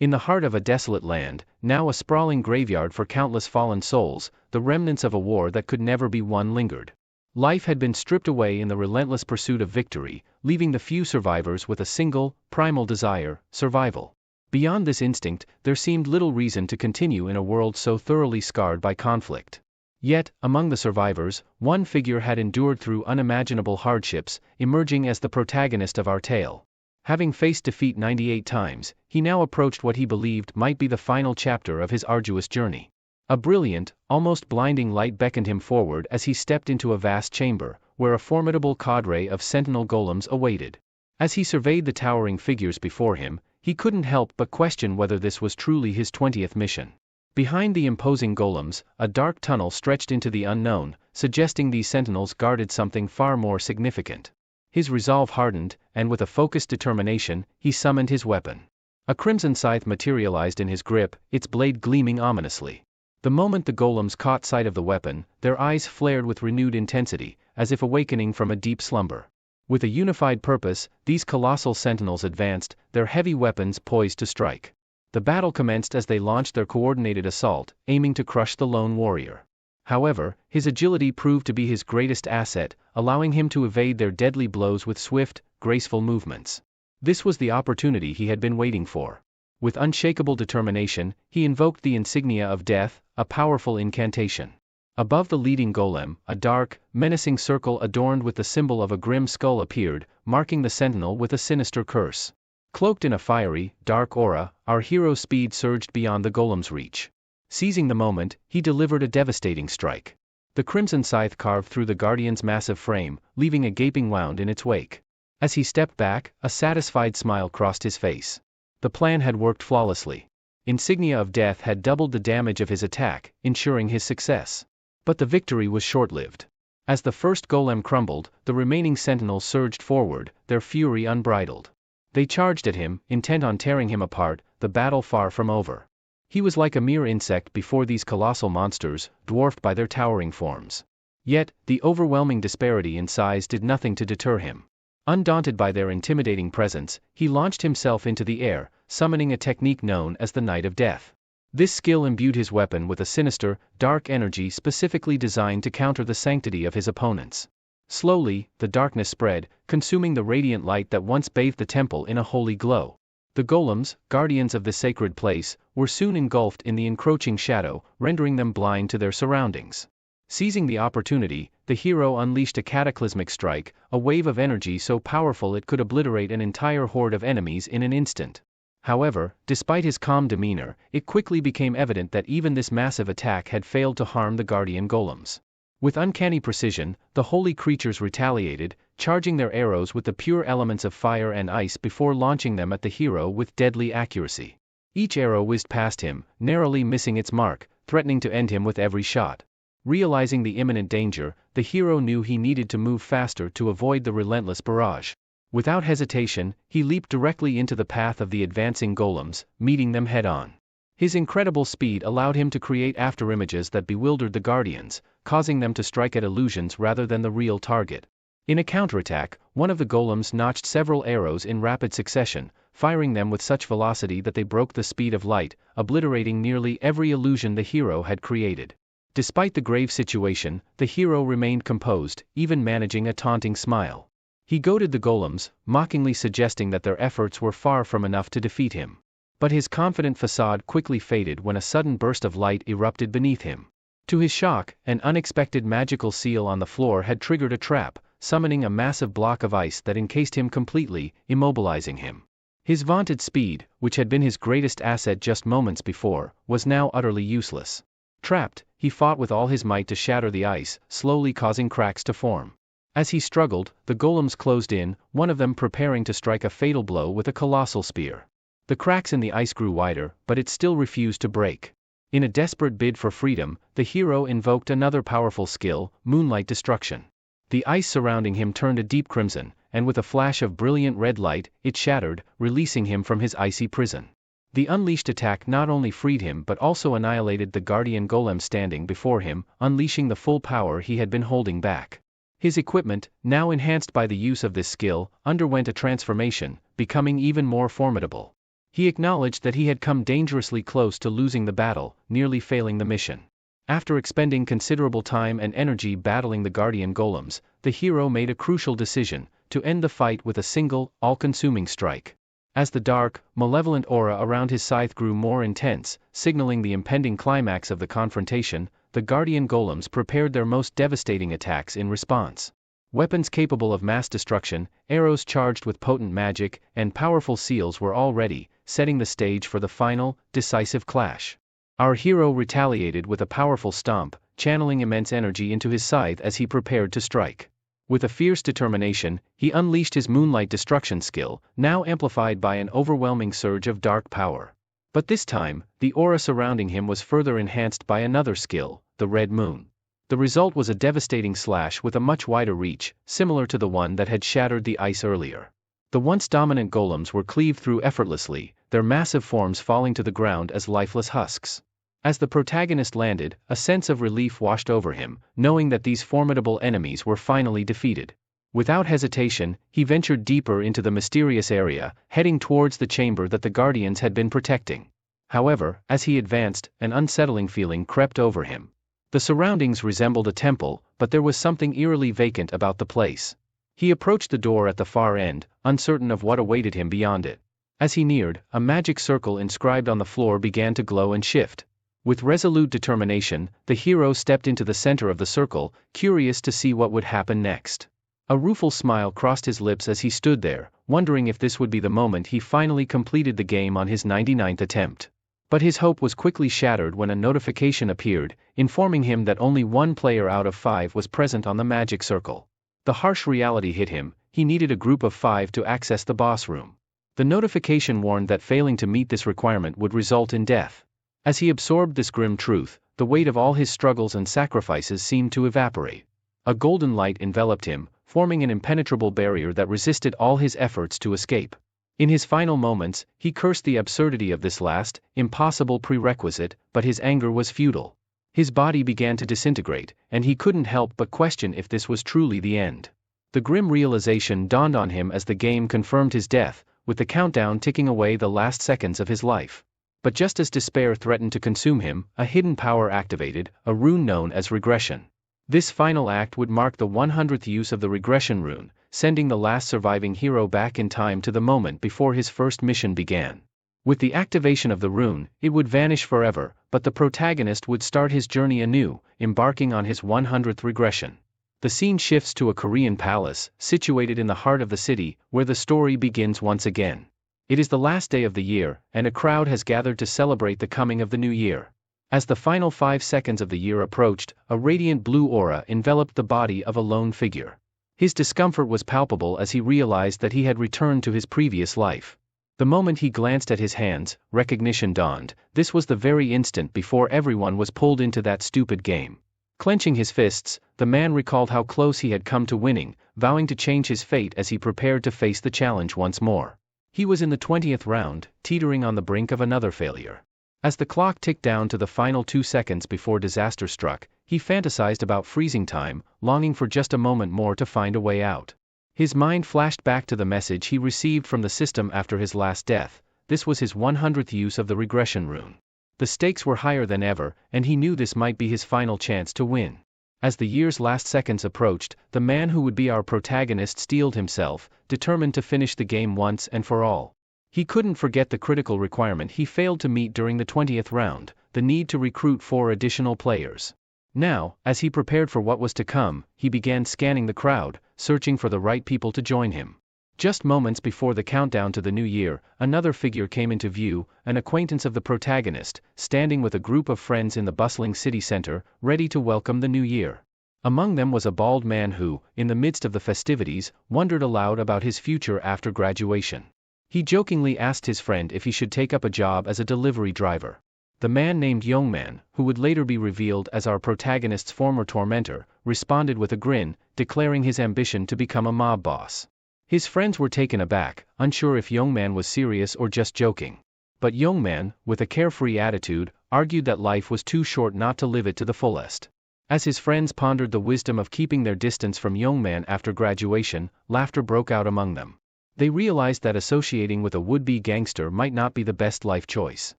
In the heart of a desolate land, now a sprawling graveyard for countless fallen souls, the remnants of a war that could never be won lingered. Life had been stripped away in the relentless pursuit of victory, leaving the few survivors with a single, primal desire: survival. Beyond this instinct, there seemed little reason to continue in a world so thoroughly scarred by conflict. Yet, among the survivors, one figure had endured through unimaginable hardships, emerging as the protagonist of our tale. Having faced defeat 98 times, he now approached what he believed might be the final chapter of his arduous journey. A brilliant, almost blinding light beckoned him forward as he stepped into a vast chamber, where a formidable cadre of sentinel golems awaited. As he surveyed the towering figures before him, he couldn't help but question whether this was truly his 20th mission. Behind the imposing golems, a dark tunnel stretched into the unknown, suggesting these sentinels guarded something far more significant. His resolve hardened, and with a focused determination, he summoned his weapon. A crimson scythe materialized in his grip, its blade gleaming ominously. The moment the golems caught sight of the weapon, their eyes flared with renewed intensity, as if awakening from a deep slumber. With a unified purpose, these colossal sentinels advanced, their heavy weapons poised to strike. The battle commenced as they launched their coordinated assault, aiming to crush the lone warrior. However, his agility proved to be his greatest asset, allowing him to evade their deadly blows with swift, graceful movements. This was the opportunity he had been waiting for. With unshakable determination, he invoked the insignia of death, a powerful incantation. Above the leading golem, a dark, menacing circle adorned with the symbol of a grim skull appeared, marking the sentinel with a sinister curse. Cloaked in a fiery, dark aura, our hero's speed surged beyond the golem's reach. Seizing the moment, he delivered a devastating strike. The crimson scythe carved through the guardian's massive frame, leaving a gaping wound in its wake. As he stepped back, a satisfied smile crossed his face. The plan had worked flawlessly. Insignia of death had doubled the damage of his attack, ensuring his success. But the victory was short-lived. As the first golem crumbled, the remaining sentinels surged forward, their fury unbridled. They charged at him, intent on tearing him apart, the battle far from over. He was like a mere insect before these colossal monsters, dwarfed by their towering forms. Yet, the overwhelming disparity in size did nothing to deter him. Undaunted by their intimidating presence, he launched himself into the air, summoning a technique known as the Knight of Death. This skill imbued his weapon with a sinister, dark energy specifically designed to counter the sanctity of his opponents. Slowly, the darkness spread, consuming the radiant light that once bathed the temple in a holy glow. The golems, guardians of the sacred place, were soon engulfed in the encroaching shadow, rendering them blind to their surroundings. Seizing the opportunity, the hero unleashed a cataclysmic strike, a wave of energy so powerful it could obliterate an entire horde of enemies in an instant. However, despite his calm demeanor, it quickly became evident that even this massive attack had failed to harm the guardian golems. With uncanny precision, the holy creatures retaliated, charging their arrows with the pure elements of fire and ice before launching them at the hero with deadly accuracy. Each arrow whizzed past him, narrowly missing its mark, threatening to end him with every shot. Realizing the imminent danger, the hero knew he needed to move faster to avoid the relentless barrage. Without hesitation, he leaped directly into the path of the advancing golems, meeting them head-on. His incredible speed allowed him to create afterimages that bewildered the guardians, causing them to strike at illusions rather than the real target. In a counterattack, one of the golems notched several arrows in rapid succession, firing them with such velocity that they broke the speed of light, obliterating nearly every illusion the hero had created. Despite the grave situation, the hero remained composed, even managing a taunting smile. He goaded the golems, mockingly suggesting that their efforts were far from enough to defeat him. But his confident facade quickly faded when a sudden burst of light erupted beneath him. To his shock, an unexpected magical seal on the floor had triggered a trap, summoning a massive block of ice that encased him completely, immobilizing him. His vaunted speed, which had been his greatest asset just moments before, was now utterly useless. Trapped, he fought with all his might to shatter the ice, slowly causing cracks to form. As he struggled, the golems closed in, one of them preparing to strike a fatal blow with a colossal spear. The cracks in the ice grew wider, but it still refused to break. In a desperate bid for freedom, the hero invoked another powerful skill, moonlight destruction. The ice surrounding him turned a deep crimson, and with a flash of brilliant red light, it shattered, releasing him from his icy prison. The unleashed attack not only freed him but also annihilated the guardian golem standing before him, unleashing the full power he had been holding back. His equipment, now enhanced by the use of this skill, underwent a transformation, becoming even more formidable. He acknowledged that he had come dangerously close to losing the battle, nearly failing the mission. After expending considerable time and energy battling the guardian golems, the hero made a crucial decision: to end the fight with a single, all-consuming strike. As the dark, malevolent aura around his scythe grew more intense, signaling the impending climax of the confrontation, the guardian golems prepared their most devastating attacks in response. Weapons capable of mass destruction, arrows charged with potent magic, and powerful seals were all ready, setting the stage for the final, decisive clash. Our hero retaliated with a powerful stomp, channeling immense energy into his scythe as he prepared to strike. With a fierce determination, he unleashed his moonlight destruction skill, now amplified by an overwhelming surge of dark power. But this time, the aura surrounding him was further enhanced by another skill, the red moon. The result was a devastating slash with a much wider reach, similar to the one that had shattered the ice earlier. The once dominant golems were cleaved through effortlessly, their massive forms falling to the ground as lifeless husks. As the protagonist landed, a sense of relief washed over him, knowing that these formidable enemies were finally defeated. Without hesitation, he ventured deeper into the mysterious area, heading towards the chamber that the Guardians had been protecting. However, as he advanced, an unsettling feeling crept over him. The surroundings resembled a temple, but there was something eerily vacant about the place. He approached the door at the far end, uncertain of what awaited him beyond it. As he neared, a magic circle inscribed on the floor began to glow and shift. With resolute determination, the hero stepped into the center of the circle, curious to see what would happen next. A rueful smile crossed his lips as he stood there, wondering if this would be the moment he finally completed the game on his 99th attempt. But his hope was quickly shattered when a notification appeared, informing him that only one player out of 5 was present on the magic circle. The harsh reality hit him: he needed a group of 5 to access the boss room. The notification warned that failing to meet this requirement would result in death. As he absorbed this grim truth, the weight of all his struggles and sacrifices seemed to evaporate. A golden light enveloped him, forming an impenetrable barrier that resisted all his efforts to escape. In his final moments, he cursed the absurdity of this last, impossible prerequisite, but his anger was futile. His body began to disintegrate, and he couldn't help but question if this was truly the end. The grim realization dawned on him as the game confirmed his death, with the countdown ticking away the last seconds of his life. But just as despair threatened to consume him, a hidden power activated, a rune known as regression. This final act would mark the 100th use of the regression rune, sending the last surviving hero back in time to the moment before his first mission began. With the activation of the rune, it would vanish forever, but the protagonist would start his journey anew, embarking on his 100th regression. The scene shifts to a Korean palace, situated in the heart of the city, where the story begins once again. It is the last day of the year, and a crowd has gathered to celebrate the coming of the new year. As the final 5 seconds of the year approached, a radiant blue aura enveloped the body of a lone figure. His discomfort was palpable as he realized that he had returned to his previous life. The moment he glanced at his hands, recognition dawned: this was the very instant before everyone was pulled into that stupid game. Clenching his fists, the man recalled how close he had come to winning, vowing to change his fate as he prepared to face the challenge once more. He was in the 20th round, teetering on the brink of another failure. As the clock ticked down to the final 2 seconds before disaster struck, he fantasized about freezing time, longing for just a moment more to find a way out. His mind flashed back to the message he received from the system after his last death. This was his 100th use of the regression rune. The stakes were higher than ever, and he knew this might be his final chance to win. As the year's last seconds approached, the man who would be our protagonist steeled himself, determined to finish the game once and for all. He couldn't forget the critical requirement he failed to meet during the 20th round, the need to recruit 4 additional players. Now, as he prepared for what was to come, he began scanning the crowd, searching for the right people to join him. Just moments before the countdown to the new year, another figure came into view, an acquaintance of the protagonist, standing with a group of friends in the bustling city center, ready to welcome the new year. Among them was a bald man who, in the midst of the festivities, wondered aloud about his future after graduation. He jokingly asked his friend if he should take up a job as a delivery driver. The man named Youngman, who would later be revealed as our protagonist's former tormentor, responded with a grin, declaring his ambition to become a mob boss. His friends were taken aback, unsure if Youngman was serious or just joking. But Youngman, with a carefree attitude, argued that life was too short not to live it to the fullest. As his friends pondered the wisdom of keeping their distance from Youngman after graduation, laughter broke out among them. They realized that associating with a would-be gangster might not be the best life choice.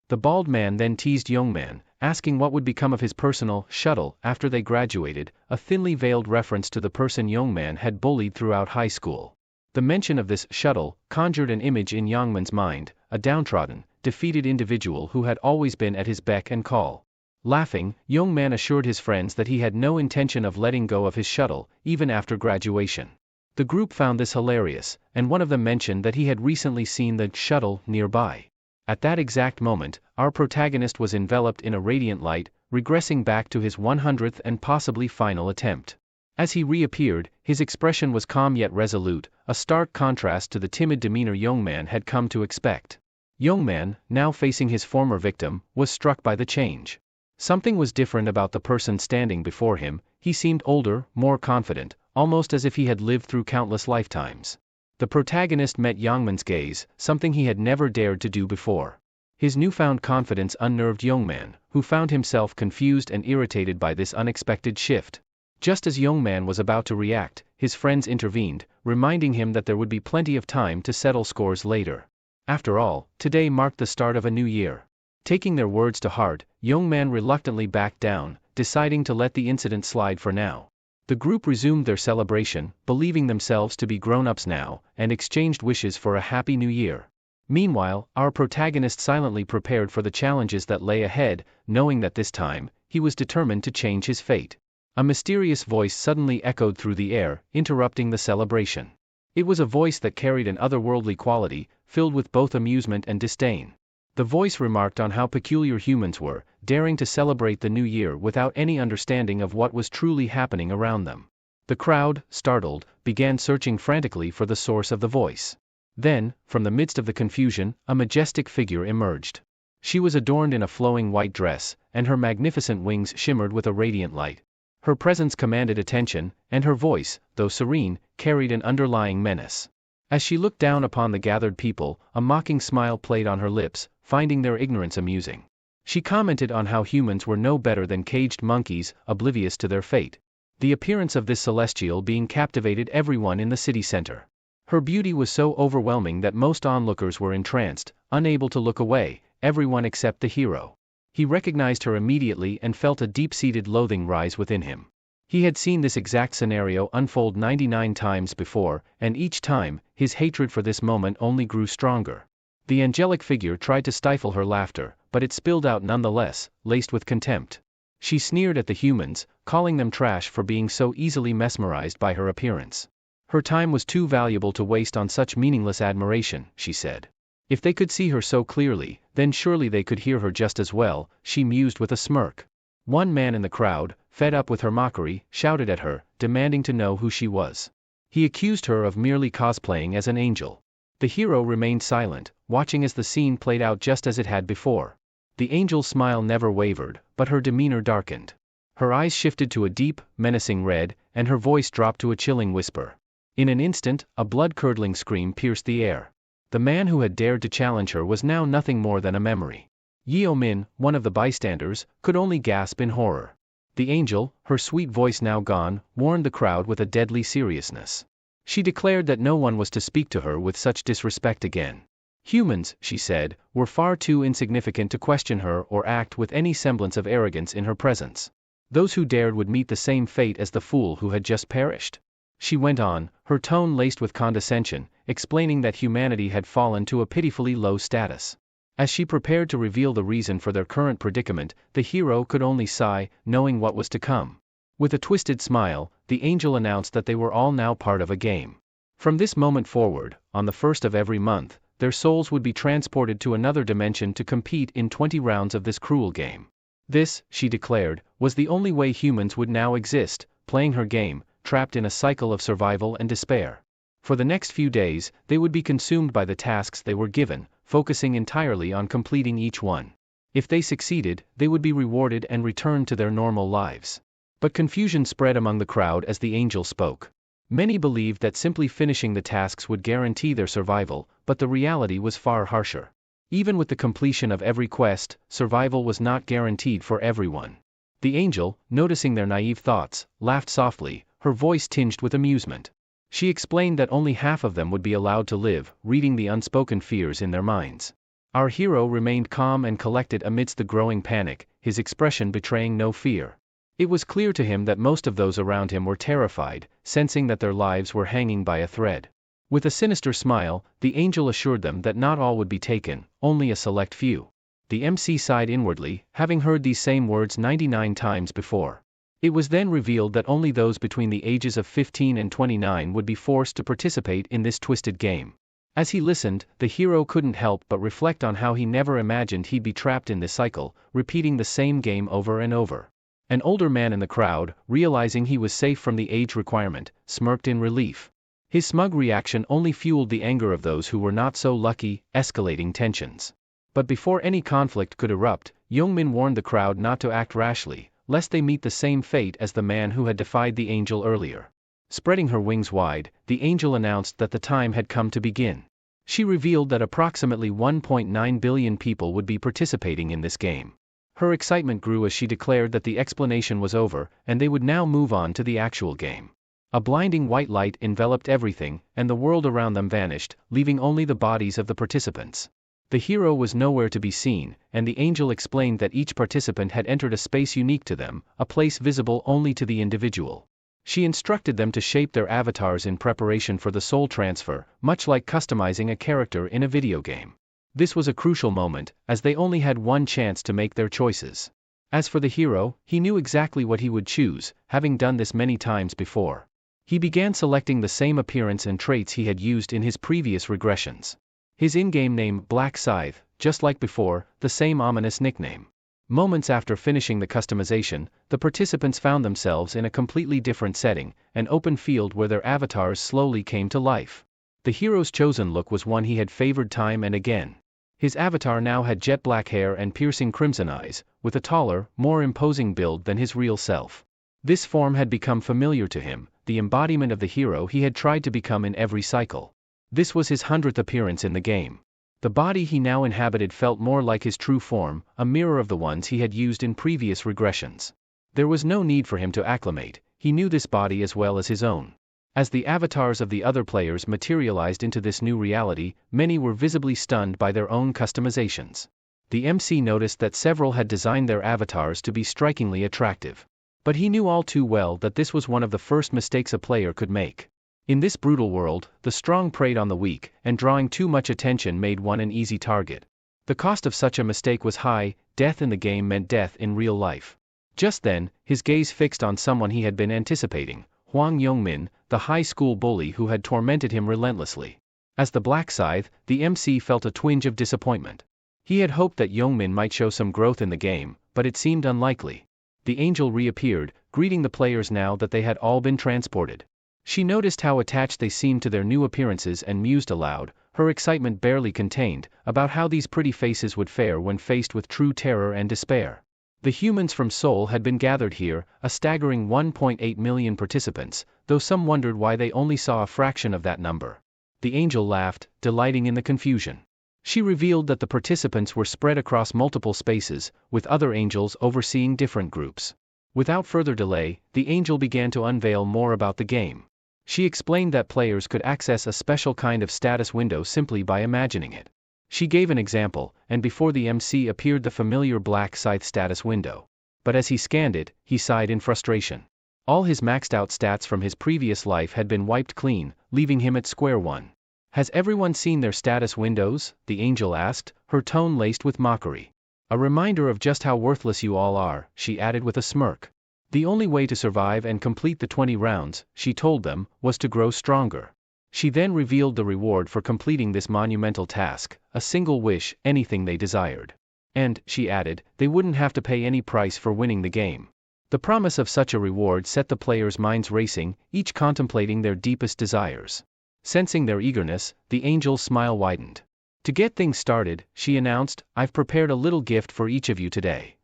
The bald man then teased Youngman, asking what would become of his personal shuttle after they graduated, a thinly veiled reference to the person Youngman had bullied throughout high school. The mention of this shuttle conjured an image in Youngman's mind, a downtrodden, defeated individual who had always been at his beck and call. Laughing, Youngman assured his friends that he had no intention of letting go of his shuttle, even after graduation. The group found this hilarious, and one of them mentioned that he had recently seen the shuttle nearby. At that exact moment, our protagonist was enveloped in a radiant light, regressing back to his 100th and possibly final attempt. As he reappeared, his expression was calm yet resolute, a stark contrast to the timid demeanor Youngman had come to expect. Youngman, now facing his former victim, was struck by the change. Something was different about the person standing before him. He seemed older, more confident, almost as if he had lived through countless lifetimes. The protagonist met Youngman's gaze, something he had never dared to do before. His newfound confidence unnerved Youngman, who found himself confused and irritated by this unexpected shift. Just as Youngman was about to react, his friends intervened, reminding him that there would be plenty of time to settle scores later. After all, today marked the start of a new year. Taking their words to heart, Youngman reluctantly backed down, deciding to let the incident slide for now. The group resumed their celebration, believing themselves to be grown-ups now, and exchanged wishes for a happy new year. Meanwhile, our protagonist silently prepared for the challenges that lay ahead, knowing that this time, he was determined to change his fate. A mysterious voice suddenly echoed through the air, interrupting the celebration. It was a voice that carried an otherworldly quality, filled with both amusement and disdain. The voice remarked on how peculiar humans were, daring to celebrate the new year without any understanding of what was truly happening around them. The crowd, startled, began searching frantically for the source of the voice. Then, from the midst of the confusion, a majestic figure emerged. She was adorned in a flowing white dress, and her magnificent wings shimmered with a radiant light. Her presence commanded attention, and her voice, though serene, carried an underlying menace. As she looked down upon the gathered people, a mocking smile played on her lips, finding their ignorance amusing. She commented on how humans were no better than caged monkeys, oblivious to their fate. The appearance of this celestial being captivated everyone in the city center. Her beauty was so overwhelming that most onlookers were entranced, unable to look away, everyone except the hero. He recognized her immediately and felt a deep-seated loathing rise within him. He had seen this exact scenario unfold 99 times before, and each time, his hatred for this moment only grew stronger. The angelic figure tried to stifle her laughter, but it spilled out nonetheless, laced with contempt. She sneered at the humans, calling them trash for being so easily mesmerized by her appearance. Her time was too valuable to waste on such meaningless admiration, she said. If they could see her so clearly, then surely they could hear her just as well, she mused with a smirk. One man in the crowd, fed up with her mockery, shouted at her, demanding to know who she was. He accused her of merely cosplaying as an angel. The hero remained silent, watching as the scene played out just as it had before. The angel's smile never wavered, but her demeanor darkened. Her eyes shifted to a deep, menacing red, and her voice dropped to a chilling whisper. In an instant, a blood-curdling scream pierced the air. The man who had dared to challenge her was now nothing more than a memory. Yeo Min, one of the bystanders, could only gasp in horror. The angel, her sweet voice now gone, warned the crowd with a deadly seriousness. She declared that no one was to speak to her with such disrespect again. Humans, she said, were far too insignificant to question her or act with any semblance of arrogance in her presence. Those who dared would meet the same fate as the fool who had just perished. She went on, her tone laced with condescension, explaining that humanity had fallen to a pitifully low status. As she prepared to reveal the reason for their current predicament, the hero could only sigh, knowing what was to come. With a twisted smile, the angel announced that they were all now part of a game. From this moment forward, on the 1st of every month, their souls would be transported to another dimension to compete in 20 rounds of this cruel game. This, she declared, was the only way humans would now exist, playing her game, trapped in a cycle of survival and despair. For the next few days, they would be consumed by the tasks they were given, focusing entirely on completing each one. If they succeeded, they would be rewarded and returned to their normal lives. But confusion spread among the crowd as the angel spoke. Many believed that simply finishing the tasks would guarantee their survival, but the reality was far harsher. Even with the completion of every quest, survival was not guaranteed for everyone. The angel, noticing their naive thoughts, laughed softly, her voice tinged with amusement. She explained that only half of them would be allowed to live, reading the unspoken fears in their minds. Our hero remained calm and collected amidst the growing panic, his expression betraying no fear. It was clear to him that most of those around him were terrified, sensing that their lives were hanging by a thread. With a sinister smile, the angel assured them that not all would be taken, only a select few. The MC sighed inwardly, having heard these same words 99 times before. It was then revealed that only those between the ages of 15 and 29 would be forced to participate in this twisted game. As he listened, the hero couldn't help but reflect on how he never imagined he'd be trapped in this cycle, repeating the same game over and over. An older man in the crowd, realizing he was safe from the age requirement, smirked in relief. His smug reaction only fueled the anger of those who were not so lucky, escalating tensions. But before any conflict could erupt, Youngmin warned the crowd not to act rashly, lest they meet the same fate as the man who had defied the angel earlier. Spreading her wings wide, the angel announced that the time had come to begin. She revealed that approximately 1.9 billion people would be participating in this game. Her excitement grew as she declared that the explanation was over, and they would now move on to the actual game. A blinding white light enveloped everything, and the world around them vanished, leaving only the bodies of the participants. The hero was nowhere to be seen, and the angel explained that each participant had entered a space unique to them, a place visible only to the individual. She instructed them to shape their avatars in preparation for the soul transfer, much like customizing a character in a video game. This was a crucial moment, as they only had one chance to make their choices. As for the hero, he knew exactly what he would choose, having done this many times before. He began selecting the same appearance and traits he had used in his previous regressions. His in-game name, Black Scythe, just like before, the same ominous nickname. Moments after finishing the customization, the participants found themselves in a completely different setting, an open field where their avatars slowly came to life. The hero's chosen look was one he had favored time and again. His avatar now had jet black hair and piercing crimson eyes, with a taller, more imposing build than his real self. This form had become familiar to him, the embodiment of the hero he had tried to become in every cycle. This was his 100th appearance in the game. The body he now inhabited felt more like his true form, a mirror of the ones he had used in previous regressions. There was no need for him to acclimate, he knew this body as well as his own. As the avatars of the other players materialized into this new reality, many were visibly stunned by their own customizations. The MC noticed that several had designed their avatars to be strikingly attractive. But he knew all too well that this was one of the first mistakes a player could make. In this brutal world, the strong preyed on the weak, and drawing too much attention made one an easy target. The cost of such a mistake was high, death in the game meant death in real life. Just then, his gaze fixed on someone he had been anticipating, Hwang Youngmin, the high school bully who had tormented him relentlessly. As the Black Scythe, the MC felt a twinge of disappointment. He had hoped that Youngmin might show some growth in the game, but it seemed unlikely. The angel reappeared, greeting the players now that they had all been transported. She noticed how attached they seemed to their new appearances and mused aloud, her excitement barely contained, about how these pretty faces would fare when faced with true terror and despair. The humans from Seoul had been gathered here, a staggering 1.8 million participants, though some wondered why they only saw a fraction of that number. The angel laughed, delighting in the confusion. She revealed that the participants were spread across multiple spaces, with other angels overseeing different groups. Without further delay, the angel began to unveil more about the game. She explained that players could access a special kind of status window simply by imagining it. She gave an example, and before the MC appeared the familiar Black Scythe status window. But as he scanned it, he sighed in frustration. All his maxed out stats from his previous life had been wiped clean, leaving him at square one. Has everyone seen their status windows? The angel asked, her tone laced with mockery. A reminder of just how worthless you all are, she added with a smirk. The only way to survive and complete the 20 rounds, she told them, was to grow stronger. She then revealed the reward for completing this monumental task, a single wish, anything they desired. And, she added, they wouldn't have to pay any price for winning the game. The promise of such a reward set the players' minds racing, each contemplating their deepest desires. Sensing their eagerness, the angel's smile widened. To get things started, she announced, I've prepared a little gift for each of you today.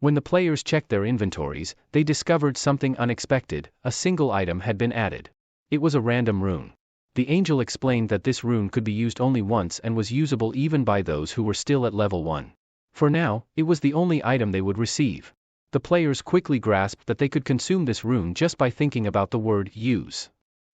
When the players checked their inventories, they discovered something unexpected, a single item had been added. It was a random rune. The angel explained that this rune could be used only once and was usable even by those who were still at level 1. For now, it was the only item they would receive. The players quickly grasped that they could consume this rune just by thinking about the word use.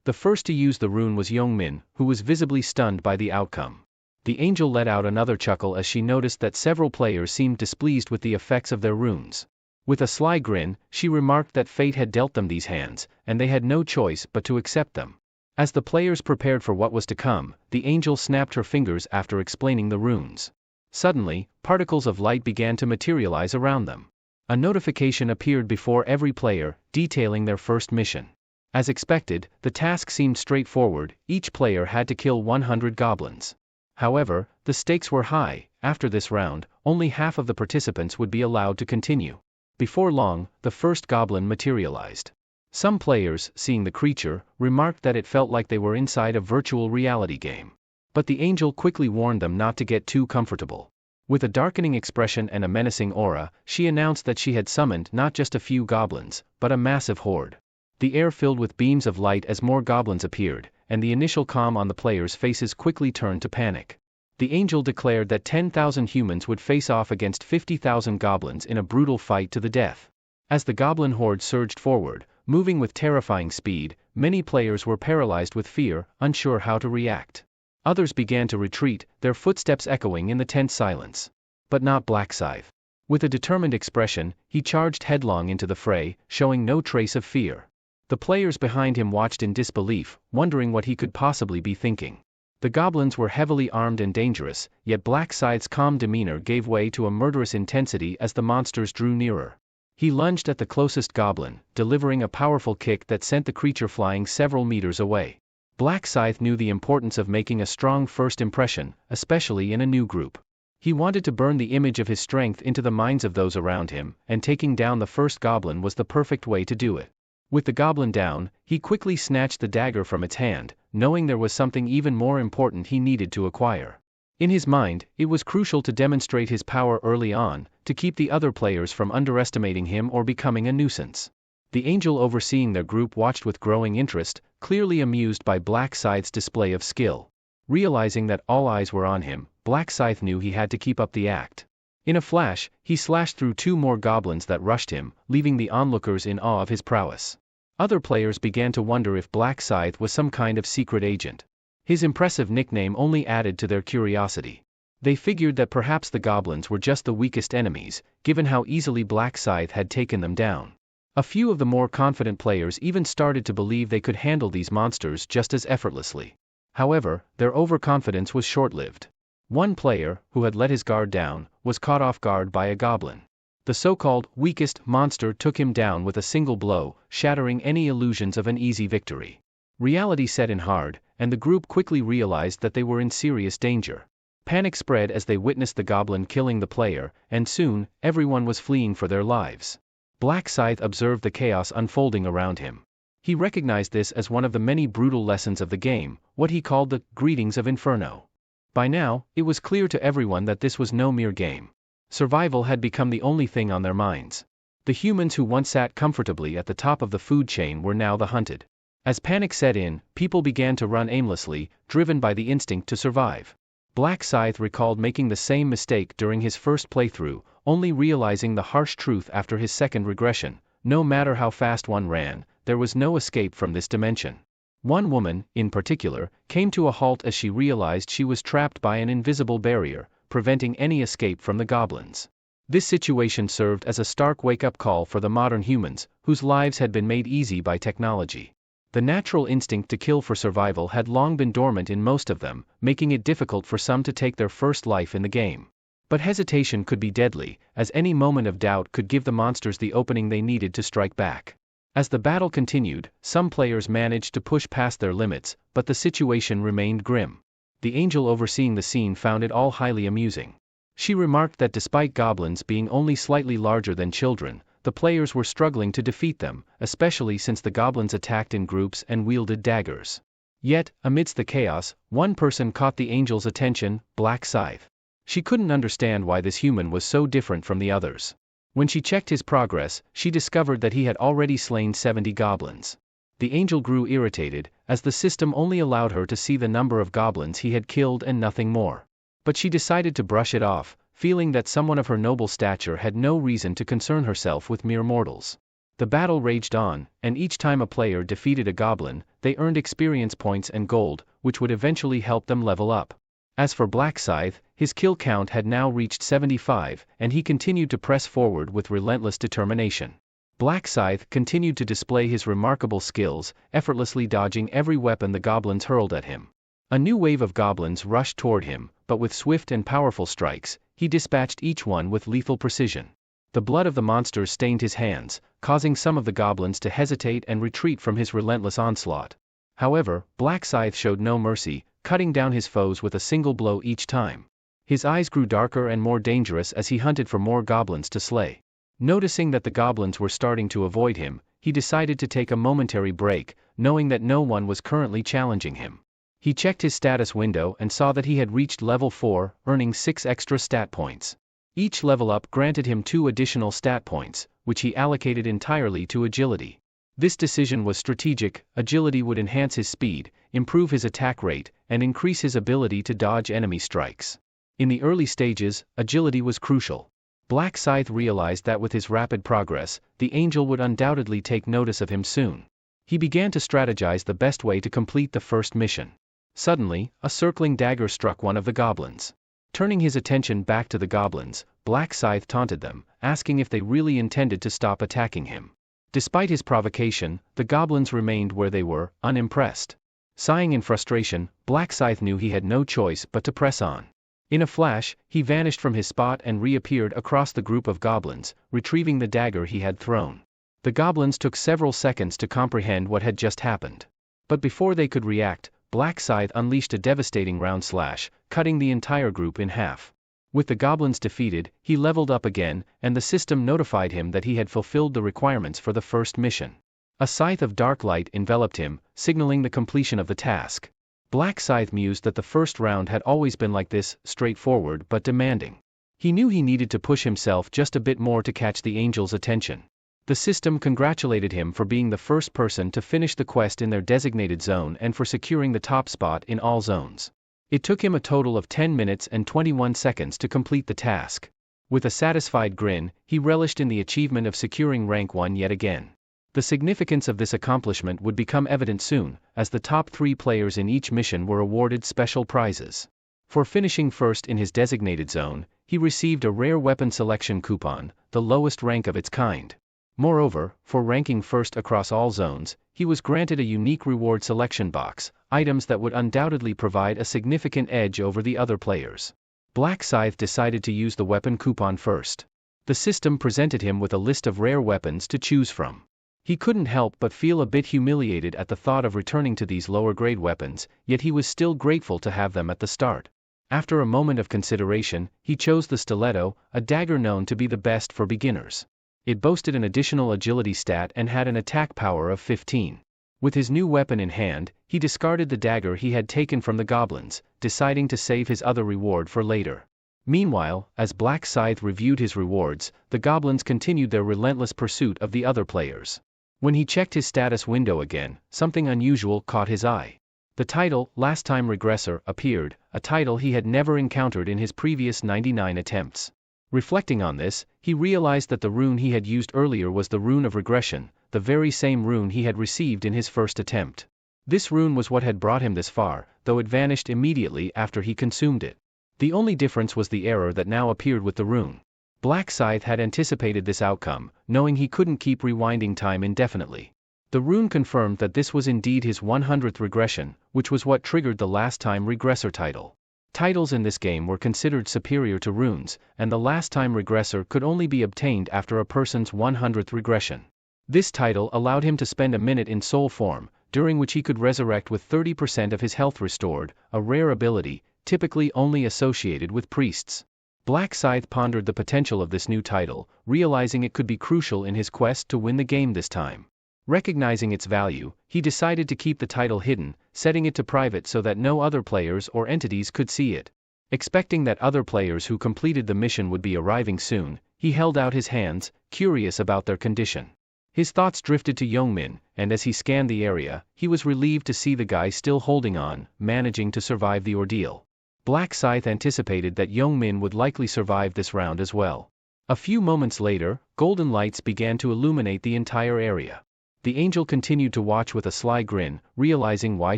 The first to use the rune was Yongmin, who was visibly stunned by the outcome. The angel let out another chuckle as she noticed that several players seemed displeased with the effects of their runes. With a sly grin, she remarked that fate had dealt them these hands, and they had no choice but to accept them. As the players prepared for what was to come, the angel snapped her fingers after explaining the runes. Suddenly, particles of light began to materialize around them. A notification appeared before every player, detailing their first mission. As expected, the task seemed straightforward. Each player had to kill 100 goblins. However, the stakes were high. After this round, only half of the participants would be allowed to continue. Before long, the first goblin materialized. Some players, seeing the creature, remarked that it felt like they were inside a virtual reality game. But the angel quickly warned them not to get too comfortable. With a darkening expression and a menacing aura, she announced that she had summoned not just a few goblins, but a massive horde. The air filled with beams of light as more goblins appeared, and the initial calm on the players' faces quickly turned to panic. The angel declared that 10,000 humans would face off against 50,000 goblins in a brutal fight to the death. As the goblin horde surged forward, moving with terrifying speed, many players were paralyzed with fear, unsure how to react. Others began to retreat, their footsteps echoing in the tense silence. But not Black Scythe. With a determined expression, he charged headlong into the fray, showing no trace of fear. The players behind him watched in disbelief, wondering what he could possibly be thinking. The goblins were heavily armed and dangerous, yet Black Scythe's calm demeanor gave way to a murderous intensity as the monsters drew nearer. He lunged at the closest goblin, delivering a powerful kick that sent the creature flying several meters away. Black Scythe knew the importance of making a strong first impression, especially in a new group. He wanted to burn the image of his strength into the minds of those around him, and taking down the first goblin was the perfect way to do it. With the goblin down, he quickly snatched the dagger from its hand, knowing there was something even more important he needed to acquire. In his mind, it was crucial to demonstrate his power early on, to keep the other players from underestimating him or becoming a nuisance. The angel overseeing their group watched with growing interest, clearly amused by Black Scythe's display of skill. Realizing that all eyes were on him, Black Scythe knew he had to keep up the act. In a flash, he slashed through 2 more goblins that rushed him, leaving the onlookers in awe of his prowess. Other players began to wonder if Black Scythe was some kind of secret agent. His impressive nickname only added to their curiosity. They figured that perhaps the goblins were just the weakest enemies, given how easily Black Scythe had taken them down. A few of the more confident players even started to believe they could handle these monsters just as effortlessly. However, their overconfidence was short-lived. One player, who had let his guard down, was caught off guard by a goblin. The so-called weakest monster took him down with a single blow, shattering any illusions of an easy victory. Reality set in hard, and the group quickly realized that they were in serious danger. Panic spread as they witnessed the goblin killing the player, and soon, everyone was fleeing for their lives. Black Scythe observed the chaos unfolding around him. He recognized this as one of the many brutal lessons of the game, what he called the greetings of Inferno. By now, it was clear to everyone that this was no mere game. Survival had become the only thing on their minds. The humans who once sat comfortably at the top of the food chain were now the hunted. As panic set in, people began to run aimlessly, driven by the instinct to survive. Black Scythe recalled making the same mistake during his first playthrough, only realizing the harsh truth after his second regression. No matter how fast one ran, there was no escape from this dimension. One woman, in particular, came to a halt as she realized she was trapped by an invisible barrier, preventing any escape from the goblins. This situation served as a stark wake-up call for the modern humans, whose lives had been made easy by technology. The natural instinct to kill for survival had long been dormant in most of them, making it difficult for some to take their first life in the game. But hesitation could be deadly, as any moment of doubt could give the monsters the opening they needed to strike back. As the battle continued, some players managed to push past their limits, but the situation remained grim. The angel overseeing the scene found it all highly amusing. She remarked that despite goblins being only slightly larger than children, the players were struggling to defeat them, especially since the goblins attacked in groups and wielded daggers. Yet, amidst the chaos, one person caught the angel's attention: Black Scythe. She couldn't understand why this human was so different from the others. When she checked his progress, she discovered that he had already slain 70 goblins. The angel grew irritated, as the system only allowed her to see the number of goblins he had killed and nothing more. But she decided to brush it off, feeling that someone of her noble stature had no reason to concern herself with mere mortals. The battle raged on, and each time a player defeated a goblin, they earned experience points and gold, which would eventually help them level up. As for Black Scythe, his kill count had now reached 75, and he continued to press forward with relentless determination. Black Scythe continued to display his remarkable skills, effortlessly dodging every weapon the goblins hurled at him. A new wave of goblins rushed toward him, but with swift and powerful strikes, he dispatched each one with lethal precision. The blood of the monsters stained his hands, causing some of the goblins to hesitate and retreat from his relentless onslaught. However, Black Scythe showed no mercy, cutting down his foes with a single blow each time. His eyes grew darker and more dangerous as he hunted for more goblins to slay. Noticing that the goblins were starting to avoid him, he decided to take a momentary break, knowing that no one was currently challenging him. He checked his status window and saw that he had reached level 4, earning 6 extra stat points. Each level up granted him 2 additional stat points, which he allocated entirely to agility. This decision was strategic. Agility would enhance his speed, improve his attack rate, and increase his ability to dodge enemy strikes. In the early stages, agility was crucial. Black Scythe realized that with his rapid progress, the angel would undoubtedly take notice of him soon. He began to strategize the best way to complete the first mission. Suddenly, a circling dagger struck one of the goblins. Turning his attention back to the goblins, Black Scythe taunted them, asking if they really intended to stop attacking him. Despite his provocation, the goblins remained where they were, unimpressed. Sighing in frustration, Black Scythe knew he had no choice but to press on. In a flash, he vanished from his spot and reappeared across the group of goblins, retrieving the dagger he had thrown. The goblins took several seconds to comprehend what had just happened. But before they could react, Black Scythe unleashed a devastating round slash, cutting the entire group in half. With the goblins defeated, he leveled up again, and the system notified him that he had fulfilled the requirements for the first mission. A scythe of dark light enveloped him, signaling the completion of the task. Black Scythe mused that the first round had always been like this, straightforward but demanding. He knew he needed to push himself just a bit more to catch the angel's attention. The system congratulated him for being the first person to finish the quest in their designated zone and for securing the top spot in all zones. It took him a total of 10 minutes and 21 seconds to complete the task. With a satisfied grin, he relished in the achievement of securing rank 1 yet again. The significance of this accomplishment would become evident soon, as the top 3 players in each mission were awarded special prizes. For finishing first in his designated zone, he received a rare weapon selection coupon, the lowest rank of its kind. Moreover, for ranking first across all zones, he was granted a unique reward selection box, items that would undoubtedly provide a significant edge over the other players. Black Scythe decided to use the weapon coupon first. The system presented him with a list of rare weapons to choose from. He couldn't help but feel a bit humiliated at the thought of returning to these lower-grade weapons, yet he was still grateful to have them at the start. After a moment of consideration, he chose the stiletto, a dagger known to be the best for beginners. It boasted an additional agility stat and had an attack power of 15. With his new weapon in hand, he discarded the dagger he had taken from the goblins, deciding to save his other reward for later. Meanwhile, as Black Scythe reviewed his rewards, the goblins continued their relentless pursuit of the other players. When he checked his status window again, something unusual caught his eye. The title, Last Time Regressor, appeared, a title he had never encountered in his previous 99 attempts. Reflecting on this, he realized that the rune he had used earlier was the rune of regression, the very same rune he had received in his first attempt. This rune was what had brought him this far, though it vanished immediately after he consumed it. The only difference was the error that now appeared with the rune. Black Scythe had anticipated this outcome, knowing he couldn't keep rewinding time indefinitely. The rune confirmed that this was indeed his 100th regression, which was what triggered the Last Time Regressor title. Titles in this game were considered superior to runes, and the Last Time Regressor could only be obtained after a person's 100th regression. This title allowed him to spend a minute in soul form, during which he could resurrect with 30% of his health restored, a rare ability, typically only associated with priests. Black Scythe pondered the potential of this new title, realizing it could be crucial in his quest to win the game this time. Recognizing its value, he decided to keep the title hidden, setting it to private so that no other players or entities could see it. Expecting that other players who completed the mission would be arriving soon, he held out his hands, curious about their condition. His thoughts drifted to Youngmin, and as he scanned the area, he was relieved to see the guy still holding on, managing to survive the ordeal. Black Scythe anticipated that Youngmin would likely survive this round as well. A few moments later, golden lights began to illuminate the entire area. The angel continued to watch with a sly grin, realizing why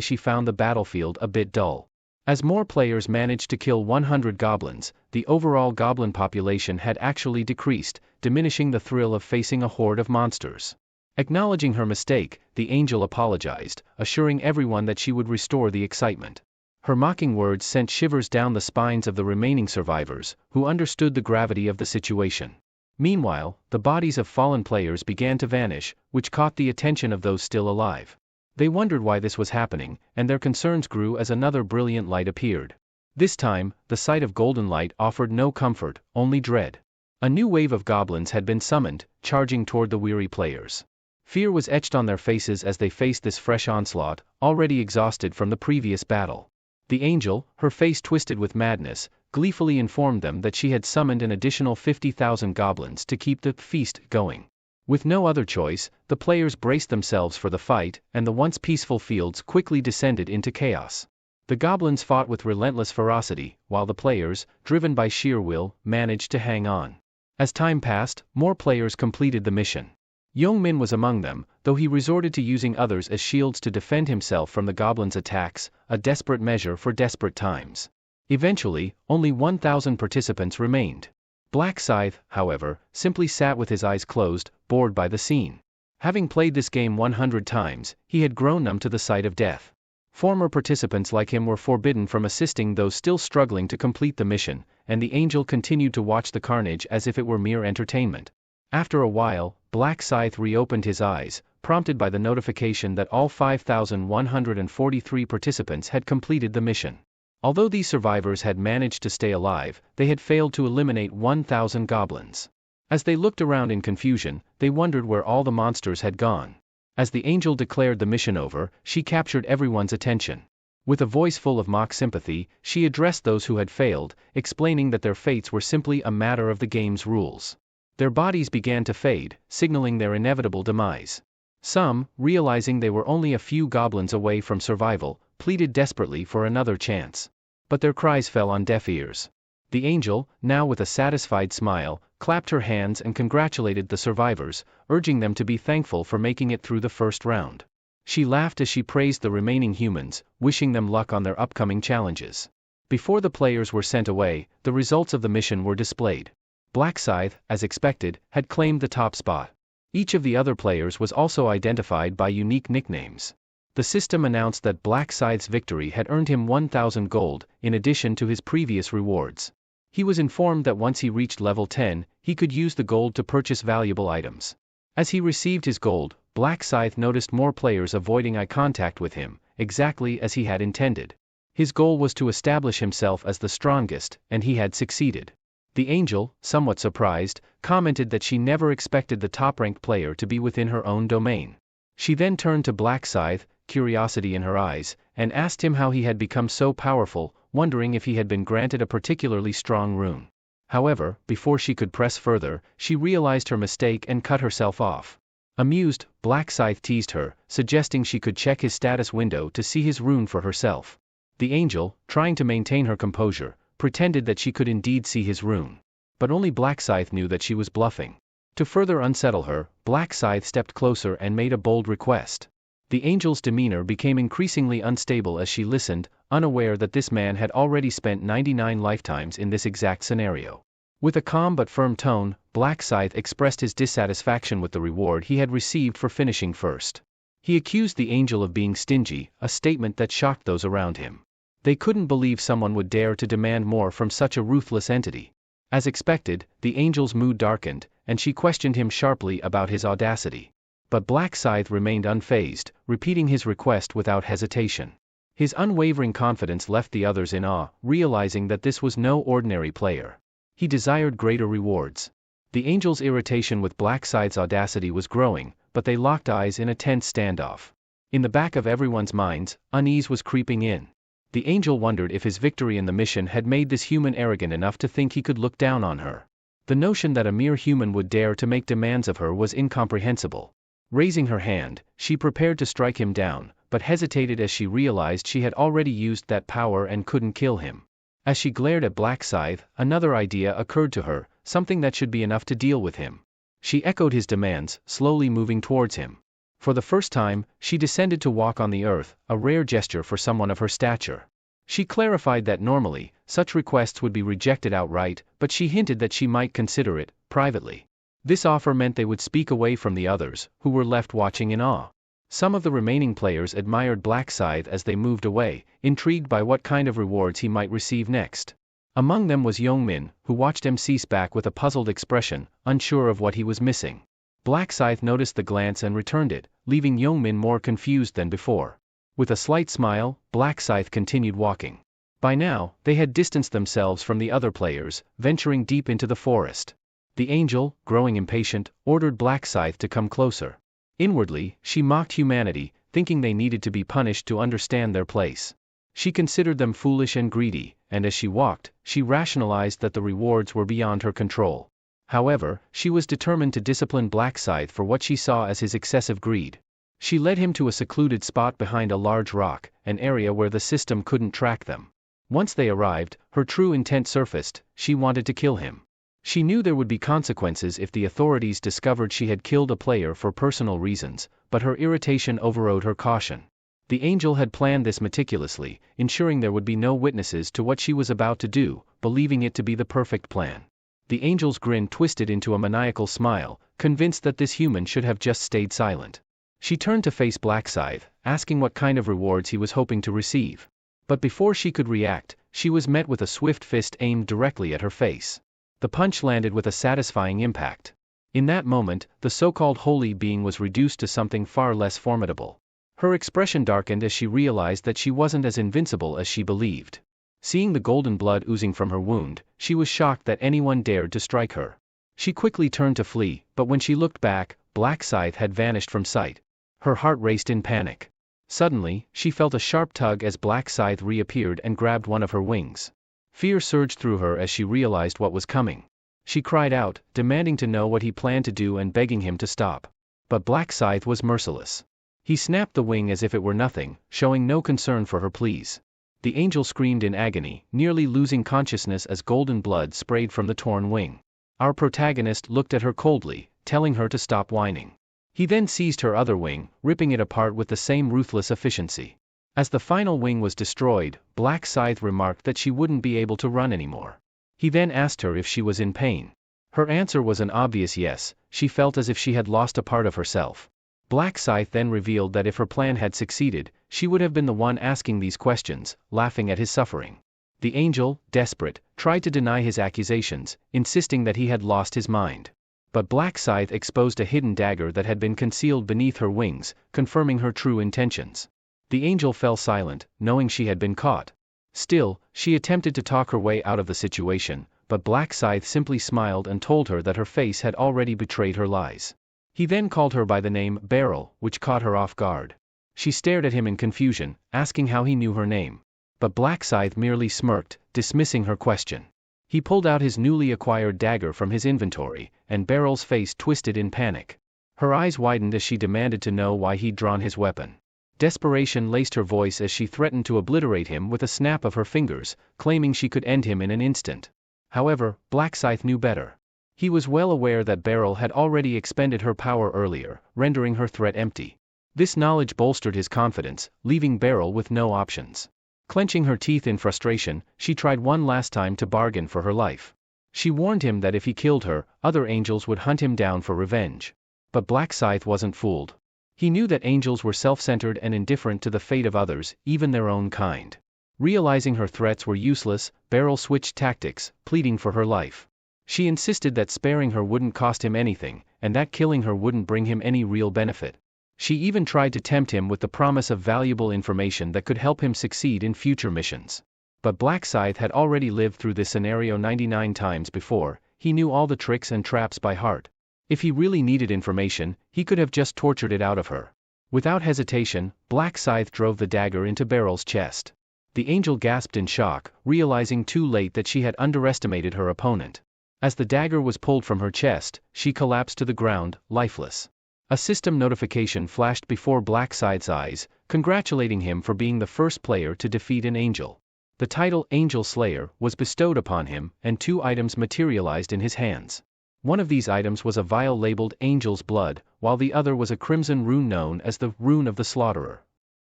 she found the battlefield a bit dull. As more players managed to kill 100 goblins, the overall goblin population had actually decreased, diminishing the thrill of facing a horde of monsters. Acknowledging her mistake, the angel apologized, assuring everyone that she would restore the excitement. Her mocking words sent shivers down the spines of the remaining survivors, who understood the gravity of the situation. Meanwhile, the bodies of fallen players began to vanish, which caught the attention of those still alive. They wondered why this was happening, and their concerns grew as another brilliant light appeared. This time, the sight of golden light offered no comfort, only dread. A new wave of goblins had been summoned, charging toward the weary players. Fear was etched on their faces as they faced this fresh onslaught, already exhausted from the previous battle. The angel, her face twisted with madness, gleefully informed them that she had summoned an additional 50,000 goblins to keep the feast going. With no other choice, the players braced themselves for the fight, and the once peaceful fields quickly descended into chaos. The goblins fought with relentless ferocity, while the players, driven by sheer will, managed to hang on. As time passed, more players completed the mission. Yongmin was among them, though he resorted to using others as shields to defend himself from the goblins' attacks, a desperate measure for desperate times. Eventually, only 1,000 participants remained. Black Scythe, however, simply sat with his eyes closed, bored by the scene. Having played this game 100 times, he had grown numb to the sight of death. Former participants like him were forbidden from assisting those still struggling to complete the mission, and the angel continued to watch the carnage as if it were mere entertainment. After a while, Black Scythe reopened his eyes, prompted by the notification that all 5,143 participants had completed the mission. Although these survivors had managed to stay alive, they had failed to eliminate 1,000 goblins. As they looked around in confusion, they wondered where all the monsters had gone. As the angel declared the mission over, she captured everyone's attention. With a voice full of mock sympathy, she addressed those who had failed, explaining that their fates were simply a matter of the game's rules. Their bodies began to fade, signaling their inevitable demise. Some, realizing they were only a few goblins away from survival, pleaded desperately for another chance. But their cries fell on deaf ears. The angel, now with a satisfied smile, clapped her hands and congratulated the survivors, urging them to be thankful for making it through the first round. She laughed as she praised the remaining humans, wishing them luck on their upcoming challenges. Before the players were sent away, the results of the mission were displayed. Black Scythe, as expected, had claimed the top spot. Each of the other players was also identified by unique nicknames. The system announced that Black Scythe's victory had earned him 1,000 gold, in addition to his previous rewards. He was informed that once he reached level 10, he could use the gold to purchase valuable items. As he received his gold, Black Scythe noticed more players avoiding eye contact with him, exactly as he had intended. His goal was to establish himself as the strongest, and he had succeeded. The angel, somewhat surprised, commented that she never expected the top-ranked player to be within her own domain. She then turned to Black Scythe, curiosity in her eyes, and asked him how he had become so powerful, wondering if he had been granted a particularly strong rune. However, before she could press further, she realized her mistake and cut herself off. Amused, Black Scythe teased her, suggesting she could check his status window to see his rune for herself. The angel, trying to maintain her composure, pretended that she could indeed see his rune. But only Black Scythe knew that she was bluffing. To further unsettle her, Black Scythe stepped closer and made a bold request. The angel's demeanor became increasingly unstable as she listened, unaware that this man had already spent 99 lifetimes in this exact scenario. With a calm but firm tone, Black Scythe expressed his dissatisfaction with the reward he had received for finishing first. He accused the angel of being stingy, a statement that shocked those around him. They couldn't believe someone would dare to demand more from such a ruthless entity. As expected, the angel's mood darkened, and she questioned him sharply about his audacity. But Black Scythe remained unfazed, repeating his request without hesitation. His unwavering confidence left the others in awe, realizing that this was no ordinary player. He desired greater rewards. The angel's irritation with Black Scythe's audacity was growing, but they locked eyes in a tense standoff. In the back of everyone's minds, unease was creeping in. The angel wondered if his victory in the mission had made this human arrogant enough to think he could look down on her. The notion that a mere human would dare to make demands of her was incomprehensible. Raising her hand, she prepared to strike him down, but hesitated as she realized she had already used that power and couldn't kill him. As she glared at Black Scythe, another idea occurred to her, something that should be enough to deal with him. She echoed his demands, slowly moving towards him. For the first time, she descended to walk on the earth, a rare gesture for someone of her stature. She clarified that normally, such requests would be rejected outright, but she hinted that she might consider it, privately. This offer meant they would speak away from the others, who were left watching in awe. Some of the remaining players admired Black Scythe as they moved away, intrigued by what kind of rewards he might receive next. Among them was Youngmin, who watched MC's back with a puzzled expression, unsure of what he was missing. Black Scythe noticed the glance and returned it, leaving Youngmin more confused than before. With a slight smile, Black Scythe continued walking. By now, they had distanced themselves from the other players, venturing deep into the forest. The angel, growing impatient, ordered Black Scythe to come closer. Inwardly, she mocked humanity, thinking they needed to be punished to understand their place. She considered them foolish and greedy, and as she walked, she rationalized that the rewards were beyond her control. However, she was determined to discipline Black Scythe for what she saw as his excessive greed. She led him to a secluded spot behind a large rock, an area where the system couldn't track them. Once they arrived, her true intent surfaced: she wanted to kill him. She knew there would be consequences if the authorities discovered she had killed a player for personal reasons, but her irritation overrode her caution. The angel had planned this meticulously, ensuring there would be no witnesses to what she was about to do, believing it to be the perfect plan. The angel's grin twisted into a maniacal smile, convinced that this human should have just stayed silent. She turned to face Black Scythe, asking what kind of rewards he was hoping to receive. But before she could react, she was met with a swift fist aimed directly at her face. The punch landed with a satisfying impact. In that moment, the so-called holy being was reduced to something far less formidable. Her expression darkened as she realized that she wasn't as invincible as she believed. Seeing the golden blood oozing from her wound, she was shocked that anyone dared to strike her. She quickly turned to flee, but when she looked back, Black Scythe had vanished from sight. Her heart raced in panic. Suddenly, she felt a sharp tug as Black Scythe reappeared and grabbed one of her wings. Fear surged through her as she realized what was coming. She cried out, demanding to know what he planned to do and begging him to stop. But Black Scythe was merciless. He snapped the wing as if it were nothing, showing no concern for her pleas. The angel screamed in agony, nearly losing consciousness as golden blood sprayed from the torn wing. Our protagonist looked at her coldly, telling her to stop whining. He then seized her other wing, ripping it apart with the same ruthless efficiency. As the final wing was destroyed, Black Scythe remarked that she wouldn't be able to run anymore. He then asked her if she was in pain. Her answer was an obvious yes. She felt as if she had lost a part of herself. Black Scythe then revealed that if her plan had succeeded, she would have been the one asking these questions, laughing at his suffering. The angel, desperate, tried to deny his accusations, insisting that he had lost his mind. But Black Scythe exposed a hidden dagger that had been concealed beneath her wings, confirming her true intentions. The angel fell silent, knowing she had been caught. Still, she attempted to talk her way out of the situation, but Black Scythe simply smiled and told her that her face had already betrayed her lies. He then called her by the name Beryl, which caught her off guard. She stared at him in confusion, asking how he knew her name. But Black Scythe merely smirked, dismissing her question. He pulled out his newly acquired dagger from his inventory, and Beryl's face twisted in panic. Her eyes widened as she demanded to know why he'd drawn his weapon. Desperation laced her voice as she threatened to obliterate him with a snap of her fingers, claiming she could end him in an instant. However, Black Scythe knew better. He was well aware that Beryl had already expended her power earlier, rendering her threat empty. This knowledge bolstered his confidence, leaving Beryl with no options. Clenching her teeth in frustration, she tried one last time to bargain for her life. She warned him that if he killed her, other angels would hunt him down for revenge. But Black Scythe wasn't fooled. He knew that angels were self-centered and indifferent to the fate of others, even their own kind. Realizing her threats were useless, Beryl switched tactics, pleading for her life. She insisted that sparing her wouldn't cost him anything, and that killing her wouldn't bring him any real benefit. She even tried to tempt him with the promise of valuable information that could help him succeed in future missions. But Black Scythe had already lived through this scenario 99 times before. He knew all the tricks and traps by heart. If he really needed information, he could have just tortured it out of her. Without hesitation, Black Scythe drove the dagger into Beryl's chest. The angel gasped in shock, realizing too late that she had underestimated her opponent. As the dagger was pulled from her chest, she collapsed to the ground, lifeless. A system notification flashed before Black Scythe's eyes, congratulating him for being the first player to defeat an angel. The title Angel Slayer was bestowed upon him, and 2 items materialized in his hands. One of these items was a vial labeled Angel's Blood, while the other was a crimson rune known as the Rune of the Slaughterer.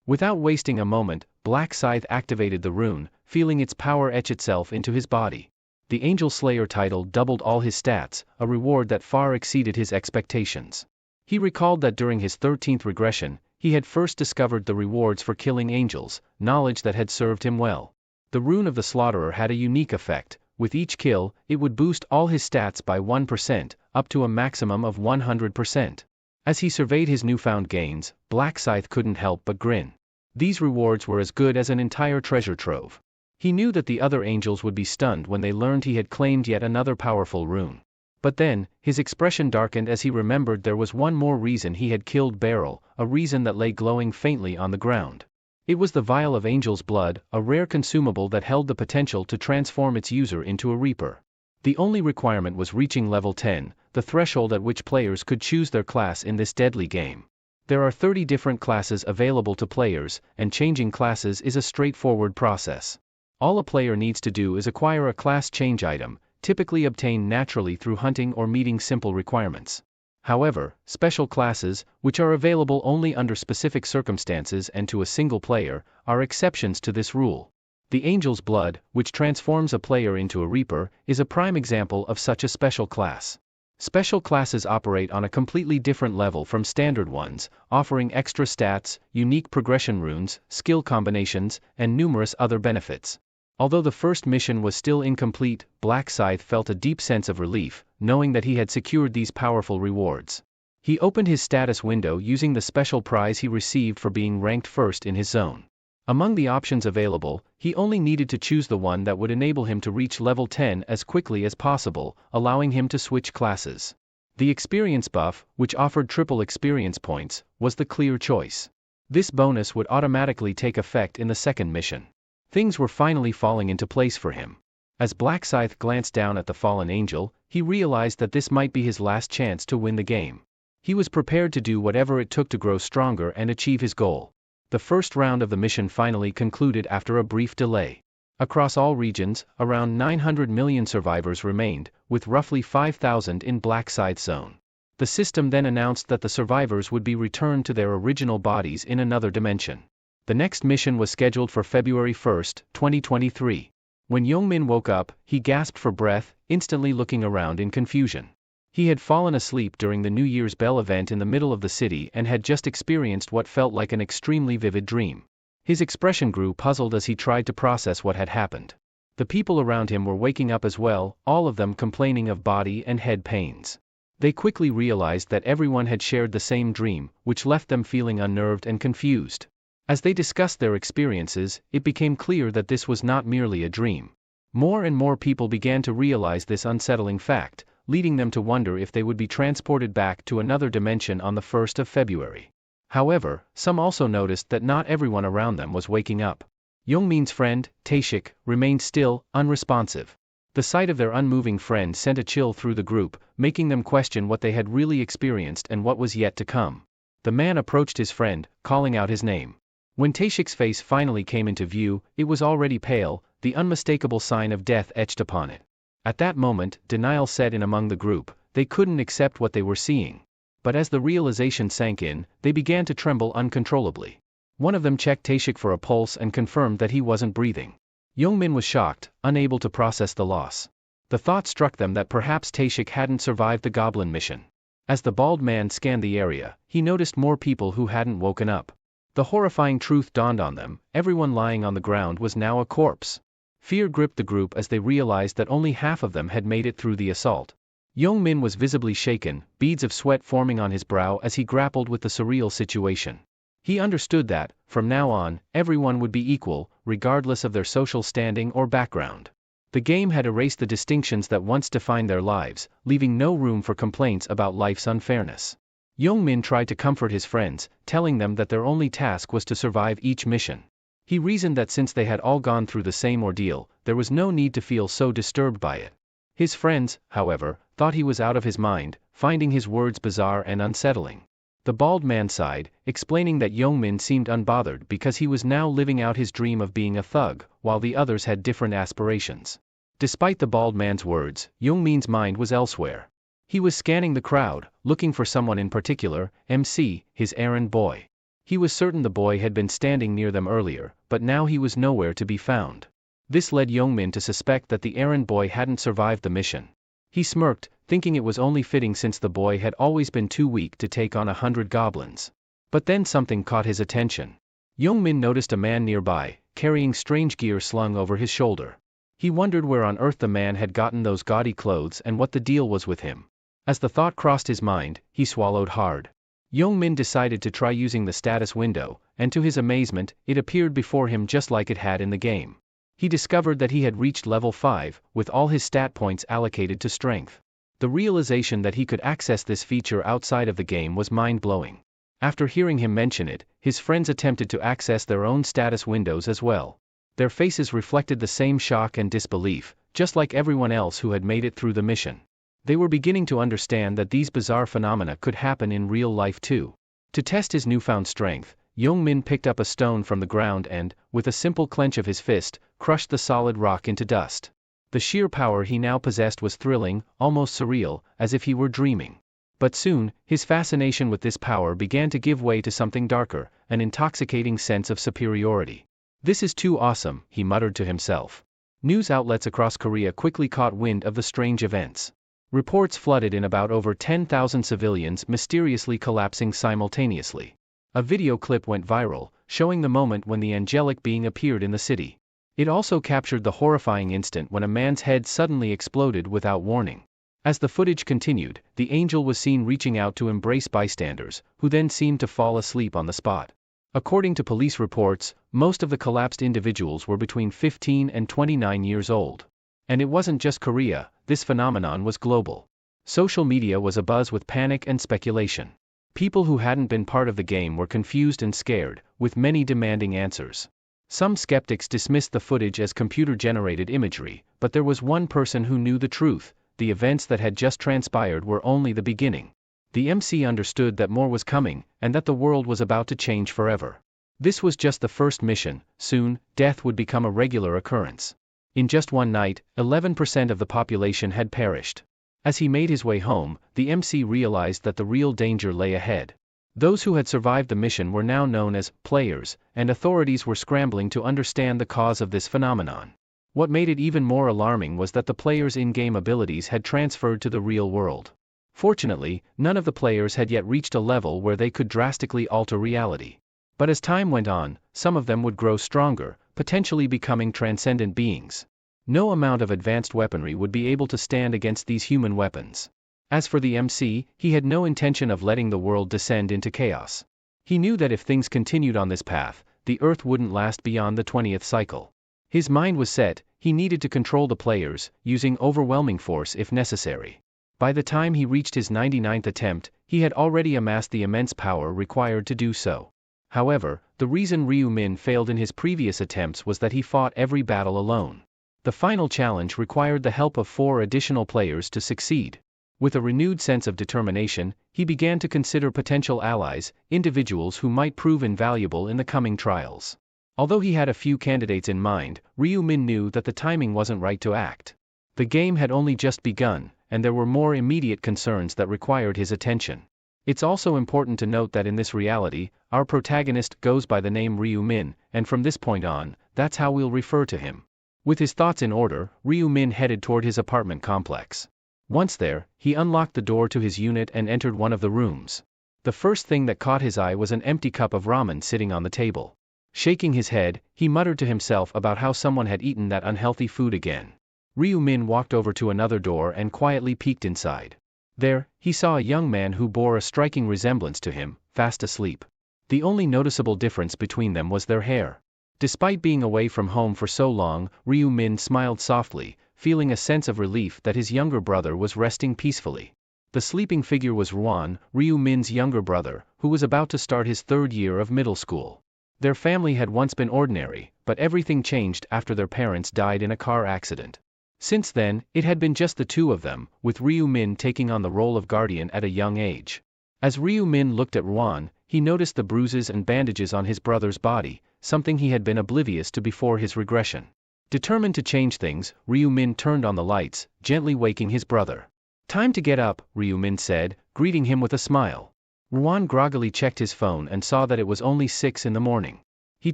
Without wasting a moment, Black Scythe activated the rune, feeling its power etch itself into his body. The Angel Slayer title doubled all his stats, a reward that far exceeded his expectations. He recalled that during his 13th regression, he had first discovered the rewards for killing angels, knowledge that had served him well. The Rune of the Slaughterer had a unique effect. With each kill, it would boost all his stats by 1%, up to a maximum of 100%. As he surveyed his newfound gains, Black Scythe couldn't help but grin. These rewards were as good as an entire treasure trove. He knew that the other angels would be stunned when they learned he had claimed yet another powerful rune. But then, his expression darkened as he remembered there was one more reason he had killed Beryl, a reason that lay glowing faintly on the ground. It was the vial of Angel's Blood, a rare consumable that held the potential to transform its user into a Reaper. The only requirement was reaching level 10, the threshold at which players could choose their class in this deadly game. There are 30 different classes available to players, and changing classes is a straightforward process. All a player needs to do is acquire a class change item, typically obtained naturally through hunting or meeting simple requirements. However, special classes, which are available only under specific circumstances and to a single player, are exceptions to this rule. The Angel's Blood, which transforms a player into a Reaper, is a prime example of such a special class. Special classes operate on a completely different level from standard ones, offering extra stats, unique progression runes, skill combinations, and numerous other benefits. Although the first mission was still incomplete, Black Scythe felt a deep sense of relief, knowing that he had secured these powerful rewards. He opened his status window using the special prize he received for being ranked first in his zone. Among the options available, he only needed to choose the one that would enable him to reach level 10 as quickly as possible, allowing him to switch classes. The experience buff, which offered triple experience points, was the clear choice. This bonus would automatically take effect in the second mission. Things were finally falling into place for him. As Black Scythe glanced down at the fallen angel, he realized that this might be his last chance to win the game. He was prepared to do whatever it took to grow stronger and achieve his goal. The first round of the mission finally concluded after a brief delay. Across all regions, around 900 million survivors remained, with roughly 5,000 in Black Scythe's zone. The system then announced that the survivors would be returned to their original bodies in another dimension. The next mission was scheduled for February 1, 2023. When Youngmin woke up, he gasped for breath, instantly looking around in confusion. He had fallen asleep during the New Year's Bell event in the middle of the city and had just experienced what felt like an extremely vivid dream. His expression grew puzzled as he tried to process what had happened. The people around him were waking up as well, all of them complaining of body and head pains. They quickly realized that everyone had shared the same dream, which left them feeling unnerved and confused. As they discussed their experiences, it became clear that this was not merely a dream. More and more people began to realize this unsettling fact, leading them to wonder if they would be transported back to another dimension on the 1st of February. However, some also noticed that not everyone around them was waking up. Youngmin's friend, Taeshik, remained still, unresponsive. The sight of their unmoving friend sent a chill through the group, making them question what they had really experienced and what was yet to come. The man approached his friend, calling out his name. When Taeshik's face finally came into view, it was already pale, the unmistakable sign of death etched upon it. At that moment, denial set in among the group. They couldn't accept what they were seeing. But as the realization sank in, they began to tremble uncontrollably. One of them checked Taeshik for a pulse and confirmed that he wasn't breathing. Youngmin was shocked, unable to process the loss. The thought struck them that perhaps Taeshik hadn't survived the goblin mission. As the bald man scanned the area, he noticed more people who hadn't woken up. The horrifying truth dawned on them: everyone lying on the ground was now a corpse. Fear gripped the group as they realized that only half of them had made it through the assault. Youngmin was visibly shaken, beads of sweat forming on his brow as he grappled with the surreal situation. He understood that, from now on, everyone would be equal, regardless of their social standing or background. The game had erased the distinctions that once defined their lives, leaving no room for complaints about life's unfairness. Youngmin tried to comfort his friends, telling them that their only task was to survive each mission. He reasoned that since they had all gone through the same ordeal, there was no need to feel so disturbed by it. His friends, however, thought he was out of his mind, finding his words bizarre and unsettling. The bald man sighed, explaining that Youngmin seemed unbothered because he was now living out his dream of being a thug, while the others had different aspirations. Despite the bald man's words, Youngmin's mind was elsewhere. He was scanning the crowd, looking for someone in particular, MC, his errand boy. He was certain the boy had been standing near them earlier, but now he was nowhere to be found. This led Youngmin to suspect that the errand boy hadn't survived the mission. He smirked, thinking it was only fitting since the boy had always been too weak to take on 100 goblins. But then something caught his attention. Youngmin noticed a man nearby, carrying strange gear slung over his shoulder. He wondered where on earth the man had gotten those gaudy clothes and what the deal was with him. As the thought crossed his mind, he swallowed hard. Youngmin decided to try using the status window, and to his amazement, it appeared before him just like it had in the game. He discovered that he had reached level 5, with all his stat points allocated to strength. The realization that he could access this feature outside of the game was mind-blowing. After hearing him mention it, his friends attempted to access their own status windows as well. Their faces reflected the same shock and disbelief, just like everyone else who had made it through the mission. They were beginning to understand that these bizarre phenomena could happen in real life too. To test his newfound strength, Youngmin picked up a stone from the ground and, with a simple clench of his fist, crushed the solid rock into dust. The sheer power he now possessed was thrilling, almost surreal, as if he were dreaming. But soon, his fascination with this power began to give way to something darker, an intoxicating sense of superiority. "This is too awesome," he muttered to himself. News outlets across Korea quickly caught wind of the strange events. Reports flooded in about over 10,000 civilians mysteriously collapsing simultaneously. A video clip went viral, showing the moment when the angelic being appeared in the city. It also captured the horrifying instant when a man's head suddenly exploded without warning. As the footage continued, the angel was seen reaching out to embrace bystanders, who then seemed to fall asleep on the spot. According to police reports, most of the collapsed individuals were between 15 and 29 years old. And it wasn't just Korea, this phenomenon was global. Social media was abuzz with panic and speculation. People who hadn't been part of the game were confused and scared, with many demanding answers. Some skeptics dismissed the footage as computer-generated imagery, but there was one person who knew the truth: the events that had just transpired were only the beginning. The MC understood that more was coming, and that the world was about to change forever. This was just the first mission. Soon, death would become a regular occurrence. In just one night, 11% of the population had perished. As he made his way home, the MC realized that the real danger lay ahead. Those who had survived the mission were now known as players, and authorities were scrambling to understand the cause of this phenomenon. What made it even more alarming was that the players' in-game abilities had transferred to the real world. Fortunately, none of the players had yet reached a level where they could drastically alter reality. But as time went on, some of them would grow stronger, potentially becoming transcendent beings. No amount of advanced weaponry would be able to stand against these human weapons. As for the MC, he had no intention of letting the world descend into chaos. He knew that if things continued on this path, the Earth wouldn't last beyond the 20th cycle. His mind was set, he needed to control the players, using overwhelming force if necessary. By the time he reached his 99th attempt, he had already amassed the immense power required to do so. However, the reason Ryu Min failed in his previous attempts was that he fought every battle alone. The final challenge required the help of 4 additional players to succeed. With a renewed sense of determination, he began to consider potential allies, individuals who might prove invaluable in the coming trials. Although he had a few candidates in mind, Ryu Min knew that the timing wasn't right to act. The game had only just begun, and there were more immediate concerns that required his attention. It's also important to note that in this reality, our protagonist goes by the name Ryu Min, and from this point on, that's how we'll refer to him. With his thoughts in order, Ryu Min headed toward his apartment complex. Once there, he unlocked the door to his unit and entered one of the rooms. The first thing that caught his eye was an empty cup of ramen sitting on the table. Shaking his head, he muttered to himself about how someone had eaten that unhealthy food again. Ryu Min walked over to another door and quietly peeked inside. There, he saw a young man who bore a striking resemblance to him, fast asleep. The only noticeable difference between them was their hair. Despite being away from home for so long, Ryu Min smiled softly, feeling a sense of relief that his younger brother was resting peacefully. The sleeping figure was Ruan, Ryu Min's younger brother, who was about to start his 3rd year of middle school. Their family had once been ordinary, but everything changed after their parents died in a car accident. Since then, it had been just the two of them, with Ryu Min taking on the role of guardian at a young age. As Ryu Min looked at Ruan, he noticed the bruises and bandages on his brother's body, something he had been oblivious to before his regression. Determined to change things, Ryu Min turned on the lights, gently waking his brother. "Time to get up," Ryu Min said, greeting him with a smile. Ruan groggily checked his phone and saw that it was only 6 in the morning. He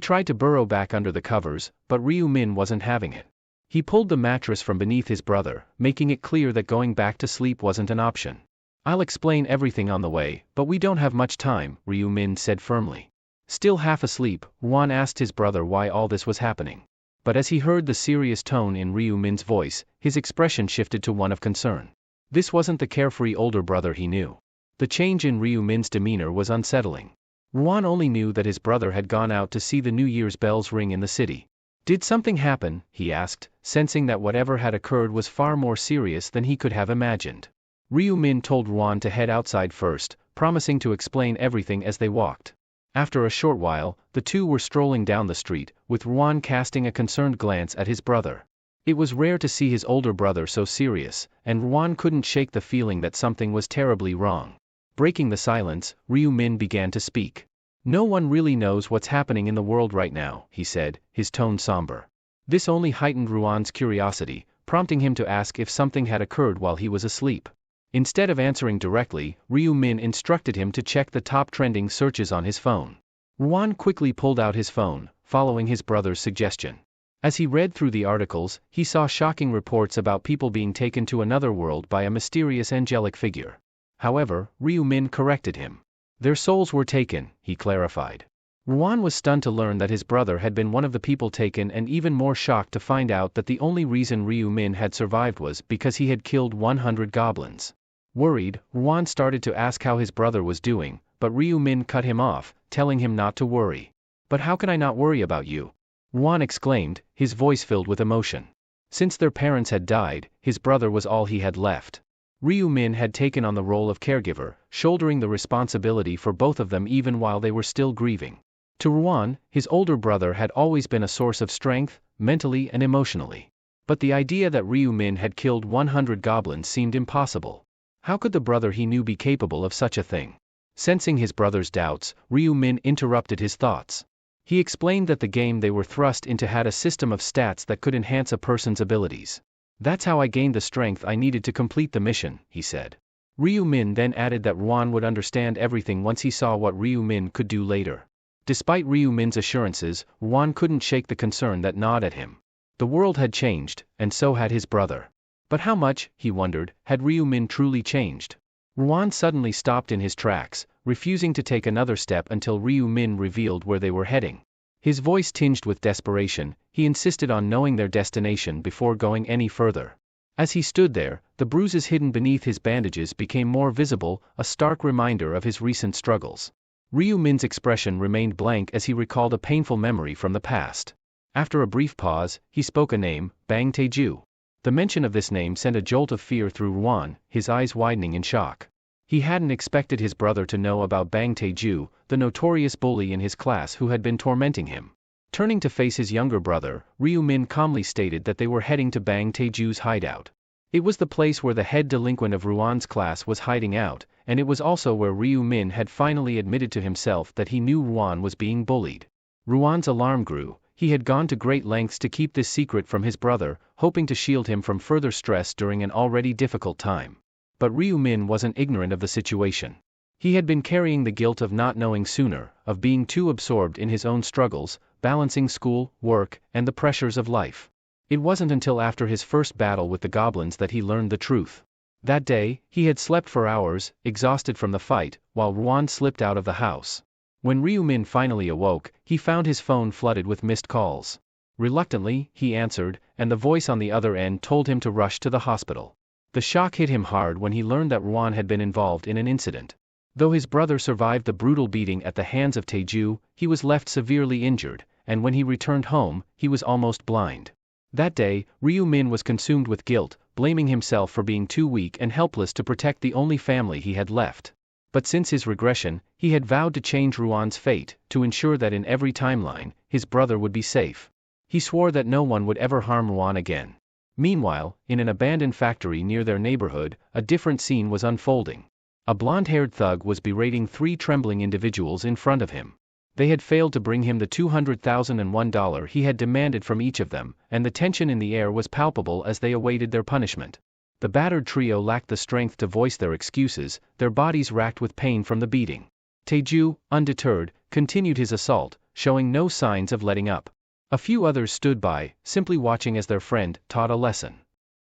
tried to burrow back under the covers, but Ryu Min wasn't having it. He pulled the mattress from beneath his brother, making it clear that going back to sleep wasn't an option. "I'll explain everything on the way, but we don't have much time," Ryu Min said firmly. Still half asleep, Ruan asked his brother why all this was happening. But as he heard the serious tone in Ryu Min's voice, his expression shifted to one of concern. This wasn't the carefree older brother he knew. The change in Ryu Min's demeanor was unsettling. Ruan only knew that his brother had gone out to see the New Year's bells ring in the city. "Did something happen?" he asked, sensing that whatever had occurred was far more serious than he could have imagined. Ryu Min told Ruan to head outside first, promising to explain everything as they walked. After a short while, the two were strolling down the street, with Ruan casting a concerned glance at his brother. It was rare to see his older brother so serious, and Ruan couldn't shake the feeling that something was terribly wrong. Breaking the silence, Ryu Min began to speak. "No one really knows what's happening in the world right now," he said, his tone somber. This only heightened Ruan's curiosity, prompting him to ask if something had occurred while he was asleep. Instead of answering directly, Ryu Min instructed him to check the top trending searches on his phone. Ruan quickly pulled out his phone, following his brother's suggestion. As he read through the articles, he saw shocking reports about people being taken to another world by a mysterious angelic figure. However, Ryu Min corrected him. Their souls were taken, he clarified. Ruan was stunned to learn that his brother had been one of the people taken, and even more shocked to find out that the only reason Ryu Min had survived was because he had killed 100 goblins. Worried, Ruan started to ask how his brother was doing, but Ryu Min cut him off, telling him not to worry. "But how can I not worry about you?" Ruan exclaimed, his voice filled with emotion. Since their parents had died, his brother was all he had left. Ryu Min had taken on the role of caregiver, shouldering the responsibility for both of them even while they were still grieving. To Ruan, his older brother had always been a source of strength, mentally and emotionally. But the idea that Ryu Min had killed 100 goblins seemed impossible. How could the brother he knew be capable of such a thing? Sensing his brother's doubts, Ryu Min interrupted his thoughts. He explained that the game they were thrust into had a system of stats that could enhance a person's abilities. "That's how I gained the strength I needed to complete the mission," he said. Ryu Min then added that Ruan would understand everything once he saw what Ryu Min could do later. Despite Ryu Min's assurances, Ruan couldn't shake the concern that gnawed at him. The world had changed, and so had his brother. But how much, he wondered, had Ryu Min truly changed? Ruan suddenly stopped in his tracks, refusing to take another step until Ryu Min revealed where they were heading. His voice tinged with desperation, he insisted on knowing their destination before going any further. As he stood there, the bruises hidden beneath his bandages became more visible, a stark reminder of his recent struggles. Ryu Min's expression remained blank as he recalled a painful memory from the past. After a brief pause, he spoke a name, Bang Taeju. The mention of this name sent a jolt of fear through Ruan, his eyes widening in shock. He hadn't expected his brother to know about Bang Taeju, the notorious bully in his class who had been tormenting him. Turning to face his younger brother, Ryu Min calmly stated that they were heading to Bang Taeju's hideout. It was the place where the head delinquent of Ruan's class was hiding out, and it was also where Ryu Min had finally admitted to himself that he knew Ruan was being bullied. Ruan's alarm grew. He had gone to great lengths to keep this secret from his brother, hoping to shield him from further stress during an already difficult time. But Ryu Min wasn't ignorant of the situation. He had been carrying the guilt of not knowing sooner, of being too absorbed in his own struggles, balancing school, work, and the pressures of life. It wasn't until after his first battle with the goblins that he learned the truth. That day, he had slept for hours, exhausted from the fight, while Ruan slipped out of the house. When Ryu Min finally awoke, he found his phone flooded with missed calls. Reluctantly, he answered, and the voice on the other end told him to rush to the hospital. The shock hit him hard when he learned that Ruan had been involved in an incident. Though his brother survived the brutal beating at the hands of Taeju, he was left severely injured, and when he returned home, he was almost blind. That day, Ryu Min was consumed with guilt, blaming himself for being too weak and helpless to protect the only family he had left. But since his regression, he had vowed to change Ruan's fate, to ensure that in every timeline, his brother would be safe. He swore that no one would ever harm Ruan again. Meanwhile, in an abandoned factory near their neighborhood, a different scene was unfolding. A blonde-haired thug was berating three trembling individuals in front of him. They had failed to bring him the $200,001 he had demanded from each of them, and the tension in the air was palpable as they awaited their punishment. The battered trio lacked the strength to voice their excuses, their bodies racked with pain from the beating. Taeju, undeterred, continued his assault, showing no signs of letting up. A few others stood by, simply watching as their friend taught a lesson.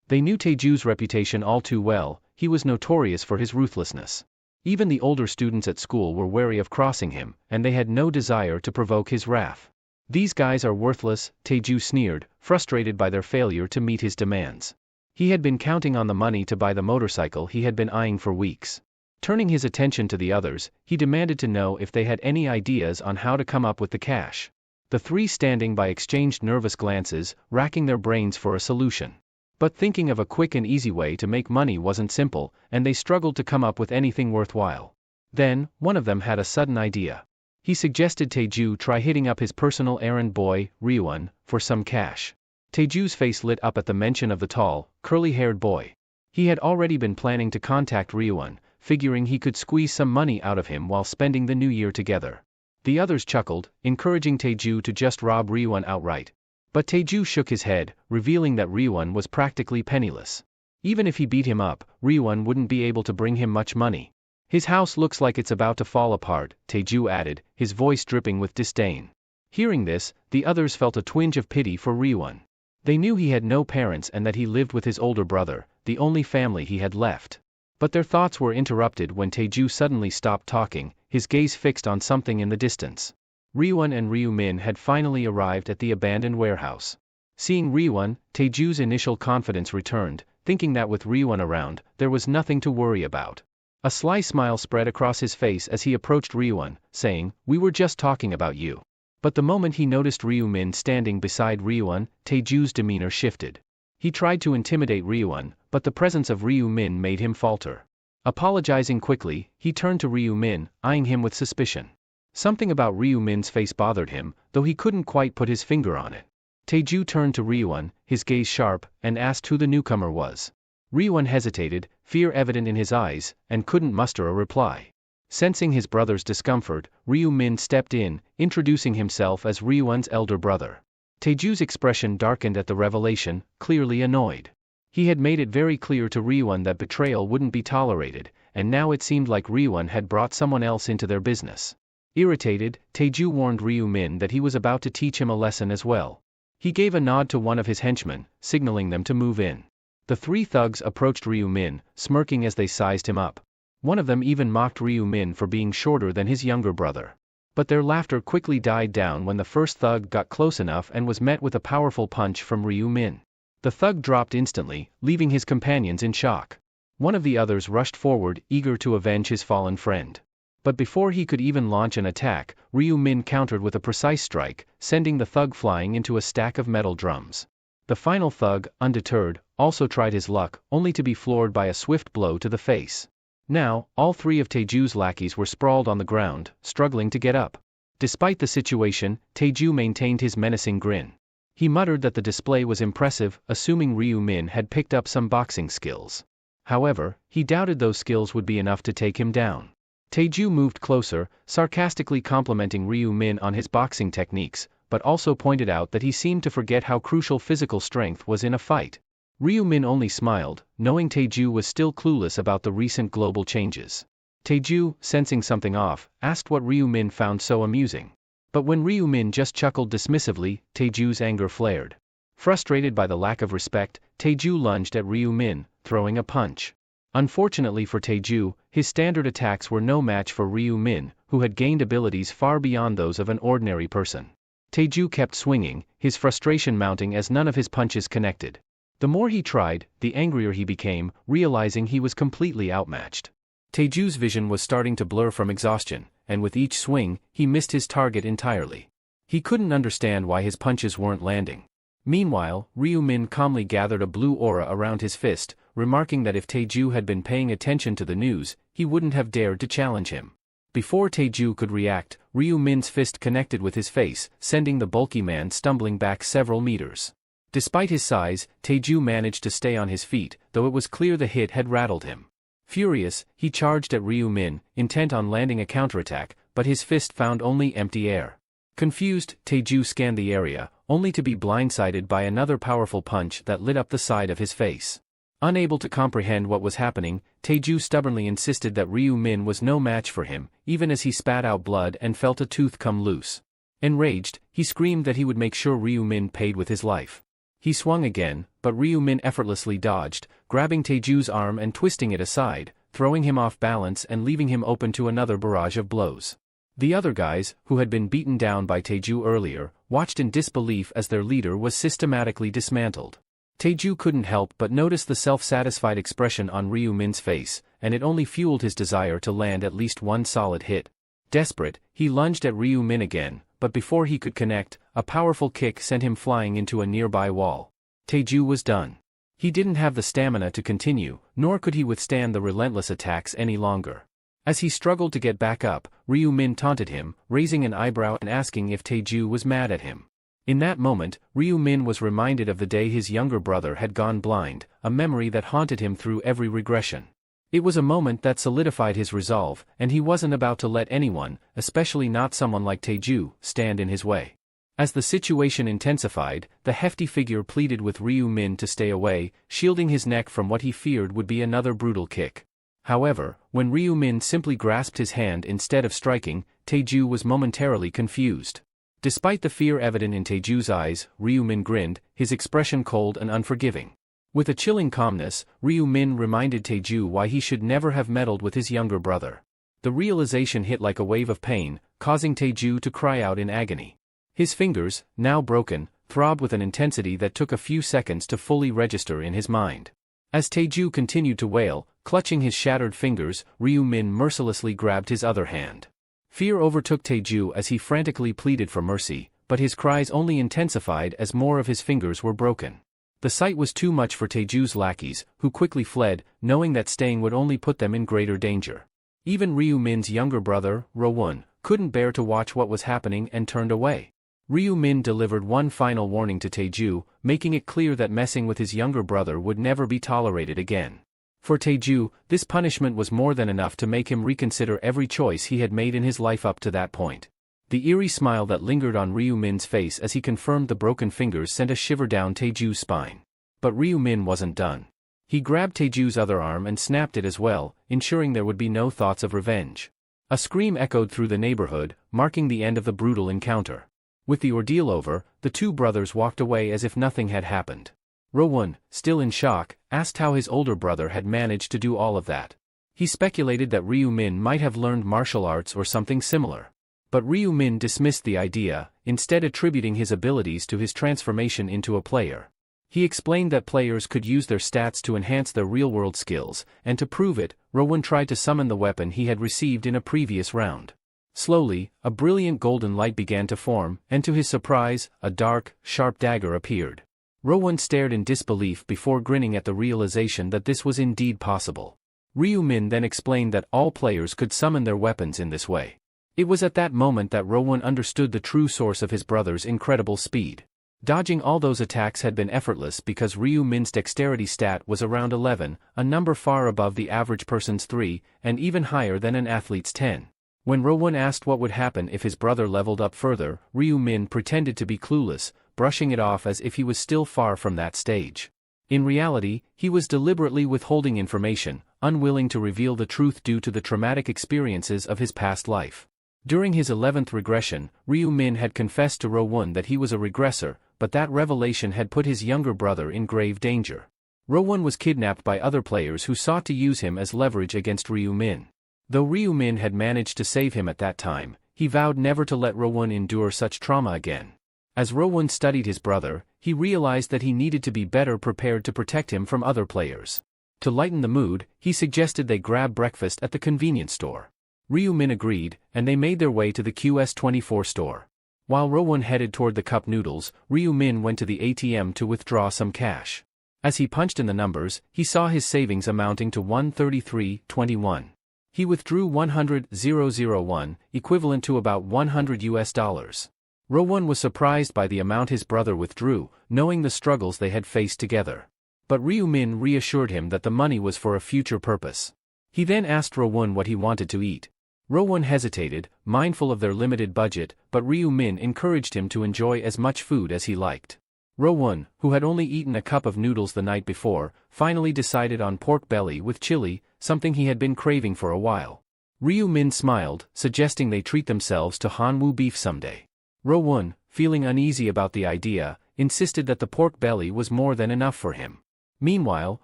They knew Taeju's reputation all too well. He was notorious for his ruthlessness. Even the older students at school were wary of crossing him, and they had no desire to provoke his wrath. These guys are worthless, Taeju sneered, frustrated by their failure to meet his demands. He had been counting on the money to buy the motorcycle he had been eyeing for weeks. Turning his attention to the others, he demanded to know if they had any ideas on how to come up with the cash. The three standing by exchanged nervous glances, racking their brains for a solution. But thinking of a quick and easy way to make money wasn't simple, and they struggled to come up with anything worthwhile. Then, one of them had a sudden idea. He suggested Taeju try hitting up his personal errand boy, Ryuan, for some cash. Taeju's face lit up at the mention of the tall, curly-haired boy. He had already been planning to contact Ryuan, figuring he could squeeze some money out of him while spending the new year together. The others chuckled, encouraging Taeju to just rob Ryuan outright. But Taeju shook his head, revealing that Ryuan was practically penniless. Even if he beat him up, Ryuan wouldn't be able to bring him much money. His house looks like it's about to fall apart, Taeju added, his voice dripping with disdain. Hearing this, the others felt a twinge of pity for Ryuan. They knew he had no parents and that he lived with his older brother, the only family he had left. But their thoughts were interrupted when Taeju suddenly stopped talking, his gaze fixed on something in the distance. Ryuan and Ryu-min had finally arrived at the abandoned warehouse. Seeing Ryuan, Taeju's initial confidence returned, thinking that with Ryuan around, there was nothing to worry about. A sly smile spread across his face as he approached Ryuan, saying, "We were just talking about you." But the moment he noticed Ryu-min standing beside Ryuan, Taeju's demeanor shifted. He tried to intimidate Ryuan, but the presence of Ryu-min made him falter. Apologizing quickly, he turned to Ryu-min, eyeing him with suspicion. Something about Ryu-min's face bothered him, though he couldn't quite put his finger on it. Taeju turned to Ryuan, his gaze sharp, and asked who the newcomer was. Ryuan hesitated, fear evident in his eyes, and couldn't muster a reply. Sensing his brother's discomfort, Ryu-min stepped in, introducing himself as Ryuan's elder brother. Taeju's expression darkened at the revelation, clearly annoyed. He had made it very clear to Ryuan that betrayal wouldn't be tolerated, and now it seemed like Ryuan had brought someone else into their business. Irritated, Taeju warned Ryu-min that he was about to teach him a lesson as well. He gave a nod to one of his henchmen, signaling them to move in. The three thugs approached Ryu-min, smirking as they sized him up. One of them even mocked Ryu-min for being shorter than his younger brother. But their laughter quickly died down when the first thug got close enough and was met with a powerful punch from Ryu-min. The thug dropped instantly, leaving his companions in shock. One of the others rushed forward, eager to avenge his fallen friend. But before he could even launch an attack, Ryu-min countered with a precise strike, sending the thug flying into a stack of metal drums. The final thug, undeterred, also tried his luck, only to be floored by a swift blow to the face. Now, all three of Taeju's lackeys were sprawled on the ground, struggling to get up. Despite the situation, Taeju maintained his menacing grin. He muttered that the display was impressive, assuming Ryu-min had picked up some boxing skills. However, he doubted those skills would be enough to take him down. Taeju moved closer, sarcastically complimenting Ryu-min on his boxing techniques, but also pointed out that he seemed to forget how crucial physical strength was in a fight. Ryu-min only smiled, knowing Taeju was still clueless about the recent global changes. Taeju, sensing something off, asked what Ryu-min found so amusing. But when Ryu-min just chuckled dismissively, Taeju's anger flared. Frustrated by the lack of respect, Taeju lunged at Ryu-min, throwing a punch. Unfortunately for Taeju, his standard attacks were no match for Ryu-min, who had gained abilities far beyond those of an ordinary person. Taeju kept swinging, his frustration mounting as none of his punches connected. The more he tried, the angrier he became, realizing he was completely outmatched. Taeju's vision was starting to blur from exhaustion, and with each swing, he missed his target entirely. He couldn't understand why his punches weren't landing. Meanwhile, Ryu-min calmly gathered a blue aura around his fist, remarking that if Taeju had been paying attention to the news, he wouldn't have dared to challenge him. Before Taeju could react, Ryu-min's fist connected with his face, sending the bulky man stumbling back several meters. Despite his size, Taeju managed to stay on his feet, though it was clear the hit had rattled him. Furious, he charged at Ryu Min, intent on landing a counterattack, but his fist found only empty air. Confused, Taeju scanned the area, only to be blindsided by another powerful punch that lit up the side of his face. Unable to comprehend what was happening, Taeju stubbornly insisted that Ryu Min was no match for him, even as he spat out blood and felt a tooth come loose. Enraged, he screamed that he would make sure Ryu Min paid with his life. He swung again, but Ryu Min effortlessly dodged, grabbing Taeju's arm and twisting it aside, throwing him off balance and leaving him open to another barrage of blows. The other guys, who had been beaten down by Taeju earlier, watched in disbelief as their leader was systematically dismantled. Taeju couldn't help but notice the self-satisfied expression on Ryu Min's face, and it only fueled his desire to land at least one solid hit. Desperate, he lunged at Ryu Min again, but before he could connect, a powerful kick sent him flying into a nearby wall. Taeju was done. He didn't have the stamina to continue, nor could he withstand the relentless attacks any longer. As he struggled to get back up, Ryu Min taunted him, raising an eyebrow and asking if Taeju was mad at him. In that moment, Ryu Min was reminded of the day his younger brother had gone blind, a memory that haunted him through every regression. It was a moment that solidified his resolve, and he wasn't about to let anyone, especially not someone like Taeju, stand in his way. As the situation intensified, the hefty figure pleaded with Ryu Min to stay away, shielding his neck from what he feared would be another brutal kick. However, when Ryu Min simply grasped his hand instead of striking, Taeju was momentarily confused. Despite the fear evident in Taeju's eyes, Ryu Min grinned, his expression cold and unforgiving. With a chilling calmness, Ryu Min reminded Taeju why he should never have meddled with his younger brother. The realization hit like a wave of pain, causing Taeju to cry out in agony. His fingers, now broken, throbbed with an intensity that took a few seconds to fully register in his mind. As Taeju continued to wail, clutching his shattered fingers, Ryu Min mercilessly grabbed his other hand. Fear overtook Taeju as he frantically pleaded for mercy, but his cries only intensified as more of his fingers were broken. The sight was too much for Taeju's lackeys, who quickly fled, knowing that staying would only put them in greater danger. Even Ryu Min's younger brother, Ro-won, couldn't bear to watch what was happening and turned away. Ryu Min delivered one final warning to Taeju, making it clear that messing with his younger brother would never be tolerated again. For Taeju, this punishment was more than enough to make him reconsider every choice he had made in his life up to that point. The eerie smile that lingered on Ryu Min's face as he confirmed the broken fingers sent a shiver down Taeju's spine. But Ryu Min wasn't done. He grabbed Taeju's other arm and snapped it as well, ensuring there would be no thoughts of revenge. A scream echoed through the neighborhood, marking the end of the brutal encounter. With the ordeal over, the two brothers walked away as if nothing had happened. Ro-won, still in shock, asked how his older brother had managed to do all of that. He speculated that Ryu Min might have learned martial arts or something similar. But Ryu Min dismissed the idea, instead attributing his abilities to his transformation into a player. He explained that players could use their stats to enhance their real-world skills, and to prove it, Ro-won tried to summon the weapon he had received in a previous round. Slowly, a brilliant golden light began to form, and to his surprise, a dark, sharp dagger appeared. Ro-won stared in disbelief before grinning at the realization that this was indeed possible. Ryu Min then explained that all players could summon their weapons in this way. It was at that moment that Ro-won understood the true source of his brother's incredible speed. Dodging all those attacks had been effortless because Ryu Min's dexterity stat was around 11, a number far above the average person's 3, and even higher than an athlete's 10. When Ro-won asked what would happen if his brother leveled up further, Ryu Min pretended to be clueless, brushing it off as if he was still far from that stage. In reality, he was deliberately withholding information, unwilling to reveal the truth due to the traumatic experiences of his past life. During his 11th regression, Ryu Min had confessed to Ro-won that he was a regressor, but that revelation had put his younger brother in grave danger. Ro-won was kidnapped by other players who sought to use him as leverage against Ryu Min. Though Ryu Min had managed to save him at that time, he vowed never to let Ro-won endure such trauma again. As Ro-won studied his brother, he realized that he needed to be better prepared to protect him from other players. To lighten the mood, he suggested they grab breakfast at the convenience store. Ryu Min agreed, and they made their way to the QS24 store. While Ro-won headed toward the cup noodles, Ryu Min went to the ATM to withdraw some cash. As he punched in the numbers, he saw his savings amounting to 133.21. He withdrew 100,001, equivalent to about $100. Ro-won was surprised by the amount his brother withdrew, knowing the struggles they had faced together. But Ryu Min reassured him that the money was for a future purpose. He then asked Ro-won what he wanted to eat. Ro-won hesitated, mindful of their limited budget, but Ryu-min encouraged him to enjoy as much food as he liked. Ro-won, who had only eaten a cup of noodles the night before, finally decided on pork belly with chili, something he had been craving for a while. Ryu-min smiled, suggesting they treat themselves to hanwoo beef someday. Ro-won, feeling uneasy about the idea, insisted that the pork belly was more than enough for him. Meanwhile,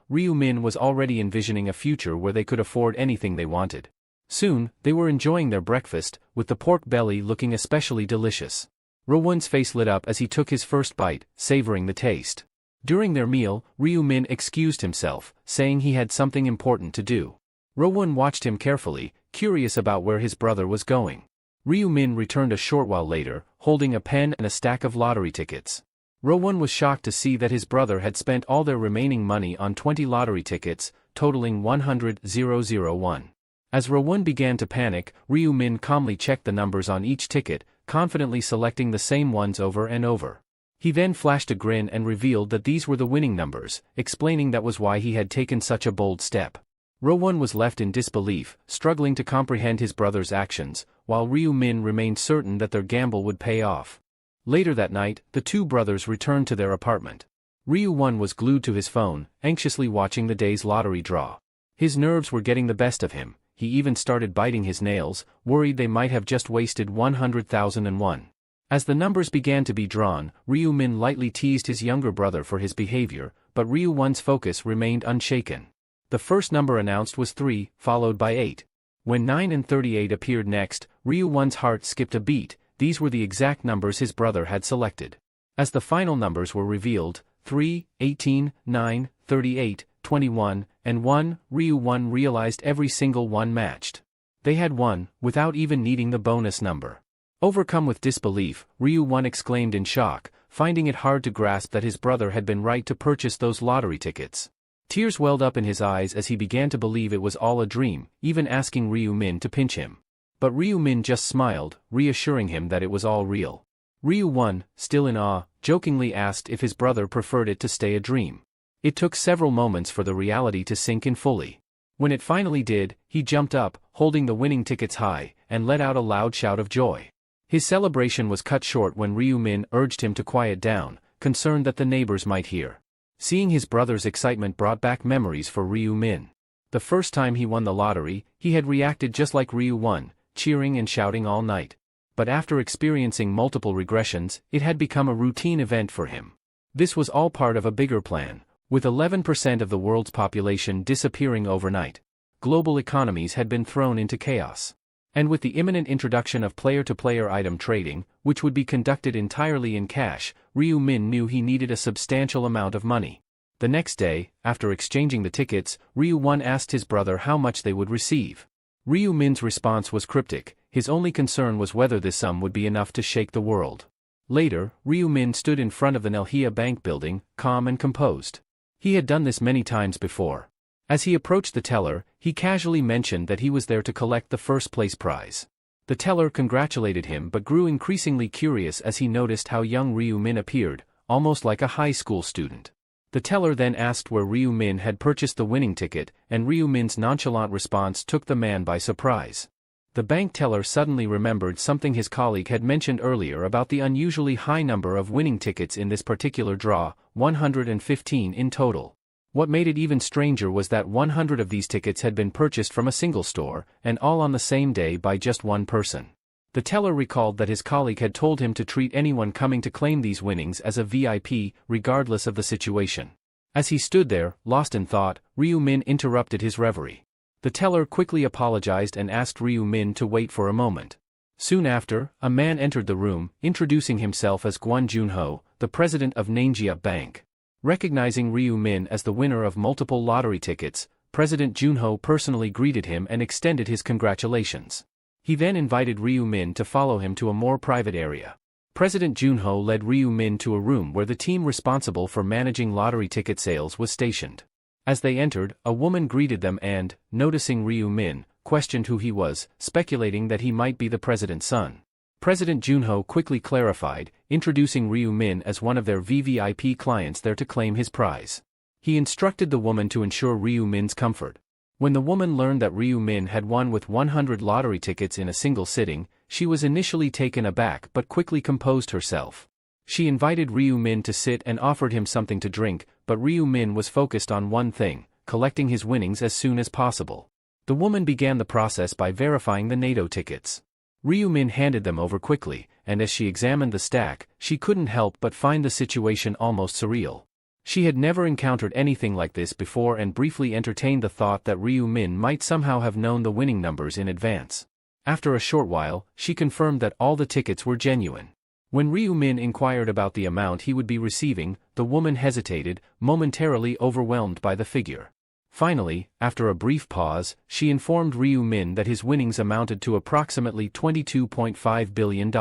Ryu-min was already envisioning a future where they could afford anything they wanted. Soon, they were enjoying their breakfast, with the pork belly looking especially delicious. Ro-won's face lit up as he took his first bite, savoring the taste. During their meal, Ryu-min excused himself, saying he had something important to do. Ro-won watched him carefully, curious about where his brother was going. Ryu-min returned a short while later, holding a pen and a stack of lottery tickets. Ro-won was shocked to see that his brother had spent all their remaining money on 20 lottery tickets, totaling 100,001. As Ro-won began to panic, Ryu-min calmly checked the numbers on each ticket, confidently selecting the same ones over and over. He then flashed a grin and revealed that these were the winning numbers, explaining that was why he had taken such a bold step. Ro-won was left in disbelief, struggling to comprehend his brother's actions, while Ryu-min remained certain that their gamble would pay off. Later that night, the two brothers returned to their apartment. Ryu-won was glued to his phone, anxiously watching the day's lottery draw. His nerves were getting the best of him. He even started biting his nails, worried they might have just wasted 100,001. As the numbers began to be drawn, Ryu-min lightly teased his younger brother for his behavior, but Ryu-won's focus remained unshaken. The first number announced was 3, followed by 8. When 9 and 38 appeared next, Ryu-won's heart skipped a beat. These were the exact numbers his brother had selected. As the final numbers were revealed, 3, 18, 9, 38, 21, and 1, Ryu-won realized every single one matched. They had won, without even needing the bonus number. Overcome with disbelief, Ryu-won exclaimed in shock, finding it hard to grasp that his brother had been right to purchase those lottery tickets. Tears welled up in his eyes as he began to believe it was all a dream, even asking Ryu-min to pinch him. But Ryu-min just smiled, reassuring him that it was all real. Ryu-won, still in awe, jokingly asked if his brother preferred it to stay a dream. It took several moments for the reality to sink in fully. When it finally did, he jumped up, holding the winning tickets high, and let out a loud shout of joy. His celebration was cut short when Ryu-min urged him to quiet down, concerned that the neighbors might hear. Seeing his brother's excitement brought back memories for Ryu-min. The first time he won the lottery, he had reacted just like Ryu-won, cheering and shouting all night. But after experiencing multiple regressions, it had become a routine event for him. This was all part of a bigger plan. With 11% of the world's population disappearing overnight, global economies had been thrown into chaos. And with the imminent introduction of player-to-player item trading, which would be conducted entirely in cash, Ryu-min knew he needed a substantial amount of money. The next day, after exchanging the tickets, Ryu-won asked his brother how much they would receive. Ryu-min's response was cryptic. His only concern was whether this sum would be enough to shake the world. Later, Ryu-min stood in front of the Manhwa bank building, calm and composed. He had done this many times before. As he approached the teller, he casually mentioned that he was there to collect the first-place prize. The teller congratulated him but grew increasingly curious as he noticed how young Ryu-min appeared, almost like a high school student. The teller then asked where Ryu-min had purchased the winning ticket, and Ryu-min's nonchalant response took the man by surprise. The bank teller suddenly remembered something his colleague had mentioned earlier about the unusually high number of winning tickets in this particular draw, 115 in total. What made it even stranger was that 100 of these tickets had been purchased from a single store, and all on the same day by just one person. The teller recalled that his colleague had told him to treat anyone coming to claim these winnings as a VIP, regardless of the situation. As he stood there, lost in thought, Ryu-min interrupted his reverie. The teller quickly apologized and asked Ryu-min to wait for a moment. Soon after, a man entered the room, introducing himself as Kwon Jun-ho, the president of Manhwa Bank. Recognizing Ryu-min as the winner of multiple lottery tickets, President Jun-ho personally greeted him and extended his congratulations. He then invited Ryu-min to follow him to a more private area. President Jun-ho led Ryu-min to a room where the team responsible for managing lottery ticket sales was stationed. As they entered, a woman greeted them and, noticing Ryu-min, questioned who he was, speculating that he might be the president's son. President Jun-ho quickly clarified, introducing Ryu-min as one of their VVIP clients there to claim his prize. He instructed the woman to ensure Ryu-min's comfort. When the woman learned that Ryu Min had won with 100 lottery tickets in a single sitting, she was initially taken aback but quickly composed herself. She invited Ryu Min to sit and offered him something to drink, but Ryu Min was focused on one thing: collecting his winnings as soon as possible. The woman began the process by verifying the NATO tickets. Ryu Min handed them over quickly, and as she examined the stack, she couldn't help but find the situation almost surreal. She had never encountered anything like this before and briefly entertained the thought that Ryu Min might somehow have known the winning numbers in advance. After a short while, she confirmed that all the tickets were genuine. When Ryu Min inquired about the amount he would be receiving, the woman hesitated, momentarily overwhelmed by the figure. Finally, after a brief pause, she informed Ryu Min that his winnings amounted to approximately $22.5 billion.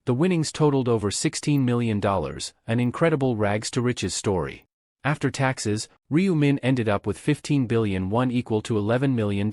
The winnings totaled over $16 million, an incredible rags-to-riches story. After taxes, Ryu Min ended up with 15 billion won, equal to $11 million.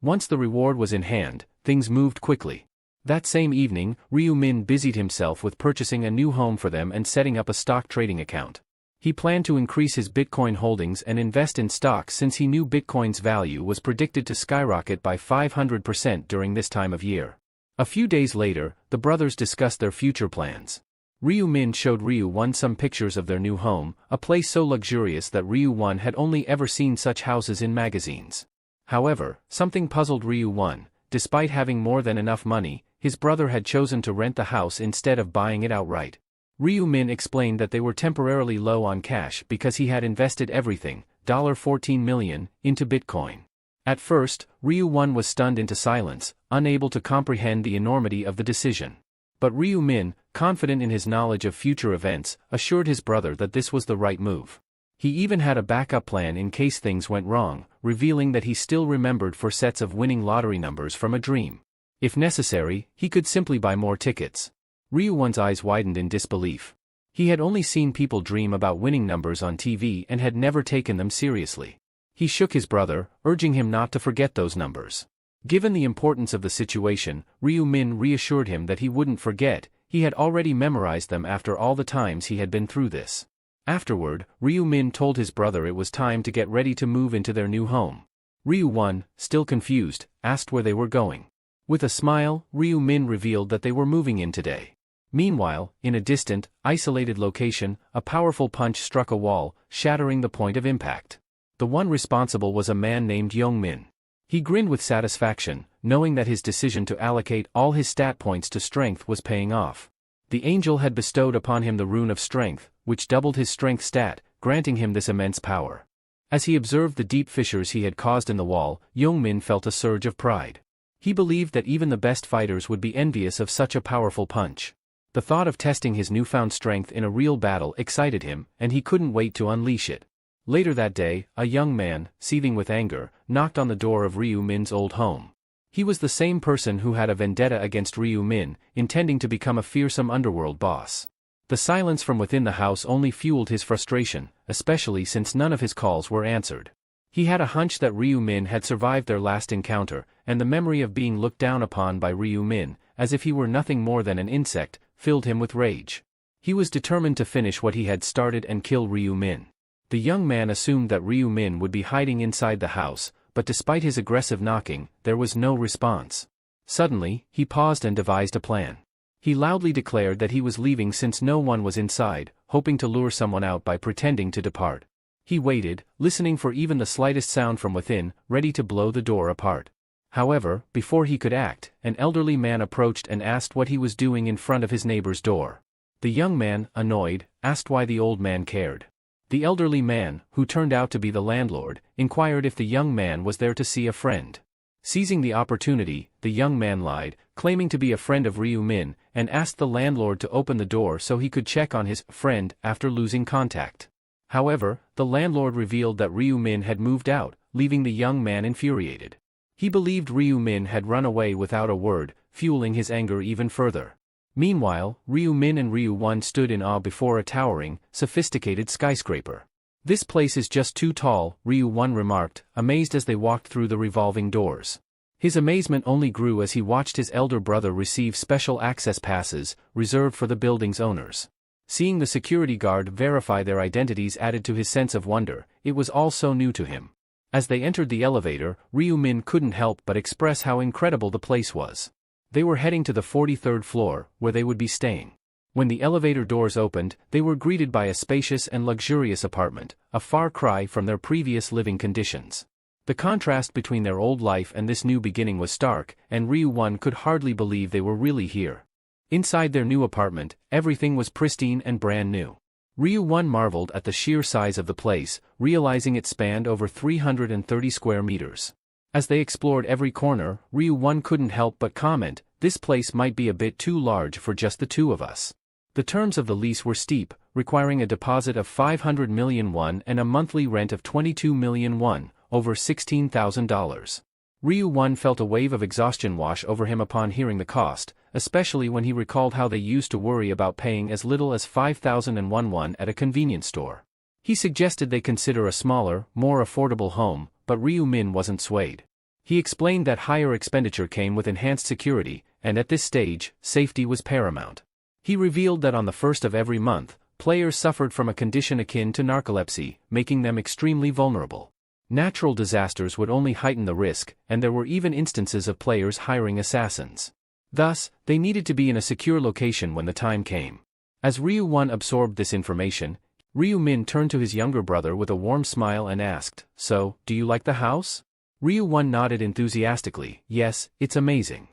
Once the reward was in hand, things moved quickly. That same evening, Ryu Min busied himself with purchasing a new home for them and setting up a stock trading account. He planned to increase his Bitcoin holdings and invest in stocks since he knew Bitcoin's value was predicted to skyrocket by 500% during this time of year. A few days later, the brothers discussed their future plans. Ryu Min showed Ryu Won some pictures of their new home, a place so luxurious that Ryu Won had only ever seen such houses in magazines. However, something puzzled Ryu Won. Despite having more than enough money, his brother had chosen to rent the house instead of buying it outright. Ryu Min explained that they were temporarily low on cash because he had invested everything, $14 million, into Bitcoin. At first, Ryu Won was stunned into silence, unable to comprehend the enormity of the decision. But Ryu Min, confident in his knowledge of future events, assured his brother that this was the right move. He even had a backup plan in case things went wrong, revealing that he still remembered 4 sets of winning lottery numbers from a dream. If necessary, he could simply buy more tickets. Ryu Won's eyes widened in disbelief. He had only seen people dream about winning numbers on TV and had never taken them seriously. He shook his brother, urging him not to forget those numbers. Given the importance of the situation, Ryu Min reassured him that he wouldn't forget. He had already memorized them after all the times he had been through this. Afterward, Ryu Min told his brother it was time to get ready to move into their new home. Ryu Won, still confused, asked where they were going. With a smile, Ryu Min revealed that they were moving in today. Meanwhile, in a distant, isolated location, a powerful punch struck a wall, shattering the point of impact. The one responsible was a man named Young Min. He grinned with satisfaction, knowing that his decision to allocate all his stat points to strength was paying off. The angel had bestowed upon him the rune of strength, which doubled his strength stat, granting him this immense power. As he observed the deep fissures he had caused in the wall, Young Min felt a surge of pride. He believed that even the best fighters would be envious of such a powerful punch. The thought of testing his newfound strength in a real battle excited him, and he couldn't wait to unleash it. Later that day, a young man, seething with anger, knocked on the door of Ryu Min's old home. He was the same person who had a vendetta against Ryu Min, intending to become a fearsome underworld boss. The silence from within the house only fueled his frustration, especially since none of his calls were answered. He had a hunch that Ryu Min had survived their last encounter, and the memory of being looked down upon by Ryu Min, as if he were nothing more than an insect, filled him with rage. He was determined to finish what he had started and kill Ryu Min. The young man assumed that Ryu Min would be hiding inside the house, but despite his aggressive knocking, there was no response. Suddenly, he paused and devised a plan. He loudly declared that he was leaving since no one was inside, hoping to lure someone out by pretending to depart. He waited, listening for even the slightest sound from within, ready to blow the door apart. However, before he could act, an elderly man approached and asked what he was doing in front of his neighbor's door. The young man, annoyed, asked why the old man cared. The elderly man, who turned out to be the landlord, inquired if the young man was there to see a friend. Seizing the opportunity, the young man lied, claiming to be a friend of Ryu Min, and asked the landlord to open the door so he could check on his friend after losing contact. However, the landlord revealed that Ryu Min had moved out, leaving the young man infuriated. He believed Ryu Min had run away without a word, fueling his anger even further. Meanwhile, Ryu Min and Ryu Won stood in awe before a towering, sophisticated skyscraper. "This place is just too tall," Ryu Won remarked, amazed as they walked through the revolving doors. His amazement only grew as he watched his elder brother receive special access passes, reserved for the building's owners. Seeing the security guard verify their identities added to his sense of wonder. It was all so new to him. As they entered the elevator, Ryu-min couldn't help but express how incredible the place was. They were heading to the 43rd floor, where they would be staying. When the elevator doors opened, they were greeted by a spacious and luxurious apartment, a far cry from their previous living conditions. The contrast between their old life and this new beginning was stark, and Ryu-1 could hardly believe they were really here. Inside their new apartment, everything was pristine and brand new. Ryu-1 marveled at the sheer size of the place, realizing it spanned over 330 square meters. As they explored every corner, Ryu-1 couldn't help but comment, "This place might be a bit too large for just the two of us." The terms of the lease were steep, requiring a deposit of 500 million won and a monthly rent of 22 million won, over $16,000. Ryu-1 felt a wave of exhaustion wash over him upon hearing the cost, especially when he recalled how they used to worry about paying as little as 5,001 won at a convenience store. He suggested they consider a smaller, more affordable home, but Ryu-min wasn't swayed. He explained that higher expenditure came with enhanced security, and at this stage, safety was paramount. He revealed that on the first of every month, players suffered from a condition akin to narcolepsy, making them extremely vulnerable. Natural disasters would only heighten the risk, and there were even instances of players hiring assassins. Thus, they needed to be in a secure location when the time came. As Ryu-1 absorbed this information, Ryu-min turned to his younger brother with a warm smile and asked, "So, do you like the house?" Ryu-1 nodded enthusiastically, "Yes, it's amazing."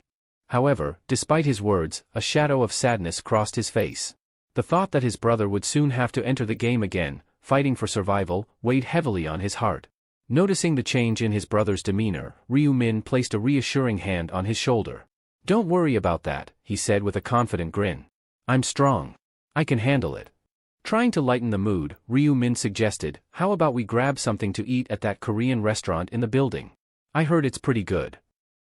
However, despite his words, a shadow of sadness crossed his face. The thought that his brother would soon have to enter the game again, fighting for survival, weighed heavily on his heart. Noticing the change in his brother's demeanor, Ryu-min placed a reassuring hand on his shoulder. "Don't worry about that," he said with a confident grin. "I'm strong. I can handle it." Trying to lighten the mood, Ryu-min suggested, "How about we grab something to eat at that Korean restaurant in the building? I heard it's pretty good."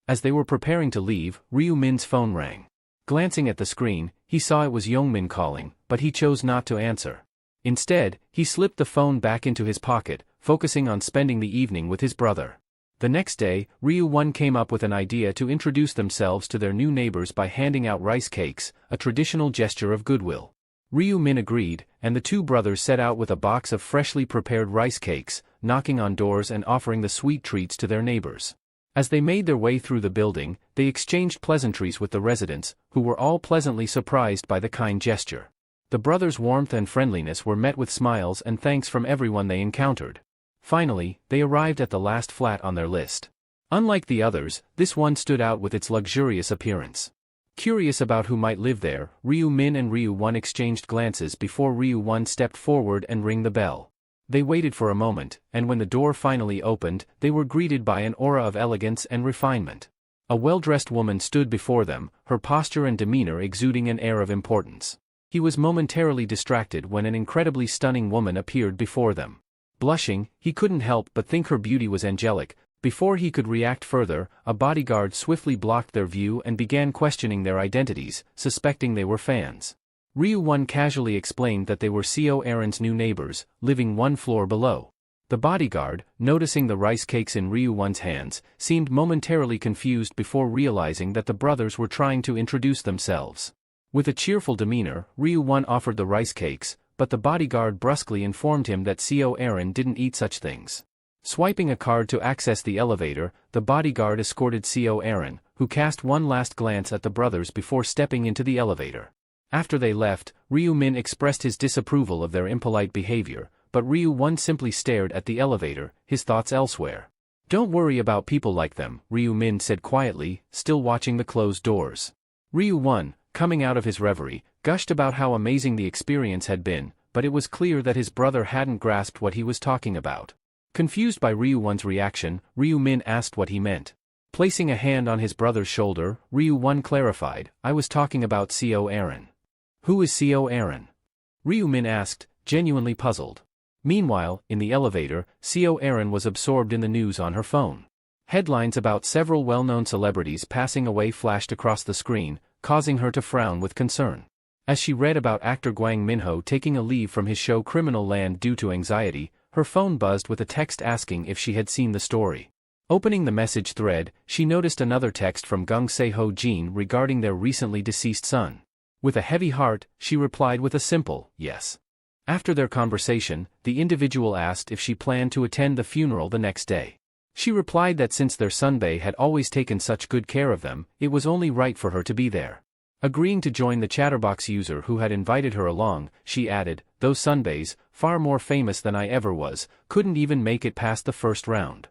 As they were preparing to leave, Ryu-min's phone rang. Glancing at the screen, he saw it was Young-min calling, but he chose not to answer. Instead, he slipped the phone back into his pocket, focusing on spending the evening with his brother. The next day, Ryu-1 came up with an idea to introduce themselves to their new neighbors by handing out rice cakes, a traditional gesture of goodwill. Ryu-min agreed, and the two brothers set out with a box of freshly prepared rice cakes, knocking on doors and offering the sweet treats to their neighbors. As they made their way through the building, they exchanged pleasantries with the residents, who were all pleasantly surprised by the kind gesture. The brothers' warmth and friendliness were met with smiles and thanks from everyone they encountered. Finally, they arrived at the last flat on their list. Unlike the others, this one stood out with its luxurious appearance. Curious about who might live there, Ryu-min and Ryu-1 exchanged glances before Ryu-1 stepped forward and rang the bell. They waited for a moment, and when the door finally opened, they were greeted by an aura of elegance and refinement. A well-dressed woman stood before them, her posture and demeanor exuding an air of importance. He was momentarily distracted when an incredibly stunning woman appeared before them. Blushing, he couldn't help but think her beauty was angelic. Before he could react further, a bodyguard swiftly blocked their view and began questioning their identities, suspecting they were fans. Ryu-1 casually explained that they were Co Aaron's new neighbors, living one floor below. The bodyguard, noticing the rice cakes in Ryu-1's hands, seemed momentarily confused before realizing that the brothers were trying to introduce themselves. With a cheerful demeanor, Ryu-1 offered the rice cakes, but the bodyguard brusquely informed him that Co Aaron didn't eat such things. Swiping a card to access the elevator, the bodyguard escorted Co Aaron, who cast one last glance at the brothers before stepping into the elevator. After they left, Ryu-min expressed his disapproval of their impolite behavior, but Ryu-1 simply stared at the elevator, his thoughts elsewhere. "Don't worry about people like them," Ryu-min said quietly, still watching the closed doors. Ryu-1, coming out of his reverie, gushed about how amazing the experience had been, but it was clear that his brother hadn't grasped what he was talking about. Confused by Ryu-1's reaction, Ryu-min asked what he meant. Placing a hand on his brother's shoulder, Ryu-1 clarified, "I was talking about Co Aaron." "Who is Co Aaron?" Ryu-min asked, genuinely puzzled. Meanwhile, in the elevator, Co Aaron was absorbed in the news on her phone. Headlines about several well-known celebrities passing away flashed across the screen, causing her to frown with concern. As she read about actor Gwang Min-ho taking a leave from his show Criminal Land due to anxiety, her phone buzzed with a text asking if she had seen the story. Opening the message thread, she noticed another text from Gung Se-ho Jin regarding their recently deceased son. With a heavy heart, she replied with a simple, yes. After their conversation, the individual asked if she planned to attend the funeral the next day. She replied that since their sunbae had always taken such good care of them, it was only right for her to be there. Agreeing to join the chatterbox user who had invited her along, she added, "Those sunbaes, far more famous than I ever was, couldn't even make it past the first round."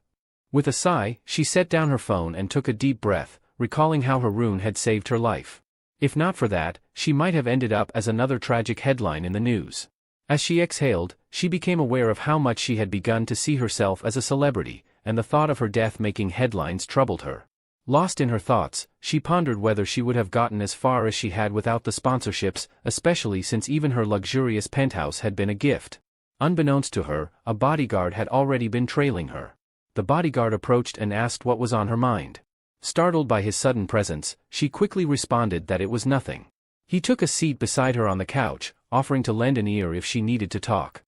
With a sigh, she set down her phone and took a deep breath, recalling how her rune had saved her life. If not for that, she might have ended up as another tragic headline in the news. As she exhaled, she became aware of how much she had begun to see herself as a celebrity, and the thought of her death making headlines troubled her. Lost in her thoughts, she pondered whether she would have gotten as far as she had without the sponsorships, especially since even her luxurious penthouse had been a gift. Unbeknownst to her, a bodyguard had already been trailing her. The bodyguard approached and asked what was on her mind. Startled by his sudden presence, she quickly responded that it was nothing. He took a seat beside her on the couch, offering to lend an ear if she needed to talk.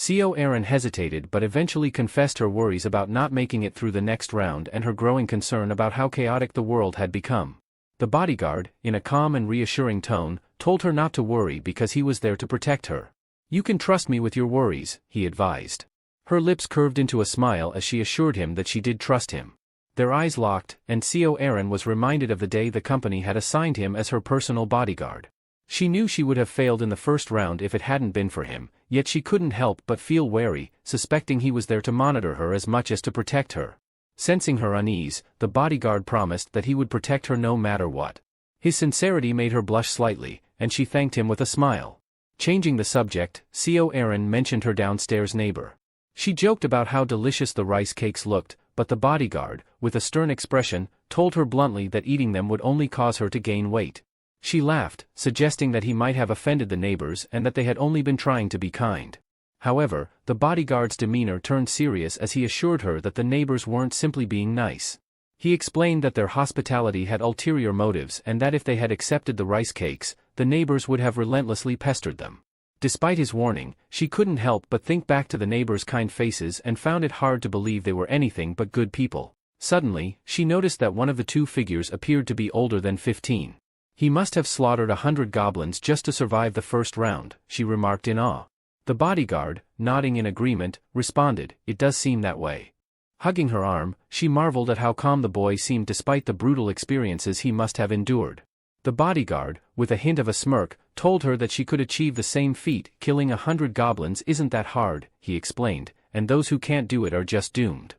Eerie hesitated but eventually confessed her worries about not making it through the next round and her growing concern about how chaotic the world had become. The bodyguard, in a calm and reassuring tone, told her not to worry because he was there to protect her. "You can trust me with your worries," he advised. Her lips curved into a smile as she assured him that she did trust him. Their eyes locked, and Eerie was reminded of the day the company had assigned him as her personal bodyguard. She knew she would have failed in the first round if it hadn't been for him, yet she couldn't help but feel wary, suspecting he was there to monitor her as much as to protect her. Sensing her unease, the bodyguard promised that he would protect her no matter what. His sincerity made her blush slightly, and she thanked him with a smile. Changing the subject, Eerie mentioned her downstairs neighbor. She joked about how delicious the rice cakes looked, but the bodyguard, with a stern expression, told her bluntly that eating them would only cause her to gain weight. She laughed, suggesting that he might have offended the neighbors and that they had only been trying to be kind. However, the bodyguard's demeanor turned serious as he assured her that the neighbors weren't simply being nice. He explained that their hospitality had ulterior motives and that if they had accepted the rice cakes, the neighbors would have relentlessly pestered them. Despite his warning, she couldn't help but think back to the neighbors' kind faces and found it hard to believe they were anything but good people. Suddenly, she noticed that one of the two figures appeared to be older than 15. "He must have slaughtered 100 goblins just to survive the first round," she remarked in awe. The bodyguard, nodding in agreement, responded, "It does seem that way." Hugging her arm, she marveled at how calm the boy seemed despite the brutal experiences he must have endured. The bodyguard, with a hint of a smirk, told her that she could achieve the same feat. "Killing 100 goblins isn't that hard," he explained, "and those who can't do it are just doomed."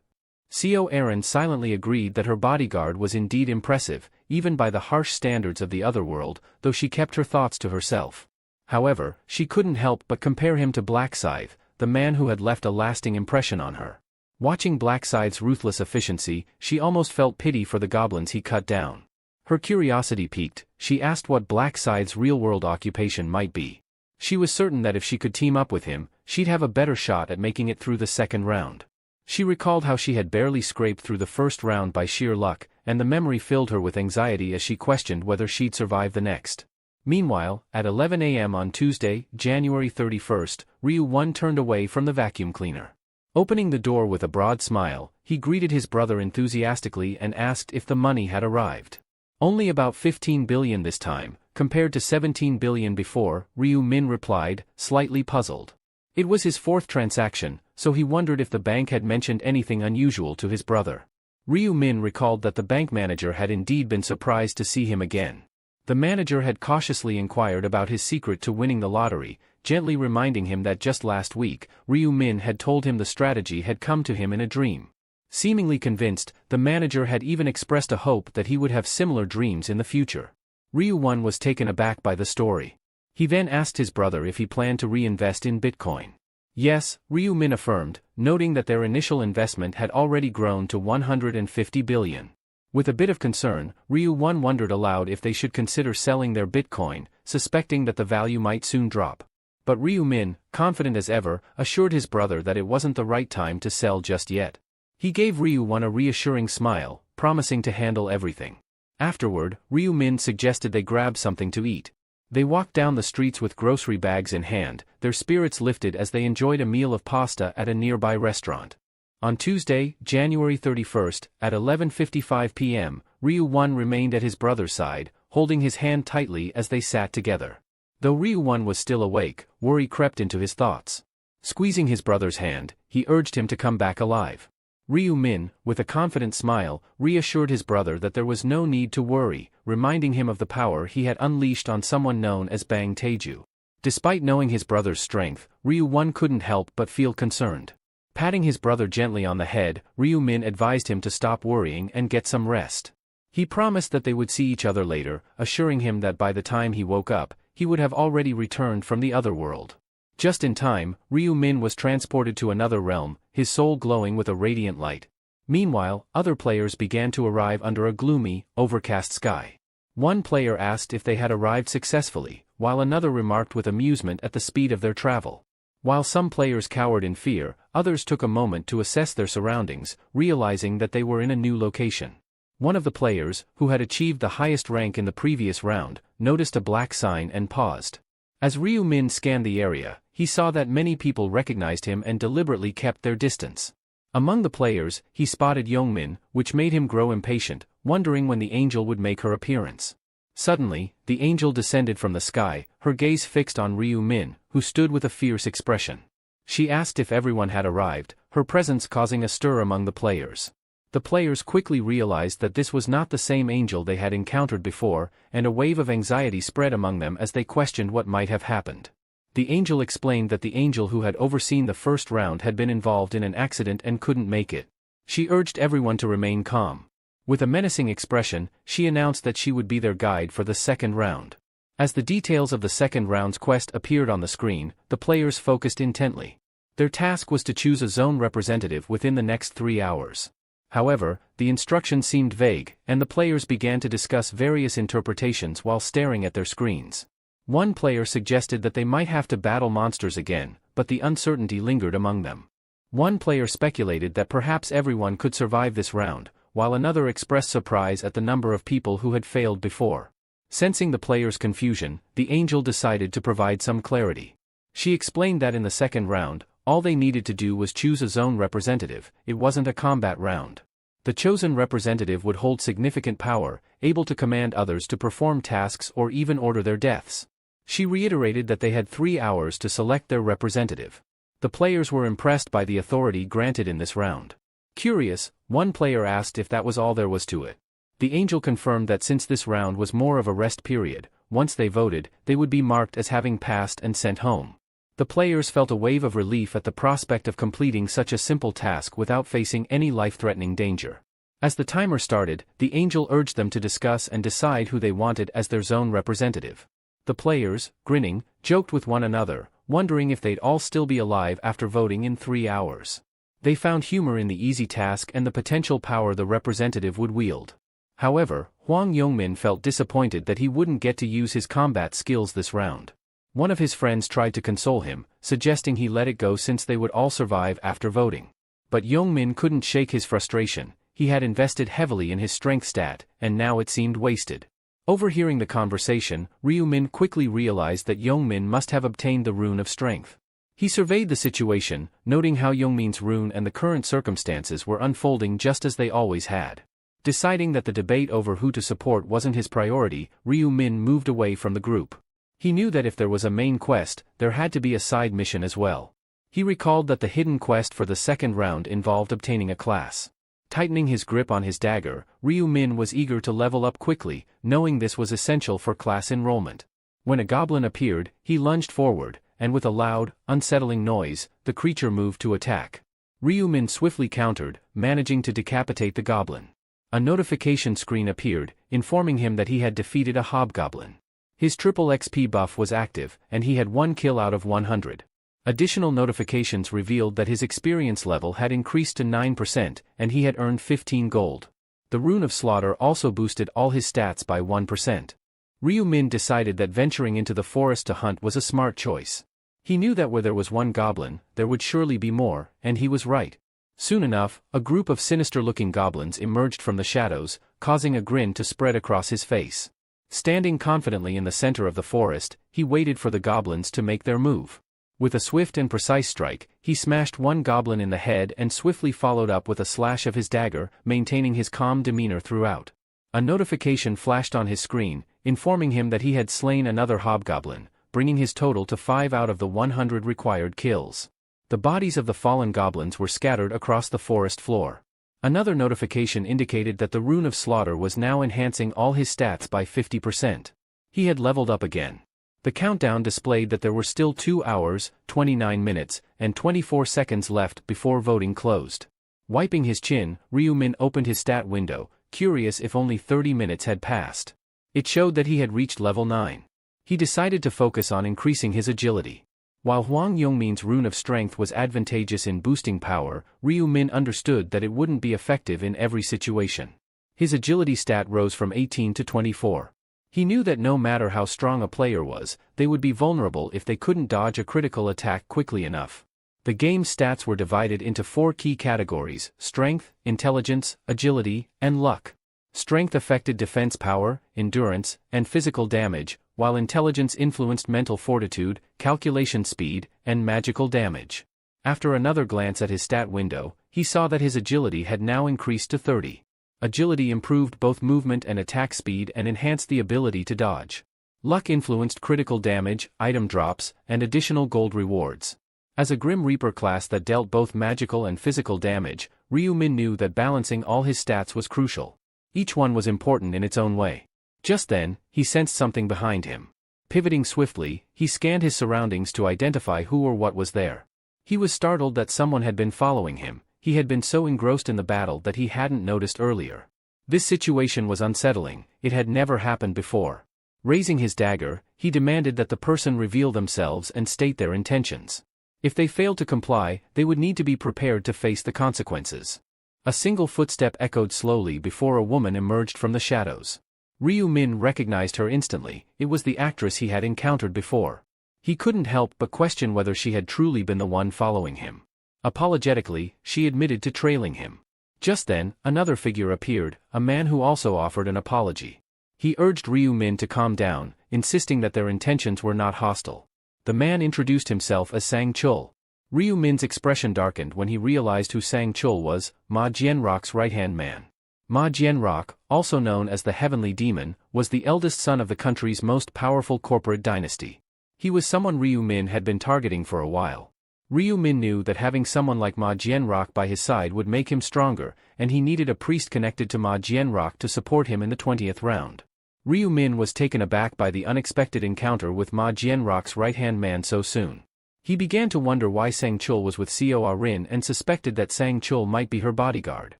Eerie silently agreed that her bodyguard was indeed impressive, even by the harsh standards of the other world, though she kept her thoughts to herself. However, she couldn't help but compare him to Blackscythe, the man who had left a lasting impression on her. Watching Blackscythe's ruthless efficiency, she almost felt pity for the goblins he cut down. Her curiosity piqued, she asked what Blackscythe's real-world occupation might be. She was certain that if she could team up with him, she'd have a better shot at making it through the second round. She recalled how she had barely scraped through the first round by sheer luck, and the memory filled her with anxiety as she questioned whether she'd survive the next. Meanwhile, at 11 a.m. on Tuesday, January 31st, Ryu-1 turned away from the vacuum cleaner. Opening the door with a broad smile, he greeted his brother enthusiastically and asked if the money had arrived. "Only about 15 billion this time, compared to 17 billion before," Ryu-min replied, slightly puzzled. It was his fourth transaction, so he wondered if the bank had mentioned anything unusual to his brother. Ryu-min recalled that the bank manager had indeed been surprised to see him again. The manager had cautiously inquired about his secret to winning the lottery, gently reminding him that just last week, Ryu-min had told him the strategy had come to him in a dream. Seemingly convinced, the manager had even expressed a hope that he would have similar dreams in the future. Ryu-1 was taken aback by the story. He then asked his brother if he planned to reinvest in Bitcoin. Yes, Ryu-min affirmed, noting that their initial investment had already grown to 150 billion. With a bit of concern, Ryu-1 wondered aloud if they should consider selling their Bitcoin, suspecting that the value might soon drop. But Ryu-min, confident as ever, assured his brother that it wasn't the right time to sell just yet. He gave Ryu-1 a reassuring smile, promising to handle everything. Afterward, Ryu-min suggested they grab something to eat. They walked down the streets with grocery bags in hand, their spirits lifted as they enjoyed a meal of pasta at a nearby restaurant. On Tuesday, January 31st, at 11:55 p.m., Ryu-1 remained at his brother's side, holding his hand tightly as they sat together. Though Ryu-1 was still awake, worry crept into his thoughts. Squeezing his brother's hand, he urged him to come back alive. Ryu-min, with a confident smile, reassured his brother that there was no need to worry, reminding him of the power he had unleashed on someone known as Bang Taeju. Despite knowing his brother's strength, Ryu-won couldn't help but feel concerned. Patting his brother gently on the head, Ryu-min advised him to stop worrying and get some rest. He promised that they would see each other later, assuring him that by the time he woke up, he would have already returned from the other world. Just in time, Ryu-min was transported to another realm, his soul glowing with a radiant light. Meanwhile, other players began to arrive under a gloomy, overcast sky. One player asked if they had arrived successfully, while another remarked with amusement at the speed of their travel. While some players cowered in fear, others took a moment to assess their surroundings, realizing that they were in a new location. One of the players, who had achieved the highest rank in the previous round, noticed a black sign and paused. As Ryu-min scanned the area, he saw that many people recognized him and deliberately kept their distance. Among the players, he spotted Youngmin, which made him grow impatient, wondering when the angel would make her appearance. Suddenly, the angel descended from the sky, her gaze fixed on Ryu-min, who stood with a fierce expression. She asked if everyone had arrived, her presence causing a stir among the players. The players quickly realized that this was not the same angel they had encountered before, and a wave of anxiety spread among them as they questioned what might have happened. The angel explained that the angel who had overseen the first round had been involved in an accident and couldn't make it. She urged everyone to remain calm. With a menacing expression, she announced that she would be their guide for the second round. As the details of the second round's quest appeared on the screen, the players focused intently. Their task was to choose a zone representative within the next 3 hours. However, the instructions seemed vague, and the players began to discuss various interpretations while staring at their screens. One player suggested that they might have to battle monsters again, but the uncertainty lingered among them. One player speculated that perhaps everyone could survive this round, while another expressed surprise at the number of people who had failed before. Sensing the players' confusion, the angel decided to provide some clarity. She explained that in the second round, all they needed to do was choose a zone representative. It wasn't a combat round. The chosen representative would hold significant power, able to command others to perform tasks or even order their deaths. She reiterated that they had 3 hours to select their representative. The players were impressed by the authority granted in this round. Curious, one player asked if that was all there was to it. The angel confirmed that since this round was more of a rest period, once they voted, they would be marked as having passed and sent home. The players felt a wave of relief at the prospect of completing such a simple task without facing any life-threatening danger. As the timer started, the angel urged them to discuss and decide who they wanted as their zone representative. The players, grinning, joked with one another, wondering if they'd all still be alive after voting in 3 hours. They found humor in the easy task and the potential power the representative would wield. However, Hwang Yongmin felt disappointed that he wouldn't get to use his combat skills this round. One of his friends tried to console him, suggesting he let it go since they would all survive after voting. But Yongmin couldn't shake his frustration. He had invested heavily in his strength stat, and now it seemed wasted. Overhearing the conversation, Ryu-min quickly realized that Yongmin must have obtained the rune of strength. He surveyed the situation, noting how Yongmin's rune and the current circumstances were unfolding just as they always had. Deciding that the debate over who to support wasn't his priority, Ryu-min moved away from the group. He knew that if there was a main quest, there had to be a side mission as well. He recalled that the hidden quest for the second round involved obtaining a class. Tightening his grip on his dagger, Ryu-min was eager to level up quickly, knowing this was essential for class enrollment. When a goblin appeared, he lunged forward, and with a loud, unsettling noise, the creature moved to attack. Ryu-min swiftly countered, managing to decapitate the goblin. A notification screen appeared, informing him that he had defeated a hobgoblin. His triple XP buff was active, and he had 1 kill out of 100. Additional notifications revealed that his experience level had increased to 9%, and he had earned 15 gold. The Rune of Slaughter also boosted all his stats by 1%. Ryu-min decided that venturing into the forest to hunt was a smart choice. He knew that where there was one goblin, there would surely be more, and he was right. Soon enough, a group of sinister-looking goblins emerged from the shadows, causing a grin to spread across his face. Standing confidently in the center of the forest, he waited for the goblins to make their move. With a swift and precise strike, he smashed one goblin in the head and swiftly followed up with a slash of his dagger, maintaining his calm demeanor throughout. A notification flashed on his screen, informing him that he had slain another hobgoblin, bringing his total to 5 out of the 100 required kills. The bodies of the fallen goblins were scattered across the forest floor. Another notification indicated that the Rune of Slaughter was now enhancing all his stats by 50%. He had leveled up again. The countdown displayed that there were still 2 hours, 29 minutes, and 24 seconds left before voting closed. Wiping his chin, Ryu-min opened his stat window, curious if only 30 minutes had passed. It showed that he had reached level 9. He decided to focus on increasing his agility. While Hwang Yongmin's Rune of Strength was advantageous in boosting power, Ryu-min understood that it wouldn't be effective in every situation. His agility stat rose from 18 to 24. He knew that no matter how strong a player was, they would be vulnerable if they couldn't dodge a critical attack quickly enough. The game's stats were divided into 4 key categories: strength, intelligence, agility, and luck. Strength affected defense power, endurance, and physical damage, while intelligence influenced mental fortitude, calculation speed, and magical damage. After another glance at his stat window, he saw that his agility had now increased to 30. Agility improved both movement and attack speed and enhanced the ability to dodge. Luck influenced critical damage, item drops, and additional gold rewards. As a Grim Reaper class that dealt both magical and physical damage, Ryu-min knew that balancing all his stats was crucial. Each one was important in its own way. Just then, he sensed something behind him. Pivoting swiftly, he scanned his surroundings to identify who or what was there. He was startled that someone had been following him. He had been so engrossed in the battle that he hadn't noticed earlier. This situation was unsettling. It had never happened before. Raising his dagger, he demanded that the person reveal themselves and state their intentions. If they failed to comply, they would need to be prepared to face the consequences. A single footstep echoed slowly before a woman emerged from the shadows. Ryu-min recognized her instantly. It was the actress he had encountered before. He couldn't help but question whether she had truly been the one following him. Apologetically, she admitted to trailing him. Just then, another figure appeared, a man who also offered an apology. He urged Ryu-min to calm down, insisting that their intentions were not hostile. The man introduced himself as Sang-chul. Ryu-min's expression darkened when he realized who Sang-chul was, Ma Jianrock's right-hand man. Ma Jianrock, also known as the Heavenly Demon, was the eldest son of the country's most powerful corporate dynasty. He was someone Ryu-min had been targeting for a while. Ryu-min knew that having someone like Ma Jianrock by his side would make him stronger, and he needed a priest connected to Ma Jianrock to support him in the 20th round. Ryu-min was taken aback by the unexpected encounter with Ma Jianrock's right-hand man so soon. He began to wonder why Sang-chul was with Seo Rin and suspected that Sang-chul might be her bodyguard.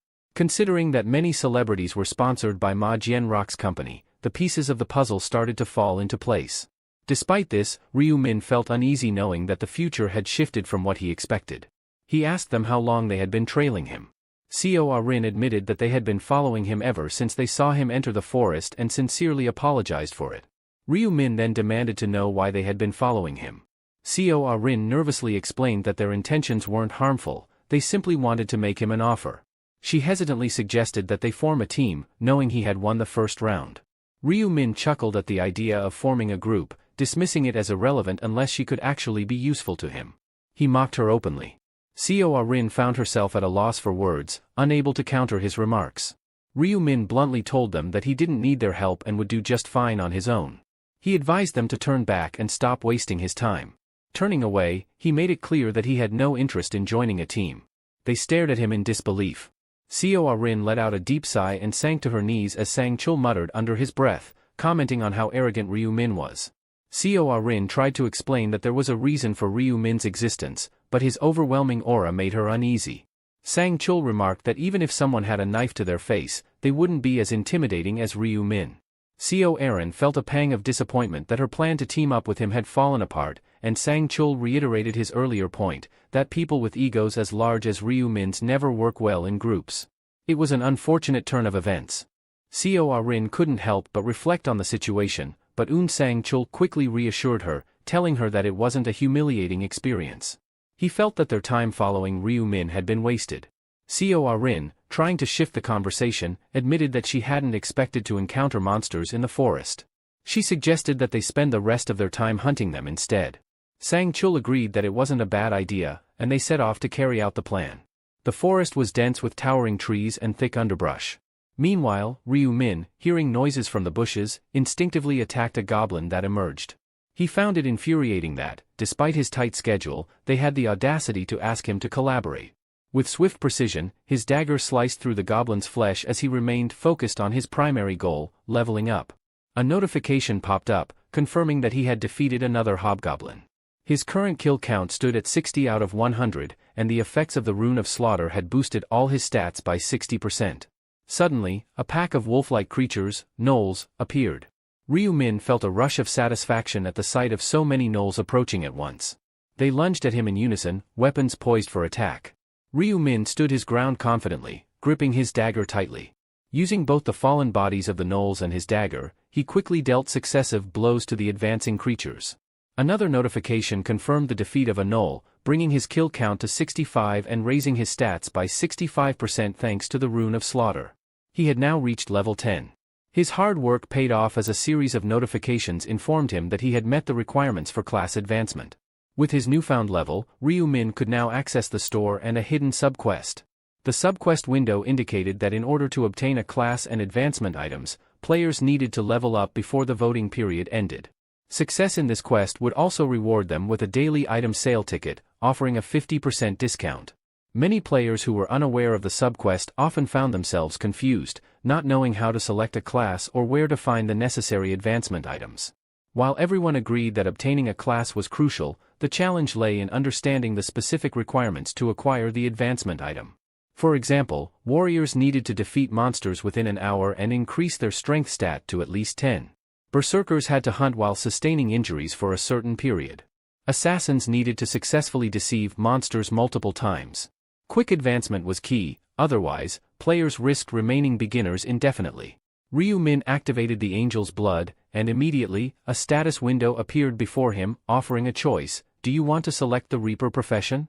Considering that many celebrities were sponsored by Ma Jianrock's company, the pieces of the puzzle started to fall into place. Despite this, Ryu-min felt uneasy knowing that the future had shifted from what he expected. He asked them how long they had been trailing him. Seo Rin admitted that they had been following him ever since they saw him enter the forest and sincerely apologized for it. Ryu-min then demanded to know why they had been following him. Seo Rin nervously explained that their intentions weren't harmful, they simply wanted to make him an offer. She hesitantly suggested that they form a team, knowing he had won the first round. Ryu-min chuckled at the idea of forming a group, dismissing it as irrelevant unless she could actually be useful to him. He mocked her openly. Seo Rin found herself at a loss for words, unable to counter his remarks. Ryu-min bluntly told them that he didn't need their help and would do just fine on his own. He advised them to turn back and stop wasting his time. Turning away, he made it clear that he had no interest in joining a team. They stared at him in disbelief. Seo Rin let out a deep sigh and sank to her knees as Sang-chul muttered under his breath, commenting on how arrogant Ryu-min was. Seo Rin tried to explain that there was a reason for Ryu-min's existence, but his overwhelming aura made her uneasy. Sang-chul remarked that even if someone had a knife to their face, they wouldn't be as intimidating as Ryu-min. Seo Rin felt a pang of disappointment that her plan to team up with him had fallen apart, and Sang-chul reiterated his earlier point, that people with egos as large as Ryu-min's never work well in groups. It was an unfortunate turn of events. Seo Rin couldn't help but reflect on the situation, but Sang-chul quickly reassured her, telling her that it wasn't a humiliating experience. He felt that their time following Ryu-min had been wasted. Seo Rin, trying to shift the conversation, admitted that she hadn't expected to encounter monsters in the forest. She suggested that they spend the rest of their time hunting them instead. Sang-chul agreed that it wasn't a bad idea, and they set off to carry out the plan. The forest was dense with towering trees and thick underbrush. Meanwhile, Ryu-min, hearing noises from the bushes, instinctively attacked a goblin that emerged. He found it infuriating that, despite his tight schedule, they had the audacity to ask him to collaborate. With swift precision, his dagger sliced through the goblin's flesh as he remained focused on his primary goal, leveling up. A notification popped up, confirming that he had defeated another hobgoblin. His current kill count stood at 60 out of 100, and the effects of the Rune of Slaughter had boosted all his stats by 60%. Suddenly, a pack of wolf-like creatures, gnolls, appeared. Ryu Min felt a rush of satisfaction at the sight of so many gnolls approaching at once. They lunged at him in unison, weapons poised for attack. Ryu Min stood his ground confidently, gripping his dagger tightly. Using both the fallen bodies of the gnolls and his dagger, he quickly dealt successive blows to the advancing creatures. Another notification confirmed the defeat of a gnoll, bringing his kill count to 65 and raising his stats by 65% thanks to the Rune of Slaughter. He had now reached level 10. His hard work paid off as a series of notifications informed him that he had met the requirements for class advancement. With his newfound level, Ryu Min could now access the store and a hidden subquest. The subquest window indicated that in order to obtain a class and advancement items, players needed to level up before the voting period ended. Success in this quest would also reward them with a daily item sale ticket, offering a 50% discount. Many players who were unaware of the subquest often found themselves confused, not knowing how to select a class or where to find the necessary advancement items. While everyone agreed that obtaining a class was crucial, the challenge lay in understanding the specific requirements to acquire the advancement item. For example, warriors needed to defeat monsters within an hour and increase their strength stat to at least 10. Berserkers had to hunt while sustaining injuries for a certain period. Assassins needed to successfully deceive monsters multiple times. Quick advancement was key, otherwise, players risked remaining beginners indefinitely. Ryu Min activated the Angel's Blood, and immediately, a status window appeared before him, offering a choice: do you want to select the Reaper profession?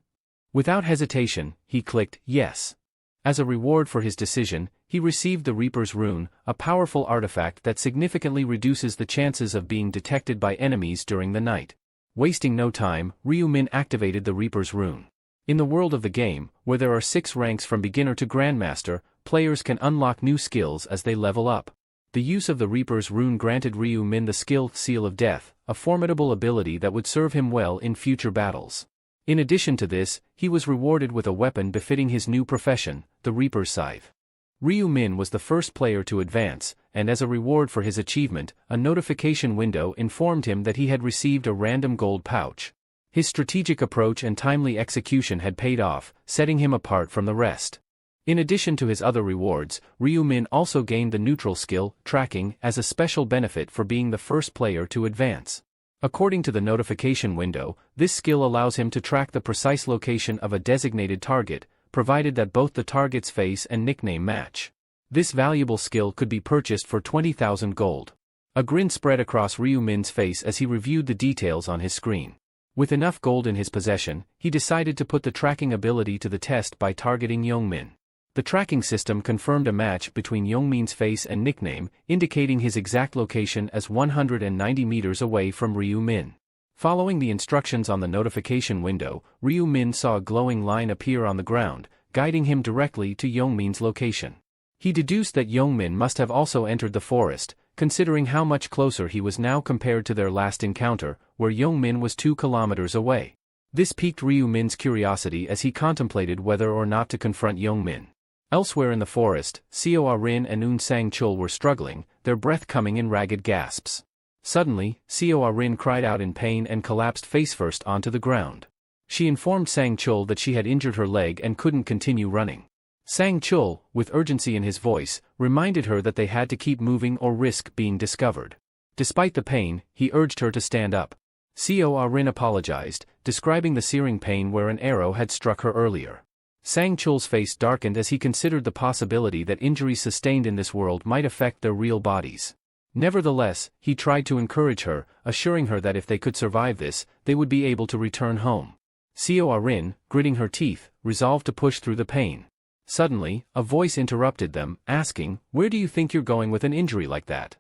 Without hesitation, he clicked yes. As a reward for his decision, he received the Reaper's Rune, a powerful artifact that significantly reduces the chances of being detected by enemies during the night. Wasting no time, Ryu Min activated the Reaper's Rune. In the world of the game, where there are 6 ranks from beginner to grandmaster, players can unlock new skills as they level up. The use of the Reaper's Rune granted Ryu Min the skill Seal of Death, a formidable ability that would serve him well in future battles. In addition to this, he was rewarded with a weapon befitting his new profession, the Reaper's Scythe. Ryu Min was the first player to advance, and as a reward for his achievement, a notification window informed him that he had received a random gold pouch. His strategic approach and timely execution had paid off, setting him apart from the rest. In addition to his other rewards, Ryu Min also gained the neutral skill, Tracking, as a special benefit for being the first player to advance. According to the notification window, this skill allows him to track the precise location of a designated target, provided that both the target's face and nickname match. This valuable skill could be purchased for 20,000 gold. A grin spread across Ryu Min's face as he reviewed the details on his screen. With enough gold in his possession, he decided to put the tracking ability to the test by targeting Yongmin. The tracking system confirmed a match between Yongmin's face and nickname, indicating his exact location as 190 meters away from Ryu Min. Following the instructions on the notification window, Ryu Min saw a glowing line appear on the ground, guiding him directly to Yongmin's location. He deduced that Yongmin must have also entered the forest, considering how much closer he was now compared to their last encounter, where Yongmin was 2 kilometers away. This piqued Ryu Min's curiosity as he contemplated whether or not to confront Yongmin. Elsewhere in the forest, Seoa Rin and Un Sang Chul were struggling, their breath coming in ragged gasps. Suddenly, Seoa Rin cried out in pain and collapsed face-first onto the ground. She informed Sang Chul that she had injured her leg and couldn't continue running. Sang Chul, with urgency in his voice, reminded her that they had to keep moving or risk being discovered. Despite the pain, he urged her to stand up. Seoa Rin apologized, describing the searing pain where an arrow had struck her earlier. Sang Chul's face darkened as he considered the possibility that injuries sustained in this world might affect their real bodies. Nevertheless, he tried to encourage her, assuring her that if they could survive this, they would be able to return home. Seoa Rin, gritting her teeth, resolved to push through the pain. Suddenly, a voice interrupted them, asking, "Where do you think you're going with an injury like that?"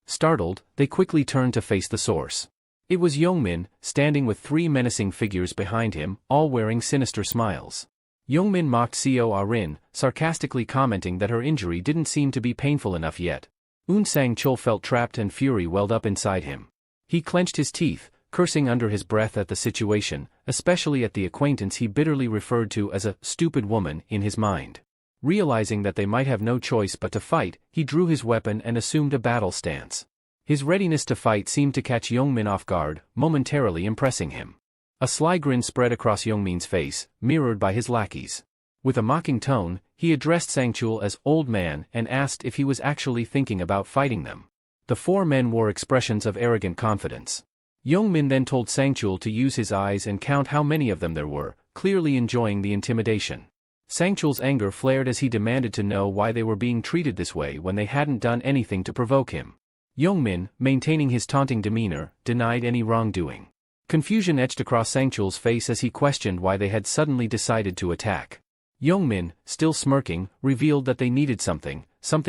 Startled, they quickly turned to face the source. It was Yongmin, standing with 3 menacing figures behind him, all wearing sinister smiles. Yongmin mocked Seoa Rin, sarcastically commenting that her injury didn't seem to be painful enough yet. Un Sang Chul felt trapped and fury welled up inside him. He clenched his teeth, cursing under his breath at the situation, especially at the acquaintance he bitterly referred to as a stupid woman in his mind. Realizing that they might have no choice but to fight, he drew his weapon and assumed a battle stance. His readiness to fight seemed to catch Youngmin off guard, momentarily impressing him. A sly grin spread across Youngmin's face, mirrored by his lackeys. With a mocking tone, he addressed Sangchul as old man and asked if he was actually thinking about fighting them. The four men wore expressions of arrogant confidence. Youngmin then told Sangchul to use his eyes and count how many of them there were, clearly enjoying the intimidation. Sangchul's anger flared as he demanded to know why they were being treated this way when they hadn't done anything to provoke him. Youngmin, maintaining his taunting demeanor, denied any wrongdoing. Confusion etched across Sangchul's face as he questioned why they had suddenly decided to attack. Youngmin, still smirking, revealed that they needed something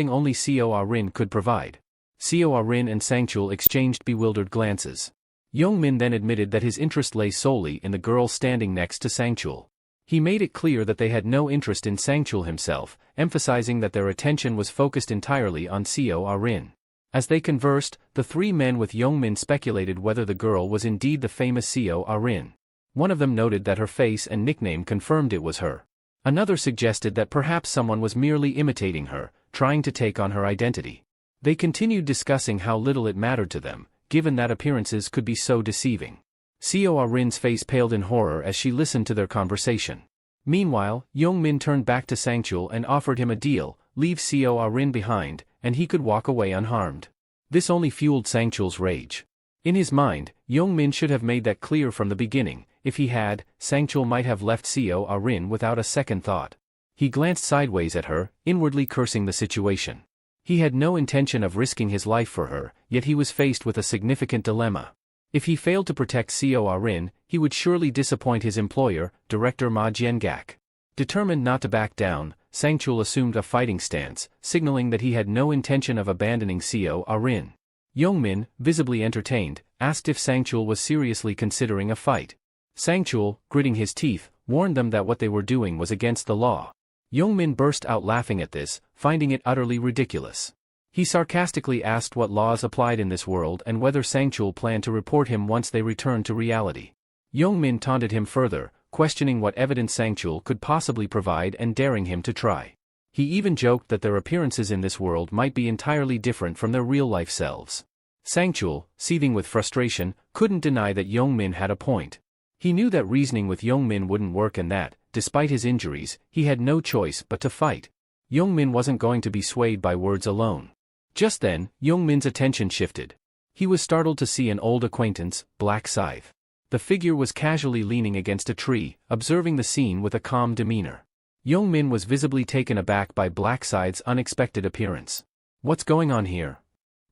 only Seo Rin could provide. Seo Rin and Sangchul exchanged bewildered glances. Youngmin then admitted that his interest lay solely in the girl standing next to Sangchul. He made it clear that they had no interest in Sangchul himself, emphasizing that their attention was focused entirely on Seo Rin. As they conversed, the three men with Youngmin speculated whether the girl was indeed the famous Seo Rin. One of them noted that her face and nickname confirmed it was her. Another suggested that perhaps someone was merely imitating her, trying to take on her identity. They continued discussing how little it mattered to them, given that appearances could be so deceiving. Seo Rin's face paled in horror as she listened to their conversation. Meanwhile, Youngmin turned back to Sangchul and offered him a deal: leave Seo Rin behind, and he could walk away unharmed. This only fueled Sangchul's rage. In his mind, Youngmin should have made that clear from the beginning. If he had, Sangchul might have left Seo Rin without a second thought. He glanced sideways at her, inwardly cursing the situation. He had no intention of risking his life for her, yet he was faced with a significant dilemma. If he failed to protect Seo Rin, he would surely disappoint his employer, Director Ma Jiangak. Determined not to back down, Sangchul assumed a fighting stance, signaling that he had no intention of abandoning Seo Rin. Youngmin, visibly entertained, asked if Sangchul was seriously considering a fight. Sangchul, gritting his teeth, warned them that what they were doing was against the law. Youngmin burst out laughing at this, finding it utterly ridiculous. He sarcastically asked what laws applied in this world and whether Sangchul planned to report him once they returned to reality. Youngmin taunted him further, questioning what evidence Sangchul could possibly provide and daring him to try. He even joked that their appearances in this world might be entirely different from their real-life selves. Sangchul, seething with frustration, couldn't deny that Youngmin had a point. He knew that reasoning with Youngmin wouldn't work and that, despite his injuries, he had no choice but to fight. Youngmin wasn't going to be swayed by words alone. Just then, Youngmin's attention shifted. He was startled to see an old acquaintance, Black Scythe. The figure was casually leaning against a tree, observing the scene with a calm demeanor. Youngmin was visibly taken aback by Black Scythe's unexpected appearance. "What's going on here?"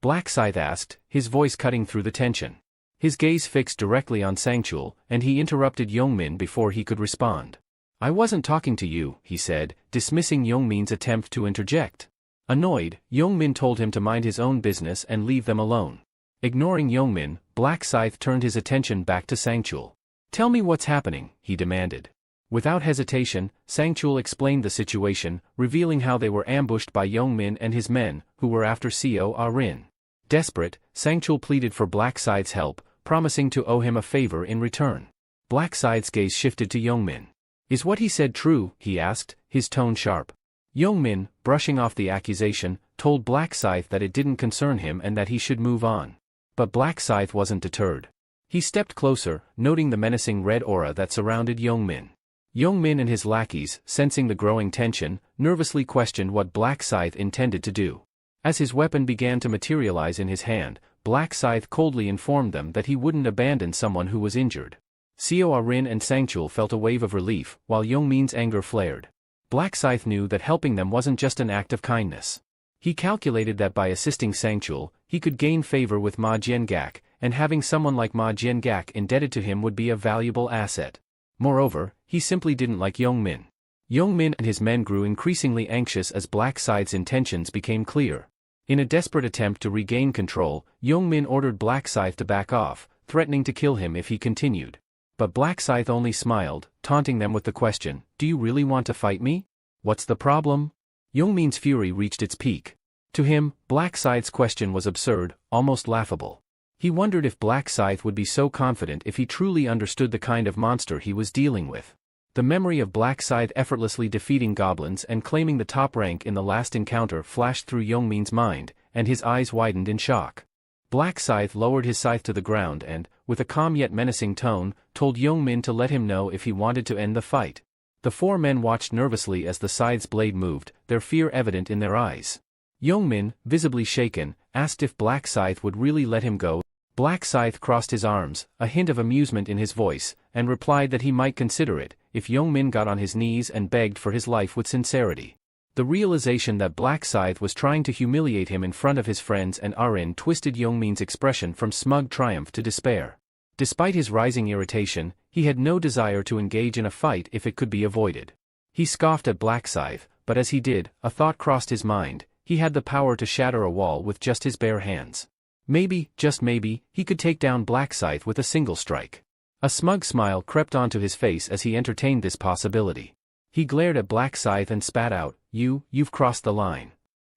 Black Scythe asked, his voice cutting through the tension. His gaze fixed directly on Sangchul, and he interrupted Youngmin before he could respond. "I wasn't talking to you," he said, dismissing Youngmin's attempt to interject. Annoyed, Youngmin told him to mind his own business and leave them alone. Ignoring Youngmin, Black Scythe turned his attention back to Sangchul. "Tell me what's happening," he demanded. Without hesitation, Sangchul explained the situation, revealing how they were ambushed by Youngmin and his men, who were after Seo Rin. Desperate, Sangchul pleaded for Black Scythe's help, promising to owe him a favor in return. Black Scythe's gaze shifted to Youngmin. "Is what he said true?" he asked, his tone sharp. Youngmin, brushing off the accusation, told Black Scythe that it didn't concern him and that he should move on. But Black Scythe wasn't deterred. He stepped closer, noting the menacing red aura that surrounded Youngmin. Youngmin and his lackeys, sensing the growing tension, nervously questioned what Black Scythe intended to do. As his weapon began to materialize in his hand, Black Scythe coldly informed them that he wouldn't abandon someone who was injured. Seo Rin and Sangchul felt a wave of relief, while Youngmin's anger flared. Black Scythe knew that helping them wasn't just an act of kindness. He calculated that by assisting Sangchul, he could gain favor with Ma Jiangak, and having someone like Ma Jiangak indebted to him would be a valuable asset. Moreover, he simply didn't like Youngmin. Youngmin and his men grew increasingly anxious as Black Scythe's intentions became clear. In a desperate attempt to regain control, Youngmin ordered Black Scythe to back off, threatening to kill him if he continued. But Black Scythe only smiled, taunting them with the question, "Do you really want to fight me? What's the problem?" Youngmin's fury reached its peak. To him, Black Scythe's question was absurd, almost laughable. He wondered if Black Scythe would be so confident if he truly understood the kind of monster he was dealing with. The memory of Black Scythe effortlessly defeating goblins and claiming the top rank in the last encounter flashed through Youngmin's mind, and his eyes widened in shock. Black Scythe lowered his scythe to the ground and, with a calm yet menacing tone, told Youngmin to let him know if he wanted to end the fight. The four men watched nervously as the scythe's blade moved, their fear evident in their eyes. Youngmin, visibly shaken, asked if Black Scythe would really let him go. Black Scythe crossed his arms, a hint of amusement in his voice, and replied that he might consider it, if Youngmin got on his knees and begged for his life with sincerity. The realization that Black Scythe was trying to humiliate him in front of his friends and Arin twisted Youngmin's expression from smug triumph to despair. Despite his rising irritation, he had no desire to engage in a fight if it could be avoided. He scoffed at Black Scythe, but as he did, a thought crossed his mind: he had the power to shatter a wall with just his bare hands. Maybe, just maybe, he could take down Black Scythe with a single strike. A smug smile crept onto his face as he entertained this possibility. He glared at Black Scythe and spat out, "You've crossed the line."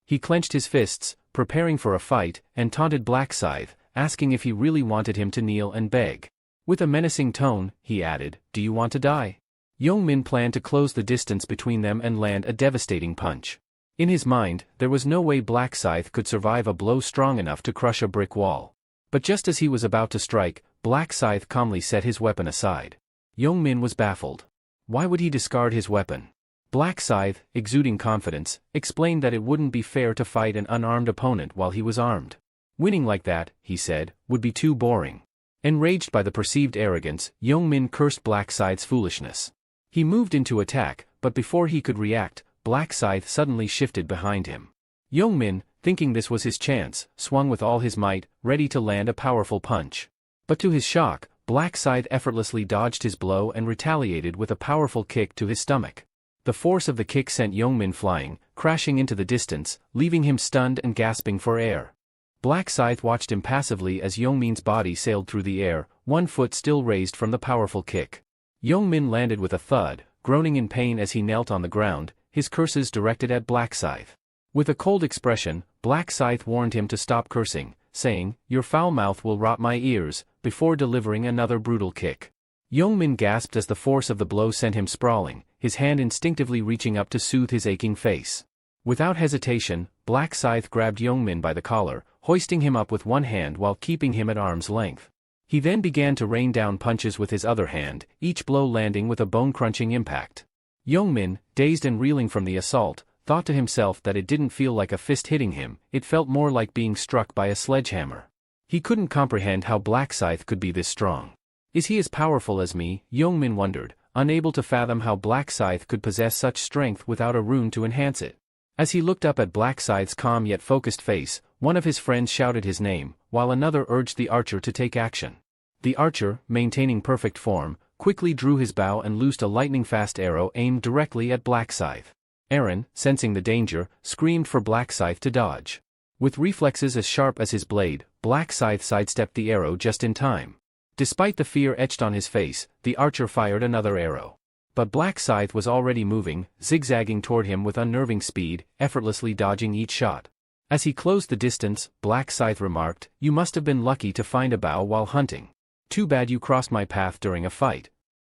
He clenched his fists, preparing for a fight, and taunted Black Scythe, asking if he really wanted him to kneel and beg. With a menacing tone, he added, "Do you want to die?" Youngmin planned to close the distance between them and land a devastating punch. In his mind, there was no way Black Scythe could survive a blow strong enough to crush a brick wall. But just as he was about to strike, Black Scythe calmly set his weapon aside. Youngmin was baffled. Why would he discard his weapon? Black Scythe, exuding confidence, explained that it wouldn't be fair to fight an unarmed opponent while he was armed. Winning like that, he said, would be too boring. Enraged by the perceived arrogance, Youngmin cursed Black Scythe's foolishness. He moved into attack, but before he could react, Black Scythe suddenly shifted behind him. Youngmin, thinking this was his chance, swung with all his might, ready to land a powerful punch. But to his shock, Black Scythe effortlessly dodged his blow and retaliated with a powerful kick to his stomach. The force of the kick sent Youngmin flying, crashing into the distance, leaving him stunned and gasping for air. Black Scythe watched impassively as Youngmin's body sailed through the air, one foot still raised from the powerful kick. Youngmin landed with a thud, groaning in pain as he knelt on the ground, his curses directed at Black Scythe. With a cold expression, Black Scythe warned him to stop cursing, saying, "Your foul mouth will rot my ears," before delivering another brutal kick. Youngmin gasped as the force of the blow sent him sprawling, his hand instinctively reaching up to soothe his aching face. Without hesitation, Black Scythe grabbed Youngmin by the collar, hoisting him up with one hand while keeping him at arm's length. He then began to rain down punches with his other hand, each blow landing with a bone-crunching impact. Youngmin, dazed and reeling from the assault, thought to himself that it didn't feel like a fist hitting him, it felt more like being struck by a sledgehammer. He couldn't comprehend how Black Scythe could be this strong. Is he as powerful as me? Youngmin wondered, unable to fathom how Black Scythe could possess such strength without a rune to enhance it. As he looked up at Black Scythe's calm yet focused face, one of his friends shouted his name, while another urged the archer to take action. The archer, maintaining perfect form, quickly drew his bow and loosed a lightning-fast arrow aimed directly at Black Scythe. Arin, sensing the danger, screamed for Black Scythe to dodge. With reflexes as sharp as his blade, Black Scythe sidestepped the arrow just in time. Despite the fear etched on his face, the archer fired another arrow. But Black Scythe was already moving, zigzagging toward him with unnerving speed, effortlessly dodging each shot. As he closed the distance, Black Scythe remarked, "You must have been lucky to find a bow while hunting. Too bad you crossed my path during a fight."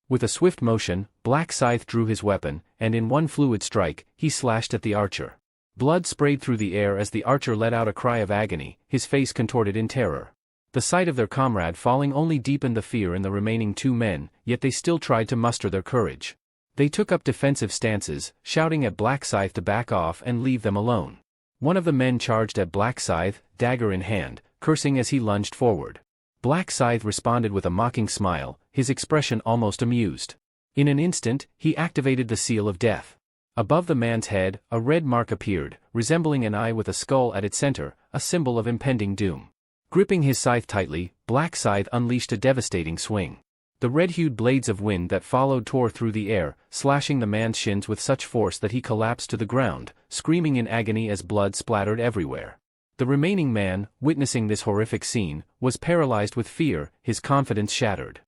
With a swift motion, Black Scythe drew his weapon, and in one fluid strike, he slashed at the archer. Blood sprayed through the air as the archer let out a cry of agony, his face contorted in terror. The sight of their comrade falling only deepened the fear in the remaining two men, yet they still tried to muster their courage. They took up defensive stances, shouting at Black Scythe to back off and leave them alone. One of the men charged at Black Scythe, dagger in hand, cursing as he lunged forward. Black Scythe responded with a mocking smile, his expression almost amused. In an instant, he activated the seal of death. Above the man's head, a red mark appeared, resembling an eye with a skull at its center, a symbol of impending doom. Gripping his scythe tightly, Black Scythe unleashed a devastating swing. The red-hued blades of wind that followed tore through the air, slashing the man's shins with such force that he collapsed to the ground, screaming in agony as blood splattered everywhere. The remaining man, witnessing this horrific scene, was paralyzed with fear, his confidence shattered.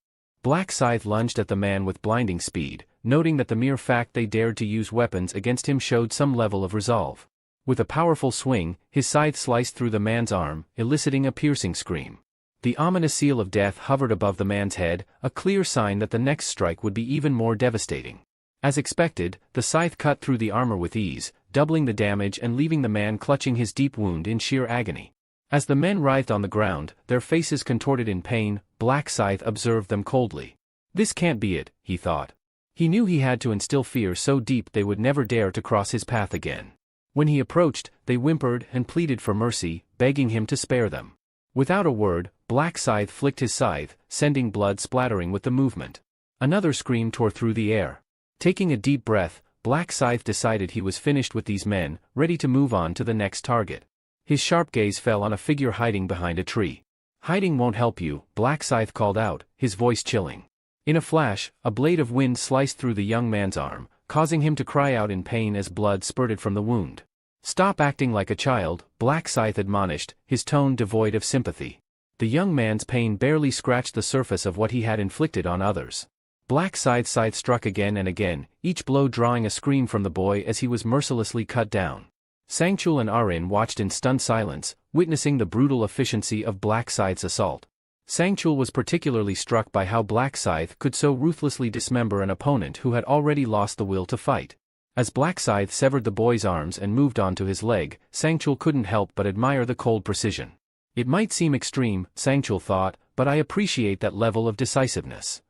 Black Scythe lunged at the man with blinding speed, noting that the mere fact they dared to use weapons against him showed some level of resolve. With a powerful swing, his scythe sliced through the man's arm, eliciting a piercing scream. The ominous seal of death hovered above the man's head, a clear sign that the next strike would be even more devastating. As expected, the scythe cut through the armor with ease, doubling the damage and leaving the man clutching his deep wound in sheer agony. As the men writhed on the ground, their faces contorted in pain, Black Scythe observed them coldly. This can't be it, he thought. He knew he had to instill fear so deep they would never dare to cross his path again. When he approached, they whimpered and pleaded for mercy, begging him to spare them. Without a word, Black Scythe flicked his scythe, sending blood splattering with the movement. Another scream tore through the air. Taking a deep breath, Black Scythe decided he was finished with these men, ready to move on to the next target. His sharp gaze fell on a figure hiding behind a tree. "Hiding won't help you," Black Scythe called out, his voice chilling. In a flash, a blade of wind sliced through the young man's arm, causing him to cry out in pain as blood spurted from the wound. "Stop acting like a child," Black Scythe admonished, his tone devoid of sympathy. The young man's pain barely scratched the surface of what he had inflicted on others. Black Scythe's scythe struck again and again, each blow drawing a scream from the boy as he was mercilessly cut down. Sangchul and Arin watched in stunned silence, witnessing the brutal efficiency of Black Scythe's assault. Sangchul was particularly struck by how Black Scythe could so ruthlessly dismember an opponent who had already lost the will to fight. As Black Scythe severed the boy's arms and moved on to his leg, Sangchul couldn't help but admire the cold precision. It might seem extreme, Sangchul thought, but I appreciate that level of decisiveness.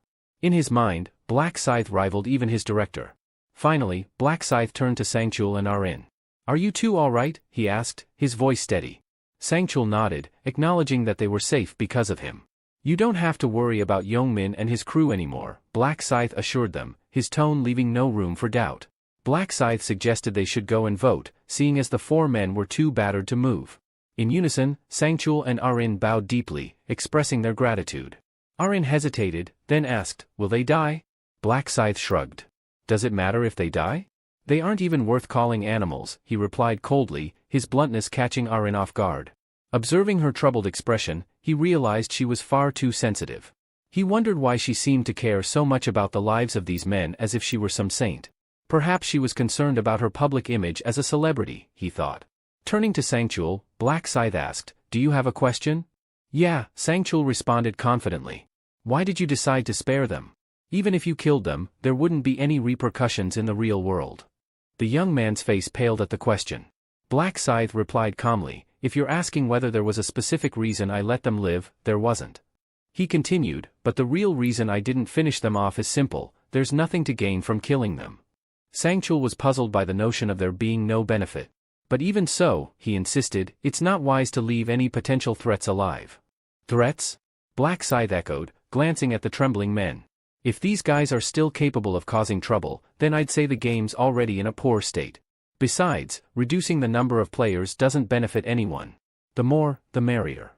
In his mind, Black Scythe rivaled even his director. Finally, Black Scythe turned to Sangchul and Arin. "Are you two all right?" he asked, his voice steady. Sangchul nodded, acknowledging that they were safe because of him. "You don't have to worry about Yongmin and his crew anymore," Black Scythe assured them, his tone leaving no room for doubt. Black Scythe suggested they should go and vote, seeing as the four men were too battered to move. In unison, Sangchul and Arin bowed deeply, expressing their gratitude. Arin hesitated, then asked, "Will they die?" Black Scythe shrugged. "Does it matter if they die? They aren't even worth calling animals," he replied coldly, his bluntness catching Arin off guard. Observing her troubled expression, he realized she was far too sensitive. He wondered why she seemed to care so much about the lives of these men as if she were some saint. Perhaps she was concerned about her public image as a celebrity, he thought. Turning to Sangchul, Black Scythe asked, "Do you have a question?" "Yeah," Sangchul responded confidently. "Why did you decide to spare them? Even if you killed them, there wouldn't be any repercussions in the real world." The young man's face paled at the question. Black Scythe replied calmly, "If you're asking whether there was a specific reason I let them live, there wasn't." He continued, "But the real reason I didn't finish them off is simple, there's nothing to gain from killing them." Sangchul was puzzled by the notion of there being no benefit. "But even so," he insisted, "it's not wise to leave any potential threats alive." "Threats?" Black Scythe echoed, glancing at the trembling men. "If these guys are still capable of causing trouble, then I'd say the game's already in a poor state. Besides, reducing the number of players doesn't benefit anyone. The more, the merrier."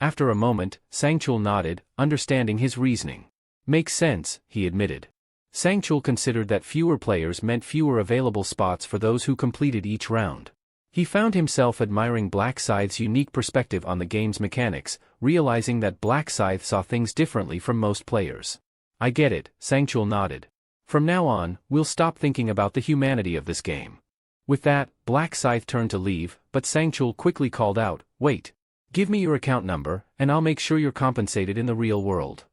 After a moment, Sangchul nodded, understanding his reasoning. "Makes sense," he admitted. Sangchul considered that fewer players meant fewer available spots for those who completed each round. He found himself admiring Black Scythe's unique perspective on the game's mechanics, realizing that Black Scythe saw things differently from most players. "I get it," Sangchul nodded. "From now on, we'll stop thinking about the humanity of this game." With that, Black Scythe turned to leave, but Sangchul quickly called out, "Wait. Give me your account number, and I'll make sure you're compensated in the real world."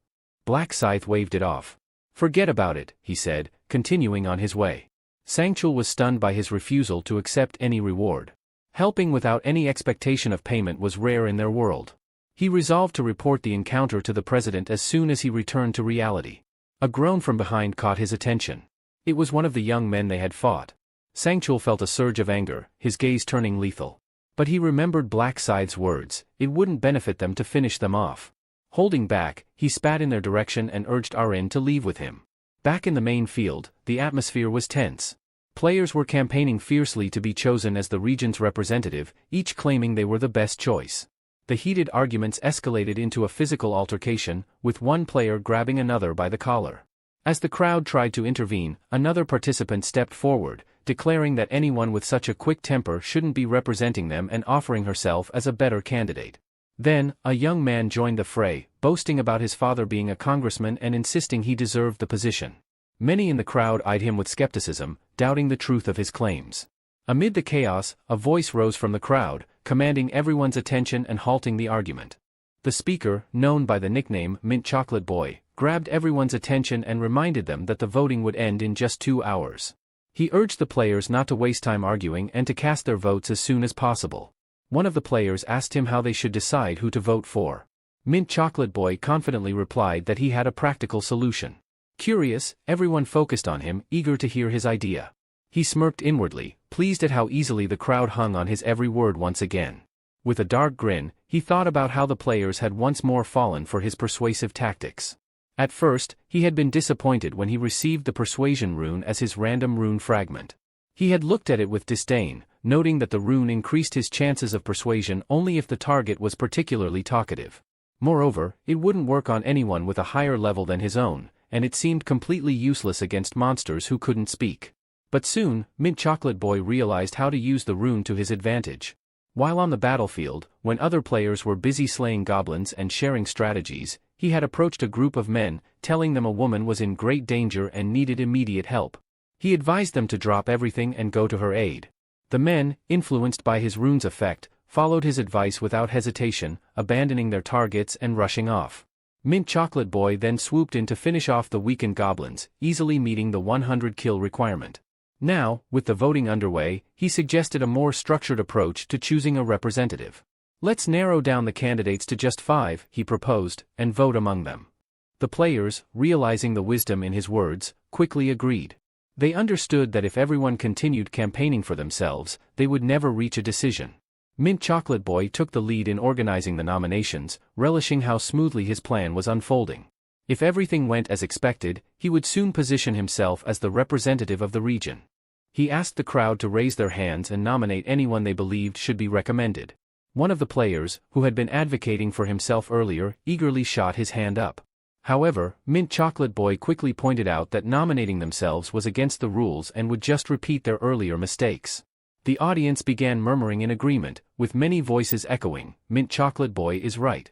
Black Scythe waved it off. "Forget about it," he said, continuing on his way. Sangchul was stunned by his refusal to accept any reward. Helping without any expectation of payment was rare in their world. He resolved to report the encounter to the president as soon as he returned to reality. A groan from behind caught his attention. It was one of the young men they had fought. Sangchul felt a surge of anger, his gaze turning lethal. But he remembered Black Scythe's words, it wouldn't benefit them to finish them off. Holding back, he spat in their direction and urged Arin to leave with him. Back in the main field, the atmosphere was tense. Players were campaigning fiercely to be chosen as the region's representative, each claiming they were the best choice. The heated arguments escalated into a physical altercation, with one player grabbing another by the collar. As the crowd tried to intervene, another participant stepped forward, declaring that anyone with such a quick temper shouldn't be representing them and offering herself as a better candidate. Then, a young man joined the fray, boasting about his father being a congressman and insisting he deserved the position. Many in the crowd eyed him with skepticism, doubting the truth of his claims. Amid the chaos, a voice rose from the crowd, commanding everyone's attention and halting the argument. The speaker, known by the nickname Mint Chocolate Boy, grabbed everyone's attention and reminded them that the voting would end in just 2 hours. He urged the players not to waste time arguing and to cast their votes as soon as possible. One of the players asked him how they should decide who to vote for. Mint Chocolate Boy confidently replied that he had a practical solution. Curious, everyone focused on him, eager to hear his idea. He smirked inwardly, pleased at how easily the crowd hung on his every word once again. With a dark grin, he thought about how the players had once more fallen for his persuasive tactics. At first, he had been disappointed when he received the persuasion rune as his random rune fragment. He had looked at it with disdain, noting that the rune increased his chances of persuasion only if the target was particularly talkative. Moreover, it wouldn't work on anyone with a higher level than his own, and it seemed completely useless against monsters who couldn't speak. But soon, Mint Chocolate Boy realized how to use the rune to his advantage. While on the battlefield, when other players were busy slaying goblins and sharing strategies, he had approached a group of men, telling them a woman was in great danger and needed immediate help. He advised them to drop everything and go to her aid. The men, influenced by his rune's effect, followed his advice without hesitation, abandoning their targets and rushing off. Mint Chocolate Boy then swooped in to finish off the weakened goblins, easily meeting the 100 kill requirement. Now, with the voting underway, he suggested a more structured approach to choosing a representative. Let's narrow down the candidates to just 5, he proposed, and vote among them. The players, realizing the wisdom in his words, quickly agreed. They understood that if everyone continued campaigning for themselves, they would never reach a decision. Mint Chocolate Boy took the lead in organizing the nominations, relishing how smoothly his plan was unfolding. If everything went as expected, he would soon position himself as the representative of the region. He asked the crowd to raise their hands and nominate anyone they believed should be recommended. One of the players, who had been advocating for himself earlier, eagerly shot his hand up. However, Mint Chocolate Boy quickly pointed out that nominating themselves was against the rules and would just repeat their earlier mistakes. The audience began murmuring in agreement, with many voices echoing, "Mint Chocolate Boy is right."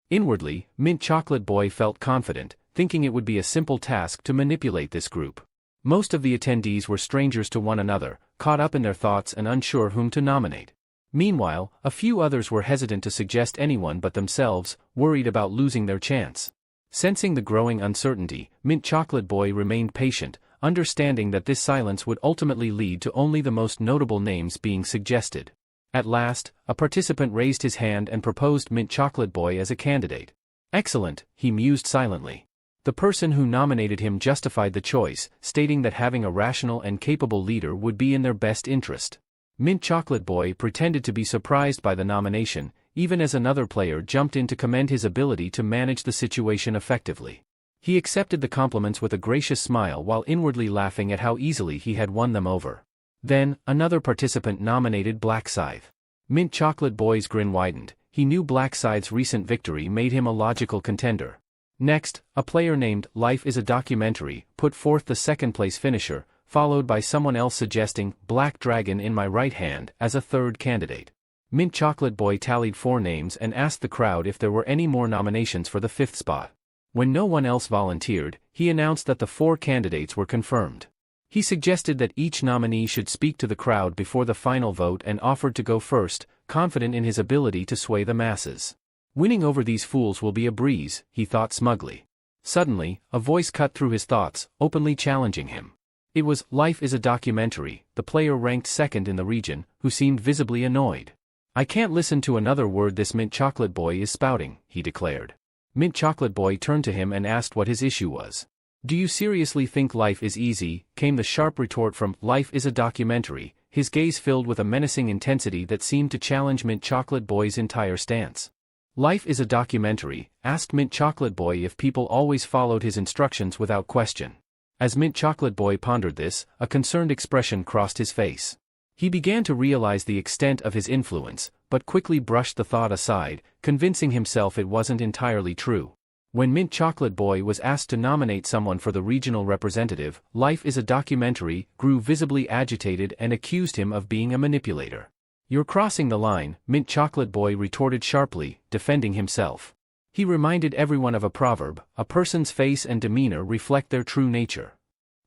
Inwardly, Mint Chocolate Boy felt confident, thinking it would be a simple task to manipulate this group. Most of the attendees were strangers to one another, caught up in their thoughts and unsure whom to nominate. Meanwhile, a few others were hesitant to suggest anyone but themselves, worried about losing their chance. Sensing the growing uncertainty, Mint Chocolate Boy remained patient, understanding that this silence would ultimately lead to only the most notable names being suggested. At last, a participant raised his hand and proposed Mint Chocolate Boy as a candidate. Excellent, he mused silently. The person who nominated him justified the choice, stating that having a rational and capable leader would be in their best interest. Mint Chocolate Boy pretended to be surprised by the nomination, even as another player jumped in to commend his ability to manage the situation effectively. He accepted the compliments with a gracious smile while inwardly laughing at how easily he had won them over. Then, another participant nominated Black Scythe. Mint Chocolate Boy's grin widened. He knew Black Scythe's recent victory made him a logical contender. Next, a player named Life is a Documentary put forth the second-place finisher, followed by someone else suggesting Black Dragon in My Right Hand as a third candidate. Mint Chocolate Boy tallied 4 names and asked the crowd if there were any more nominations for the 5th spot. When no one else volunteered, he announced that the 4 candidates were confirmed. He suggested that each nominee should speak to the crowd before the final vote and offered to go first, confident in his ability to sway the masses. Winning over these fools will be a breeze, he thought smugly. Suddenly, a voice cut through his thoughts, openly challenging him. It was Life is a Documentary, the player ranked second in the region, who seemed visibly annoyed. "I can't listen to another word this Mint Chocolate Boy is spouting," he declared. Mint Chocolate Boy turned to him and asked what his issue was. "Do you seriously think life is easy?" came the sharp retort from Life is a Documentary, his gaze filled with a menacing intensity that seemed to challenge Mint Chocolate Boy's entire stance. Life is a Documentary asked Mint Chocolate Boy if people always followed his instructions without question. As Mint Chocolate Boy pondered this, a concerned expression crossed his face. He began to realize the extent of his influence, but quickly brushed the thought aside, convincing himself it wasn't entirely true. When Mint Chocolate Boy was asked to nominate someone for the regional representative, Life is a Documentary grew visibly agitated and accused him of being a manipulator. "You're crossing the line," Mint Chocolate Boy retorted sharply, defending himself. He reminded everyone of a proverb, a person's face and demeanor reflect their true nature.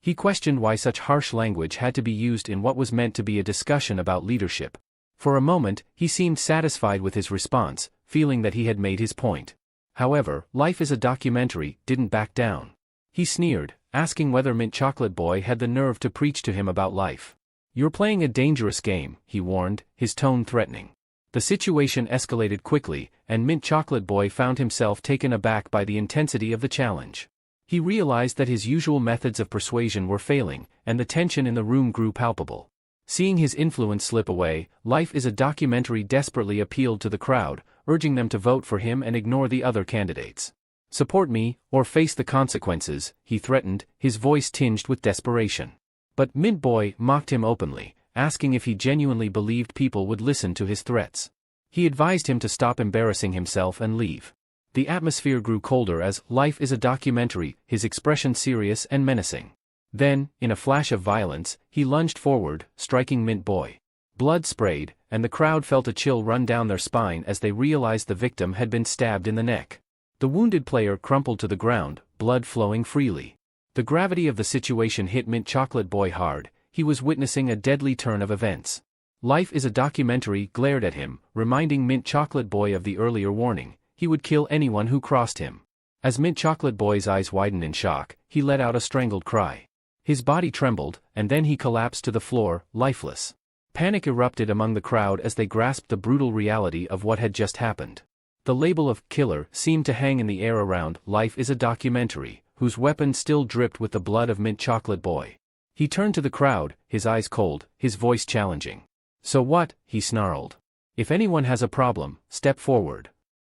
He questioned why such harsh language had to be used in what was meant to be a discussion about leadership. For a moment, he seemed satisfied with his response, feeling that he had made his point. However, Life is a Documentary didn't back down. He sneered, asking whether Mint Chocolate Boy had the nerve to preach to him about life. "You're playing a dangerous game," he warned, his tone threatening. The situation escalated quickly, and Mint Chocolate Boy found himself taken aback by the intensity of the challenge. He realized that his usual methods of persuasion were failing, and the tension in the room grew palpable. Seeing his influence slip away, Life is a Documentary desperately appealed to the crowd, urging them to vote for him and ignore the other candidates. "Support me, or face the consequences," he threatened, his voice tinged with desperation. But Mint Boy mocked him openly, asking if he genuinely believed people would listen to his threats. He advised him to stop embarrassing himself and leave. The atmosphere grew colder as Life is a Documentary, his expression serious and menacing. Then, in a flash of violence, he lunged forward, striking Mint Boy. Blood sprayed, and the crowd felt a chill run down their spine as they realized the victim had been stabbed in the neck. The wounded player crumpled to the ground, blood flowing freely. The gravity of the situation hit Mint Chocolate Boy hard. He was witnessing a deadly turn of events. Life is a Documentary glared at him, reminding Mint Chocolate Boy of the earlier warning: he would kill anyone who crossed him. As Mint Chocolate Boy's eyes widened in shock, he let out a strangled cry. His body trembled, and then he collapsed to the floor, lifeless. Panic erupted among the crowd as they grasped the brutal reality of what had just happened. The label of killer seemed to hang in the air around Life is a Documentary, whose weapon still dripped with the blood of Mint Chocolate Boy. He turned to the crowd, his eyes cold, his voice challenging. "So what?" he snarled. "If anyone has a problem, step forward."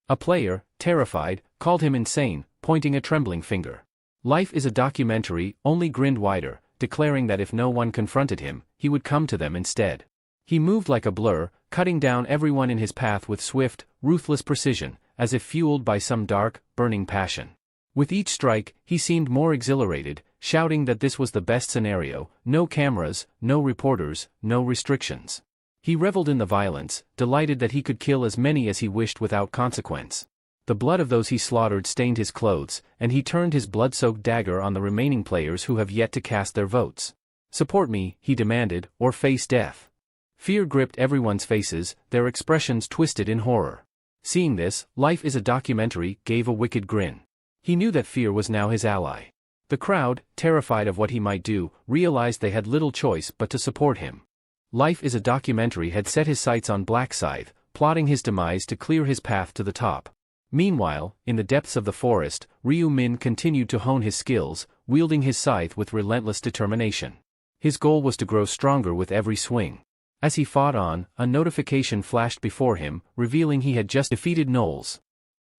A player, terrified, called him insane, pointing a trembling finger. Life is a Documentary only grinned wider, declaring that if no one confronted him, he would come to them instead. He moved like a blur, cutting down everyone in his path with swift, ruthless precision, as if fueled by some dark, burning passion. With each strike, he seemed more exhilarated, shouting that this was the best scenario: no cameras, no reporters, no restrictions. He reveled in the violence, delighted that he could kill as many as he wished without consequence. The blood of those he slaughtered stained his clothes, and he turned his blood-soaked dagger on the remaining players who have yet to cast their votes. "Support me," he demanded, "or face death." Fear gripped everyone's faces, their expressions twisted in horror. Seeing this, Life is a Documentary gave a wicked grin. He knew that fear was now his ally. The crowd, terrified of what he might do, realized they had little choice but to support him. Life is a Documentary had set his sights on Black Scythe, plotting his demise to clear his path to the top. Meanwhile, in the depths of the forest, Ryu Min continued to hone his skills, wielding his scythe with relentless determination. His goal was to grow stronger with every swing. As he fought on, a notification flashed before him, revealing he had just defeated Knowles.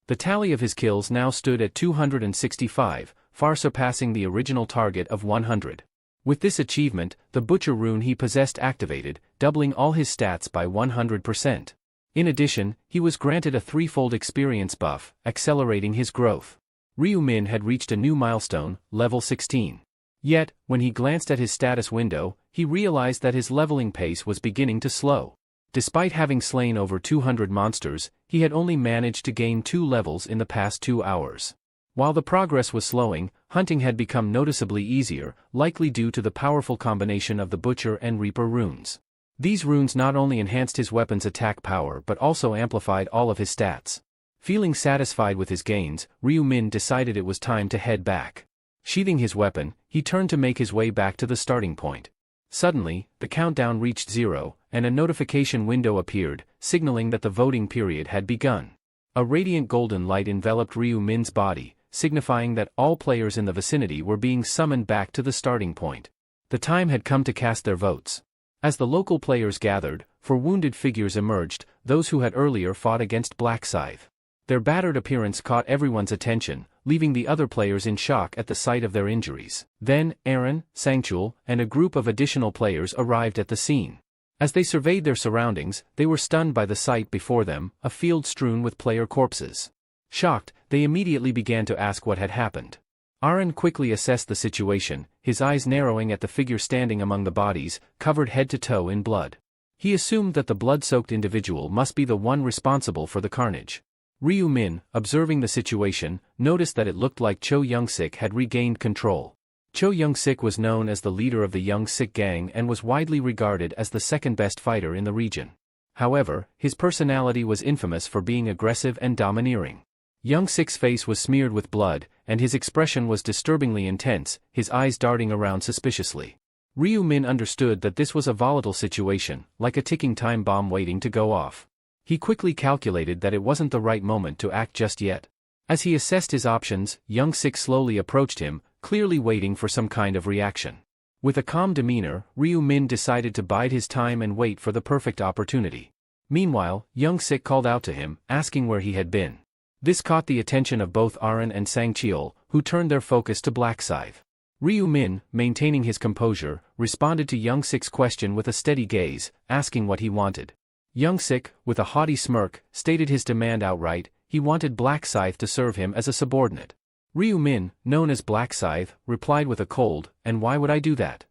The tally of his kills now stood at 265, far surpassing the original target of 100. With this achievement, the Butcher rune he possessed activated, doubling all his stats by 100%. In addition, he was granted a threefold experience buff, accelerating his growth. Ryu Min had reached a new milestone, level 16. Yet, when he glanced at his status window, he realized that his leveling pace was beginning to slow. Despite having slain over 200 monsters, he had only managed to gain 2 levels in the past 2 hours. While the progress was slowing, hunting had become noticeably easier, likely due to the powerful combination of the Butcher and Reaper runes. These runes not only enhanced his weapon's attack power but also amplified all of his stats. Feeling satisfied with his gains, Ryu Min decided it was time to head back. Sheathing his weapon, he turned to make his way back to the starting point. Suddenly, the countdown reached 0, and a notification window appeared, signaling that the voting period had begun. A radiant golden light enveloped Ryu Min's body, signifying that all players in the vicinity were being summoned back to the starting point. The time had come to cast their votes. As the local players gathered, 4 wounded figures emerged, those who had earlier fought against Black Scythe. Their battered appearance caught everyone's attention, leaving the other players in shock at the sight of their injuries. Then, Aaron, Sangchul, and a group of additional players arrived at the scene. As they surveyed their surroundings, they were stunned by the sight before them, a field strewn with player corpses. Shocked, they immediately began to ask what had happened. Aaron quickly assessed the situation, his eyes narrowing at the figure standing among the bodies, covered head to toe in blood. He assumed that the blood-soaked individual must be the one responsible for the carnage. Ryu Min, observing the situation, noticed that it looked like Cho Young-sik had regained control. Cho Young-sik was known as the leader of the Young-sik gang and was widely regarded as the second-best fighter in the region. However, his personality was infamous for being aggressive and domineering. Young Sik's face was smeared with blood, and his expression was disturbingly intense, his eyes darting around suspiciously. Ryu Min understood that this was a volatile situation, like a ticking time bomb waiting to go off. He quickly calculated that it wasn't the right moment to act just yet. As he assessed his options, Young Sik slowly approached him, clearly waiting for some kind of reaction. With a calm demeanor, Ryu Min decided to bide his time and wait for the perfect opportunity. Meanwhile, Young Sik called out to him, asking where he had been. This caught the attention of both Aran and Sangcheol, who turned their focus to Black Scythe. Ryu Min, maintaining his composure, responded to Young Sik's question with a steady gaze, asking what he wanted. Young Sik, with a haughty smirk, stated his demand outright. He wanted Black Scythe to serve him as a subordinate. Ryu Min, known as Black Scythe, replied with a cold, "And why would I do that?"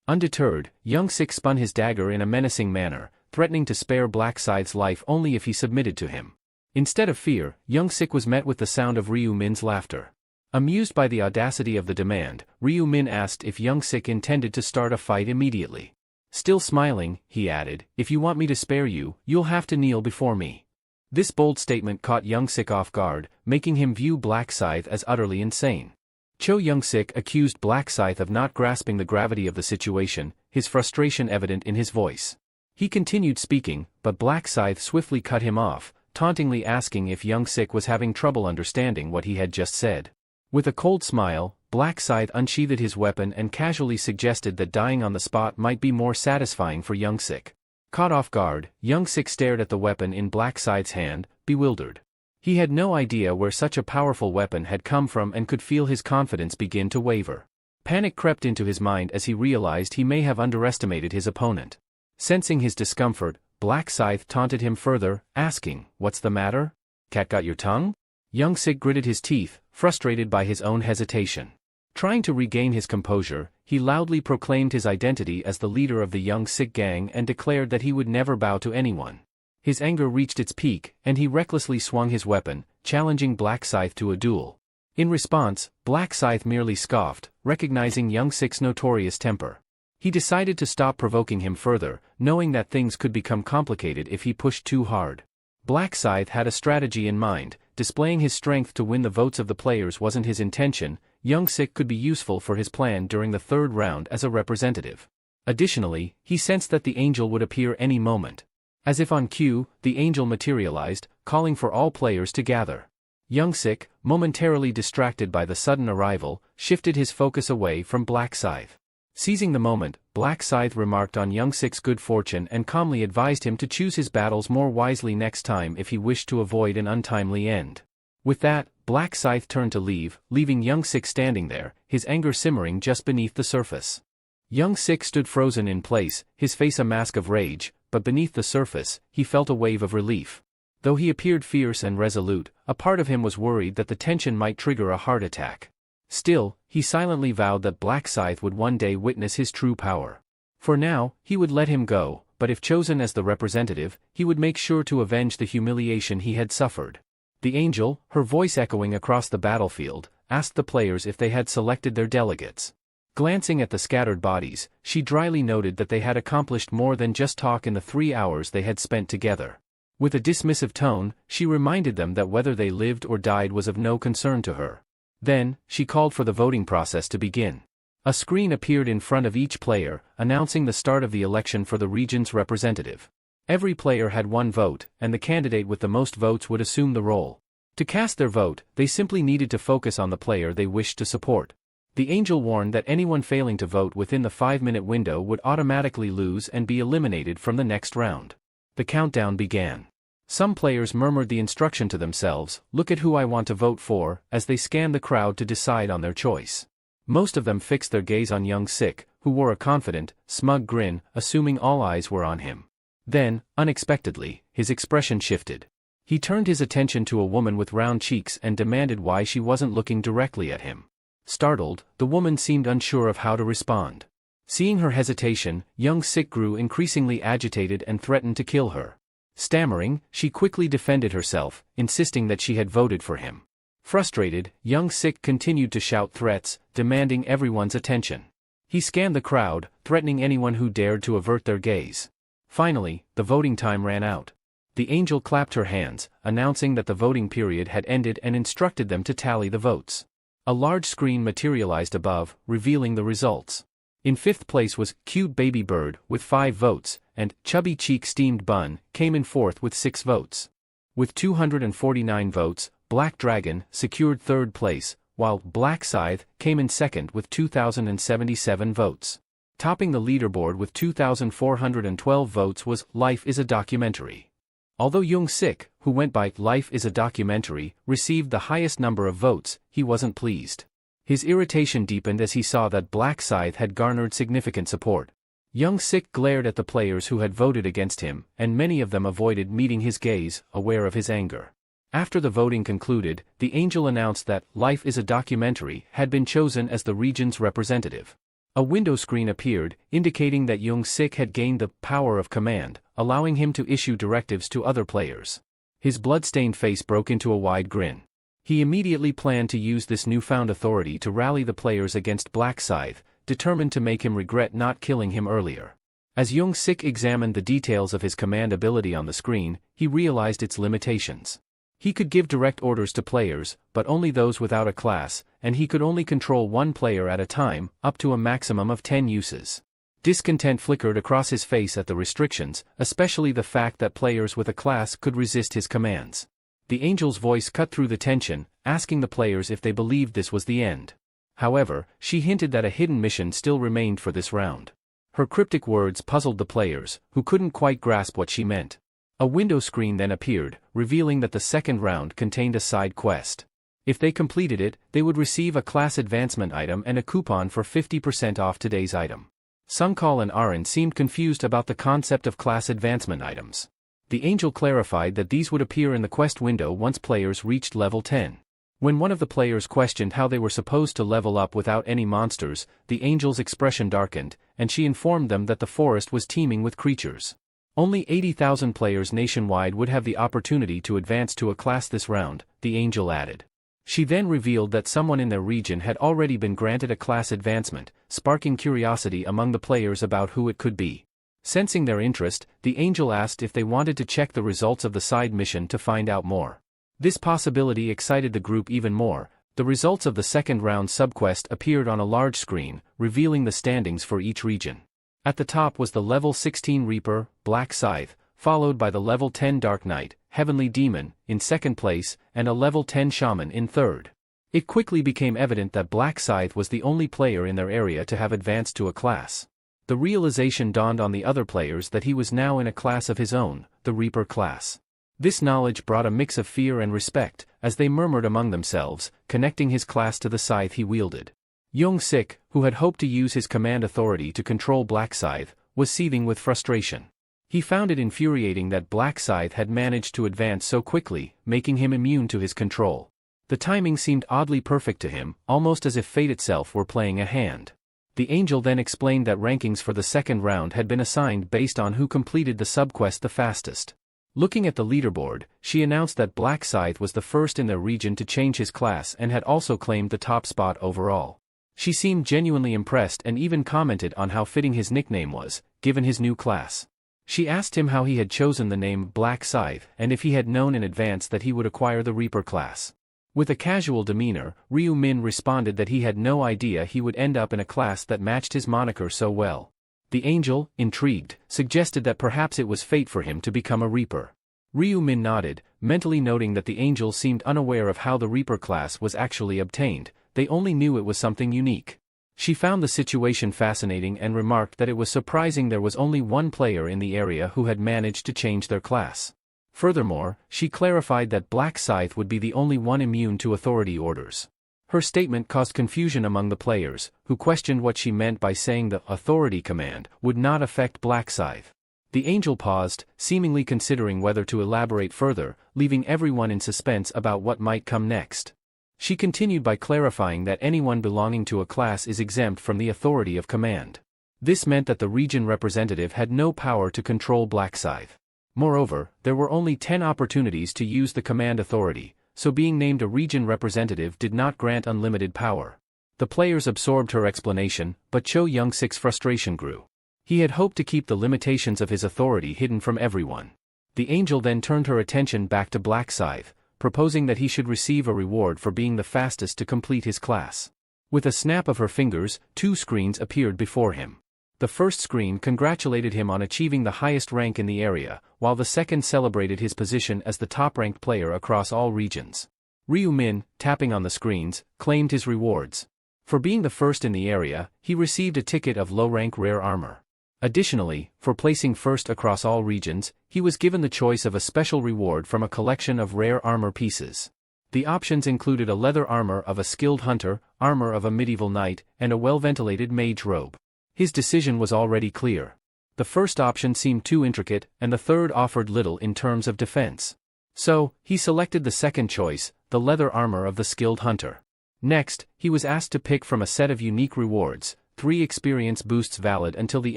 Undeterred, Young Sik spun his dagger in a menacing manner, threatening to spare Black Scythe's life only if he submitted to him. Instead of fear, Young Sik was met with the sound of Ryu Min's laughter. Amused by the audacity of the demand, Ryu Min asked if Young Sik intended to start a fight immediately. Still smiling, he added, "If you want me to spare you, you'll have to kneel before me." This bold statement caught Young Sik off guard, making him view Black Scythe as utterly insane. Young Sik accused Black Scythe of not grasping the gravity of the situation, his frustration evident in his voice. He continued speaking, but Black Scythe swiftly cut him off, tauntingly asking if Young Sik was having trouble understanding what he had just said. With a cold smile, Black Scythe unsheathed his weapon and casually suggested that dying on the spot might be more satisfying for Young Sik. Caught off guard, Young Sik stared at the weapon in Black Scythe's hand, bewildered. He had no idea where such a powerful weapon had come from and could feel his confidence begin to waver. Panic crept into his mind as he realized he may have underestimated his opponent. Sensing his discomfort, Black Scythe taunted him further, asking, "What's the matter? Cat got your tongue?" Young Sik gritted his teeth, frustrated by his own hesitation. Trying to regain his composure, he loudly proclaimed his identity as the leader of the Young Sik gang and declared that he would never bow to anyone. His anger reached its peak, and he recklessly swung his weapon, challenging Black Scythe to a duel. In response, Black Scythe merely scoffed, recognizing Young Sik's notorious temper. He decided to stop provoking him further, knowing that things could become complicated if he pushed too hard. Black Scythe had a strategy in mind. Displaying his strength to win the votes of the players wasn't his intention. Young Sik could be useful for his plan during the third round as a representative. Additionally, he sensed that the angel would appear any moment. As if on cue, the angel materialized, calling for all players to gather. Young Sik, momentarily distracted by the sudden arrival, shifted his focus away from Black Scythe. Seizing the moment, Black Scythe remarked on Young Sik's good fortune and calmly advised him to choose his battles more wisely next time if he wished to avoid an untimely end. With that, Black Scythe turned to leave, leaving Young Sik standing there, his anger simmering just beneath the surface. Young Sik stood frozen in place, his face a mask of rage, but beneath the surface, he felt a wave of relief. Though he appeared fierce and resolute, a part of him was worried that the tension might trigger a heart attack. Still, he silently vowed that Black Scythe would one day witness his true power. For now, he would let him go, but if chosen as the representative, he would make sure to avenge the humiliation he had suffered. The angel, her voice echoing across the battlefield, asked the players if they had selected their delegates. Glancing at the scattered bodies, she dryly noted that they had accomplished more than just talk in the 3 hours they had spent together. With a dismissive tone, she reminded them that whether they lived or died was of no concern to her. Then, she called for the voting process to begin. A screen appeared in front of each player, announcing the start of the election for the region's representative. Every player had one vote, and the candidate with the most votes would assume the role. To cast their vote, they simply needed to focus on the player they wished to support. The angel warned that anyone failing to vote within the 5-minute window would automatically lose and be eliminated from the next round. The countdown began. Some players murmured the instruction to themselves, "Look at who I want to vote for," as they scanned the crowd to decide on their choice. Most of them fixed their gaze on Young Sik, who wore a confident, smug grin, assuming all eyes were on him. Then, unexpectedly, his expression shifted. He turned his attention to a woman with round cheeks and demanded why she wasn't looking directly at him. Startled, the woman seemed unsure of how to respond. Seeing her hesitation, Young Sik grew increasingly agitated and threatened to kill her. Stammering, she quickly defended herself, insisting that she had voted for him. Frustrated, Young Sik continued to shout threats, demanding everyone's attention. He scanned the crowd, threatening anyone who dared to avert their gaze. Finally, the voting time ran out. The angel clapped her hands, announcing that the voting period had ended and instructed them to tally the votes. A large screen materialized above, revealing the results. In fifth place was Cute Baby Bird with 5 votes, and Chubby Cheek Steamed Bun came in fourth with 6 votes. With 249 votes, Black Dragon secured third place, while Black Scythe came in second with 2,077 votes. Topping the leaderboard with 2,412 votes was Life is a Documentary. Although Young Sik, who went by Life is a Documentary, received the highest number of votes, he wasn't pleased. His irritation deepened as he saw that Black Scythe had garnered significant support. Young Sik glared at the players who had voted against him, and many of them avoided meeting his gaze, aware of his anger. After the voting concluded, the angel announced that Life is a Documentary had been chosen as the region's representative. A window screen appeared, indicating that Young Sik had gained the power of command, allowing him to issue directives to other players. His blood-stained face broke into a wide grin. He immediately planned to use this newfound authority to rally the players against Black Scythe, determined to make him regret not killing him earlier. As Young Sik examined the details of his command ability on the screen, he realized its limitations. He could give direct orders to players, but only those without a class, and he could only control one player at a time, up to a maximum of 10 uses. Discontent flickered across his face at the restrictions, especially the fact that players with a class could resist his commands. The angel's voice cut through the tension, asking the players if they believed this was the end. However, she hinted that a hidden mission still remained for this round. Her cryptic words puzzled the players, who couldn't quite grasp what she meant. A window screen then appeared, revealing that the second round contained a side quest. If they completed it, they would receive a class advancement item and a coupon for 50% off today's item. Sungkal and Arin seemed confused about the concept of class advancement items. The angel clarified that these would appear in the quest window once players reached level 10. When one of the players questioned how they were supposed to level up without any monsters, the angel's expression darkened, and she informed them that the forest was teeming with creatures. Only 80,000 players nationwide would have the opportunity to advance to a class this round, the angel added. She then revealed that someone in their region had already been granted a class advancement, sparking curiosity among the players about who it could be. Sensing their interest, the angel asked if they wanted to check the results of the side mission to find out more. This possibility excited the group even more. The results of the second round subquest appeared on a large screen, revealing the standings for each region. At the top was the level 16 Reaper, Black Scythe, followed by the level 10 Dark Knight, Heavenly Demon, in second place, and a level 10 Shaman in third. It quickly became evident that Black Scythe was the only player in their area to have advanced to a class. The realization dawned on the other players that he was now in a class of his own, the Reaper class. This knowledge brought a mix of fear and respect, as they murmured among themselves, connecting his class to the scythe he wielded. Young Sik, who had hoped to use his command authority to control Black Scythe, was seething with frustration. He found it infuriating that Black Scythe had managed to advance so quickly, making him immune to his control. The timing seemed oddly perfect to him, almost as if fate itself were playing a hand. The angel then explained that rankings for the second round had been assigned based on who completed the subquest the fastest. Looking at the leaderboard, she announced that Black Scythe was the first in their region to change his class and had also claimed the top spot overall. She seemed genuinely impressed and even commented on how fitting his nickname was, given his new class. She asked him how he had chosen the name Black Scythe and if he had known in advance that he would acquire the Reaper class. With a casual demeanor, Ryu Min responded that he had no idea he would end up in a class that matched his moniker so well. The angel, intrigued, suggested that perhaps it was fate for him to become a Reaper. Ryu Min nodded, mentally noting that the angel seemed unaware of how the Reaper class was actually obtained. They only knew it was something unique. She found the situation fascinating and remarked that it was surprising there was only one player in the area who had managed to change their class. Furthermore, she clarified that Black Scythe would be the only one immune to authority orders. Her statement caused confusion among the players, who questioned what she meant by saying the authority command would not affect Black Scythe. The angel paused, seemingly considering whether to elaborate further, leaving everyone in suspense about what might come next. She continued by clarifying that anyone belonging to a class is exempt from the authority of command. This meant that the region representative had no power to control Black Scythe. Moreover, there were only 10 opportunities to use the command authority, so being named a region representative did not grant unlimited power. The players absorbed her explanation, but Cho Young-sik's frustration grew. He had hoped to keep the limitations of his authority hidden from everyone. The angel then turned her attention back to Black Scythe, proposing that he should receive a reward for being the fastest to complete his class. With a snap of her fingers, 2 screens appeared before him. The first screen congratulated him on achieving the highest rank in the area, while the second celebrated his position as the top-ranked player across all regions. Ryu Min, tapping on the screens, claimed his rewards. For being the first in the area, he received a ticket of low-rank rare armor. Additionally, for placing first across all regions, he was given the choice of a special reward from a collection of rare armor pieces. The options included a leather armor of a skilled hunter, armor of a medieval knight, and a well-ventilated mage robe. His decision was already clear. The first option seemed too intricate, and the third offered little in terms of defense. So, he selected the second choice, the leather armor of the skilled hunter. Next, he was asked to pick from a set of unique rewards, 3 experience boosts valid until the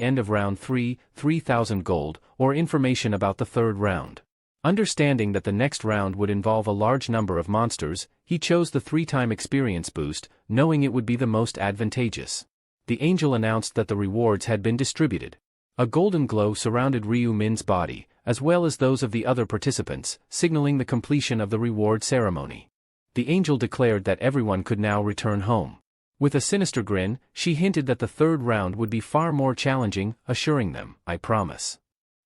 end of round 3, 3,000 gold, or information about the third round. Understanding that the next round would involve a large number of monsters, he chose the 3-time experience boost, knowing it would be the most advantageous. The angel announced that the rewards had been distributed. A golden glow surrounded Ryu Min's body, as well as those of the other participants, signaling the completion of the reward ceremony. The angel declared that everyone could now return home. With a sinister grin, she hinted that the third round would be far more challenging, assuring them, "I promise."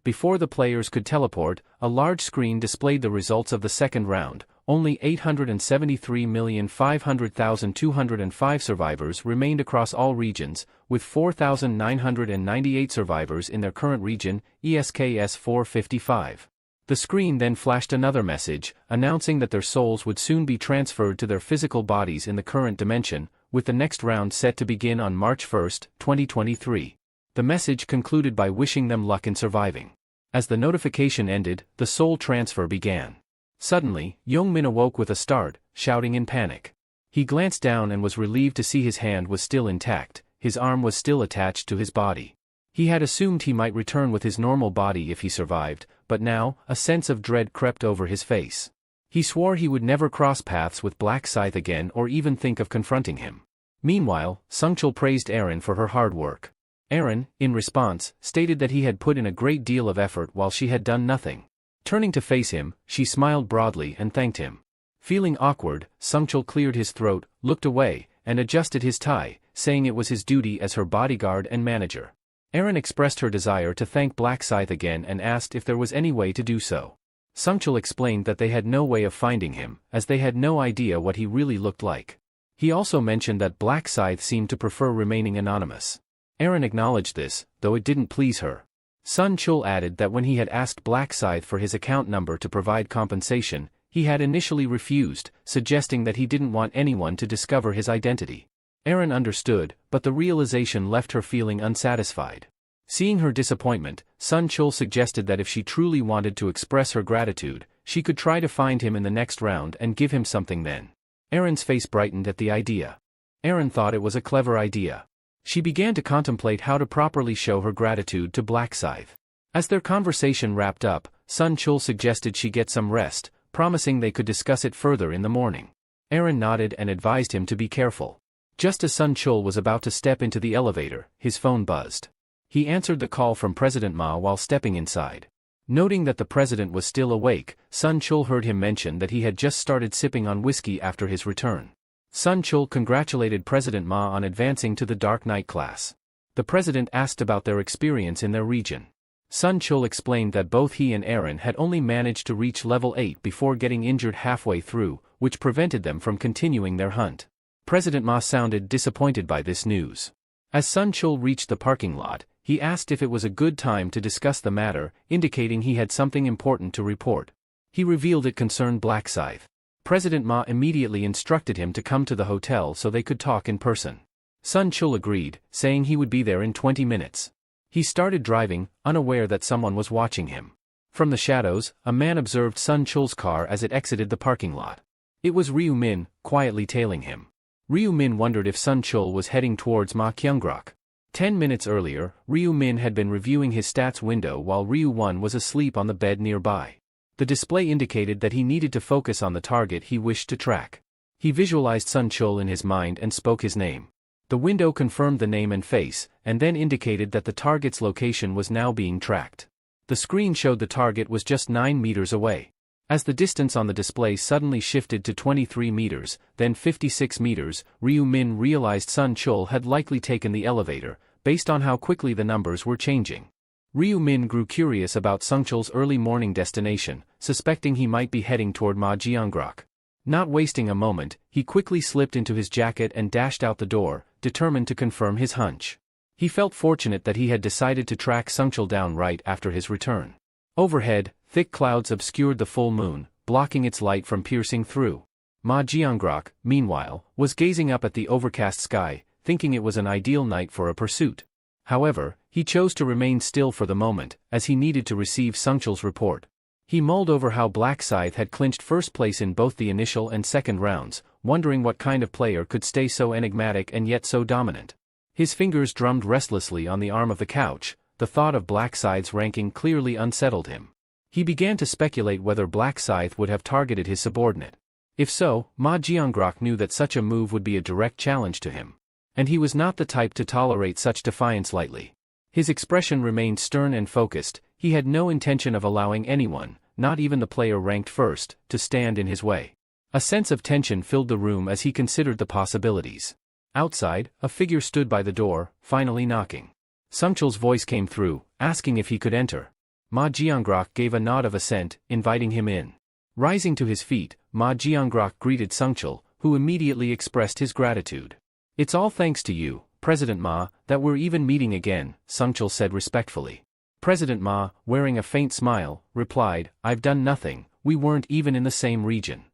Before the players could teleport, a large screen displayed the results of the second round. Only 873,500,205 survivors remained across all regions, with 4,998 survivors in their current region, ESKS 455. The screen then flashed another message, announcing that their souls would soon be transferred to their physical bodies in the current dimension, with the next round set to begin on March 1, 2023. The message concluded by wishing them luck in surviving. As the notification ended, the soul transfer began. Suddenly, Young-min awoke with a start, shouting in panic. He glanced down and was relieved to see his hand was still intact, his arm was still attached to his body. He had assumed he might return with his normal body if he survived, but now, a sense of dread crept over his face. He swore he would never cross paths with Black Scythe again or even think of confronting him. Meanwhile, Sungchul praised Erin for her hard work. Erin, in response, stated that he had put in a great deal of effort while she had done nothing. Turning to face him, she smiled broadly and thanked him. Feeling awkward, Sungchul cleared his throat, looked away, and adjusted his tie, saying it was his duty as her bodyguard and manager. Erin expressed her desire to thank Black Scythe again and asked if there was any way to do so. Sungchul explained that they had no way of finding him, as they had no idea what he really looked like. He also mentioned that Black Scythe seemed to prefer remaining anonymous. Erin acknowledged this, though it didn't please her. Sun Chul added that when he had asked Black Scythe for his account number to provide compensation, he had initially refused, suggesting that he didn't want anyone to discover his identity. Erin understood, but the realization left her feeling unsatisfied. Seeing her disappointment, Sun Chul suggested that if she truly wanted to express her gratitude, she could try to find him in the next round and give him something then. Erin's face brightened at the idea. Erin thought it was a clever idea. She began to contemplate how to properly show her gratitude to Black Scythe. As their conversation wrapped up, Sun Chul suggested she get some rest, promising they could discuss it further in the morning. Erin nodded and advised him to be careful. Just as Sun Chul was about to step into the elevator, his phone buzzed. He answered the call from President Ma while stepping inside. Noting that the president was still awake, Sun Chul heard him mention that he had just started sipping on whiskey after his return. Sun Chul congratulated President Ma on advancing to the Dark Knight class. The president asked about their experience in their region. Sun Chul explained that both he and Erin had only managed to reach level 8 before getting injured halfway through, which prevented them from continuing their hunt. President Ma sounded disappointed by this news. As Sun Chul reached the parking lot, he asked if it was a good time to discuss the matter, indicating he had something important to report. He revealed it concerned Black Scythe. President Ma immediately instructed him to come to the hotel so they could talk in person. Sun Chul agreed, saying he would be there in 20 minutes. He started driving, unaware that someone was watching him. From the shadows, a man observed Sun Chul's car as it exited the parking lot. It was Ryu Min, quietly tailing him. Ryu Min wondered if Sun Chul was heading towards Ma Kyunggrok. 10 minutes earlier, Ryu Min had been reviewing his stats window while Ryu 1 was asleep on the bed nearby. The display indicated that he needed to focus on the target he wished to track. He visualized Sun Chul in his mind and spoke his name. The window confirmed the name and face, and then indicated that the target's location was now being tracked. The screen showed the target was just 9 meters away. As the distance on the display suddenly shifted to 23 meters, then 56 meters, Ryu Min realized Sun Chul had likely taken the elevator, based on how quickly the numbers were changing. Ryu Min grew curious about Sun Chul's early morning destination, suspecting he might be heading toward Ma Jiangrok. Not wasting a moment, he quickly slipped into his jacket and dashed out the door, determined to confirm his hunch. He felt fortunate that he had decided to track Sun Chul down right after his return. Overhead, thick clouds obscured the full moon, blocking its light from piercing through. Ma Jiangrok, meanwhile, was gazing up at the overcast sky, thinking it was an ideal night for a pursuit. However, he chose to remain still for the moment, as he needed to receive Sun Chul's report. He mulled over how Black Scythe had clinched first place in both the initial and second rounds, wondering what kind of player could stay so enigmatic and yet so dominant. His fingers drummed restlessly on the arm of the couch. The thought of Black Scythe's ranking clearly unsettled him. He began to speculate whether Black Scythe would have targeted his subordinate. If so, Ma Jiangrok knew that such a move would be a direct challenge to him. And he was not the type to tolerate such defiance lightly. His expression remained stern and focused. He had no intention of allowing anyone, not even the player ranked first, to stand in his way. A sense of tension filled the room as he considered the possibilities. Outside, a figure stood by the door, finally knocking. Sun Chul's voice came through, asking if he could enter. Ma Jiangrok gave a nod of assent, inviting him in. Rising to his feet, Ma Jiangrok greeted Sun Chul, who immediately expressed his gratitude. "It's all thanks to you, President Ma, that we're even meeting again," Sun Chul said respectfully. President Ma, wearing a faint smile, replied, "I've done nothing, we weren't even in the same region."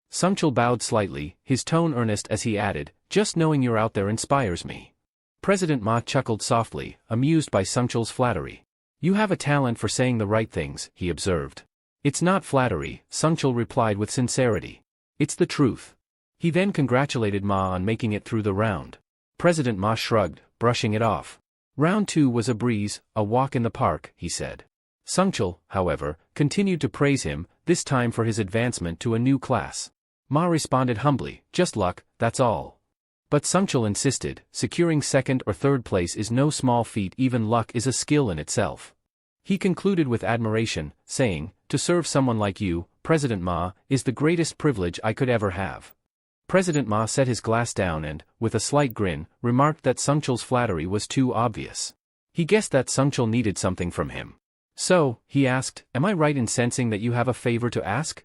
Sun Chul bowed slightly, his tone earnest as he added, "Just knowing you're out there inspires me." President Ma chuckled softly, amused by Sun Chul's flattery. "You have a talent for saying the right things," he observed. "It's not flattery," Sun Chul replied with sincerity. "It's the truth." He then congratulated Ma on making it through the round. President Ma shrugged, brushing it off. "Round 2 was a breeze, a walk in the park," he said. Sun Chul, however, continued to praise him, this time for his advancement to a new class. Ma responded humbly, "Just luck, that's all." But Sun Chul insisted, securing second or third place is no small feat, even luck is a skill in itself. He concluded with admiration, saying, "To serve someone like you, President Ma, is the greatest privilege I could ever have." President Ma set his glass down and, with a slight grin, remarked that Sun Chul's flattery was too obvious. He guessed that Sun Chul needed something from him. "So," he asked, "am I right in sensing that you have a favor to ask?"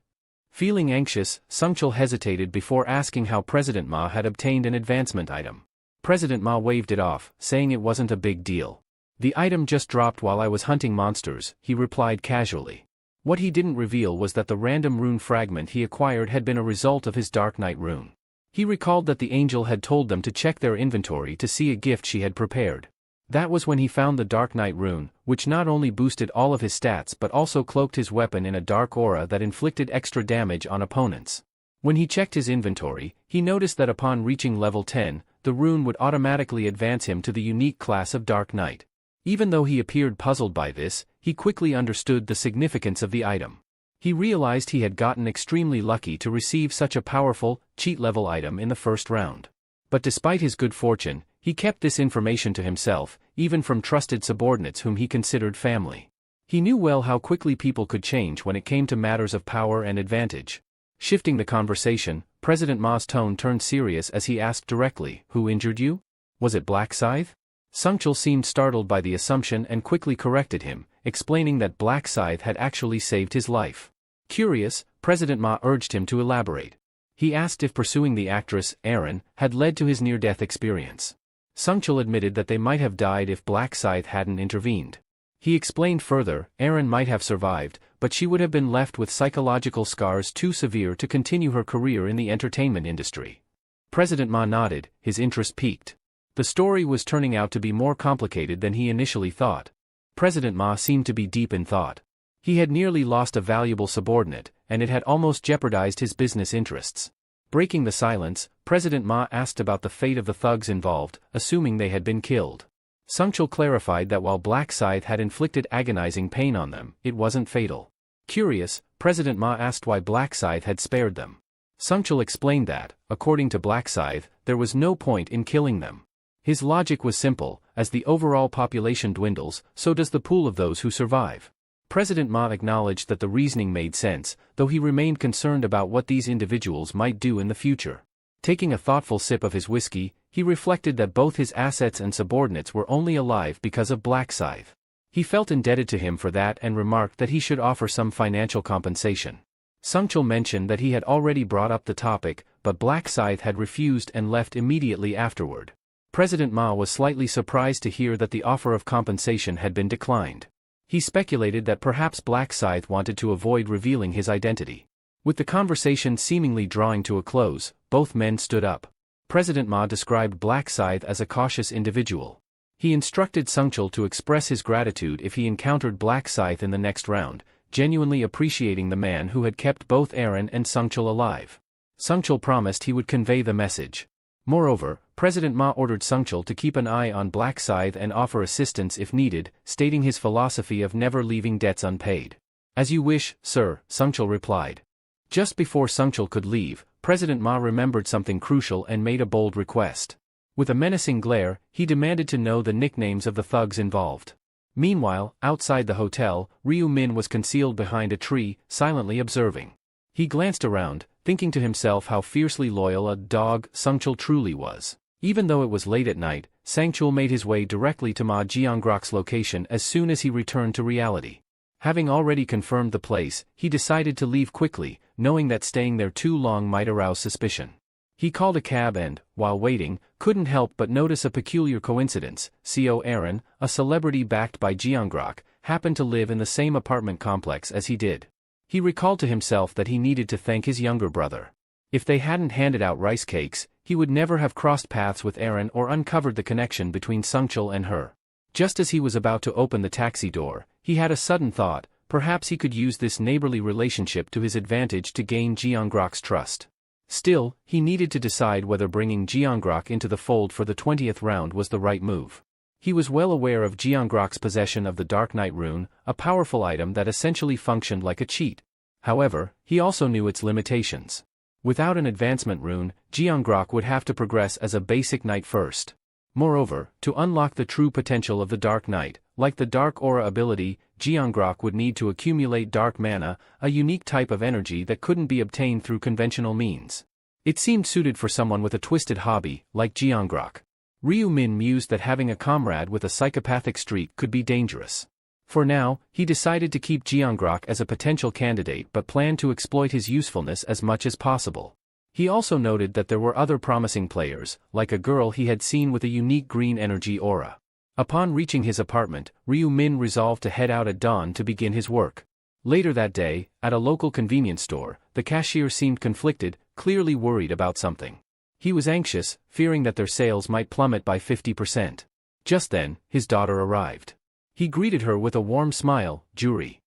Feeling anxious, Sun Chul hesitated before asking how President Ma had obtained an advancement item. President Ma waved it off, saying it wasn't a big deal. "The item just dropped while I was hunting monsters," he replied casually. What he didn't reveal was that the random rune fragment he acquired had been a result of his Dark Knight rune. He recalled that the angel had told them to check their inventory to see a gift she had prepared. That was when he found the Dark Knight rune, which not only boosted all of his stats but also cloaked his weapon in a dark aura that inflicted extra damage on opponents. When he checked his inventory, he noticed that upon reaching level 10, the rune would automatically advance him to the unique class of Dark Knight. Even though he appeared puzzled by this, he quickly understood the significance of the item. He realized he had gotten extremely lucky to receive such a powerful, cheat-level item in the first round. But despite his good fortune, he kept this information to himself, even from trusted subordinates whom he considered family. He knew well how quickly people could change when it came to matters of power and advantage. Shifting the conversation, President Ma's tone turned serious as he asked directly, "Who injured you? Was it Black Scythe?" Sun Chul seemed startled by the assumption and quickly corrected him, explaining that Black Scythe had actually saved his life. Curious, President Ma urged him to elaborate. He asked if pursuing the actress, Aaron, had led to his near-death experience. Sun Chul admitted that they might have died if Black Scythe hadn't intervened. He explained further, Aaron might have survived, but she would have been left with psychological scars too severe to continue her career in the entertainment industry. President Ma nodded, his interest piqued. The story was turning out to be more complicated than he initially thought. President Ma seemed to be deep in thought. He had nearly lost a valuable subordinate, and it had almost jeopardized his business interests. Breaking the silence, President Ma asked about the fate of the thugs involved, assuming they had been killed. Sun Chul clarified that while Black Scythe had inflicted agonizing pain on them, it wasn't fatal. Curious, President Ma asked why Black Scythe had spared them. Sun Chul explained that, according to Black Scythe, there was no point in killing them. His logic was simple: as the overall population dwindles, so does the pool of those who survive. President Ma acknowledged that the reasoning made sense, though he remained concerned about what these individuals might do in the future. Taking a thoughtful sip of his whiskey, he reflected that both his assets and subordinates were only alive because of Black Scythe. He felt indebted to him for that and remarked that he should offer some financial compensation. Sungchul mentioned that he had already brought up the topic, but Black Scythe had refused and left immediately afterward. President Ma was slightly surprised to hear that the offer of compensation had been declined. He speculated that perhaps Black Scythe wanted to avoid revealing his identity. With the conversation seemingly drawing to a close, both men stood up. President Ma described Black Scythe as a cautious individual. He instructed Sungchul to express his gratitude if he encountered Black Scythe in the next round, genuinely appreciating the man who had kept both Aaron and Sungchul alive. Sungchul promised he would convey the message. Moreover, President Ma ordered Sungchul to keep an eye on Black Scythe and offer assistance if needed, stating his philosophy of never leaving debts unpaid. "As you wish, sir," Sungchul replied. Just before Sungchul could leave, President Ma remembered something crucial and made a bold request. With a menacing glare, he demanded to know the nicknames of the thugs involved. Meanwhile, outside the hotel, Ryu Min was concealed behind a tree, silently observing. He glanced around, thinking to himself how fiercely loyal a dog Sungchul truly was. Even though it was late at night, Sangchul made his way directly to Ma Jiangrok's location as soon as he returned to reality. Having already confirmed the place, he decided to leave quickly, knowing that staying there too long might arouse suspicion. He called a cab and, while waiting, couldn't help but notice a peculiar coincidence. CO Aaron, a celebrity backed by Jiangrok, happened to live in the same apartment complex as he did. He recalled to himself that he needed to thank his younger brother. If they hadn't handed out rice cakes, he would never have crossed paths with Aaron or uncovered the connection between Sungchul and her. Just as he was about to open the taxi door, he had a sudden thought: perhaps he could use this neighborly relationship to his advantage to gain Jiangrok's trust. Still, he needed to decide whether bringing Jiangrok into the fold for the 20th round was the right move. He was well aware of Jiangrok's possession of the Dark Knight rune, a powerful item that essentially functioned like a cheat. However, he also knew its limitations. Without an advancement rune, Jiangrok would have to progress as a basic knight first. Moreover, to unlock the true potential of the Dark Knight, like the Dark Aura ability, Jiangrok would need to accumulate dark mana, a unique type of energy that couldn't be obtained through conventional means. It seemed suited for someone with a twisted hobby, like Jiangrok. Ryu Min mused that having a comrade with a psychopathic streak could be dangerous. For now, he decided to keep Jiangrok as a potential candidate but planned to exploit his usefulness as much as possible. He also noted that there were other promising players, like a girl he had seen with a unique green energy aura. Upon reaching his apartment, Ryu Min resolved to head out at dawn to begin his work. Later that day, at a local convenience store, the cashier seemed conflicted, clearly worried about something. He was anxious, fearing that their sales might plummet by 50%. Just then, his daughter arrived. He greeted her with a warm smile. Juri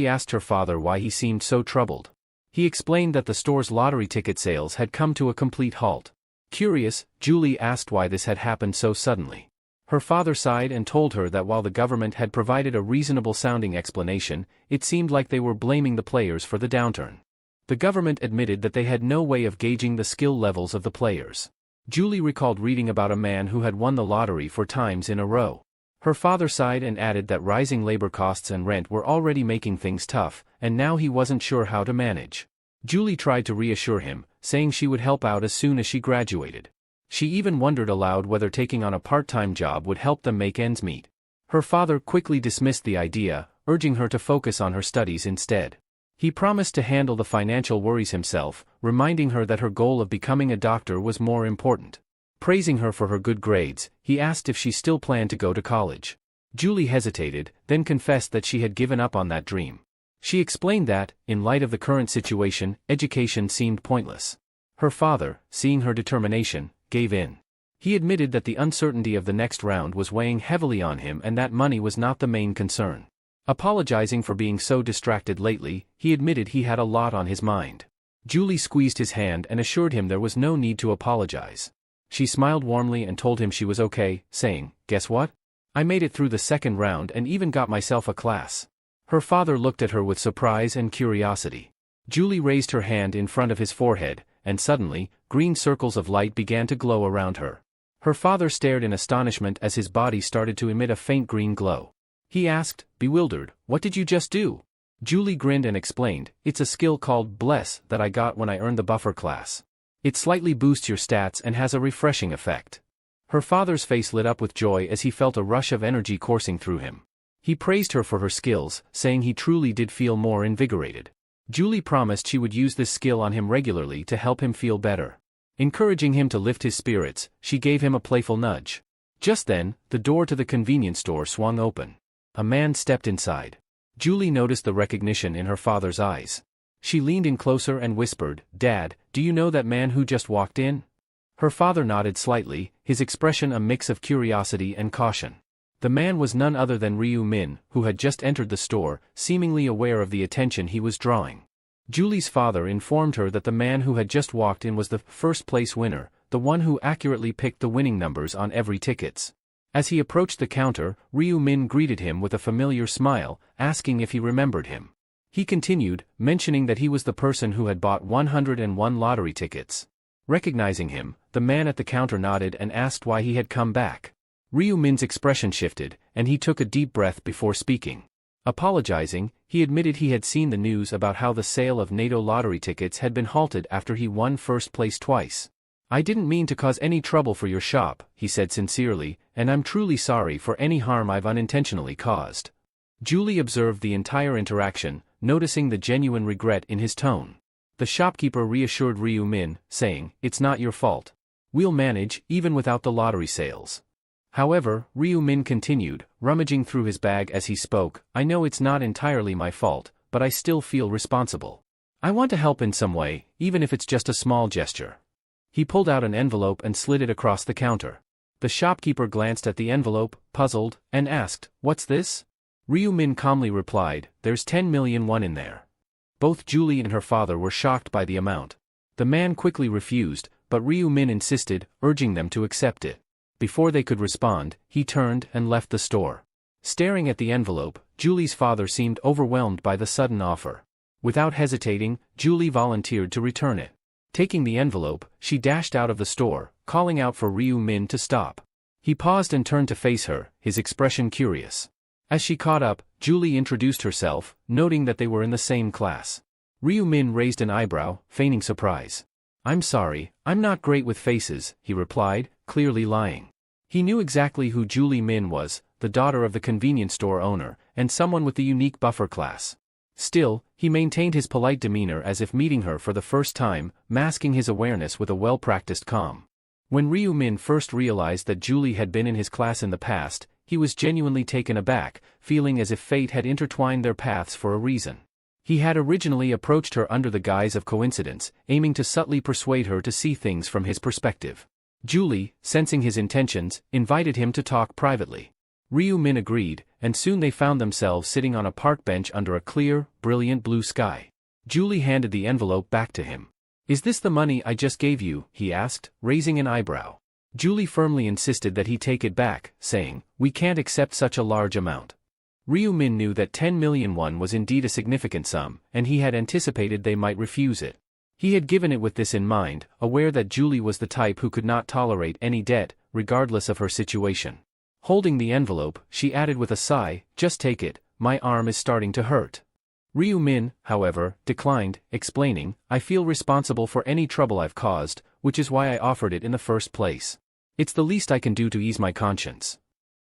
asked her father why he seemed so troubled. He explained that the store's lottery ticket sales had come to a complete halt. Curious, Julie asked why this had happened so suddenly. Her father sighed and told her that while the government had provided a reasonable-sounding explanation, it seemed like they were blaming the players for the downturn. The government admitted that they had no way of gauging the skill levels of the players. Julie recalled reading about a man who had won the lottery 4 times in a row. Her father sighed and added that rising labor costs and rent were already making things tough, and now he wasn't sure how to manage. Julie tried to reassure him, saying she would help out as soon as she graduated. She even wondered aloud whether taking on a part-time job would help them make ends meet. Her father quickly dismissed the idea, urging her to focus on her studies instead. He promised to handle the financial worries himself, reminding her that her goal of becoming a doctor was more important. Praising her for her good grades, he asked if she still planned to go to college. Julie hesitated, then confessed that she had given up on that dream. She explained that, in light of the current situation, education seemed pointless. Her father, seeing her determination, gave in. He admitted that the uncertainty of the next round was weighing heavily on him and that money was not the main concern. Apologizing for being so distracted lately, he admitted he had a lot on his mind. Julie squeezed his hand and assured him there was no need to apologize. She smiled warmly and told him she was okay, saying, "Guess what? I made it through the second round and even got myself a class." Her father looked at her with surprise and curiosity. Julie raised her hand in front of his forehead, and suddenly, green circles of light began to glow around her. Her father stared in astonishment as his body started to emit a faint green glow. He asked, bewildered, "What did you just do?" Julie grinned and explained, "It's a skill called Bless that I got when I earned the buffer class. It slightly boosts your stats and has a refreshing effect." Her father's face lit up with joy as he felt a rush of energy coursing through him. He praised her for her skills, saying he truly did feel more invigorated. Julie promised she would use this skill on him regularly to help him feel better. Encouraging him to lift his spirits, she gave him a playful nudge. Just then, the door to the convenience store swung open. A man stepped inside. Julie noticed the recognition in her father's eyes. She leaned in closer and whispered, "Dad, do you know that man who just walked in?" Her father nodded slightly, his expression a mix of curiosity and caution. The man was none other than Ryu Min, who had just entered the store, seemingly aware of the attention he was drawing. Julie's father informed her that the man who had just walked in was the first-place winner, the one who accurately picked the winning numbers on every tickets. As he approached the counter, Ryu Min greeted him with a familiar smile, asking if he remembered him. He continued, mentioning that he was the person who had bought 101 lottery tickets. Recognizing him, the man at the counter nodded and asked why he had come back. Ryu Min's expression shifted, and he took a deep breath before speaking. Apologizing, he admitted he had seen the news about how the sale of NATO lottery tickets had been halted after he won first place twice. "I didn't mean to cause any trouble for your shop," he said sincerely, "and I'm truly sorry for any harm I've unintentionally caused." Julie observed the entire interaction, noticing the genuine regret in his tone. The shopkeeper reassured Ryu Min, saying, "It's not your fault. We'll manage, even without the lottery sales." However, Ryu Min continued, rummaging through his bag as he spoke, "I know it's not entirely my fault, but I still feel responsible. I want to help in some way, even if it's just a small gesture." He pulled out an envelope and slid it across the counter. The shopkeeper glanced at the envelope, puzzled, and asked, "What's this?" Ryu Min calmly replied, "There's 10 million won in there." Both Julie and her father were shocked by the amount. The man quickly refused, but Ryu Min insisted, urging them to accept it. Before they could respond, he turned and left the store. Staring at the envelope, Julie's father seemed overwhelmed by the sudden offer. Without hesitating, Julie volunteered to return it. Taking the envelope, she dashed out of the store, calling out for Ryu Min to stop. He paused and turned to face her, his expression curious. As she caught up, Julie introduced herself, noting that they were in the same class. Ryu Min raised an eyebrow, feigning surprise. "I'm sorry, I'm not great with faces," he replied, clearly lying. He knew exactly who Julie Min was, the daughter of the convenience store owner, and someone with the unique buffer class. Still, he maintained his polite demeanor as if meeting her for the first time, masking his awareness with a well-practiced calm. When Ryu Min first realized that Julie had been in his class in the past, he was genuinely taken aback, feeling as if fate had intertwined their paths for a reason. He had originally approached her under the guise of coincidence, aiming to subtly persuade her to see things from his perspective. Julie, sensing his intentions, invited him to talk privately. Ryu Min agreed, and soon they found themselves sitting on a park bench under a clear, brilliant blue sky. Julie handed the envelope back to him. "Is this the money I just gave you?" he asked, raising an eyebrow. Julie firmly insisted that he take it back, saying, "We can't accept such a large amount." Ryu Min knew that 10 million won was indeed a significant sum, and he had anticipated they might refuse it. He had given it with this in mind, aware that Julie was the type who could not tolerate any debt, regardless of her situation. Holding the envelope, she added with a sigh, "Just take it, my arm is starting to hurt." Ryu Min, however, declined, explaining, "I feel responsible for any trouble I've caused, which is why I offered it in the first place. It's the least I can do to ease my conscience."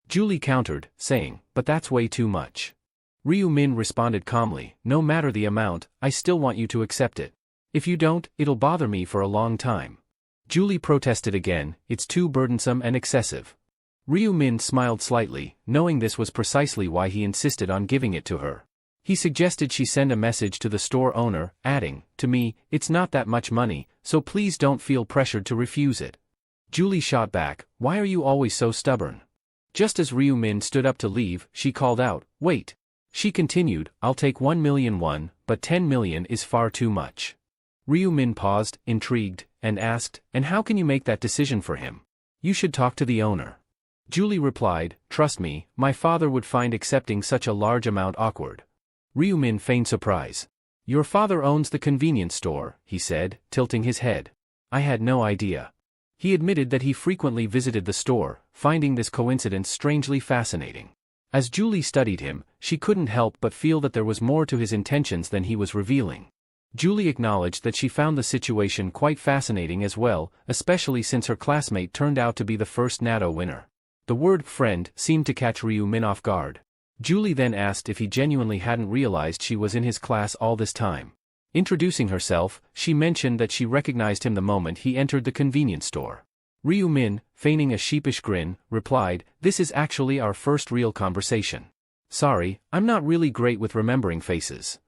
Julie countered, saying, "But that's way too much." Ryu Min responded calmly, "No matter the amount, I still want you to accept it. If you don't, it'll bother me for a long time." Julie protested again, "It's too burdensome and excessive." Ryu Min smiled slightly, knowing this was precisely why he insisted on giving it to her. He suggested she send a message to the store owner, adding, "To me, it's not that much money, so please don't feel pressured to refuse it." Julie shot back, "Why are you always so stubborn?" Just as Ryu Min stood up to leave, she called out, "Wait." She continued, "I'll take 1 million won, but 10 million is far too much." Ryu Min paused, intrigued, and asked, "And how can you make that decision for him? You should talk to the owner." Julie replied, "Trust me, my father would find accepting such a large amount awkward." Ryu Min feigned surprise. "Your father owns the convenience store," he said, tilting his head. "I had no idea." He admitted that he frequently visited the store, finding this coincidence strangely fascinating. As Julie studied him, she couldn't help but feel that there was more to his intentions than he was revealing. Julie acknowledged that she found the situation quite fascinating as well, especially since her classmate turned out to be the first natto winner. The word friend seemed to catch Ryu-min off guard. Julie then asked if he genuinely hadn't realized she was in his class all this time. Introducing herself, she mentioned that she recognized him the moment he entered the convenience store. Ryu-min, feigning a sheepish grin, replied, "This is actually our first real conversation. Sorry, I'm not really great with remembering faces."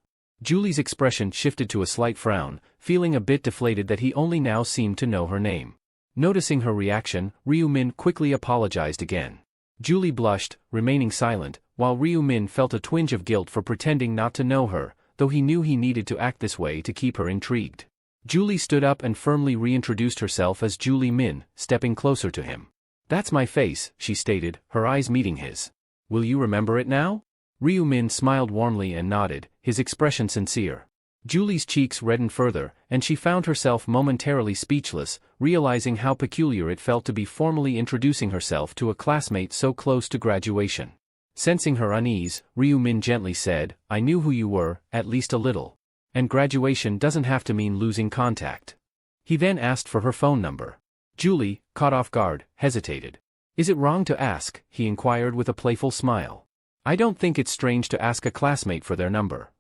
Julie's expression shifted to a slight frown, feeling a bit deflated that he only now seemed to know her name. Noticing her reaction, Ryu-min quickly apologized again. Julie blushed, remaining silent, while Ryu-min felt a twinge of guilt for pretending not to know her, though he knew he needed to act this way to keep her intrigued. Julie stood up and firmly reintroduced herself as Julie Min, stepping closer to him. "That's my face," she stated, her eyes meeting his. "Will you remember it now?" Ryu-min smiled warmly and nodded, his expression sincere. Julie's cheeks reddened further, and she found herself momentarily speechless, realizing how peculiar it felt to be formally introducing herself to a classmate so close to graduation. Sensing her unease, Ryu-min gently said, "I knew who you were, at least a little. And graduation doesn't have to mean losing contact." He then asked for her phone number. Julie, caught off guard, hesitated. "Is it wrong to ask?" he inquired with a playful smile. "I don't think it's strange to ask a classmate for their number."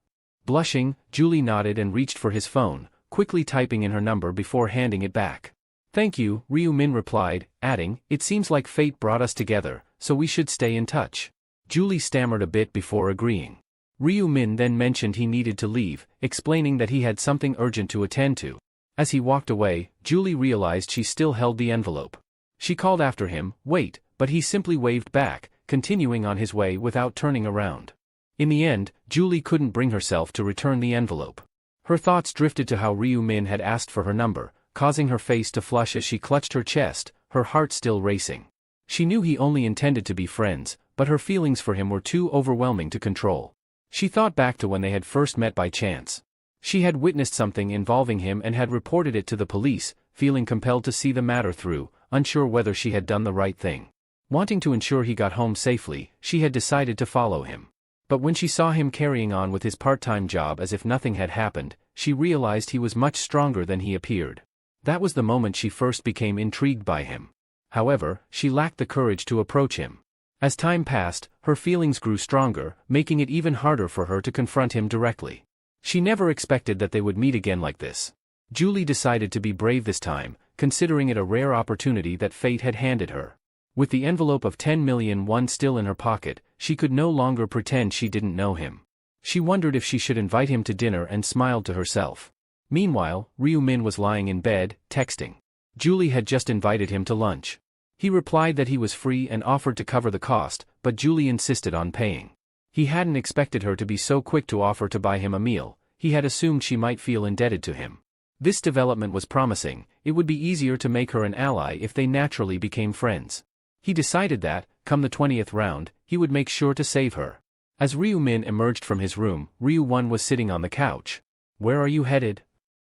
Blushing, Julie nodded and reached for his phone, quickly typing in her number before handing it back. "Thank you," Ryu-min replied, adding, "It seems like fate brought us together, so we should stay in touch." Julie stammered a bit before agreeing. Ryu-min then mentioned he needed to leave, explaining that he had something urgent to attend to. As he walked away, Julie realized she still held the envelope. She called after him, "Wait," but he simply waved back, continuing on his way without turning around. In the end, Julie couldn't bring herself to return the envelope. Her thoughts drifted to how Ryu-min had asked for her number, causing her face to flush as she clutched her chest, her heart still racing. She knew he only intended to be friends, but her feelings for him were too overwhelming to control. She thought back to when they had first met by chance. She had witnessed something involving him and had reported it to the police, feeling compelled to see the matter through, unsure whether she had done the right thing. Wanting to ensure he got home safely, she had decided to follow him. But when she saw him carrying on with his part-time job as if nothing had happened, she realized he was much stronger than he appeared. That was the moment she first became intrigued by him. However, she lacked the courage to approach him. As time passed, her feelings grew stronger, making it even harder for her to confront him directly. She never expected that they would meet again like this. Julie decided to be brave this time, considering it a rare opportunity that fate had handed her. With the envelope of 10 million won still in her pocket, she could no longer pretend she didn't know him. She wondered if she should invite him to dinner and smiled to herself. Meanwhile, Ryu-min was lying in bed, texting. Julie had just invited him to lunch. He replied that he was free and offered to cover the cost, but Julie insisted on paying. He hadn't expected her to be so quick to offer to buy him a meal. He had assumed she might feel indebted to him. This development was promising. It would be easier to make her an ally if they naturally became friends. He decided that, come the 20th round, he would make sure to save her. As Ryu-min emerged from his room, Ryu-won was sitting on the couch. "Where are you headed?"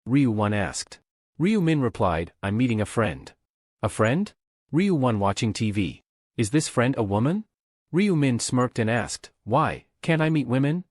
Ryu-won asked. Ryu-min replied, "I'm meeting a friend." "A friend?" Ryu-won watching TV. "Is this friend a woman?" Ryu-min smirked and asked, "Why, can't I meet women?"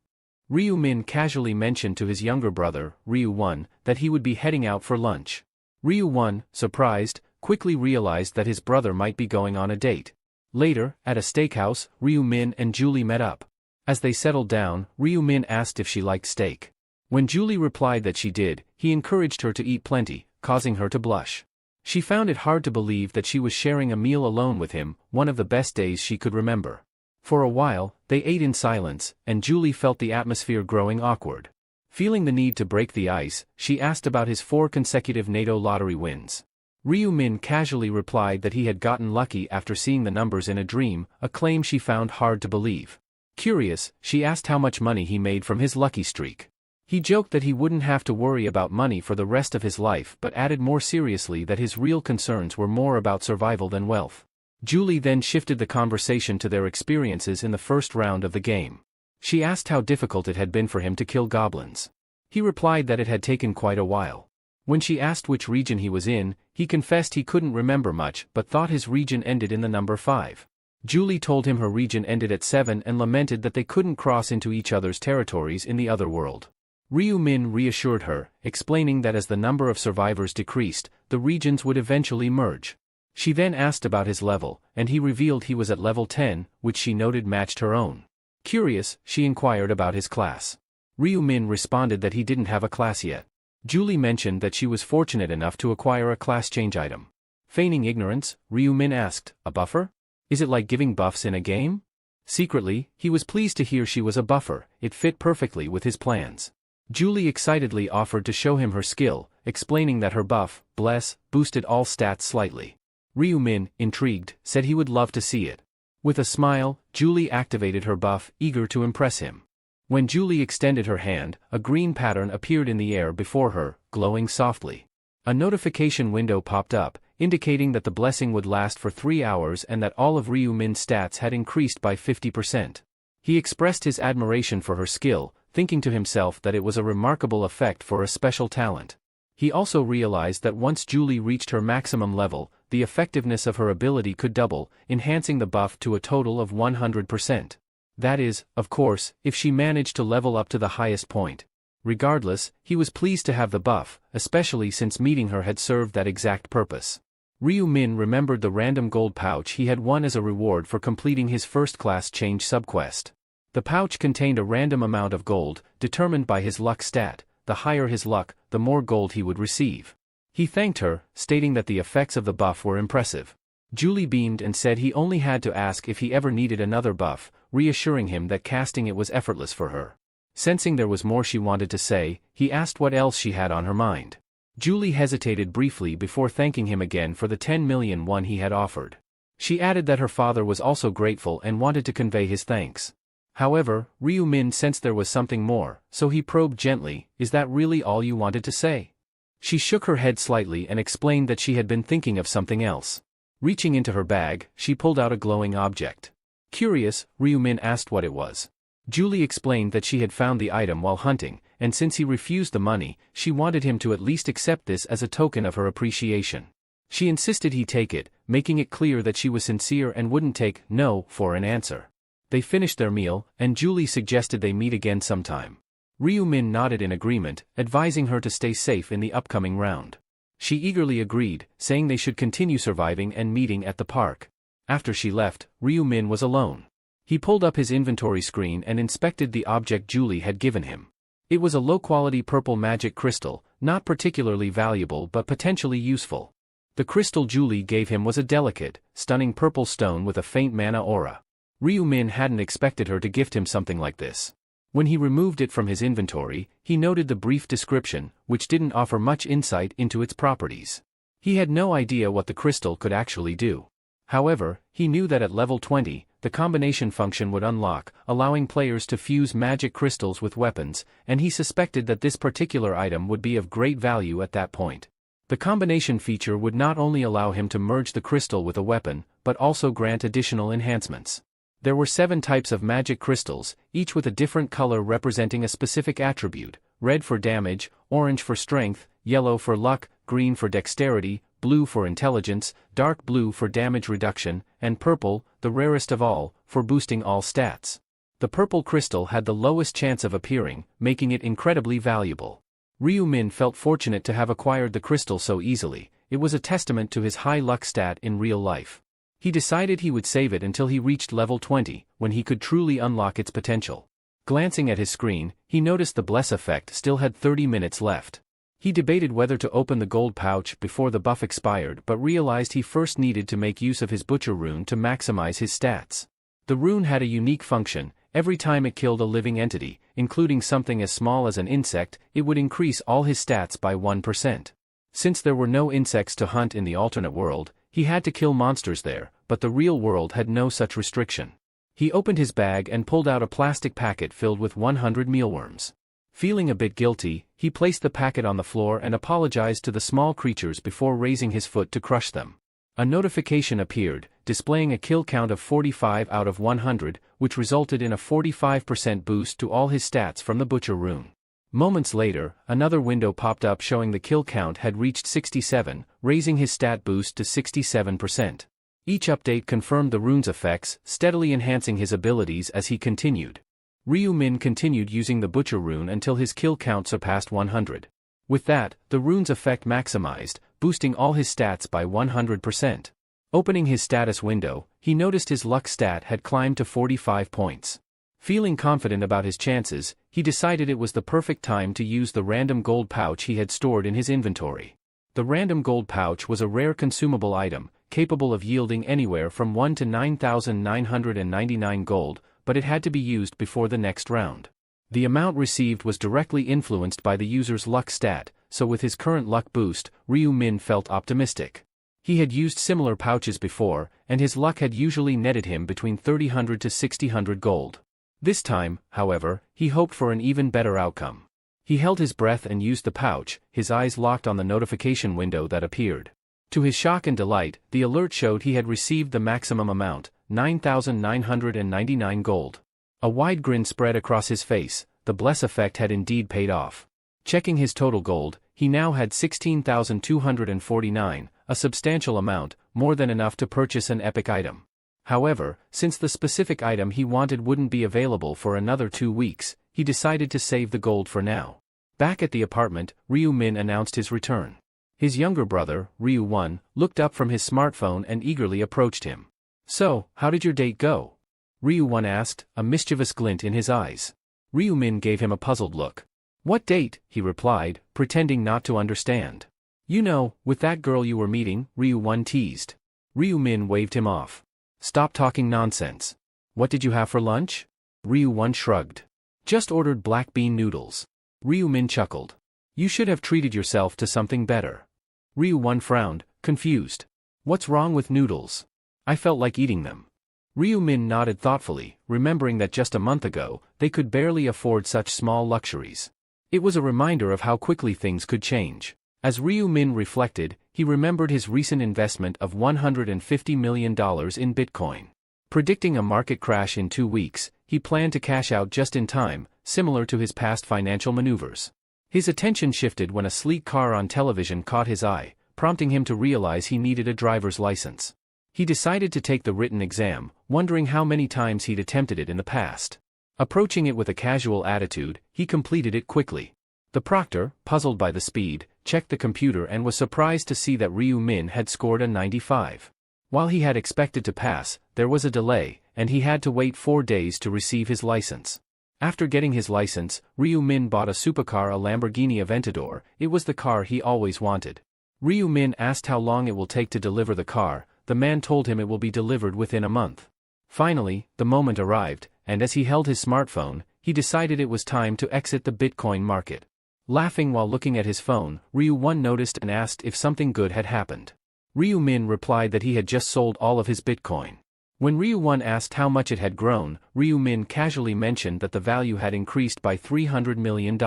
Ryu-min casually mentioned to his younger brother, Ryu-won, that he would be heading out for lunch. Ryu-won, surprised, quickly realized that his brother might be going on a date. Later, at a steakhouse, Ryu-min and Julie met up. As they settled down, Ryu-min asked if she liked steak. When Julie replied that she did, he encouraged her to eat plenty, causing her to blush. She found it hard to believe that she was sharing a meal alone with him, one of the best days she could remember. For a while, they ate in silence, and Julie felt the atmosphere growing awkward. Feeling the need to break the ice, she asked about his 4 consecutive natto lottery wins. Ryu-min casually replied that he had gotten lucky after seeing the numbers in a dream, a claim she found hard to believe. Curious, she asked how much money he made from his lucky streak. He joked that he wouldn't have to worry about money for the rest of his life but added more seriously that his real concerns were more about survival than wealth. Julie then shifted the conversation to their experiences in the first round of the game. She asked how difficult it had been for him to kill goblins. He replied that it had taken quite a while. When she asked which region he was in, he confessed he couldn't remember much but thought his region ended in the number 5. Julie told him her region ended at 7 and lamented that they couldn't cross into each other's territories in the other world. Ryu Min reassured her, explaining that as the number of survivors decreased, the regions would eventually merge. She then asked about his level, and he revealed he was at level 10, which she noted matched her own. Curious, she inquired about his class. Ryu Min responded that he didn't have a class yet. Julie mentioned that she was fortunate enough to acquire a class change item. Feigning ignorance, Ryu Min asked, "A buffer? Is it like giving buffs in a game?" Secretly, he was pleased to hear she was a buffer, it fit perfectly with his plans. Julie excitedly offered to show him her skill, explaining that her buff, Bless, boosted all stats slightly. Ryu Min, intrigued, said he would love to see it. With a smile, Julie activated her buff, eager to impress him. When Julie extended her hand, a green pattern appeared in the air before her, glowing softly. A notification window popped up, indicating that the blessing would last for 3 hours and that all of Ryu Min's stats had increased by 50%. He expressed his admiration for her skill, thinking to himself that it was a remarkable effect for a special talent. He also realized that once Julie reached her maximum level, the effectiveness of her ability could double, enhancing the buff to a total of 100%. That is, of course, if she managed to level up to the highest point. Regardless, he was pleased to have the buff, especially since meeting her had served that exact purpose. Ryu Min remembered the random gold pouch he had won as a reward for completing his first-class change subquest. The pouch contained a random amount of gold, determined by his luck stat. The higher his luck, the more gold he would receive. He thanked her, stating that the effects of the buff were impressive. Julie beamed and said he only had to ask if he ever needed another buff, reassuring him that casting it was effortless for her. Sensing there was more she wanted to say, he asked what else she had on her mind. Julie hesitated briefly before thanking him again for the 10 million won he had offered. She added that her father was also grateful and wanted to convey his thanks. However, Ryu Min sensed there was something more, so he probed gently, "Is that really all you wanted to say?" She shook her head slightly and explained that she had been thinking of something else. Reaching into her bag, she pulled out a glowing object. Curious, Ryu Min asked what it was. Julie explained that she had found the item while hunting, and since he refused the money, she wanted him to at least accept this as a token of her appreciation. She insisted he take it, making it clear that she was sincere and wouldn't take "no" for an answer. They finished their meal, and Julie suggested they meet again sometime. Ryu Min nodded in agreement, advising her to stay safe in the upcoming round. She eagerly agreed, saying they should continue surviving and meeting at the park. After she left, Ryu Min was alone. He pulled up his inventory screen and inspected the object Julie had given him. It was a low-quality purple magic crystal, not particularly valuable but potentially useful. The crystal Julie gave him was a delicate, stunning purple stone with a faint mana aura. Ryu Min hadn't expected her to gift him something like this. When he removed it from his inventory, he noted the brief description, which didn't offer much insight into its properties. He had no idea what the crystal could actually do. However, he knew that at level 20, the combination function would unlock, allowing players to fuse magic crystals with weapons, and he suspected that this particular item would be of great value at that point. The combination feature would not only allow him to merge the crystal with a weapon, but also grant additional enhancements. There were 7 types of magic crystals, each with a different color representing a specific attribute: red for damage, orange for strength, yellow for luck, green for dexterity, blue for intelligence, dark blue for damage reduction, and purple, the rarest of all, for boosting all stats. The purple crystal had the lowest chance of appearing, making it incredibly valuable. Ryu Min felt fortunate to have acquired the crystal so easily. It was a testament to his high luck stat in real life. He decided he would save it until he reached level 20, when he could truly unlock its potential. Glancing at his screen, he noticed the Bless effect still had 30 minutes left. He debated whether to open the gold pouch before the buff expired but realized he first needed to make use of his Butcher rune to maximize his stats. The rune had a unique function: every time it killed a living entity, including something as small as an insect, it would increase all his stats by 1%. Since there were no insects to hunt in the alternate world, he had to kill monsters there, but the real world had no such restriction. He opened his bag and pulled out a plastic packet filled with 100 mealworms. Feeling a bit guilty, he placed the packet on the floor and apologized to the small creatures before raising his foot to crush them. A notification appeared, displaying a kill count of 45 out of 100, which resulted in a 45% boost to all his stats from the Butcher rune. Moments later, another window popped up showing the kill count had reached 67, raising his stat boost to 67%. Each update confirmed the rune's effects, steadily enhancing his abilities as he continued. Ryu Min continued using the Butcher rune until his kill count surpassed 100. With that, the rune's effect maximized, boosting all his stats by 100%. Opening his status window, he noticed his luck stat had climbed to 45 points. Feeling confident about his chances, he decided it was the perfect time to use the random gold pouch he had stored in his inventory. The random gold pouch was a rare consumable item, capable of yielding anywhere from 1 to 9,999 gold, but it had to be used before the next round. The amount received was directly influenced by the user's luck stat, so with his current luck boost, Ryu Min felt optimistic. He had used similar pouches before, and his luck had usually netted him between 300 to 600 gold. This time, however, he hoped for an even better outcome. He held his breath and used the pouch, his eyes locked on the notification window that appeared. To his shock and delight, the alert showed he had received the maximum amount, 9,999 gold. A wide grin spread across his face, the bless effect had indeed paid off. Checking his total gold, he now had 16,249, a substantial amount, more than enough to purchase an epic item. However, since the specific item he wanted wouldn't be available for another 2 weeks, he decided to save the gold for now. Back at the apartment, Ryu Min announced his return. His younger brother, Ryu 1, looked up from his smartphone and eagerly approached him. "So, how did your date go?" Ryu 1 asked, a mischievous glint in his eyes. Ryu Min gave him a puzzled look. "What date?" he replied, pretending not to understand. "You know, with that girl you were meeting," Ryu 1 teased. Ryu Min waved him off. "Stop talking nonsense. What did you have for lunch?" Ryu 1 shrugged. "Just ordered black bean noodles." Ryu Min chuckled. "You should have treated yourself to something better." Ryu 1 frowned, confused. "What's wrong with noodles? I felt like eating them." Ryu Min nodded thoughtfully, remembering that just a month ago, they could barely afford such small luxuries. It was a reminder of how quickly things could change. As Ryu Min reflected, he remembered his recent investment of $150 million in Bitcoin. Predicting a market crash in 2 weeks, he planned to cash out just in time, similar to his past financial maneuvers. His attention shifted when a sleek car on television caught his eye, prompting him to realize he needed a driver's license. He decided to take the written exam, wondering how many times he'd attempted it in the past. Approaching it with a casual attitude, he completed it quickly. The proctor, puzzled by the speed, checked the computer and was surprised to see that Ryu Min had scored a 95. While he had expected to pass, there was a delay, and he had to wait 4 days to receive his license. After getting his license, Ryu Min bought a supercar, a Lamborghini Aventador. It was the car he always wanted. Ryu Min asked how long it will take to deliver the car. The man told him it will be delivered within a month. Finally, the moment arrived, and as he held his smartphone, he decided it was time to exit the Bitcoin market. Laughing while looking at his phone, Ryu 1 noticed and asked if something good had happened. Ryu Min replied that he had just sold all of his Bitcoin. When Ryu 1 asked how much it had grown, Ryu Min casually mentioned that the value had increased by $300 million.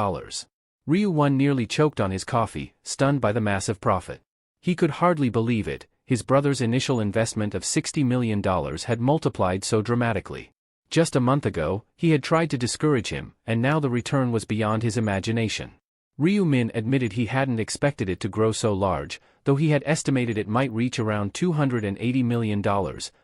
Ryu 1 nearly choked on his coffee, stunned by the massive profit. He could hardly believe it. His brother's initial investment of $60 million had multiplied so dramatically. Just a month ago, he had tried to discourage him, and now the return was beyond his imagination. Ryu Min admitted he hadn't expected it to grow so large, though he had estimated it might reach around $280 million,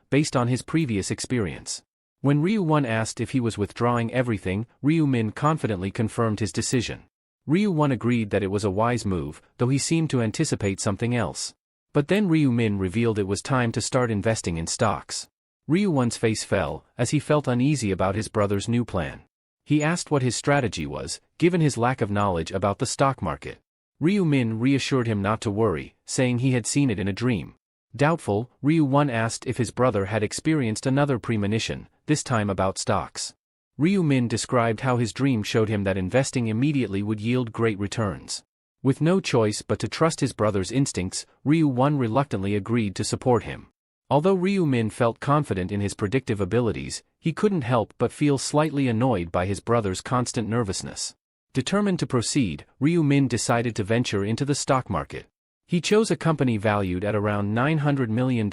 based on his previous experience. When Ryu 1 asked if he was withdrawing everything, Ryu Min confidently confirmed his decision. Ryu 1 agreed that it was a wise move, though he seemed to anticipate something else. But then Ryu Min revealed it was time to start investing in stocks. Ryu 1's face fell, as he felt uneasy about his brother's new plan. He asked what his strategy was, given his lack of knowledge about the stock market. Ryu Min reassured him not to worry, saying he had seen it in a dream. Doubtful, Ryu 1 asked if his brother had experienced another premonition, this time about stocks. Ryu Min described how his dream showed him that investing immediately would yield great returns. With no choice but to trust his brother's instincts, Ryu 1 reluctantly agreed to support him. Although Ryu Min felt confident in his predictive abilities, he couldn't help but feel slightly annoyed by his brother's constant nervousness. Determined to proceed, Ryu Min decided to venture into the stock market. He chose a company valued at around $900 million,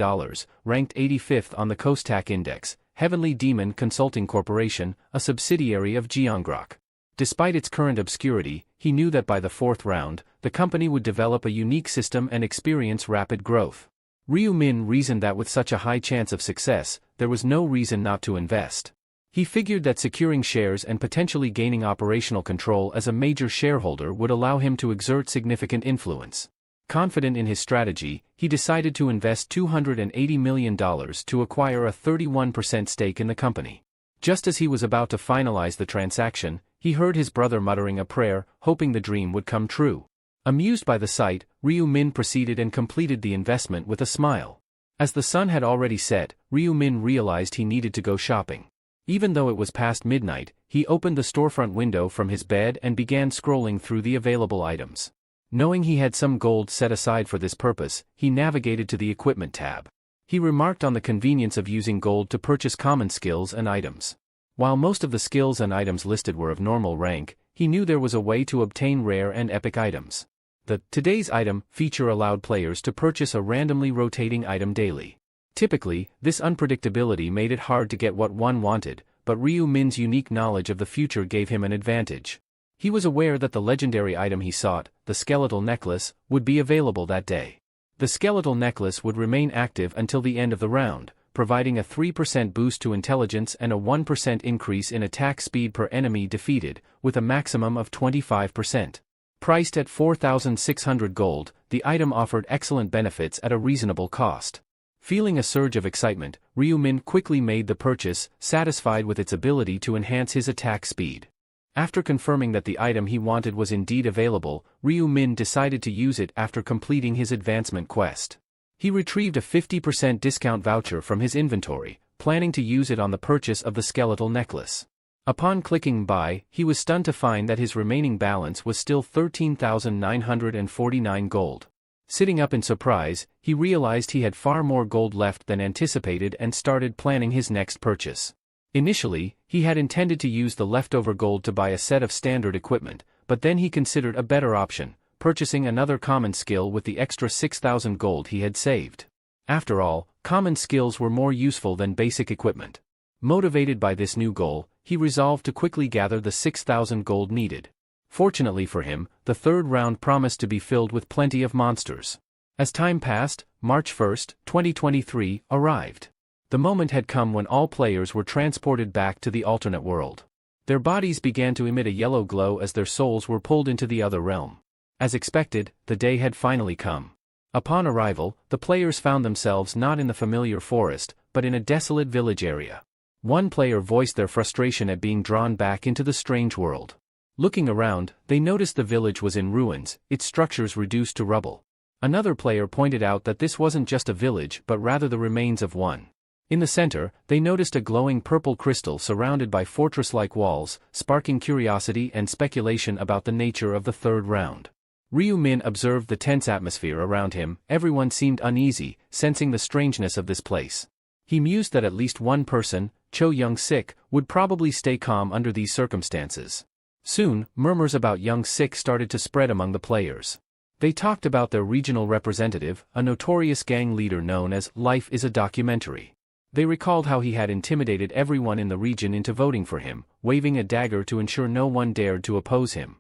ranked 85th on the Kostak Index, Heavenly Demon Consulting Corporation, a subsidiary of Jeongrok. Despite its current obscurity, he knew that by the fourth round, the company would develop a unique system and experience rapid growth. Ryu Min reasoned that with such a high chance of success, there was no reason not to invest. He figured that securing shares and potentially gaining operational control as a major shareholder would allow him to exert significant influence. Confident in his strategy, he decided to invest $280 million to acquire a 31% stake in the company. Just as he was about to finalize the transaction, he heard his brother muttering a prayer, hoping the dream would come true. Amused by the sight, Ryu Min proceeded and completed the investment with a smile. As the sun had already set, Ryu Min realized he needed to go shopping. Even though it was past midnight, he opened the storefront window from his bed and began scrolling through the available items. Knowing he had some gold set aside for this purpose, he navigated to the equipment tab. He remarked on the convenience of using gold to purchase common skills and items. While most of the skills and items listed were of normal rank, he knew there was a way to obtain rare and epic items. The Today's Item feature allowed players to purchase a randomly rotating item daily. Typically, this unpredictability made it hard to get what one wanted, but Ryu Min's unique knowledge of the future gave him an advantage. He was aware that the legendary item he sought, the skeletal necklace, would be available that day. The skeletal necklace would remain active until the end of the round, providing a 3% boost to intelligence and a 1% increase in attack speed per enemy defeated, with a maximum of 25%. Priced at 4,600 gold, the item offered excellent benefits at a reasonable cost. Feeling a surge of excitement, Ryu Min quickly made the purchase, satisfied with its ability to enhance his attack speed. After confirming that the item he wanted was indeed available, Ryu Min decided to use it after completing his advancement quest. He retrieved a 50% discount voucher from his inventory, planning to use it on the purchase of the skeletal necklace. Upon clicking buy, he was stunned to find that his remaining balance was still 13,949 gold. Sitting up in surprise, he realized he had far more gold left than anticipated and started planning his next purchase. Initially, he had intended to use the leftover gold to buy a set of standard equipment, but then he considered a better option, purchasing another common skill with the extra 6,000 gold he had saved. After all, common skills were more useful than basic equipment. Motivated by this new goal, he resolved to quickly gather the 6,000 gold needed. Fortunately for him, the third round promised to be filled with plenty of monsters. As time passed, March 1, 2023, arrived. The moment had come when all players were transported back to the alternate world. Their bodies began to emit a yellow glow as their souls were pulled into the other realm. As expected, the day had finally come. Upon arrival, the players found themselves not in the familiar forest, but in a desolate village area. One player voiced their frustration at being drawn back into the strange world. Looking around, they noticed the village was in ruins, its structures reduced to rubble. Another player pointed out that this wasn't just a village but rather the remains of one. In the center, they noticed a glowing purple crystal surrounded by fortress-like walls, sparking curiosity and speculation about the nature of the third round. Ryu Min observed the tense atmosphere around him. Everyone seemed uneasy, sensing the strangeness of this place. He mused that at least one person, Cho Young-sik, would probably stay calm under these circumstances. Soon, murmurs about Young-sik started to spread among the players. They talked about their regional representative, a notorious gang leader known as Life is a Documentary. They recalled how he had intimidated everyone in the region into voting for him, waving a dagger to ensure no one dared to oppose him.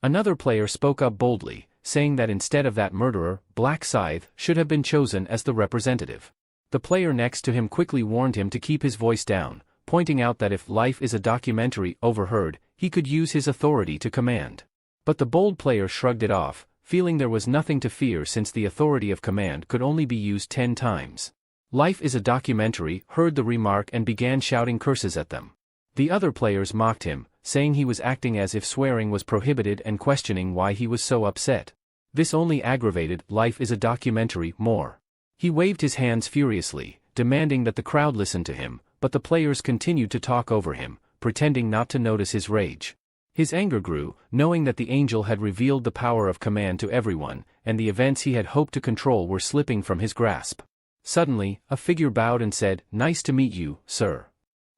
Another player spoke up boldly, saying that instead of that murderer, Black Scythe should have been chosen as the representative. The player next to him quickly warned him to keep his voice down, pointing out that if Life is a Documentary overheard, he could use his authority to command. But the bold player shrugged it off, feeling there was nothing to fear since the authority of command could only be used 10 times. Life is a Documentary heard the remark and began shouting curses at them. The other players mocked him, saying he was acting as if swearing was prohibited and questioning why he was so upset. This only aggravated Life is a Documentary more. He waved his hands furiously, demanding that the crowd listen to him, but the players continued to talk over him, pretending not to notice his rage. His anger grew, knowing that the angel had revealed the power of command to everyone, and the events he had hoped to control were slipping from his grasp. Suddenly, a figure bowed and said, "Nice to meet you, sir,"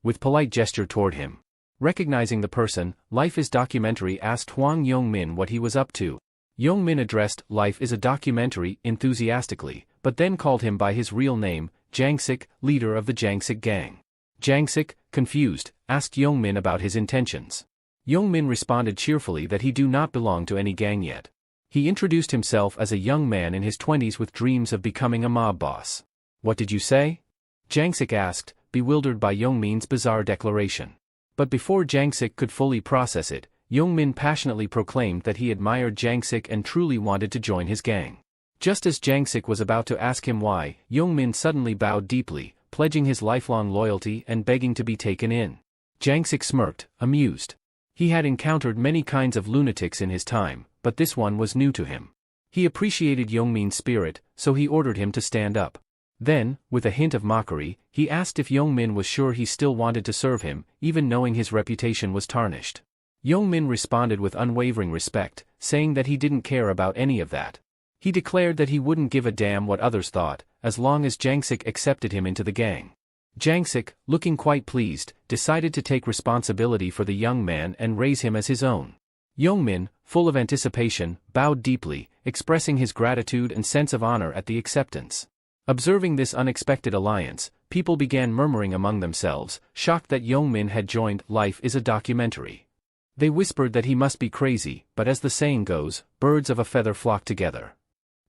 with polite gesture toward him. Recognizing the person, Life is Documentary asked Hwang Yong-min what he was up to. Yong-min addressed Life is a Documentary enthusiastically, but then called him by his real name, Jangsik, leader of the Jangsik gang. Jangsik, confused, asked Yong-min about his intentions. Youngmin responded cheerfully that he do not belong to any gang yet. He introduced himself as a young man in his 20s with dreams of becoming a mob boss. What did you say? Jangsik asked, bewildered by Youngmin's bizarre declaration. But before Jangsik could fully process it, Youngmin passionately proclaimed that he admired Jangsik and truly wanted to join his gang. Just as Jangsik was about to ask him why, Youngmin suddenly bowed deeply, pledging his lifelong loyalty and begging to be taken in. Jangsik smirked, amused. He had encountered many kinds of lunatics in his time, but this one was new to him. He appreciated Youngmin's spirit, so he ordered him to stand up. Then, with a hint of mockery, he asked if Youngmin was sure he still wanted to serve him, even knowing his reputation was tarnished. Youngmin responded with unwavering respect, saying that he didn't care about any of that. He declared that he wouldn't give a damn what others thought, as long as Jangsik accepted him into the gang. Jangsik, looking quite pleased, decided to take responsibility for the young man and raise him as his own. Youngmin, full of anticipation, bowed deeply, expressing his gratitude and sense of honor at the acceptance. Observing this unexpected alliance, people began murmuring among themselves, shocked that Youngmin had joined Life is a Documentary. They whispered that he must be crazy, but as the saying goes, birds of a feather flock together.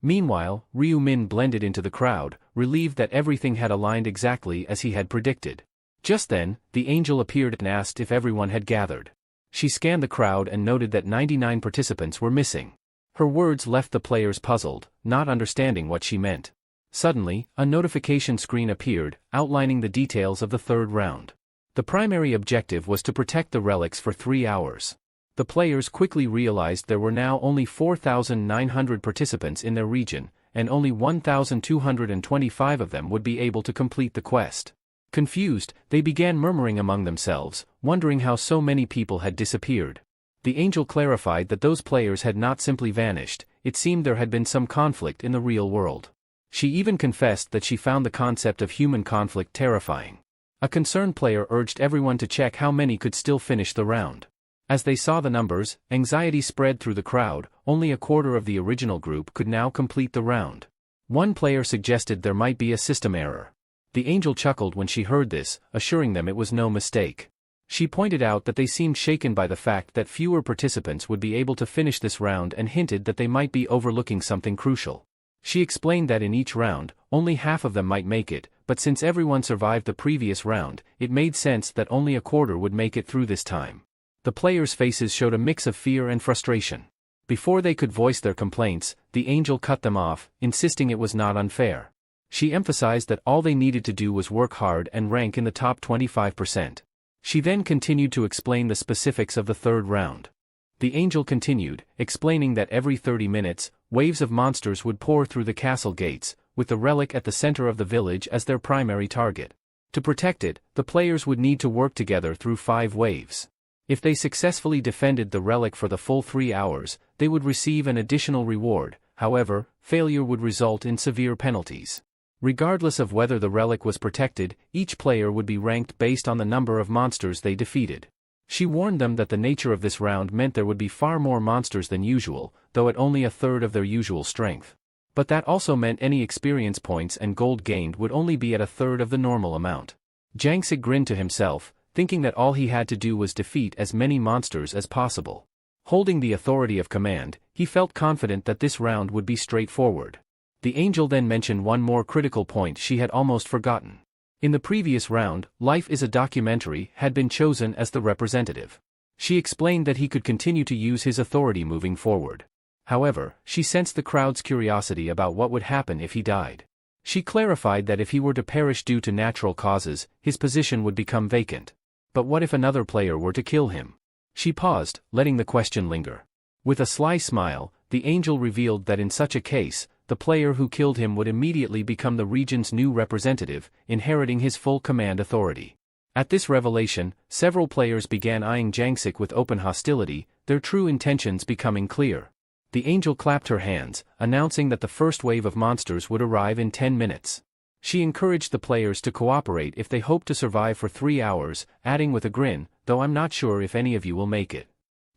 Meanwhile, Ryu Min blended into the crowd, relieved that everything had aligned exactly as he had predicted. Just then, the angel appeared and asked if everyone had gathered. She scanned the crowd and noted that 99 participants were missing. Her words left the players puzzled, not understanding what she meant. Suddenly, a notification screen appeared, outlining the details of the third round. The primary objective was to protect the relics for 3 hours. The players quickly realized there were now only 4,900 participants in their region, and only 1,225 of them would be able to complete the quest. Confused, they began murmuring among themselves, wondering how so many people had disappeared. The angel clarified that those players had not simply vanished, it seemed there had been some conflict in the real world. She even confessed that she found the concept of human conflict terrifying. A concerned player urged everyone to check how many could still finish the round. As they saw the numbers, anxiety spread through the crowd. Only a quarter of the original group could now complete the round. One player suggested there might be a system error. The angel chuckled when she heard this, assuring them it was no mistake. She pointed out that they seemed shaken by the fact that fewer participants would be able to finish this round and hinted that they might be overlooking something crucial. She explained that in each round, only half of them might make it, but since everyone survived the previous round, it made sense that only a quarter would make it through this time. The players' faces showed a mix of fear and frustration. Before they could voice their complaints, the angel cut them off, insisting it was not unfair. She emphasized that all they needed to do was work hard and rank in the top 25%. She then continued to explain the specifics of the third round. The angel continued, explaining that every 30 minutes, waves of monsters would pour through the castle gates, with the relic at the center of the village as their primary target. To protect it, the players would need to work together through 5 waves. If they successfully defended the relic for the full 3 hours, they would receive an additional reward. However, failure would result in severe penalties. Regardless of whether the relic was protected, each player would be ranked based on the number of monsters they defeated. She warned them that the nature of this round meant there would be far more monsters than usual, though at only a third of their usual strength. But that also meant any experience points and gold gained would only be at a third of the normal amount. Jangsik grinned to himself, thinking that all he had to do was defeat as many monsters as possible. Holding the authority of command, he felt confident that this round would be straightforward. The angel then mentioned one more critical point she had almost forgotten. In the previous round, Life is a Documentary had been chosen as the representative. She explained that he could continue to use his authority moving forward. However, she sensed the crowd's curiosity about what would happen if he died. She clarified that if he were to perish due to natural causes, his position would become vacant. But what if another player were to kill him? She paused, letting the question linger. With a sly smile, the angel revealed that in such a case, the player who killed him would immediately become the region's new representative, inheriting his full command authority. At this revelation, several players began eyeing Jangsik with open hostility, their true intentions becoming clear. The angel clapped her hands, announcing that the first wave of monsters would arrive in 10 minutes. She encouraged the players to cooperate if they hoped to survive for 3 hours, adding with a grin, "Though I'm not sure if any of you will make it."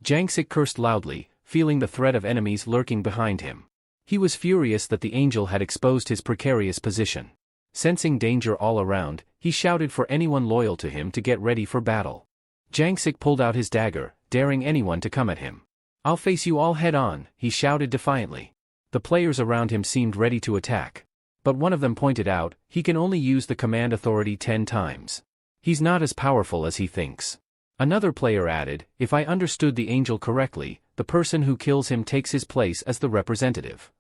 Jangsik cursed loudly, feeling the threat of enemies lurking behind him. He was furious that the angel had exposed his precarious position. Sensing danger all around, he shouted for anyone loyal to him to get ready for battle. Jangsik pulled out his dagger, daring anyone to come at him. "I'll face you all head on," he shouted defiantly. The players around him seemed ready to attack. But one of them pointed out, "He can only use the command authority 10 times. He's not as powerful as he thinks." Another player added, "If I understood the angel correctly, the person who kills him takes his place as the representative."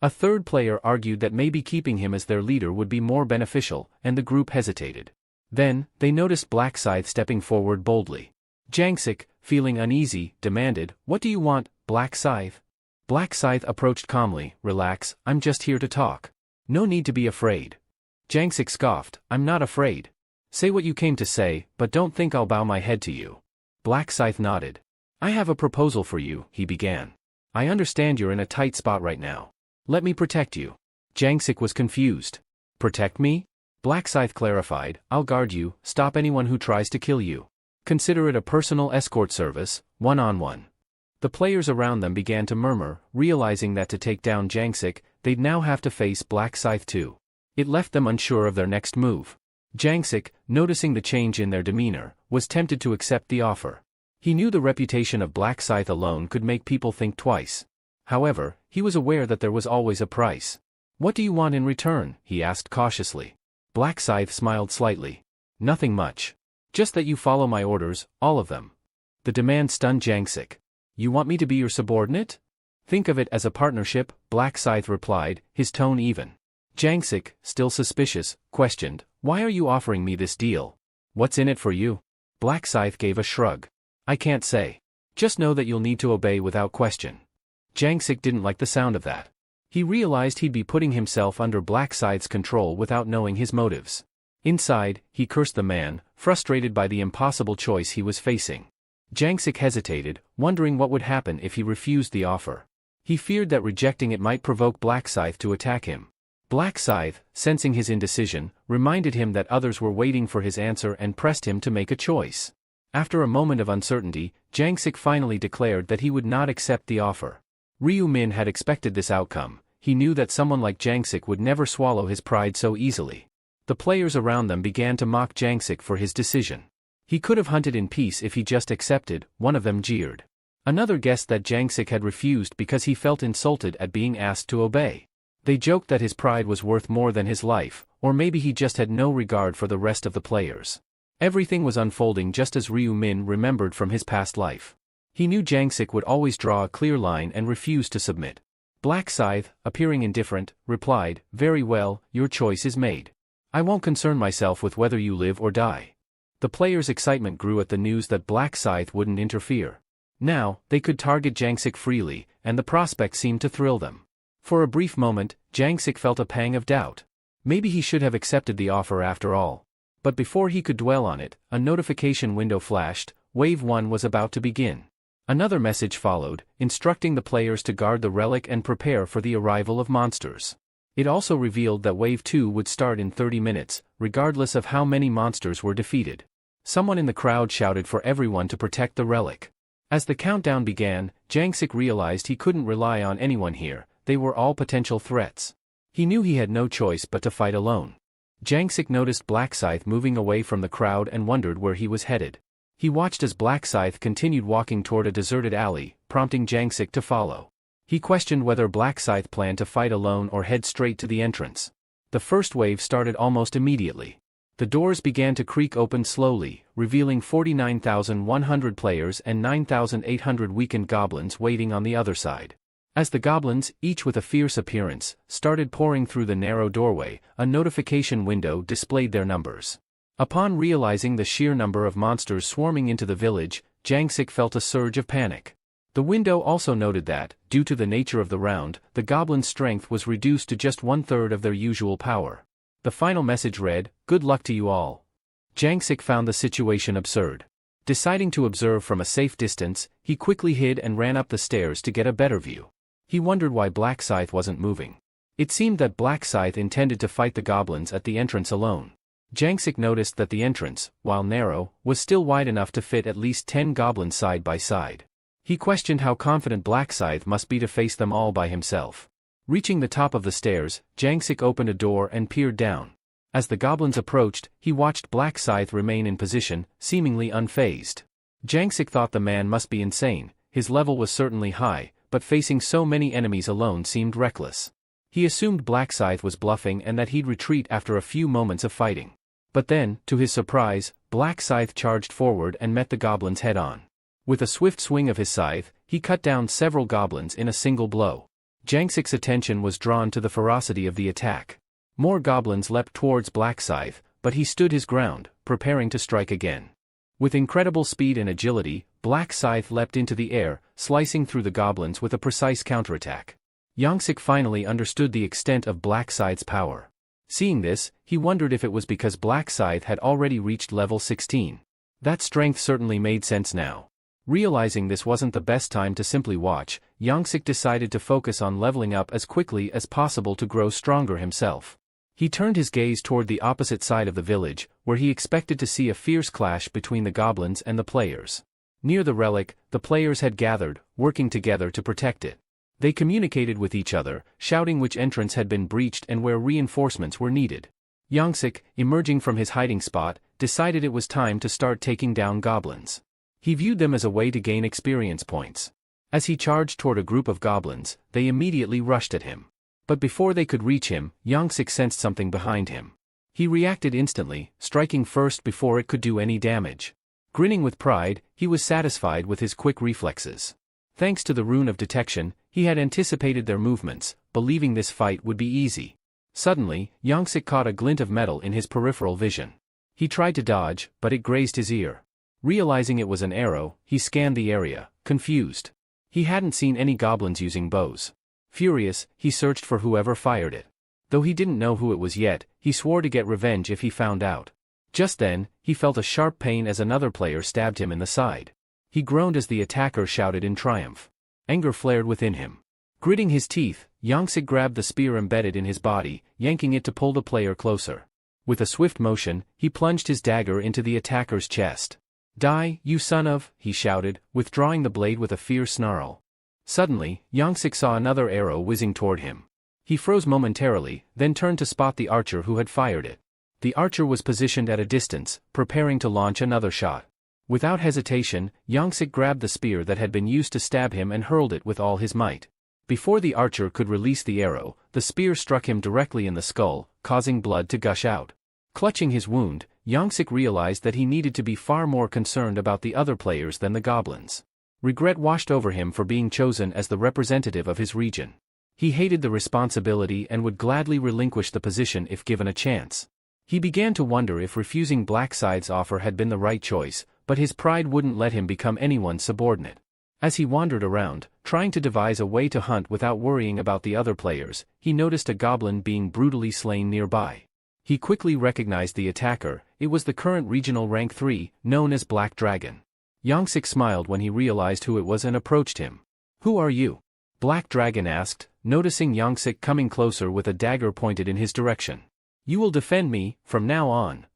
A third player argued that maybe keeping him as their leader would be more beneficial, and the group hesitated. Then, they noticed Black Scythe stepping forward boldly. Jangsik, feeling uneasy, demanded, "What do you want, Black Scythe?" Black Scythe approached calmly, "Relax, I'm just here to talk. No need to be afraid." Jangsik scoffed, "I'm not afraid. Say what you came to say, but don't think I'll bow my head to you." Black Scythe nodded. "I have a proposal for you," he began. "I understand you're in a tight spot right now. Let me protect you." Jangsik was confused. "Protect me?" Black Scythe clarified, "I'll guard you, stop anyone who tries to kill you. Consider it a personal escort service, one-on-one." The players around them began to murmur, realizing that to take down Jangsik, they'd now have to face Black Scythe too. It left them unsure of their next move. Jangsik, noticing the change in their demeanor, was tempted to accept the offer. He knew the reputation of Black Scythe alone could make people think twice. However, he was aware that there was always a price. "What do you want in return?" he asked cautiously. Black Scythe smiled slightly. "Nothing much. Just that you follow my orders, all of them." The demand stunned Jangsik. "You want me to be your subordinate?" "Think of it as a partnership," Black Scythe replied, his tone even. Jangsik, still suspicious, questioned, "Why are you offering me this deal? What's in it for you?" Black Scythe gave a shrug. "I can't say. Just know that you'll need to obey without question." Jangsik didn't like the sound of that. He realized he'd be putting himself under Black Scythe's control without knowing his motives. Inside, he cursed the man, frustrated by the impossible choice he was facing. Jangsik hesitated, wondering what would happen if he refused the offer. He feared that rejecting it might provoke Black Scythe to attack him. Black Scythe, sensing his indecision, reminded him that others were waiting for his answer and pressed him to make a choice. After a moment of uncertainty, Jangsik finally declared that he would not accept the offer. Ryu Min had expected this outcome. He knew that someone like Jangsik would never swallow his pride so easily. The players around them began to mock Jangsik for his decision. He could have hunted in peace if he just accepted, one of them jeered. Another guessed that Jangsik had refused because he felt insulted at being asked to obey. They joked that his pride was worth more than his life, or maybe he just had no regard for the rest of the players. Everything was unfolding just as Ryu Min remembered from his past life. He knew Jangsik would always draw a clear line and refuse to submit. Black Scythe, appearing indifferent, replied, "Very well, your choice is made. I won't concern myself with whether you live or die." The players' excitement grew at the news that Black Scythe wouldn't interfere. Now, they could target Jangsik freely, and the prospect seemed to thrill them. For a brief moment, Jangsik felt a pang of doubt. Maybe he should have accepted the offer after all. But before he could dwell on it, a notification window flashed. Wave 1 was about to begin. Another message followed, instructing the players to guard the relic and prepare for the arrival of monsters. It also revealed that Wave 2 would start in 30 minutes, regardless of how many monsters were defeated. Someone in the crowd shouted for everyone to protect the relic. As the countdown began, Jangsik realized he couldn't rely on anyone here. They were all potential threats. He knew he had no choice but to fight alone. Jangsik noticed Black Scythe moving away from the crowd and wondered where he was headed. He watched as Black Scythe continued walking toward a deserted alley, prompting Jangsik to follow. He questioned whether Black Scythe planned to fight alone or head straight to the entrance. The first wave started almost immediately. The doors began to creak open slowly, revealing 49,100 players and 9,800 weakened goblins waiting on the other side. As the goblins, each with a fierce appearance, started pouring through the narrow doorway, a notification window displayed their numbers. Upon realizing the sheer number of monsters swarming into the village, Jangsik felt a surge of panic. The window also noted that, due to the nature of the round, the goblins' strength was reduced to just 1/3 of their usual power. The final message read, "Good luck to you all." Jangsik found the situation absurd. Deciding to observe from a safe distance, he quickly hid and ran up the stairs to get a better view. He wondered why Black Scythe wasn't moving. It seemed that Black Scythe intended to fight the goblins at the entrance alone. Jangsik noticed that the entrance, while narrow, was still wide enough to fit at least 10 goblins side by side. He questioned how confident Black Scythe must be to face them all by himself. Reaching the top of the stairs, Jangsik opened a door and peered down. As the goblins approached, he watched Black Scythe remain in position, seemingly unfazed. Jangsik thought the man must be insane. His level was certainly high, but facing so many enemies alone seemed reckless. He assumed Black Scythe was bluffing and that he'd retreat after a few moments of fighting. But then, to his surprise, Black Scythe charged forward and met the goblins head-on. With a swift swing of his scythe, he cut down several goblins in a single blow. Jangsik's attention was drawn to the ferocity of the attack. More goblins leapt towards Black Scythe, but he stood his ground, preparing to strike again. With incredible speed and agility, Black Scythe leapt into the air, slicing through the goblins with a precise counterattack. Jangsik finally understood the extent of Black Scythe's power. Seeing this, he wondered if it was because Black Scythe had already reached level 16. That strength certainly made sense now. Realizing this wasn't the best time to simply watch, Jangsik decided to focus on leveling up as quickly as possible to grow stronger himself. He turned his gaze toward the opposite side of the village, where he expected to see a fierce clash between the goblins and the players. Near the relic, the players had gathered, working together to protect it. They communicated with each other, shouting which entrance had been breached and where reinforcements were needed. Jangsik, emerging from his hiding spot, decided it was time to start taking down goblins. He viewed them as a way to gain experience points. As he charged toward a group of goblins, they immediately rushed at him. But before they could reach him, Jangsik sensed something behind him. He reacted instantly, striking first before it could do any damage. Grinning with pride, he was satisfied with his quick reflexes. Thanks to the rune of detection, he had anticipated their movements, believing this fight would be easy. Suddenly, Jangsik caught a glint of metal in his peripheral vision. He tried to dodge, but it grazed his ear. Realizing it was an arrow, he scanned the area, confused. He hadn't seen any goblins using bows. Furious, he searched for whoever fired it. Though he didn't know who it was yet, he swore to get revenge if he found out. Just then, he felt a sharp pain as another player stabbed him in the side. He groaned as the attacker shouted in triumph. Anger flared within him. Gritting his teeth, Jangsik grabbed the spear embedded in his body, yanking it to pull the player closer. With a swift motion, he plunged his dagger into the attacker's chest. "Die, you son of," he shouted, withdrawing the blade with a fierce snarl. Suddenly, Jangsik saw another arrow whizzing toward him. He froze momentarily, then turned to spot the archer who had fired it. The archer was positioned at a distance, preparing to launch another shot. Without hesitation, Jangsik grabbed the spear that had been used to stab him and hurled it with all his might. Before the archer could release the arrow, the spear struck him directly in the skull, causing blood to gush out. Clutching his wound, Jangsik realized that he needed to be far more concerned about the other players than the goblins. Regret washed over him for being chosen as the representative of his region. He hated the responsibility and would gladly relinquish the position if given a chance. He began to wonder if refusing Black Scythe's offer had been the right choice, but his pride wouldn't let him become anyone's subordinate. As he wandered around, trying to devise a way to hunt without worrying about the other players, he noticed a goblin being brutally slain nearby. He quickly recognized the attacker. It was the current regional rank 3, known as Black Dragon. Jangsik smiled when he realized who it was and approached him. "Who are you?" Black Dragon asked, noticing Jangsik coming closer with a dagger pointed in his direction. "You will defend me, from now on,"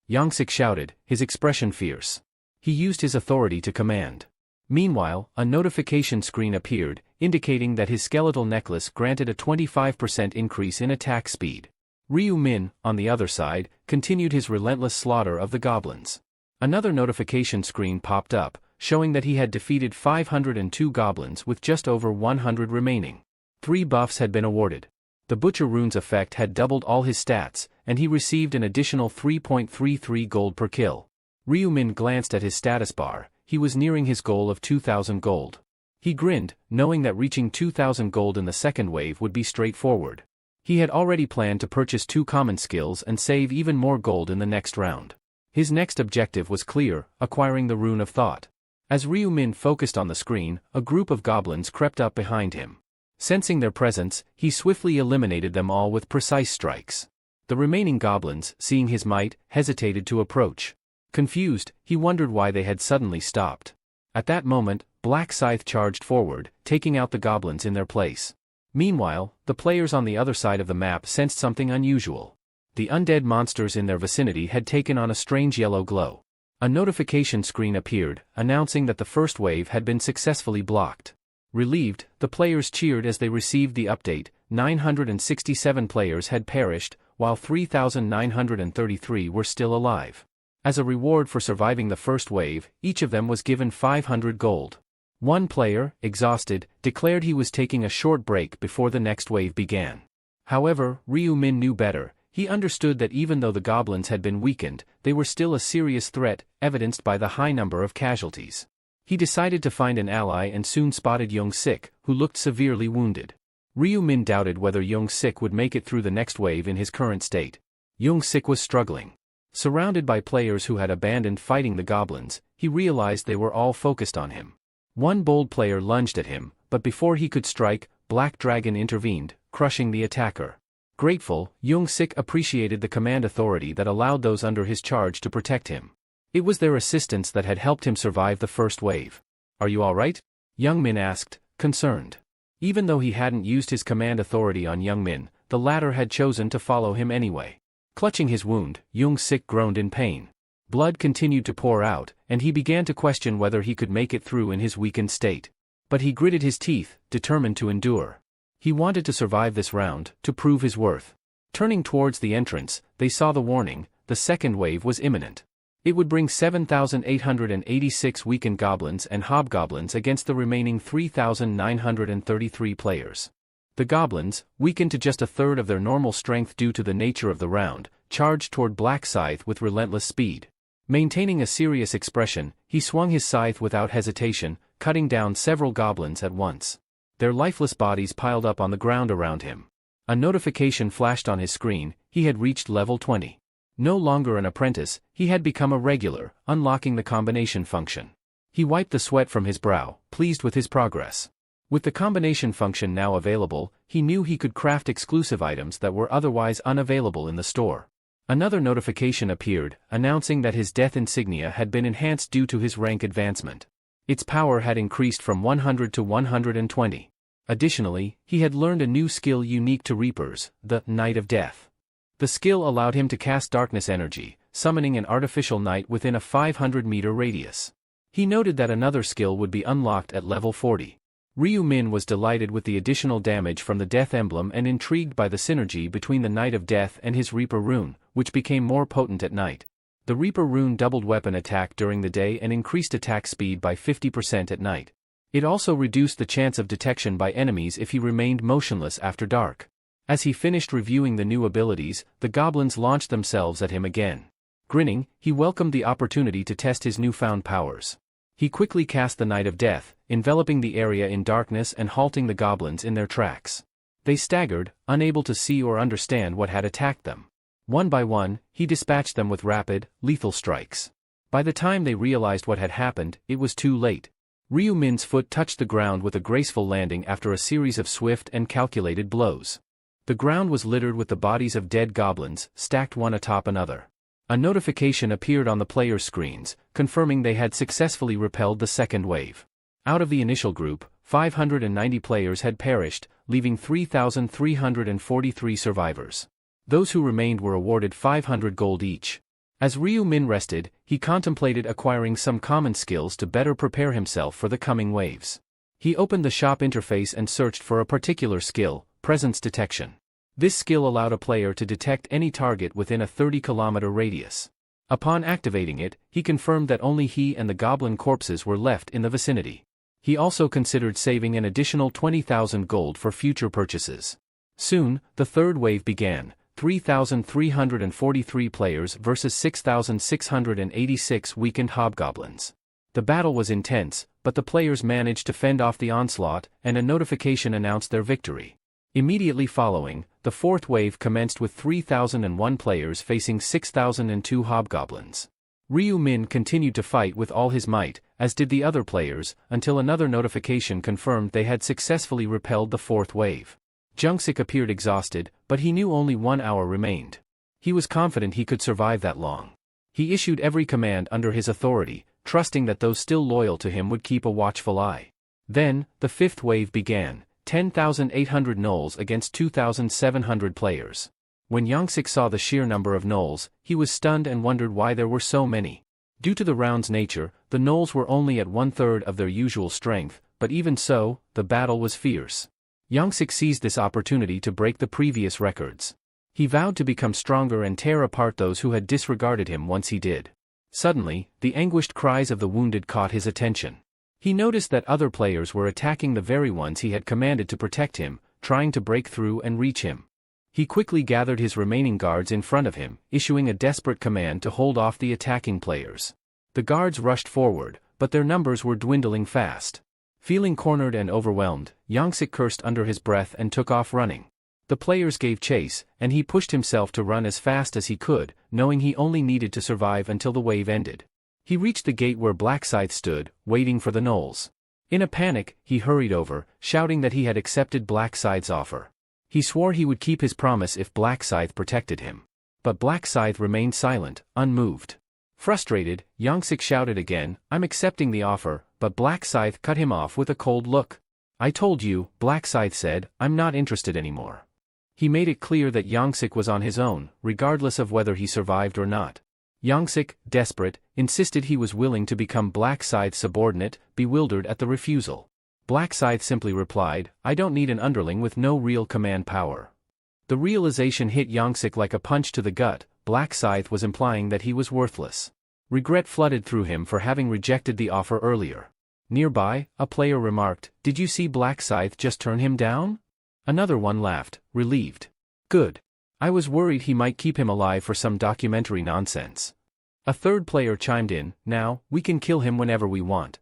Jangsik shouted, his expression fierce. He used his authority to command. Meanwhile, a notification screen appeared, indicating that his skeletal necklace granted a 25% increase in attack speed. Ryu Min, on the other side, continued his relentless slaughter of the goblins. Another notification screen popped up, showing that he had defeated 502 goblins with just over 100 remaining. 3 buffs had been awarded. The Butcher Rune's effect had doubled all his stats, and he received an additional 3.33 gold per kill. Ryu Min glanced at his status bar. He was nearing his goal of 2,000 gold. He grinned, knowing that reaching 2,000 gold in the second wave would be straightforward. He had already planned to purchase 2 common skills and save even more gold in the next round. His next objective was clear, acquiring the Rune of Thought. As Ryu Min focused on the screen, a group of goblins crept up behind him. Sensing their presence, he swiftly eliminated them all with precise strikes. The remaining goblins, seeing his might, hesitated to approach. Confused, he wondered why they had suddenly stopped. At that moment, Black Scythe charged forward, taking out the goblins in their place. Meanwhile, the players on the other side of the map sensed something unusual. The undead monsters in their vicinity had taken on a strange yellow glow. A notification screen appeared, announcing that the first wave had been successfully blocked. Relieved, the players cheered as they received the update. 967 players had perished, while 3,933 were still alive. As a reward for surviving the first wave, each of them was given 500 gold. One player, exhausted, declared he was taking a short break before the next wave began. However, Ryu Min knew better. He understood that even though the goblins had been weakened, they were still a serious threat, evidenced by the high number of casualties. He decided to find an ally and soon spotted Young-sik, who looked severely wounded. Ryu Min doubted whether Young-sik would make it through the next wave in his current state. Young-sik was struggling. Surrounded by players who had abandoned fighting the goblins, he realized they were all focused on him. One bold player lunged at him, but before he could strike, Black Dragon intervened, crushing the attacker. Grateful, Young-sik appreciated the command authority that allowed those under his charge to protect him. It was their assistance that had helped him survive the first wave. "Are you alright?" Young Min asked, concerned. Even though he hadn't used his command authority on Young Min, the latter had chosen to follow him anyway. Clutching his wound, Young-sik groaned in pain. Blood continued to pour out, and he began to question whether he could make it through in his weakened state. But he gritted his teeth, determined to endure. He wanted to survive this round, to prove his worth. Turning towards the entrance, they saw the warning: the second wave was imminent. It would bring 7,886 weakened goblins and hobgoblins against the remaining 3,933 players. The goblins, weakened to just a third of their normal strength due to the nature of the round, charged toward Black Scythe with relentless speed. Maintaining a serious expression, he swung his scythe without hesitation, cutting down several goblins at once. Their lifeless bodies piled up on the ground around him. A notification flashed on his screen: he had reached level 20. No longer an apprentice, he had become a regular, unlocking the combination function. He wiped the sweat from his brow, pleased with his progress. With the combination function now available, he knew he could craft exclusive items that were otherwise unavailable in the store. Another notification appeared, announcing that his death insignia had been enhanced due to his rank advancement. Its power had increased from 100 to 120. Additionally, he had learned a new skill unique to Reapers, the Night of Death. The skill allowed him to cast darkness energy, summoning an artificial night within a 500-meter radius. He noted that another skill would be unlocked at level 40. Ryu Min was delighted with the additional damage from the Death Emblem and intrigued by the synergy between the Night of Death and his Reaper rune, which became more potent at night. The Reaper rune doubled weapon attack during the day and increased attack speed by 50% at night. It also reduced the chance of detection by enemies if he remained motionless after dark. As he finished reviewing the new abilities, the goblins launched themselves at him again. Grinning, he welcomed the opportunity to test his newfound powers. He quickly cast the Night of Death, enveloping the area in darkness and halting the goblins in their tracks. They staggered, unable to see or understand what had attacked them. One by one, he dispatched them with rapid, lethal strikes. By the time they realized what had happened, it was too late. Ryu Min's foot touched the ground with a graceful landing after a series of swift and calculated blows. The ground was littered with the bodies of dead goblins, stacked one atop another. A notification appeared on the players' screens, confirming they had successfully repelled the second wave. Out of the initial group, 590 players had perished, leaving 3,343 survivors. Those who remained were awarded 500 gold each. As Ryu Min rested, he contemplated acquiring some common skills to better prepare himself for the coming waves. He opened the shop interface and searched for a particular skill: presence detection. This skill allowed a player to detect any target within a 30-kilometer radius. Upon activating it, he confirmed that only he and the goblin corpses were left in the vicinity. He also considered saving an additional 20,000 gold for future purchases. Soon, the third wave began: 3,343 players versus 6,686 weakened hobgoblins. The battle was intense, but the players managed to fend off the onslaught, and a notification announced their victory. Immediately following, the fourth wave commenced with 3,001 players facing 6,002 hobgoblins. Ryu Min continued to fight with all his might, as did the other players, until another notification confirmed they had successfully repelled the fourth wave. Young-sik appeared exhausted, but he knew only 1 hour remained. He was confident he could survive that long. He issued every command under his authority, trusting that those still loyal to him would keep a watchful eye. Then, the fifth wave began: 10,800 gnolls against 2,700 players. When Young-sik saw the sheer number of gnolls, he was stunned and wondered why there were so many. Due to the round's nature, the gnolls were only at 1/3 of their usual strength, but even so, the battle was fierce. Young-sik seized this opportunity to break the previous records. He vowed to become stronger and tear apart those who had disregarded him once he did. Suddenly, the anguished cries of the wounded caught his attention. He noticed that other players were attacking the very ones he had commanded to protect him, trying to break through and reach him. He quickly gathered his remaining guards in front of him, issuing a desperate command to hold off the attacking players. The guards rushed forward, but their numbers were dwindling fast. Feeling cornered and overwhelmed, Yongsik cursed under his breath and took off running. The players gave chase, and he pushed himself to run as fast as he could, knowing he only needed to survive until the wave ended. He reached the gate where Black Scythe stood, waiting for the gnolls. In a panic, he hurried over, shouting that he had accepted Black Scythe's offer. He swore he would keep his promise if Black Scythe protected him. But Black Scythe remained silent, unmoved. Frustrated, Yongsik shouted again, "I'm accepting the offer," but Black Scythe cut him off with a cold look. "I told you," Black Scythe said, "I'm not interested anymore." He made it clear that Yongsik was on his own, regardless of whether he survived or not. Yongsik, desperate, insisted he was willing to become Black Scythe's subordinate, bewildered at the refusal. Black Scythe simply replied, "I don't need an underling with no real command power." The realization hit Yongsik like a punch to the gut. Black Scythe was implying that he was worthless. Regret flooded through him for having rejected the offer earlier. Nearby, a player remarked, "Did you see Black Scythe just turn him down?" Another one laughed, relieved. "Good. I was worried he might keep him alive for some documentary nonsense." A third player chimed in, "Now, we can kill him whenever we want."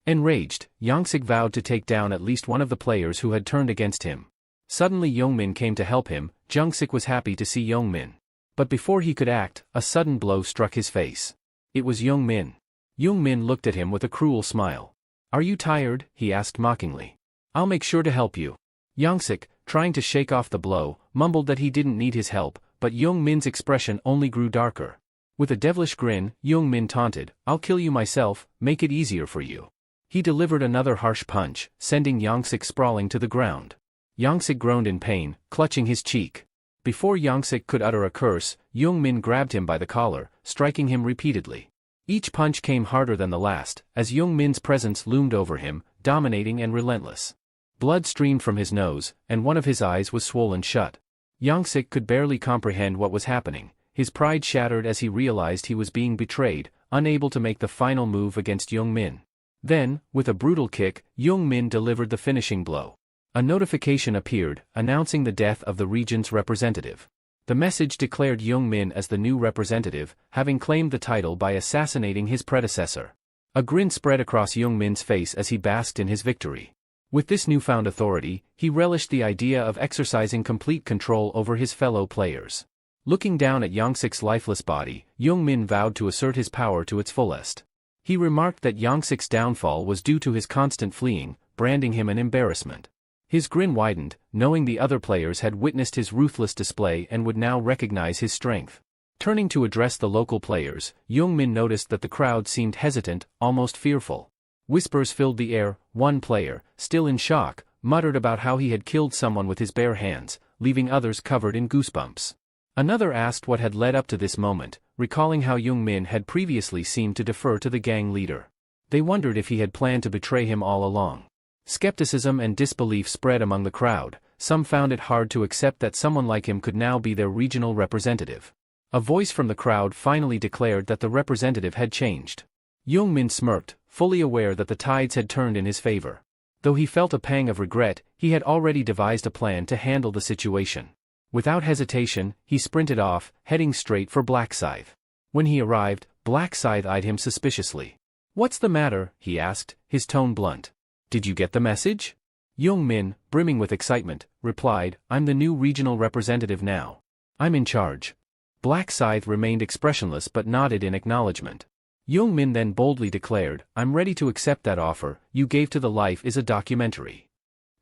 Enraged, Yongsik vowed to take down at least one of the players who had turned against him. Suddenly Youngmin came to help him. Yongsik was happy to see Youngmin. But before he could act, a sudden blow struck his face. It was Youngmin. Youngmin looked at him with a cruel smile. "Are you tired?" he asked mockingly. "I'll make sure to help you." Yongsik, trying to shake off the blow, mumbled that he didn't need his help, but Youngmin's expression only grew darker. With a devilish grin, Youngmin taunted, "I'll kill you myself, make it easier for you." He delivered another harsh punch, sending Yongsik sprawling to the ground. Yongsik groaned in pain, clutching his cheek. Before Yongsik could utter a curse, Youngmin grabbed him by the collar, striking him repeatedly. Each punch came harder than the last, as Youngmin's presence loomed over him, dominating and relentless. Blood streamed from his nose, and one of his eyes was swollen shut. Yongsik could barely comprehend what was happening. His pride shattered as he realized he was being betrayed, unable to make the final move against Youngmin. Then, with a brutal kick, Youngmin delivered the finishing blow. A notification appeared, announcing the death of the region's representative. The message declared Youngmin as the new representative, having claimed the title by assassinating his predecessor. A grin spread across Youngmin's face as he basked in his victory. With this newfound authority, he relished the idea of exercising complete control over his fellow players. Looking down at Yongsik's lifeless body, Youngmin vowed to assert his power to its fullest. He remarked that Yongsik's downfall was due to his constant fleeing, branding him an embarrassment. His grin widened, knowing the other players had witnessed his ruthless display and would now recognize his strength. Turning to address the local players, Youngmin noticed that the crowd seemed hesitant, almost fearful. Whispers filled the air. One player, still in shock, muttered about how he had killed someone with his bare hands, leaving others covered in goosebumps. Another asked what had led up to this moment, recalling how Youngmin had previously seemed to defer to the gang leader. They wondered if he had planned to betray him all along. Skepticism and disbelief spread among the crowd. Some found it hard to accept that someone like him could now be their regional representative. A voice from the crowd finally declared that the representative had changed. Youngmin smirked, fully aware that the tides had turned in his favor. Though he felt a pang of regret, he had already devised a plan to handle the situation. Without hesitation, he sprinted off, heading straight for Black Scythe. When he arrived, Black Scythe eyed him suspiciously. "What's the matter?" he asked, his tone blunt. "Did you get the message?" Youngmin, brimming with excitement, replied, "I'm the new regional representative now. I'm in charge." Black Scythe remained expressionless but nodded in acknowledgement. Youngmin then boldly declared, "I'm ready to accept that offer you gave to the Life is a documentary."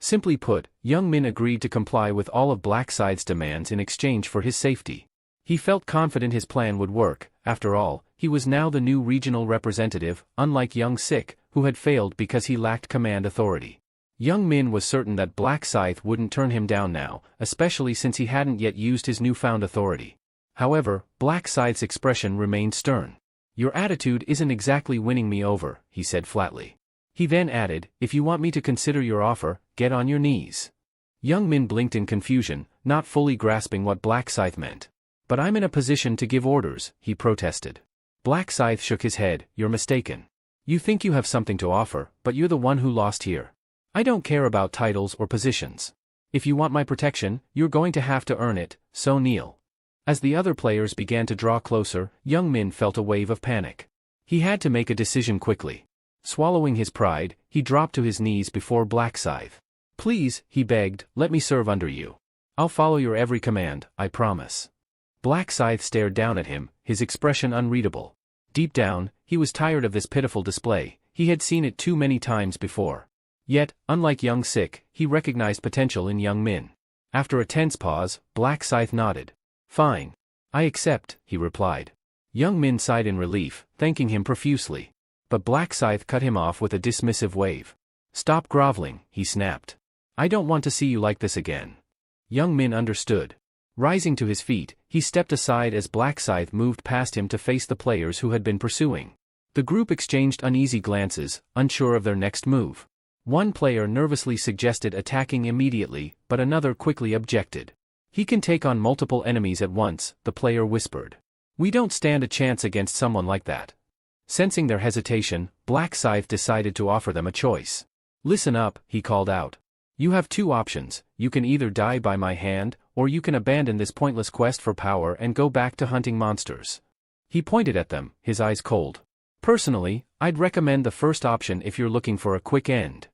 Simply put, Youngmin agreed to comply with all of Black Scythe's demands in exchange for his safety. He felt confident his plan would work. After all, he was now the new regional representative, unlike Yongsik, who had failed because he lacked command authority. Youngmin was certain that Black Scythe wouldn't turn him down now, especially since he hadn't yet used his newfound authority. However, Black Scythe's expression remained stern. "Your attitude isn't exactly winning me over," he said flatly. He then added, "If you want me to consider your offer, get on your knees." Youngmin blinked in confusion, not fully grasping what Black Scythe meant. "But I'm in a position to give orders," he protested. Black Scythe shook his head. You're mistaken. You think you have something to offer, but you're the one who lost here. I don't care about titles or positions. If you want my protection, you're going to have to earn it, so kneel. As the other players began to draw closer, Young Min felt a wave of panic. He had to make a decision quickly. Swallowing his pride, he dropped to his knees before Black Scythe. Please, he begged, let me serve under you. I'll follow your every command, I promise. Black Scythe stared down at him, his expression unreadable. Deep down, he was tired of this pitiful display. He had seen it too many times before. Yet, unlike Young Sik, he recognized potential in Young Min. After a tense pause, Black Scythe nodded. Fine. I accept, he replied. Young Min sighed in relief, thanking him profusely. But Black Scythe cut him off with a dismissive wave. Stop groveling, he snapped. I don't want to see you like this again. Young Min understood. Rising to his feet, he stepped aside as Black Scythe moved past him to face the players who had been pursuing. The group exchanged uneasy glances, unsure of their next move. One player nervously suggested attacking immediately, but another quickly objected. He can take on multiple enemies at once, the player whispered. We don't stand a chance against someone like that. Sensing their hesitation, Black Scythe decided to offer them a choice. Listen up, he called out. You have two options, you can either die by my hand, or you can abandon this pointless quest for power and go back to hunting monsters. He pointed at them, his eyes cold. Personally, I'd recommend the first option if you're looking for a quick end.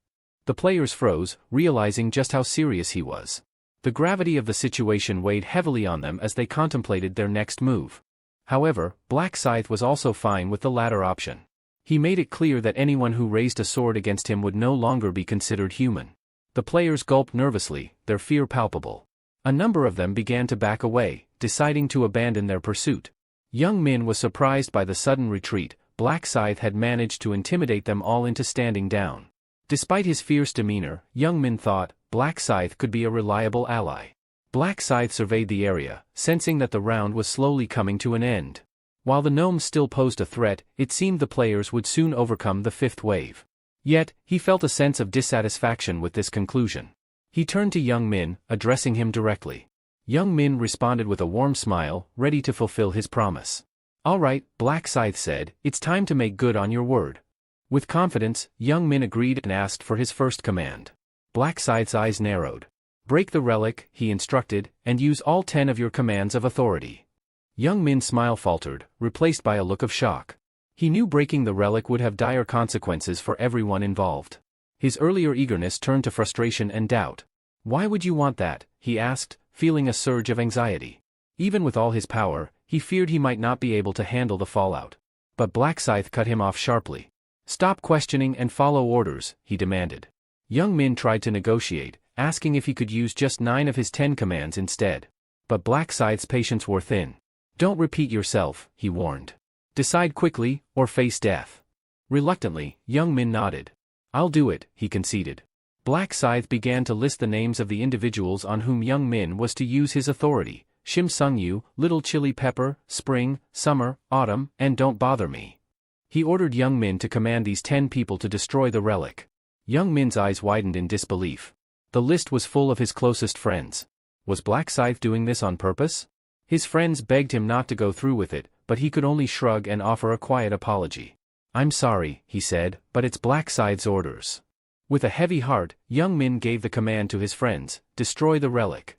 The players froze, realizing just how serious he was. The gravity of the situation weighed heavily on them as they contemplated their next move. However, Black Scythe was also fine with the latter option. He made it clear that anyone who raised a sword against him would no longer be considered human. The players gulped nervously, their fear palpable. A number of them began to back away, deciding to abandon their pursuit. Young Min was surprised by the sudden retreat. Black Scythe had managed to intimidate them all into standing down. Despite his fierce demeanor, Young Min thought, Black Scythe could be a reliable ally. Black Scythe surveyed the area, sensing that the round was slowly coming to an end. While the gnomes still posed a threat, it seemed the players would soon overcome the fifth wave. Yet, he felt a sense of dissatisfaction with this conclusion. He turned to Young Min, addressing him directly. Young Min responded with a warm smile, ready to fulfill his promise. All right, Black Scythe said, it's time to make good on your word. With confidence, Young Min agreed and asked for his first command. Black Scythe's eyes narrowed. Break the relic, he instructed, and use all 10 of your commands of authority. Young Min's smile faltered, replaced by a look of shock. He knew breaking the relic would have dire consequences for everyone involved. His earlier eagerness turned to frustration and doubt. Why would you want that? He asked, feeling a surge of anxiety. Even with all his power, he feared he might not be able to handle the fallout. But Black Scythe cut him off sharply. Stop questioning and follow orders, he demanded. Young Min tried to negotiate, asking if he could use just 9 of his 10 commands instead. But Black Scythe's patience wore thin. Don't repeat yourself, he warned. Decide quickly, or face death. Reluctantly, Young Min nodded. I'll do it, he conceded. Black Scythe began to list the names of the individuals on whom Young Min was to use his authority. Shim Sung Yu, Little Chili Pepper, Spring, Summer, Autumn, and Don't Bother Me. He ordered Young Min to command these 10 people to destroy the relic. Young Min's eyes widened in disbelief. The list was full of his closest friends. Was Black Scythe doing this on purpose? His friends begged him not to go through with it, but he could only shrug and offer a quiet apology. I'm sorry, he said, but it's Black Scythe's orders. With a heavy heart, Young Min gave the command to his friends, destroy the relic.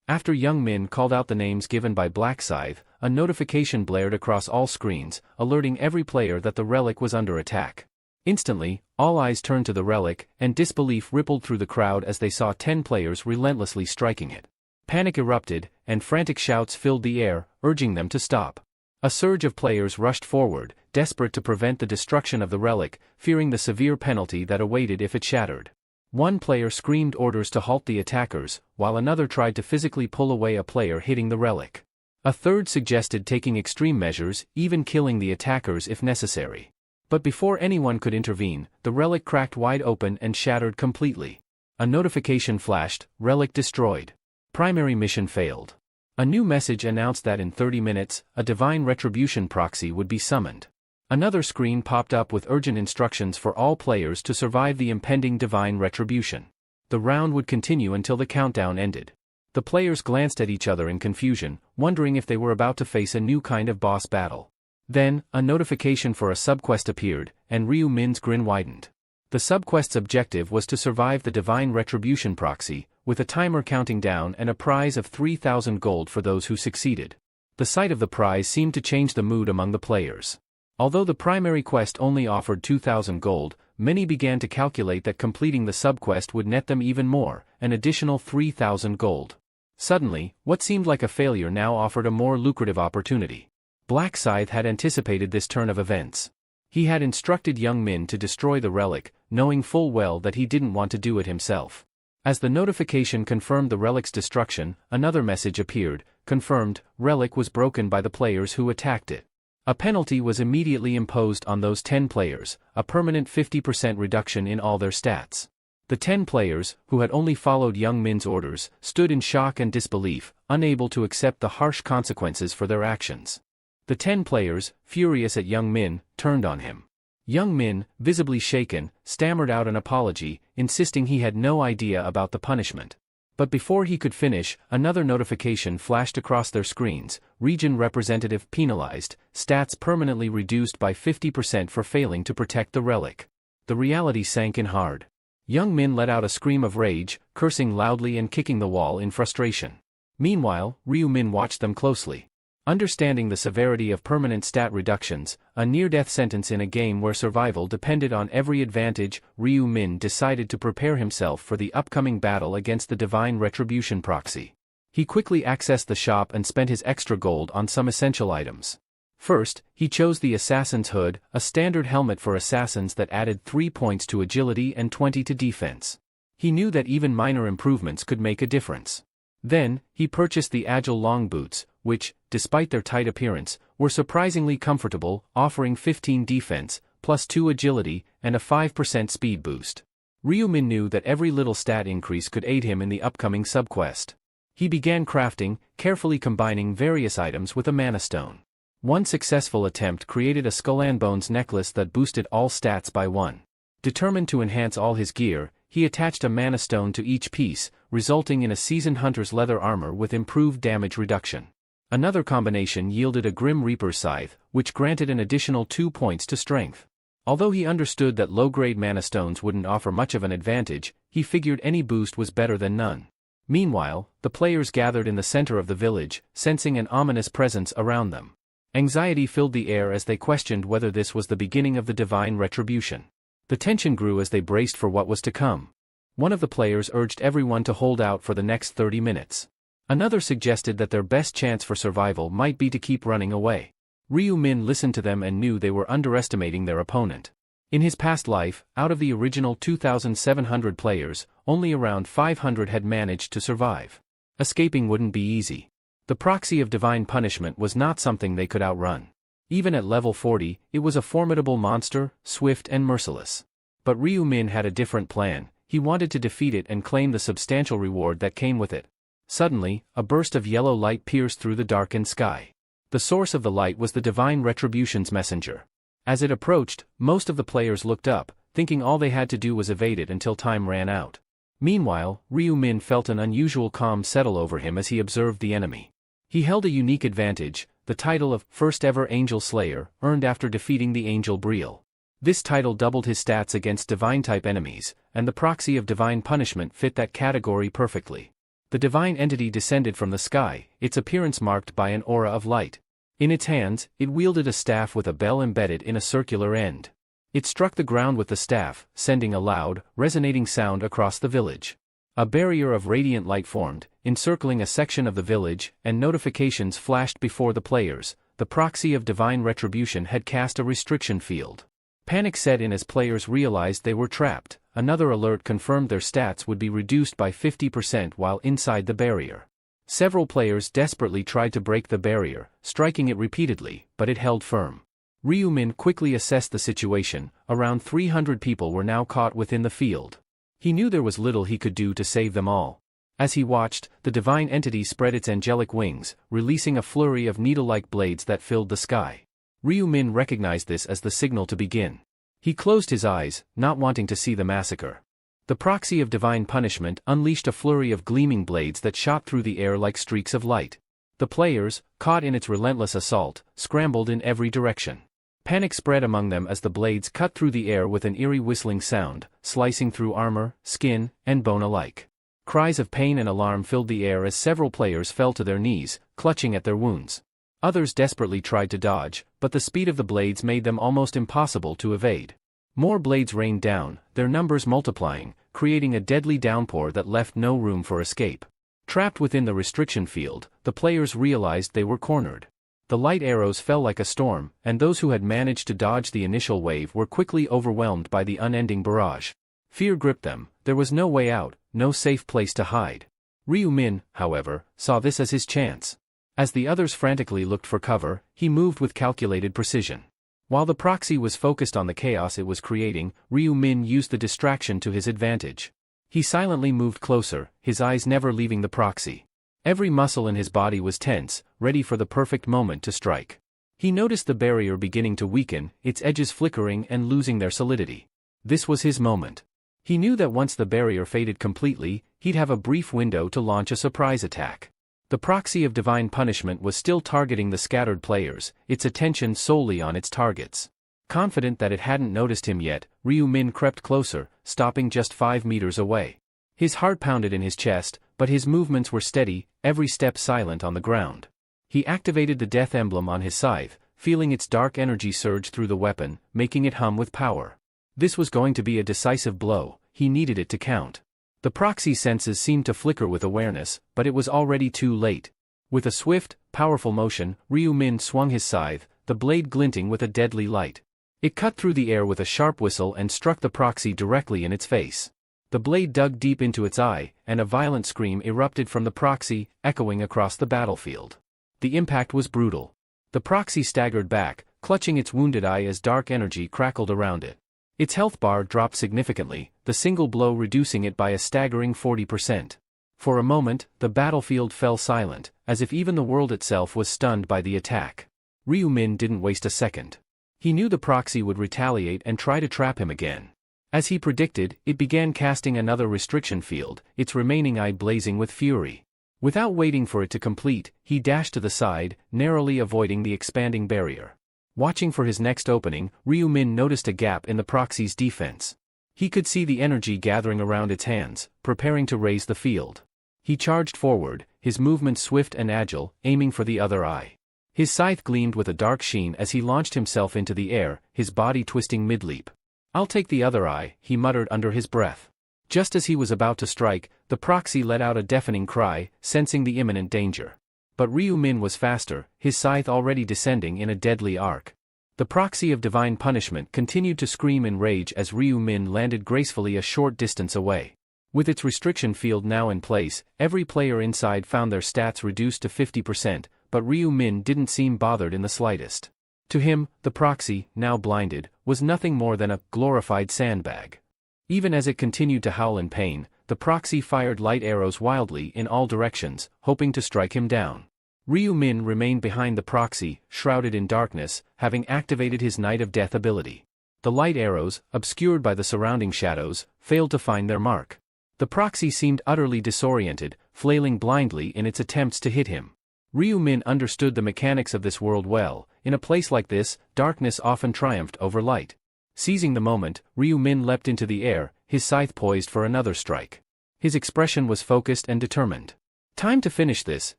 After Young Min called out the names given by Black Scythe, a notification blared across all screens, alerting every player that the relic was under attack. Instantly, all eyes turned to the relic, and disbelief rippled through the crowd as they saw 10 players relentlessly striking it. Panic erupted, and frantic shouts filled the air, urging them to stop. A surge of players rushed forward, desperate to prevent the destruction of the relic, fearing the severe penalty that awaited if it shattered. One player screamed orders to halt the attackers, while another tried to physically pull away a player hitting the relic. A third suggested taking extreme measures, even killing the attackers if necessary. But before anyone could intervene, the relic cracked wide open and shattered completely. A notification flashed, relic destroyed. Primary mission failed. A new message announced that in 30 minutes, a divine retribution proxy would be summoned. Another screen popped up with urgent instructions for all players to survive the impending divine retribution. The round would continue until the countdown ended. The players glanced at each other in confusion, wondering if they were about to face a new kind of boss battle. Then, a notification for a subquest appeared, and Ryu Min's grin widened. The subquest's objective was to survive the Divine Retribution proxy, with a timer counting down and a prize of 3,000 gold for those who succeeded. The sight of the prize seemed to change the mood among the players. Although the primary quest only offered 2,000 gold, many began to calculate that completing the subquest would net them even more, an additional 3,000 gold. Suddenly, what seemed like a failure now offered a more lucrative opportunity. Black Scythe had anticipated this turn of events. He had instructed young Min to destroy the relic, knowing full well that he didn't want to do it himself. As the notification confirmed the relic's destruction, another message appeared, confirmed, relic was broken by the players who attacked it. A penalty was immediately imposed on those 10 players, a permanent 50% reduction in all their stats. The 10 players, who had only followed young Min's orders, stood in shock and disbelief, unable to accept the harsh consequences for their actions. The 10 players, furious at young Min, turned on him. Young Min, visibly shaken, stammered out an apology, insisting he had no idea about the punishment. But before he could finish, another notification flashed across their screens: region representative penalized, stats permanently reduced by 50% for failing to protect the relic. The reality sank in hard. Young Min let out a scream of rage, cursing loudly and kicking the wall in frustration. Meanwhile, Ryu Min watched them closely. Understanding the severity of permanent stat reductions, a near-death sentence in a game where survival depended on every advantage, Ryu Min decided to prepare himself for the upcoming battle against the Divine Retribution proxy. He quickly accessed the shop and spent his extra gold on some essential items. First, he chose the Assassin's Hood, a standard helmet for assassins that added 3 points to agility and 20 to defense. He knew that even minor improvements could make a difference. Then, he purchased the Agile long boots, which, despite their tight appearance, were surprisingly comfortable, offering 15 defense, plus 2 agility, and a 5% speed boost. Ryu Min knew that every little stat increase could aid him in the upcoming subquest. He began crafting, carefully combining various items with a mana stone. One successful attempt created a skull and bones necklace that boosted all stats by 1. Determined to enhance all his gear, he attached a mana stone to each piece, resulting in a seasoned hunter's leather armor with improved damage reduction. Another combination yielded a Grim Reaper's scythe, which granted an additional 2 points to strength. Although he understood that low-grade mana stones wouldn't offer much of an advantage, he figured any boost was better than none. Meanwhile, the players gathered in the center of the village, sensing an ominous presence around them. Anxiety filled the air as they questioned whether this was the beginning of the Divine Retribution. The tension grew as they braced for what was to come. One of the players urged everyone to hold out for the next 30 minutes. Another suggested that their best chance for survival might be to keep running away. Ryu Min listened to them and knew they were underestimating their opponent. In his past life, out of the original 2,700 players, only around 500 had managed to survive. Escaping wouldn't be easy. The proxy of divine punishment was not something they could outrun. Even at level 40, it was a formidable monster, swift and merciless. But Ryu Min had a different plan. He wanted to defeat it and claim the substantial reward that came with it. Suddenly, a burst of yellow light pierced through the darkened sky. The source of the light was the Divine Retribution's messenger. As it approached, most of the players looked up, thinking all they had to do was evade it until time ran out. Meanwhile, Ryu Min felt an unusual calm settle over him as he observed the enemy. He held a unique advantage, the title of First Ever Angel Slayer, earned after defeating the Angel Brielle. This title doubled his stats against divine-type enemies, and the proxy of divine punishment fit that category perfectly. The divine entity descended from the sky, its appearance marked by an aura of light. In its hands, it wielded a staff with a bell embedded in a circular end. It struck the ground with the staff, sending a loud, resonating sound across the village. A barrier of radiant light formed, encircling a section of the village, and notifications flashed before the players. The proxy of divine retribution had cast a restriction field. Panic set in as players realized they were trapped. Another alert confirmed their stats would be reduced by 50% while inside the barrier. Several players desperately tried to break the barrier, striking it repeatedly, but it held firm. Ryu Min quickly assessed the situation. Around 300 people were now caught within the field. He knew there was little he could do to save them all. As he watched, the divine entity spread its angelic wings, releasing a flurry of needle-like blades that filled the sky. Ryu Min recognized this as the signal to begin. He closed his eyes, not wanting to see the massacre. The proxy of divine punishment unleashed a flurry of gleaming blades that shot through the air like streaks of light. The players, caught in its relentless assault, scrambled in every direction. Panic spread among them as the blades cut through the air with an eerie whistling sound, slicing through armor, skin, and bone alike. Cries of pain and alarm filled the air as several players fell to their knees, clutching at their wounds. Others desperately tried to dodge, but the speed of the blades made them almost impossible to evade. More blades rained down, their numbers multiplying, creating a deadly downpour that left no room for escape. Trapped within the restriction field, the players realized they were cornered. The light arrows fell like a storm, and those who had managed to dodge the initial wave were quickly overwhelmed by the unending barrage. Fear gripped them, there was no way out, no safe place to hide. Ryu Min, however, saw this as his chance. As the others frantically looked for cover, he moved with calculated precision. While the proxy was focused on the chaos it was creating, Ryu Min used the distraction to his advantage. He silently moved closer, his eyes never leaving the proxy. Every muscle in his body was tense, ready for the perfect moment to strike. He noticed the barrier beginning to weaken, its edges flickering and losing their solidity. This was his moment. He knew that once the barrier faded completely, he'd have a brief window to launch a surprise attack. The proxy of divine punishment was still targeting the scattered players, its attention solely on its targets. Confident that it hadn't noticed him yet, Ryu Min crept closer, stopping just 5 meters away. His heart pounded in his chest, but his movements were steady, every step silent on the ground. He activated the death emblem on his scythe, feeling its dark energy surge through the weapon, making it hum with power. This was going to be a decisive blow, he needed it to count. The proxy's senses seemed to flicker with awareness, but it was already too late. With a swift, powerful motion, Ryu Min swung his scythe, the blade glinting with a deadly light. It cut through the air with a sharp whistle and struck the proxy directly in its face. The blade dug deep into its eye, and a violent scream erupted from the proxy, echoing across the battlefield. The impact was brutal. The proxy staggered back, clutching its wounded eye as dark energy crackled around it. Its health bar dropped significantly, the single blow reducing it by a staggering 40%. For a moment, the battlefield fell silent, as if even the world itself was stunned by the attack. Ryu Min didn't waste a second. He knew the proxy would retaliate and try to trap him again. As he predicted, it began casting another restriction field, its remaining eye blazing with fury. Without waiting for it to complete, he dashed to the side, narrowly avoiding the expanding barrier. Watching for his next opening, Ryu Min noticed a gap in the proxy's defense. He could see the energy gathering around its hands, preparing to raise the field. He charged forward, his movements swift and agile, aiming for the other eye. His scythe gleamed with a dark sheen as he launched himself into the air, his body twisting mid-leap. "I'll take the other eye," he muttered under his breath. Just as he was about to strike, the proxy let out a deafening cry, sensing the imminent danger. But Ryu Min was faster, his scythe already descending in a deadly arc. The proxy of divine punishment continued to scream in rage as Ryu Min landed gracefully a short distance away. With its restriction field now in place, every player inside found their stats reduced to 50%, but Ryu Min didn't seem bothered in the slightest. To him, the proxy, now blinded, was nothing more than a glorified sandbag. Even as it continued to howl in pain, the proxy fired light arrows wildly in all directions, hoping to strike him down. Ryu Min remained behind the proxy, shrouded in darkness, having activated his Night of Death ability. The light arrows, obscured by the surrounding shadows, failed to find their mark. The proxy seemed utterly disoriented, flailing blindly in its attempts to hit him. Ryu Min understood the mechanics of this world well. In a place like this, darkness often triumphed over light. Seizing the moment, Ryu Min leapt into the air, his scythe poised for another strike. His expression was focused and determined. "Time to finish this,"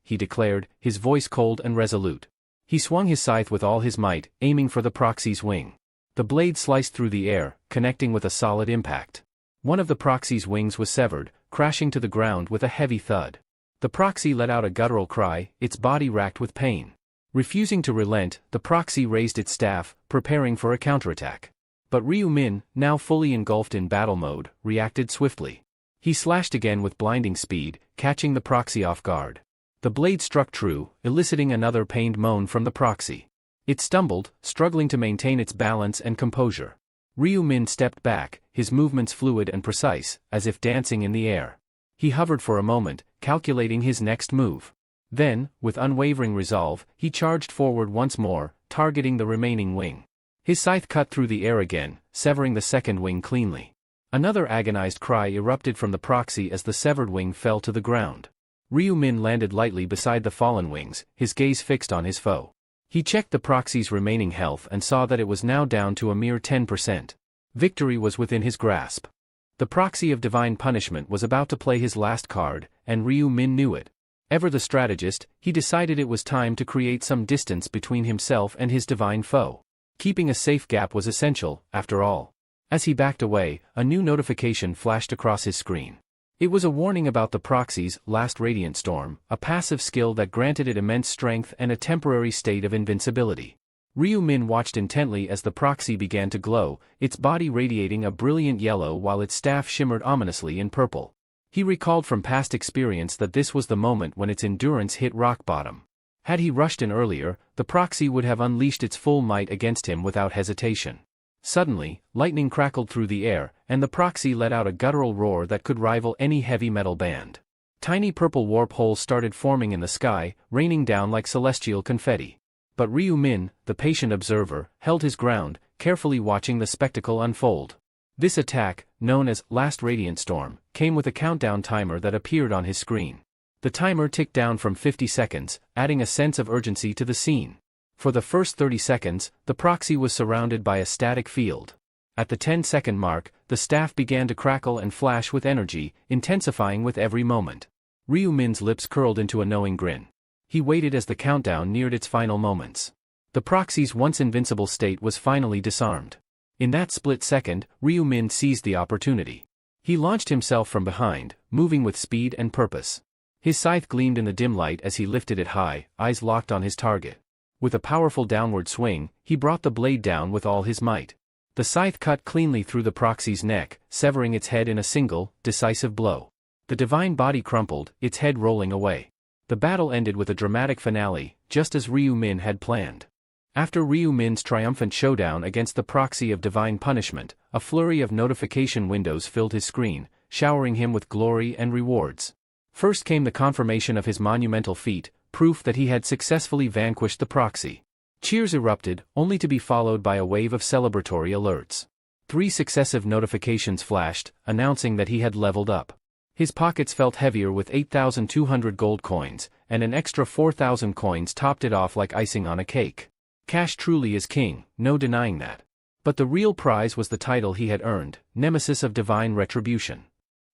he declared, his voice cold and resolute. He swung his scythe with all his might, aiming for the proxy's wing. The blade sliced through the air, connecting with a solid impact. One of the proxy's wings was severed, crashing to the ground with a heavy thud. The proxy let out a guttural cry, its body racked with pain. Refusing to relent, the proxy raised its staff, preparing for a counterattack. But Ryu Min, now fully engulfed in battle mode, reacted swiftly. He slashed again with blinding speed, catching the proxy off guard. The blade struck true, eliciting another pained moan from the proxy. It stumbled, struggling to maintain its balance and composure. Ryu Min stepped back, his movements fluid and precise, as if dancing in the air. He hovered for a moment, calculating his next move. Then, with unwavering resolve, he charged forward once more, targeting the remaining wing. His scythe cut through the air again, severing the second wing cleanly. Another agonized cry erupted from the proxy as the severed wing fell to the ground. Ryu Min landed lightly beside the fallen wings, his gaze fixed on his foe. He checked the proxy's remaining health and saw that it was now down to a mere 10%. Victory was within his grasp. The proxy of divine punishment was about to play his last card, and Ryu Min knew it. Ever the strategist, he decided it was time to create some distance between himself and his divine foe. Keeping a safe gap was essential, after all. As he backed away, a new notification flashed across his screen. It was a warning about the proxy's last radiant storm, a passive skill that granted it immense strength and a temporary state of invincibility. Ryu Min watched intently as the proxy began to glow, its body radiating a brilliant yellow while its staff shimmered ominously in purple. He recalled from past experience that this was the moment when its endurance hit rock bottom. Had he rushed in earlier, the proxy would have unleashed its full might against him without hesitation. Suddenly, lightning crackled through the air, and the proxy let out a guttural roar that could rival any heavy metal band. Tiny purple warp holes started forming in the sky, raining down like celestial confetti. But Ryu Min, the patient observer, held his ground, carefully watching the spectacle unfold. This attack, known as Last Radiant Storm, came with a countdown timer that appeared on his screen. The timer ticked down from 50 seconds, adding a sense of urgency to the scene. For the first 30 seconds, the proxy was surrounded by a static field. At the 10-second mark, the staff began to crackle and flash with energy, intensifying with every moment. Ryu Min's lips curled into a knowing grin. He waited as the countdown neared its final moments. The proxy's once invincible state was finally disarmed. In that split second, Ryu Min seized the opportunity. He launched himself from behind, moving with speed and purpose. His scythe gleamed in the dim light as he lifted it high, eyes locked on his target. With a powerful downward swing, he brought the blade down with all his might. The scythe cut cleanly through the proxy's neck, severing its head in a single, decisive blow. The divine body crumpled, its head rolling away. The battle ended with a dramatic finale, just as Ryu Min had planned. After Ryu Min's triumphant showdown against the proxy of divine punishment, a flurry of notification windows filled his screen, showering him with glory and rewards. First came the confirmation of his monumental feat, proof that he had successfully vanquished the proxy. Cheers erupted, only to be followed by a wave of celebratory alerts. 3 successive notifications flashed, announcing that he had leveled up. His pockets felt heavier with 8,200 gold coins, and an extra 4,000 coins topped it off like icing on a cake. Cash truly is king, no denying that. But the real prize was the title he had earned, Nemesis of Divine Retribution.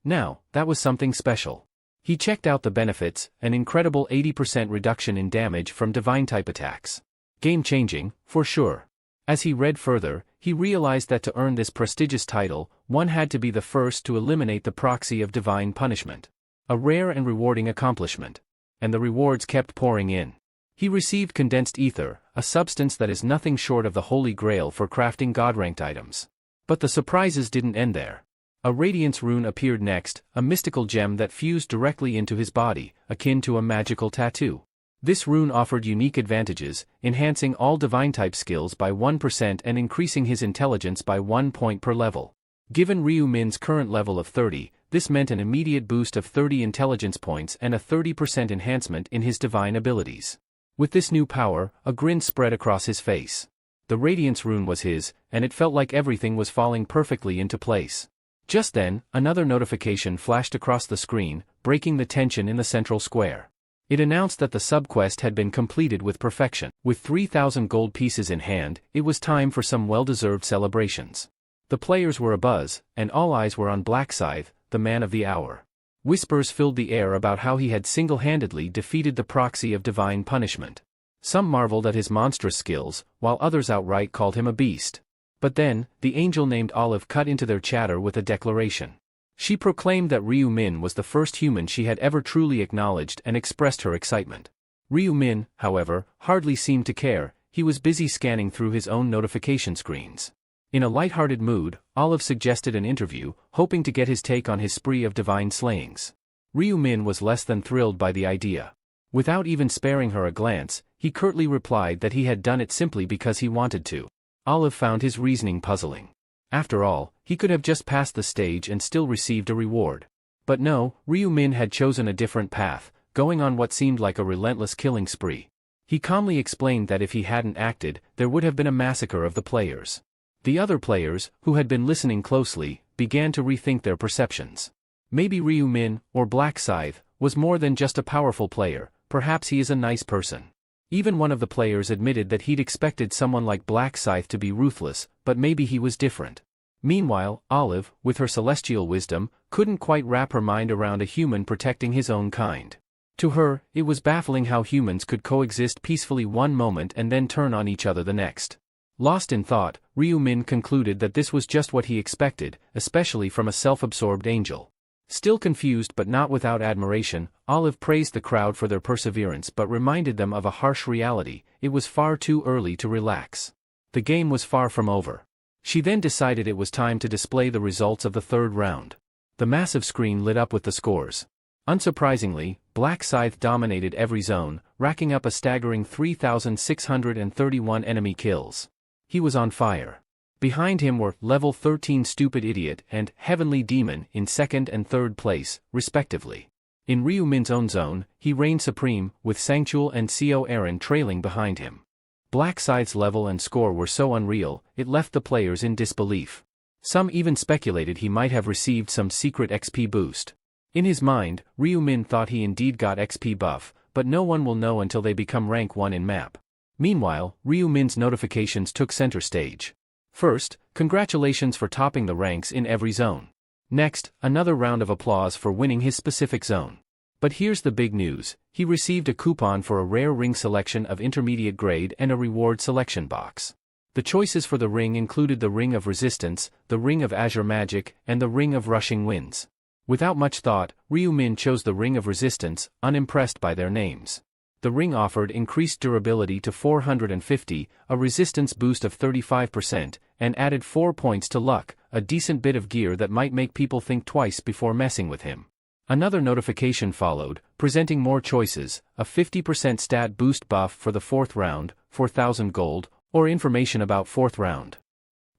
Now, that was something special. He checked out the benefits, an incredible 80% reduction in damage from divine-type attacks. Game-changing, for sure. As he read further, he realized that to earn this prestigious title, one had to be the first to eliminate the proxy of divine punishment. A rare and rewarding accomplishment. And the rewards kept pouring in. He received condensed ether, a substance that is nothing short of the holy grail for crafting god-ranked items. But the surprises didn't end there. A radiance rune appeared next, a mystical gem that fused directly into his body, akin to a magical tattoo. This rune offered unique advantages, enhancing all divine-type skills by 1% and increasing his intelligence by 1 point per level. Given Ryu Min's current level of 30, this meant an immediate boost of 30 intelligence points and a 30% enhancement in his divine abilities. With this new power, a grin spread across his face. The radiance rune was his, and it felt like everything was falling perfectly into place. Just then, another notification flashed across the screen, breaking the tension in the central square. It announced that the subquest had been completed with perfection. With 3,000 gold pieces in hand, it was time for some well-deserved celebrations. The players were abuzz, and all eyes were on Black Scythe, the man of the hour. Whispers filled the air about how he had single-handedly defeated the proxy of divine punishment. Some marveled at his monstrous skills, while others outright called him a beast. But then, the angel named Olive cut into their chatter with a declaration. She proclaimed that Ryu Min was the first human she had ever truly acknowledged and expressed her excitement. Ryu Min, however, hardly seemed to care. He was busy scanning through his own notification screens. In a light-hearted mood, Olive suggested an interview, hoping to get his take on his spree of divine slayings. Ryu Min was less than thrilled by the idea. Without even sparing her a glance, he curtly replied that he had done it simply because he wanted to. Olive found his reasoning puzzling. After all, he could have just passed the stage and still received a reward. But no, Ryu Min had chosen a different path, going on what seemed like a relentless killing spree. He calmly explained that if he hadn't acted, there would have been a massacre of the players. The other players, who had been listening closely, began to rethink their perceptions. Maybe Ryu Min, or Black Scythe, was more than just a powerful player, perhaps he is a nice person. Even one of the players admitted that he'd expected someone like Black Scythe to be ruthless, but maybe he was different. Meanwhile, Olive, with her celestial wisdom, couldn't quite wrap her mind around a human protecting his own kind. To her, it was baffling how humans could coexist peacefully one moment and then turn on each other the next. Lost in thought, Ryu Min concluded that this was just what he expected, especially from a self-absorbed angel. Still confused but not without admiration, Olive praised the crowd for their perseverance but reminded them of a harsh reality: it was far too early to relax. The game was far from over. She then decided it was time to display the results of the third round. The massive screen lit up with the scores. Unsurprisingly, Black Scythe dominated every zone, racking up a staggering 3,631 enemy kills. He was on fire. Behind him were Level 13 Stupid Idiot and Heavenly Demon in second and third place, respectively. In Ryu Min's own zone, he reigned supreme, with Sangchul and Seo Aaron trailing behind him. Black Scythe's level and score were so unreal, it left the players in disbelief. Some even speculated he might have received some secret XP boost. In his mind, Ryu Min thought he indeed got XP buff, but no one will know until they become rank 1 in map. Meanwhile, Ryu Min's notifications took center stage. First, congratulations for topping the ranks in every zone. Next, another round of applause for winning his specific zone. But here's the big news: he received a coupon for a rare ring selection of intermediate grade and a reward selection box. The choices for the ring included the Ring of Resistance, the Ring of Azure Magic, and the Ring of Rushing Winds. Without much thought, Ryu Min chose the Ring of Resistance, unimpressed by their names. The ring offered increased durability to 450, a resistance boost of 35%, and added 4 points to luck, a decent bit of gear that might make people think twice before messing with him. Another notification followed, presenting more choices: a 50% stat boost buff for the 4th round, 4,000 gold, or information about 4th round.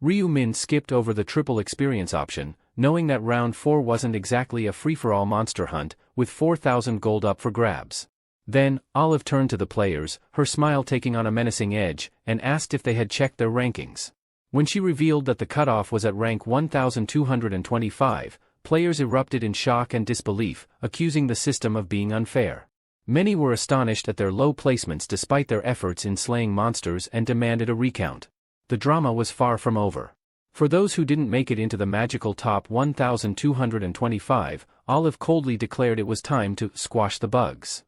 Ryu Min skipped over the triple experience option, knowing that round 4 wasn't exactly a free-for-all monster hunt, with 4,000 gold up for grabs. Then, Olive turned to the players, her smile taking on a menacing edge, and asked if they had checked their rankings. When she revealed that the cutoff was at rank 1,225, players erupted in shock and disbelief, accusing the system of being unfair. Many were astonished at their low placements despite their efforts in slaying monsters and demanded a recount. The drama was far from over. For those who didn't make it into the magical top 1,225, Olive coldly declared it was time to squash the bugs.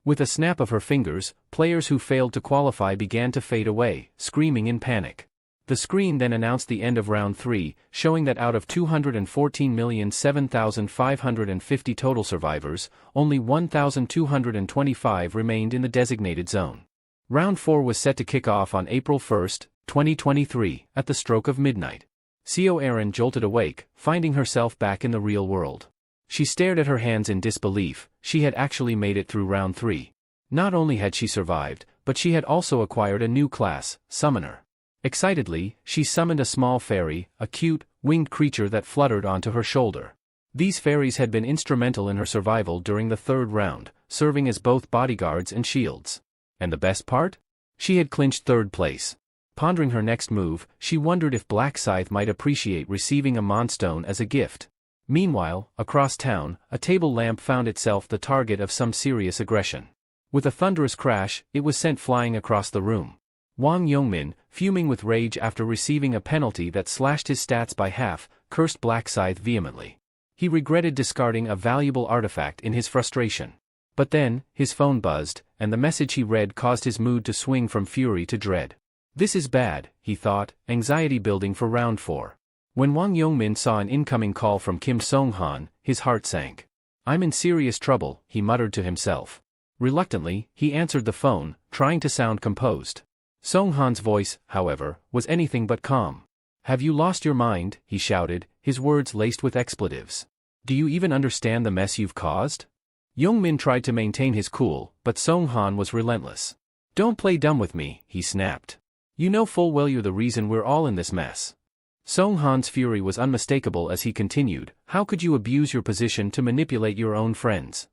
With a snap of her fingers, players who failed to qualify began to fade away, screaming in panic. The screen then announced the end of round 3, showing that out of 214,007,550 total survivors, only 1,225 remained in the designated zone. Round 4 was set to kick off on April 1, 2023, at the stroke of midnight. Seo Aaron jolted awake, finding herself back in the real world. She stared at her hands in disbelief. She had actually made it through round 3. Not only had she survived, but she had also acquired a new class, Summoner. Excitedly, she summoned a small fairy, a cute, winged creature that fluttered onto her shoulder. These fairies had been instrumental in her survival during the 3rd round, serving as both bodyguards and shields. And the best part? She had clinched 3rd place. Pondering her next move, she wondered if Black Scythe might appreciate receiving a Monstone as a gift. Meanwhile, across town, a table lamp found itself the target of some serious aggression. With a thunderous crash, it was sent flying across the room. Wang Yongmin, fuming with rage after receiving a penalty that slashed his stats by half, cursed Black Scythe vehemently. He regretted discarding a valuable artifact in his frustration. But then, his phone buzzed, and the message he read caused his mood to swing from fury to dread. This is bad, he thought, anxiety building for round 4. When Wang Yongmin saw an incoming call from Kim Song-han, his heart sank. "I'm in serious trouble," he muttered to himself. Reluctantly, he answered the phone, trying to sound composed. Song-han's voice, however, was anything but calm. "Have you lost your mind?" he shouted, his words laced with expletives. "Do you even understand the mess you've caused?" Yongmin tried to maintain his cool, but Song-han was relentless. "Don't play dumb with me," he snapped. "You know full well you're the reason we're all in this mess." Song-han's fury was unmistakable as he continued, "How could you abuse your position to manipulate your own friends?"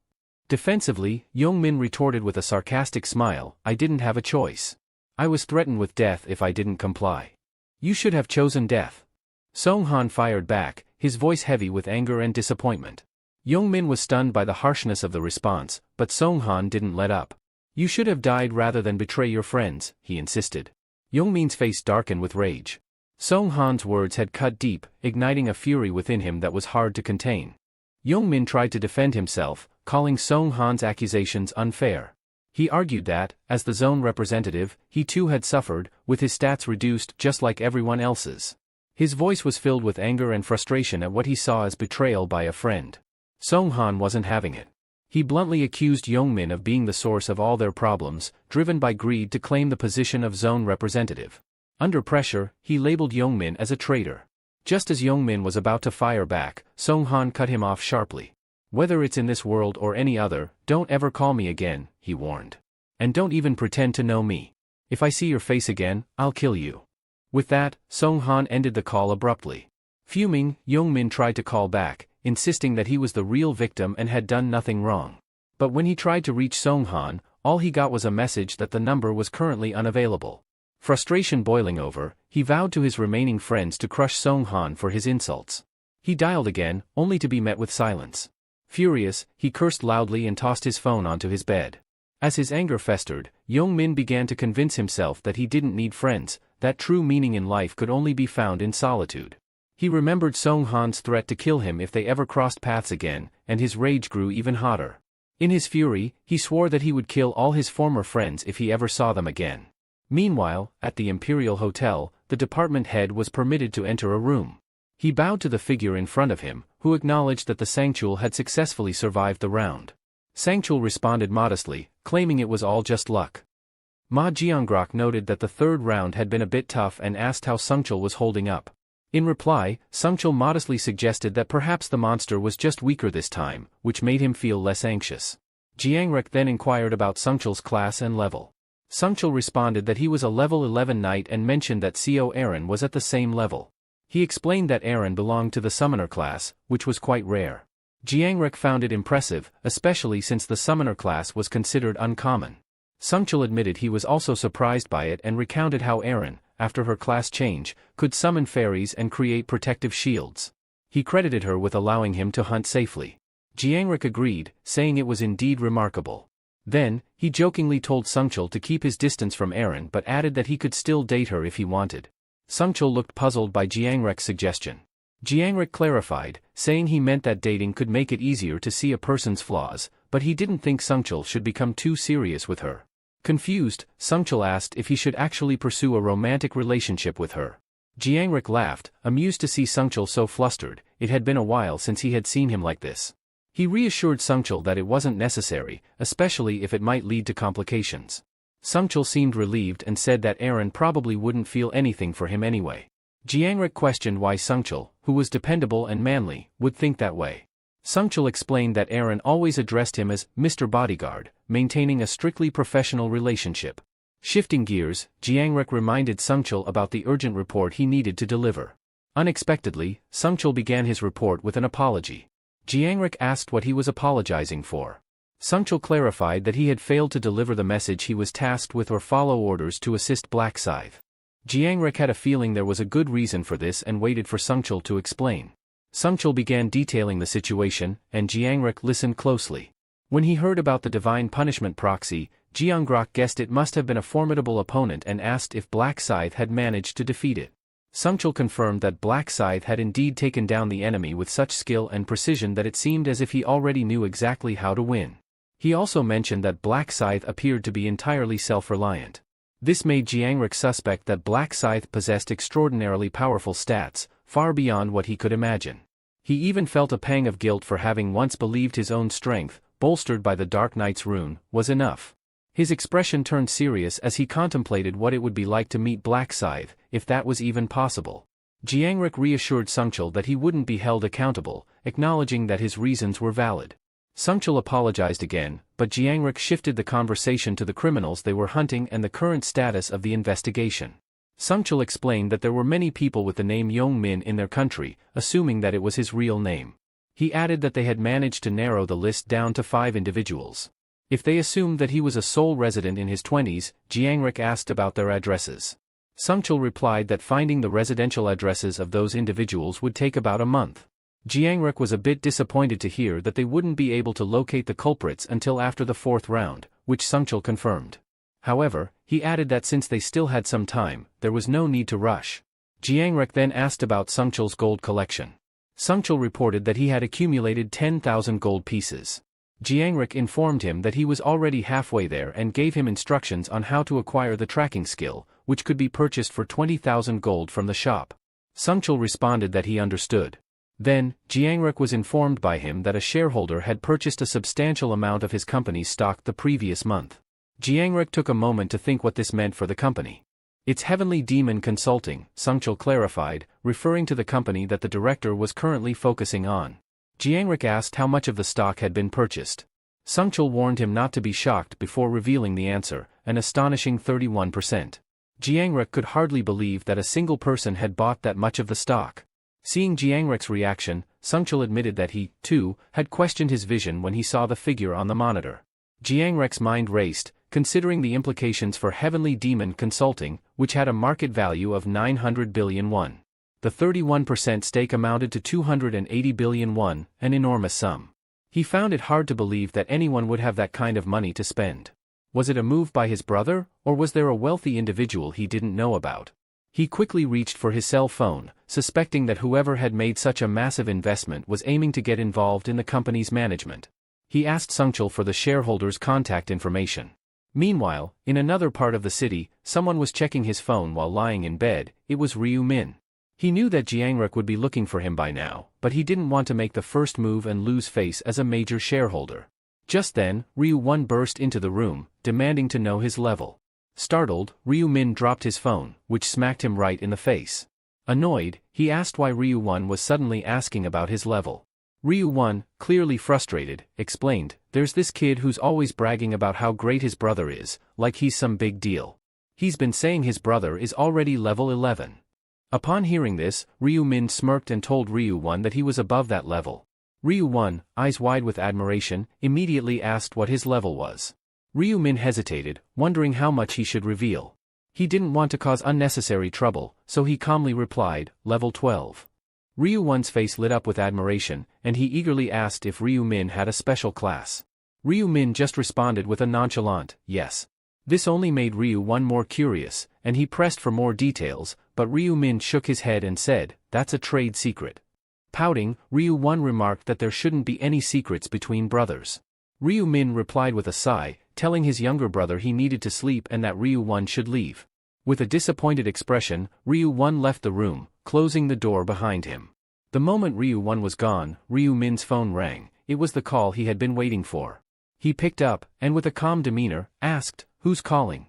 Defensively, Yongmin retorted with a sarcastic smile, "I didn't have a choice. I was threatened with death if I didn't comply. You should have chosen death." Song-han fired back, his voice heavy with anger and disappointment. Yongmin was stunned by the harshness of the response, but Songhan didn't let up. You should have died rather than betray your friends, he insisted. Yongmin's face darkened with rage. Songhan's words had cut deep, igniting a fury within him that was hard to contain. Yongmin tried to defend himself, calling Songhan's accusations unfair. He argued that, as the zone representative, he too had suffered, with his stats reduced just like everyone else's. His voice was filled with anger and frustration at what he saw as betrayal by a friend. Songhan wasn't having it. He bluntly accused Yongmin of being the source of all their problems, driven by greed to claim the position of zone representative. Under pressure, he labeled Yongmin as a traitor. Just as Yongmin was about to fire back, Songhan cut him off sharply. Whether it's in this world or any other, don't ever call me again, he warned. And don't even pretend to know me. If I see your face again, I'll kill you. With that, Songhan ended the call abruptly. Fuming, Yongmin tried to call back, insisting that he was the real victim and had done nothing wrong. But when he tried to reach Songhan, all he got was a message that the number was currently unavailable. Frustration boiling over, he vowed to his remaining friends to crush Songhan for his insults. He dialed again, only to be met with silence. Furious, he cursed loudly and tossed his phone onto his bed. As his anger festered, Yongmin began to convince himself that he didn't need friends, that true meaning in life could only be found in solitude. He remembered Songhan's threat to kill him if they ever crossed paths again, and his rage grew even hotter. In his fury, he swore that he would kill all his former friends if he ever saw them again. Meanwhile, at the Imperial Hotel, the department head was permitted to enter a room. He bowed to the figure in front of him, who acknowledged that the Sangchul had successfully survived the round. Sangchul responded modestly, claiming it was all just luck. Ma Jiangrok noted that the third round had been a bit tough and asked how Sangchul was holding up. In reply, Sangchul modestly suggested that perhaps the monster was just weaker this time, which made him feel less anxious. Jiangrek then inquired about Sangchul's class and level. Sangchul responded that he was a level 11 knight and mentioned that Co Aaron was at the same level. He explained that Aaron belonged to the summoner class, which was quite rare. Jiangrek found it impressive, especially since the summoner class was considered uncommon. Sangchul admitted he was also surprised by it and recounted how Aaron, after her class change, could summon fairies and create protective shields. He credited her with allowing him to hunt safely. Jiangrek agreed, saying it was indeed remarkable. Then, he jokingly told Sangchul to keep his distance from Aaron but added that he could still date her if he wanted. Sangchul looked puzzled by Jiangrek's suggestion. Jiangrek clarified, saying he meant that dating could make it easier to see a person's flaws, but he didn't think Sangchul should become too serious with her. Confused, Sangchul asked if he should actually pursue a romantic relationship with her. Jiangrek laughed, amused to see Sangchul so flustered. It had been a while since he had seen him like this. He reassured Sangchul that it wasn't necessary, especially if it might lead to complications. Sangchul seemed relieved and said that Aaron probably wouldn't feel anything for him anyway. Jiangrek questioned why Sangchul, who was dependable and manly, would think that way. Sangchul explained that Aaron always addressed him as Mr. Bodyguard, maintaining a strictly professional relationship. Shifting gears, Jiangrek reminded Sangchul about the urgent report he needed to deliver. Unexpectedly, Sangchul began his report with an apology. Jiangrek asked what he was apologizing for. Sangchul clarified that he had failed to deliver the message he was tasked with or follow orders to assist Black Scythe. Jiangrek had a feeling there was a good reason for this and waited for Sangchul to explain. Sangchul began detailing the situation, and Jiangrek listened closely. When he heard about the Divine Punishment proxy, Jiangrek guessed it must have been a formidable opponent and asked if Black Scythe had managed to defeat it. Sangchul confirmed that Black Scythe had indeed taken down the enemy with such skill and precision that it seemed as if he already knew exactly how to win. He also mentioned that Black Scythe appeared to be entirely self-reliant. This made Jiangrek suspect that Black Scythe possessed extraordinarily powerful stats, far beyond what he could imagine. He even felt a pang of guilt for having once believed his own strength, bolstered by the Dark Knight's rune, was enough. His expression turned serious as he contemplated what it would be like to meet Black Scythe, if that was even possible. Jiangrek reassured Sangchul that he wouldn't be held accountable, acknowledging that his reasons were valid. Sangchul apologized again, but Jiangrek shifted the conversation to the criminals they were hunting and the current status of the investigation. Sangchul explained that there were many people with the name Yongmin in their country, assuming that it was his real name. He added that they had managed to narrow the list down to 5 individuals. If they assumed that he was a sole resident in his 20s, Jiangrek asked about their addresses. Sangchul replied that finding the residential addresses of those individuals would take about a month. Jiangrek was a bit disappointed to hear that they wouldn't be able to locate the culprits until after the 4th round, which Sungchul confirmed. However, he added that since they still had some time, there was no need to rush. Jiangrek then asked about Sungchul's gold collection. Sungchul reported that he had accumulated 10,000 gold pieces. Jiangrek informed him that he was already halfway there and gave him instructions on how to acquire the tracking skill, which could be purchased for 20,000 gold from the shop. Sungchul responded that he understood. Then, Jiangrek was informed by him that a shareholder had purchased a substantial amount of his company's stock the previous month. Jiangrek took a moment to think what this meant for the company. It's Heavenly Demon Consulting, Sungchul clarified, referring to the company that the director was currently focusing on. Jiangrek asked how much of the stock had been purchased. Sungchul warned him not to be shocked before revealing the answer, an astonishing 31%. Jiangrek could hardly believe that a single person had bought that much of the stock. Seeing Jiangrek's reaction, Sungchul admitted that he, too, had questioned his vision when he saw the figure on the monitor. Jiangrek's mind raced, considering the implications for Heavenly Demon Consulting, which had a market value of 900 billion won. The 31% stake amounted to 280 billion won, an enormous sum. He found it hard to believe that anyone would have that kind of money to spend. Was it a move by his brother, or was there a wealthy individual he didn't know about? He quickly reached for his cell phone, suspecting that whoever had made such a massive investment was aiming to get involved in the company's management. He asked Sungchul for the shareholders' contact information. Meanwhile, in another part of the city, someone was checking his phone while lying in bed. It was Ryu Min. He knew that Jiangrek would be looking for him by now, but he didn't want to make the first move and lose face as a major shareholder. Just then, Ryu Won burst into the room, demanding to know his level. Startled, Ryu Min dropped his phone, which smacked him right in the face. Annoyed, he asked why Ryu Won was suddenly asking about his level. Ryu Won, clearly frustrated, explained, "There's this kid who's always bragging about how great his brother is, like he's some big deal. He's been saying his brother is already level 11. Upon hearing this, Ryu Min smirked and told Ryu Won that he was above that level. Ryu Won, eyes wide with admiration, immediately asked what his level was. Ryu Min hesitated, wondering how much he should reveal. He didn't want to cause unnecessary trouble, so he calmly replied, level 12. Ryu Won's face lit up with admiration, and he eagerly asked if Ryu Min had a special class. Ryu Min just responded with a nonchalant, yes. This only made Ryu Won more curious, and he pressed for more details, but Ryu Min shook his head and said, "That's a trade secret." Pouting, Ryu Won remarked that there shouldn't be any secrets between brothers. Ryu Min replied with a sigh, telling his younger brother he needed to sleep and that Ryu Won should leave. With a disappointed expression, Ryu Won left the room, closing the door behind him. The moment Ryu Won was gone, Ryu Min's phone rang. It was the call he had been waiting for. He picked up, and with a calm demeanor, asked, "Who's calling?"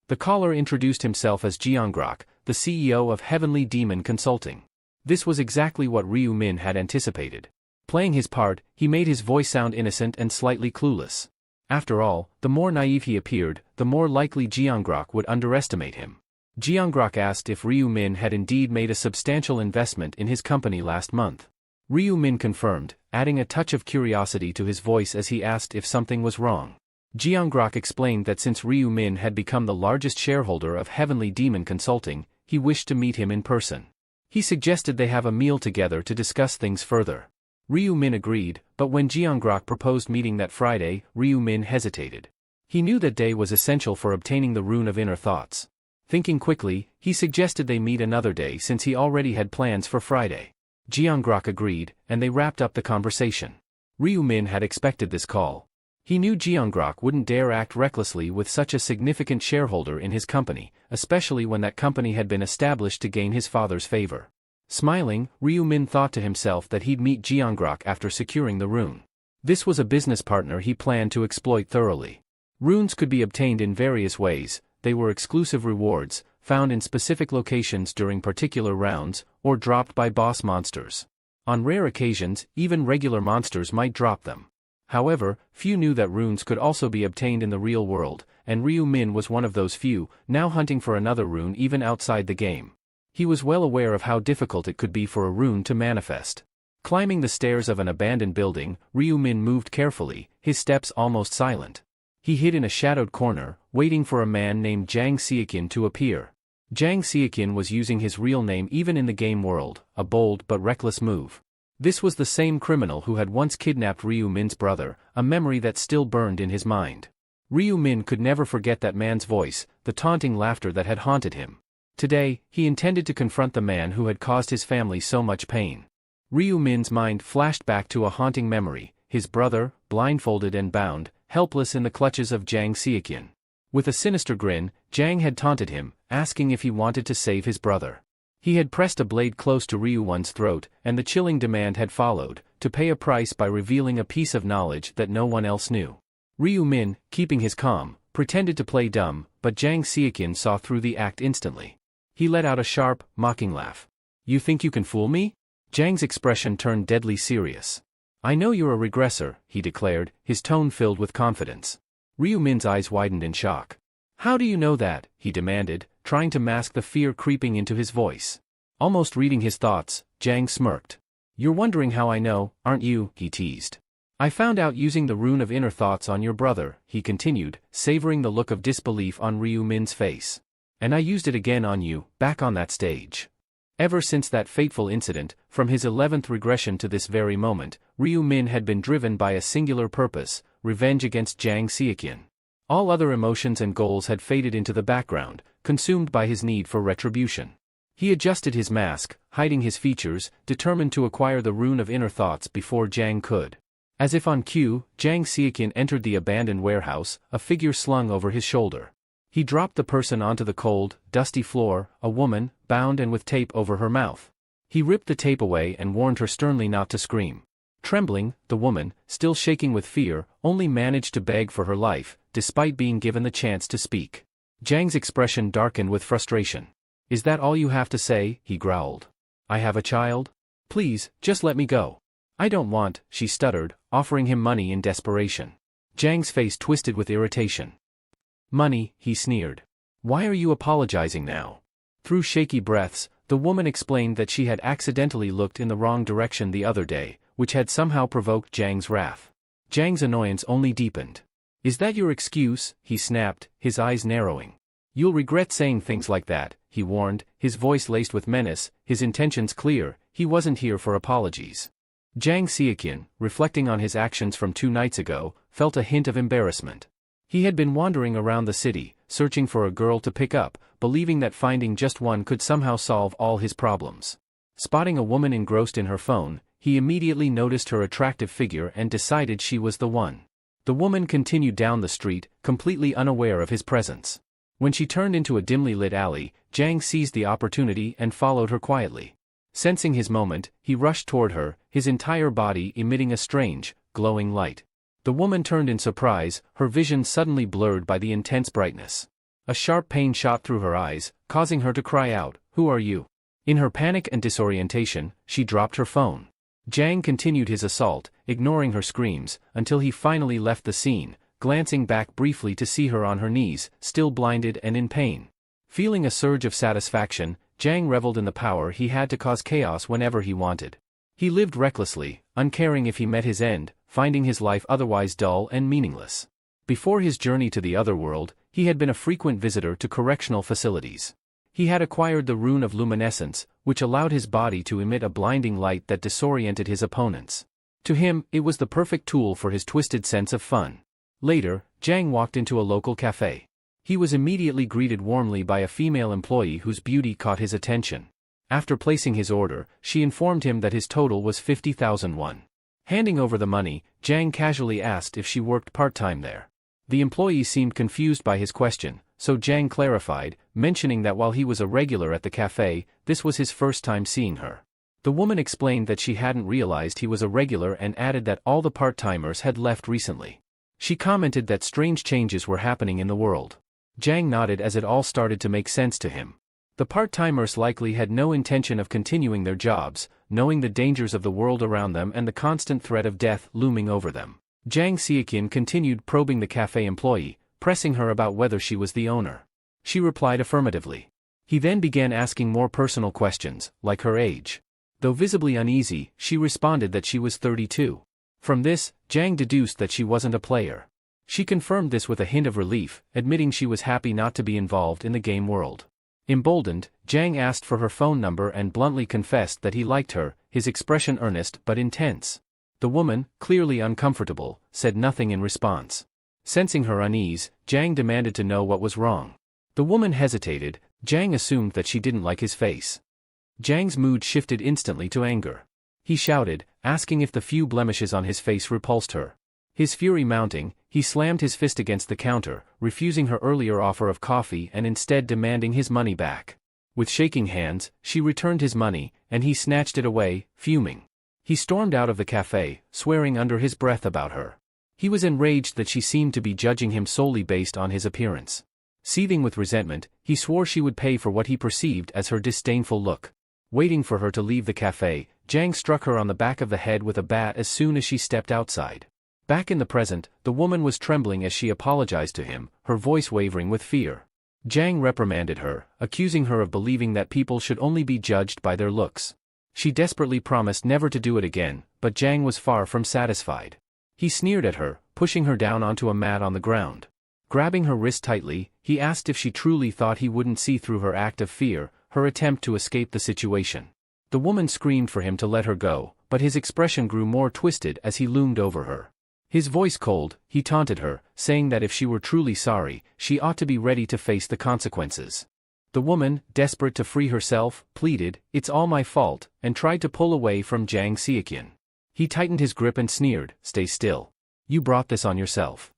The caller introduced himself as Jiangrek, the CEO of Heavenly Demon Consulting. This was exactly what Ryu Min had anticipated. Playing his part, he made his voice sound innocent and slightly clueless. After all, the more naive he appeared, the more likely Jiangrek would underestimate him. Jiangrek asked if Ryu Min had indeed made a substantial investment in his company last month. Ryu Min confirmed, adding a touch of curiosity to his voice as he asked if something was wrong. Jiangrek explained that since Ryu Min had become the largest shareholder of Heavenly Demon Consulting, he wished to meet him in person. He suggested they have a meal together to discuss things further. Ryu Min agreed, but when Jiangrek proposed meeting that Friday, Ryu Min hesitated. He knew that day was essential for obtaining the rune of inner thoughts. Thinking quickly, he suggested they meet another day since he already had plans for Friday. Jiangrek agreed, and they wrapped up the conversation. Ryu Min had expected this call. He knew Jiangrek wouldn't dare act recklessly with such a significant shareholder in his company, especially when that company had been established to gain his father's favor. Smiling, Ryu Min thought to himself that he'd meet Jiangrek after securing the rune. This was a business partner he planned to exploit thoroughly. Runes could be obtained in various ways. They were exclusive rewards, found in specific locations during particular rounds, or dropped by boss monsters. On rare occasions, even regular monsters might drop them. However, few knew that runes could also be obtained in the real world, and Ryu Min was one of those few, now hunting for another rune even outside the game. He was well aware of how difficult it could be for a rune to manifest. Climbing the stairs of an abandoned building, Ryu Min moved carefully, his steps almost silent. He hid in a shadowed corner, waiting for a man named Jang Seokin to appear. Jang Seokin was using his real name even in the game world, a bold but reckless move. This was the same criminal who had once kidnapped Ryu Min's brother, a memory that still burned in his mind. Ryu Min could never forget that man's voice, the taunting laughter that had haunted him. Today, he intended to confront the man who had caused his family so much pain. Ryu Min's mind flashed back to a haunting memory, his brother, blindfolded and bound, helpless in the clutches of Jang Seokyeon. With a sinister grin, Jang had taunted him, asking if he wanted to save his brother. He had pressed a blade close to Ryu Won's throat, and the chilling demand had followed, to pay a price by revealing a piece of knowledge that no one else knew. Ryu Min, keeping his calm, pretended to play dumb, but Jang Seokyeon saw through the act instantly. He let out a sharp, mocking laugh. "You think you can fool me?" Jang's expression turned deadly serious. "I know you're a regressor," he declared, his tone filled with confidence. Ryu Min's eyes widened in shock. "How do you know that?" he demanded, trying to mask the fear creeping into his voice. Almost reading his thoughts, Jang smirked. "You're wondering how I know, aren't you?" he teased. "I found out using the rune of inner thoughts on your brother," he continued, savoring the look of disbelief on Ryu Min's face. "And I used it again on you, back on that stage." Ever since that fateful incident, from his 11th regression to this very moment, Ryu Min had been driven by a singular purpose: revenge against Jang Seokyeon. All other emotions and goals had faded into the background, consumed by his need for retribution. He adjusted his mask, hiding his features, determined to acquire the rune of inner thoughts before Jang could. As if on cue, Jang Seokyeon entered the abandoned warehouse, a figure slung over his shoulder. He dropped the person onto the cold, dusty floor, a woman, bound and with tape over her mouth. He ripped the tape away and warned her sternly not to scream. Trembling, the woman, still shaking with fear, only managed to beg for her life, despite being given the chance to speak. Jang's expression darkened with frustration. "Is that all you have to say?" he growled. "I have a child? Please, just let me go." "I don't want," she stuttered, offering him money in desperation. Jang's face twisted with irritation. "Money," he sneered. "Why are you apologizing now?" Through shaky breaths, the woman explained that she had accidentally looked in the wrong direction the other day, which had somehow provoked Jang's wrath. Jang's annoyance only deepened. "Is that your excuse?" he snapped, his eyes narrowing. "You'll regret saying things like that," he warned, his voice laced with menace, his intentions clear. He wasn't here for apologies. Jang Seokyeon, reflecting on his actions from 2 nights ago, felt a hint of embarrassment. He had been wandering around the city, searching for a girl to pick up, believing that finding just one could somehow solve all his problems. Spotting a woman engrossed in her phone, he immediately noticed her attractive figure and decided she was the one. The woman continued down the street, completely unaware of his presence. When she turned into a dimly lit alley, Jang seized the opportunity and followed her quietly. Sensing his moment, he rushed toward her, his entire body emitting a strange, glowing light. The woman turned in surprise, her vision suddenly blurred by the intense brightness. A sharp pain shot through her eyes, causing her to cry out, "Who are you?" In her panic and disorientation, she dropped her phone. Jang continued his assault, ignoring her screams, until he finally left the scene, glancing back briefly to see her on her knees, still blinded and in pain. Feeling a surge of satisfaction, Jang reveled in the power he had to cause chaos whenever he wanted. He lived recklessly, uncaring if he met his end, finding his life otherwise dull and meaningless. Before his journey to the other world, he had been a frequent visitor to correctional facilities. He had acquired the rune of luminescence, which allowed his body to emit a blinding light that disoriented his opponents. To him, it was the perfect tool for his twisted sense of fun. Later, Jang walked into a local cafe. He was immediately greeted warmly by a female employee whose beauty caught his attention. After placing his order, she informed him that his total was 50,000 won. Handing over the money, Jang casually asked if she worked part-time there. The employee seemed confused by his question, so Jang clarified, mentioning that while he was a regular at the cafe, this was his first time seeing her. The woman explained that she hadn't realized he was a regular and added that all the part-timers had left recently. She commented that strange changes were happening in the world. Jang nodded as it all started to make sense to him. The part-timers likely had no intention of continuing their jobs, knowing the dangers of the world around them and the constant threat of death looming over them. Jang Seokyeon continued probing the cafe employee, pressing her about whether she was the owner. She replied affirmatively. He then began asking more personal questions, like her age. Though visibly uneasy, she responded that she was 32. From this, Jang deduced that she wasn't a player. She confirmed this with a hint of relief, admitting she was happy not to be involved in the game world. Emboldened, Jang asked for her phone number and bluntly confessed that he liked her, his expression earnest but intense. The woman, clearly uncomfortable, said nothing in response. Sensing her unease, Jiang demanded to know what was wrong. The woman hesitated. Jiang assumed that she didn't like his face. Jiang's mood shifted instantly to anger. He shouted, asking if the few blemishes on his face repulsed her. His fury mounting, he slammed his fist against the counter, refusing her earlier offer of coffee and instead demanding his money back. With shaking hands, she returned his money, and he snatched it away, fuming. He stormed out of the cafe, swearing under his breath about her. He was enraged that she seemed to be judging him solely based on his appearance. Seething with resentment, he swore she would pay for what he perceived as her disdainful look. Waiting for her to leave the cafe, Jiang struck her on the back of the head with a bat as soon as she stepped outside. Back in the present, the woman was trembling as she apologized to him, her voice wavering with fear. Jiang reprimanded her, accusing her of believing that people should only be judged by their looks. She desperately promised never to do it again, but Jiang was far from satisfied. He sneered at her, pushing her down onto a mat on the ground. Grabbing her wrist tightly, he asked if she truly thought he wouldn't see through her act of fear, her attempt to escape the situation. The woman screamed for him to let her go, but his expression grew more twisted as he loomed over her. His voice cold, he taunted her, saying that if she were truly sorry, she ought to be ready to face the consequences. The woman, desperate to free herself, pleaded, "It's all my fault," and tried to pull away from Jiang Xiaqian. He tightened his grip and sneered, "Stay still. You brought this on yourself."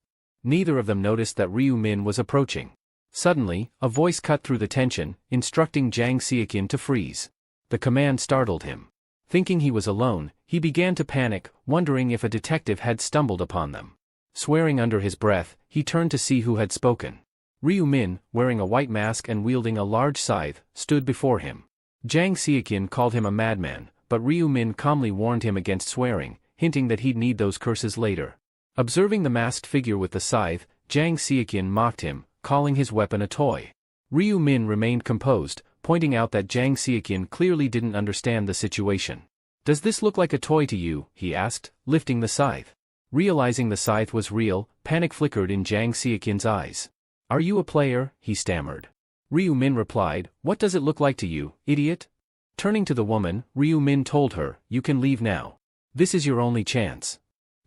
Neither of them noticed that Ryu Min was approaching. Suddenly, a voice cut through the tension, instructing Jiang Xiaqian to freeze. The command startled him. Thinking he was alone, he began to panic, wondering if a detective had stumbled upon them. Swearing under his breath, he turned to see who had spoken. Ryu Min, wearing a white mask and wielding a large scythe, stood before him. Jiang Xiaqian called him a madman, but Ryu Min calmly warned him against swearing, hinting that he'd need those curses later. Observing the masked figure with the scythe, Jiang Xiaqian mocked him, calling his weapon a toy. Ryu Min remained composed, pointing out that Jiang Xiaqian clearly didn't understand the situation. "Does this look like a toy to you?" he asked, lifting the scythe. Realizing the scythe was real, panic flickered in Jiang Xiaqian's eyes. "Are you a player?" he stammered. Ryu Min replied, "What does it look like to you, idiot?" Turning to the woman, Ryu Min told her, "You can leave now. This is your only chance."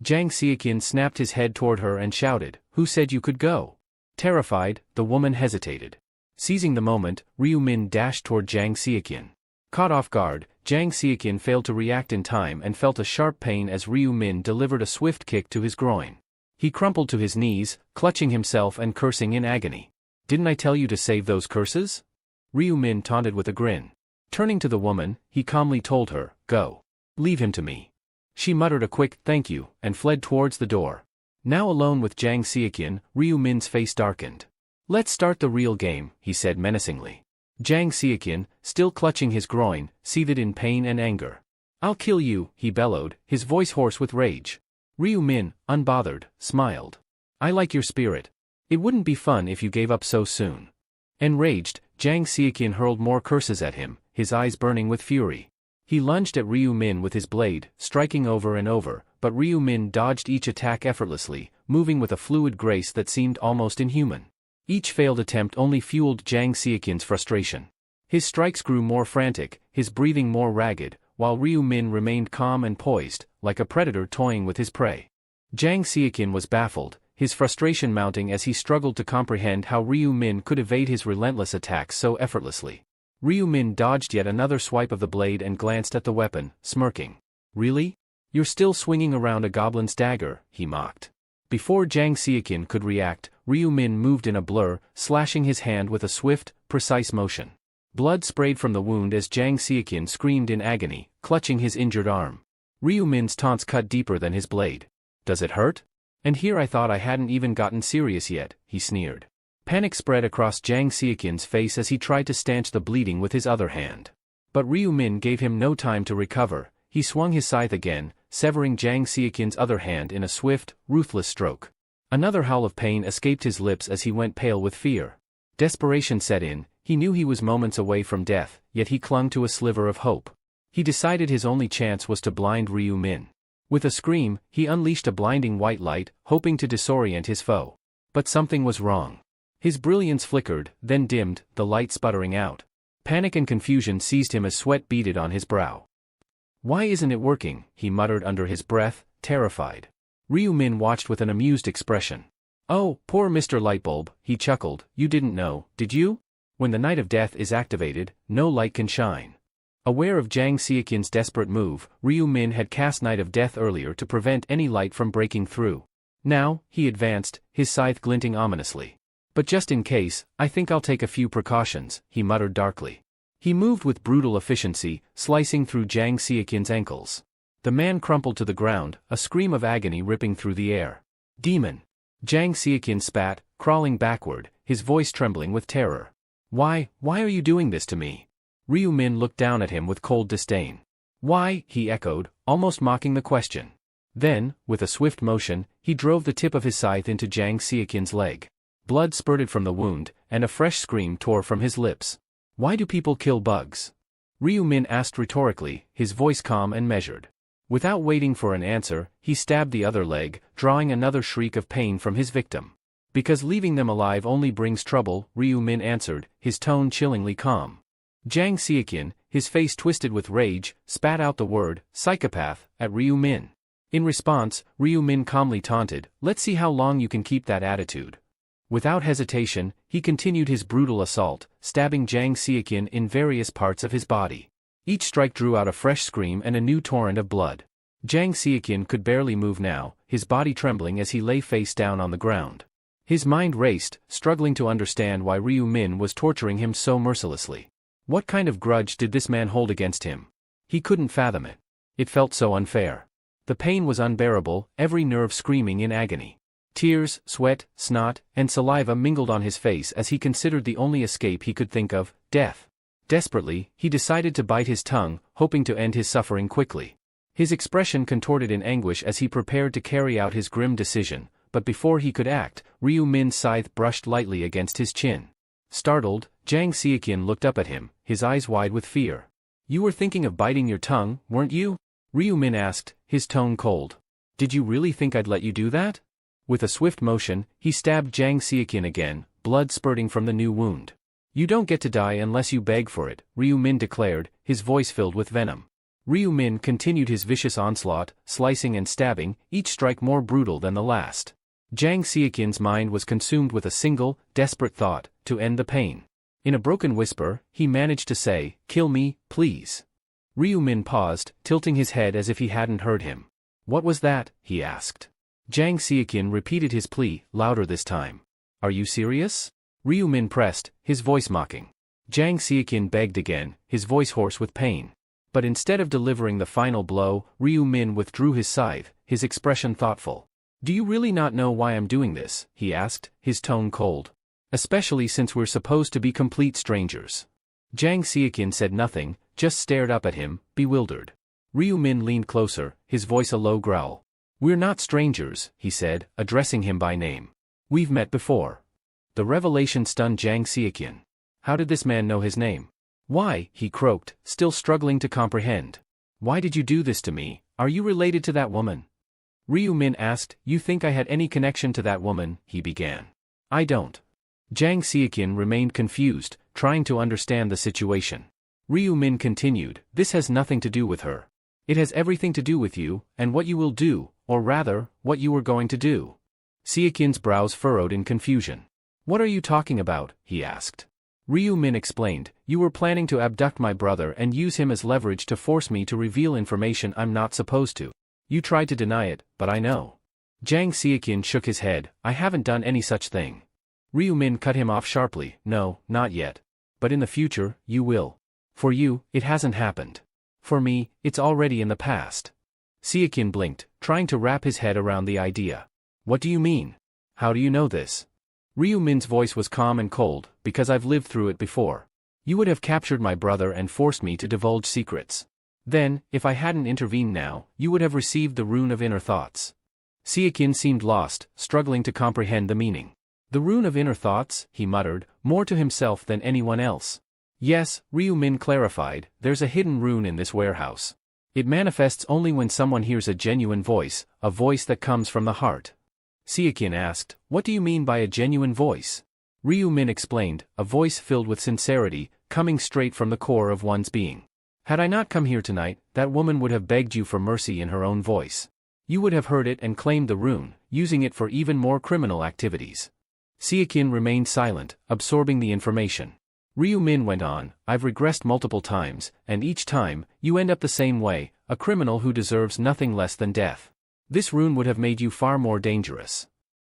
Jiang Xiaqian snapped his head toward her and shouted, "Who said you could go?" Terrified, the woman hesitated. Seizing the moment, Ryu Min dashed toward Jiang Xiaqian. Caught off guard, Jiang Xiaqian failed to react in time and felt a sharp pain as Ryu Min delivered a swift kick to his groin. He crumpled to his knees, clutching himself and cursing in agony. "Didn't I tell you to save those curses?" Ryu Min taunted with a grin. Turning to the woman, he calmly told her, "Go. Leave him to me." She muttered a quick "thank you" and fled towards the door. Now alone with Jiang Xiaqian, Ryu Min's face darkened. "Let's start the real game," he said menacingly. Jiang Xiaqian, still clutching his groin, seethed in pain and anger. "I'll kill you," he bellowed, his voice hoarse with rage. Ryu Min, unbothered, smiled. "I like your spirit. It wouldn't be fun if you gave up so soon." Enraged, Jiang Xiaqian hurled more curses at him, his eyes burning with fury. He lunged at Ryu Min with his blade, striking over and over, but Ryu Min dodged each attack effortlessly, moving with a fluid grace that seemed almost inhuman. Each failed attempt only fueled Jiang Xiaqian's frustration. His strikes grew more frantic, his breathing more ragged, while Ryu Min remained calm and poised, like a predator toying with his prey. Jiang Xiaqian was baffled, his frustration mounting as he struggled to comprehend how Ryu Min could evade his relentless attacks so effortlessly. Ryu Min dodged yet another swipe of the blade and glanced at the weapon, smirking. "Really? You're still swinging around a goblin's dagger," he mocked. Before Jiang Xiaqian could react, Ryu Min moved in a blur, slashing his hand with a swift, precise motion. Blood sprayed from the wound as Jiang Xiaqian screamed in agony, clutching his injured arm. Ryu Min's taunts cut deeper than his blade. "Does it hurt? And here I thought I hadn't even gotten serious yet," he sneered. Panic spread across Jiang Xiaqian's face as he tried to stanch the bleeding with his other hand. But Ryu Min gave him no time to recover. He swung his scythe again, severing Jiang Xiaqian's other hand in a swift, ruthless stroke. Another howl of pain escaped his lips as he went pale with fear. Desperation set in, he knew he was moments away from death, yet he clung to a sliver of hope. He decided his only chance was to blind Ryu Min. With a scream, he unleashed a blinding white light, hoping to disorient his foe. But something was wrong. His brilliance flickered, then dimmed, the light sputtering out. Panic and confusion seized him as sweat beaded on his brow. Why isn't it working? He muttered under his breath, terrified. Ryu Min watched with an amused expression. Oh, poor Mr. Lightbulb, he chuckled, you didn't know, did you? When the Night of Death is activated, no light can shine. Aware of Jang Seokin's desperate move, Ryu Min had cast Night of Death earlier to prevent any light from breaking through. Now, he advanced, his scythe glinting ominously. But just in case, I think I'll take a few precautions, he muttered darkly. He moved with brutal efficiency, slicing through Jang Seokin's ankles. The man crumpled to the ground, a scream of agony ripping through the air. Demon! Jang Seokin spat, crawling backward, his voice trembling with terror. Why are you doing this to me? Ryu Min looked down at him with cold disdain. Why, he echoed, almost mocking the question. Then, with a swift motion, he drove the tip of his scythe into Jang Seokin's leg. Blood spurted from the wound, and a fresh scream tore from his lips. Why do people kill bugs? Ryu Min asked rhetorically, his voice calm and measured. Without waiting for an answer, he stabbed the other leg, drawing another shriek of pain from his victim. Because leaving them alive only brings trouble, Ryu Min answered, his tone chillingly calm. Jang Seokin, his face twisted with rage, spat out the word, psychopath, at Ryu Min. In response, Ryu Min calmly taunted, let's see how long you can keep that attitude. Without hesitation, he continued his brutal assault, stabbing Jang Seokin in various parts of his body. Each strike drew out a fresh scream and a new torrent of blood. Jang Seokin could barely move now, his body trembling as he lay face down on the ground. His mind raced, struggling to understand why Ryu Min was torturing him so mercilessly. What kind of grudge did this man hold against him? He couldn't fathom it. It felt so unfair. The pain was unbearable, every nerve screaming in agony. Tears, sweat, snot, and saliva mingled on his face as he considered the only escape he could think of, death. Desperately, he decided to bite his tongue, hoping to end his suffering quickly. His expression contorted in anguish as he prepared to carry out his grim decision, but before he could act, Ryu Min's scythe brushed lightly against his chin. Startled, Jang Seokin looked up at him, his eyes wide with fear. You were thinking of biting your tongue, weren't you? Ryu Min asked, his tone cold. Did you really think I'd let you do that? With a swift motion, he stabbed Jang Seokin again, blood spurting from the new wound. You don't get to die unless you beg for it, Ryu Min declared, his voice filled with venom. Ryu Min continued his vicious onslaught, slicing and stabbing, each strike more brutal than the last. Jang Seokin's mind was consumed with a single, desperate thought, to end the pain. In a broken whisper, he managed to say, kill me, please. Ryu Min paused, tilting his head as if he hadn't heard him. What was that? He asked. Jang Seokin repeated his plea, louder this time. Are you serious? Ryu Min pressed, his voice mocking. Jang Seokin begged again, his voice hoarse with pain. But instead of delivering the final blow, Ryu Min withdrew his scythe, his expression thoughtful. Do you really not know why I'm doing this? He asked, his tone cold. Especially since we're supposed to be complete strangers. Jang Seokin said nothing, just stared up at him, bewildered. Ryu Min leaned closer, his voice a low growl. We're not strangers, he said, addressing him by name. We've met before. The revelation stunned Jang Seokin. How did this man know his name? Why, he croaked, still struggling to comprehend. Why did you do this to me? Are you related to that woman? Ryu Min asked, you think I had any connection to that woman, he began. I don't. Jang Seokin remained confused, trying to understand the situation. Ryu Min continued, this has nothing to do with her. It has everything to do with you, and what you will do, or rather, what you were going to do. Seokin's brows furrowed in confusion. What are you talking about? He asked. Ryu Min explained, you were planning to abduct my brother and use him as leverage to force me to reveal information I'm not supposed to. You tried to deny it, but I know. Jang Seokin shook his head, I haven't done any such thing. Ryu Min cut him off sharply, no, not yet. But in the future, you will. For you, it hasn't happened. For me, it's already in the past. Seokin blinked, trying to wrap his head around the idea. What do you mean? How do you know this? Ryu Min's voice was calm and cold, because I've lived through it before. You would have captured my brother and forced me to divulge secrets. Then, if I hadn't intervened now, you would have received the rune of inner thoughts. Seokin seemed lost, struggling to comprehend the meaning. The rune of inner thoughts, he muttered, more to himself than anyone else. Yes, Ryu Min clarified, there's a hidden rune in this warehouse. It manifests only when someone hears a genuine voice, a voice that comes from the heart. Seokin asked, what do you mean by a genuine voice? Ryu Min explained, a voice filled with sincerity, coming straight from the core of one's being. Had I not come here tonight, that woman would have begged you for mercy in her own voice. You would have heard it and claimed the rune, using it for even more criminal activities. Seakin remained silent, absorbing the information. Ryu Min went on, I've regressed multiple times, and each time, you end up the same way, a criminal who deserves nothing less than death. This rune would have made you far more dangerous.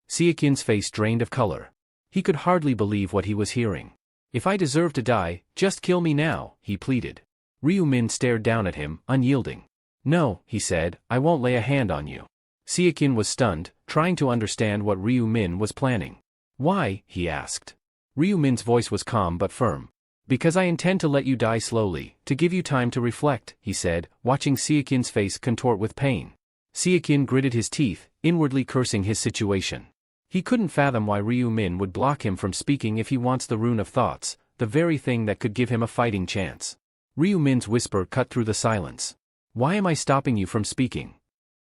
Seakin's face drained of color. He could hardly believe what he was hearing. If I deserve to die, just kill me now, he pleaded. Ryu Min stared down at him, unyielding. No, he said, I won't lay a hand on you. Seakin was stunned, trying to understand what Ryu Min was planning. Why? He asked. Ryu Min's voice was calm but firm. Because I intend to let you die slowly, to give you time to reflect, he said, watching Seakin's face contort with pain. Seakin gritted his teeth, inwardly cursing his situation. He couldn't fathom why Ryu Min would block him from speaking if he wants the rune of thoughts, the very thing that could give him a fighting chance. Ryu Min's whisper cut through the silence. Why am I stopping you from speaking?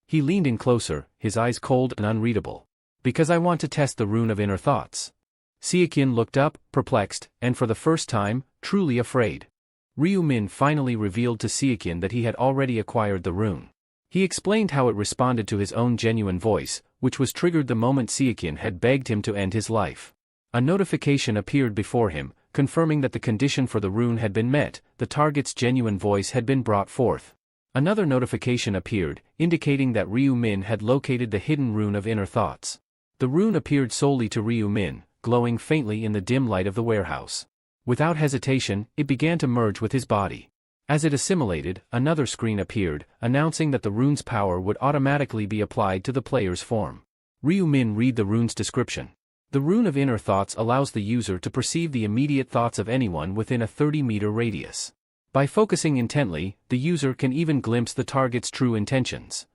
He leaned in closer, his eyes cold and unreadable. Because I want to test the rune of inner thoughts. Seakin looked up, perplexed, and for the first time, truly afraid. Ryu Min finally revealed to Seakin that he had already acquired the rune. He explained how it responded to his own genuine voice, which was triggered the moment Seakin had begged him to end his life. A notification appeared before him, confirming that the condition for the rune had been met, the target's genuine voice had been brought forth. Another notification appeared, indicating that Ryu Min had located the hidden rune of inner thoughts. The rune appeared solely to Ryu Min, glowing faintly in the dim light of the warehouse. Without hesitation, it began to merge with his body. As it assimilated, another screen appeared, announcing that the rune's power would automatically be applied to the player's form. Ryu Min read the rune's description. The rune of inner thoughts allows the user to perceive the immediate thoughts of anyone within a 30-meter radius. By focusing intently, the user can even glimpse the target's true intentions.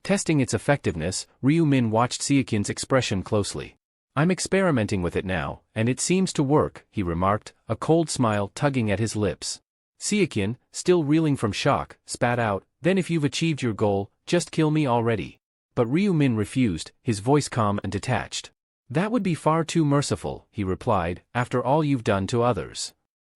Testing its effectiveness, Ryu Min watched Seakin's expression closely. I'm experimenting with it now, and it seems to work, he remarked, a cold smile tugging at his lips. Seakin, still reeling from shock, spat out, then if you've achieved your goal, just kill me already. But Ryu Min refused, his voice calm and detached. That would be far too merciful, he replied, after all you've done to others.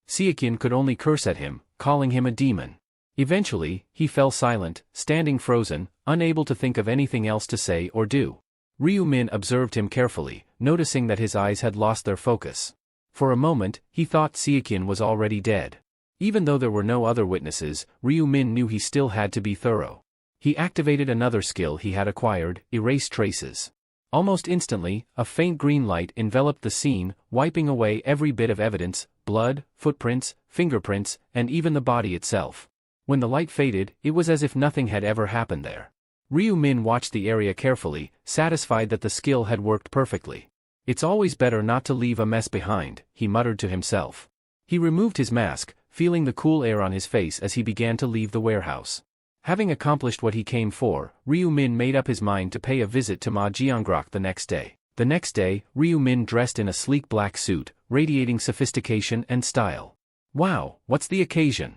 Seakin could only curse at him, calling him a demon. Eventually, he fell silent, standing frozen, unable to think of anything else to say or do. Ryu Min observed him carefully, noticing that his eyes had lost their focus. For a moment, he thought Seakin was already dead. Even though there were no other witnesses, Ryu Min knew he still had to be thorough. He activated another skill he had acquired, Erase Traces. Almost instantly, a faint green light enveloped the scene, wiping away every bit of evidence, blood, footprints, fingerprints, and even the body itself. When the light faded, it was as if nothing had ever happened there. Ryu Min watched the area carefully, satisfied that the skill had worked perfectly. It's always better not to leave a mess behind, he muttered to himself. He removed his mask, feeling the cool air on his face as he began to leave the warehouse. Having accomplished what he came for, Ryu Min made up his mind to pay a visit to Ma Jiangrok the next day. The next day, Ryu Min dressed in a sleek black suit, radiating sophistication and style. Wow, what's the occasion?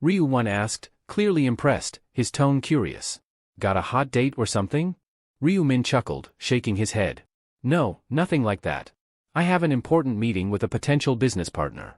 Ryu Won asked, clearly impressed, his tone curious. Got a hot date or something? Ryu Min chuckled, shaking his head. No, nothing like that. I have an important meeting with a potential business partner.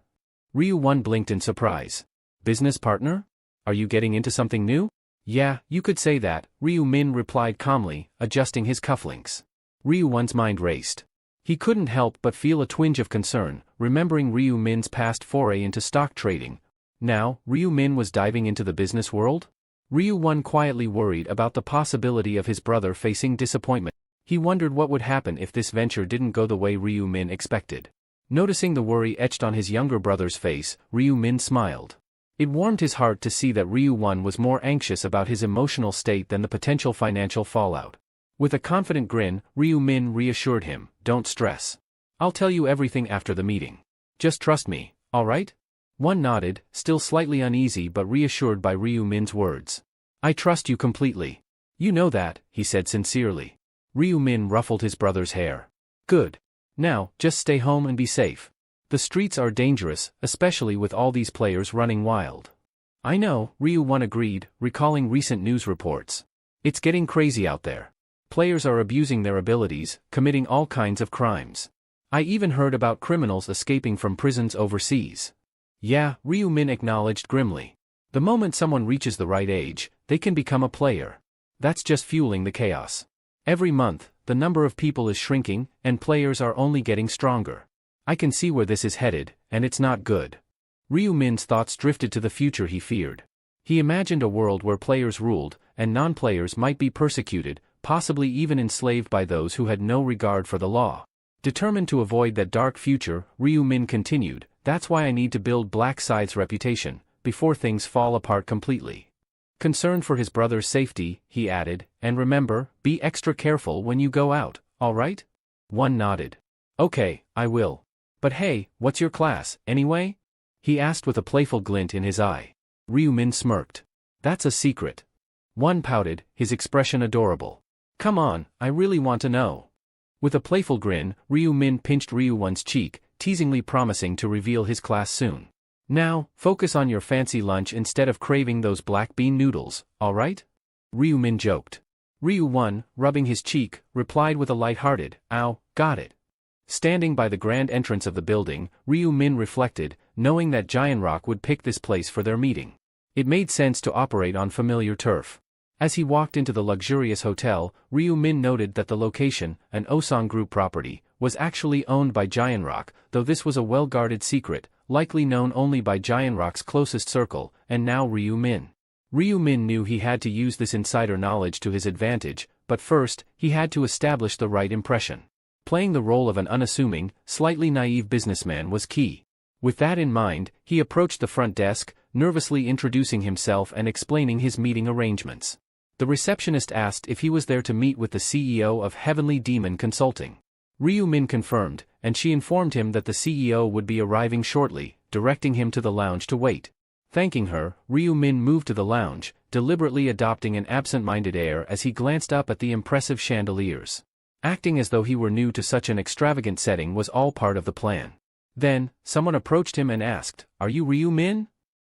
Ryu Won blinked in surprise. Business partner? Are you getting into something new? Yeah, you could say that, Ryu Min replied calmly, adjusting his cufflinks. Ryu Won's mind raced. He couldn't help but feel a twinge of concern, remembering Ryu Min's past foray into stock trading. Now, Ryu Min was diving into the business world? Ryu Won quietly worried about the possibility of his brother facing disappointment. He wondered what would happen if this venture didn't go the way Ryu Min expected. Noticing the worry etched on his younger brother's face, Ryu Min smiled. It warmed his heart to see that Ryu Won was more anxious about his emotional state than the potential financial fallout. With a confident grin, Ryu Min reassured him, don't stress. I'll tell you everything after the meeting. Just trust me, alright? Won nodded, still slightly uneasy but reassured by Ryu Min's words. I trust you completely. You know that, he said sincerely. Ryu Min ruffled his brother's hair. Good. Now, just stay home and be safe. The streets are dangerous, especially with all these players running wild. I know, Ryu Won agreed, recalling recent news reports. It's getting crazy out there. Players are abusing their abilities, committing all kinds of crimes. I even heard about criminals escaping from prisons overseas. Yeah, Ryu Min acknowledged grimly. The moment someone reaches the right age, they can become a player. That's just fueling the chaos. Every month, the number of people is shrinking, and players are only getting stronger. I can see where this is headed, and it's not good. Ryu Min's thoughts drifted to the future he feared. He imagined a world where players ruled, and non-players might be persecuted, possibly even enslaved by those who had no regard for the law. Determined to avoid that dark future, Ryu Min continued, "That's why I need to build Black Side's reputation, before things fall apart completely." Concerned for his brother's safety, he added, "And remember, be extra careful when you go out, alright?" One nodded. "Okay, I will. But hey, what's your class, anyway?" he asked with a playful glint in his eye. Ryu Min smirked. "That's a secret." One pouted, his expression adorable. "Come on, I really want to know." With a playful grin, Ryu Min pinched Ryu One's cheek, teasingly promising to reveal his class soon. "Now, focus on your fancy lunch instead of craving those black bean noodles, alright?" Ryu Min joked. Ryu One, rubbing his cheek, replied with a light-hearted, "Ow, got it." Standing by the grand entrance of the building, Ryu Min reflected, knowing that Giant Rock would pick this place for their meeting. It made sense to operate on familiar turf. As he walked into the luxurious hotel, Ryu Min noted that the location, an Osang Group property, was actually owned by Giant Rock, though this was a well-guarded secret, likely known only by Giant Rock's closest circle, and now Ryu Min. Ryu Min knew he had to use this insider knowledge to his advantage, but first, he had to establish the right impression. Playing the role of an unassuming, slightly naive businessman was key. With that in mind, he approached the front desk, nervously introducing himself and explaining his meeting arrangements. The receptionist asked if he was there to meet with the CEO of Heavenly Demon Consulting. Ryu Min confirmed, and she informed him that the CEO would be arriving shortly, directing him to the lounge to wait. Thanking her, Ryu Min moved to the lounge, deliberately adopting an absent-minded air as he glanced up at the impressive chandeliers. Acting as though he were new to such an extravagant setting was all part of the plan. Then, someone approached him and asked, "Are you Ryu Min?"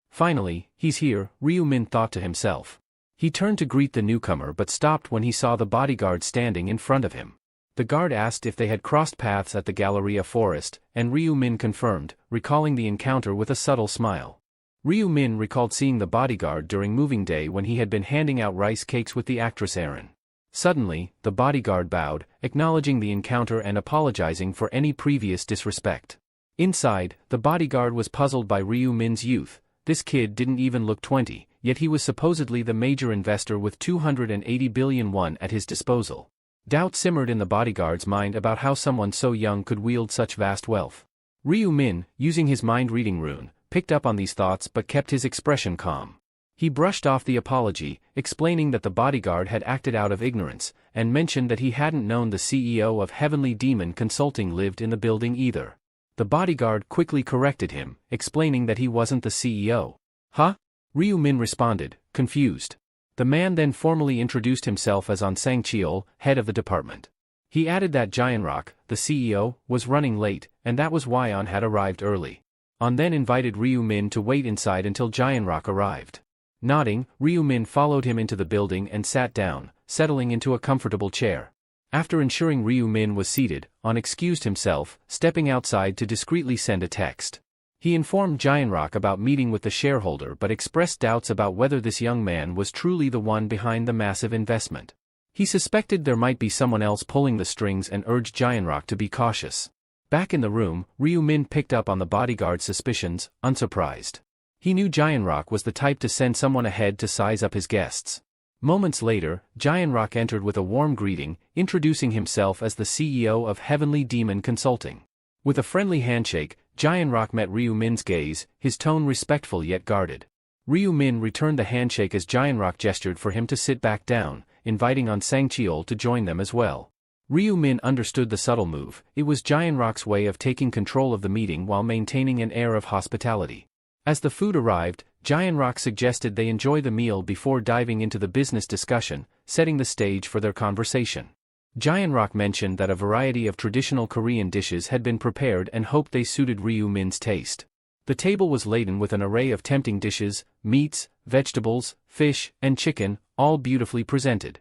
Finally, he's here, Ryu Min thought to himself. He turned to greet the newcomer but stopped when he saw the bodyguard standing in front of him. The guard asked if they had crossed paths at the Galleria Forest, and Ryu Min confirmed, recalling the encounter with a subtle smile. Ryu Min recalled seeing the bodyguard during moving day when he had been handing out rice cakes with the actress Erin. Suddenly, the bodyguard bowed, acknowledging the encounter and apologizing for any previous disrespect. Inside, the bodyguard was puzzled by Ryu Min's youth. This kid didn't even look 20, yet he was supposedly the major investor with 280 billion won at his disposal. Doubt simmered in the bodyguard's mind about how someone so young could wield such vast wealth. Ryu Min, using his mind-reading rune, picked up on these thoughts but kept his expression calm. He brushed off the apology, explaining that the bodyguard had acted out of ignorance, and mentioned that he hadn't known the CEO of Heavenly Demon Consulting lived in the building either. The bodyguard quickly corrected him, explaining that he wasn't the CEO. "Huh?" Ryu Min responded, confused. The man then formally introduced himself as On Sang-cheol, head of the department. He added that Giant Rock, the CEO, was running late, and that was why On had arrived early. On then invited Ryu Min to wait inside until Giant Rock arrived. Nodding, Ryu Min followed him into the building and sat down, settling into a comfortable chair. After ensuring Ryu Min was seated, On excused himself, stepping outside to discreetly send a text. He informed Giant Rock about meeting with the shareholder but expressed doubts about whether this young man was truly the one behind the massive investment. He suspected there might be someone else pulling the strings and urged Giant Rock to be cautious. Back in the room, Ryu Min picked up on the bodyguard's suspicions, unsurprised. He knew Giant Rock was the type to send someone ahead to size up his guests. Moments later, Giant Rock entered with a warm greeting, introducing himself as the CEO of Heavenly Demon Consulting. With a friendly handshake, Giant Rock met Ryu Min's gaze, his tone respectful yet guarded. Ryu Min returned the handshake as Giant Rock gestured for him to sit back down, inviting On Sang-cheol to join them as well. Ryu Min understood the subtle move. It was Giant Rock's way of taking control of the meeting while maintaining an air of hospitality. As the food arrived, Giant Rock suggested they enjoy the meal before diving into the business discussion, setting the stage for their conversation. Giant Rock mentioned that a variety of traditional Korean dishes had been prepared and hoped they suited Ryu Min's taste. The table was laden with an array of tempting dishes, meats, vegetables, fish, and chicken, all beautifully presented.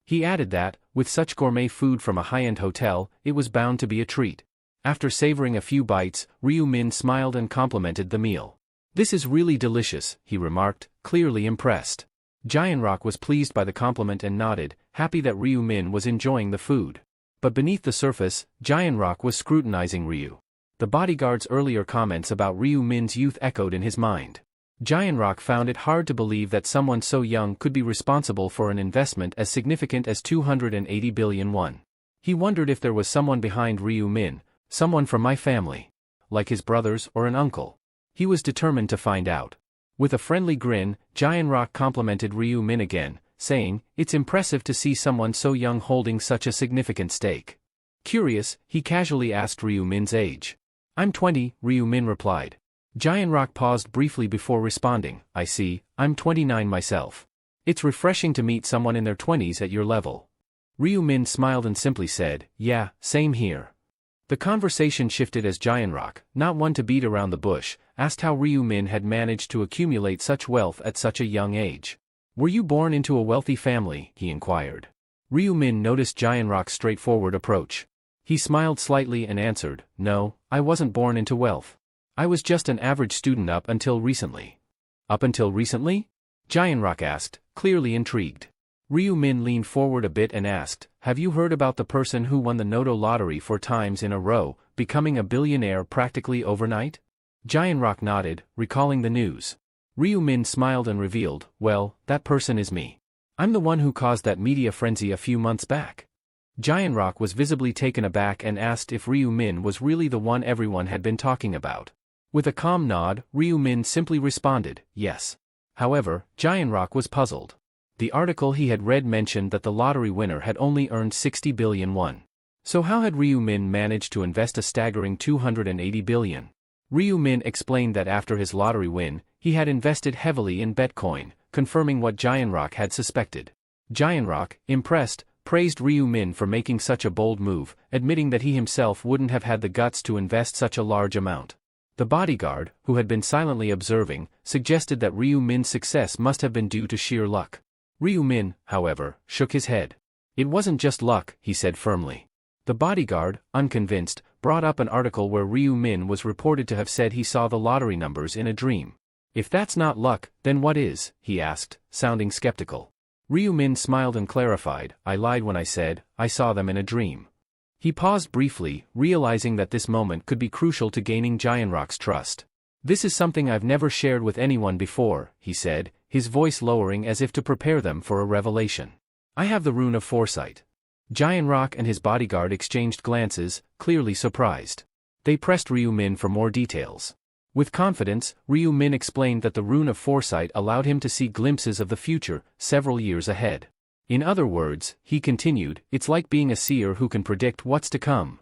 He added that, with such gourmet food from a high-end hotel, it was bound to be a treat. After savoring a few bites, Ryu Min smiled and complimented the meal. "This is really delicious," he remarked, clearly impressed. Giant Rock was pleased by the compliment and nodded, happy that Ryu Min was enjoying the food. But beneath the surface, Giant Rock was scrutinizing Ryu. The bodyguard's earlier comments about Ryu Min's youth echoed in his mind. Giant Rock found it hard to believe that someone so young could be responsible for an investment as significant as 280 billion won. He wondered if there was someone behind Ryu Min, someone from my family. Like his brothers or an uncle. He was determined to find out. With a friendly grin, Giant Rock complimented Ryu Min again, saying, "It's impressive to see someone so young holding such a significant stake." Curious, he casually asked Ryu Min's age. "I'm 20, Ryu Min replied. Giant Rock paused briefly before responding, "I see, I'm 29 myself. It's refreshing to meet someone in their 20s at your level." Ryu Min smiled and simply said, "Yeah, same here." The conversation shifted as Giant Rock, not one to beat around the bush, asked how Ryu Min had managed to accumulate such wealth at such a young age. "Were you born into a wealthy family?" he inquired. Ryu Min noticed Giant Rock's straightforward approach. He smiled slightly and answered, "No, I wasn't born into wealth. I was just an average student up until recently." "Up until recently?" Giant Rock asked, clearly intrigued. Ryu Min leaned forward a bit and asked, "Have you heard about the person who won the Noto lottery 4 times in a row, becoming a billionaire practically overnight?" Giant Rock nodded, recalling the news. Ryu Min smiled and revealed, "Well, that person is me. I'm the one who caused that media frenzy a few months back." Giant Rock was visibly taken aback and asked if Ryu Min was really the one everyone had been talking about. With a calm nod, Ryu Min simply responded, "Yes." However, Giant Rock was puzzled. The article he had read mentioned that the lottery winner had only earned 60 billion won. So how had Ryu Min managed to invest a staggering 280 billion? Ryu Min explained that after his lottery win, he had invested heavily in Bitcoin, confirming what Giant Rock had suspected. Giant Rock, impressed, praised Ryu Min for making such a bold move, admitting that he himself wouldn't have had the guts to invest such a large amount. The bodyguard, who had been silently observing, suggested that Ryu Min's success must have been due to sheer luck. Ryu Min, however, shook his head. "It wasn't just luck," he said firmly. The bodyguard, unconvinced, brought up an article where Ryu Min was reported to have said he saw the lottery numbers in a dream. "If that's not luck, then what is?" he asked, sounding skeptical. Ryu Min smiled and clarified, "I lied when I said I saw them in a dream." He paused briefly, realizing that this moment could be crucial to gaining Giant Rock's trust. "This is something I've never shared with anyone before," he said, his voice lowering as if to prepare them for a revelation. "I have the rune of foresight." Giant Rock and his bodyguard exchanged glances, clearly surprised. They pressed Ryu Min for more details. With confidence, Ryu Min explained that the rune of foresight allowed him to see glimpses of the future, several years ahead. "In other words," he continued, "it's like being a seer who can predict what's to come."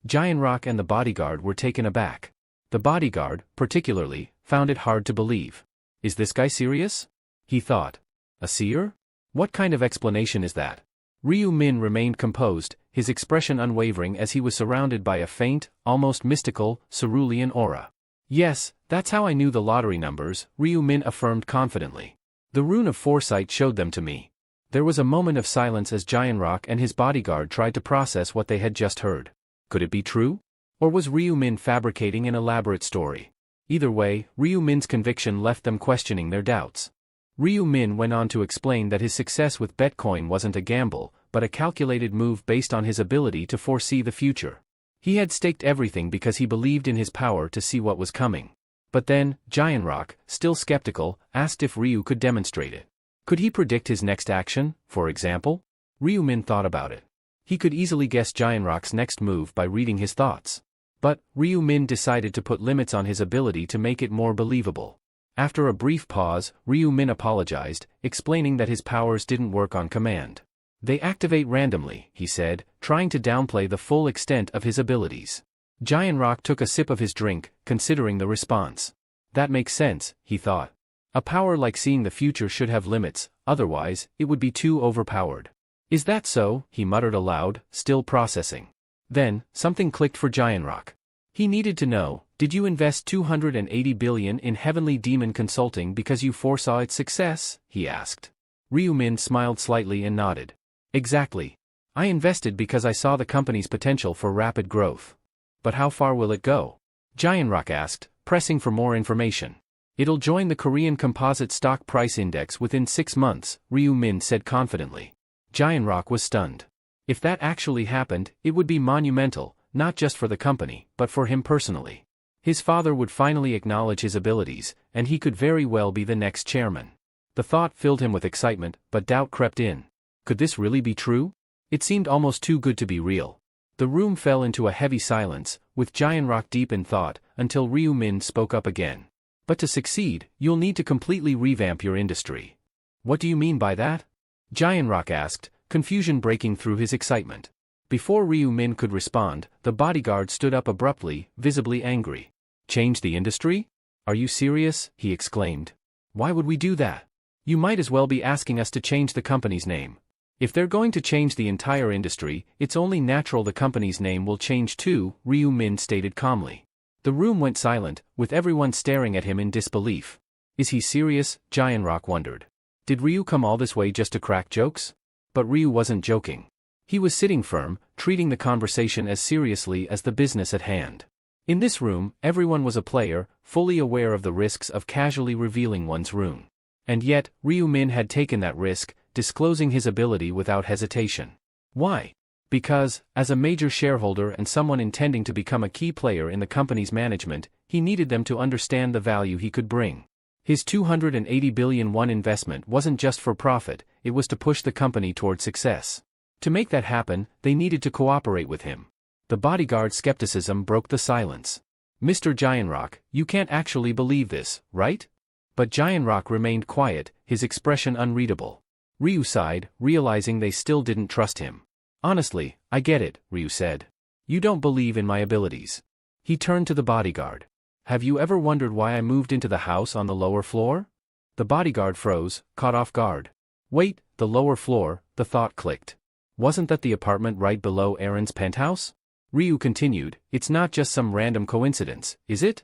Giant Rock and the bodyguard were taken aback. The bodyguard, particularly, found it hard to believe. "Is this guy serious?" he thought. "A seer? What kind of explanation is that?" Ryu Min remained composed, his expression unwavering as he was surrounded by a faint, almost mystical, cerulean aura. "Yes, that's how I knew the lottery numbers," Ryu Min affirmed confidently. "The rune of foresight showed them to me." There was a moment of silence as Giant Rock and his bodyguard tried to process what they had just heard. Could it be true? Or was Ryu Min fabricating an elaborate story? Either way, Ryu Min's conviction left them questioning their doubts. Ryu Min went on to explain that his success with Bitcoin wasn't a gamble, but a calculated move based on his ability to foresee the future. He had staked everything because he believed in his power to see what was coming. But then, Giant Rock, still skeptical, asked if Ryu could demonstrate it. Could he predict his next action, for example? Ryu Min thought about it. He could easily guess Giant Rock's next move by reading his thoughts. But, Ryu Min decided to put limits on his ability to make it more believable. After a brief pause, Ryu Min apologized, explaining that his powers didn't work on command. "They activate randomly," he said, trying to downplay the full extent of his abilities. Giant Rock took a sip of his drink, considering the response. That makes sense, he thought. A power like seeing the future should have limits, otherwise, it would be too overpowered. "Is that so?" he muttered aloud, still processing. Then, something clicked for Giant Rock. He needed to know, did you invest 280 billion in Heavenly Demon Consulting because you foresaw its success? He asked. Ryu Min smiled slightly and nodded. Exactly. I invested because I saw the company's potential for rapid growth. But how far will it go? Giant Rock asked, pressing for more information. It'll join the Korean Composite Stock Price Index within 6 months, Ryu Min said confidently. Giant Rock was stunned. If that actually happened, it would be monumental, not just for the company, but for him personally. His father would finally acknowledge his abilities, and he could very well be the next chairman. The thought filled him with excitement, but doubt crept in. Could this really be true? It seemed almost too good to be real. The room fell into a heavy silence, with Giant Rock deep in thought, until Ryu Min spoke up again. But to succeed, you'll need to completely revamp your industry. What do you mean by that? Giant Rock asked, confusion breaking through his excitement. Before Ryu Min could respond, the bodyguard stood up abruptly, visibly angry. Change the industry? Are you serious? He exclaimed. Why would we do that? You might as well be asking us to change the company's name. If they're going to change the entire industry, it's only natural the company's name will change too, Ryu Min stated calmly. The room went silent, with everyone staring at him in disbelief. Is he serious? Giant Rock wondered. Did Ryu come all this way just to crack jokes? But Ryu wasn't joking. He was sitting firm, treating the conversation as seriously as the business at hand. In this room, everyone was a player, fully aware of the risks of casually revealing one's rune. And yet, Ryu Min had taken that risk, disclosing his ability without hesitation. Why? Because, as a major shareholder and someone intending to become a key player in the company's management, he needed them to understand the value he could bring. His 280 billion won investment wasn't just for profit, it was to push the company toward success. To make that happen, they needed to cooperate with him. The bodyguard's skepticism broke the silence. Mr. Giant Rock, you can't actually believe this, right? But Giant Rock remained quiet, his expression unreadable. Ryu sighed, realizing they still didn't trust him. Honestly, I get it, Ryu said. You don't believe in my abilities. He turned to the bodyguard. Have you ever wondered why I moved into the house on the lower floor? The bodyguard froze, caught off guard. Wait, the lower floor, the thought clicked. Wasn't that the apartment right below Aaron's penthouse? Ryu continued, it's not just some random coincidence, is it?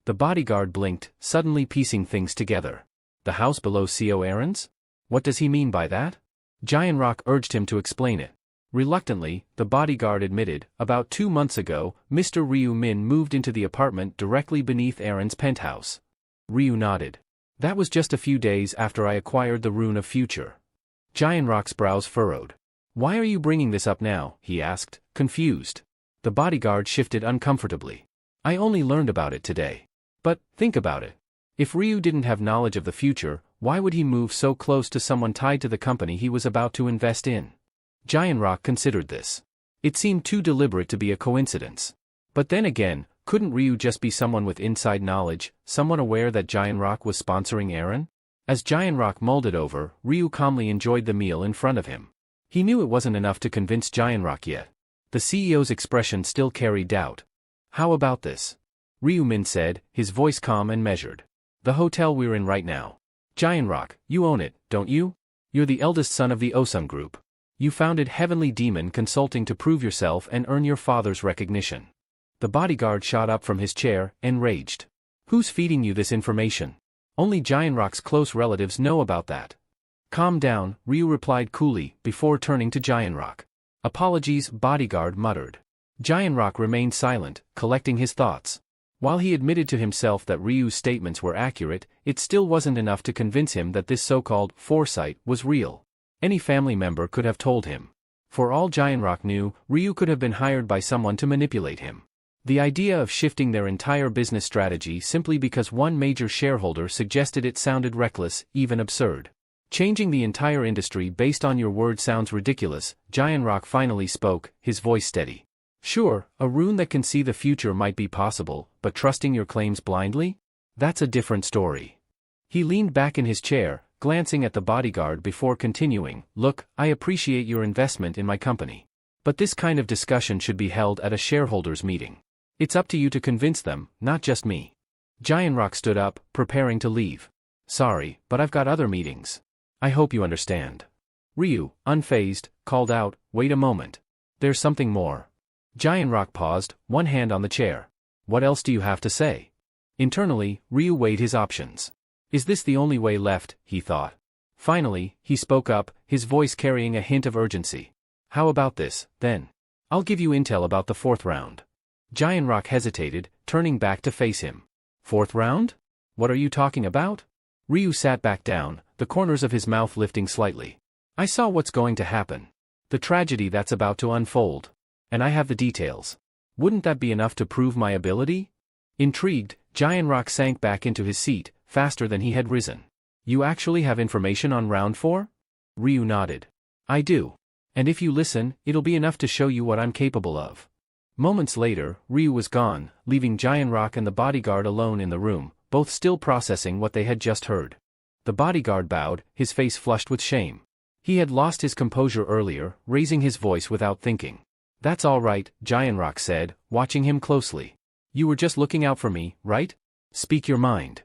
The bodyguard blinked, suddenly piecing things together. The house below CO Aaron's? What does he mean by that? Giant Rock urged him to explain it. Reluctantly, the bodyguard admitted, about 2 months ago, Mr. Ryu Min moved into the apartment directly beneath Aaron's penthouse. Ryu nodded. That was just a few days after I acquired the Rune of Future. Giant Rock's brows furrowed. Why are you bringing this up now? He asked, confused. The bodyguard shifted uncomfortably. I only learned about it today. But, think about it. If Ryu didn't have knowledge of the future, why would he move so close to someone tied to the company he was about to invest in? Giant Rock considered this. It seemed too deliberate to be a coincidence. But then again, couldn't Ryu just be someone with inside knowledge, someone aware that Giant Rock was sponsoring Aaron? As Giant Rock mulled it over, Ryu calmly enjoyed the meal in front of him. He knew it wasn't enough to convince Giant Rock yet. The CEO's expression still carried doubt. How about this? Ryu Min said, his voice calm and measured. The hotel we're in right now. Giant Rock, you own it, don't you? You're the eldest son of the Osung Group. You founded Heavenly Demon Consulting to prove yourself and earn your father's recognition. The bodyguard shot up from his chair, enraged. Who's feeding you this information? Only Giant Rock's close relatives know about that. Calm down, Ryu replied coolly, before turning to Giant Rock. Apologies, bodyguard muttered. Giant Rock remained silent, collecting his thoughts. While he admitted to himself that Ryu's statements were accurate, it still wasn't enough to convince him that this so-called foresight was real. Any family member could have told him. For all Giant Rock knew, Ryu could have been hired by someone to manipulate him. The idea of shifting their entire business strategy simply because one major shareholder suggested it sounded reckless, even absurd. Changing the entire industry based on your word sounds ridiculous, Giant Rock finally spoke, his voice steady. Sure, a rune that can see the future might be possible, but trusting your claims blindly? That's a different story. He leaned back in his chair, glancing at the bodyguard before continuing, Look, I appreciate your investment in my company. But this kind of discussion should be held at a shareholders' meeting. It's up to you to convince them, not just me. Giant Rock stood up, preparing to leave. Sorry, but I've got other meetings. I hope you understand. Ryu, unfazed, called out, Wait a moment. There's something more. Giant Rock paused, one hand on the chair. What else do you have to say? Internally, Ryu weighed his options. Is this the only way left, he thought. Finally, he spoke up, his voice carrying a hint of urgency. How about this, then? I'll give you intel about the 4th round. Giant Rock hesitated, turning back to face him. 4th round? What are you talking about? Ryu sat back down, the corners of his mouth lifting slightly. I saw what's going to happen. The tragedy that's about to unfold. And I have the details. Wouldn't that be enough to prove my ability? Intrigued, Giant Rock sank back into his seat, faster than he had risen. You actually have information on round 4? Ryu nodded. I do. And if you listen, it'll be enough to show you what I'm capable of. Moments later, Ryu was gone, leaving Giant Rock and the bodyguard alone in the room, both still processing what they had just heard. The bodyguard bowed, his face flushed with shame. He had lost his composure earlier, raising his voice without thinking. That's all right, Giant Rock said, watching him closely. You were just looking out for me, right? Speak your mind.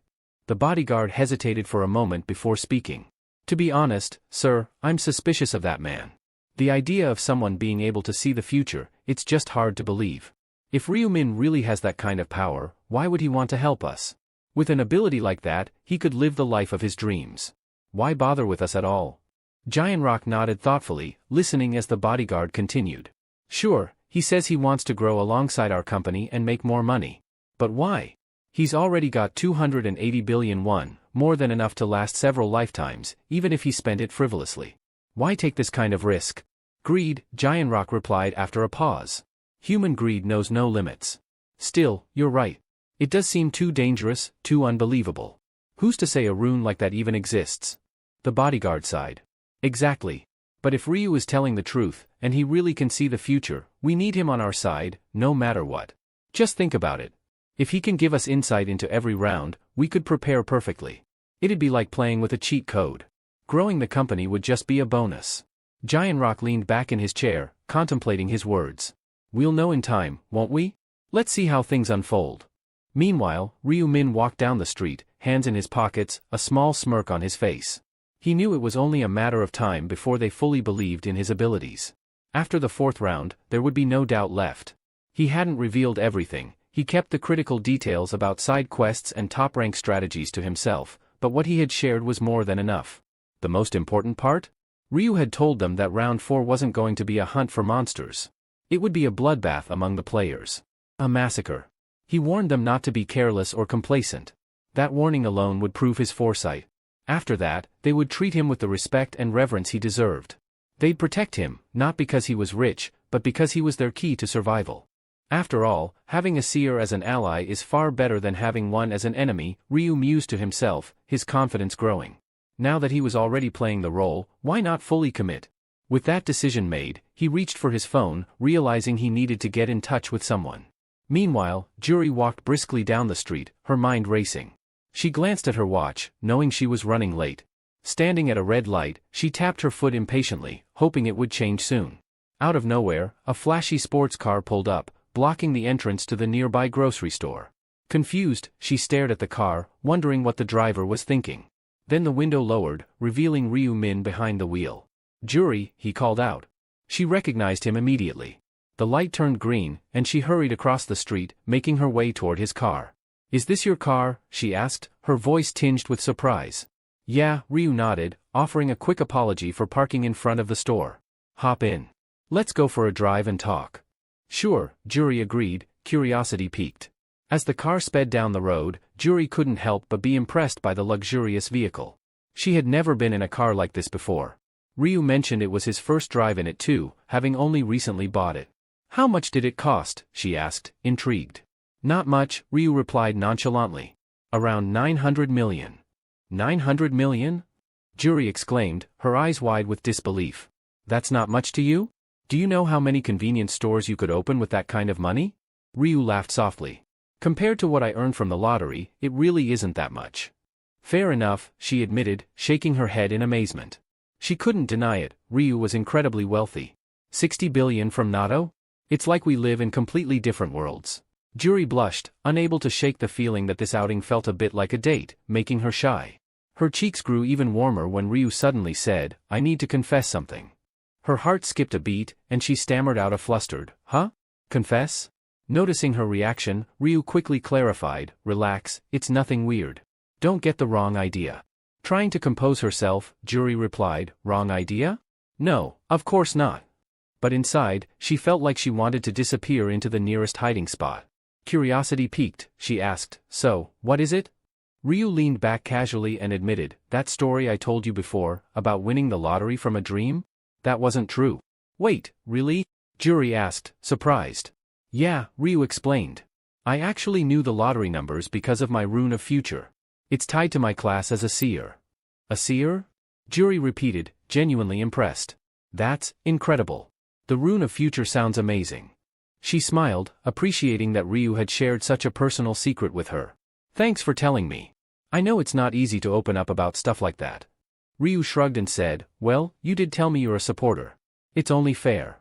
The bodyguard hesitated for a moment before speaking. To be honest, sir, I'm suspicious of that man. The idea of someone being able to see the future, it's just hard to believe. If Ryu-min really has that kind of power, why would he want to help us? With an ability like that, he could live the life of his dreams. Why bother with us at all? Giant Rock nodded thoughtfully, listening as the bodyguard continued. Sure, he says he wants to grow alongside our company and make more money. But why? He's already got 280 billion won, more than enough to last several lifetimes, even if he spent it frivolously. Why take this kind of risk? Greed, Giant Rock replied after a pause. Human greed knows no limits. Still, you're right. It does seem too dangerous, too unbelievable. Who's to say a rune like that even exists? The bodyguard sighed. Exactly. But if Ryu is telling the truth, and he really can see the future, we need him on our side, no matter what. Just think about it. If he can give us insight into every round, we could prepare perfectly. It'd be like playing with a cheat code. Growing the company would just be a bonus. Giant Rock leaned back in his chair, contemplating his words. We'll know in time, won't we? Let's see how things unfold. Meanwhile, Ryu-min walked down the street, hands in his pockets, a small smirk on his face. He knew it was only a matter of time before they fully believed in his abilities. After the 4th round, there would be no doubt left. He hadn't revealed everything, he kept the critical details about side quests and top-rank strategies to himself, but what he had shared was more than enough. The most important part? Ryu had told them that round 4 wasn't going to be a hunt for monsters. It would be a bloodbath among the players. A massacre. He warned them not to be careless or complacent. That warning alone would prove his foresight. After that, they would treat him with the respect and reverence he deserved. They'd protect him, not because he was rich, but because he was their key to survival. After all, having a seer as an ally is far better than having one as an enemy, Ryu mused to himself, his confidence growing. Now that he was already playing the role, why not fully commit? With that decision made, he reached for his phone, realizing he needed to get in touch with someone. Meanwhile, Juri walked briskly down the street, her mind racing. She glanced at her watch, knowing she was running late. Standing at a red light, she tapped her foot impatiently, hoping it would change soon. Out of nowhere, a flashy sports car pulled up, blocking the entrance to the nearby grocery store. Confused, she stared at the car, wondering what the driver was thinking. Then the window lowered, revealing Ryu-min behind the wheel. Juri, he called out. She recognized him immediately. The light turned green, and she hurried across the street, making her way toward his car. Is this your car? She asked, her voice tinged with surprise. Yeah, Ryu nodded, offering a quick apology for parking in front of the store. Hop in. Let's go for a drive and talk. Sure, Juri agreed, curiosity piqued. As the car sped down the road, Juri couldn't help but be impressed by the luxurious vehicle. She had never been in a car like this before. Ryu mentioned it was his first drive in it too, having only recently bought it. How much did it cost? She asked, intrigued. Not much, Ryu replied nonchalantly. Around 900 million. 900 million? Juri exclaimed, her eyes wide with disbelief. That's not much to you? Do you know how many convenience stores you could open with that kind of money? Ryu laughed softly. Compared to what I earned from the lottery, it really isn't that much. Fair enough, she admitted, shaking her head in amazement. She couldn't deny it, Ryu was incredibly wealthy. 60 billion from Nato? It's like we live in completely different worlds. Juri blushed, unable to shake the feeling that this outing felt a bit like a date, making her shy. Her cheeks grew even warmer when Ryu suddenly said, I need to confess something. Her heart skipped a beat, and she stammered out a flustered, huh? Confess? Noticing her reaction, Ryu quickly clarified, relax, it's nothing weird. Don't get the wrong idea. Trying to compose herself, Juri replied, wrong idea? No, of course not. But inside, she felt like she wanted to disappear into the nearest hiding spot. Curiosity piqued, she asked, so, what is it? Ryu leaned back casually and admitted, "That story I told you before, about winning the lottery from a dream? That wasn't true." "Wait, really?" Juri asked, surprised. "Yeah," Ryu explained. "I actually knew the lottery numbers because of my rune of future. It's tied to my class as a seer." "A seer?" Juri repeated, genuinely impressed. "That's incredible. The rune of future sounds amazing." She smiled, appreciating that Ryu had shared such a personal secret with her. "Thanks for telling me. I know it's not easy to open up about stuff like that." Ryu shrugged and said, "Well, you did tell me you're a supporter. It's only fair."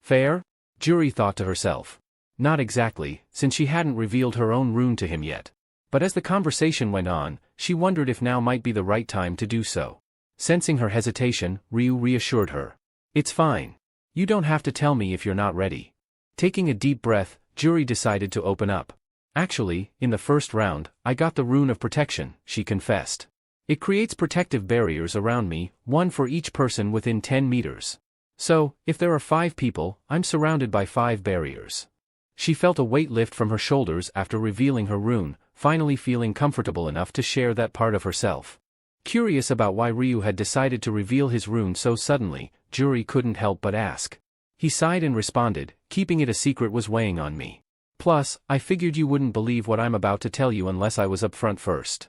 "Fair?" Juri thought to herself. Not exactly, since she hadn't revealed her own rune to him yet. But as the conversation went on, she wondered if now might be the right time to do so. Sensing her hesitation, Ryu reassured her. "It's fine. You don't have to tell me if you're not ready." Taking a deep breath, Juri decided to open up. "Actually, in the first round, I got the rune of protection," she confessed. "It creates protective barriers around me, one for each person within 10 meters. So, if there are 5 people, I'm surrounded by 5 barriers." She felt a weight lift from her shoulders after revealing her rune, finally feeling comfortable enough to share that part of herself. Curious about why Ryu had decided to reveal his rune so suddenly, Juri couldn't help but ask. He sighed and responded, "Keeping it a secret was weighing on me. Plus, I figured you wouldn't believe what I'm about to tell you unless I was upfront first."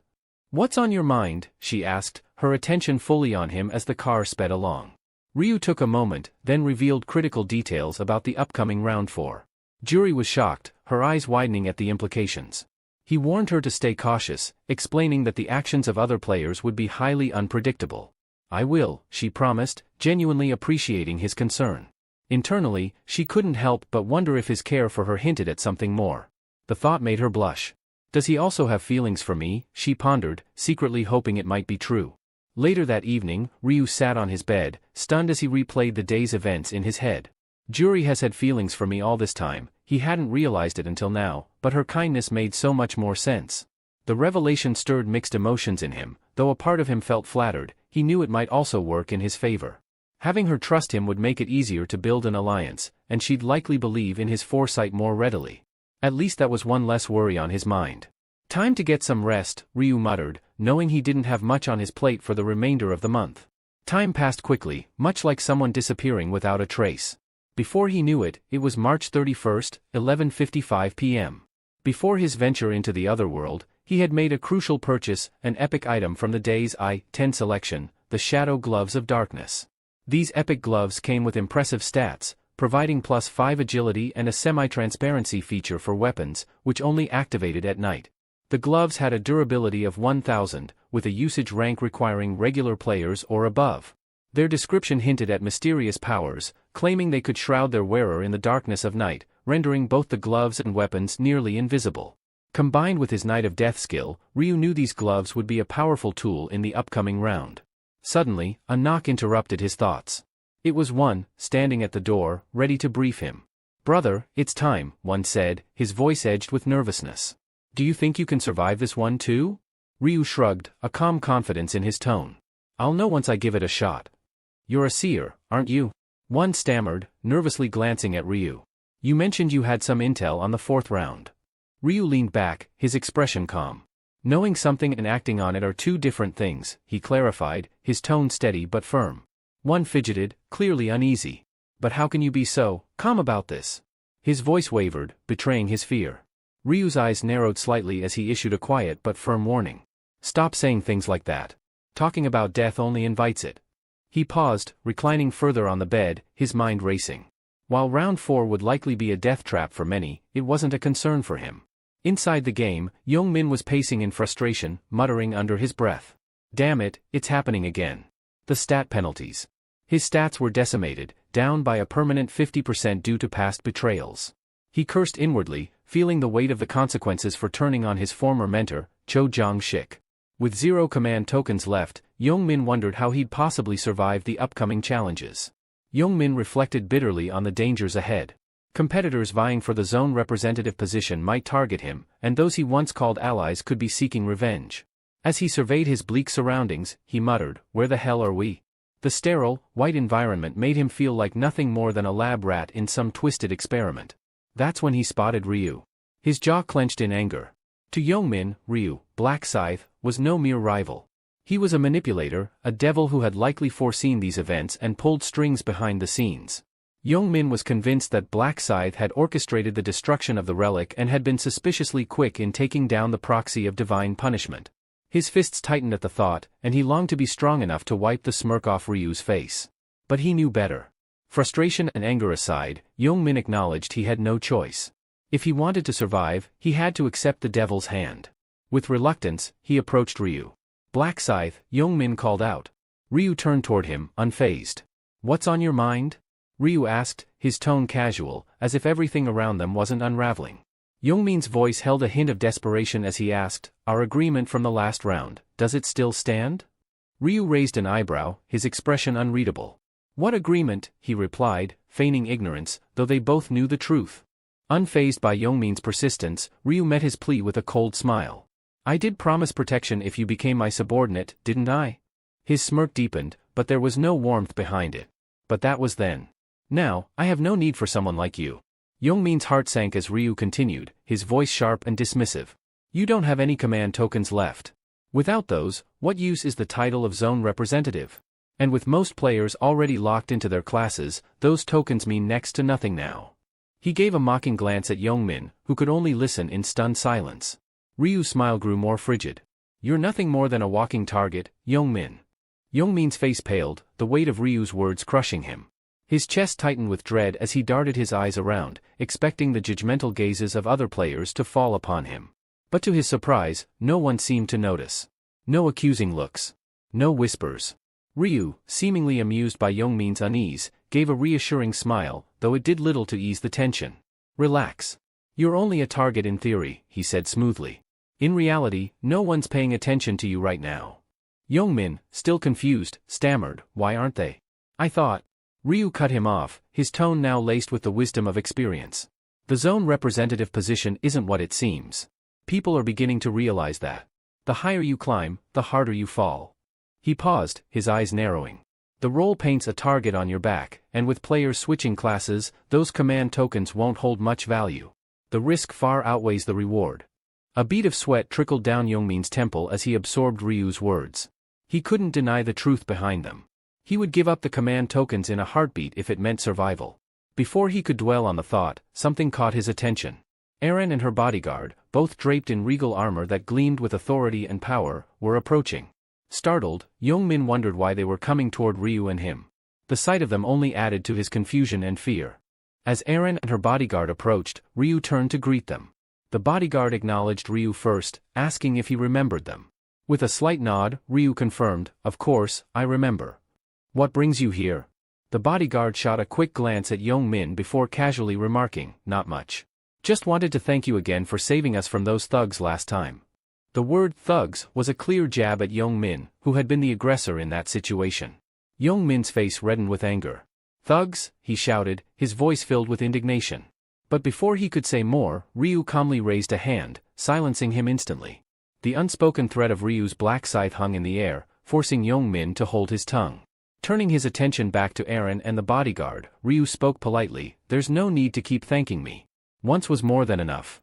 "What's on your mind?" she asked, her attention fully on him as the car sped along. Ryu took a moment, then revealed critical details about the upcoming round 4. Juri was shocked, her eyes widening at the implications. He warned her to stay cautious, explaining that the actions of other players would be highly unpredictable. "I will," she promised, genuinely appreciating his concern. Internally, she couldn't help but wonder if his care for her hinted at something more. The thought made her blush. "Does he also have feelings for me?" she pondered, secretly hoping it might be true. Later that evening, Ryu sat on his bed, stunned as he replayed the day's events in his head. "Juri has had feelings for me all this time," he hadn't realized it until now, but her kindness made so much more sense. The revelation stirred mixed emotions in him, though a part of him felt flattered, he knew it might also work in his favor. Having her trust him would make it easier to build an alliance, and she'd likely believe in his foresight more readily. At least that was one less worry on his mind. "Time to get some rest," Ryu muttered, knowing he didn't have much on his plate for the remainder of the month. Time passed quickly, much like someone disappearing without a trace. Before he knew it, it was March 31st, 11:55 p.m. Before his venture into the other world, he had made a crucial purchase, an epic item from the day's I-10 selection, the Shadow Gloves of Darkness. These epic gloves came with impressive stats, providing +5 agility and a semi-transparency feature for weapons, which only activated at night. The gloves had a durability of 1000, with a usage rank requiring regular players or above. Their description hinted at mysterious powers, claiming they could shroud their wearer in the darkness of night, rendering both the gloves and weapons nearly invisible. Combined with his Knight of Death skill, Ryu knew these gloves would be a powerful tool in the upcoming round. Suddenly, a knock interrupted his thoughts. It was one, standing at the door, ready to brief him. "Brother, it's time," one said, his voice edged with nervousness. "Do you think you can survive this one too?" Ryu shrugged, a calm confidence in his tone. "I'll know once I give it a shot." "You're a seer, aren't you?" One stammered, nervously glancing at Ryu. "You mentioned you had some intel on the 4th round." Ryu leaned back, his expression calm. "Knowing something and acting on it are two different things," he clarified, his tone steady but firm. One fidgeted, clearly uneasy. "But how can you be so calm about this?" His voice wavered, betraying his fear. Ryu's eyes narrowed slightly as he issued a quiet but firm warning. "Stop saying things like that. Talking about death only invites it." He paused, reclining further on the bed, his mind racing. While round 4 would likely be a death trap for many, it wasn't a concern for him. Inside the game, Young-min was pacing in frustration, muttering under his breath. "Damn it, it's happening again. The stat penalties." His stats were decimated, down by a permanent 50% due to past betrayals. He cursed inwardly, feeling the weight of the consequences for turning on his former mentor, Cho Jong-shik. With 0 command tokens left, Young-min wondered how he'd possibly survive the upcoming challenges. Young-min reflected bitterly on the dangers ahead. Competitors vying for the zone representative position might target him, and those he once called allies could be seeking revenge. As he surveyed his bleak surroundings, he muttered, "Where the hell are we?" The sterile, white environment made him feel like nothing more than a lab rat in some twisted experiment. That's when he spotted Ryu. His jaw clenched in anger. To Yongmin, Ryu, Black Scythe, was no mere rival. He was a manipulator, a devil who had likely foreseen these events and pulled strings behind the scenes. Yongmin was convinced that Black Scythe had orchestrated the destruction of the relic and had been suspiciously quick in taking down the proxy of divine punishment. His fists tightened at the thought, and he longed to be strong enough to wipe the smirk off Ryu's face. But he knew better. Frustration and anger aside, Yongmin acknowledged he had no choice. If he wanted to survive, he had to accept the devil's hand. With reluctance, he approached Ryu. Black Scythe, Yongmin called out. Ryu turned toward him, unfazed. What's on your mind? Ryu asked, his tone casual, as if everything around them wasn't unraveling. Yongmin's voice held a hint of desperation as he asked, our agreement from the last round, does it still stand? Ryu raised an eyebrow, his expression unreadable. What agreement, he replied, feigning ignorance, though they both knew the truth. Unfazed by Yongmin's persistence, Ryu met his plea with a cold smile. I did promise protection if you became my subordinate, didn't I? His smirk deepened, but there was no warmth behind it. But that was then. Now, I have no need for someone like you. Yongmin's heart sank as Ryu continued, his voice sharp and dismissive. You don't have any command tokens left. Without those, what use is the title of zone representative? And with most players already locked into their classes, those tokens mean next to nothing now. He gave a mocking glance at Yongmin, who could only listen in stunned silence. Ryu's smile grew more frigid. You're nothing more than a walking target, Yongmin. Yongmin's face paled, the weight of Ryu's words crushing him. His chest tightened with dread as he darted his eyes around, expecting the judgmental gazes of other players to fall upon him. But to his surprise, no one seemed to notice. No accusing looks. No whispers. Ryu, seemingly amused by Yongmin's unease, gave a reassuring smile, though it did little to ease the tension. Relax. You're only a target in theory, he said smoothly. In reality, no one's paying attention to you right now. Yongmin, still confused, stammered, why aren't they? I thought. Ryu cut him off, his tone now laced with the wisdom of experience. The zone representative position isn't what it seems. People are beginning to realize that. The higher you climb, the harder you fall. He paused, his eyes narrowing. The role paints a target on your back, and with players switching classes, those command tokens won't hold much value. The risk far outweighs the reward. A bead of sweat trickled down Yongmin's temple as he absorbed Ryu's words. He couldn't deny the truth behind them. He would give up the command tokens in a heartbeat if it meant survival. Before he could dwell on the thought, something caught his attention. Erin and her bodyguard, both draped in regal armor that gleamed with authority and power, were approaching. Startled, Yongmin wondered why they were coming toward Ryu and him. The sight of them only added to his confusion and fear. As Erin and her bodyguard approached, Ryu turned to greet them. The bodyguard acknowledged Ryu first, asking if he remembered them. With a slight nod, Ryu confirmed, of course, I remember. What brings you here? The bodyguard shot a quick glance at Yongmin before casually remarking, not much. Just wanted to thank you again for saving us from those thugs last time. The word thugs was a clear jab at Yongmin, who had been the aggressor in that situation. Yongmin's face reddened with anger. Thugs, he shouted, his voice filled with indignation. But before he could say more, Ryu calmly raised a hand, silencing him instantly. The unspoken threat of Ryu's black scythe hung in the air, forcing Yongmin to hold his tongue. Turning his attention back to Erin and the bodyguard, Ryu spoke politely, there's no need to keep thanking me. Once was more than enough.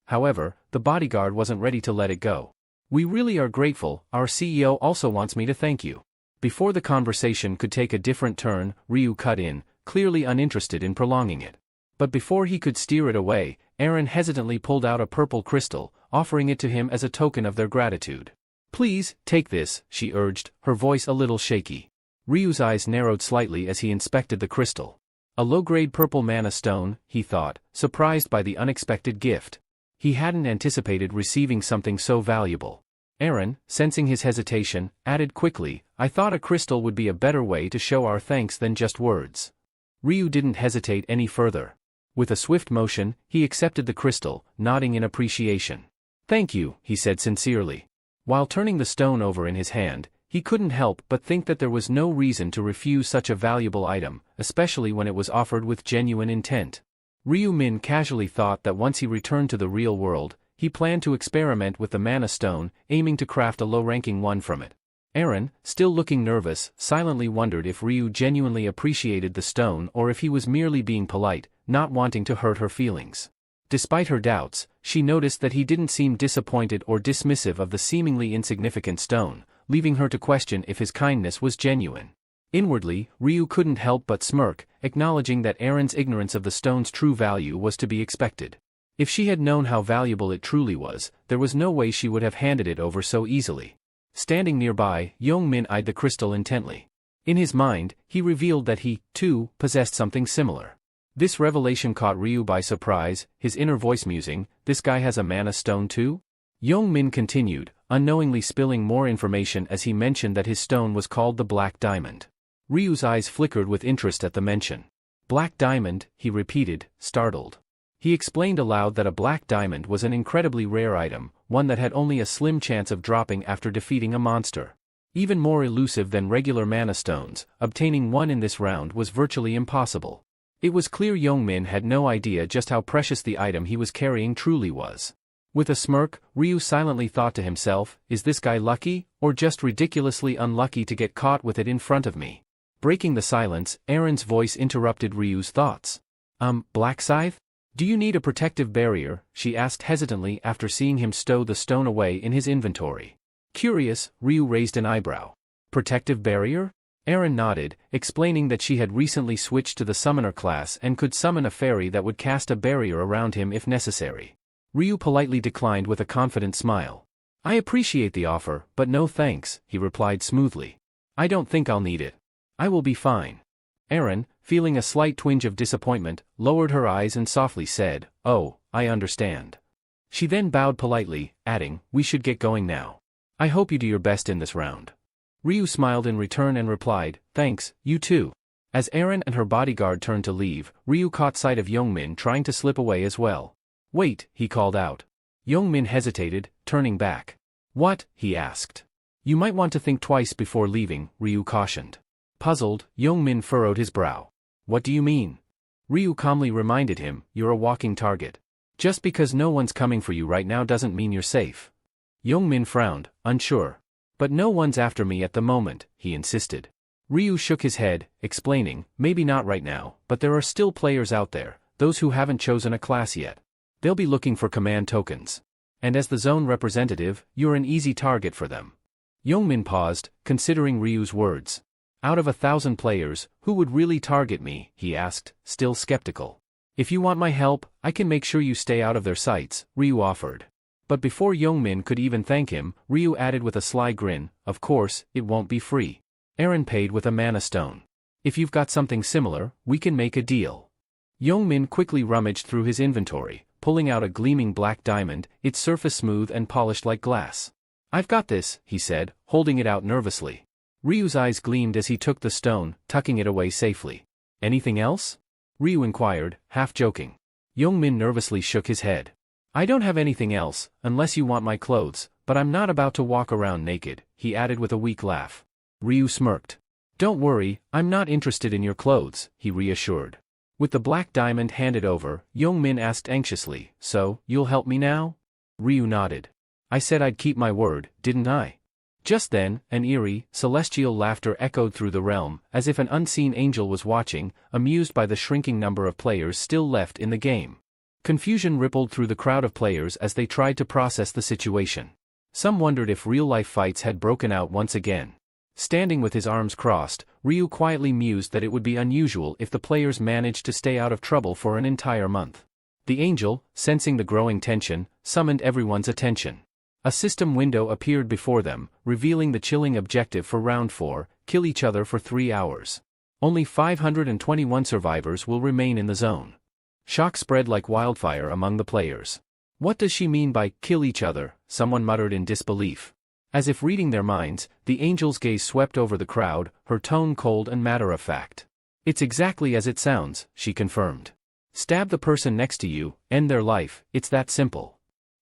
However, the bodyguard wasn't ready to let it go. We really are grateful, our CEO also wants me to thank you. Before the conversation could take a different turn, Ryu cut in, clearly uninterested in prolonging it. But before he could steer it away, Erin hesitantly pulled out a purple crystal, offering it to him as a token of their gratitude. Please, take this, she urged, her voice a little shaky. Ryu's eyes narrowed slightly as he inspected the crystal. A low-grade purple mana stone, he thought, surprised by the unexpected gift. He hadn't anticipated receiving something so valuable. Erin, sensing his hesitation, added quickly, I thought a crystal would be a better way to show our thanks than just words. Ryu didn't hesitate any further. With a swift motion, he accepted the crystal, nodding in appreciation. Thank you, he said sincerely. While turning the stone over in his hand, he couldn't help but think that there was no reason to refuse such a valuable item, especially when it was offered with genuine intent. Ryu Min casually thought that once he returned to the real world, he planned to experiment with the mana stone, aiming to craft a low-ranking one from it. Erin, still looking nervous, silently wondered if Ryu genuinely appreciated the stone or if he was merely being polite, not wanting to hurt her feelings. Despite her doubts, She noticed that he didn't seem disappointed or dismissive of the seemingly insignificant stone, leaving her to question if his kindness was genuine. Inwardly, Ryu couldn't help but smirk, acknowledging that Aaron's ignorance of the stone's true value was to be expected. If she had known how valuable it truly was, there was no way she would have handed it over so easily. Standing nearby, Young-min eyed the crystal intently. In his mind, he revealed that he, too, possessed something similar. This revelation caught Ryu by surprise, his inner voice musing, "This guy has a mana stone too?" Young-min continued, unknowingly spilling more information as he mentioned that his stone was called the Black Diamond. Ryu's eyes flickered with interest at the mention. "Black Diamond," he repeated, startled. He explained aloud that a black diamond was an incredibly rare item, one that had only a slim chance of dropping after defeating a monster. Even more elusive than regular mana stones, obtaining one in this round was virtually impossible. It was clear Young-min had no idea just how precious the item he was carrying truly was. With a smirk, Ryu silently thought to himself, "Is this guy lucky, or just ridiculously unlucky to get caught with it in front of me?" Breaking the silence, Aaron's voice interrupted Ryu's thoughts. Black Scythe? Do you need a protective barrier?" she asked hesitantly after seeing him stow the stone away in his inventory. Curious, Ryu raised an eyebrow. "Protective barrier?" Aaron nodded, explaining that she had recently switched to the summoner class and could summon a fairy that would cast a barrier around him if necessary. Ryu politely declined with a confident smile. "I appreciate the offer, but no thanks," he replied smoothly. "I don't think I'll need it. I will be fine." Aaron, feeling a slight twinge of disappointment, lowered her eyes and softly said, "Oh, I understand." She then bowed politely, adding, "We should get going now. I hope you do your best in this round." Ryu smiled in return and replied, "Thanks, you too." As Aaron and her bodyguard turned to leave, Ryu caught sight of Young-min trying to slip away as well. "Wait," he called out. Young-min hesitated, turning back. "What?" he asked. "You might want to think twice before leaving," Ryu cautioned. Puzzled, Young-min furrowed his brow. "What do you mean?" Ryu calmly reminded him, "You're a walking target. Just because no one's coming for you right now doesn't mean you're safe." Young-min frowned, unsure. "But no one's after me at the moment," he insisted. Ryu shook his head, explaining, "Maybe not right now, but there are still players out there, those who haven't chosen a class yet. They'll be looking for command tokens. And as the zone representative, you're an easy target for them." Young-min paused, considering Ryu's words. "Out of 1,000 players, who would really target me?" he asked, still skeptical. "If you want my help, I can make sure you stay out of their sights," Ryu offered. But before Young-min could even thank him, Ryu added with a sly grin, "Of course, it won't be free. Aaron paid with a mana stone. If you've got something similar, we can make a deal." Young-min quickly rummaged through his inventory, pulling out a gleaming black diamond, its surface smooth and polished like glass. "I've got this," he said, holding it out nervously. Ryu's eyes gleamed as he took the stone, tucking it away safely. "Anything else?" Ryu inquired, half joking. Young-min nervously shook his head. "I don't have anything else, unless you want my clothes, but I'm not about to walk around naked," he added with a weak laugh. Ryu smirked. "Don't worry, I'm not interested in your clothes," he reassured. With the black diamond handed over, Young-min asked anxiously, "So, you'll help me now?" Ryu nodded. "I said I'd keep my word, didn't I?" Just then, an eerie, celestial laughter echoed through the realm, as if an unseen angel was watching, amused by the shrinking number of players still left in the game. Confusion rippled through the crowd of players as they tried to process the situation. Some wondered if real-life fights had broken out once again. Standing with his arms crossed, Ryu quietly mused that it would be unusual if the players managed to stay out of trouble for an entire month. The angel, sensing the growing tension, summoned everyone's attention. A system window appeared before them, revealing the chilling objective for Round 4, kill each other for 3 hours. Only 521 survivors will remain in the zone. Shock spread like wildfire among the players. "What does she mean by kill each other?" someone muttered in disbelief. As if reading their minds, the angel's gaze swept over the crowd, her tone cold and matter-of-fact. "It's exactly as it sounds," she confirmed. "Stab the person next to you, end their life, it's that simple."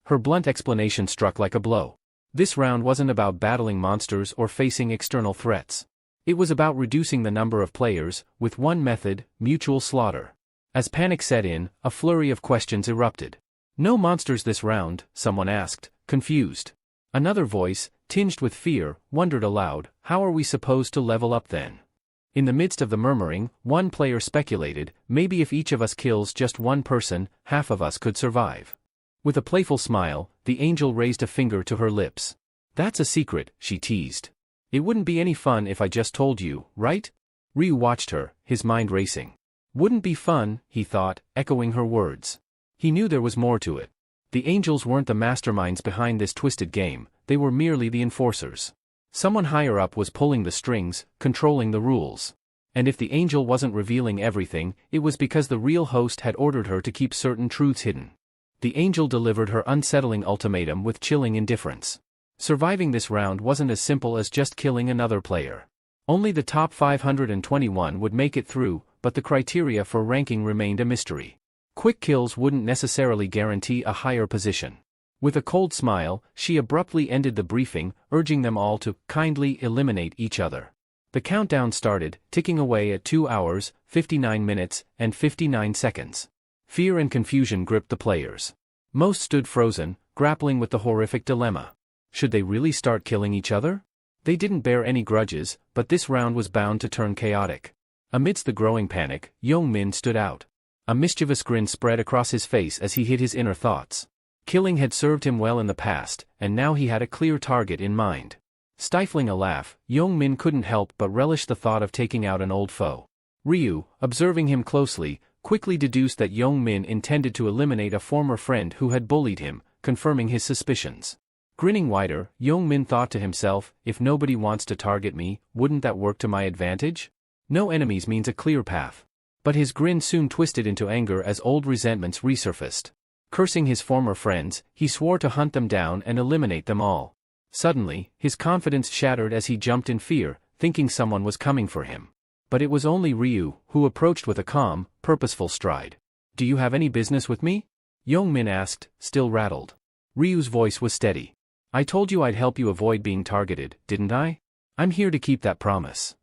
Her blunt explanation struck like a blow. This round wasn't about battling monsters or facing external threats. It was about reducing the number of players, with one method, mutual slaughter. As panic set in, a flurry of questions erupted. "No monsters this round?" someone asked, confused. Another voice, tinged with fear, wondered aloud, "How are we supposed to level up then?" In the midst of the murmuring, one player speculated, "Maybe if each of us kills just one person, half of us could survive." With a playful smile, the angel raised a finger to her lips. "That's a secret," she teased. "It wouldn't be any fun if I just told you, right?" Ryu watched her, his mind racing. Wouldn't be fun, he thought, echoing her words. He knew there was more to it. The angels weren't the masterminds behind this twisted game, they were merely the enforcers. Someone higher up was pulling the strings, controlling the rules. And if the angel wasn't revealing everything, it was because the real host had ordered her to keep certain truths hidden. The angel delivered her unsettling ultimatum with chilling indifference. Surviving this round wasn't as simple as just killing another player. Only the top 521 would make it through, but the criteria for ranking remained a mystery. Quick kills wouldn't necessarily guarantee a higher position. With a cold smile, she abruptly ended the briefing, urging them all to kindly eliminate each other. The countdown started, ticking away at 2 hours, 59 minutes, and 59 seconds. Fear and confusion gripped the players. Most stood frozen, grappling with the horrific dilemma. Should they really start killing each other? They didn't bear any grudges, but this round was bound to turn chaotic. Amidst the growing panic, Young-min stood out. A mischievous grin spread across his face as he hid his inner thoughts. Killing had served him well in the past, and now he had a clear target in mind. Stifling a laugh, Young-min couldn't help but relish the thought of taking out an old foe. Ryu, observing him closely, quickly deduced that Young-min intended to eliminate a former friend who had bullied him, confirming his suspicions. Grinning wider, Young-min thought to himself, if nobody wants to target me, wouldn't that work to my advantage? No enemies means a clear path. But his grin soon twisted into anger as old resentments resurfaced. Cursing his former friends, he swore to hunt them down and eliminate them all. Suddenly, his confidence shattered as he jumped in fear, thinking someone was coming for him. But it was only Ryu, who approached with a calm, purposeful stride. "Do you have any business with me?" Young-min asked, still rattled. Ryu's voice was steady. "I told you I'd help you avoid being targeted, didn't I? I'm here to keep that promise."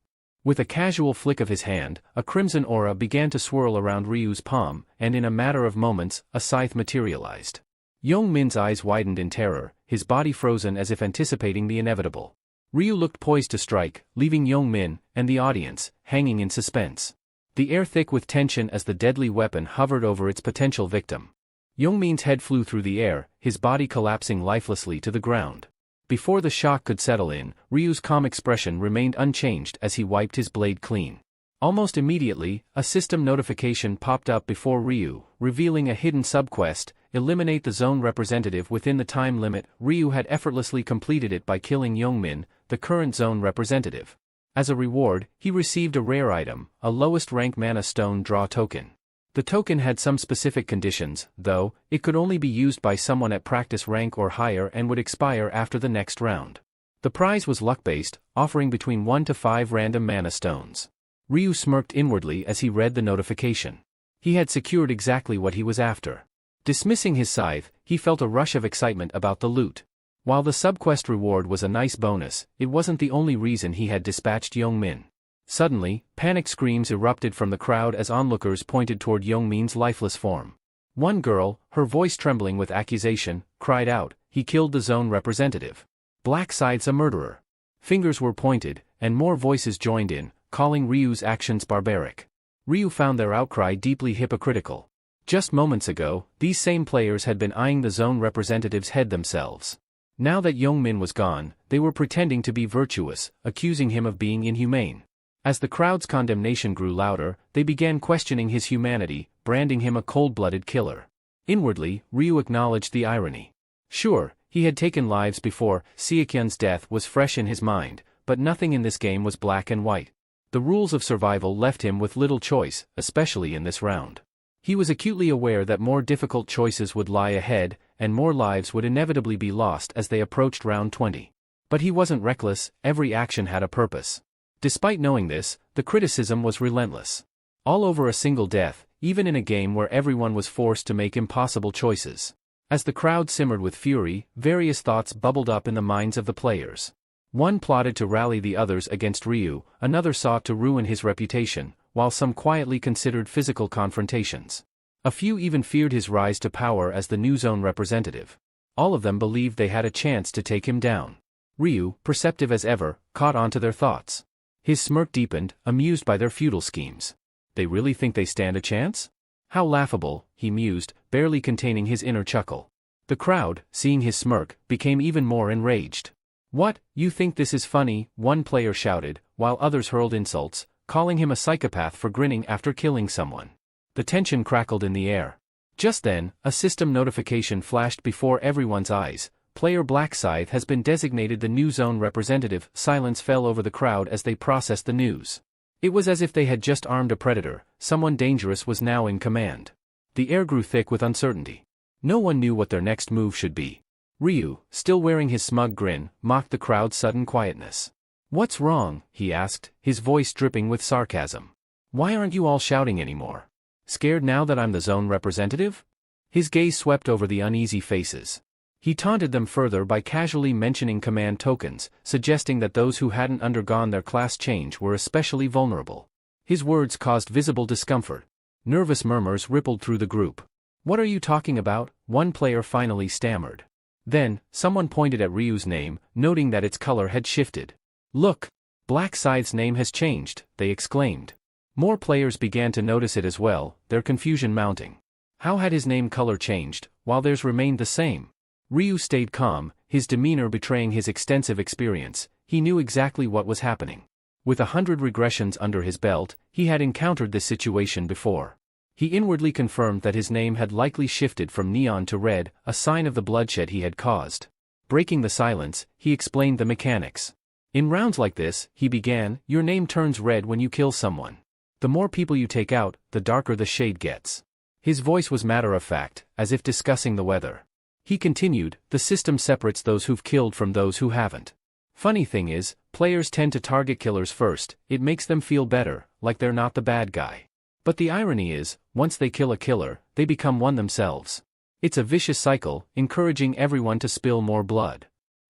With a casual flick of his hand, a crimson aura began to swirl around Ryu's palm, and in a matter of moments, a scythe materialized. Young-min's eyes widened in terror, his body frozen as if anticipating the inevitable. Ryu looked poised to strike, leaving Young-min, and the audience, hanging in suspense. The air thick with tension as the deadly weapon hovered over its potential victim. Young-min's head flew through the air, his body collapsing lifelessly to the ground. Before the shock could settle in, Ryu's calm expression remained unchanged as he wiped his blade clean. Almost immediately, a system notification popped up before Ryu, revealing a hidden subquest: eliminate the zone representative within the time limit. Ryu had effortlessly completed it by killing Young-min, the current zone representative. As a reward, he received a rare item, a lowest rank mana stone draw token. The token had some specific conditions, though. It could only be used by someone at practice rank or higher and would expire after the next round. The prize was luck-based, offering between 1 to 5 random mana stones. Ryu smirked inwardly as he read the notification. He had secured exactly what he was after. Dismissing his scythe, he felt a rush of excitement about the loot. While the subquest reward was a nice bonus, it wasn't the only reason he had dispatched Young-min. Suddenly, panic screams erupted from the crowd as onlookers pointed toward Young-min's lifeless form. One girl, her voice trembling with accusation, cried out, "He killed the zone representative. Black Scythe's a murderer." Fingers were pointed, and more voices joined in, calling Ryu's actions barbaric. Ryu found their outcry deeply hypocritical. Just moments ago, these same players had been eyeing the zone representative's head themselves. Now that Young-min was gone, they were pretending to be virtuous, accusing him of being inhumane. As the crowd's condemnation grew louder, they began questioning his humanity, branding him a cold-blooded killer. Inwardly, Ryu acknowledged the irony. Sure, he had taken lives before. Seokyun's death was fresh in his mind, but nothing in this game was black and white. The rules of survival left him with little choice, especially in this round. He was acutely aware that more difficult choices would lie ahead, and more lives would inevitably be lost as they approached round 20. But he wasn't reckless, every action had a purpose. Despite knowing this, the criticism was relentless. All over a single death, even in a game where everyone was forced to make impossible choices. As the crowd simmered with fury, various thoughts bubbled up in the minds of the players. One plotted to rally the others against Ryu, another sought to ruin his reputation, while some quietly considered physical confrontations. A few even feared his rise to power as the new zone representative. All of them believed they had a chance to take him down. Ryu, perceptive as ever, caught on to their thoughts. His smirk deepened, amused by their futile schemes. They really think they stand a chance? How laughable, he mused, barely containing his inner chuckle. The crowd, seeing his smirk, became even more enraged. "What, you think this is funny?" one player shouted, while others hurled insults, calling him a psychopath for grinning after killing someone. The tension crackled in the air. Just then, a system notification flashed before everyone's eyes. Player Black Scythe has been designated the new zone representative. Silence fell over the crowd as they processed the news. It was as if they had just armed a predator. Someone dangerous was now in command. The air grew thick with uncertainty. No one knew what their next move should be. Ryu, still wearing his smug grin, mocked the crowd's sudden quietness. "What's wrong?" he asked, his voice dripping with sarcasm. "Why aren't you all shouting anymore? Scared now that I'm the zone representative?" His gaze swept over the uneasy faces. He taunted them further by casually mentioning command tokens, suggesting that those who hadn't undergone their class change were especially vulnerable. His words caused visible discomfort. Nervous murmurs rippled through the group. "What are you talking about?" one player finally stammered. Then, someone pointed at Ryu's name, noting that its color had shifted. "Look! Black Scythe's name has changed," they exclaimed. More players began to notice it as well, their confusion mounting. How had his name color changed, while theirs remained the same? Ryu stayed calm, his demeanor betraying his extensive experience. He knew exactly what was happening. With 100 regressions under his belt, he had encountered this situation before. He inwardly confirmed that his name had likely shifted from neon to red, a sign of the bloodshed he had caused. Breaking the silence, he explained the mechanics. "In rounds like this," he began, "your name turns red when you kill someone. The more people you take out, the darker the shade gets." His voice was matter-of-fact, as if discussing the weather. He continued, "The system separates those who've killed from those who haven't. Funny thing is, players tend to target killers first. It makes them feel better, like they're not the bad guy. But the irony is, once they kill a killer, they become one themselves. It's a vicious cycle, encouraging everyone to spill more blood."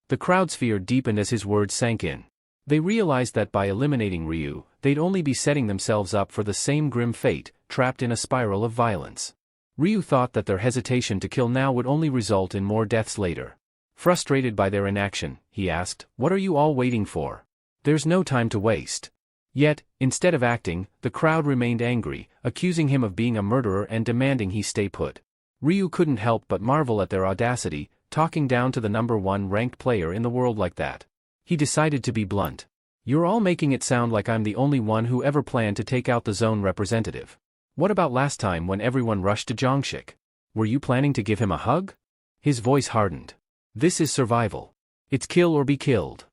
The crowd's fear deepened as his words sank in. They realized that by eliminating Ryu, they'd only be setting themselves up for the same grim fate, trapped in a spiral of violence. Ryu thought that their hesitation to kill now would only result in more deaths later. Frustrated by their inaction, he asked, "What are you all waiting for? There's no time to waste." Yet, instead of acting, the crowd remained angry, accusing him of being a murderer and demanding he stay put. Ryu couldn't help but marvel at their audacity, talking down to the #1 ranked player in the world like that. He decided to be blunt. "You're all making it sound like I'm the only one who ever planned to take out the zone representative. What about last time when everyone rushed to Jongshik? Were you planning to give him a hug?" His voice hardened. "This is survival. It's kill or be killed."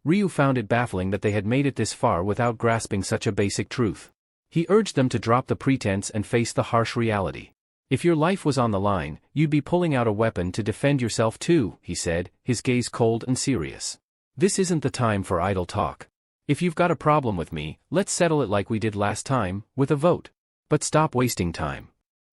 Ryu found it baffling that they had made it this far without grasping such a basic truth. He urged them to drop the pretense and face the harsh reality. "If your life was on the line, you'd be pulling out a weapon to defend yourself too," he said, his gaze cold and serious. "This isn't the time for idle talk. If you've got a problem with me, let's settle it like we did last time, with a vote. But stop wasting time."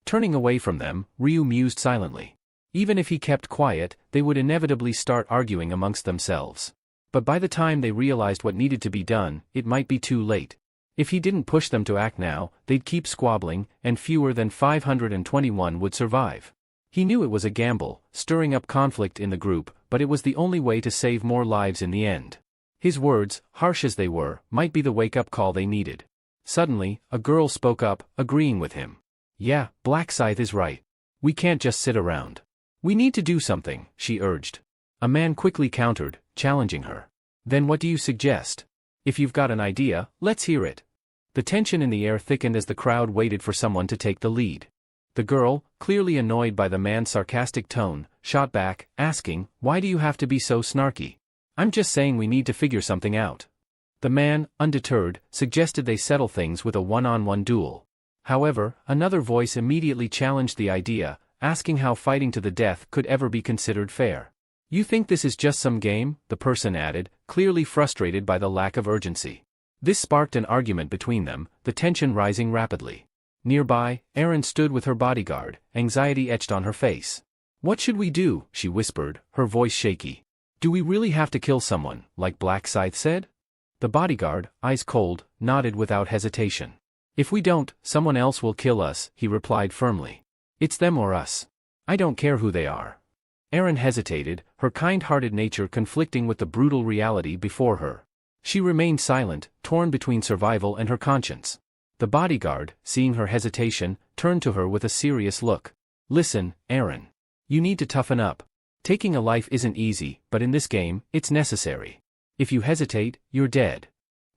Turning away from them, Ryu mused silently. Even if he kept quiet, they would inevitably start arguing amongst themselves. But by the time they realized what needed to be done, it might be too late. If he didn't push them to act now, they'd keep squabbling, and fewer than 521 would survive. He knew it was a gamble, stirring up conflict in the group, but it was the only way to save more lives in the end. His words, harsh as they were, might be the wake-up call they needed. Suddenly, a girl spoke up, agreeing with him. "Yeah, Black Scythe is right. We can't just sit around. We need to do something," she urged. A man quickly countered, challenging her. "Then what do you suggest? If you've got an idea, let's hear it." The tension in the air thickened as the crowd waited for someone to take the lead. The girl, clearly annoyed by the man's sarcastic tone, shot back, asking, "Why do you have to be so snarky? I'm just saying we need to figure something out." The man, undeterred, suggested they settle things with a one-on-one duel. However, another voice immediately challenged the idea, asking how fighting to the death could ever be considered fair. "You think this is just some game?" the person added, clearly frustrated by the lack of urgency. This sparked an argument between them, the tension rising rapidly. Nearby, Erin stood with her bodyguard, anxiety etched on her face. "What should we do?" she whispered, her voice shaky. "Do we really have to kill someone, like Black Scythe said?" The bodyguard, eyes cold, nodded without hesitation. "If we don't, someone else will kill us," he replied firmly. "It's them or us. I don't care who they are." Erin hesitated, her kind-hearted nature conflicting with the brutal reality before her. She remained silent, torn between survival and her conscience. The bodyguard, seeing her hesitation, turned to her with a serious look. "Listen, Erin. You need to toughen up. Taking a life isn't easy, but in this game, it's necessary. If you hesitate, you're dead.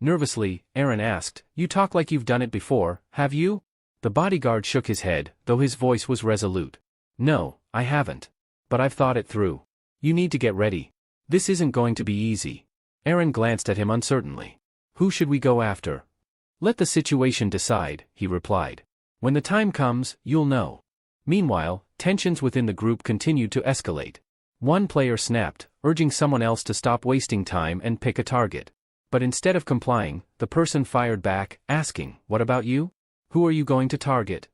Nervously, Aaron asked, "You talk like you've done it before, have you?" The bodyguard shook his head, though his voice was resolute. "No, I haven't. But I've thought it through. You need to get ready. This isn't going to be easy." Aaron glanced at him uncertainly. "Who should we go after?" "Let the situation decide," he replied. "When the time comes, you'll know." Meanwhile, tensions within the group continued to escalate. One player snapped, urging someone else to stop wasting time and pick a target. But instead of complying, the person fired back, asking, "What about you? Who are you going to target?"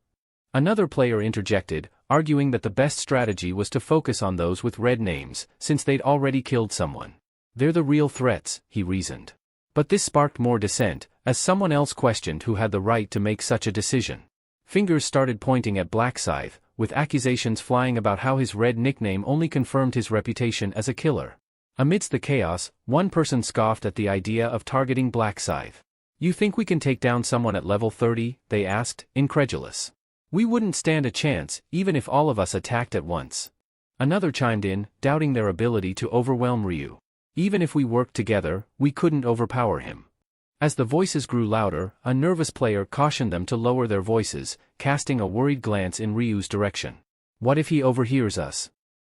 Another player interjected, arguing that the best strategy was to focus on those with red names, since they'd already killed someone. "They're the real threats," he reasoned. But this sparked more dissent, as someone else questioned who had the right to make such a decision. Fingers started pointing at Blackscythe, with accusations flying about how his red nickname only confirmed his reputation as a killer. Amidst the chaos, one person scoffed at the idea of targeting Blackscythe. "You think we can take down someone at level 30? They asked, incredulous. "We wouldn't stand a chance, even if all of us attacked at once." Another chimed in, doubting their ability to overwhelm Ryu. "Even if we worked together, we couldn't overpower him." As the voices grew louder, a nervous player cautioned them to lower their voices, casting a worried glance in Ryu's direction. "What if he overhears us?"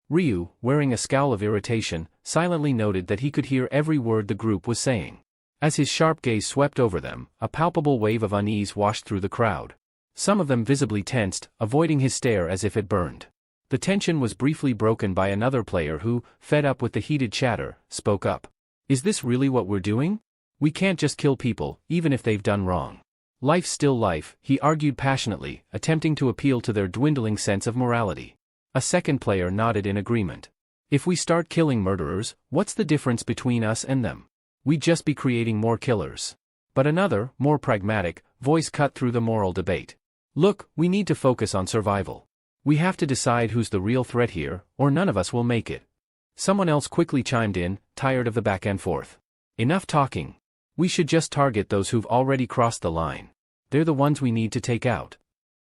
Ryu, wearing a scowl of irritation, silently noted that he could hear every word the group was saying. As his sharp gaze swept over them, a palpable wave of unease washed through the crowd. Some of them visibly tensed, avoiding his stare as if it burned. The tension was briefly broken by another player who, fed up with the heated chatter, spoke up. "Is this really what we're doing? We can't just kill people, even if they've done wrong. Life's still life," he argued passionately, attempting to appeal to their dwindling sense of morality. A second player nodded in agreement. "If we start killing murderers, what's the difference between us and them? We'd just be creating more killers." But another, more pragmatic, voice cut through the moral debate. "Look, we need to focus on survival. We have to decide who's the real threat here, or none of us will make it." Someone else quickly chimed in, tired of the back and forth. "Enough talking. We should just target those who've already crossed the line. They're the ones we need to take out."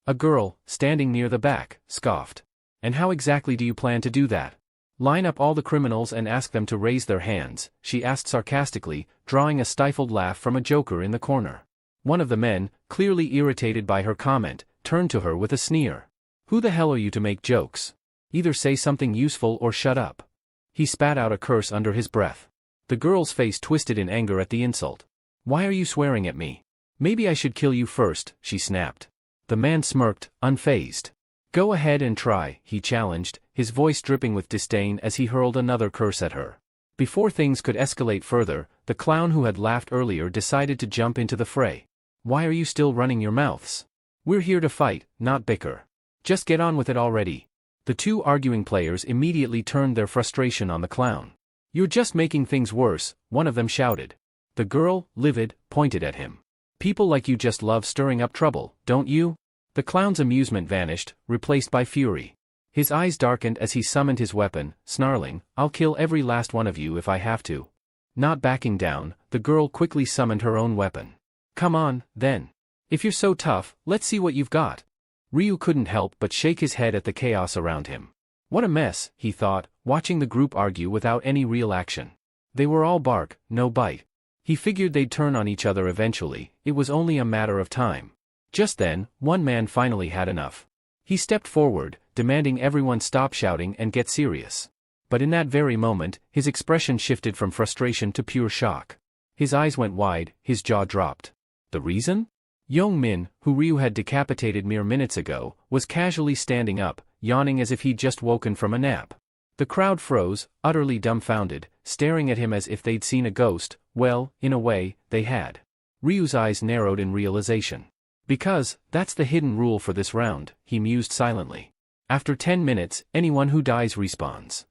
A girl, standing near the back, scoffed. "And how exactly do you plan to do that? Line up all the criminals and ask them to raise their hands," she asked sarcastically, drawing a stifled laugh from a joker in the corner. One of the men, clearly irritated by her comment, turned to her with a sneer. "Who the hell are you to make jokes? Either say something useful or shut up." He spat out a curse under his breath. The girl's face twisted in anger at the insult. "Why are you swearing at me? Maybe I should kill you first," she snapped. The man smirked, unfazed. "Go ahead and try," he challenged, his voice dripping with disdain as he hurled another curse at her. Before things could escalate further, the clown who had laughed earlier decided to jump into the fray. "Why are you still running your mouths? We're here to fight, not bicker. Just get on with it already." The two arguing players immediately turned their frustration on the clown. "You're just making things worse," one of them shouted. The girl, livid, pointed at him. "People like you just love stirring up trouble, don't you?" The clown's amusement vanished, replaced by fury. His eyes darkened as he summoned his weapon, snarling, "I'll kill every last one of you if I have to." Not backing down, the girl quickly summoned her own weapon. "Come on, then. If you're so tough, let's see what you've got." Ryu couldn't help but shake his head at the chaos around him. What a mess, he thought, watching the group argue without any real action. They were all bark, no bite. He figured they'd turn on each other eventually, it was only a matter of time. Just then, one man finally had enough. He stepped forward, demanding everyone stop shouting and get serious. But in that very moment, his expression shifted from frustration to pure shock. His eyes went wide, his jaw dropped. The reason? Young Min, who Ryu had decapitated mere minutes ago, was casually standing up, yawning as if he'd just woken from a nap. The crowd froze, utterly dumbfounded, staring at him as if they'd seen a ghost. Well, in a way, they had. Ryu's eyes narrowed in realization. "Because, that's the hidden rule for this round," he mused silently. "After 10 minutes, anyone who dies respawns."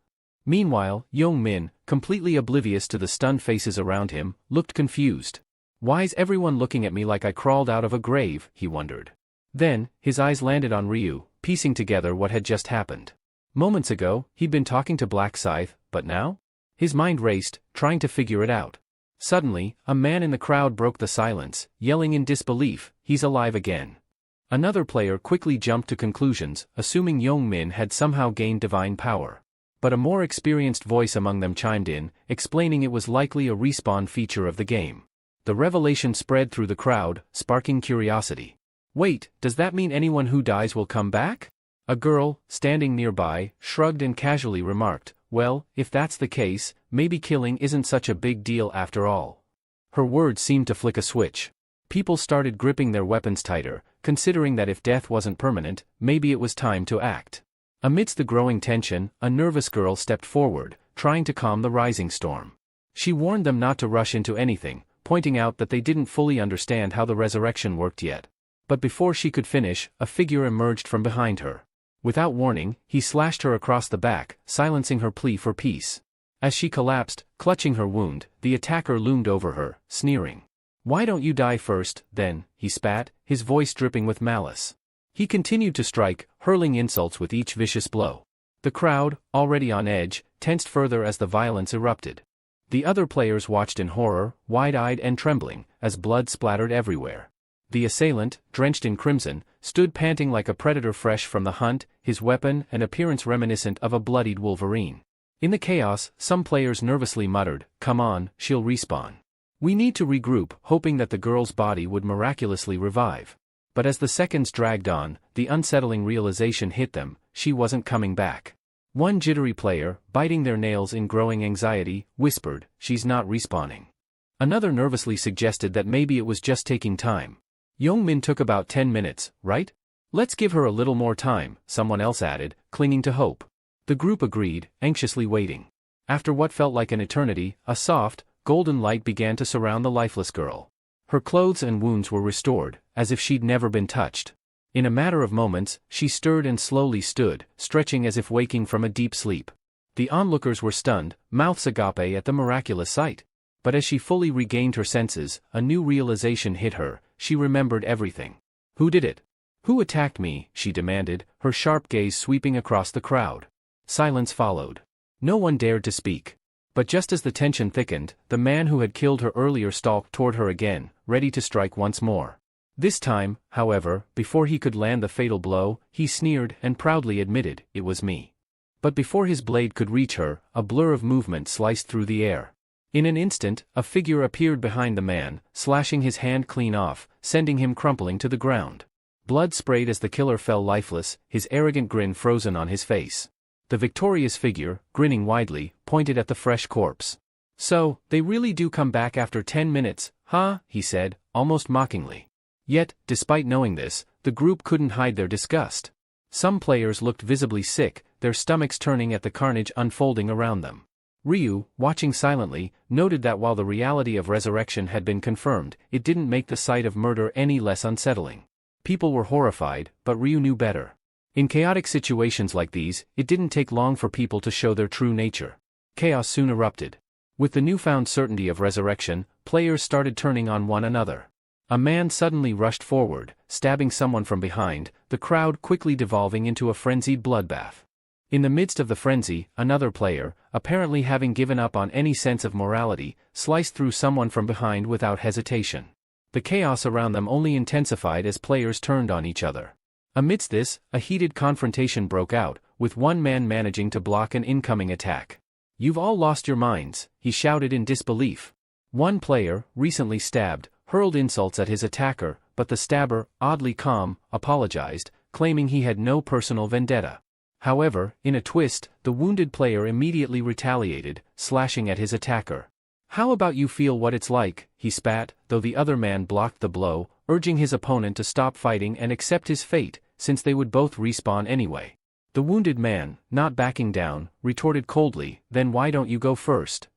Meanwhile, Young Min, completely oblivious to the stunned faces around him, looked confused. "Why's everyone looking at me like I crawled out of a grave?" he wondered. Then, his eyes landed on Ryu, piecing together what had just happened. Moments ago, he'd been talking to Blackscythe, but now? His mind raced, trying to figure it out. Suddenly, a man in the crowd broke the silence, yelling in disbelief, "He's alive again." Another player quickly jumped to conclusions, assuming Yong-min had somehow gained divine power. But a more experienced voice among them chimed in, explaining it was likely a respawn feature of the game. The revelation spread through the crowd, sparking curiosity. Wait, does that mean anyone who dies will come back? A girl, standing nearby, shrugged and casually remarked, well, if that's the case, maybe killing isn't such a big deal after all. Her words seemed to flick a switch. People started gripping their weapons tighter, considering that if death wasn't permanent, maybe it was time to act. Amidst the growing tension, a nervous girl stepped forward, trying to calm the rising storm. She warned them not to rush into anything, pointing out that they didn't fully understand how the resurrection worked yet. But before she could finish, a figure emerged from behind her. Without warning, he slashed her across the back, silencing her plea for peace. As she collapsed, clutching her wound, the attacker loomed over her, sneering. Why don't you die first, then, he spat, his voice dripping with malice. He continued to strike, hurling insults with each vicious blow. The crowd, already on edge, tensed further as the violence erupted. The other players watched in horror, wide-eyed and trembling, as blood splattered everywhere. The assailant, drenched in crimson, stood panting like a predator fresh from the hunt, his weapon and appearance reminiscent of a bloodied wolverine. In the chaos, some players nervously muttered, "Come on, she'll respawn. We need to regroup," hoping that the girl's body would miraculously revive. But as the seconds dragged on, the unsettling realization hit them, she wasn't coming back. One jittery player, biting their nails in growing anxiety, whispered, "She's not respawning." Another nervously suggested that maybe it was just taking time. Yong-min took about 10 minutes, right? Let's give her a little more time, someone else added, clinging to hope. The group agreed, anxiously waiting. After what felt like an eternity, a soft, golden light began to surround the lifeless girl. Her clothes and wounds were restored, as if she'd never been touched. In a matter of moments, she stirred and slowly stood, stretching as if waking from a deep sleep. The onlookers were stunned, mouths agape at the miraculous sight. But as she fully regained her senses, a new realization hit her. She remembered everything. Who did it? Who attacked me? She demanded, her sharp gaze sweeping across the crowd. Silence followed. No one dared to speak. But just as the tension thickened, the man who had killed her earlier stalked toward her again, ready to strike once more. This time, however, before he could land the fatal blow, he sneered and proudly admitted, "It was me." But before his blade could reach her, a blur of movement sliced through the air. In an instant, a figure appeared behind the man, slashing his hand clean off, sending him crumpling to the ground. Blood sprayed as the killer fell lifeless, his arrogant grin frozen on his face. The victorious figure, grinning widely, pointed at the fresh corpse. "So, they really do come back after 10 minutes, huh?" he said, almost mockingly. Yet, despite knowing this, the group couldn't hide their disgust. Some players looked visibly sick, their stomachs turning at the carnage unfolding around them. Ryu, watching silently, noted that while the reality of resurrection had been confirmed, it didn't make the sight of murder any less unsettling. People were horrified, but Ryu knew better. In chaotic situations like these, it didn't take long for people to show their true nature. Chaos soon erupted. With the newfound certainty of resurrection, players started turning on one another. A man suddenly rushed forward, stabbing someone from behind, the crowd quickly devolving into a frenzied bloodbath. In the midst of the frenzy, another player, apparently having given up on any sense of morality, sliced through someone from behind without hesitation. The chaos around them only intensified as players turned on each other. Amidst this, a heated confrontation broke out, with one man managing to block an incoming attack. "You've all lost your minds," he shouted in disbelief. One player, recently stabbed, hurled insults at his attacker, but the stabber, oddly calm, apologized, claiming he had no personal vendetta. However, in a twist, the wounded player immediately retaliated, slashing at his attacker. "How about you feel what it's like?" he spat, though the other man blocked the blow, urging his opponent to stop fighting and accept his fate, since they would both respawn anyway. The wounded man, not backing down, retorted coldly, "Then why don't you go first?"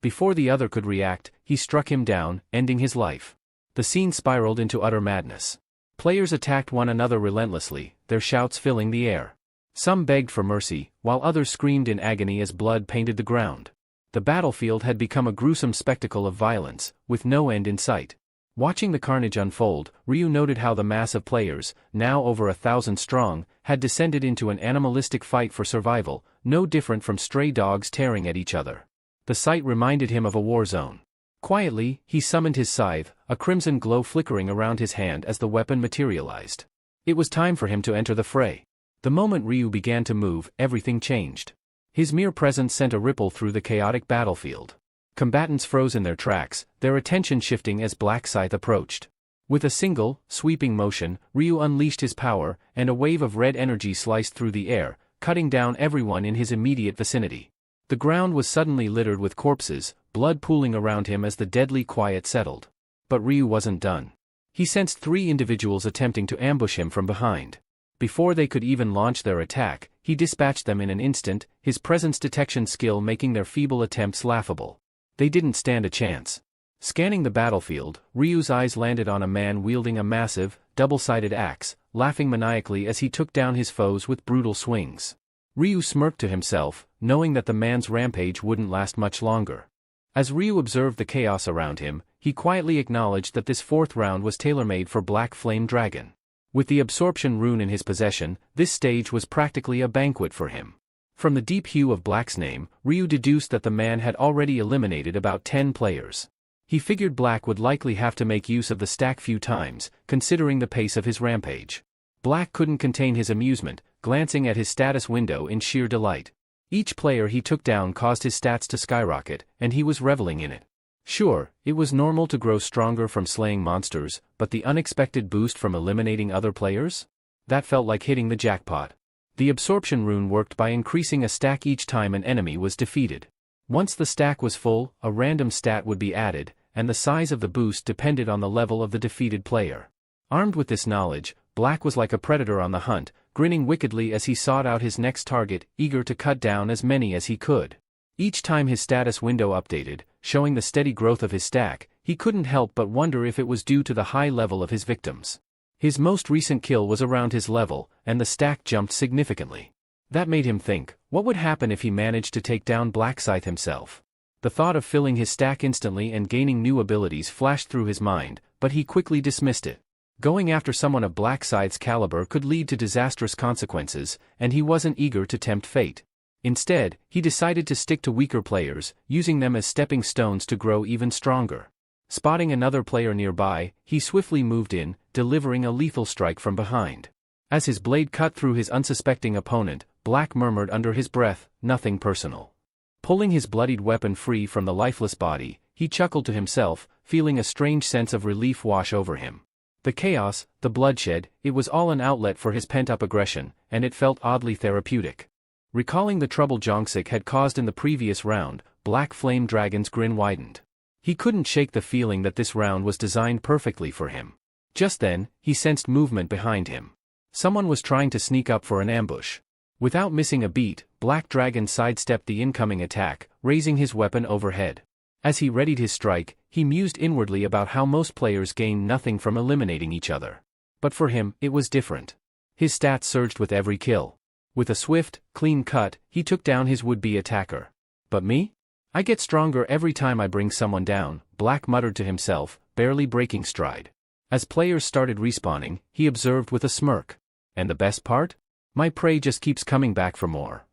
Before the other could react, he struck him down, ending his life. The scene spiraled into utter madness. Players attacked one another relentlessly, their shouts filling the air. Some begged for mercy, while others screamed in agony as blood painted the ground. The battlefield had become a gruesome spectacle of violence, with no end in sight. Watching the carnage unfold, Ryu noted how the mass of players, now over 1,000 strong, had descended into an animalistic fight for survival, no different from stray dogs tearing at each other. The sight reminded him of a war zone. Quietly, he summoned his scythe, a crimson glow flickering around his hand as the weapon materialized. It was time for him to enter the fray. The moment Ryu began to move, everything changed. His mere presence sent a ripple through the chaotic battlefield. Combatants froze in their tracks, their attention shifting as Black Scythe approached. With a single, sweeping motion, Ryu unleashed his power, and a wave of red energy sliced through the air, cutting down everyone in his immediate vicinity. The ground was suddenly littered with corpses, blood pooling around him as the deadly quiet settled. But Ryu wasn't done. He sensed 3 individuals attempting to ambush him from behind. Before they could even launch their attack, he dispatched them in an instant, his presence detection skill making their feeble attempts laughable. They didn't stand a chance. Scanning the battlefield, Ryu's eyes landed on a man wielding a massive, double-sided axe, laughing maniacally as he took down his foes with brutal swings. Ryu smirked to himself, knowing that the man's rampage wouldn't last much longer. As Ryu observed the chaos around him, he quietly acknowledged that this 4th round was tailor-made for Black Flame Dragon. With the absorption rune in his possession, this stage was practically a banquet for him. From the deep hue of Black's name, Ryu deduced that the man had already eliminated about 10 players. He figured Black would likely have to make use of the stack few times, considering the pace of his rampage. Black couldn't contain his amusement, glancing at his status window in sheer delight. Each player he took down caused his stats to skyrocket, and he was reveling in it. Sure, it was normal to grow stronger from slaying monsters, but the unexpected boost from eliminating other players? That felt like hitting the jackpot. The absorption rune worked by increasing a stack each time an enemy was defeated. Once the stack was full, a random stat would be added, and the size of the boost depended on the level of the defeated player. Armed with this knowledge, Black was like a predator on the hunt, grinning wickedly as he sought out his next target, eager to cut down as many as he could. Each time his status window updated, showing the steady growth of his stack, he couldn't help but wonder if it was due to the high level of his victims. His most recent kill was around his level, and the stack jumped significantly. That made him think, what would happen if he managed to take down Black Scythe himself? The thought of filling his stack instantly and gaining new abilities flashed through his mind, but he quickly dismissed it. Going after someone of Black Scythe's caliber could lead to disastrous consequences, and he wasn't eager to tempt fate. Instead, he decided to stick to weaker players, using them as stepping stones to grow even stronger. Spotting another player nearby, he swiftly moved in, delivering a lethal strike from behind. As his blade cut through his unsuspecting opponent, Black murmured under his breath, "Nothing personal." Pulling his bloodied weapon free from the lifeless body, he chuckled to himself, feeling a strange sense of relief wash over him. The chaos, the bloodshed, it was all an outlet for his pent-up aggression, and it felt oddly therapeutic. Recalling the trouble Jongsik had caused in the previous round, Black Flame Dragon's grin widened. He couldn't shake the feeling that this round was designed perfectly for him. Just then, he sensed movement behind him. Someone was trying to sneak up for an ambush. Without missing a beat, Black Dragon sidestepped the incoming attack, raising his weapon overhead. As he readied his strike, he mused inwardly about how most players gain nothing from eliminating each other. But for him, it was different. His stats surged with every kill. With a swift, clean cut, he took down his would-be attacker. But me? I get stronger every time I bring someone down, Black muttered to himself, barely breaking stride. As players started respawning, he observed with a smirk. And the best part? My prey just keeps coming back for more.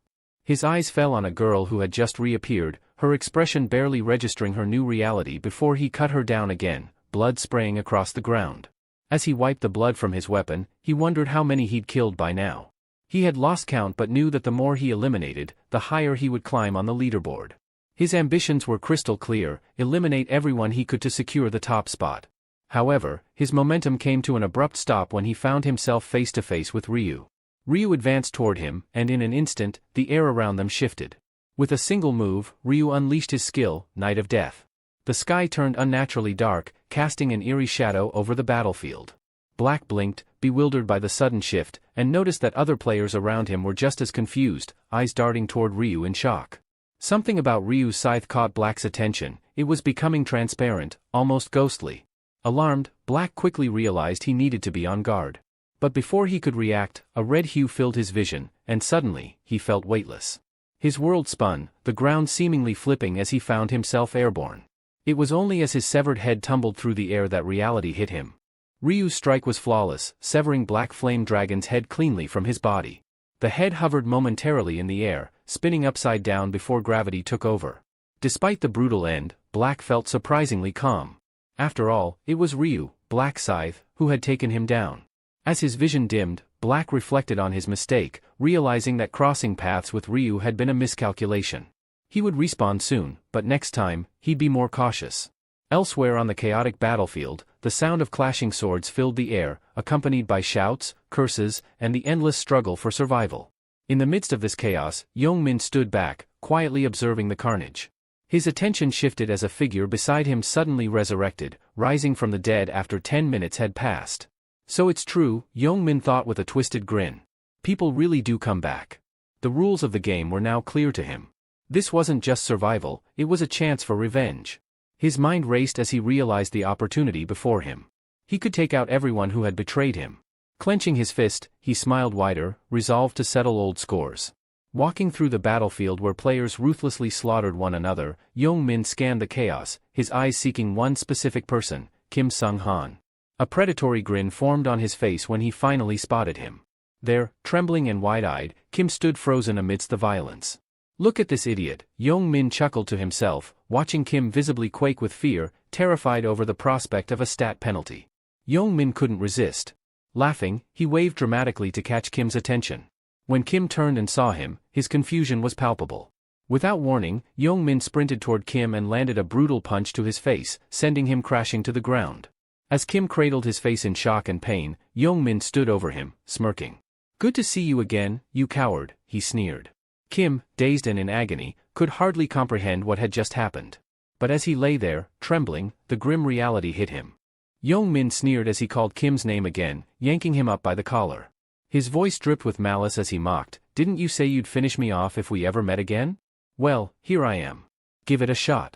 His eyes fell on a girl who had just reappeared, her expression barely registering her new reality before he cut her down again, blood spraying across the ground. As he wiped the blood from his weapon, he wondered how many he'd killed by now. He had lost count but knew that the more he eliminated, the higher he would climb on the leaderboard. His ambitions were crystal clear, eliminate everyone he could to secure the top spot. However, his momentum came to an abrupt stop when he found himself face to face with Ryu. Ryu advanced toward him, and in an instant, the air around them shifted. With a single move, Ryu unleashed his skill, Night of Death. The sky turned unnaturally dark, casting an eerie shadow over the battlefield. Black blinked, bewildered by the sudden shift, and noticed that other players around him were just as confused, eyes darting toward Ryu in shock. Something about Ryu's scythe caught Black's attention, it was becoming transparent, almost ghostly. Alarmed, Black quickly realized he needed to be on guard. But before he could react, a red hue filled his vision, and suddenly, he felt weightless. His world spun, the ground seemingly flipping as he found himself airborne. It was only as his severed head tumbled through the air that reality hit him. Ryu's strike was flawless, severing Black Flame Dragon's head cleanly from his body. The head hovered momentarily in the air, spinning upside down before gravity took over. Despite the brutal end, Black felt surprisingly calm. After all, it was Ryu, Black Scythe, who had taken him down. As his vision dimmed, Black reflected on his mistake, realizing that crossing paths with Ryu had been a miscalculation. He would respawn soon, but next time, he'd be more cautious. Elsewhere on the chaotic battlefield, the sound of clashing swords filled the air, accompanied by shouts, curses, and the endless struggle for survival. In the midst of this chaos, Yong-min stood back, quietly observing the carnage. His attention shifted as a figure beside him suddenly resurrected, rising from the dead after 10 minutes had passed. So it's true, Yong-min thought with a twisted grin. People really do come back. The rules of the game were now clear to him. This wasn't just survival, it was a chance for revenge. His mind raced as he realized the opportunity before him. He could take out everyone who had betrayed him. Clenching his fist, he smiled wider, resolved to settle old scores. Walking through the battlefield where players ruthlessly slaughtered one another, Yong-min scanned the chaos, his eyes seeking one specific person, Kim Sung-han. A predatory grin formed on his face when he finally spotted him. There, trembling and wide-eyed, Kim stood frozen amidst the violence. "Look at this idiot," Yong-min chuckled to himself, watching Kim visibly quake with fear, terrified over the prospect of a stat penalty. Yong-min couldn't resist. Laughing, he waved dramatically to catch Kim's attention. When Kim turned and saw him, his confusion was palpable. Without warning, Yong-min sprinted toward Kim and landed a brutal punch to his face, sending him crashing to the ground. As Kim cradled his face in shock and pain, Yong-min stood over him, smirking. "Good to see you again, you coward," he sneered. Kim, dazed and in agony, could hardly comprehend what had just happened. But as he lay there, trembling, the grim reality hit him. Yong-min sneered as he called Kim's name again, yanking him up by the collar. His voice dripped with malice as he mocked, "Didn't you say you'd finish me off if we ever met again? Well, here I am. Give it a shot."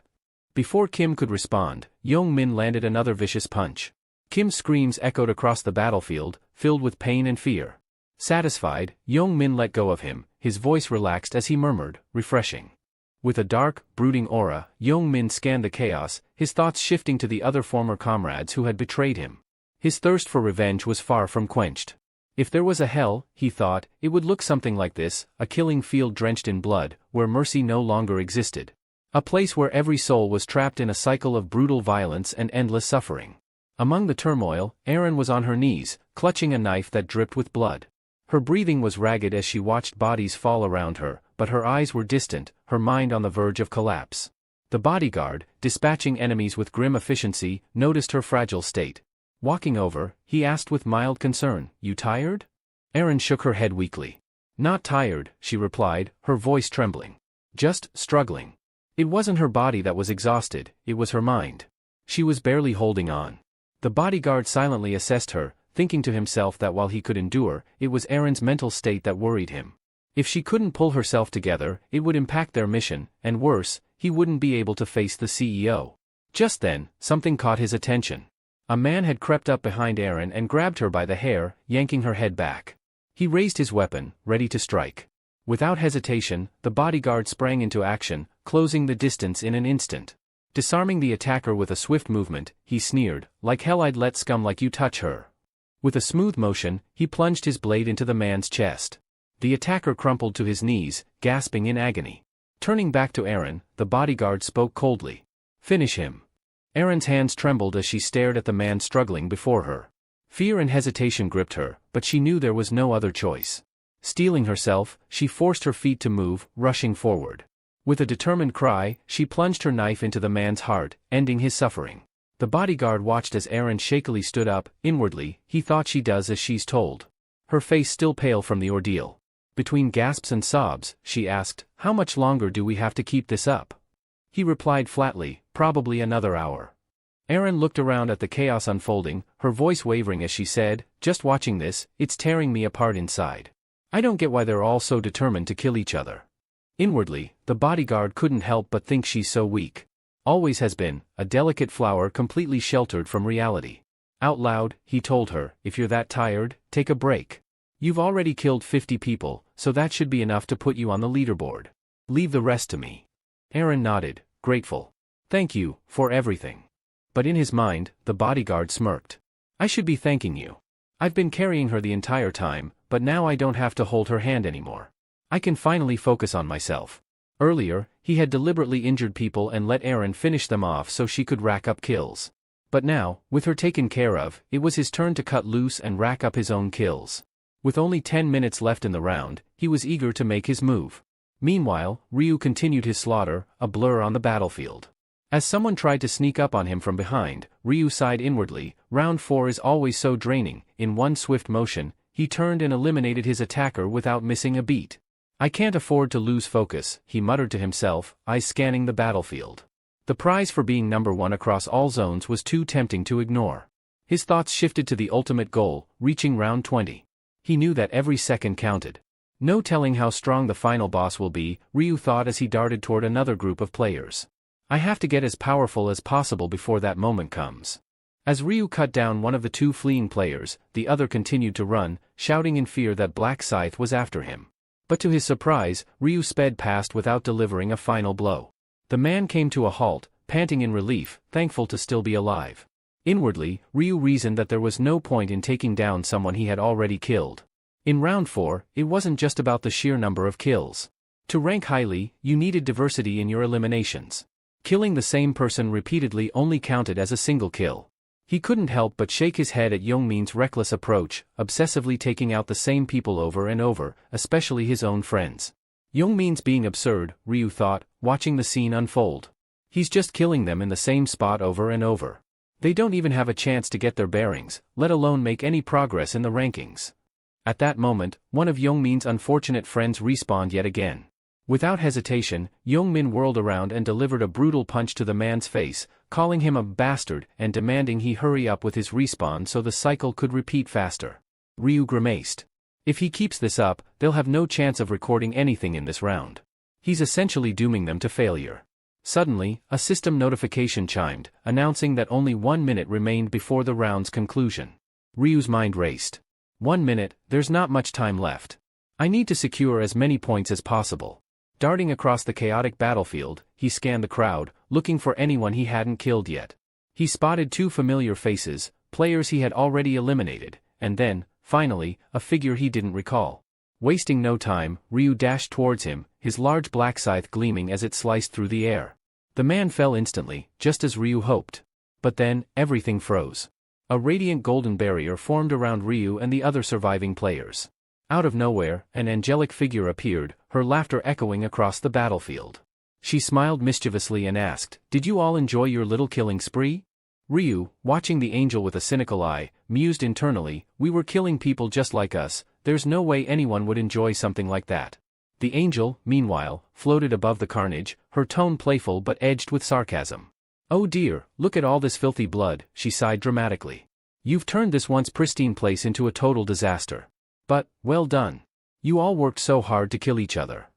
Before Kim could respond, Yong-min landed another vicious punch. Kim's screams echoed across the battlefield, filled with pain and fear. Satisfied, Yong-min let go of him, his voice relaxed as he murmured, "Refreshing." With a dark, brooding aura, Yong-min scanned the chaos, his thoughts shifting to the other former comrades who had betrayed him. His thirst for revenge was far from quenched. If there was a hell, he thought, it would look something like this, a killing field drenched in blood, where mercy no longer existed. A place where every soul was trapped in a cycle of brutal violence and endless suffering. Among the turmoil, Erin was on her knees, clutching a knife that dripped with blood. Her breathing was ragged as she watched bodies fall around her, but her eyes were distant, her mind on the verge of collapse. The bodyguard, dispatching enemies with grim efficiency, noticed her fragile state. Walking over, he asked with mild concern, "You tired?" Erin shook her head weakly. "Not tired," she replied, her voice trembling. "Just struggling." It wasn't her body that was exhausted, it was her mind. She was barely holding on. The bodyguard silently assessed her, thinking to himself that while he could endure, it was Erin's mental state that worried him. If she couldn't pull herself together, it would impact their mission, and worse, he wouldn't be able to face the CEO. Just then, something caught his attention. A man had crept up behind Erin and grabbed her by the hair, yanking her head back. He raised his weapon, ready to strike. Without hesitation, the bodyguard sprang into action, closing the distance in an instant. Disarming the attacker with a swift movement, he sneered, "Like hell I'd let scum like you touch her." With a smooth motion, he plunged his blade into the man's chest. The attacker crumpled to his knees, gasping in agony. Turning back to Erin, the bodyguard spoke coldly. "Finish him." Erin's hands trembled as she stared at the man struggling before her. Fear and hesitation gripped her, but she knew there was no other choice. Steeling herself, she forced her feet to move, rushing forward. With a determined cry, she plunged her knife into the man's heart, ending his suffering. The bodyguard watched as Erin shakily stood up. Inwardly, he thought she does as she's told. Her face still pale from the ordeal. Between gasps and sobs, she asked, "How much longer do we have to keep this up?" He replied flatly, "Probably another hour." Erin looked around at the chaos unfolding, her voice wavering as she said, "Just watching this, it's tearing me apart inside. I don't get why they're all so determined to kill each other." Inwardly, the bodyguard couldn't help but think she's so weak. Always has been, a delicate flower completely sheltered from reality. Out loud, he told her, "If you're that tired, take a break. You've already killed 50 people, so that should be enough to put you on the leaderboard. Leave the rest to me." Erin nodded, grateful. "Thank you, for everything." But in his mind, the bodyguard smirked. "I should be thanking you. I've been carrying her the entire time, but now I don't have to hold her hand anymore. I can finally focus on myself." Earlier, he had deliberately injured people and let Erin finish them off so she could rack up kills. But now, with her taken care of, it was his turn to cut loose and rack up his own kills. With only 10 minutes left in the round, he was eager to make his move. Meanwhile, Ryu continued his slaughter, a blur on the battlefield. As someone tried to sneak up on him from behind, Ryu sighed inwardly. Round 4 is always so draining. In one swift motion, he turned and eliminated his attacker without missing a beat. I can't afford to lose focus, he muttered to himself, eyes scanning the battlefield. The prize for being number 1 across all zones was too tempting to ignore. His thoughts shifted to the ultimate goal, reaching round 20. He knew that every second counted. No telling how strong the final boss will be, Ryu thought as he darted toward another group of players. I have to get as powerful as possible before that moment comes. As Ryu cut down one of the 2 fleeing players, the other continued to run, shouting in fear that Black Scythe was after him. But to his surprise, Ryu sped past without delivering a final blow. The man came to a halt, panting in relief, thankful to still be alive. Inwardly, Ryu reasoned that there was no point in taking down someone he had already killed. In round 4, it wasn't just about the sheer number of kills. To rank highly, you needed diversity in your eliminations. Killing the same person repeatedly only counted as a single kill. He couldn't help but shake his head at Youngmin's reckless approach, obsessively taking out the same people over and over, especially his own friends. Youngmin's being absurd, Ryu thought, watching the scene unfold. He's just killing them in the same spot over and over. They don't even have a chance to get their bearings, let alone make any progress in the rankings. At that moment, one of Youngmin's unfortunate friends respawned yet again. Without hesitation, Youngmin whirled around and delivered a brutal punch to the man's face, calling him a bastard and demanding he hurry up with his respawn so the cycle could repeat faster. Ryu grimaced. If he keeps this up, they'll have no chance of recording anything in this round. He's essentially dooming them to failure. Suddenly, a system notification chimed, announcing that only 1 minute remained before the round's conclusion. Ryu's mind raced. 1 minute, there's not much time left. I need to secure as many points as possible. Darting across the chaotic battlefield, he scanned the crowd, looking for anyone he hadn't killed yet. He spotted 2 familiar faces, players he had already eliminated, and then, finally, a figure he didn't recall. Wasting no time, Ryu dashed towards him, his large black scythe gleaming as it sliced through the air. The man fell instantly, just as Ryu hoped. But then, everything froze. A radiant golden barrier formed around Ryu and the other surviving players. Out of nowhere, an angelic figure appeared, her laughter echoing across the battlefield. She smiled mischievously and asked, "Did you all enjoy your little killing spree?" Ryu, watching the angel with a cynical eye, mused internally, "We were killing people just like us, there's no way anyone would enjoy something like that." The angel, meanwhile, floated above the carnage, her tone playful but edged with sarcasm. "Oh dear, look at all this filthy blood," she sighed dramatically. "You've turned this once pristine place into a total disaster. But, well done. You all worked so hard to kill each other."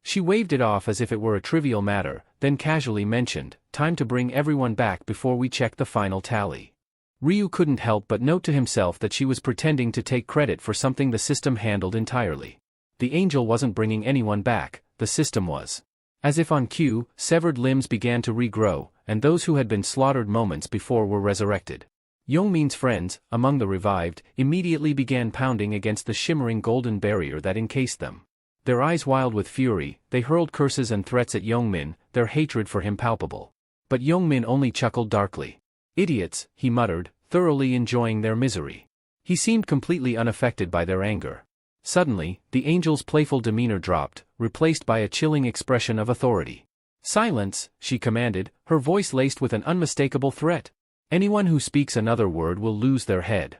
She waved it off as if it were a trivial matter, then casually mentioned, "Time to bring everyone back before we check the final tally." Ryu couldn't help but note to himself that she was pretending to take credit for something the system handled entirely. The angel wasn't bringing anyone back, the system was. As if on cue, severed limbs began to regrow, and those who had been slaughtered moments before were resurrected. Youngmin's friends, among the revived, immediately began pounding against the shimmering golden barrier that encased them. Their eyes wild with fury, they hurled curses and threats at Youngmin, their hatred for him palpable. But Youngmin only chuckled darkly. "Idiots," he muttered, thoroughly enjoying their misery. He seemed completely unaffected by their anger. Suddenly, the angel's playful demeanor dropped, replaced by a chilling expression of authority. "Silence," she commanded, her voice laced with an unmistakable threat. "Anyone who speaks another word will lose their head."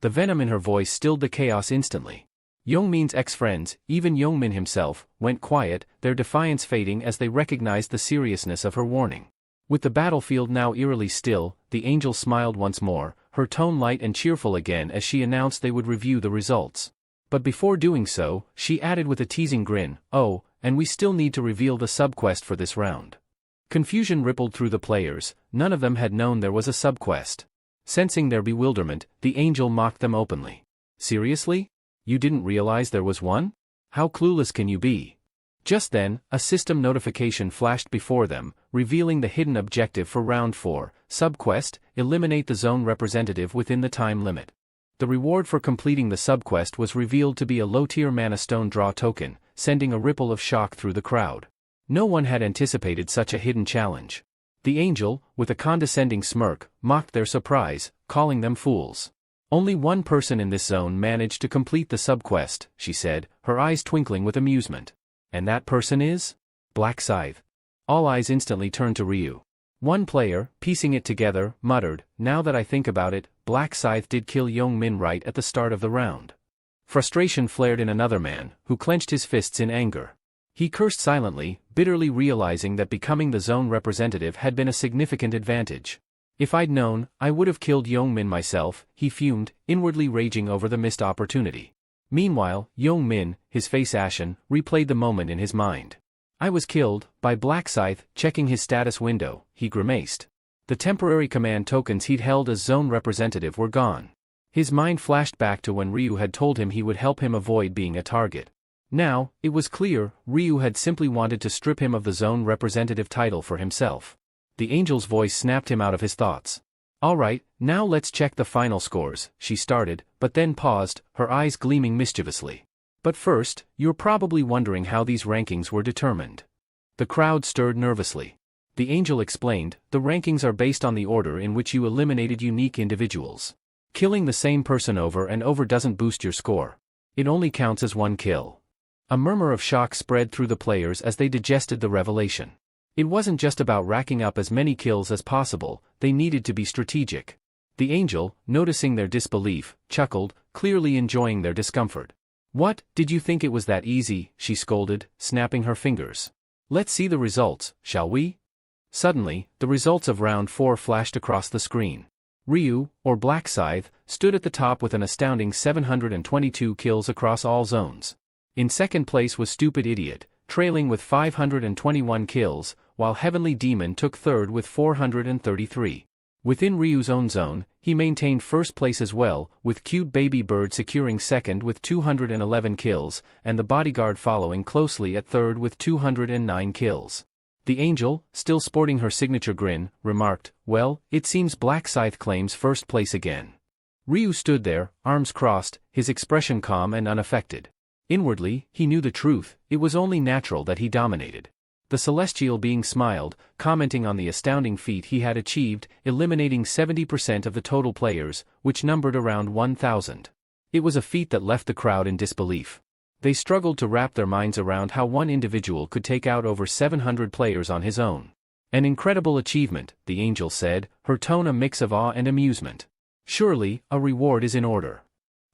The venom in her voice stilled the chaos instantly. Youngmin's ex-friends, even Youngmin himself, went quiet, their defiance fading as they recognized the seriousness of her warning. With the battlefield now eerily still, the angel smiled once more, her tone light and cheerful again as she announced they would review the results. But before doing so, she added with a teasing grin, "Oh, and we still need to reveal the subquest for this round." Confusion rippled through the players, none of them had known there was a subquest. Sensing their bewilderment, the angel mocked them openly. "Seriously? You didn't realize there was one? How clueless can you be?" Just then, a system notification flashed before them, revealing the hidden objective for round 4, subquest, eliminate the zone representative within the time limit. The reward for completing the subquest was revealed to be a low-tier mana stone draw token, sending a ripple of shock through the crowd. No one had anticipated such a hidden challenge. The angel, with a condescending smirk, mocked their surprise, calling them fools. Only one person in this zone managed to complete the subquest, she said, her eyes twinkling with amusement. And that person is? Black Scythe. All eyes instantly turned to Ryu. One player, piecing it together, muttered, now that I think about it, Black Scythe did kill Young-min right at the start of the round. Frustration flared in another man, who clenched his fists in anger. He cursed silently, bitterly realizing that becoming the zone representative had been a significant advantage. If I'd known, I would have killed Young-min myself, he fumed, inwardly raging over the missed opportunity. Meanwhile, Young-min, his face ashen, replayed the moment in his mind. I was killed, by Black Scythe, checking his status window, he grimaced. The temporary command tokens he'd held as zone representative were gone. His mind flashed back to when Ryu had told him he would help him avoid being a target. Now, it was clear, Ryu had simply wanted to strip him of the zone representative title for himself. The angel's voice snapped him out of his thoughts. Alright, now let's check the final scores, she started, but then paused, her eyes gleaming mischievously. But first, you're probably wondering how these rankings were determined. The crowd stirred nervously. The angel explained, the rankings are based on the order in which you eliminated unique individuals. Killing the same person over and over doesn't boost your score. It only counts as one kill. A murmur of shock spread through the players as they digested the revelation. It wasn't just about racking up as many kills as possible, they needed to be strategic. The angel, noticing their disbelief, chuckled, clearly enjoying their discomfort. What, did you think it was that easy, she scolded, snapping her fingers. Let's see the results, shall we? Suddenly, the results of round 4 flashed across the screen. Ryu, or Black Scythe, stood at the top with an astounding 722 kills across all zones. In second place was Stupid Idiot, trailing with 521 kills, while Heavenly Demon took third with 433. Within Ryu's own zone, he maintained first place as well, with Cute Baby Bird securing second with 211 kills, and the Bodyguard following closely at third with 209 kills. The angel, still sporting her signature grin, remarked, well, it seems Black Scythe claims first place again. Ryu stood there, arms crossed, his expression calm and unaffected. Inwardly, he knew the truth, it was only natural that he dominated. The Celestial being smiled, commenting on the astounding feat he had achieved, eliminating 70% of the total players, which numbered around 1,000. It was a feat that left the crowd in disbelief. They struggled to wrap their minds around how one individual could take out over 700 players on his own. An incredible achievement, the angel said, her tone a mix of awe and amusement. Surely, a reward is in order.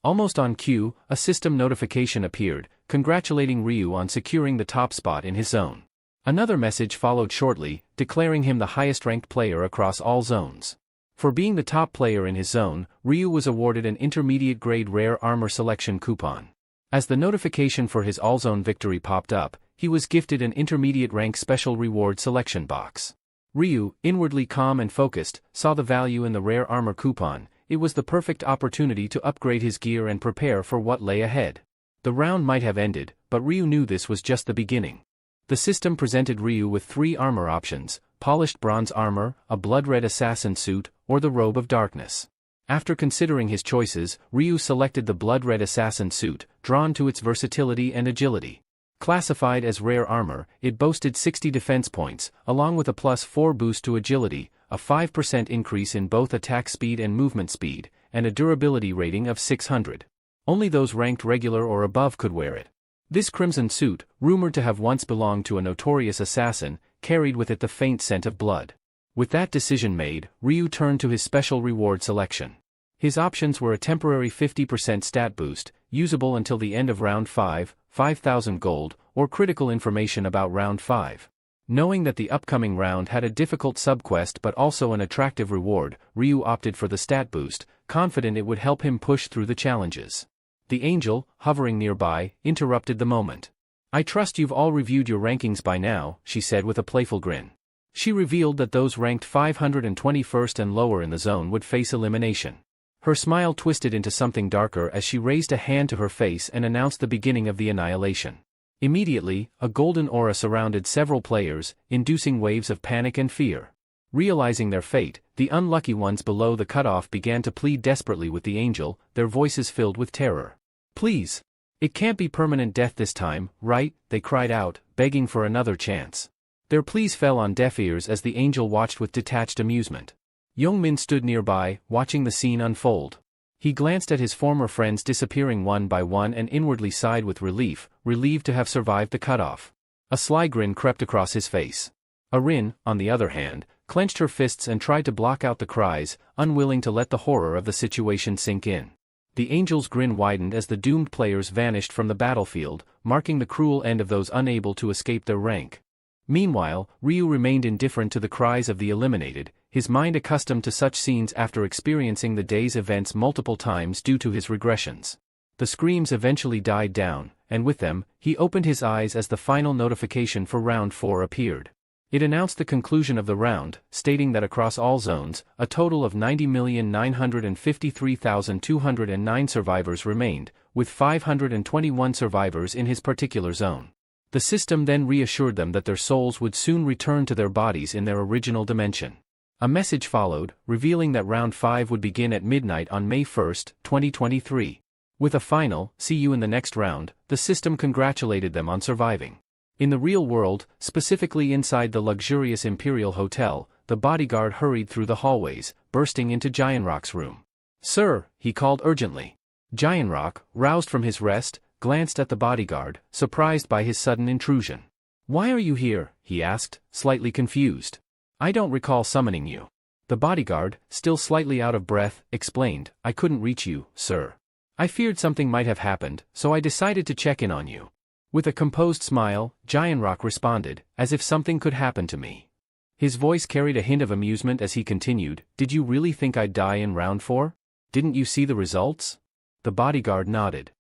Almost on cue, a system notification appeared, congratulating Ryu on securing the top spot in his zone. Another message followed shortly, declaring him the highest-ranked player across all zones. For being the top player in his zone, Ryu was awarded an intermediate-grade rare armor selection coupon. As the notification for his all-zone victory popped up, he was gifted an intermediate-rank special reward selection box. Ryu, inwardly calm and focused, saw the value in the rare armor coupon. It was the perfect opportunity to upgrade his gear and prepare for what lay ahead. The round might have ended, but Ryu knew this was just the beginning. The system presented Ryu with 3 armor options: polished bronze armor, a blood-red assassin suit, or the robe of darkness. After considering his choices, Ryu selected the blood-red assassin suit, drawn to its versatility and agility. Classified as rare armor, it boasted 60 defense points, along with a +4 boost to agility, a 5% increase in both attack speed and movement speed, and a durability rating of 600. Only those ranked regular or above could wear it. This crimson suit, rumored to have once belonged to a notorious assassin, carried with it the faint scent of blood. With that decision made, Ryu turned to his special reward selection. His options were a temporary 50% stat boost, usable until the end of round 5, 5,000 gold, or critical information about round 5. Knowing that the upcoming round had a difficult subquest but also an attractive reward, Ryu opted for the stat boost, confident it would help him push through the challenges. The angel, hovering nearby, interrupted the moment. I trust you've all reviewed your rankings by now, she said with a playful grin. She revealed that those ranked 521st and lower in the zone would face elimination. Her smile twisted into something darker as she raised a hand to her face and announced the beginning of the annihilation. Immediately, a golden aura surrounded several players, inducing waves of panic and fear. Realizing their fate, the unlucky ones below the cutoff began to plead desperately with the angel, their voices filled with terror. Please! It can't be permanent death this time, right? They cried out, begging for another chance. Their pleas fell on deaf ears as the angel watched with detached amusement. Young-min stood nearby, watching the scene unfold. He glanced at his former friends disappearing one by one and inwardly sighed with relief, relieved to have survived the cutoff. A sly grin crept across his face. Erin, on the other hand, clenched her fists and tried to block out the cries, unwilling to let the horror of the situation sink in. The angel's grin widened as the doomed players vanished from the battlefield, marking the cruel end of those unable to escape their rank. Meanwhile, Ryu remained indifferent to the cries of the eliminated, his mind accustomed to such scenes after experiencing the day's events multiple times due to his regressions. The screams eventually died down, and with them, he opened his eyes as the final notification for Round 4 appeared. It announced the conclusion of the round, stating that across all zones, a total of 90,953,209 survivors remained, with 521 survivors in his particular zone. The system then reassured them that their souls would soon return to their bodies in their original dimension. A message followed, revealing that Round 5 would begin at midnight on May 1, 2023. With a final, "See you in the next round," the system congratulated them on surviving. In the real world, specifically inside the luxurious Imperial Hotel, the bodyguard hurried through the hallways, bursting into Gianrock's room. "Sir," he called urgently. Gianrock, roused from his rest, glanced at the bodyguard, surprised by his sudden intrusion. "Why are you here?" he asked, slightly confused. "I don't recall summoning you." The bodyguard, still slightly out of breath, explained, "I couldn't reach you, sir. I feared something might have happened, so I decided to check in on you." With a composed smile, Gianrock responded, "As if something could happen to me." His voice carried a hint of amusement as he continued, "Did you really think I'd die in Round 4? Didn't you see the results?" The bodyguard nodded.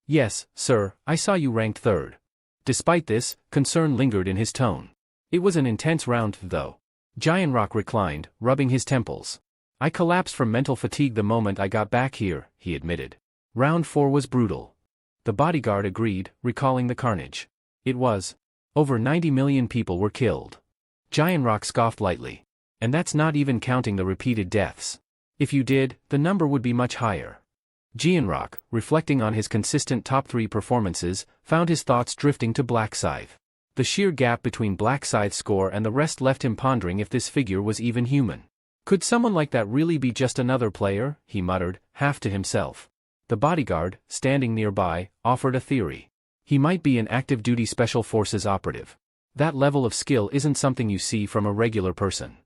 "Yes, sir, I saw you ranked 3rd. Despite this, concern lingered in his tone. "It was an intense round, though." Gianrock reclined, rubbing his temples. "I collapsed from mental fatigue the moment I got back here," he admitted. "Round 4 was brutal." The bodyguard agreed, recalling the carnage. "It was. Over 90 million people were killed." Gianrock scoffed lightly. "And that's not even counting the repeated deaths. If you did, the number would be much higher." Gianrock, reflecting on his consistent top 3 performances, found his thoughts drifting to Black Scythe. The sheer gap between Black Scythe's score and the rest left him pondering if this figure was even human. "Could someone like that really be just another player?" he muttered, half to himself. The bodyguard, standing nearby, offered a theory. "He might be an active-duty Special Forces operative. That level of skill isn't something you see from a regular person."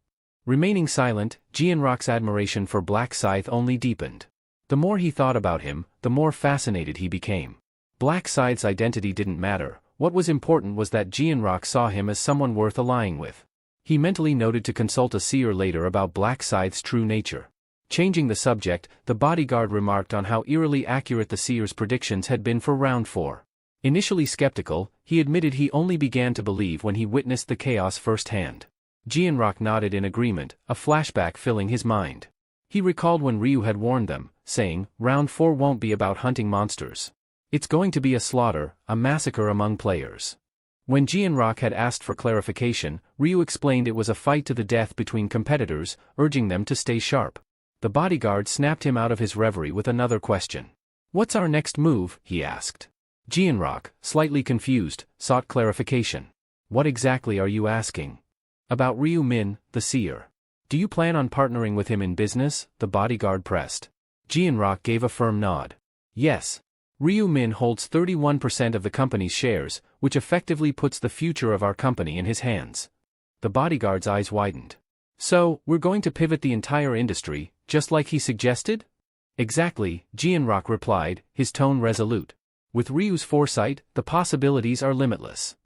Remaining silent, Gianrock's admiration for Black Scythe only deepened. The more he thought about him, the more fascinated he became. Black Scythe's identity didn't matter, what was important was that Gianrock saw him as someone worth allying with. He mentally noted to consult a seer later about Black Scythe's true nature. Changing the subject, the bodyguard remarked on how eerily accurate the seer's predictions had been for Round 4. Initially skeptical, he admitted he only began to believe when he witnessed the chaos firsthand. Gianrock nodded in agreement, a flashback filling his mind. He recalled when Ryu had warned them, saying, "Round 4 won't be about hunting monsters. It's going to be a slaughter, a massacre among players." When Gianrock had asked for clarification, Ryu explained it was a fight to the death between competitors, urging them to stay sharp. The bodyguard snapped him out of his reverie with another question. "What's our next move?" he asked. Gianrock, slightly confused, sought clarification. "What exactly are you asking?" "About Ryu Min, the seer. Do you plan on partnering with him in business?" the bodyguard pressed. Gianrock gave a firm nod. "Yes. Ryu Min holds 31% of the company's shares, which effectively puts the future of our company in his hands." The bodyguard's eyes widened. "So, we're going to pivot the entire industry, just like he suggested?" "Exactly," Gianrock replied, his tone resolute. "With Ryu's foresight, the possibilities are limitless."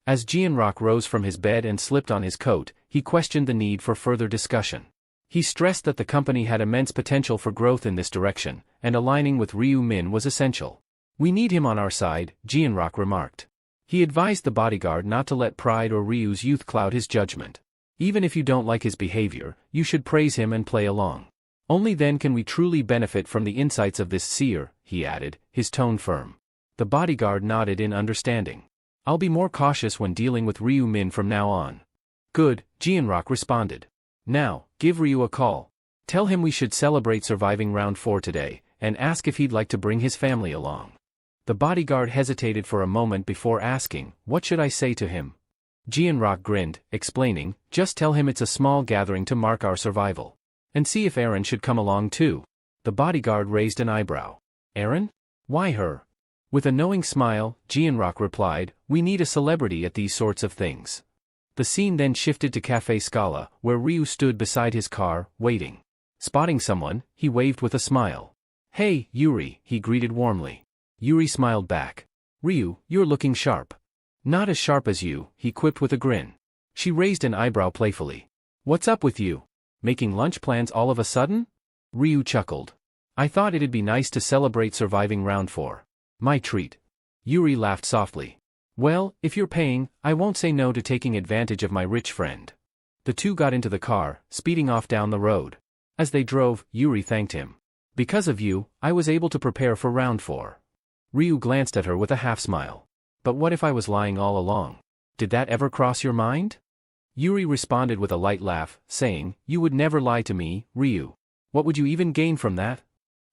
As Gianrock rose from his bed and slipped on his coat, he questioned the need for further discussion. He stressed that the company had immense potential for growth in this direction, and aligning with Ryu Min was essential. "We need him on our side," Gianrock remarked. He advised the bodyguard not to let pride or Ryu's youth cloud his judgment. "Even if you don't like his behavior, you should praise him and play along. Only then can we truly benefit from the insights of this seer," he added, his tone firm. The bodyguard nodded in understanding. "I'll be more cautious when dealing with Ryu Min from now on." "Good," Gianrock responded. "Now, give Ryu a call. Tell him we should celebrate surviving Round 4 today, and ask if he'd like to bring his family along." The bodyguard hesitated for a moment before asking, "What should I say to him?" Jianrock grinned, explaining, just tell him it's a small gathering to mark our survival. And see if Aaron should come along too. The bodyguard raised an eyebrow. Aaron? Why her? With a knowing smile, Jianrock replied, we need a celebrity at these sorts of things. The scene then shifted to Café Scala, where Ryu stood beside his car, waiting. Spotting someone, he waved with a smile. Hey, Yuri, he greeted warmly. Yuri smiled back. Ryu, you're looking sharp. Not as sharp as you, he quipped with a grin. She raised an eyebrow playfully. What's up with you? Making lunch plans all of a sudden? Ryu chuckled. I thought it'd be nice to celebrate surviving round 4. My treat. Yuri laughed softly. Well, if you're paying, I won't say no to taking advantage of my rich friend. The two got into the car, speeding off down the road. As they drove, Yuri thanked him. Because of you, I was able to prepare for round 4. Ryu glanced at her with a half-smile. But what if I was lying all along? Did that ever cross your mind? Yuri responded with a light laugh, saying, you would never lie to me, Ryu. What would you even gain from that?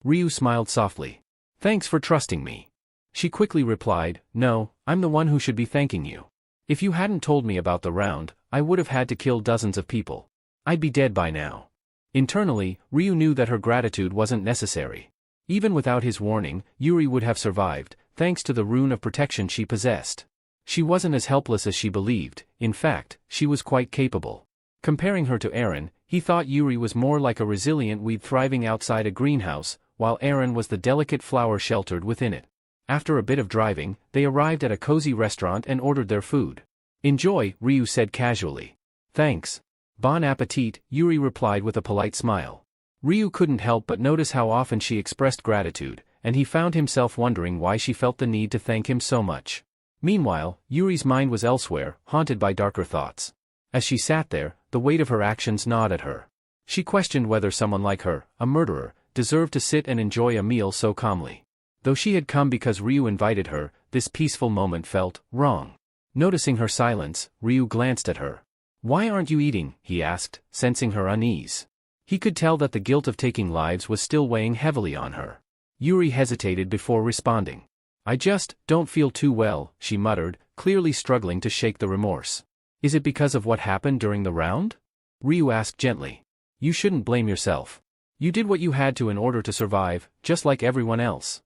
Ryu smiled softly. Thanks for trusting me. She quickly replied, no, I'm the one who should be thanking you. If you hadn't told me about the round, I would have had to kill dozens of people. I'd be dead by now. Internally, Ryu knew that her gratitude wasn't necessary. Even without his warning, Yuri would have survived, thanks to the rune of protection she possessed. She wasn't as helpless as she believed, in fact, she was quite capable. Comparing her to Aaron, he thought Yuri was more like a resilient weed thriving outside a greenhouse, while Aaron was the delicate flower sheltered within it. After a bit of driving, they arrived at a cozy restaurant and ordered their food. Enjoy, Ryu said casually. Thanks. Bon appetit, Yuri replied with a polite smile. Ryu couldn't help but notice how often she expressed gratitude, and he found himself wondering why she felt the need to thank him so much. Meanwhile, Yuri's mind was elsewhere, haunted by darker thoughts. As she sat there, the weight of her actions gnawed at her. She questioned whether someone like her, a murderer, deserved to sit and enjoy a meal so calmly. Though she had come because Ryu invited her, this peaceful moment felt wrong. Noticing her silence, Ryu glanced at her. Why aren't you eating? He asked, sensing her unease. He could tell that the guilt of taking lives was still weighing heavily on her. Yuri hesitated before responding. I just don't feel too well, she muttered, clearly struggling to shake the remorse. Is it because of what happened during the round? Ryu asked gently. You shouldn't blame yourself. You did what you had to in order to survive, just like everyone else.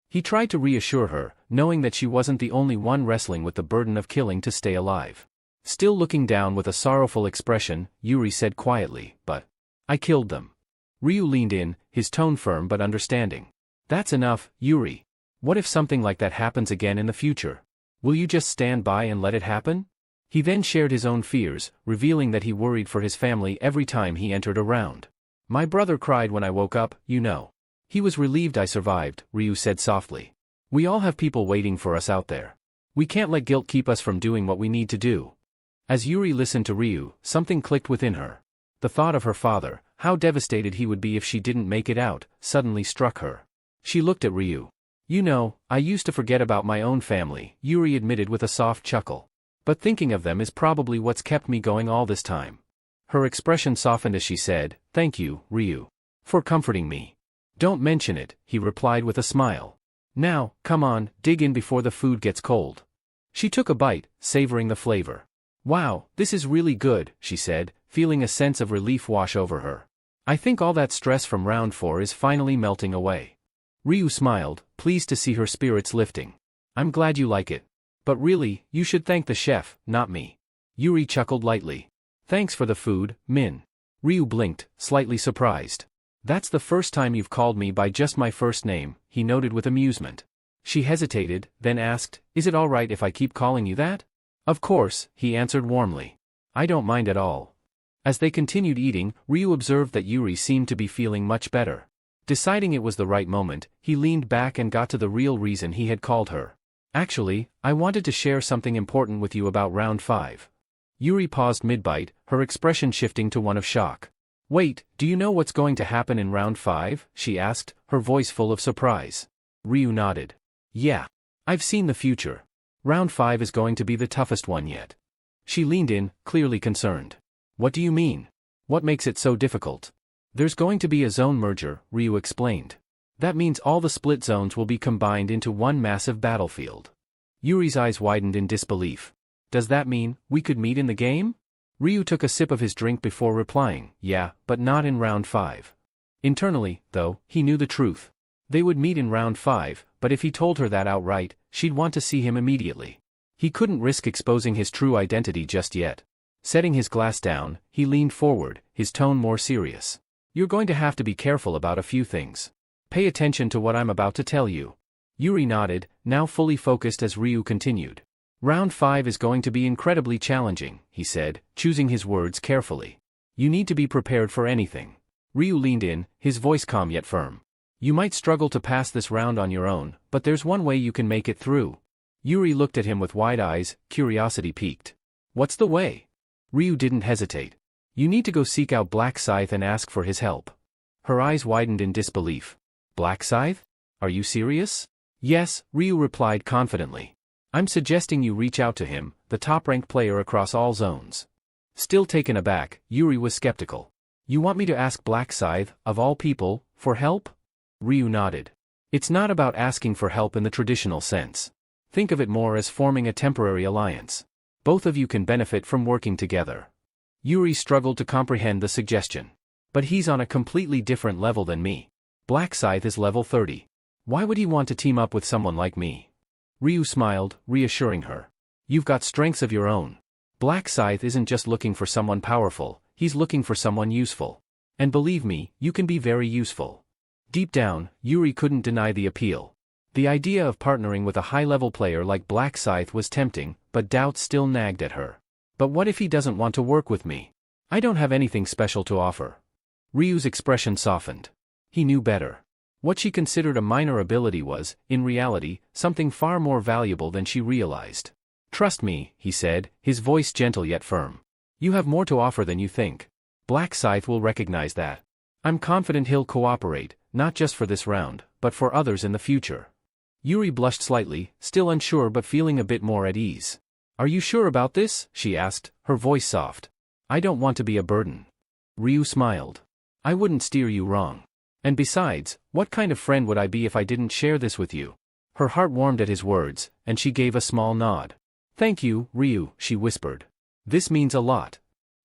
He tried to reassure her, knowing that she wasn't the only one wrestling with the burden of killing to stay alive. Still looking down with a sorrowful expression, Yuri said quietly, but I killed them. Ryu leaned in, his tone firm but understanding. That's enough, Yuri. What if something like that happens again in the future? Will you just stand by and let it happen? He then shared his own fears, revealing that he worried for his family every time he entered a round. My brother cried when I woke up, you know. He was relieved I survived, Ryu said softly. We all have people waiting for us out there. We can't let guilt keep us from doing what we need to do. As Yuri listened to Ryu, something clicked within her. The thought of her father, how devastated he would be if she didn't make it out, suddenly struck her. She looked at Ryu. You know, I used to forget about my own family, Yuri admitted with a soft chuckle. But thinking of them is probably what's kept me going all this time. Her expression softened as she said, Thank you, Ryu. For comforting me. Don't mention it, he replied with a smile. Now, come on, dig in before the food gets cold. She took a bite, savoring the flavor. Wow, this is really good, she said, feeling a sense of relief wash over her. I think all that stress from round 4 is finally melting away. Ryu smiled, pleased to see her spirits lifting. I'm glad you like it. But really, you should thank the chef, not me. Yuri chuckled lightly. Thanks for the food, Min. Ryu blinked, slightly surprised. That's the first time you've called me by just my first name, he noted with amusement. She hesitated, then asked, Is it all right if I keep calling you that? Of course, he answered warmly. I don't mind at all. As they continued eating, Ryu observed that Yuri seemed to be feeling much better. Deciding it was the right moment, he leaned back and got to the real reason he had called her. Actually, I wanted to share something important with you about round 5. Yuri paused mid-bite, her expression shifting to one of shock. Wait, do you know what's going to happen in round 5? She asked, her voice full of surprise. Ryu nodded. Yeah. I've seen the future. Round 5 is going to be the toughest one yet. She leaned in, clearly concerned. What do you mean? What makes it so difficult? There's going to be a zone merger, Ryu explained. That means all the split zones will be combined into one massive battlefield. Yuri's eyes widened in disbelief. Does that mean we could meet in the game? Ryu took a sip of his drink before replying, yeah, but not in round 5. Internally, though, he knew the truth. They would meet in round 5, but if he told her that outright, she'd want to see him immediately. He couldn't risk exposing his true identity just yet. Setting his glass down, he leaned forward, his tone more serious. You're going to have to be careful about a few things. Pay attention to what I'm about to tell you. Yuri nodded, now fully focused as Ryu continued. Round 5 is going to be incredibly challenging, he said, choosing his words carefully. You need to be prepared for anything. Ryu leaned in, his voice calm yet firm. You might struggle to pass this round on your own, but there's one way you can make it through. Yuri looked at him with wide eyes, curiosity piqued. What's the way? Ryu didn't hesitate. You need to go seek out Black Scythe and ask for his help. Her eyes widened in disbelief. Black Scythe? Are you serious? Yes, Ryu replied confidently. I'm suggesting you reach out to him, the top-ranked player across all zones. Still taken aback, Yuri was skeptical. You want me to ask Black Scythe, of all people, for help? Ryu nodded. It's not about asking for help in the traditional sense. Think of it more as forming a temporary alliance. Both of you can benefit from working together. Yuri struggled to comprehend the suggestion. But he's on a completely different level than me. Black Scythe is level 30. Why would he want to team up with someone like me? Ryu smiled, reassuring her. You've got strengths of your own. Black Scythe isn't just looking for someone powerful, he's looking for someone useful. And believe me, you can be very useful. Deep down, Yuri couldn't deny the appeal. The idea of partnering with a high-level player like Black Scythe was tempting, but doubts still nagged at her. But what if he doesn't want to work with me? I don't have anything special to offer. Ryu's expression softened. He knew better. What she considered a minor ability was, in reality, something far more valuable than she realized. Trust me, he said, his voice gentle yet firm. You have more to offer than you think. Black Scythe will recognize that. I'm confident he'll cooperate, not just for this round, but for others in the future. Yuri blushed slightly, still unsure but feeling a bit more at ease. Are you sure about this? She asked, her voice soft. I don't want to be a burden. Ryu smiled. I wouldn't steer you wrong. And besides, what kind of friend would I be if I didn't share this with you? Her heart warmed at his words, and she gave a small nod. Thank you, Ryu, she whispered. This means a lot.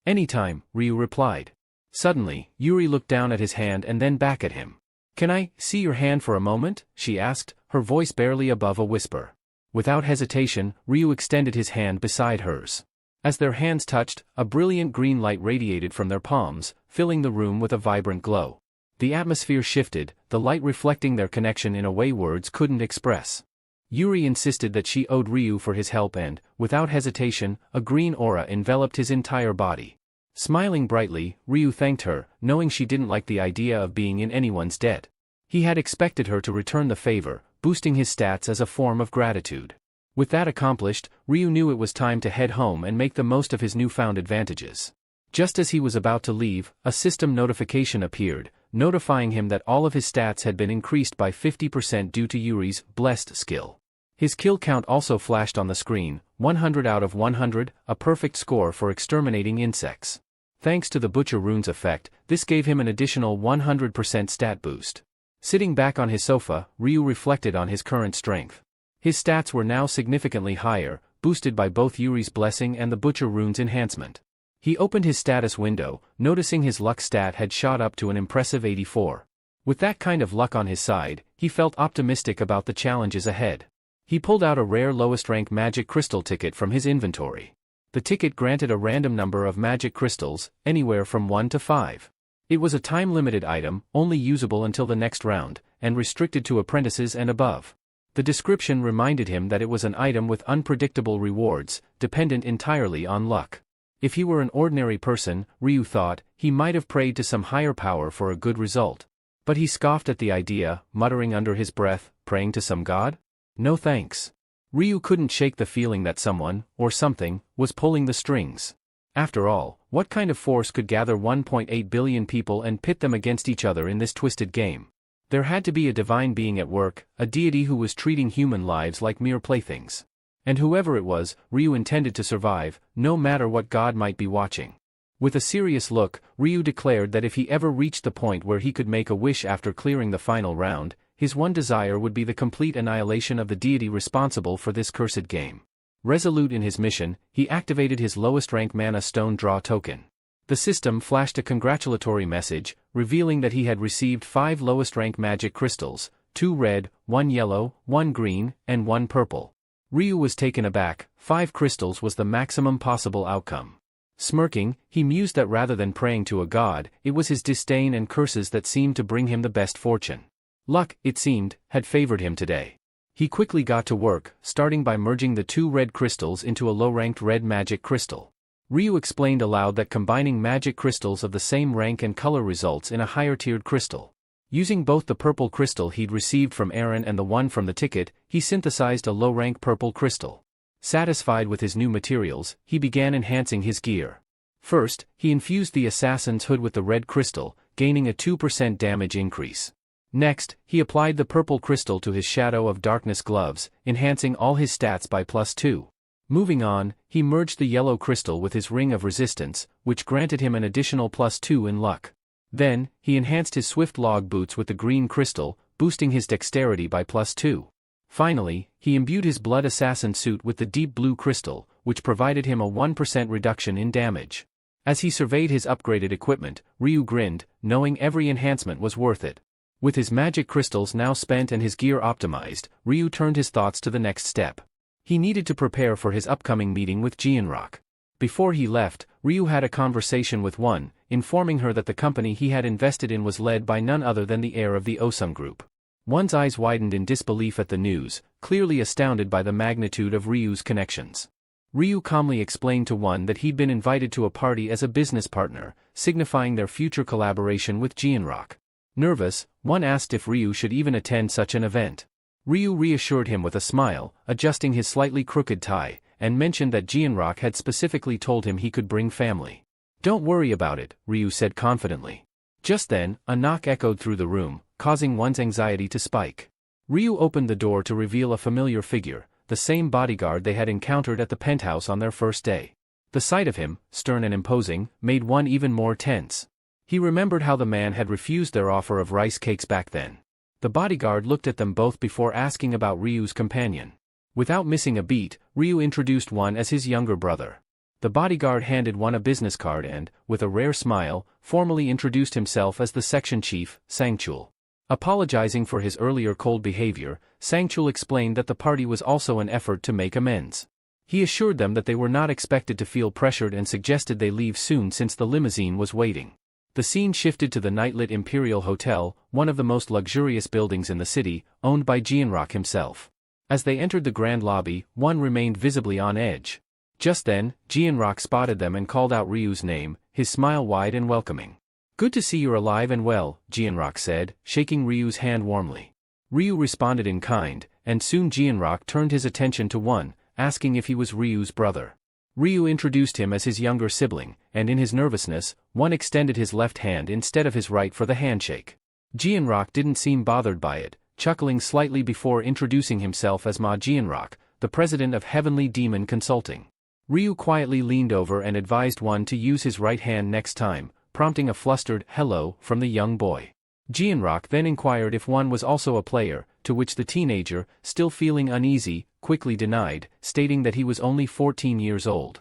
Anytime, Ryu replied. Suddenly, Yuri looked down at his hand and then back at him. Can I see your hand for a moment? She asked, her voice barely above a whisper. Without hesitation, Ryu extended his hand beside hers. As their hands touched, a brilliant green light radiated from their palms, filling the room with a vibrant glow. The atmosphere shifted, the light reflecting their connection in a way words couldn't express. Yuri insisted that she owed Ryu for his help and, without hesitation, a green aura enveloped his entire body. Smiling brightly, Ryu thanked her, knowing she didn't like the idea of being in anyone's debt. He had expected her to return the favor, boosting his stats as a form of gratitude. With that accomplished, Ryu knew it was time to head home and make the most of his newfound advantages. Just as he was about to leave, a system notification appeared, notifying him that all of his stats had been increased by 50% due to Yuri's blessed skill. His kill count also flashed on the screen, 100 out of 100, a perfect score for exterminating insects. Thanks to the Butcher Runes effect, this gave him an additional 100% stat boost. Sitting back on his sofa, Ryu reflected on his current strength. His stats were now significantly higher, boosted by both Yuri's blessing and the Butcher Runes enhancement. He opened his status window, noticing his luck stat had shot up to an impressive 84. With that kind of luck on his side, he felt optimistic about the challenges ahead. He pulled out a rare lowest rank magic crystal ticket from his inventory. The ticket granted a random number of magic crystals, anywhere from 1 to 5. It was a time-limited item, only usable until the next round, and restricted to apprentices and above. The description reminded him that it was an item with unpredictable rewards, dependent entirely on luck. If he were an ordinary person, Ryu thought, he might have prayed to some higher power for a good result. But he scoffed at the idea, muttering under his breath, praying to some god? No thanks. Ryu couldn't shake the feeling that someone, or something, was pulling the strings. After all, what kind of force could gather 1.8 billion people and pit them against each other in this twisted game? There had to be a divine being at work, a deity who was treating human lives like mere playthings. And whoever it was, Ryu intended to survive, no matter what god might be watching. With a serious look, Ryu declared that if he ever reached the point where he could make a wish after clearing the final round, his one desire would be the complete annihilation of the deity responsible for this cursed game. Resolute in his mission, he activated his lowest rank mana stone draw token. The system flashed a congratulatory message, revealing that he had received 5 lowest rank magic crystals, 2 red, 1 yellow, 1 green, and 1 purple. Ryu was taken aback. 5 crystals was the maximum possible outcome. Smirking, he mused that rather than praying to a god, it was his disdain and curses that seemed to bring him the best fortune. Luck, it seemed, had favored him today. He quickly got to work, starting by merging the 2 red crystals into a low-ranked red magic crystal. Ryu explained aloud that combining magic crystals of the same rank and color results in a higher-tiered crystal. Using both the purple crystal he'd received from Aaron and the one from the ticket, he synthesized a low-rank purple crystal. Satisfied with his new materials, he began enhancing his gear. First, he infused the assassin's hood with the red crystal, gaining a 2% damage increase. Next, he applied the purple crystal to his Shadow of Darkness gloves, enhancing all his stats by +2. Moving on, he merged the yellow crystal with his Ring of Resistance, which granted him an additional +2 in luck. Then, he enhanced his Swift Log boots with the green crystal, boosting his dexterity by +2. Finally, he imbued his Blood Assassin suit with the deep blue crystal, which provided him a 1% reduction in damage. As he surveyed his upgraded equipment, Ryu grinned, knowing every enhancement was worth it. With his magic crystals now spent and his gear optimized, Ryu turned his thoughts to the next step. He needed to prepare for his upcoming meeting with Jianrock. Before he left, Ryu had a conversation with One, informing her that the company he had invested in was led by none other than the heir of the Osum Group. One's eyes widened in disbelief at the news, clearly astounded by the magnitude of Ryu's connections. Ryu calmly explained to One that he'd been invited to a party as a business partner, signifying their future collaboration with Jianrock. Nervous, One asked if Ryu should even attend such an event. Ryu reassured him with a smile, adjusting his slightly crooked tie, and mentioned that Jianrock had specifically told him he could bring family. "Don't worry about it," Ryu said confidently. Just then, a knock echoed through the room, causing One's anxiety to spike. Ryu opened the door to reveal a familiar figure, the same bodyguard they had encountered at the penthouse on their first day. The sight of him, stern and imposing, made One even more tense. He remembered how the man had refused their offer of rice cakes back then. The bodyguard looked at them both before asking about Ryu's companion. Without missing a beat, Ryu introduced One as his younger brother. The bodyguard handed One a business card and, with a rare smile, formally introduced himself as the section chief, Sangchul. Apologizing for his earlier cold behavior, Sangchul explained that the party was also an effort to make amends. He assured them that they were not expected to feel pressured and suggested they leave soon since the limousine was waiting. The scene shifted to the nightlit Imperial Hotel, one of the most luxurious buildings in the city, owned by Jianrock himself. As they entered the grand lobby, One remained visibly on edge. Just then, Jianrock spotted them and called out Ryu's name, his smile wide and welcoming. "Good to see you're alive and well," Jianrock said, shaking Ryu's hand warmly. Ryu responded in kind, and soon Jianrock turned his attention to One, asking if he was Ryu's brother. Ryu introduced him as his younger sibling, and in his nervousness, One extended his left hand instead of his right for the handshake. Jianrock didn't seem bothered by it, chuckling slightly before introducing himself as Ma Jianrock, the president of Heavenly Demon Consulting. Ryu quietly leaned over and advised One to use his right hand next time, prompting a flustered "hello" from the young boy. Jianrock then inquired if One was also a player, to which the teenager, still feeling uneasy, quickly denied, stating that he was only 14 years old.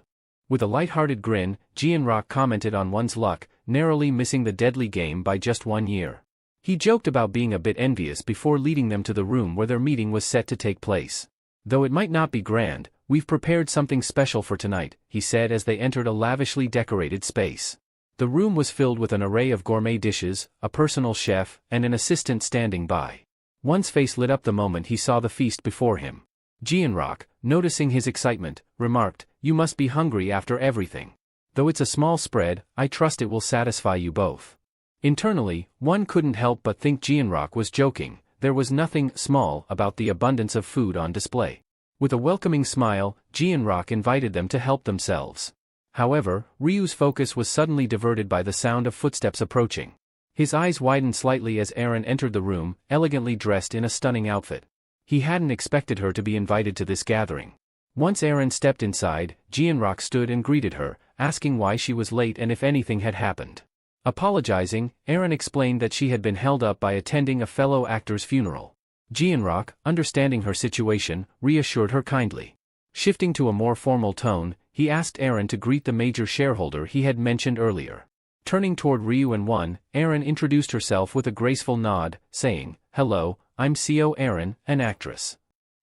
With a light-hearted grin, Jianrock commented on One's luck, narrowly missing the deadly game by just 1 year. He joked about being a bit envious before leading them to the room where their meeting was set to take place. "Though it might not be grand, we've prepared something special for tonight," he said as they entered a lavishly decorated space. The room was filled with an array of gourmet dishes, a personal chef, and an assistant standing by. One's face lit up the moment he saw the feast before him. Jianrock, noticing his excitement, remarked, "You must be hungry after everything. Though it's a small spread, I trust it will satisfy you both." Internally, One couldn't help but think Jianrock was joking. There was nothing small about the abundance of food on display. With a welcoming smile, Jianrock invited them to help themselves. However, Ryu's focus was suddenly diverted by the sound of footsteps approaching. His eyes widened slightly as Aaron entered the room, elegantly dressed in a stunning outfit. He hadn't expected her to be invited to this gathering. Once Aaron stepped inside, Jianrock stood and greeted her, asking why she was late and if anything had happened. Apologizing, Aaron explained that she had been held up by attending a fellow actor's funeral. Jianrock, understanding her situation, reassured her kindly. Shifting to a more formal tone, he asked Aaron to greet the major shareholder he had mentioned earlier. Turning toward Ryu and One, Aaron introduced herself with a graceful nod, saying, "Hello, I'm CO Aaron, an actress."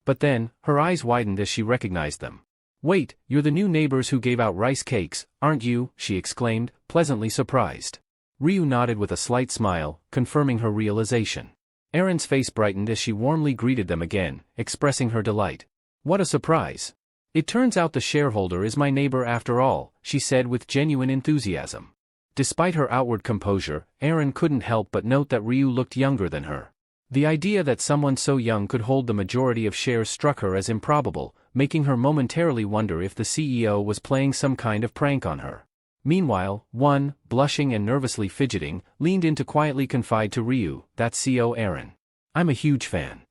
But then, her eyes widened as she recognized them. "Wait, you're the new neighbors who gave out rice cakes, aren't you?" she exclaimed, pleasantly surprised. Ryu nodded with a slight smile, confirming her realization. Aaron's face brightened as she warmly greeted them again, expressing her delight. "What a surprise! It turns out the shareholder is my neighbor after all," she said with genuine enthusiasm. Despite her outward composure, Aaron couldn't help but note that Ryu looked younger than her. The idea that someone so young could hold the majority of shares struck her as improbable, making her momentarily wonder if the CEO was playing some kind of prank on her. Meanwhile, One, blushing and nervously fidgeting, leaned in to quietly confide to Ryu, "That's CO Aaron. I'm a huge fan."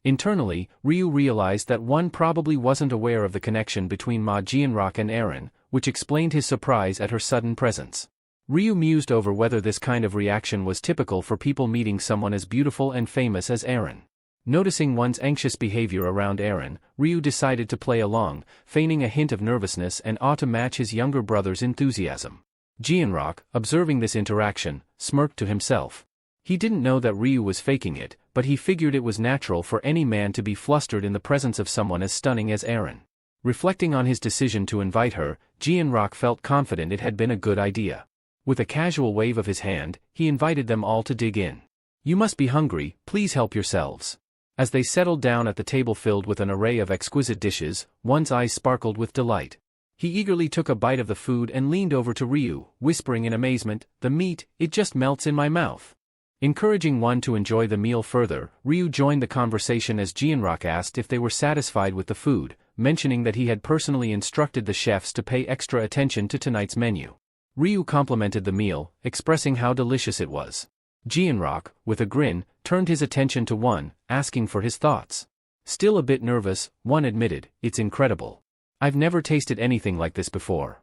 Internally, Ryu realized that One probably wasn't aware of the connection between Ma Jianrock and Aaron, which explained his surprise at her sudden presence. Ryu mused over whether this kind of reaction was typical for people meeting someone as beautiful and famous as Aaron. Noticing One's anxious behavior around Aaron, Ryu decided to play along, feigning a hint of nervousness and awe to match his younger brother's enthusiasm. Jianrock, observing this interaction, smirked to himself. He didn't know that Ryu was faking it, but he figured it was natural for any man to be flustered in the presence of someone as stunning as Aaron. Reflecting on his decision to invite her, Jianrock felt confident it had been a good idea. With a casual wave of his hand, he invited them all to dig in. "You must be hungry, please help yourselves." As they settled down at the table filled with an array of exquisite dishes, One's eyes sparkled with delight. He eagerly took a bite of the food and leaned over to Ryu, whispering in amazement, "The meat, it just melts in my mouth." Encouraging One to enjoy the meal further, Ryu joined the conversation as Jianrock asked if they were satisfied with the food, mentioning that he had personally instructed the chefs to pay extra attention to tonight's menu. Ryu complimented the meal, expressing how delicious it was. Jianrock, with a grin, turned his attention to One, asking for his thoughts. Still a bit nervous, One admitted, "It's incredible. I've never tasted anything like this before."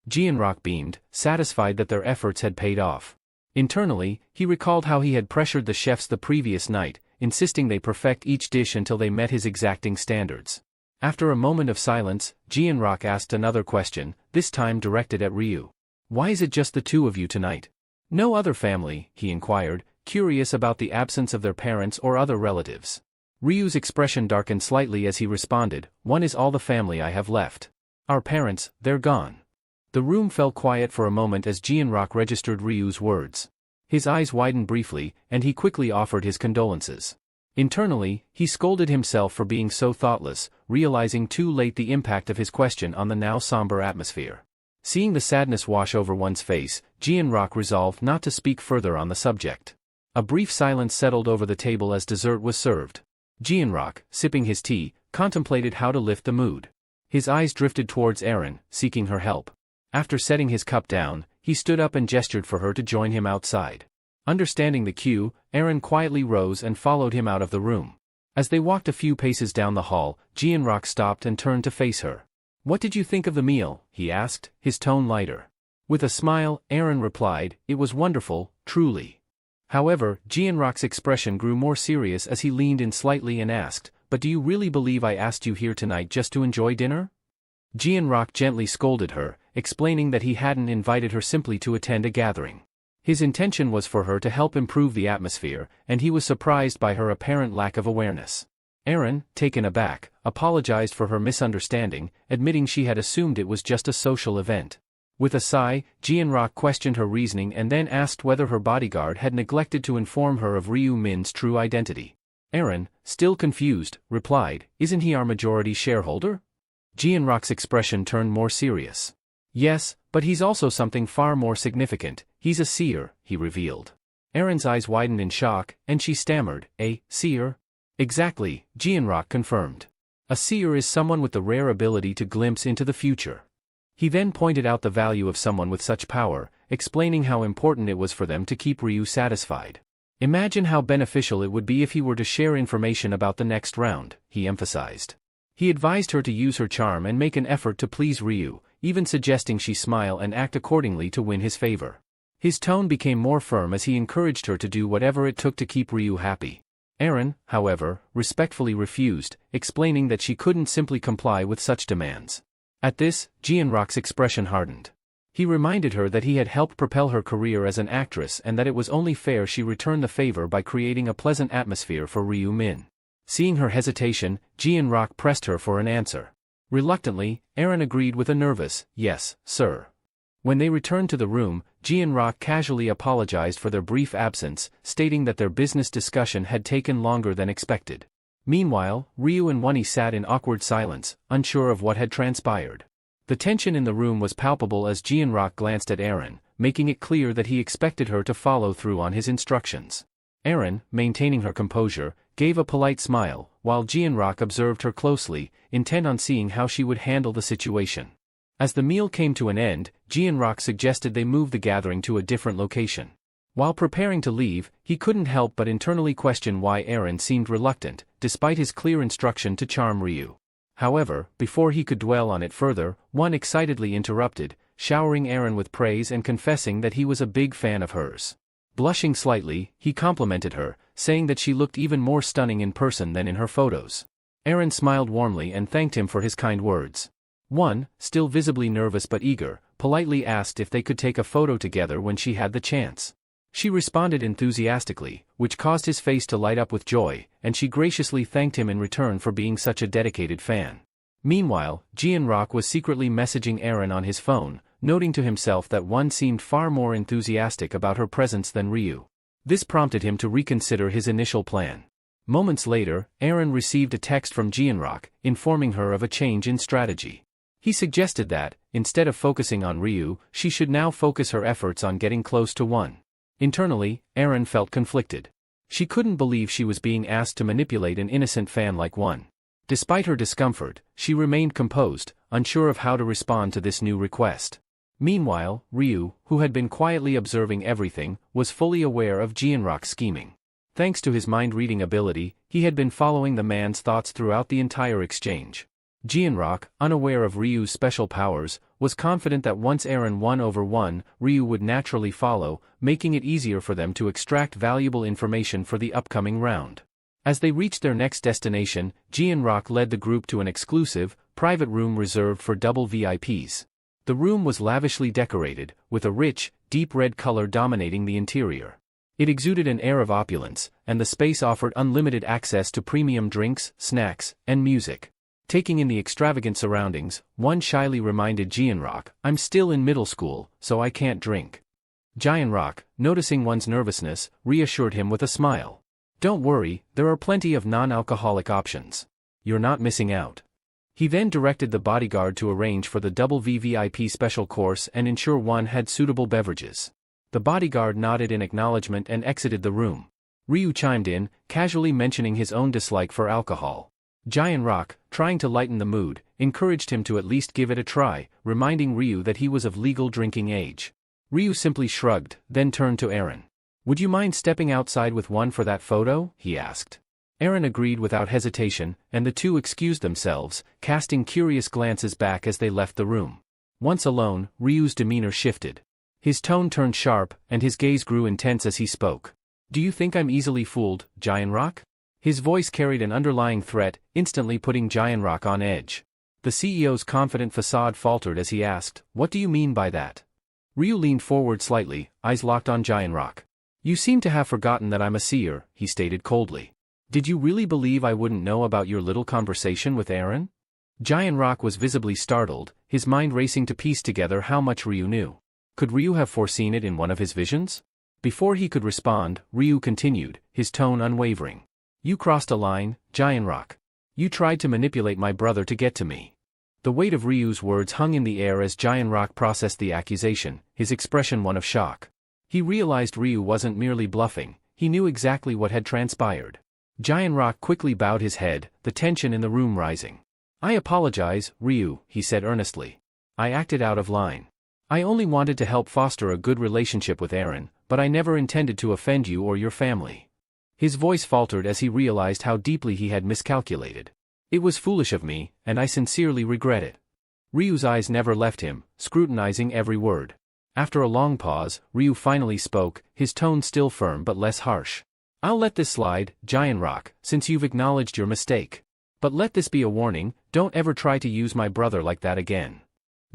Jianrock beamed, satisfied that their efforts had paid off. Internally, he recalled how he had pressured the chefs the previous night, insisting they perfect each dish until they met his exacting standards. After a moment of silence, Jianrock asked another question, this time directed at Ryu. "Why is it just the two of you tonight? No other family?" he inquired, curious about the absence of their parents or other relatives. Ryu's expression darkened slightly as he responded, "One is all the family I have left. Our parents, they're gone." The room fell quiet for a moment as Jianrock registered Ryu's words. His eyes widened briefly, and he quickly offered his condolences. Internally, he scolded himself for being so thoughtless, realizing too late the impact of his question on the now somber atmosphere. Seeing the sadness wash over One's face, Jianrock resolved not to speak further on the subject. A brief silence settled over the table as dessert was served. Jianrock, sipping his tea, contemplated how to lift the mood. His eyes drifted towards Aaron, seeking her help. After setting his cup down, he stood up and gestured for her to join him outside. Understanding the cue, Aaron quietly rose and followed him out of the room. As they walked a few paces down the hall, Jianrock stopped and turned to face her. "What did you think of the meal?" he asked, his tone lighter. With a smile, Aaron replied, "It was wonderful, truly." However, Jianrock's expression grew more serious as he leaned in slightly and asked, "But do you really believe I asked you here tonight just to enjoy dinner?" Jianrock gently scolded her, explaining that he hadn't invited her simply to attend a gathering. His intention was for her to help improve the atmosphere, and he was surprised by her apparent lack of awareness. Aaron, taken aback, apologized for her misunderstanding, admitting she had assumed it was just a social event. With a sigh, Jianrock questioned her reasoning and then asked whether her bodyguard had neglected to inform her of Ryu Min's true identity. Aaron, still confused, replied, "Isn't he our majority shareholder?" Jianrock's expression turned more serious. "Yes, but he's also something far more significant. He's a seer," he revealed. Aaron's eyes widened in shock, and she stammered, "A seer?" "Exactly," Jianrock confirmed. "A seer is someone with the rare ability to glimpse into the future." He then pointed out the value of someone with such power, explaining how important it was for them to keep Ryu satisfied. "Imagine how beneficial it would be if he were to share information about the next round," he emphasized. He advised her to use her charm and make an effort to please Ryu, even suggesting she smile and act accordingly to win his favor. His tone became more firm as he encouraged her to do whatever it took to keep Ryu happy. Aaron, however, respectfully refused, explaining that she couldn't simply comply with such demands. At this, Jianrock's expression hardened. He reminded her that he had helped propel her career as an actress and that it was only fair she return the favor by creating a pleasant atmosphere for Ryu Min. Seeing her hesitation, Jianrock pressed her for an answer. Reluctantly, Aaron agreed with a nervous, "Yes, sir." When they returned to the room, Jianrock casually apologized for their brief absence, stating that their business discussion had taken longer than expected. Meanwhile, Ryu and Wonnie sat in awkward silence, unsure of what had transpired. The tension in the room was palpable as Jianrock glanced at Aaron, making it clear that he expected her to follow through on his instructions. Aaron, maintaining her composure, gave a polite smile, while Jianrock observed her closely, intent on seeing how she would handle the situation. As the meal came to an end, Jianrock suggested they move the gathering to a different location. While preparing to leave, he couldn't help but internally question why Aaron seemed reluctant, despite his clear instruction to charm Ryu. However, before he could dwell on it further, one excitedly interrupted, showering Aaron with praise and confessing that he was a big fan of hers. Blushing slightly, he complimented her, saying that she looked even more stunning in person than in her photos. Aaron smiled warmly and thanked him for his kind words. One, still visibly nervous but eager, politely asked if they could take a photo together when she had the chance. She responded enthusiastically, which caused his face to light up with joy, and she graciously thanked him in return for being such a dedicated fan. Meanwhile, Jianrock was secretly messaging Aaron on his phone, noting to himself that one seemed far more enthusiastic about her presence than Ryu. This prompted him to reconsider his initial plan. Moments later, Aaron received a text from Jianrock, informing her of a change in strategy. He suggested that, instead of focusing on Ryu, she should now focus her efforts on getting close to one. Internally, Aaron felt conflicted. She couldn't believe she was being asked to manipulate an innocent fan like one. Despite her discomfort, she remained composed, unsure of how to respond to this new request. Meanwhile, Ryu, who had been quietly observing everything, was fully aware of Jianrock's scheming. Thanks to his mind-reading ability, he had been following the man's thoughts throughout the entire exchange. Jianrock, unaware of Ryu's special powers, was confident that once Aaron won over one, Ryu would naturally follow, making it easier for them to extract valuable information for the upcoming round. As they reached their next destination, Jianrock led the group to an exclusive, private room reserved for double VIPs. The room was lavishly decorated, with a rich, deep red color dominating the interior. It exuded an air of opulence, and the space offered unlimited access to premium drinks, snacks, and music. Taking in the extravagant surroundings, one shyly reminded Jianrock, "I'm still in middle school, so I can't drink." Jianrock, noticing one's nervousness, reassured him with a smile. "Don't worry, there are plenty of non-alcoholic options. You're not missing out." He then directed the bodyguard to arrange for the double VVIP special course and ensure one had suitable beverages. The bodyguard nodded in acknowledgement and exited the room. Ryu chimed in, casually mentioning his own dislike for alcohol. Jianrock, trying to lighten the mood, encouraged him to at least give it a try, reminding Ryu that he was of legal drinking age. Ryu simply shrugged, then turned to Aaron. "Would you mind stepping outside with one for that photo?" he asked. Aaron agreed without hesitation, and the two excused themselves, casting curious glances back as they left the room. Once alone, Ryu's demeanor shifted. His tone turned sharp, and his gaze grew intense as he spoke. "Do you think I'm easily fooled, Jianrock?" His voice carried an underlying threat, instantly putting Jianrock on edge. The CEO's confident facade faltered as he asked, "What do you mean by that?" Ryu leaned forward slightly, eyes locked on Jianrock. "You seem to have forgotten that I'm a seer," he stated coldly. "Did you really believe I wouldn't know about your little conversation with Aaron?" Jianrock was visibly startled, his mind racing to piece together how much Ryu knew. Could Ryu have foreseen it in one of his visions? Before he could respond, Ryu continued, his tone unwavering. "You crossed a line, Jianrock. You tried to manipulate my brother to get to me." The weight of Ryu's words hung in the air as Jianrock processed the accusation, his expression one of shock. He realized Ryu wasn't merely bluffing, he knew exactly what had transpired. Jianrock quickly bowed his head, the tension in the room rising. "I apologize, Ryu," he said earnestly. "I acted out of line. I only wanted to help foster a good relationship with Aaron, but I never intended to offend you or your family." His voice faltered as he realized how deeply he had miscalculated. "It was foolish of me, and I sincerely regret it." Ryu's eyes never left him, scrutinizing every word. After a long pause, Ryu finally spoke, his tone still firm but less harsh. I'll let this slide, Giant Rock, since you've acknowledged your mistake. But let this be a warning, don't ever try to use my brother like that again.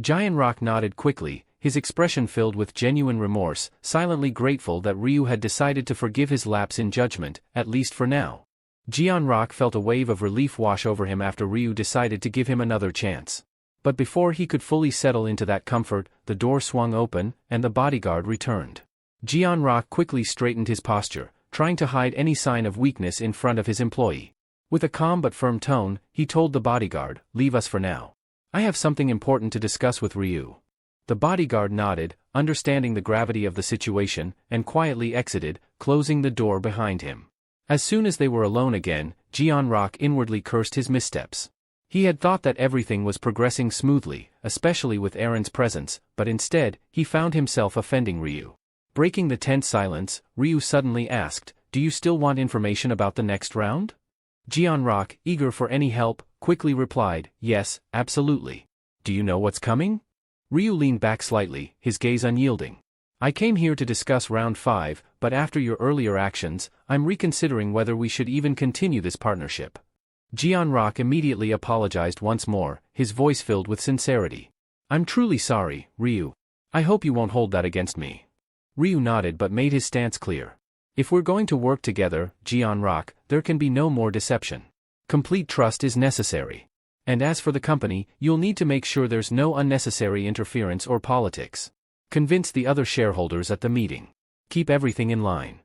Giant Rock nodded quickly, his expression filled with genuine remorse, silently grateful that Ryu had decided to forgive his lapse in judgment, at least for now. Giant Rock felt a wave of relief wash over him after Ryu decided to give him another chance. But before he could fully settle into that comfort, the door swung open, and the bodyguard returned. Giant Rock quickly straightened his posture, trying to hide any sign of weakness in front of his employee. With a calm but firm tone, he told the bodyguard, "Leave us for now. I have something important to discuss with Ryu." The bodyguard nodded, understanding the gravity of the situation, and quietly exited, closing the door behind him. As soon as they were alone again, Giant Rock inwardly cursed his missteps. He had thought that everything was progressing smoothly, especially with Aaron's presence, but instead, he found himself offending Ryu. Breaking the tense silence, Ryu suddenly asked, "Do you still want information about the next round?" Giant Rock, eager for any help, quickly replied, "Yes, absolutely. Do you know what's coming?" Ryu leaned back slightly, his gaze unyielding. "I came here to discuss round 5, but after your earlier actions, I'm reconsidering whether we should even continue this partnership." Giant Rock immediately apologized once more, his voice filled with sincerity. "I'm truly sorry, Ryu. I hope you won't hold that against me." Ryu nodded but made his stance clear. "If we're going to work together, Giant Rock, there can be no more deception. Complete trust is necessary. And as for the company, you'll need to make sure there's no unnecessary interference or politics. Convince the other shareholders at the meeting. Keep everything in line."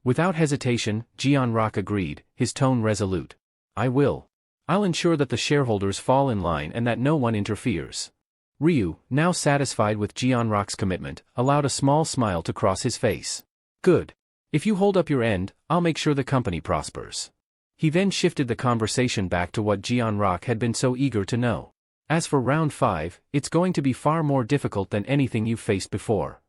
Without hesitation, Giant Rock agreed, his tone resolute. "I will. I'll ensure that the shareholders fall in line and that no one interferes." Ryu, now satisfied with Giant Rock's commitment, allowed a small smile to cross his face. "Good. If you hold up your end, I'll make sure the company prospers." He then shifted the conversation back to what Giant Rock had been so eager to know. "As for round 5, it's going to be far more difficult than anything you've faced before."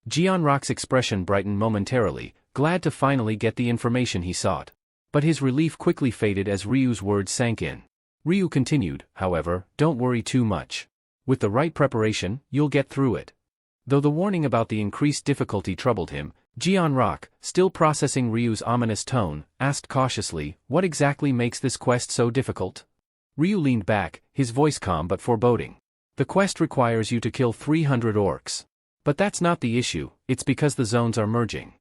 Giant Rock's expression brightened momentarily, glad to finally get the information he sought. But his relief quickly faded as Ryu's words sank in. Ryu continued, "However, don't worry too much. With the right preparation, you'll get through it." Though the warning about the increased difficulty troubled him, Giant Rock, still processing Ryu's ominous tone, asked cautiously, "What exactly makes this quest so difficult?" Ryu leaned back, his voice calm but foreboding. "The quest requires you to kill 300 orcs. But that's not the issue, it's because the zones are merging."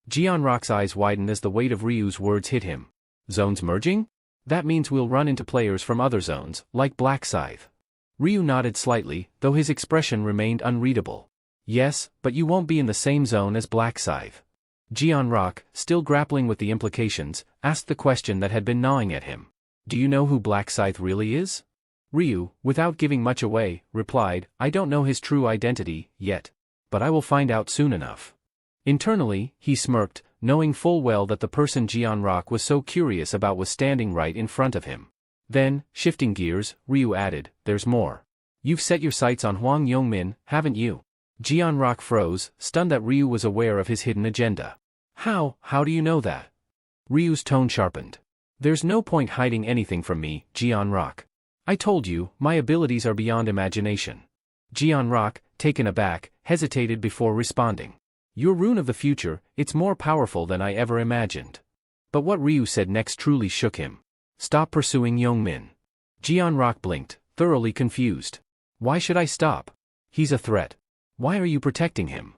Giant Rock's eyes widened as the weight of Ryu's words hit him. "Zones merging? That means we'll run into players from other zones, like Black Scythe." Ryu nodded slightly, though his expression remained unreadable. "Yes, but you won't be in the same zone as Black Scythe." Giant Rock, still grappling with the implications, asked the question that had been gnawing at him. "Do you know who Black Scythe really is?" Ryu, without giving much away, replied, "I don't know his true identity, yet. But I will find out soon enough." Internally, he smirked, knowing full well that the person Giant Rock was so curious about was standing right in front of him. Then, shifting gears, Ryu added, "There's more. You've set your sights on Hwang Yongmin, haven't you?" Giant Rock froze, stunned that Ryu was aware of his hidden agenda. How do you know that?" Ryu's tone sharpened. "There's no point hiding anything from me, Giant Rock. I told you, my abilities are beyond imagination." Giant Rock, taken aback, hesitated before responding. "Your rune of the future, it's more powerful than I ever imagined." But what Ryu said next truly shook him. "Stop pursuing Yongmin." Giant Rock blinked, thoroughly confused. "Why should I stop? He's a threat. Why are you protecting him?"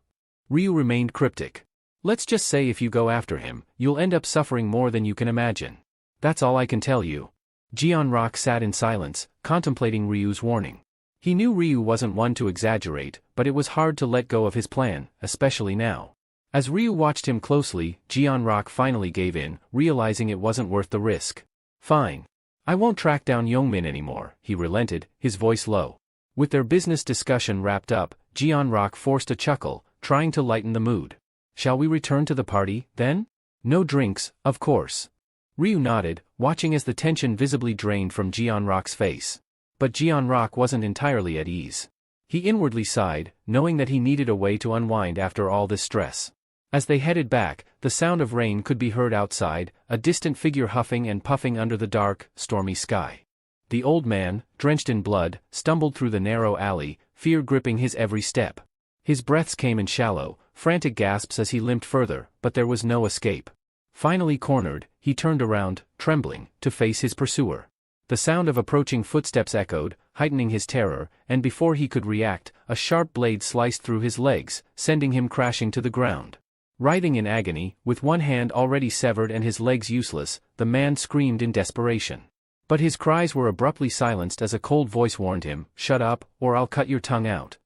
Ryu remained cryptic. "Let's just say if you go after him, you'll end up suffering more than you can imagine. That's all I can tell you." Giant Rock sat in silence, contemplating Ryu's warning. He knew Ryu wasn't one to exaggerate, but it was hard to let go of his plan, especially now. As Ryu watched him closely, Giant Rock finally gave in, realizing it wasn't worth the risk. "Fine. I won't track down Yongmin anymore," he relented, his voice low. With their business discussion wrapped up, Giant Rock forced a chuckle, trying to lighten the mood. "Shall we return to the party, then? No drinks, of course." Ryu nodded, watching as the tension visibly drained from Giant Rock's face. But Giant Rock wasn't entirely at ease. He inwardly sighed, knowing that he needed a way to unwind after all this stress. As they headed back, the sound of rain could be heard outside, a distant figure huffing and puffing under the dark, stormy sky. The old man, drenched in blood, stumbled through the narrow alley, fear gripping his every step. His breaths came in shallow, frantic gasps as he limped further, but there was no escape. Finally cornered, he turned around, trembling, to face his pursuer. The sound of approaching footsteps echoed, heightening his terror, and before he could react, a sharp blade sliced through his legs, sending him crashing to the ground. Writhing in agony, with one hand already severed and his legs useless, the man screamed in desperation. But his cries were abruptly silenced as a cold voice warned him, "Shut up, or I'll cut your tongue out."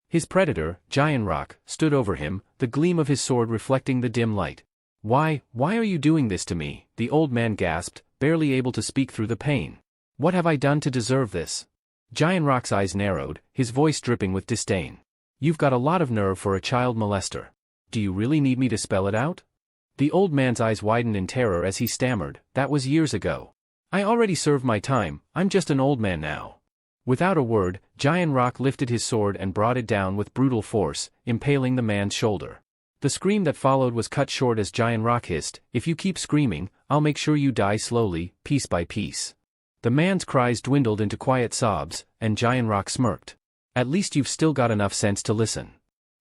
His predator, Giant Rock, stood over him, the gleam of his sword reflecting the dim light. Why are you doing this to me?" the old man gasped, barely able to speak through the pain. "What have I done to deserve this?" Giant Rock's eyes narrowed, his voice dripping with disdain. "You've got a lot of nerve for a child molester. Do you really need me to spell it out?" The old man's eyes widened in terror as he stammered, "That was years ago. I already served my time, I'm just an old man now." Without a word, Giant Rock lifted his sword and brought it down with brutal force, impaling the man's shoulder. The scream that followed was cut short as Giant Rock hissed, "If you keep screaming, I'll make sure you die slowly, piece by piece." The man's cries dwindled into quiet sobs, and Giant Rock smirked. "At least you've still got enough sense to listen."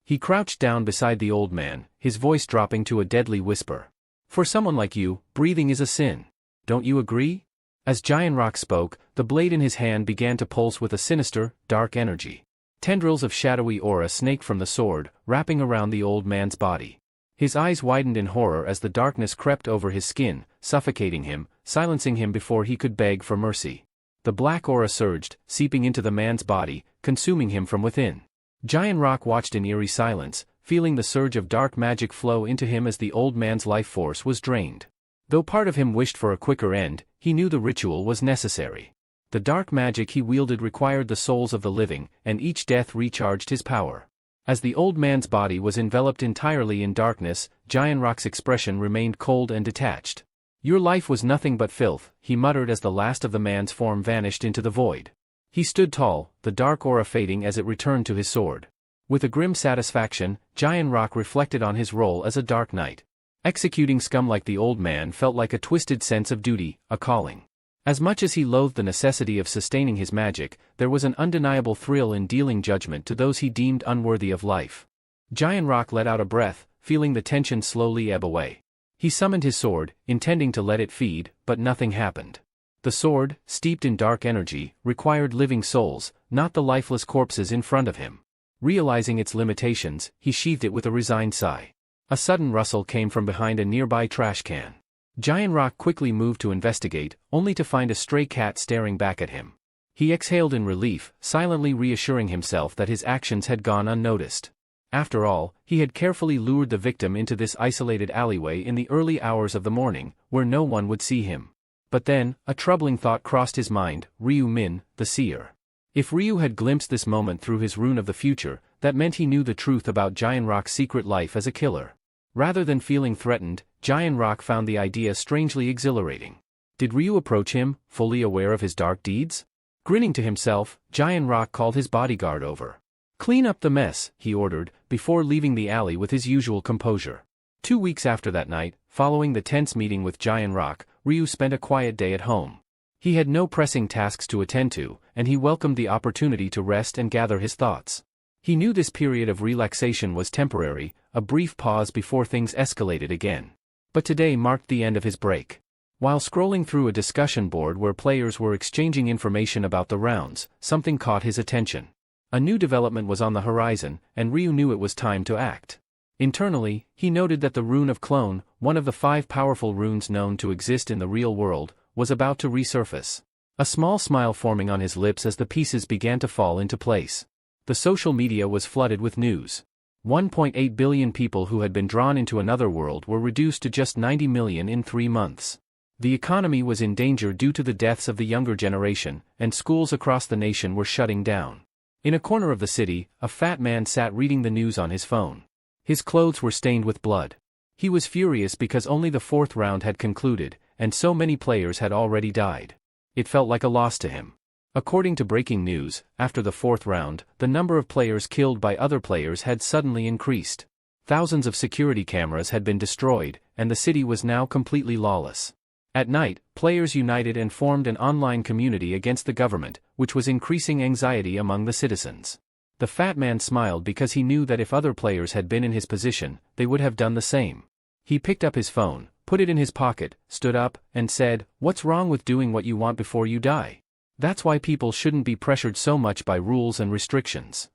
He crouched down beside the old man, his voice dropping to a deadly whisper. "For someone like you, breathing is a sin. Don't you agree?" As Giant Rock spoke, the blade in his hand began to pulse with a sinister, dark energy. Tendrils of shadowy aura snaked from the sword, wrapping around the old man's body. His eyes widened in horror as the darkness crept over his skin, suffocating him, silencing him before he could beg for mercy. The black aura surged, seeping into the man's body, consuming him from within. Giant Rock watched in eerie silence, feeling the surge of dark magic flow into him as the old man's life force was drained. Though part of him wished for a quicker end, he knew the ritual was necessary. The dark magic he wielded required the souls of the living, and each death recharged his power. As the old man's body was enveloped entirely in darkness, Giant Rock's expression remained cold and detached. "Your life was nothing but filth," he muttered as the last of the man's form vanished into the void. He stood tall, the dark aura fading as it returned to his sword. With a grim satisfaction, Giant Rock reflected on his role as a dark knight. Executing scum like the old man felt like a twisted sense of duty, a calling. As much as he loathed the necessity of sustaining his magic, there was an undeniable thrill in dealing judgment to those he deemed unworthy of life. Giant Rock let out a breath, feeling the tension slowly ebb away. He summoned his sword, intending to let it feed, but nothing happened. The sword, steeped in dark energy, required living souls, not the lifeless corpses in front of him. Realizing its limitations, he sheathed it with a resigned sigh. A sudden rustle came from behind a nearby trash can. Giant Rock quickly moved to investigate, only to find a stray cat staring back at him. He exhaled in relief, silently reassuring himself that his actions had gone unnoticed. After all, he had carefully lured the victim into this isolated alleyway in the early hours of the morning, where no one would see him. But then, a troubling thought crossed his mind: Ryu Min, the seer. If Ryu had glimpsed this moment through his rune of the future, that meant he knew the truth about Giant Rock's secret life as a killer. Rather than feeling threatened, Giant Rock found the idea strangely exhilarating. Did Ryu approach him, fully aware of his dark deeds? Grinning to himself, Giant Rock called his bodyguard over. "Clean up the mess," he ordered, before leaving the alley with his usual composure. 2 weeks after that night, following the tense meeting with Giant Rock, Ryu spent a quiet day at home. He had no pressing tasks to attend to, and he welcomed the opportunity to rest and gather his thoughts. He knew this period of relaxation was temporary, a brief pause before things escalated again. But today marked the end of his break. While scrolling through a discussion board where players were exchanging information about the rounds, something caught his attention. A new development was on the horizon, and Ryu knew it was time to act. Internally, he noted that the rune of clone, one of the 5 powerful runes known to exist in the real world, was about to resurface. A small smile forming on his lips as the pieces began to fall into place. The social media was flooded with news. 1.8 billion people who had been drawn into another world were reduced to just 90 million in 3 months. The economy was in danger due to the deaths of the younger generation, and schools across the nation were shutting down. In a corner of the city, a fat man sat reading the news on his phone. His clothes were stained with blood. He was furious because only the 4th round had concluded, and so many players had already died. It felt like a loss to him. According to breaking news, after the 4th round, the number of players killed by other players had suddenly increased. Thousands of security cameras had been destroyed, and the city was now completely lawless. At night, players united and formed an online community against the government, which was increasing anxiety among the citizens. The fat man smiled because he knew that if other players had been in his position, they would have done the same. He picked up his phone, put it in his pocket, stood up, and said, "What's wrong with doing what you want before you die? That's why people shouldn't be pressured so much by rules and restrictions."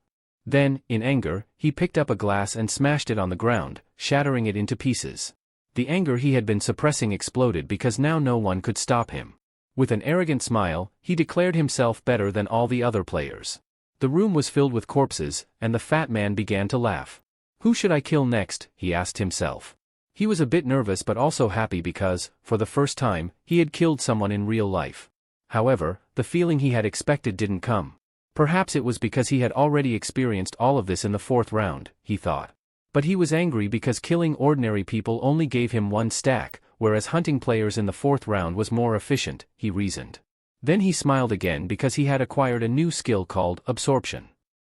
Then, in anger, he picked up a glass and smashed it on the ground, shattering it into pieces. The anger he had been suppressing exploded because now no one could stop him. With an arrogant smile, he declared himself better than all the other players. The room was filled with corpses, and the fat man began to laugh. Who should I kill next? He asked himself. He was a bit nervous but also happy because, for the first time, he had killed someone in real life. However, the feeling he had expected didn't come. Perhaps it was because he had already experienced all of this in the 4th round, he thought. But he was angry because killing ordinary people only gave him 1 stack, whereas hunting players in the 4th round was more efficient, he reasoned. Then he smiled again because he had acquired a new skill called absorption.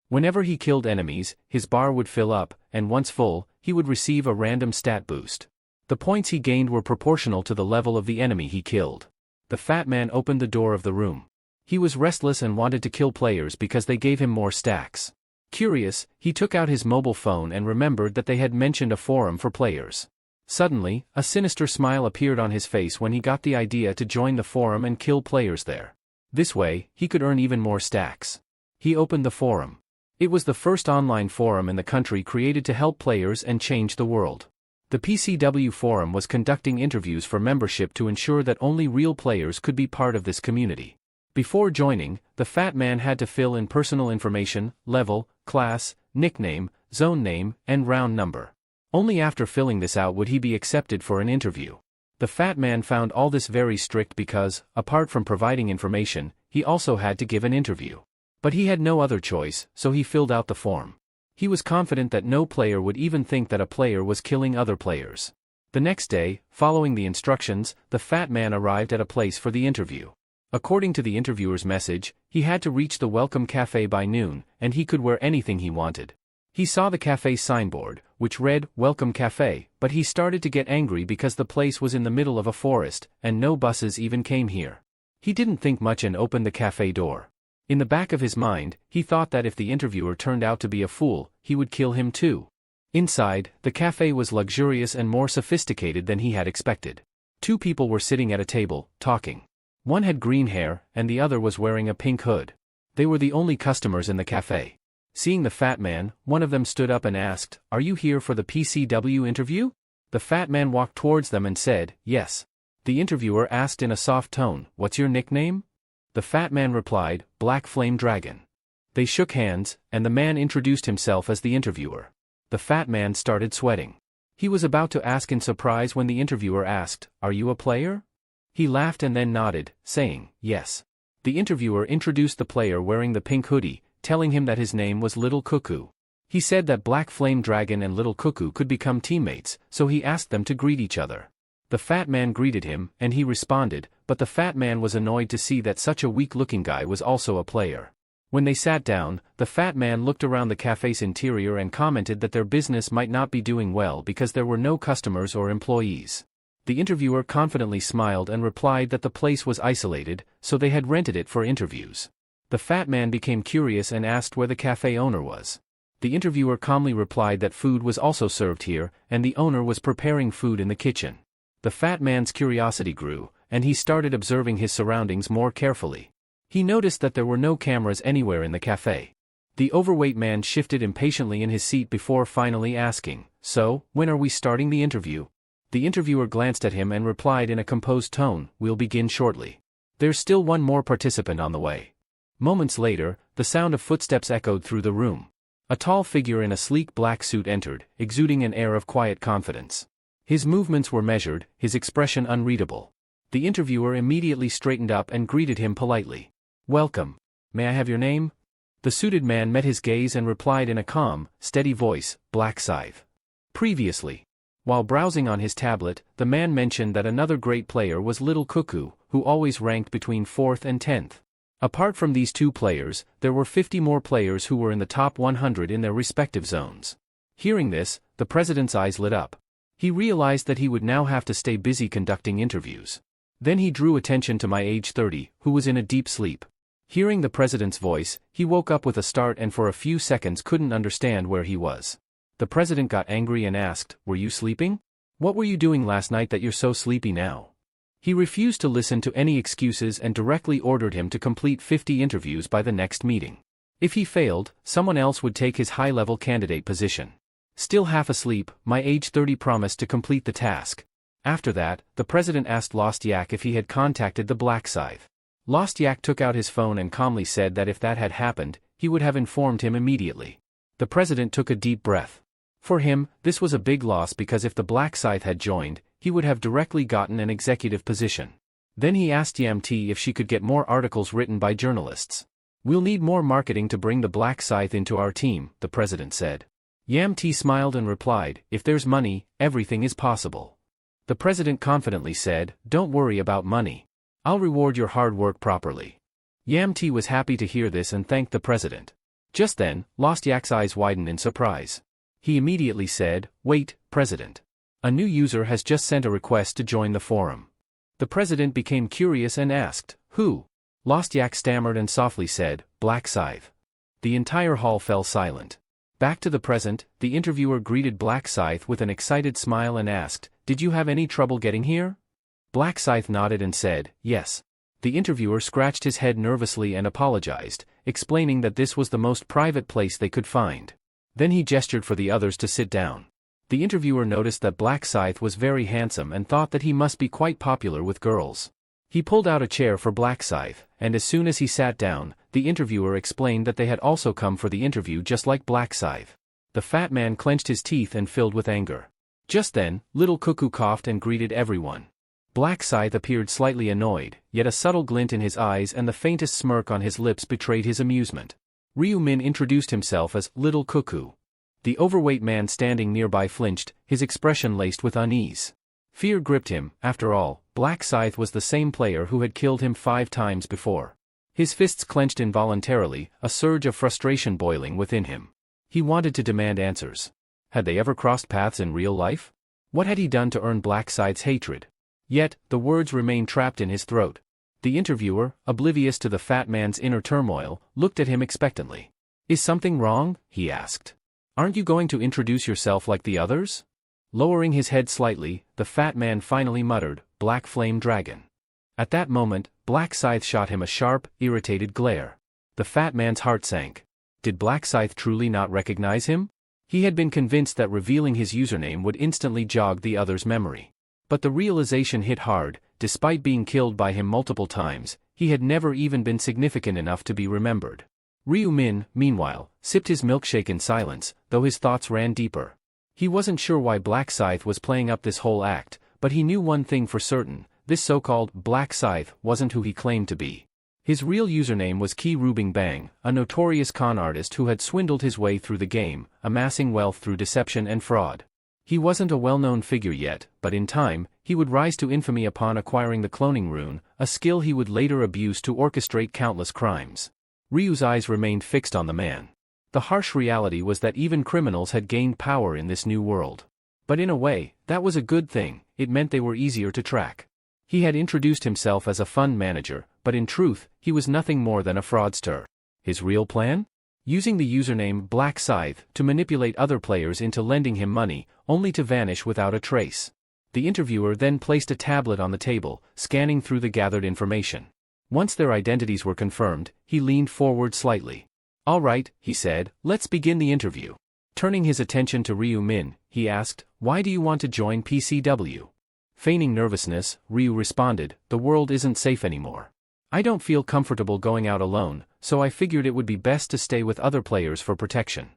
Whenever he killed enemies, his bar would fill up, and once full, he would receive a random stat boost. The points he gained were proportional to the level of the enemy he killed. The fat man opened the door of the room. He was restless and wanted to kill players because they gave him more stacks. Curious, he took out his mobile phone and remembered that they had mentioned a forum for players. Suddenly, a sinister smile appeared on his face when he got the idea to join the forum and kill players there. This way, he could earn even more stacks. He opened the forum. It was the first online forum in the country created to help players and change the world. The PCW forum was conducting interviews for membership to ensure that only real players could be part of this community. Before joining, the fat man had to fill in personal information, level, class, nickname, zone name, and round number. Only after filling this out would he be accepted for an interview. The fat man found all this very strict because, apart from providing information, he also had to give an interview. But he had no other choice, so he filled out the form. He was confident that no player would even think that a player was killing other players. The next day, following the instructions, the fat man arrived at a place for the interview. According to the interviewer's message, he had to reach the Welcome Cafe by noon, and he could wear anything he wanted. He saw the cafe's signboard, which read, "Welcome Cafe," but he started to get angry because the place was in the middle of a forest, and no buses even came here. He didn't think much and opened the cafe door. In the back of his mind, he thought that if the interviewer turned out to be a fool, he would kill him too. Inside, the cafe was luxurious and more sophisticated than he had expected. 2 people were sitting at a table, talking. One had green hair, and the other was wearing a pink hood. They were the only customers in the cafe. Seeing the fat man, one of them stood up and asked, "Are you here for the PCW interview?" The fat man walked towards them and said, "Yes." The interviewer asked in a soft tone, "What's your nickname?" The fat man replied, "Black Flame Dragon." They shook hands, and the man introduced himself as the interviewer. The fat man started sweating. He was about to ask in surprise when the interviewer asked, "Are you a player?" He laughed and then nodded, saying, "Yes." The interviewer introduced the player wearing the pink hoodie, telling him that his name was Little Cuckoo. He said that Black Flame Dragon and Little Cuckoo could become teammates, so he asked them to greet each other. The fat man greeted him, and he responded, but the fat man was annoyed to see that such a weak-looking guy was also a player. When they sat down, the fat man looked around the cafe's interior and commented that their business might not be doing well because there were no customers or employees. The interviewer confidently smiled and replied that the place was isolated, so they had rented it for interviews. The fat man became curious and asked where the cafe owner was. The interviewer calmly replied that food was also served here, and the owner was preparing food in the kitchen. The fat man's curiosity grew, and he started observing his surroundings more carefully. He noticed that there were no cameras anywhere in the cafe. The overweight man shifted impatiently in his seat before finally asking, "So, when are we starting the interview?" The interviewer glanced at him and replied in a composed tone, "We'll begin shortly. There's still one more participant on the way." Moments later, the sound of footsteps echoed through the room. A tall figure in a sleek black suit entered, exuding an air of quiet confidence. His movements were measured, his expression unreadable. The interviewer immediately straightened up and greeted him politely. "Welcome. May I have your name?" The suited man met his gaze and replied in a calm, steady voice, "Black Scythe." Previously, while browsing on his tablet, the man mentioned that another great player was Little Cuckoo, who always ranked between 4th and 10th. Apart from these 2 players, there were 50 more players who were in the top 100 in their respective zones. Hearing this, the president's eyes lit up. He realized that he would now have to stay busy conducting interviews. Then he drew attention to my age 30, who was in a deep sleep. Hearing the president's voice, he woke up with a start and for a few seconds couldn't understand where he was. The president got angry and asked, "Were you sleeping?" What were you doing last night that you're so sleepy now? He refused to listen to any excuses and directly ordered him to complete 50 interviews by the next meeting. If he failed, someone else would take his high-level candidate position. Still half asleep, my age 30 promised to complete the task. After that, the president asked Lost Yak if he had contacted the Black Scythe. Lost Yak took out his phone and calmly said that if that had happened, he would have informed him immediately. The president took a deep breath. For him, this was a big loss because if the Black Scythe had joined, he would have directly gotten an executive position. Then he asked Yamti if she could get more articles written by journalists. We'll need more marketing to bring the Black Scythe into our team, the president said. Yamti smiled and replied, if there's money, everything is possible. The president confidently said, don't worry about money. I'll reward your hard work properly. Yamti was happy to hear this and thanked the president. Just then, Lost Yak's eyes widened in surprise. He immediately said, wait, president. A new user has just sent a request to join the forum. The president became curious and asked, who? Lost Yak stammered and softly said, Black Scythe. The entire hall fell silent. Back to the present, the interviewer greeted Black Scythe with an excited smile and asked, did you have any trouble getting here? Black Scythe nodded and said, yes. The interviewer scratched his head nervously and apologized, explaining that this was the most private place they could find. Then he gestured for the others to sit down. The interviewer noticed that Black Scythe was very handsome and thought that he must be quite popular with girls. He pulled out a chair for Black Scythe, and as soon as he sat down, the interviewer explained that they had also come for the interview just like Black Scythe. The fat man clenched his teeth and filled with anger. Just then, Little Cuckoo coughed and greeted everyone. Black Scythe appeared slightly annoyed, yet a subtle glint in his eyes and the faintest smirk on his lips betrayed his amusement. Ryu Min introduced himself as Little Cuckoo. The overweight man standing nearby flinched, his expression laced with unease. Fear gripped him. After all, Black Scythe was the same player who had killed him 5 times before. His fists clenched involuntarily, a surge of frustration boiling within him. He wanted to demand answers. Had they ever crossed paths in real life? What had he done to earn Black Scythe's hatred? Yet, the words remained trapped in his throat. The interviewer, oblivious to the fat man's inner turmoil, looked at him expectantly. Is something wrong? He asked. Aren't you going to introduce yourself like the others? Lowering his head slightly, the fat man finally muttered, Black Flame Dragon. At that moment, Black Scythe shot him a sharp, irritated glare. The fat man's heart sank. Did Black Scythe truly not recognize him? He had been convinced that revealing his username would instantly jog the other's memory. But the realization hit hard. Despite being killed by him multiple times, he had never even been significant enough to be remembered. Ryu Min, meanwhile, sipped his milkshake in silence, though his thoughts ran deeper. He wasn't sure why Black Scythe was playing up this whole act, but he knew one thing for certain, this so-called Black Scythe wasn't who he claimed to be. His real username was Ki Rubing Bang, a notorious con artist who had swindled his way through the game, amassing wealth through deception and fraud. He wasn't a well-known figure yet, but in time, he would rise to infamy upon acquiring the cloning rune, a skill he would later abuse to orchestrate countless crimes. Ryu's eyes remained fixed on the man. The harsh reality was that even criminals had gained power in this new world. But in a way, that was a good thing. It meant they were easier to track. He had introduced himself as a fund manager, but in truth, he was nothing more than a fraudster. His real plan? Using the username Black Scythe to manipulate other players into lending him money, only to vanish without a trace. The interviewer then placed a tablet on the table, scanning through the gathered information. Once their identities were confirmed, he leaned forward slightly. All right, he said, let's begin the interview. Turning his attention to Ryu Min, he asked, why do you want to join PCW? Feigning nervousness, Ryu responded, the world isn't safe anymore. I don't feel comfortable going out alone, so I figured it would be best to stay with other players for protection.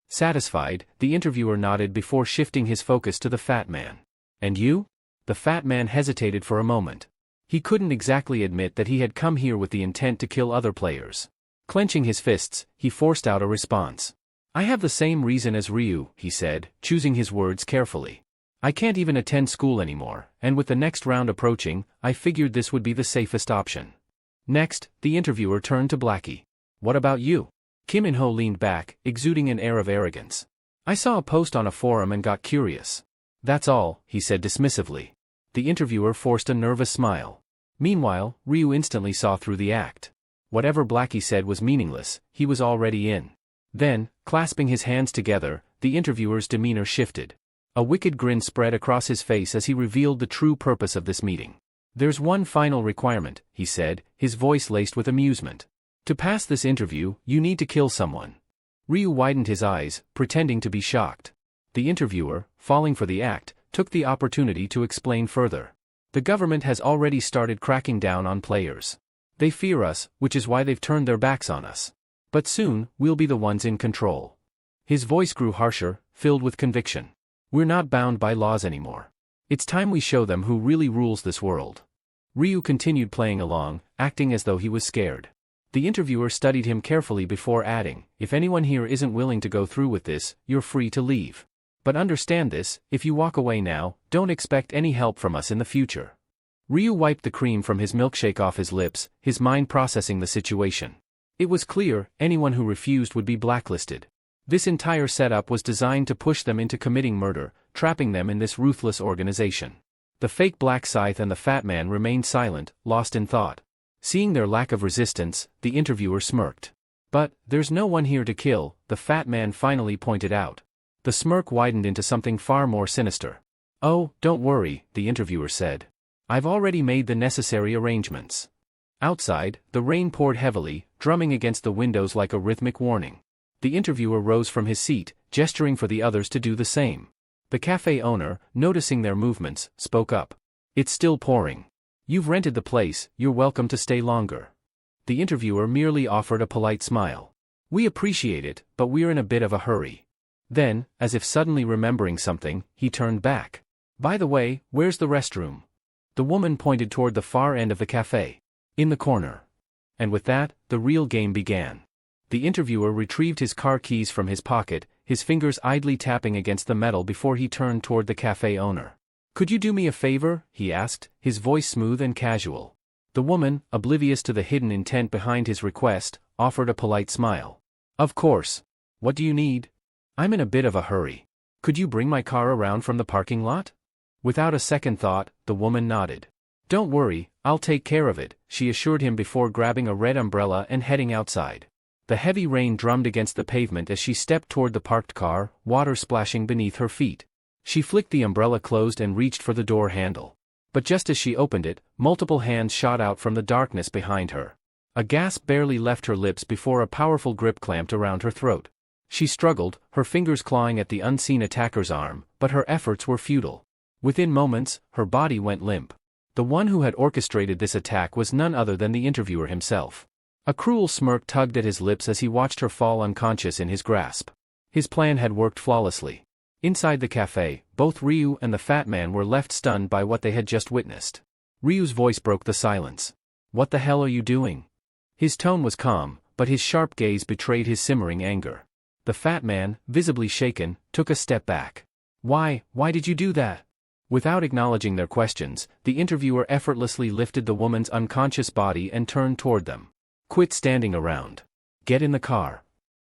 Satisfied, the interviewer nodded before shifting his focus to the fat man. And you? The fat man hesitated for a moment. He couldn't exactly admit that he had come here with the intent to kill other players. Clenching his fists, he forced out a response. I have the same reason as Ryu, he said, choosing his words carefully. I can't even attend school anymore, and with the next round approaching, I figured this would be the safest option. Next, the interviewer turned to Blackie. What about you? Kim In-ho leaned back, exuding an air of arrogance. I saw a post on a forum and got curious. That's all, he said dismissively. The interviewer forced a nervous smile. Meanwhile, Ryu instantly saw through the act. Whatever Blackie said was meaningless, he was already in. Then, clasping his hands together, the interviewer's demeanor shifted. A wicked grin spread across his face as he revealed the true purpose of this meeting. "There's one final requirement," he said, his voice laced with amusement. "To pass this interview, you need to kill someone." Ryu widened his eyes, pretending to be shocked. The interviewer, falling for the act, took the opportunity to explain further. "The government has already started cracking down on players. They fear us, which is why they've turned their backs on us. But soon, we'll be the ones in control." His voice grew harsher, filled with conviction. "We're not bound by laws anymore. It's time we show them who really rules this world." Ryu continued playing along, acting as though he was scared. The interviewer studied him carefully before adding, "If anyone here isn't willing to go through with this, you're free to leave. But understand this, if you walk away now, don't expect any help from us in the future." Ryu wiped the cream from his milkshake off his lips, his mind processing the situation. It was clear, anyone who refused would be blacklisted. This entire setup was designed to push them into committing murder, trapping them in this ruthless organization. The fake Black Scythe and the Fat Man remained silent, lost in thought. Seeing their lack of resistance, the interviewer smirked. "But, there's no one here to kill," the Fat Man finally pointed out. The smirk widened into something far more sinister. "Oh, don't worry," the interviewer said. "I've already made the necessary arrangements." Outside, the rain poured heavily, drumming against the windows like a rhythmic warning. The interviewer rose from his seat, gesturing for the others to do the same. The cafe owner, noticing their movements, spoke up. "It's still pouring. You've rented the place, you're welcome to stay longer." The interviewer merely offered a polite smile. "We appreciate it, but we're in a bit of a hurry." Then, as if suddenly remembering something, he turned back. "By the way, where's the restroom?" The woman pointed toward the far end of the cafe. "In the corner." And with that, the real game began. The interviewer retrieved his car keys from his pocket, his fingers idly tapping against the metal before he turned toward the cafe owner. "Could you do me a favor?" he asked, his voice smooth and casual. The woman, oblivious to the hidden intent behind his request, offered a polite smile. "Of course. What do you need?" "I'm in a bit of a hurry. Could you bring my car around from the parking lot?" Without a second thought, the woman nodded. "Don't worry, I'll take care of it," she assured him before grabbing a red umbrella and heading outside. The heavy rain drummed against the pavement as she stepped toward the parked car, water splashing beneath her feet. She flicked the umbrella closed and reached for the door handle. But just as she opened it, multiple hands shot out from the darkness behind her. A gasp barely left her lips before a powerful grip clamped around her throat. She struggled, her fingers clawing at the unseen attacker's arm, but her efforts were futile. Within moments, her body went limp. The one who had orchestrated this attack was none other than the interviewer himself. A cruel smirk tugged at his lips as he watched her fall unconscious in his grasp. His plan had worked flawlessly. Inside the cafe, both Ryu and the Fat Man were left stunned by what they had just witnessed. Ryu's voice broke the silence. "What the hell are you doing?" His tone was calm, but his sharp gaze betrayed his simmering anger. The Fat Man, visibly shaken, took a step back. Why did you do that?" Without acknowledging their questions, the interviewer effortlessly lifted the woman's unconscious body and turned toward them. "Quit standing around. Get in the car."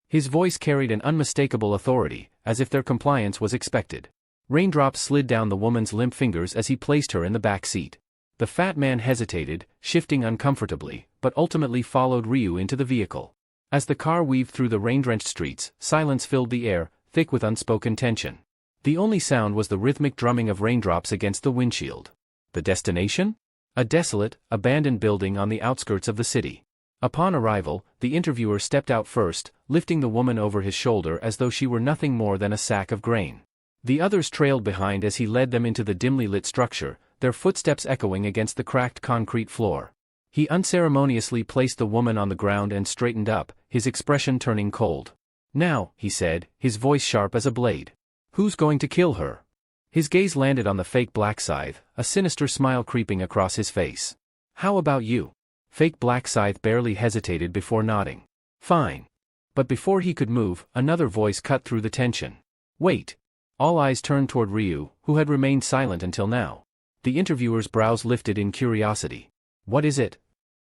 His voice carried an unmistakable authority, as if their compliance was expected. Raindrops slid down the woman's limp fingers as he placed her in the back seat. The Fat Man hesitated, shifting uncomfortably, but ultimately followed Ryu into the vehicle. As the car weaved through the rain-drenched streets, silence filled the air, thick with unspoken tension. The only sound was the rhythmic drumming of raindrops against the windshield. The destination? A desolate, abandoned building on the outskirts of the city. Upon arrival, the interviewer stepped out first, lifting the woman over his shoulder as though she were nothing more than a sack of grain. The others trailed behind as he led them into the dimly lit structure, their footsteps echoing against the cracked concrete floor. He unceremoniously placed the woman on the ground and straightened up, his expression turning cold. "Now," he said, his voice sharp as a blade. "Who's going to kill her?" His gaze landed on the fake Black Scythe, a sinister smile creeping across his face. "How about you?" Fake Black Scythe barely hesitated before nodding. "Fine." But before he could move, another voice cut through the tension. "Wait." All eyes turned toward Ryu, who had remained silent until now. The interviewer's brows lifted in curiosity. "What is it?"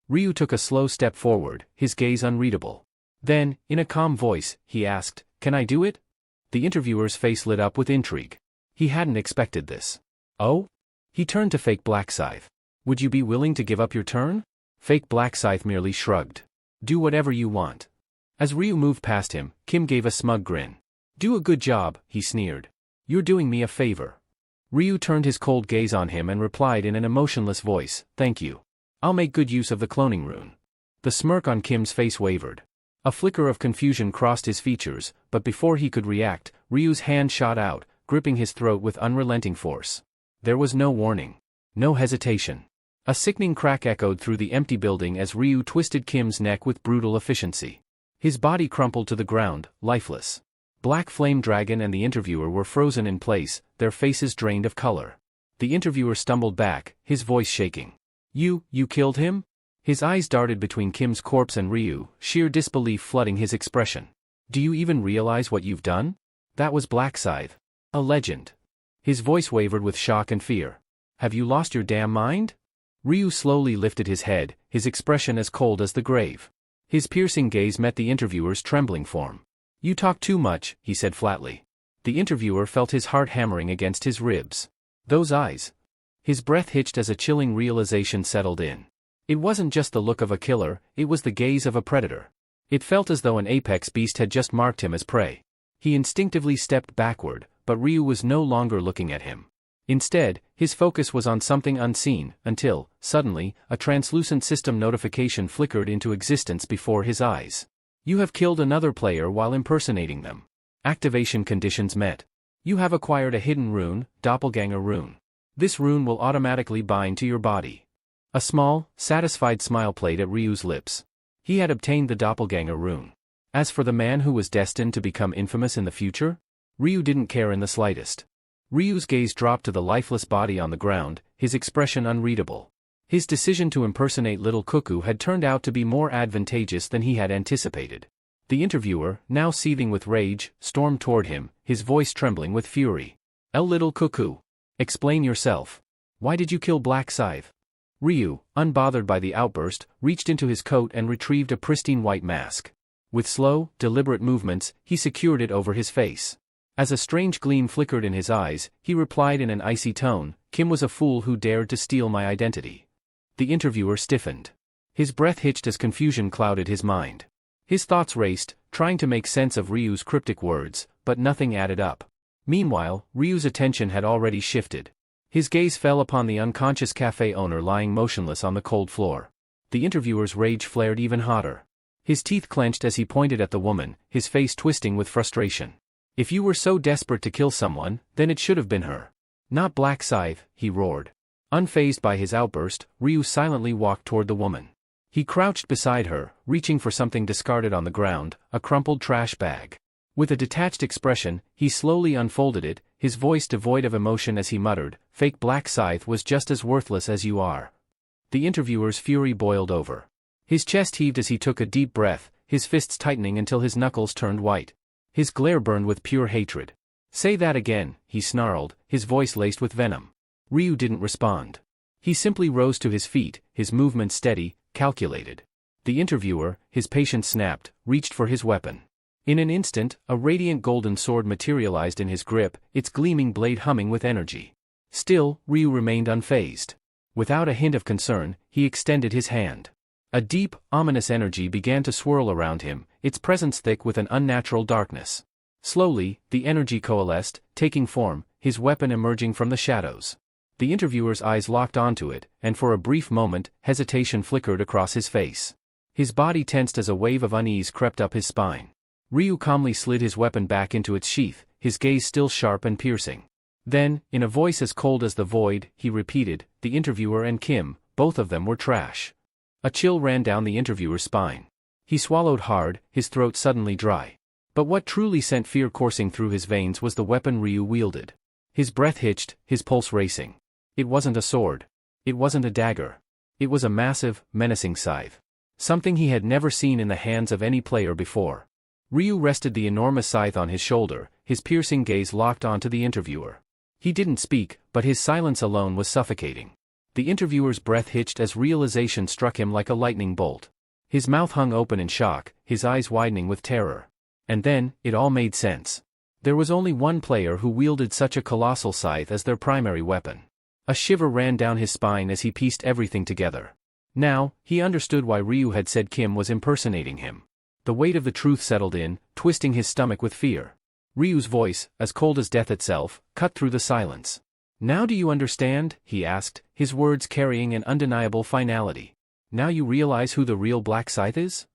Ryu took a slow step forward, his gaze unreadable. Then, in a calm voice, he asked, "Can I do it?" The interviewer's face lit up with intrigue. He hadn't expected this. "Oh?" He turned to fake Black Scythe. "Would you be willing to give up your turn?" Fake Black Scythe merely shrugged. "Do whatever you want." As Ryu moved past him, Kim gave a smug grin. "Do a good job," he sneered. You're doing me a favor. Ryu turned his cold gaze on him and replied in an emotionless voice, thank you. I'll make good use of the cloning rune. The smirk on Kim's face wavered. A flicker of confusion crossed his features, but before he could react, Ryu's hand shot out, gripping his throat with unrelenting force. There was no warning. No hesitation. A sickening crack echoed through the empty building as Ryu twisted Kim's neck with brutal efficiency. His body crumpled to the ground, lifeless. Black Flame Dragon and the interviewer were frozen in place, their faces drained of color. The interviewer stumbled back, his voice shaking. You killed him? His eyes darted between Kim's corpse and Ryu, sheer disbelief flooding his expression. Do you even realize what you've done? That was Black Scythe. A legend. His voice wavered with shock and fear. Have you lost your damn mind? Ryu slowly lifted his head, his expression as cold as the grave. His piercing gaze met the interviewer's trembling form. You talk too much, he said flatly. The interviewer felt his heart hammering against his ribs. Those eyes. His breath hitched as a chilling realization settled in. It wasn't just the look of a killer, it was the gaze of a predator. It felt as though an apex beast had just marked him as prey. He instinctively stepped backward, but Ryu was no longer looking at him. Instead, his focus was on something unseen, until, suddenly, a translucent system notification flickered into existence before his eyes. You have killed another player while impersonating them. Activation conditions met. You have acquired a hidden rune, Doppelganger Rune. This rune will automatically bind to your body. A small, satisfied smile played at Ryu's lips. He had obtained the Doppelganger Rune. As for the man who was destined to become infamous in the future, Ryu didn't care in the slightest. Ryu's gaze dropped to the lifeless body on the ground, his expression unreadable. His decision to impersonate Little Cuckoo had turned out to be more advantageous than he had anticipated. The interviewer, now seething with rage, stormed toward him, his voice trembling with fury. Little Cuckoo. Explain yourself. Why did you kill Black Scythe? Ryu, unbothered by the outburst, reached into his coat and retrieved a pristine white mask. With slow, deliberate movements, he secured it over his face. As a strange gleam flickered in his eyes, he replied in an icy tone, Kim was a fool who dared to steal my identity. The interviewer stiffened. His breath hitched as confusion clouded his mind. His thoughts raced, trying to make sense of Ryu's cryptic words, but nothing added up. Meanwhile, Ryu's attention had already shifted. His gaze fell upon the unconscious cafe owner lying motionless on the cold floor. The interviewer's rage flared even hotter. His teeth clenched as he pointed at the woman, his face twisting with frustration. If you were so desperate to kill someone, then it should have been her. Not Black Scythe, he roared. Unfazed by his outburst, Ryu silently walked toward the woman. He crouched beside her, reaching for something discarded on the ground, a crumpled trash bag. With a detached expression, he slowly unfolded it, his voice devoid of emotion as he muttered, Fake Black Scythe was just as worthless as you are. The interviewer's fury boiled over. His chest heaved as he took a deep breath, his fists tightening until his knuckles turned white. His glare burned with pure hatred. Say that again, he snarled, his voice laced with venom. Ryu didn't respond. He simply rose to his feet, his movements steady, calculated. The interviewer, his patience snapped, reached for his weapon. In an instant, a radiant golden sword materialized in his grip, its gleaming blade humming with energy. Still, Ryu remained unfazed. Without a hint of concern, he extended his hand. A deep, ominous energy began to swirl around him, its presence thick with an unnatural darkness. Slowly, the energy coalesced, taking form, his weapon emerging from the shadows. The interviewer's eyes locked onto it, and for a brief moment, hesitation flickered across his face. His body tensed as a wave of unease crept up his spine. Ryu calmly slid his weapon back into its sheath, his gaze still sharp and piercing. Then, in a voice as cold as the void, he repeated, the interviewer and Kim, both of them were trash. A chill ran down the interviewer's spine. He swallowed hard, his throat suddenly dry. But what truly sent fear coursing through his veins was the weapon Ryu wielded. His breath hitched, his pulse racing. It wasn't a sword. It wasn't a dagger. It was a massive, menacing scythe. Something he had never seen in the hands of any player before. Ryu rested the enormous scythe on his shoulder, his piercing gaze locked onto the interviewer. He didn't speak, but his silence alone was suffocating. The interviewer's breath hitched as realization struck him like a lightning bolt. His mouth hung open in shock, his eyes widening with terror. And then, it all made sense. There was only one player who wielded such a colossal scythe as their primary weapon. A shiver ran down his spine as he pieced everything together. Now, he understood why Ryu had said Kim was impersonating him. The weight of the truth settled in, twisting his stomach with fear. Ryu's voice, as cold as death itself, cut through the silence. Now do you understand? He asked, his words carrying an undeniable finality. Now you realize who the real Black Scythe is?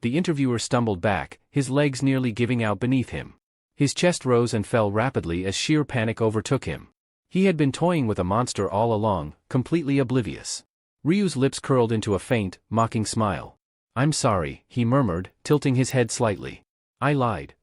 The interviewer stumbled back, his legs nearly giving out beneath him. His chest rose and fell rapidly as sheer panic overtook him. He had been toying with a monster all along, completely oblivious. Ryu's lips curled into a faint, mocking smile. I'm sorry, he murmured, tilting his head slightly. I lied.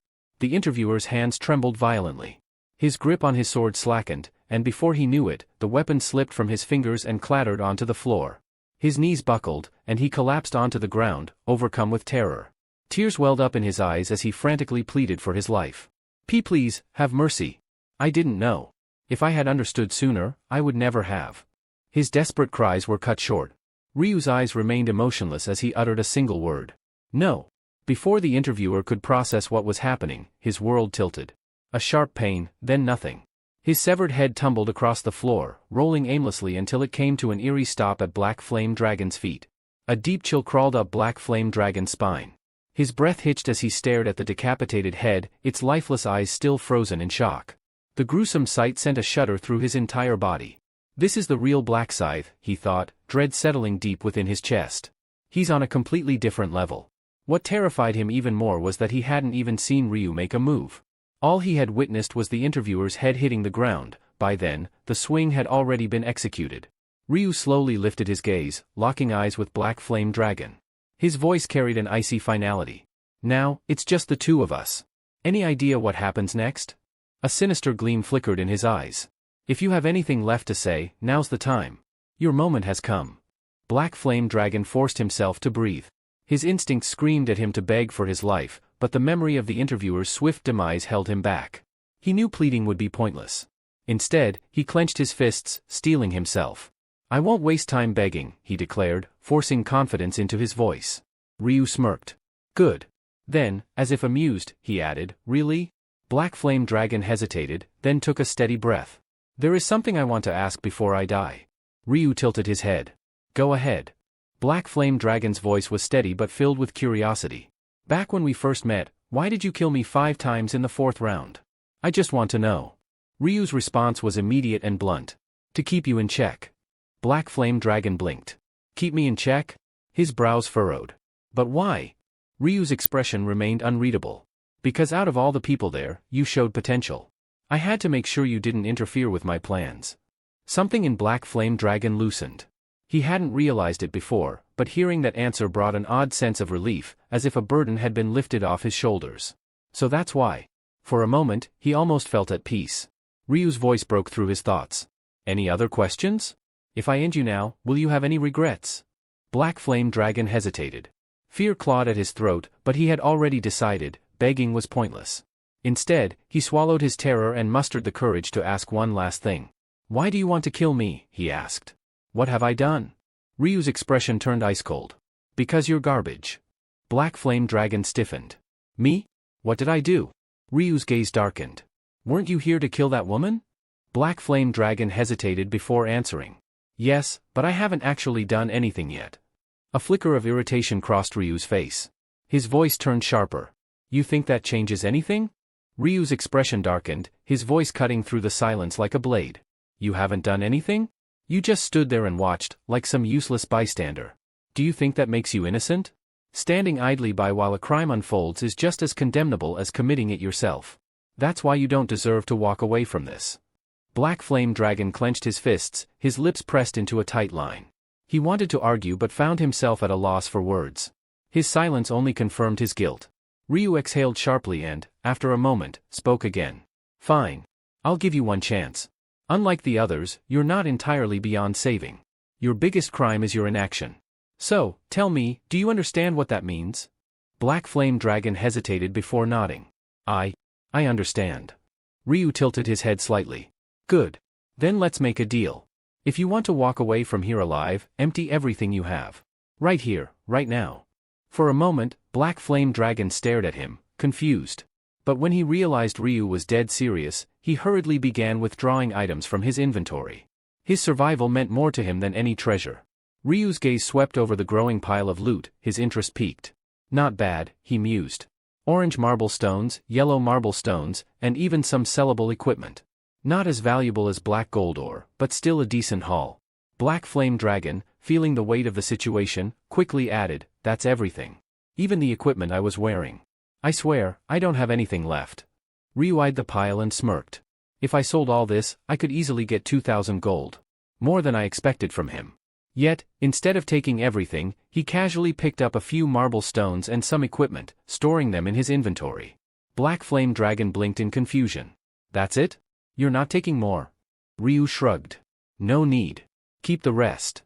The interviewer's hands trembled violently. His grip on his sword slackened, and before he knew it, the weapon slipped from his fingers and clattered onto the floor. His knees buckled, and he collapsed onto the ground, overcome with terror. Tears welled up in his eyes as he frantically pleaded for his life. Please, have mercy. I didn't know. If I had understood sooner, I would never have. His desperate cries were cut short. Ryu's eyes remained emotionless as he uttered a single word. No. Before the interviewer could process what was happening, his world tilted. A sharp pain, then nothing. His severed head tumbled across the floor, rolling aimlessly until it came to an eerie stop at Black Flame Dragon's feet. A deep chill crawled up Black Flame Dragon's spine. His breath hitched as he stared at the decapitated head, its lifeless eyes still frozen in shock. The gruesome sight sent a shudder through his entire body. This is the real Black Scythe, he thought, dread settling deep within his chest. He's on a completely different level. What terrified him even more was that he hadn't even seen Ryu make a move. All he had witnessed was the interviewer's head hitting the ground. By then, the swing had already been executed. Ryu slowly lifted his gaze, locking eyes with Black Flame Dragon. His voice carried an icy finality. Now, it's just the two of us. Any idea what happens next? A sinister gleam flickered in his eyes. If you have anything left to say, now's the time. Your moment has come. Black Flame Dragon forced himself to breathe. His instinct screamed at him to beg for his life, but the memory of the interviewer's swift demise held him back. He knew pleading would be pointless. Instead, he clenched his fists, steeling himself. I won't waste time begging, he declared, forcing confidence into his voice. Ryu smirked. Good. Then, as if amused, he added, really? Black Flame Dragon hesitated, then took a steady breath. There is something I want to ask before I die. Ryu tilted his head. Go ahead. Black Flame Dragon's voice was steady but filled with curiosity. Back when we first met, why did you kill me 5 times in the 4th round? I just want to know. Ryu's response was immediate and blunt. To keep you in check. Black Flame Dragon blinked. Keep me in check? His brows furrowed. But why? Ryu's expression remained unreadable. Because out of all the people there, you showed potential. I had to make sure you didn't interfere with my plans. Something in Black Flame Dragon loosened. He hadn't realized it before, but hearing that answer brought an odd sense of relief, as if a burden had been lifted off his shoulders. So that's why. For a moment, he almost felt at peace. Ryu's voice broke through his thoughts. Any other questions? If I end you now, will you have any regrets? Black Flame Dragon hesitated. Fear clawed at his throat, but he had already decided, begging was pointless. Instead, he swallowed his terror and mustered the courage to ask one last thing. Why do you want to kill me? He asked. What have I done? Ryu's expression turned ice cold. Because you're garbage. Black Flame Dragon stiffened. Me? What did I do? Ryu's gaze darkened. Weren't you here to kill that woman? Black Flame Dragon hesitated before answering. Yes, but I haven't actually done anything yet. A flicker of irritation crossed Ryu's face. His voice turned sharper. You think that changes anything? Ryu's expression darkened, his voice cutting through the silence like a blade. You haven't done anything? You just stood there and watched, like some useless bystander. Do you think that makes you innocent? Standing idly by while a crime unfolds is just as condemnable as committing it yourself. That's why you don't deserve to walk away from this. Black Flame Dragon clenched his fists, his lips pressed into a tight line. He wanted to argue but found himself at a loss for words. His silence only confirmed his guilt. Ryu exhaled sharply and, after a moment, spoke again. Fine. I'll give you one chance. Unlike the others, you're not entirely beyond saving. Your biggest crime is your inaction. So, tell me, do you understand what that means? Black Flame Dragon hesitated before nodding. I understand. Ryu tilted his head slightly. Good. Then let's make a deal. If you want to walk away from here alive, empty everything you have. Right here, right now. For a moment, Black Flame Dragon stared at him, confused. But when he realized Ryu was dead serious, he hurriedly began withdrawing items from his inventory. His survival meant more to him than any treasure. Ryu's gaze swept over the growing pile of loot, his interest piqued. Not bad, he mused. Orange marble stones, yellow marble stones, and even some sellable equipment. Not as valuable as black gold ore, but still a decent haul. Black Flame Dragon, feeling the weight of the situation, quickly added, "That's everything. Even the equipment I was wearing. I swear, I don't have anything left." Ryu eyed the pile and smirked. "If I sold all this, I could easily get 2,000 gold. More than I expected from him." Yet, instead of taking everything, he casually picked up a few marble stones and some equipment, storing them in his inventory. Black Flame Dragon blinked in confusion. "That's it? You're not taking more?" Ryu shrugged. "No need. Keep the rest."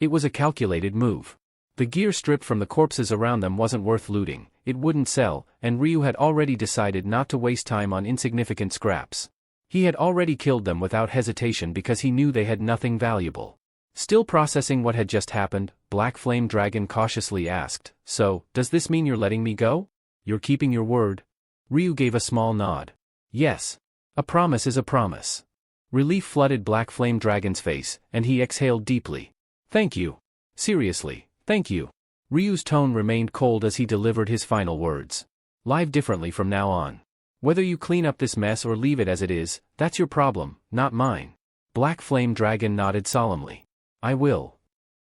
It was a calculated move. The gear stripped from the corpses around them wasn't worth looting, it wouldn't sell, and Ryu had already decided not to waste time on insignificant scraps. He had already killed them without hesitation because he knew they had nothing valuable. Still processing what had just happened, Black Flame Dragon cautiously asked, "So, does this mean you're letting me go? You're keeping your word?" Ryu gave a small nod. "Yes. A promise is a promise." Relief flooded Black Flame Dragon's face, and he exhaled deeply. "Thank you. Seriously, thank you." Ryu's tone remained cold as he delivered his final words. "Live differently from now on. Whether you clean up this mess or leave it as it is, that's your problem, not mine." Black Flame Dragon nodded solemnly. "I will."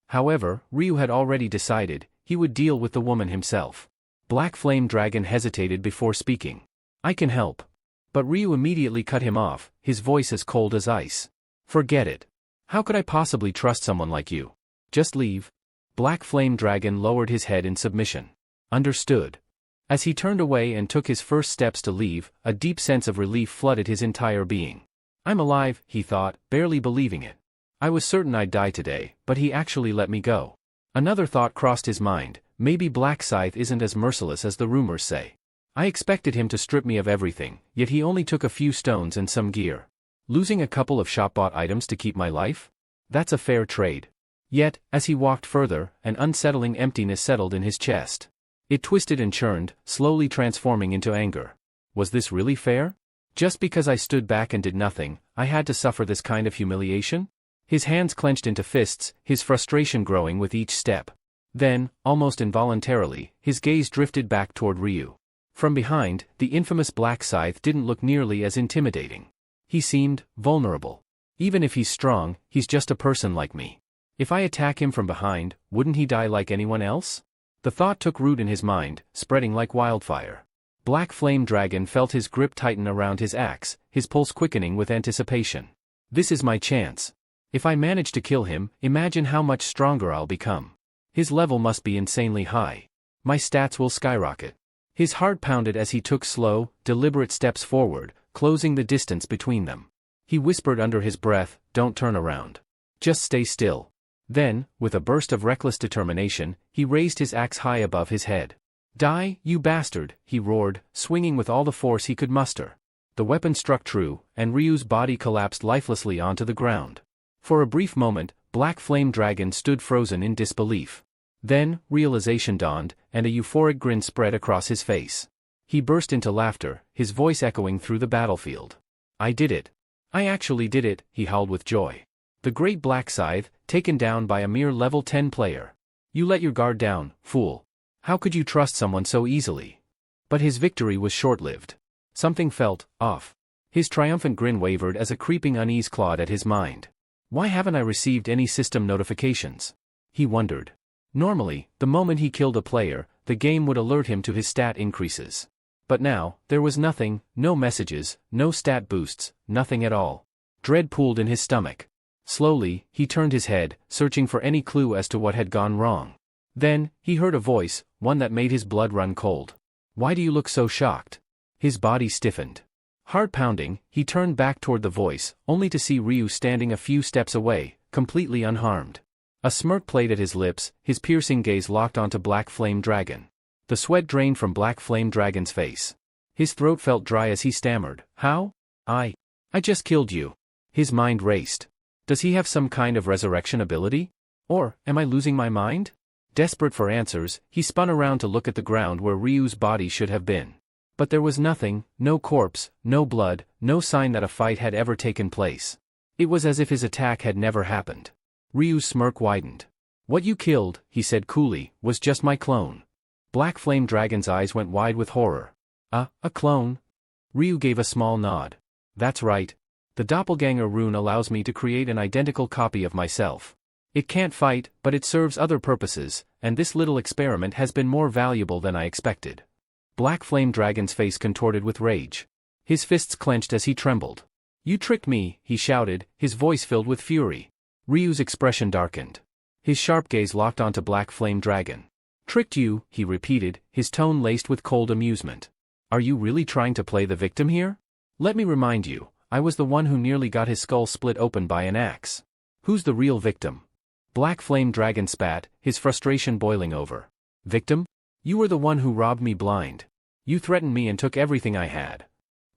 However, Ryu had already decided, he would deal with the woman himself. Black Flame Dragon hesitated before speaking. "I can help." But Ryu immediately cut him off, his voice as cold as ice. "Forget it. How could I possibly trust someone like you? Just leave." Black Flame Dragon lowered his head in submission. "Understood." As he turned away and took his first steps to leave, a deep sense of relief flooded his entire being. "I'm alive," he thought, barely believing it. "I was certain I'd die today, but he actually let me go." Another thought crossed his mind, maybe Black Scythe isn't as merciless as the rumors say. I expected him to strip me of everything, yet he only took a few stones and some gear. Losing a couple of shop-bought items to keep my life? That's a fair trade. Yet, as he walked further, an unsettling emptiness settled in his chest. It twisted and churned, slowly transforming into anger. Was this really fair? Just because I stood back and did nothing, I had to suffer this kind of humiliation? His hands clenched into fists, his frustration growing with each step. Then, almost involuntarily, his gaze drifted back toward Ryu. From behind, the infamous Black Scythe didn't look nearly as intimidating. He seemed vulnerable. Even if he's strong, he's just a person like me. If I attack him from behind, wouldn't he die like anyone else? The thought took root in his mind, spreading like wildfire. Black Flame Dragon felt his grip tighten around his axe, his pulse quickening with anticipation. This is my chance. If I manage to kill him, imagine how much stronger I'll become. His level must be insanely high. My stats will skyrocket. His heart pounded as he took slow, deliberate steps forward, closing the distance between them. He whispered under his breath, "Don't turn around. Just stay still." Then, with a burst of reckless determination, he raised his axe high above his head. "Die, you bastard," he roared, swinging with all the force he could muster. The weapon struck true, and Ryu's body collapsed lifelessly onto the ground. For a brief moment, Black Flame Dragon stood frozen in disbelief. Then, realization dawned, and a euphoric grin spread across his face. He burst into laughter, his voice echoing through the battlefield. "I did it. I actually did it," he howled with joy. The great Black Scythe, taken down by a mere level 10 player. "You let your guard down, fool. How could you trust someone so easily?" But his victory was short-lived. Something felt off. His triumphant grin wavered as a creeping unease clawed at his mind. Why haven't I received any system notifications? He wondered. Normally, the moment he killed a player, the game would alert him to his stat increases. But now, there was nothing, no messages, no stat boosts, nothing at all. Dread pooled in his stomach. Slowly, he turned his head, searching for any clue as to what had gone wrong. Then, he heard a voice, one that made his blood run cold. "Why do you look so shocked?" His body stiffened. Heart pounding, he turned back toward the voice, only to see Ryu standing a few steps away, completely unharmed. A smirk played at his lips, his piercing gaze locked onto Black Flame Dragon. The sweat drained from Black Flame Dragon's face. His throat felt dry as he stammered, "How? I just killed you." His mind raced. Does he have some kind of resurrection ability? Or, am I losing my mind? Desperate for answers, he spun around to look at the ground where Ryu's body should have been. But there was nothing, no corpse, no blood, no sign that a fight had ever taken place. It was as if his attack had never happened. Ryu's smirk widened. "What you killed," he said coolly, "was just my clone." Black Flame Dragon's eyes went wide with horror. A clone? Ryu gave a small nod. That's right. The doppelganger rune allows me to create an identical copy of myself. It can't fight, but it serves other purposes, and this little experiment has been more valuable than I expected. Black Flame Dragon's face contorted with rage. His fists clenched as he trembled. You tricked me, he shouted, his voice filled with fury. Ryu's expression darkened. His sharp gaze locked onto Black Flame Dragon. Tricked you, he repeated, his tone laced with cold amusement. Are you really trying to play the victim here? Let me remind you, I was the one who nearly got his skull split open by an axe. Who's the real victim? Black Flame Dragon spat, his frustration boiling over. Victim? You were the one who robbed me blind. You threatened me and took everything I had.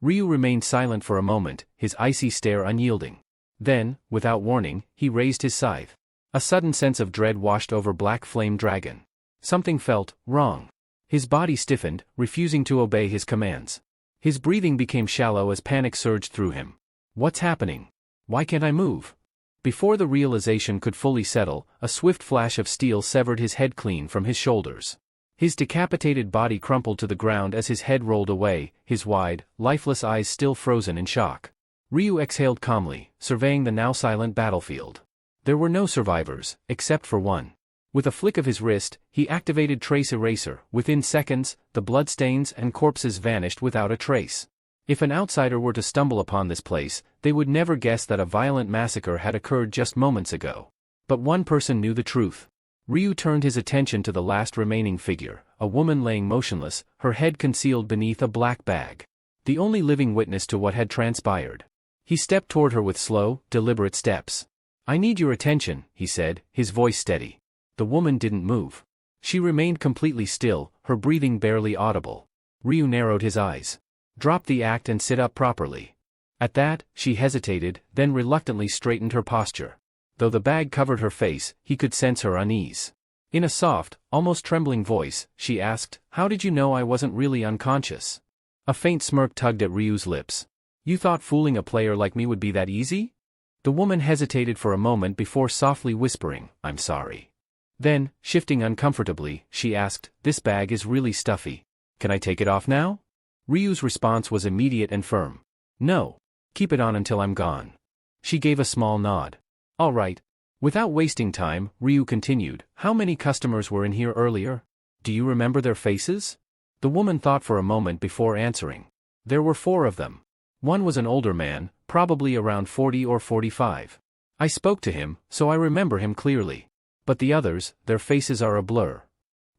Ryu remained silent for a moment, his icy stare unyielding. Then, without warning, he raised his scythe. A sudden sense of dread washed over Black Flame Dragon. Something felt wrong. His body stiffened, refusing to obey his commands. His breathing became shallow as panic surged through him. What's happening? Why can't I move? Before the realization could fully settle, a swift flash of steel severed his head clean from his shoulders. His decapitated body crumpled to the ground as his head rolled away, his wide, lifeless eyes still frozen in shock. Ryu exhaled calmly, surveying the now silent battlefield. There were no survivors, except for one. With a flick of his wrist, he activated Trace Eraser. Within seconds, the bloodstains and corpses vanished without a trace. If an outsider were to stumble upon this place, they would never guess that a violent massacre had occurred just moments ago. But one person knew the truth. Ryu turned his attention to the last remaining figure, a woman laying motionless, her head concealed beneath a black bag. The only living witness to what had transpired. He stepped toward her with slow, deliberate steps. I need your attention, he said, his voice steady. The woman didn't move. She remained completely still, her breathing barely audible. Ryu narrowed his eyes. Drop the act and sit up properly. At that, she hesitated, then reluctantly straightened her posture. Though the bag covered her face, he could sense her unease. In a soft, almost trembling voice, she asked, How did you know I wasn't really unconscious? A faint smirk tugged at Ryu's lips. You thought fooling a player like me would be that easy? The woman hesitated for a moment before softly whispering, I'm sorry. Then, shifting uncomfortably, she asked, This bag is really stuffy. Can I take it off now? Ryu's response was immediate and firm. No. Keep it on until I'm gone. She gave a small nod. All right. Without wasting time, Ryu continued, How many customers were in here earlier? Do you remember their faces? The woman thought for a moment before answering. There were 4 of them. One was an older man, probably around 40 or 45. I spoke to him, so I remember him clearly. But the others, their faces are a blur.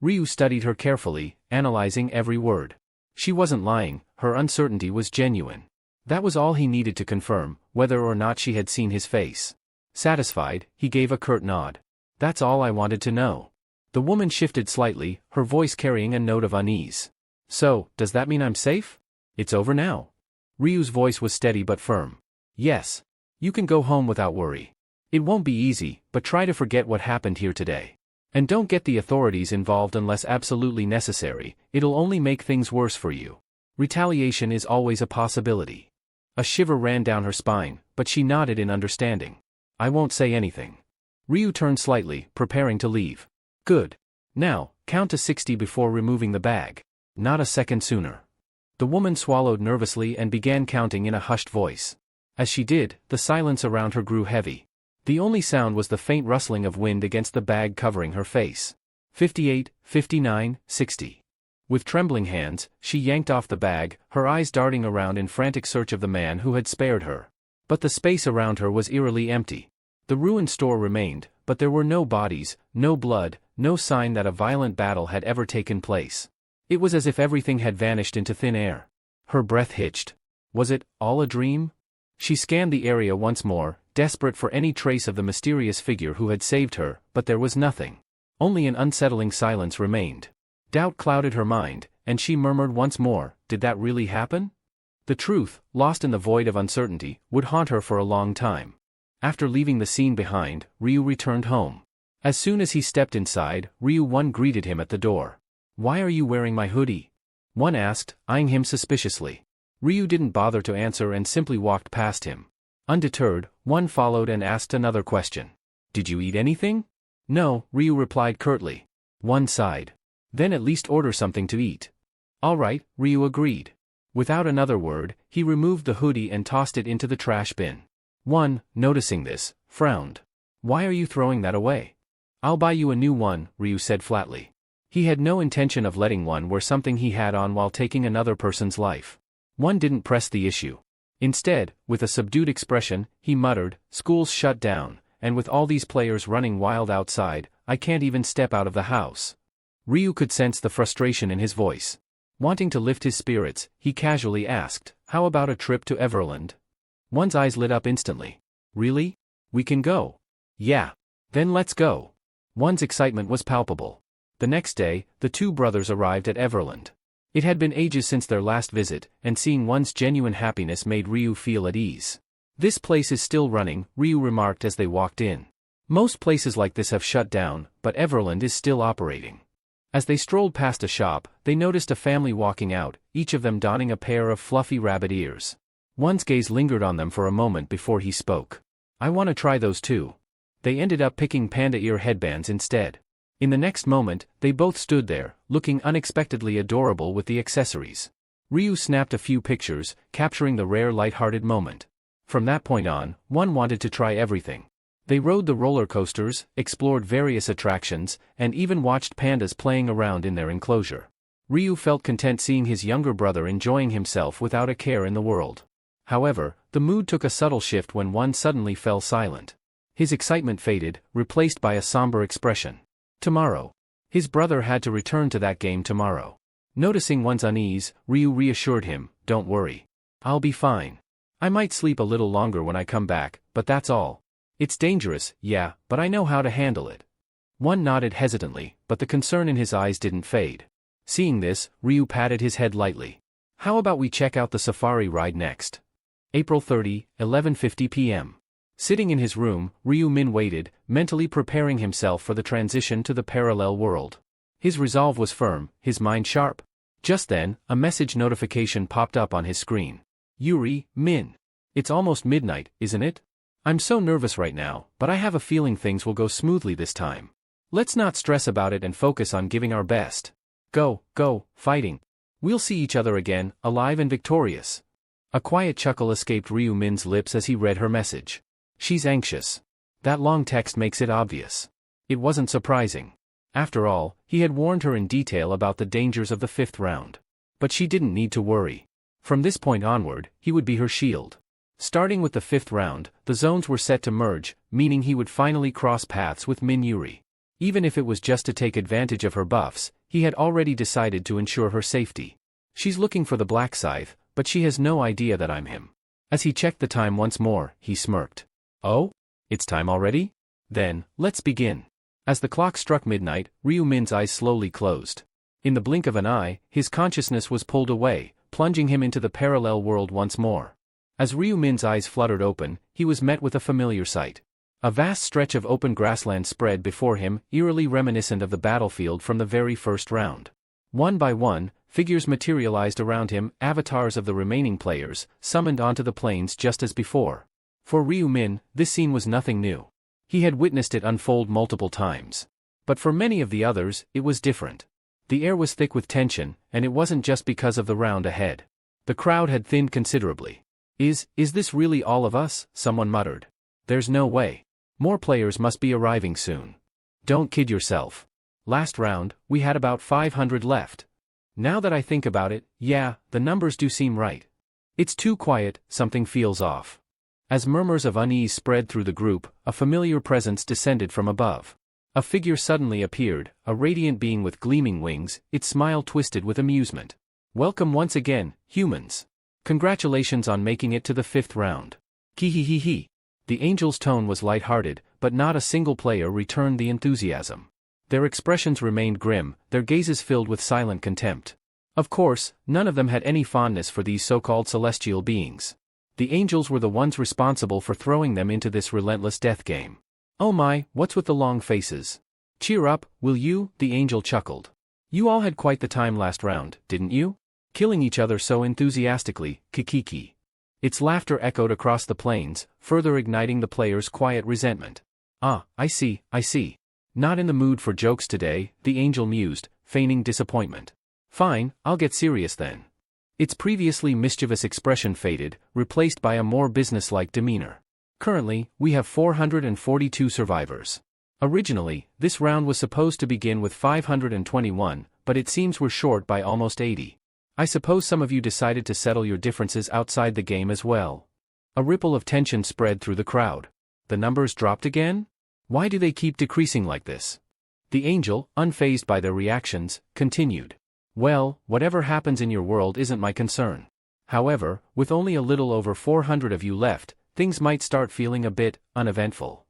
Ryu studied her carefully, analyzing every word. She wasn't lying, her uncertainty was genuine. That was all he needed to confirm, whether or not she had seen his face. Satisfied, he gave a curt nod. That's all I wanted to know. The woman shifted slightly, her voice carrying a note of unease. So, does that mean I'm safe? It's over now. Ryu's voice was steady but firm. Yes. You can go home without worry. It won't be easy, but try to forget what happened here today. And don't get the authorities involved unless absolutely necessary, it'll only make things worse for you. Retaliation is always a possibility. A shiver ran down her spine, but she nodded in understanding. I won't say anything. Ryu turned slightly, preparing to leave. Good. Now, count to 60 before removing the bag. Not a second sooner. The woman swallowed nervously and began counting in a hushed voice. As she did, the silence around her grew heavy. The only sound was the faint rustling of wind against the bag covering her face. 58, 59, 60. With trembling hands, she yanked off the bag, her eyes darting around in frantic search of the man who had spared her. But the space around her was eerily empty. The ruined store remained, but there were no bodies, no blood, no sign that a violent battle had ever taken place. It was as if everything had vanished into thin air. Her breath hitched. Was it all a dream? She scanned the area once more, desperate for any trace of the mysterious figure who had saved her, but there was nothing. Only an unsettling silence remained. Doubt clouded her mind, and she murmured once more, did that really happen? The truth, lost in the void of uncertainty, would haunt her for a long time. After leaving the scene behind, Ryu returned home. As soon as he stepped inside, Ryu-1 greeted him at the door. Why are you wearing my hoodie? One asked, eyeing him suspiciously. Ryu didn't bother to answer and simply walked past him. Undeterred, one followed and asked another question. Did you eat anything? No, Ryu replied curtly. One sighed. Then at least order something to eat. All right, Ryu agreed. Without another word, he removed the hoodie and tossed it into the trash bin. One, noticing this, frowned. Why are you throwing that away? I'll buy you a new one, Ryu said flatly. He had no intention of letting one wear something he had on while taking another person's life. One didn't press the issue. Instead, with a subdued expression, he muttered, "School's shut down, and with all these players running wild outside, I can't even step out of the house." Ryu could sense the frustration in his voice. Wanting to lift his spirits, he casually asked, "How about a trip to Everland?" One's eyes lit up instantly. "Really? We can go?" "Yeah. Then let's go." One's excitement was palpable. The next day, the two brothers arrived at Everland. It had been ages since their last visit, and seeing one's genuine happiness made Ryu feel at ease. "This place is still running," Ryu remarked as they walked in. "Most places like this have shut down, but Everland is still operating." As they strolled past a shop, they noticed a family walking out, each of them donning a pair of fluffy rabbit ears. One's gaze lingered on them for a moment before he spoke. "I want to try those too." They ended up picking panda ear headbands instead. In the next moment, they both stood there, looking unexpectedly adorable with the accessories. Ryu snapped a few pictures, capturing the rare light-hearted moment. From that point on, one wanted to try everything. They rode the roller coasters, explored various attractions, and even watched pandas playing around in their enclosure. Ryu felt content seeing his younger brother enjoying himself without a care in the world. However, the mood took a subtle shift when one suddenly fell silent. His excitement faded, replaced by a somber expression. Tomorrow. His brother had to return to that game tomorrow. Noticing one's unease, Ryu reassured him, "Don't worry. I'll be fine. I might sleep a little longer when I come back, but that's all. It's dangerous, yeah, but I know how to handle it." One nodded hesitantly, but the concern in his eyes didn't fade. Seeing this, Ryu patted his head lightly. "How about we check out the safari ride next?" April 30, 11:50 p.m. Sitting in his room, Ryu-min waited, mentally preparing himself for the transition to the parallel world. His resolve was firm, his mind sharp. Just then, a message notification popped up on his screen. "Yuri, Min. It's almost midnight, isn't it? I'm so nervous right now, but I have a feeling things will go smoothly this time. Let's not stress about it and focus on giving our best. Go, fighting. We'll see each other again, alive and victorious." A quiet chuckle escaped Ryu-min's lips as he read her message. She's anxious. That long text makes it obvious. It wasn't surprising. After all, he had warned her in detail about the dangers of the 5th round. But she didn't need to worry. From this point onward, he would be her shield. Starting with the 5th round, the zones were set to merge, meaning he would finally cross paths with Min Yuri. Even if it was just to take advantage of her buffs, he had already decided to ensure her safety. "She's looking for the black scythe, but she has no idea that I'm him." As he checked the time once more, he smirked. "Oh? It's time already? Then, let's begin." As the clock struck midnight, Ryu-min's eyes slowly closed. In the blink of an eye, his consciousness was pulled away, plunging him into the parallel world once more. As Ryu-min's eyes fluttered open, he was met with a familiar sight. A vast stretch of open grassland spread before him, eerily reminiscent of the battlefield from the very first round. One by one, figures materialized around him, avatars of the remaining players, summoned onto the plains just as before. For Ryu-min, this scene was nothing new. He had witnessed it unfold multiple times. But for many of the others, it was different. The air was thick with tension, and it wasn't just because of the round ahead. The crowd had thinned considerably. Is this really all of us?" someone muttered. "There's no way. More players must be arriving soon." "Don't kid yourself. Last round, we had about 500 left. Now that I think about it, yeah, the numbers do seem right. It's too quiet, something feels off." As murmurs of unease spread through the group, a familiar presence descended from above. A figure suddenly appeared, a radiant being with gleaming wings, its smile twisted with amusement. "Welcome once again, humans. Congratulations on making it to the 5th round. Kihihihi." The angel's tone was light-hearted, but not a single player returned the enthusiasm. Their expressions remained grim, their gazes filled with silent contempt. Of course, none of them had any fondness for these so-called celestial beings. The angels were the ones responsible for throwing them into this relentless death game. "Oh my, what's with the long faces? Cheer up, will you?" the angel chuckled. "You all had quite the time last round, didn't you? Killing each other so enthusiastically, kikiki." Its laughter echoed across the plains, further igniting the players' quiet resentment. "Ah, I see. Not in the mood for jokes today," the angel mused, feigning disappointment. Fine, I'll get serious then. Its previously mischievous expression faded, replaced by a more businesslike demeanor. Currently, we have 442 survivors. Originally, this round was supposed to begin with 521, but it seems we're short by almost 80. I suppose some of you decided to settle your differences outside the game as well. A ripple of tension spread through the crowd. The numbers dropped again? Why do they keep decreasing like this? The angel, unfazed by their reactions, continued. Well, whatever happens in your world isn't my concern. However, with only a little over 400 of you left, things might start feeling a bit uneventful.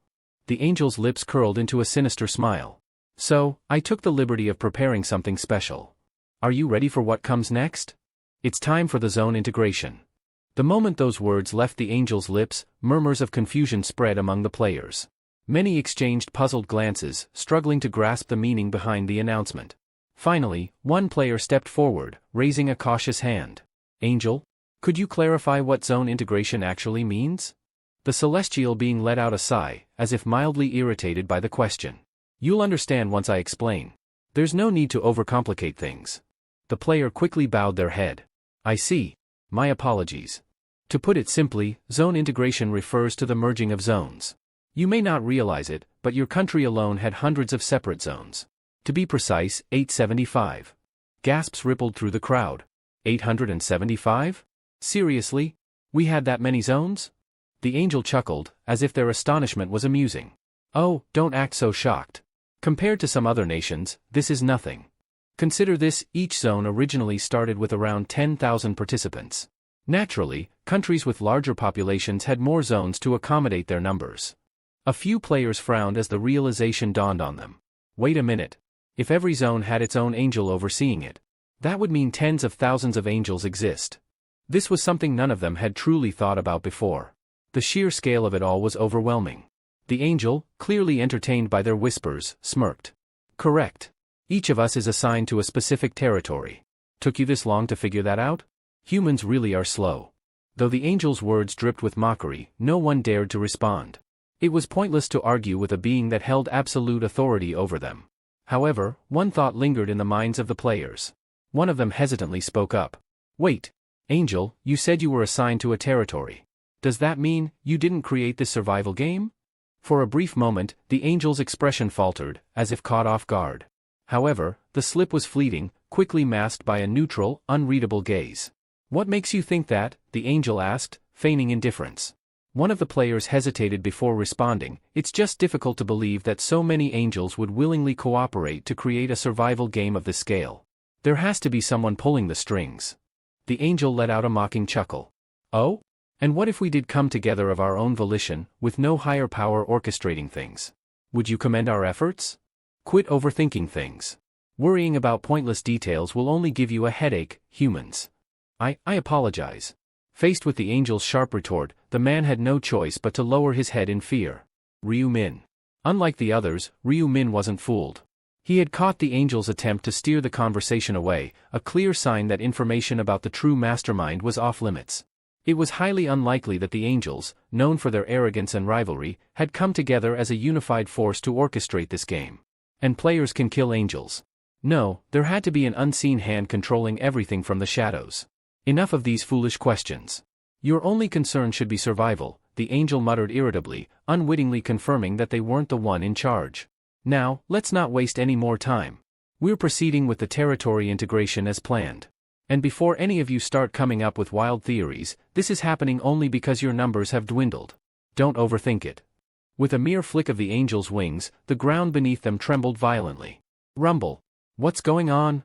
The angel's lips curled into a sinister smile. So, I took the liberty of preparing something special. Are you ready for what comes next? It's time for the zone integration. The moment those words left the angel's lips, murmurs of confusion spread among the players. Many exchanged puzzled glances, struggling to grasp the meaning behind the announcement. Finally, one player stepped forward, raising a cautious hand. Angel, could you clarify what zone integration actually means? The celestial being let out a sigh, as if mildly irritated by the question. You'll understand once I explain. There's no need to overcomplicate things. The player quickly bowed their head. I see. My apologies. To put it simply, zone integration refers to the merging of zones. You may not realize it, but your country alone had hundreds of separate zones. To be precise, 875. Gasps rippled through the crowd. 875? Seriously? We had that many zones? The angel chuckled, as if their astonishment was amusing. Oh, don't act so shocked. Compared to some other nations, this is nothing. Consider this, each zone originally started with around 10,000 participants. Naturally, countries with larger populations had more zones to accommodate their numbers. A few players frowned as the realization dawned on them. Wait a minute. If every zone had its own angel overseeing it, that would mean tens of thousands of angels exist. This was something none of them had truly thought about before. The sheer scale of it all was overwhelming. The angel, clearly entertained by their whispers, smirked. Correct. Each of us is assigned to a specific territory. Took you this long to figure that out? Humans really are slow. Though the angel's words dripped with mockery, no one dared to respond. It was pointless to argue with a being that held absolute authority over them. However, one thought lingered in the minds of the players. One of them hesitantly spoke up. Wait, Angel, you said you were assigned to a territory. Does that mean you didn't create this survival game? For a brief moment, the angel's expression faltered, as if caught off guard. However, the slip was fleeting, quickly masked by a neutral, unreadable gaze. What makes you think that? The angel asked, feigning indifference. One of the players hesitated before responding. It's just difficult to believe that so many angels would willingly cooperate to create a survival game of this scale. There has to be someone pulling the strings. The angel let out a mocking chuckle. Oh? And what if we did come together of our own volition, with no higher power orchestrating things? Would you commend our efforts? Quit overthinking things. Worrying about pointless details will only give you a headache, humans. I apologize. Faced with the angel's sharp retort, the man had no choice but to lower his head in fear. Ryu Min. Unlike the others, Ryu Min wasn't fooled. He had caught the angel's attempt to steer the conversation away, a clear sign that information about the true mastermind was off limits. It was highly unlikely that the angels, known for their arrogance and rivalry, had come together as a unified force to orchestrate this game. And players can kill angels. No, there had to be an unseen hand controlling everything from the shadows. Enough of these foolish questions. Your only concern should be survival, the angel muttered irritably, unwittingly confirming that they weren't the one in charge. Now, let's not waste any more time. We're proceeding with the territory integration as planned. And before any of you start coming up with wild theories, this is happening only because your numbers have dwindled. Don't overthink it. With a mere flick of the angel's wings, the ground beneath them trembled violently. Rumble. What's going on?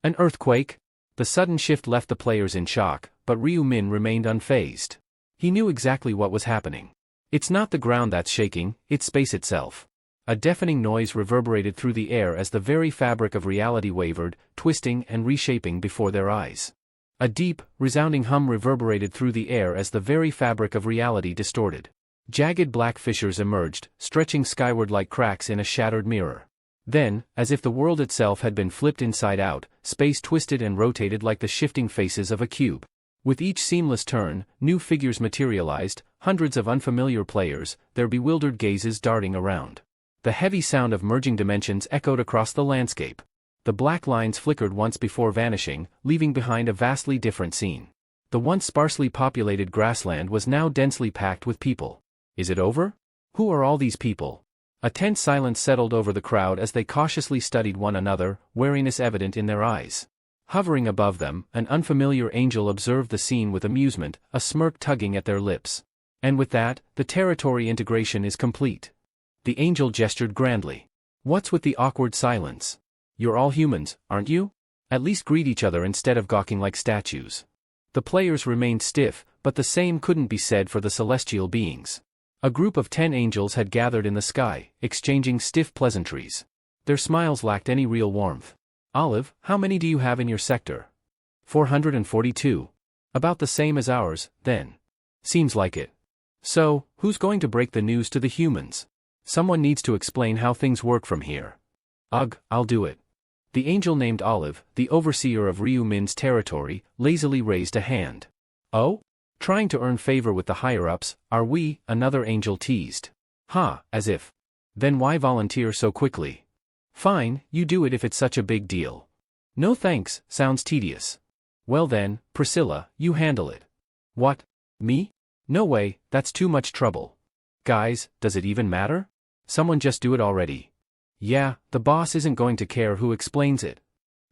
An earthquake? The sudden shift left the players in shock, but Ryu Min remained unfazed. He knew exactly what was happening. It's not the ground that's shaking, it's space itself. A deafening noise reverberated through the air as the very fabric of reality wavered, twisting and reshaping before their eyes. A deep, resounding hum reverberated through the air as the very fabric of reality distorted. Jagged black fissures emerged, stretching skyward like cracks in a shattered mirror. Then, as if the world itself had been flipped inside out, space twisted and rotated like the shifting faces of a cube. With each seamless turn, new figures materialized, hundreds of unfamiliar players, their bewildered gazes darting around. The heavy sound of merging dimensions echoed across the landscape. The black lines flickered once before vanishing, leaving behind a vastly different scene. The once sparsely populated grassland was now densely packed with people. Is it over? Who are all these people? A tense silence settled over the crowd as they cautiously studied one another, wariness evident in their eyes. Hovering above them, an unfamiliar angel observed the scene with amusement, a smirk tugging at their lips. And with that, the territory integration is complete. The angel gestured grandly. What's with the awkward silence? You're all humans, aren't you? At least greet each other instead of gawking like statues. The players remained stiff, but the same couldn't be said for the celestial beings. A group of 10 angels had gathered in the sky, exchanging stiff pleasantries. Their smiles lacked any real warmth. Olive, how many do you have in your sector? 442. About the same as ours, then. Seems like it. So, who's going to break the news to the humans? Someone needs to explain how things work from here. Ugh, I'll do it. The angel named Olive, the overseer of Ryu Min's territory, lazily raised a hand. Oh? Trying to earn favor with the higher-ups, are we? Another angel teased. Ha, as if. Then why volunteer so quickly? Fine, you do it if it's such a big deal. No thanks, sounds tedious. Well then, Priscilla, you handle it. What? Me? No way, that's too much trouble. Guys, does it even matter? Someone just do it already. Yeah, the boss isn't going to care who explains it.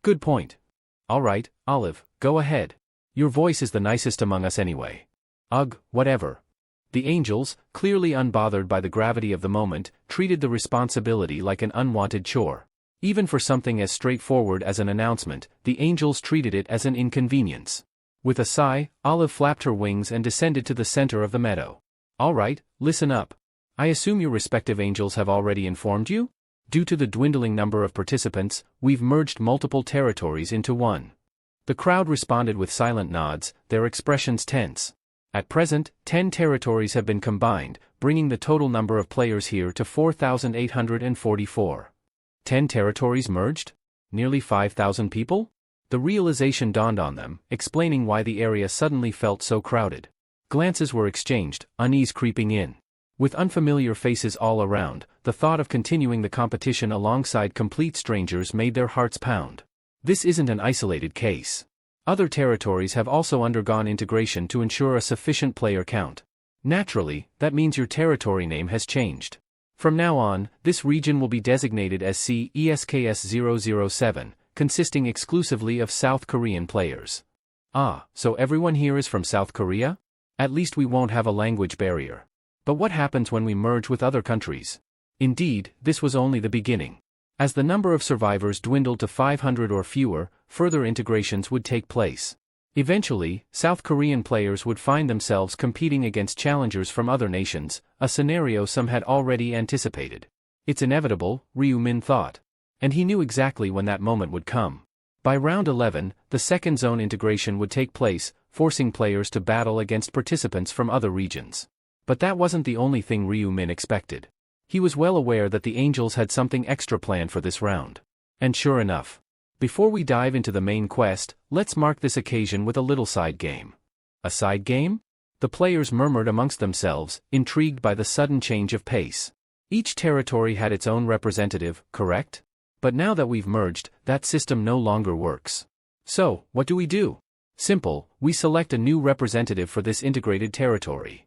Good point. Alright, Olive, go ahead. Your voice is the nicest among us anyway. Ugh, whatever. The angels, clearly unbothered by the gravity of the moment, treated the responsibility like an unwanted chore. Even for something as straightforward as an announcement, the angels treated it as an inconvenience. With a sigh, Olive flapped her wings and descended to the center of the meadow. Alright, listen up. I assume your respective angels have already informed you? Due to the dwindling number of participants, we've merged multiple territories into one. The crowd responded with silent nods, their expressions tense. At present, 10 territories have been combined, bringing the total number of players here to 4,844. 10 territories merged? Nearly 5,000 people? The realization dawned on them, explaining why the area suddenly felt so crowded. Glances were exchanged, unease creeping in. With unfamiliar faces all around, the thought of continuing the competition alongside complete strangers made their hearts pound. This isn't an isolated case. Other territories have also undergone integration to ensure a sufficient player count. Naturally, that means your territory name has changed. From now on, this region will be designated as CESKS007, consisting exclusively of South Korean players. Ah, so everyone here is from South Korea? At least we won't have a language barrier. But what happens when we merge with other countries? Indeed, this was only the beginning. As the number of survivors dwindled to 500 or fewer, further integrations would take place. Eventually, South Korean players would find themselves competing against challengers from other nations, a scenario some had already anticipated. It's inevitable, Ryu Min thought. And he knew exactly when that moment would come. By round 11, the second zone integration would take place, forcing players to battle against participants from other regions. But that wasn't the only thing Ryu Min expected. He was well aware that the angels had something extra planned for this round. And sure enough. Before we dive into the main quest, let's mark this occasion with a little side game. A side game? The players murmured amongst themselves, intrigued by the sudden change of pace. Each territory had its own representative, correct? But now that we've merged, that system no longer works. So, what do? Simple, we select a new representative for this integrated territory.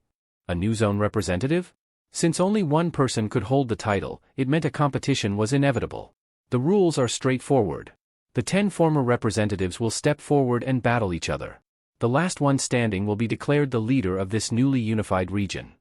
A new zone representative? Since only one person could hold the title, it meant a competition was inevitable. The rules are straightforward. The 10 former representatives will step forward and battle each other. The last one standing will be declared the leader of this newly unified region.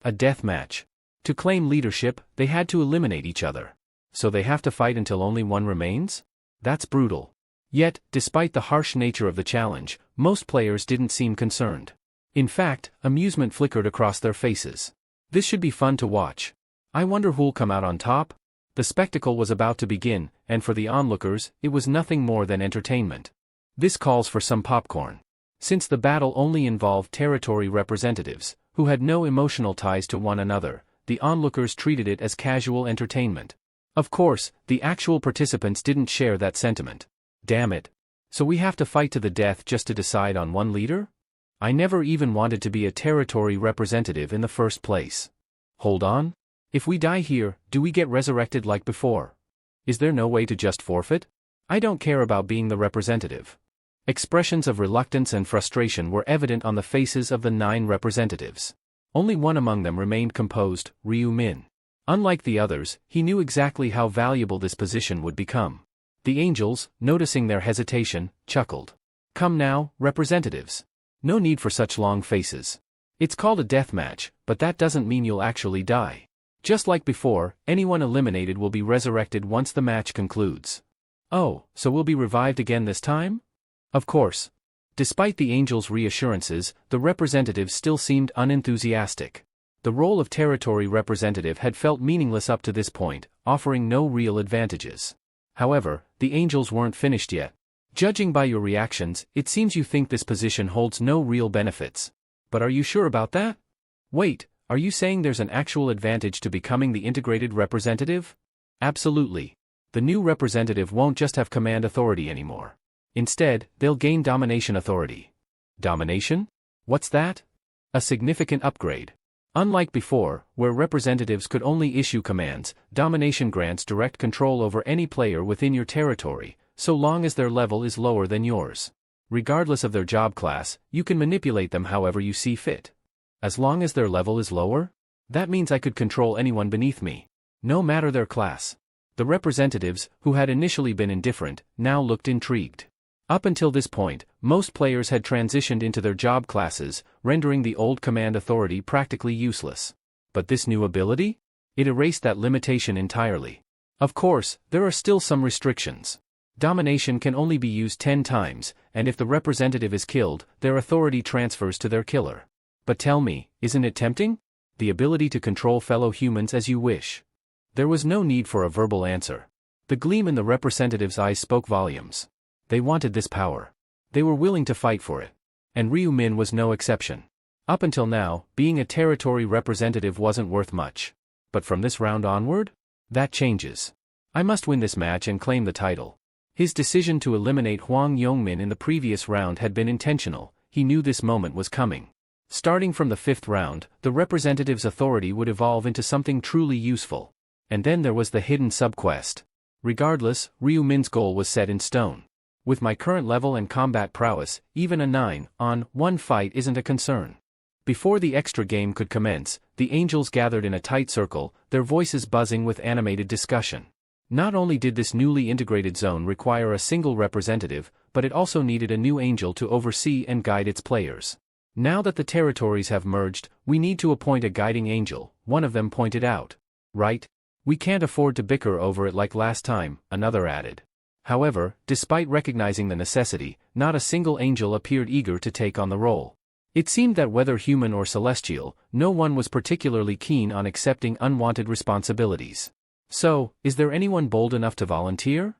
A death match. To claim leadership, they had to eliminate each other. So they have to fight until only one remains? That's brutal. Yet, despite the harsh nature of the challenge, most players didn't seem concerned. In fact, amusement flickered across their faces. This should be fun to watch. I wonder who'll come out on top? The spectacle was about to begin, and for the onlookers, it was nothing more than entertainment. This calls for some popcorn. Since the battle only involved territory representatives, who had no emotional ties to one another, the onlookers treated it as casual entertainment. Of course, the actual participants didn't share that sentiment. Damn it. So we have to fight to the death just to decide on one leader? I never even wanted to be a territory representative in the first place. Hold on? If we die here, do we get resurrected like before? Is there no way to just forfeit? I don't care about being the representative. Expressions of reluctance and frustration were evident on the faces of the 9 representatives. Only one among them remained composed, Ryu-min. Unlike the others, he knew exactly how valuable this position would become. The angels, noticing their hesitation, chuckled. Come now, representatives. No need for such long faces. It's called a death match, but that doesn't mean you'll actually die. Just like before, anyone eliminated will be resurrected once the match concludes. Oh, so we'll be revived again this time? Of course. Despite the angels' reassurances, the representatives still seemed unenthusiastic. The role of territory representative had felt meaningless up to this point, offering no real advantages. However, the angels weren't finished yet. Judging by your reactions, it seems you think this position holds no real benefits. But are you sure about that? Wait, are you saying there's an actual advantage to becoming the integrated representative? Absolutely. The new representative won't just have command authority anymore. Instead, they'll gain domination authority. Domination? What's that? A significant upgrade. Unlike before, where representatives could only issue commands, domination grants direct control over any player within your territory, so long as their level is lower than yours. Regardless of their job class, you can manipulate them however you see fit. As long as their level is lower? That means I could control anyone beneath me. No matter their class. The representatives, who had initially been indifferent, now looked intrigued. Up until this point, most players had transitioned into their job classes, rendering the old command authority practically useless. But this new ability? It erased that limitation entirely. Of course, there are still some restrictions. Domination can only be used 10 times, and if the representative is killed, their authority transfers to their killer. But tell me, isn't it tempting? The ability to control fellow humans as you wish. There was no need for a verbal answer. The gleam in the representative's eyes spoke volumes. They wanted this power. They were willing to fight for it. And Ryu-min was no exception. Up until now, being a territory representative wasn't worth much. But from this round onward? That changes. I must win this match and claim the title. His decision to eliminate Hwang Yongmin in the previous round had been intentional. He knew this moment was coming. Starting from the 5th round, the representative's authority would evolve into something truly useful. And then there was the hidden subquest. Regardless, Ryu-min's goal was set in stone. With my current level and combat prowess, even a 9-on-1 fight isn't a concern. Before the extra game could commence, the angels gathered in a tight circle, their voices buzzing with animated discussion. Not only did this newly integrated zone require a single representative, but it also needed a new angel to oversee and guide its players. Now that the territories have merged, we need to appoint a guiding angel, one of them pointed out. Right? We can't afford to bicker over it like last time, another added. However, despite recognizing the necessity, not a single angel appeared eager to take on the role. It seemed that whether human or celestial, no one was particularly keen on accepting unwanted responsibilities. So, is there anyone bold enough to volunteer?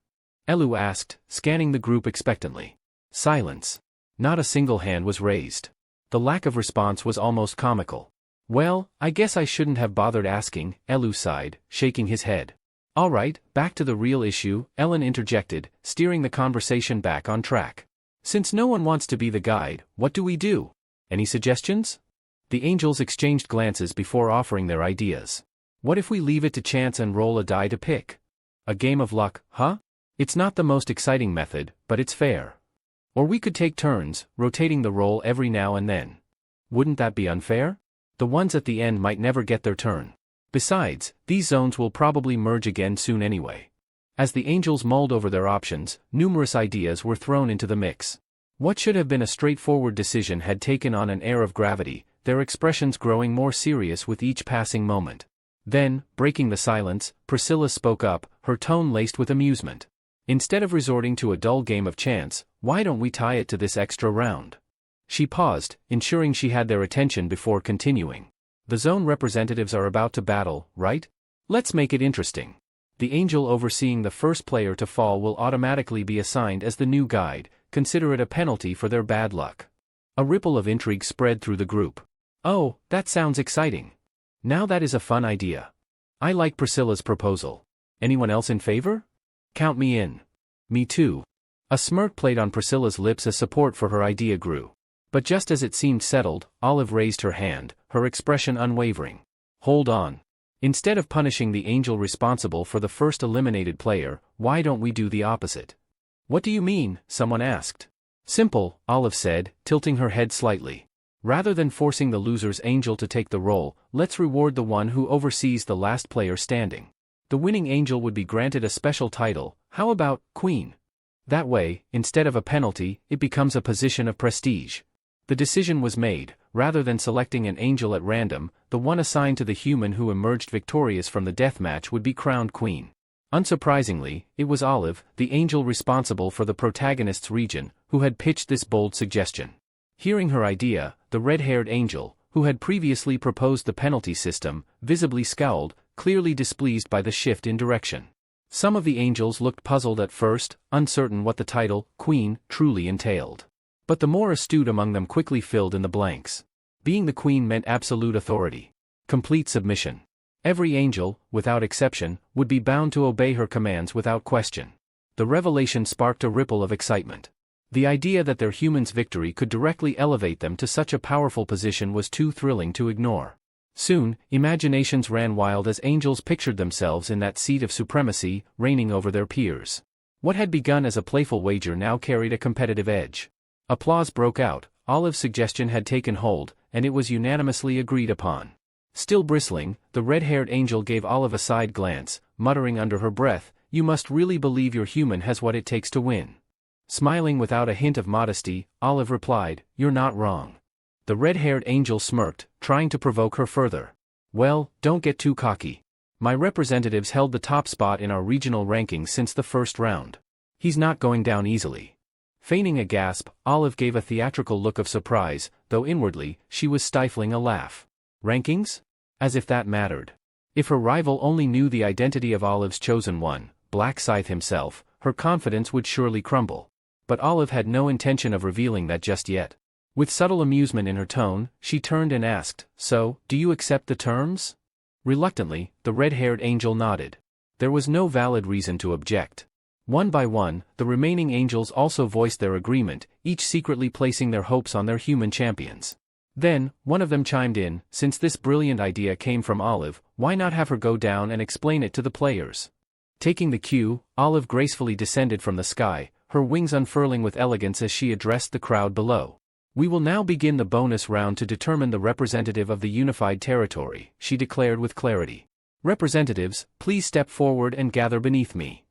Elu asked, scanning the group expectantly. Silence. Not a single hand was raised. The lack of response was almost comical. Well, I guess I shouldn't have bothered asking, Elu sighed, shaking his head. All right, back to the real issue, Ellen interjected, steering the conversation back on track. Since no one wants to be the guide, what do we do? Any suggestions? The angels exchanged glances before offering their ideas. What if we leave it to chance and roll a die to pick? A game of luck, huh? It's not the most exciting method, but it's fair. Or we could take turns, rotating the role every now and then. Wouldn't that be unfair? The ones at the end might never get their turn. Besides, these zones will probably merge again soon anyway. As the angels mulled over their options, numerous ideas were thrown into the mix. What should have been a straightforward decision had taken on an air of gravity, their expressions growing more serious with each passing moment. Then, breaking the silence, Priscilla spoke up, her tone laced with amusement. Instead of resorting to a dull game of chance, why don't we tie it to this extra round? She paused, ensuring she had their attention before continuing. The zone representatives are about to battle, right? Let's make it interesting. The angel overseeing the first player to fall will automatically be assigned as the new guide, consider it a penalty for their bad luck. A ripple of intrigue spread through the group. Oh, that sounds exciting. Now that is a fun idea. I like Priscilla's proposal. Anyone else in favor? Count me in. Me too. A smirk played on Priscilla's lips as support for her idea grew. But just as it seemed settled, Olive raised her hand, her expression unwavering. Hold on. Instead of punishing the angel responsible for the first eliminated player, why don't we do the opposite? What do you mean? Someone asked. Simple, Olive said, tilting her head slightly. Rather than forcing the loser's angel to take the role, let's reward the one who oversees the last player standing. The winning angel would be granted a special title, how about Queen? That way, instead of a penalty, it becomes a position of prestige. The decision was made. Rather than selecting an angel at random, the one assigned to the human who emerged victorious from the deathmatch would be crowned queen. Unsurprisingly, it was Olive, the angel responsible for the protagonist's region, who had pitched this bold suggestion. Hearing her idea, the red-haired angel, who had previously proposed the penalty system, visibly scowled, clearly displeased by the shift in direction. Some of the angels looked puzzled at first, uncertain what the title, Queen, truly entailed. But the more astute among them quickly filled in the blanks. Being the queen meant absolute authority. Complete submission. Every angel, without exception, would be bound to obey her commands without question. The revelation sparked a ripple of excitement. The idea that their human's victory could directly elevate them to such a powerful position was too thrilling to ignore. Soon, imaginations ran wild as angels pictured themselves in that seat of supremacy, reigning over their peers. What had begun as a playful wager now carried a competitive edge. Applause broke out. Olive's suggestion had taken hold, and it was unanimously agreed upon. Still bristling, the red-haired angel gave Olive a side glance, muttering under her breath, "You must really believe your human has what it takes to win." Smiling without a hint of modesty, Olive replied, "You're not wrong." The red-haired angel smirked, trying to provoke her further. "Well, don't get too cocky. My representatives held the top spot in our regional rankings since the first round. He's not going down easily." Feigning a gasp, Olive gave a theatrical look of surprise, though inwardly, she was stifling a laugh. Rankings? As if that mattered. If her rival only knew the identity of Olive's chosen one, Black Scythe himself, her confidence would surely crumble. But Olive had no intention of revealing that just yet. With subtle amusement in her tone, she turned and asked, "So, do you accept the terms?" Reluctantly, the red-haired angel nodded. There was no valid reason to object. One by one, the remaining angels also voiced their agreement, each secretly placing their hopes on their human champions. Then, one of them chimed in, "Since this brilliant idea came from Olive, why not have her go down and explain it to the players?" Taking the cue, Olive gracefully descended from the sky, her wings unfurling with elegance as she addressed the crowd below. "We will now begin the bonus round to determine the representative of the unified territory," she declared with clarity. "Representatives, please step forward and gather beneath me."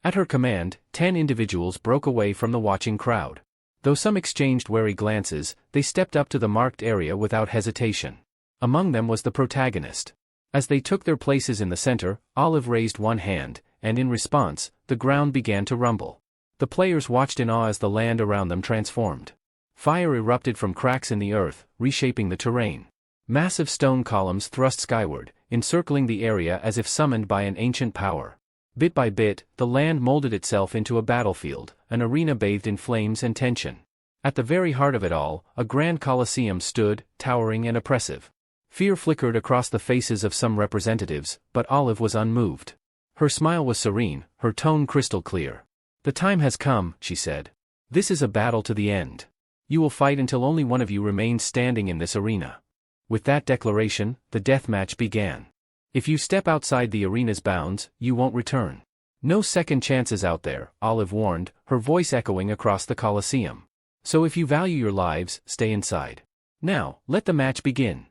At her command, 10 individuals broke away from the watching crowd. Though some exchanged wary glances, they stepped up to the marked area without hesitation. Among them was the protagonist. As they took their places in the center, Olive raised one hand, and in response, the ground began to rumble. The players watched in awe as the land around them transformed. Fire erupted from cracks in the earth, reshaping the terrain. Massive stone columns thrust skyward, encircling the area as if summoned by an ancient power. Bit by bit, the land molded itself into a battlefield, an arena bathed in flames and tension. At the very heart of it all, a grand coliseum stood, towering and oppressive. Fear flickered across the faces of some representatives, but Olive was unmoved. Her smile was serene, her tone crystal clear. "The time has come," she said. "This is a battle to the end. You will fight until only one of you remains standing in this arena." With that declaration, the deathmatch began. If you step outside the arena's bounds, you won't return. No second chances out there, Olive warned, her voice echoing across the Colosseum. So if you value your lives, stay inside. Now, let the match begin.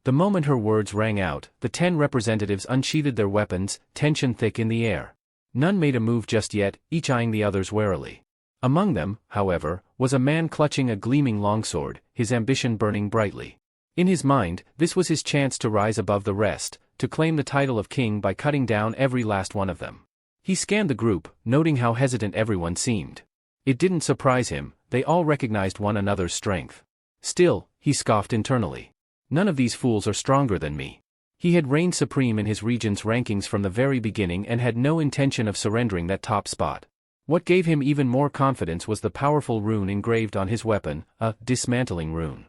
The moment her words rang out, the 10 representatives unsheathed their weapons, tension thick in the air. None made a move just yet, each eyeing the others warily. Among them, however, was a man clutching a gleaming longsword, his ambition burning brightly. In his mind, this was his chance to rise above the rest, to claim the title of king by cutting down every last one of them. He scanned the group, noting how hesitant everyone seemed. It didn't surprise him, they all recognized one another's strength. Still, he scoffed internally. None of these fools are stronger than me. He had reigned supreme in his region's rankings from the very beginning and had no intention of surrendering that top spot. What gave him even more confidence was the powerful rune engraved on his weapon, a dismantling rune.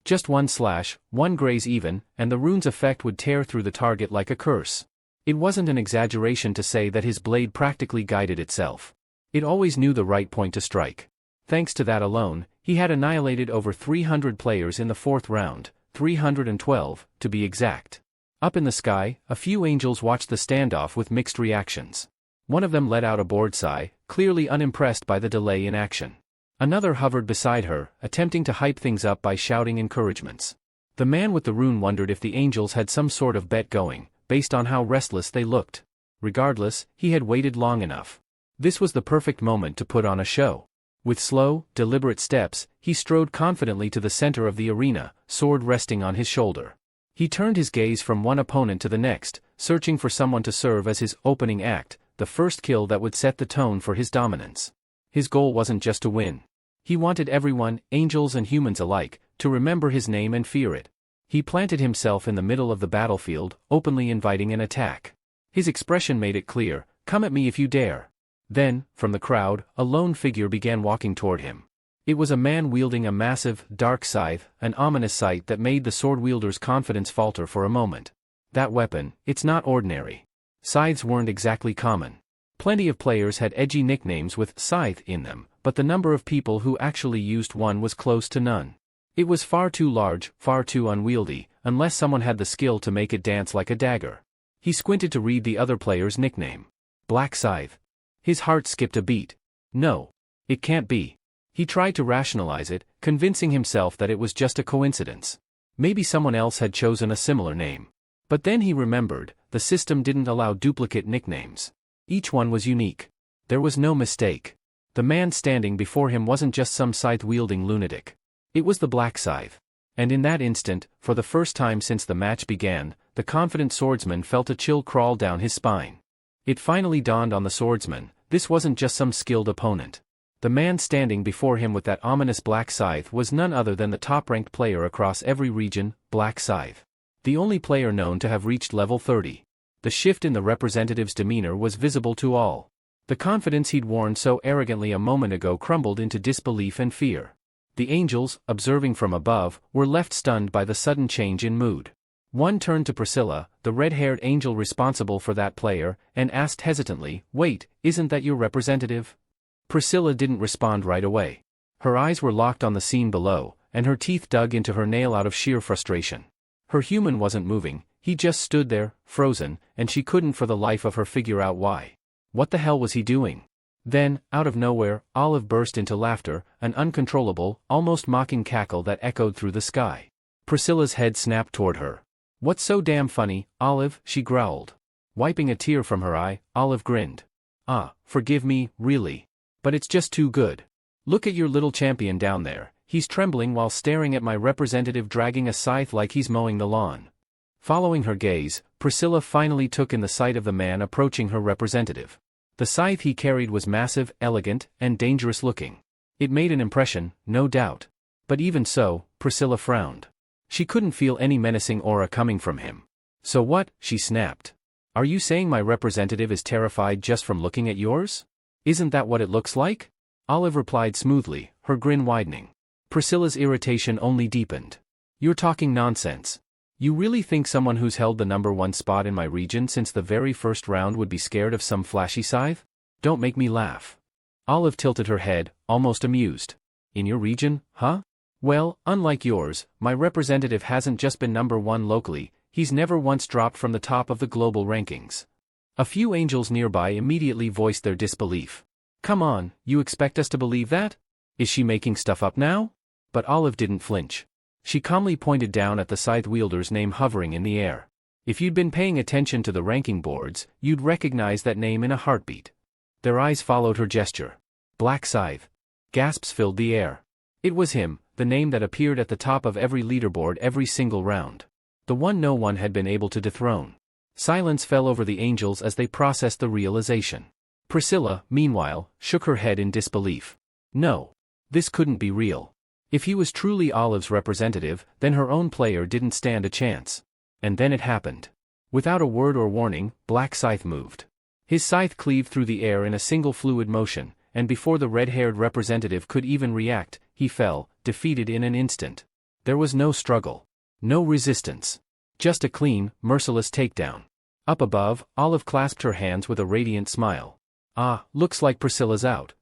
Just one slash, one graze even, and the rune's effect would tear through the target like a curse. It wasn't an exaggeration to say that his blade practically guided itself. It always knew the right point to strike. Thanks to that alone, he had annihilated over 300 players in the 4th round, 312, to be exact. Up in the sky, a few angels watched the standoff with mixed reactions. One of them let out a bored sigh, clearly unimpressed by the delay in action. Another hovered beside her, attempting to hype things up by shouting encouragements. The man with the rune wondered if the angels had some sort of bet going, based on how restless they looked. Regardless, he had waited long enough. This was the perfect moment to put on a show. With slow, deliberate steps, he strode confidently to the center of the arena, sword resting on his shoulder. He turned his gaze from one opponent to the next, searching for someone to serve as his opening act, the first kill that would set the tone for his dominance. His goal wasn't just to win. He wanted everyone, angels and humans alike, to remember his name and fear it. He planted himself in the middle of the battlefield, openly inviting an attack. His expression made it clear, "Come at me if you dare." Then, from the crowd, a lone figure began walking toward him. It was a man wielding a massive, dark scythe, an ominous sight that made the sword wielder's confidence falter for a moment. That weapon, it's not ordinary. Scythes weren't exactly common. Plenty of players had edgy nicknames with "scythe" in them, but the number of people who actually used one was close to none. It was far too large, far too unwieldy, unless someone had the skill to make it dance like a dagger. He squinted to read the other player's nickname. Black Scythe. His heart skipped a beat. No. It can't be. He tried to rationalize it, convincing himself that it was just a coincidence. Maybe someone else had chosen a similar name. But then he remembered, the system didn't allow duplicate nicknames. Each one was unique. There was no mistake. The man standing before him wasn't just some scythe-wielding lunatic. It was the Black Scythe. And in that instant, for the first time since the match began, the confident swordsman felt a chill crawl down his spine. It finally dawned on the swordsman, this wasn't just some skilled opponent. The man standing before him with that ominous Black Scythe was none other than the top-ranked player across every region, Black Scythe. The only player known to have reached level 30. The shift in the representative's demeanor was visible to all. The confidence he'd worn so arrogantly a moment ago crumbled into disbelief and fear. The angels, observing from above, were left stunned by the sudden change in mood. One turned to Priscilla, the red-haired angel responsible for that player, and asked hesitantly, "Wait, isn't that your representative?" Priscilla didn't respond right away. Her eyes were locked on the scene below, and her teeth dug into her nail out of sheer frustration. Her human wasn't moving, he just stood there, frozen, and she couldn't for the life of her figure out why. What the hell was he doing? Then, out of nowhere, Olive burst into laughter, an uncontrollable, almost mocking cackle that echoed through the sky. Priscilla's head snapped toward her. "What's so damn funny, Olive?" she growled. Wiping a tear from her eye, Olive grinned. Forgive me, really. But it's just too good. Look at your little champion down there, he's trembling while staring at my representative dragging a scythe like he's mowing the lawn." Following her gaze, Priscilla finally took in the sight of the man approaching her representative. The scythe he carried was massive, elegant, and dangerous looking. It made an impression, no doubt. But even so, Priscilla frowned. She couldn't feel any menacing aura coming from him. "So what?" she snapped. "Are you saying my representative is terrified just from looking at yours? Isn't that what it looks like?" Olive replied smoothly, her grin widening. Priscilla's irritation only deepened. "You're talking nonsense. You really think someone who's held the #1 spot in my region since the very first round would be scared of some flashy scythe? Don't make me laugh." Olive tilted her head, almost amused. "In your region, huh? Well, unlike yours, my representative hasn't just been #1 locally, he's never once dropped from the top of the global rankings." A few angels nearby immediately voiced their disbelief. "Come on, you expect us to believe that? Is she making stuff up now?" But Olive didn't flinch. She calmly pointed down at the scythe wielder's name hovering in the air. If you'd been paying attention to the ranking boards, you'd recognize that name in a heartbeat. Their eyes followed her gesture. Black Scythe. Gasps filled the air. It was him, the name that appeared at the top of every leaderboard every single round. The one no one had been able to dethrone. Silence fell over the angels as they processed the realization. Priscilla, meanwhile, shook her head in disbelief. No. This couldn't be real. If he was truly Olive's representative, then her own player didn't stand a chance. And then it happened. Without a word or warning, Black Scythe moved. His scythe cleaved through the air in a single fluid motion, and before the red-haired representative could even react, he fell, defeated in an instant. There was no struggle. No resistance. Just a clean, merciless takedown. Up above, Olive clasped her hands with a radiant smile. Looks like Priscilla's out.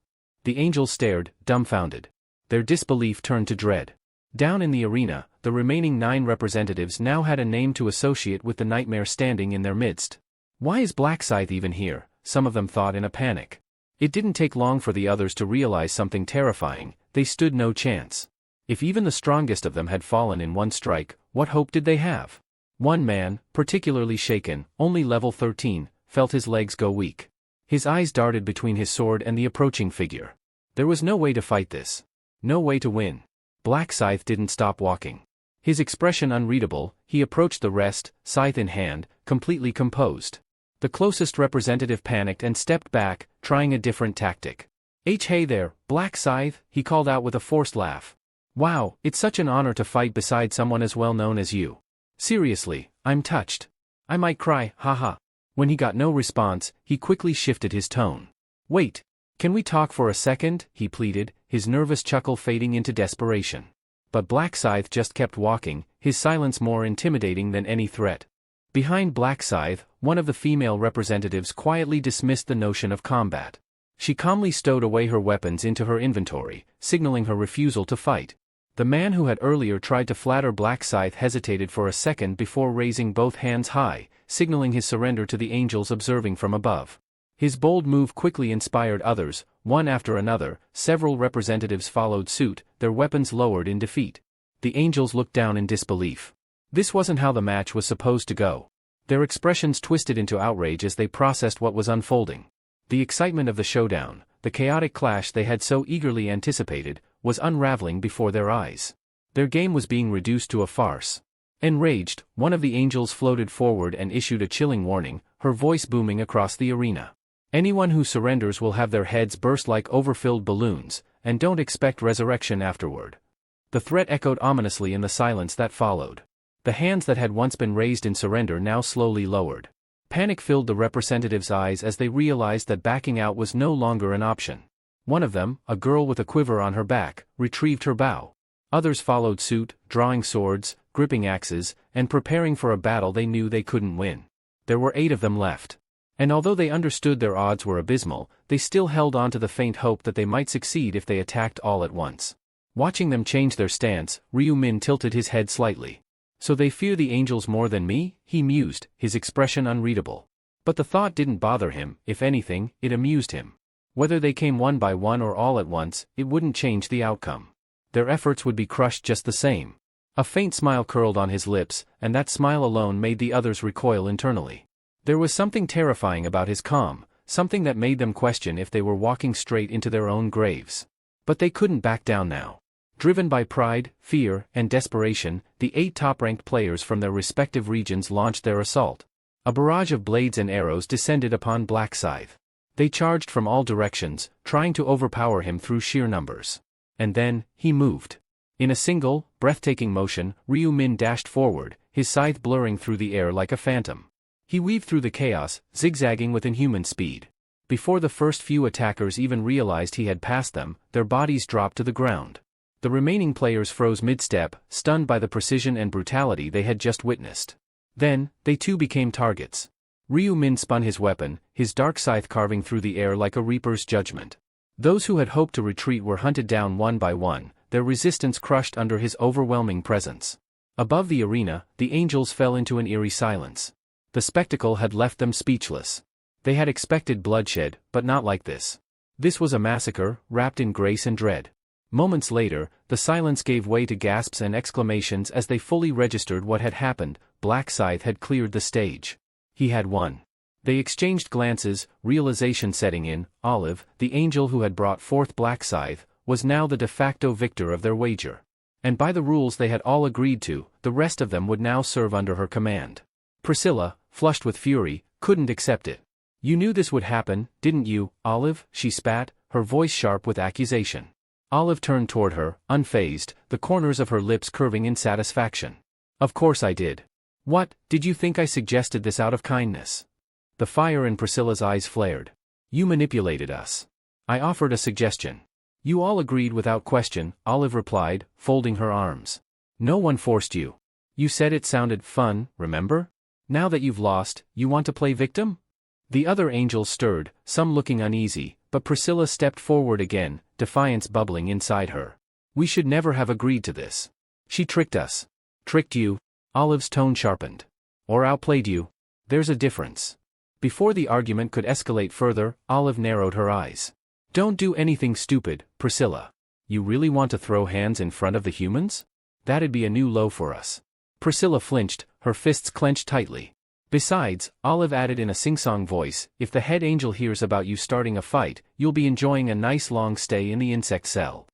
The angels stared, dumbfounded. Their disbelief turned to dread. Down in the arena, the remaining 9 representatives now had a name to associate with the nightmare standing in their midst. Why is Black Scythe even here? some of them thought in a panic. It didn't take long for the others to realize something terrifying: they stood no chance. If even the strongest of them had fallen in one strike, what hope did they have? One man, particularly shaken, only level 13, felt his legs go weak. His eyes darted between his sword and the approaching figure. There was no way to fight this. No way to win. Black Scythe didn't stop walking. His expression unreadable, he approached the rest, scythe in hand, completely composed. The closest representative panicked and stepped back, trying a different tactic. Hey there, Black Scythe, he called out with a forced laugh. Wow, it's such an honor to fight beside someone as well known as you. Seriously, I'm touched. I might cry, haha. When he got no response, he quickly shifted his tone. Wait, can we talk for a second? He pleaded, his nervous chuckle fading into desperation. But Black Scythe just kept walking, his silence more intimidating than any threat. Behind Black Scythe, one of the female representatives quietly dismissed the notion of combat. She calmly stowed away her weapons into her inventory, signaling her refusal to fight. The man who had earlier tried to flatter Black Scythe hesitated for a second before raising both hands high, signaling his surrender to the angels observing from above. His bold move quickly inspired others, one after another. Several representatives followed suit, their weapons lowered in defeat. The angels looked down in disbelief. This wasn't how the match was supposed to go. Their expressions twisted into outrage as they processed what was unfolding. The excitement of the showdown, the chaotic clash they had so eagerly anticipated, was unraveling before their eyes. Their game was being reduced to a farce. Enraged, one of the angels floated forward and issued a chilling warning, her voice booming across the arena. Anyone who surrenders will have their heads burst like overfilled balloons, and don't expect resurrection afterward. The threat echoed ominously in the silence that followed. The hands that had once been raised in surrender now slowly lowered. Panic filled the representatives' eyes as they realized that backing out was no longer an option. One of them, a girl with a quiver on her back, retrieved her bow. Others followed suit, drawing swords, gripping axes, and preparing for a battle they knew they couldn't win. There were 8 of them left. And although they understood their odds were abysmal, they still held on to the faint hope that they might succeed if they attacked all at once. Watching them change their stance, Ryu Min tilted his head slightly. So they fear the angels more than me? He mused, his expression unreadable. But the thought didn't bother him, if anything, it amused him. Whether they came one by one or all at once, it wouldn't change the outcome. Their efforts would be crushed just the same. A faint smile curled on his lips, and that smile alone made the others recoil internally. There was something terrifying about his calm, something that made them question if they were walking straight into their own graves. But they couldn't back down now. Driven by pride, fear, and desperation, the 8 top-ranked players from their respective regions launched their assault. A barrage of blades and arrows descended upon Black Scythe. They charged from all directions, trying to overpower him through sheer numbers. And then, he moved. In a single, breathtaking motion, Ryu Min dashed forward, his scythe blurring through the air like a phantom. He weaved through the chaos, zigzagging with inhuman speed. Before the first few attackers even realized he had passed them, their bodies dropped to the ground. The remaining players froze mid-step, stunned by the precision and brutality they had just witnessed. Then, they too became targets. Ryu Min spun his weapon, his dark scythe carving through the air like a reaper's judgment. Those who had hoped to retreat were hunted down one by one, their resistance crushed under his overwhelming presence. Above the arena, the angels fell into an eerie silence. The spectacle had left them speechless. They had expected bloodshed, but not like this. This was a massacre, wrapped in grace and dread. Moments later, the silence gave way to gasps and exclamations as they fully registered what had happened. Black Scythe had cleared the stage. He had won. They exchanged glances, realization setting in. Olive, the angel who had brought forth Black Scythe, was now the de facto victor of their wager. And by the rules they had all agreed to, the rest of them would now serve under her command. Priscilla, flushed with fury, couldn't accept it. You knew this would happen, didn't you, Olive? She spat, her voice sharp with accusation. Olive turned toward her, unfazed, the corners of her lips curving in satisfaction. Of course I did. What, did you think I suggested this out of kindness? The fire in Priscilla's eyes flared. You manipulated us. I offered a suggestion. You all agreed without question, Olive replied, folding her arms. No one forced you. You said it sounded fun, remember? Now that you've lost, you want to play victim? The other angels stirred, some looking uneasy, but Priscilla stepped forward again, defiance bubbling inside her. We should never have agreed to this. She tricked us. Tricked you? Olive's tone sharpened. Or outplayed you? There's a difference. Before the argument could escalate further, Olive narrowed her eyes. Don't do anything stupid, Priscilla. You really want to throw hands in front of the humans? That'd be a new low for us. Priscilla flinched, her fists clenched tightly. Besides, Olive added in a sing-song voice, if the head angel hears about you starting a fight, you'll be enjoying a nice long stay in the insect cell.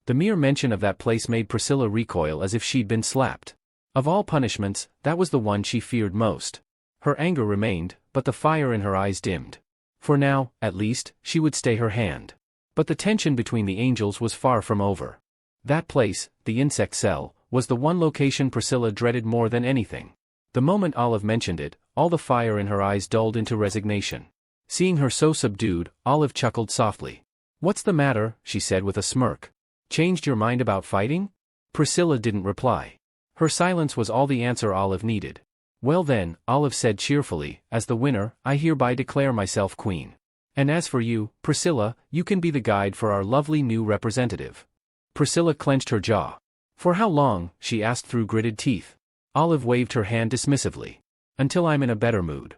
The mere mention of that place made Priscilla recoil as if she'd been slapped. Of all punishments, that was the one she feared most. Her anger remained, but the fire in her eyes dimmed. For now, at least, she would stay her hand. But the tension between the angels was far from over. That place, the insect cell, was the one location Priscilla dreaded more than anything. The moment Olive mentioned it, all the fire in her eyes dulled into resignation. Seeing her so subdued, Olive chuckled softly. What's the matter, she said with a smirk. Changed your mind about fighting? Priscilla didn't reply. Her silence was all the answer Olive needed. Well then, Olive said cheerfully, as the winner, I hereby declare myself queen. And as for you, Priscilla, you can be the guide for our lovely new representative. Priscilla clenched her jaw. For how long? She asked through gritted teeth. Olive waved her hand dismissively. Until I'm in a better mood.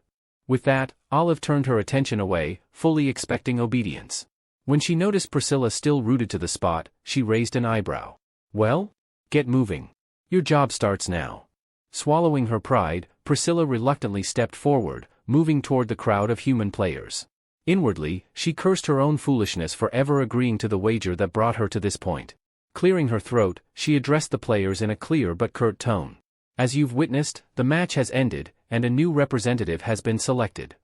With that, Olive turned her attention away, fully expecting obedience. When she noticed Priscilla still rooted to the spot, she raised an eyebrow. Well? Get moving. Your job starts now. Swallowing her pride, Priscilla reluctantly stepped forward, moving toward the crowd of human players. Inwardly, she cursed her own foolishness for ever agreeing to the wager that brought her to this point. Clearing her throat, she addressed the players in a clear but curt tone. As you've witnessed, the match has ended, and a new representative has been selected.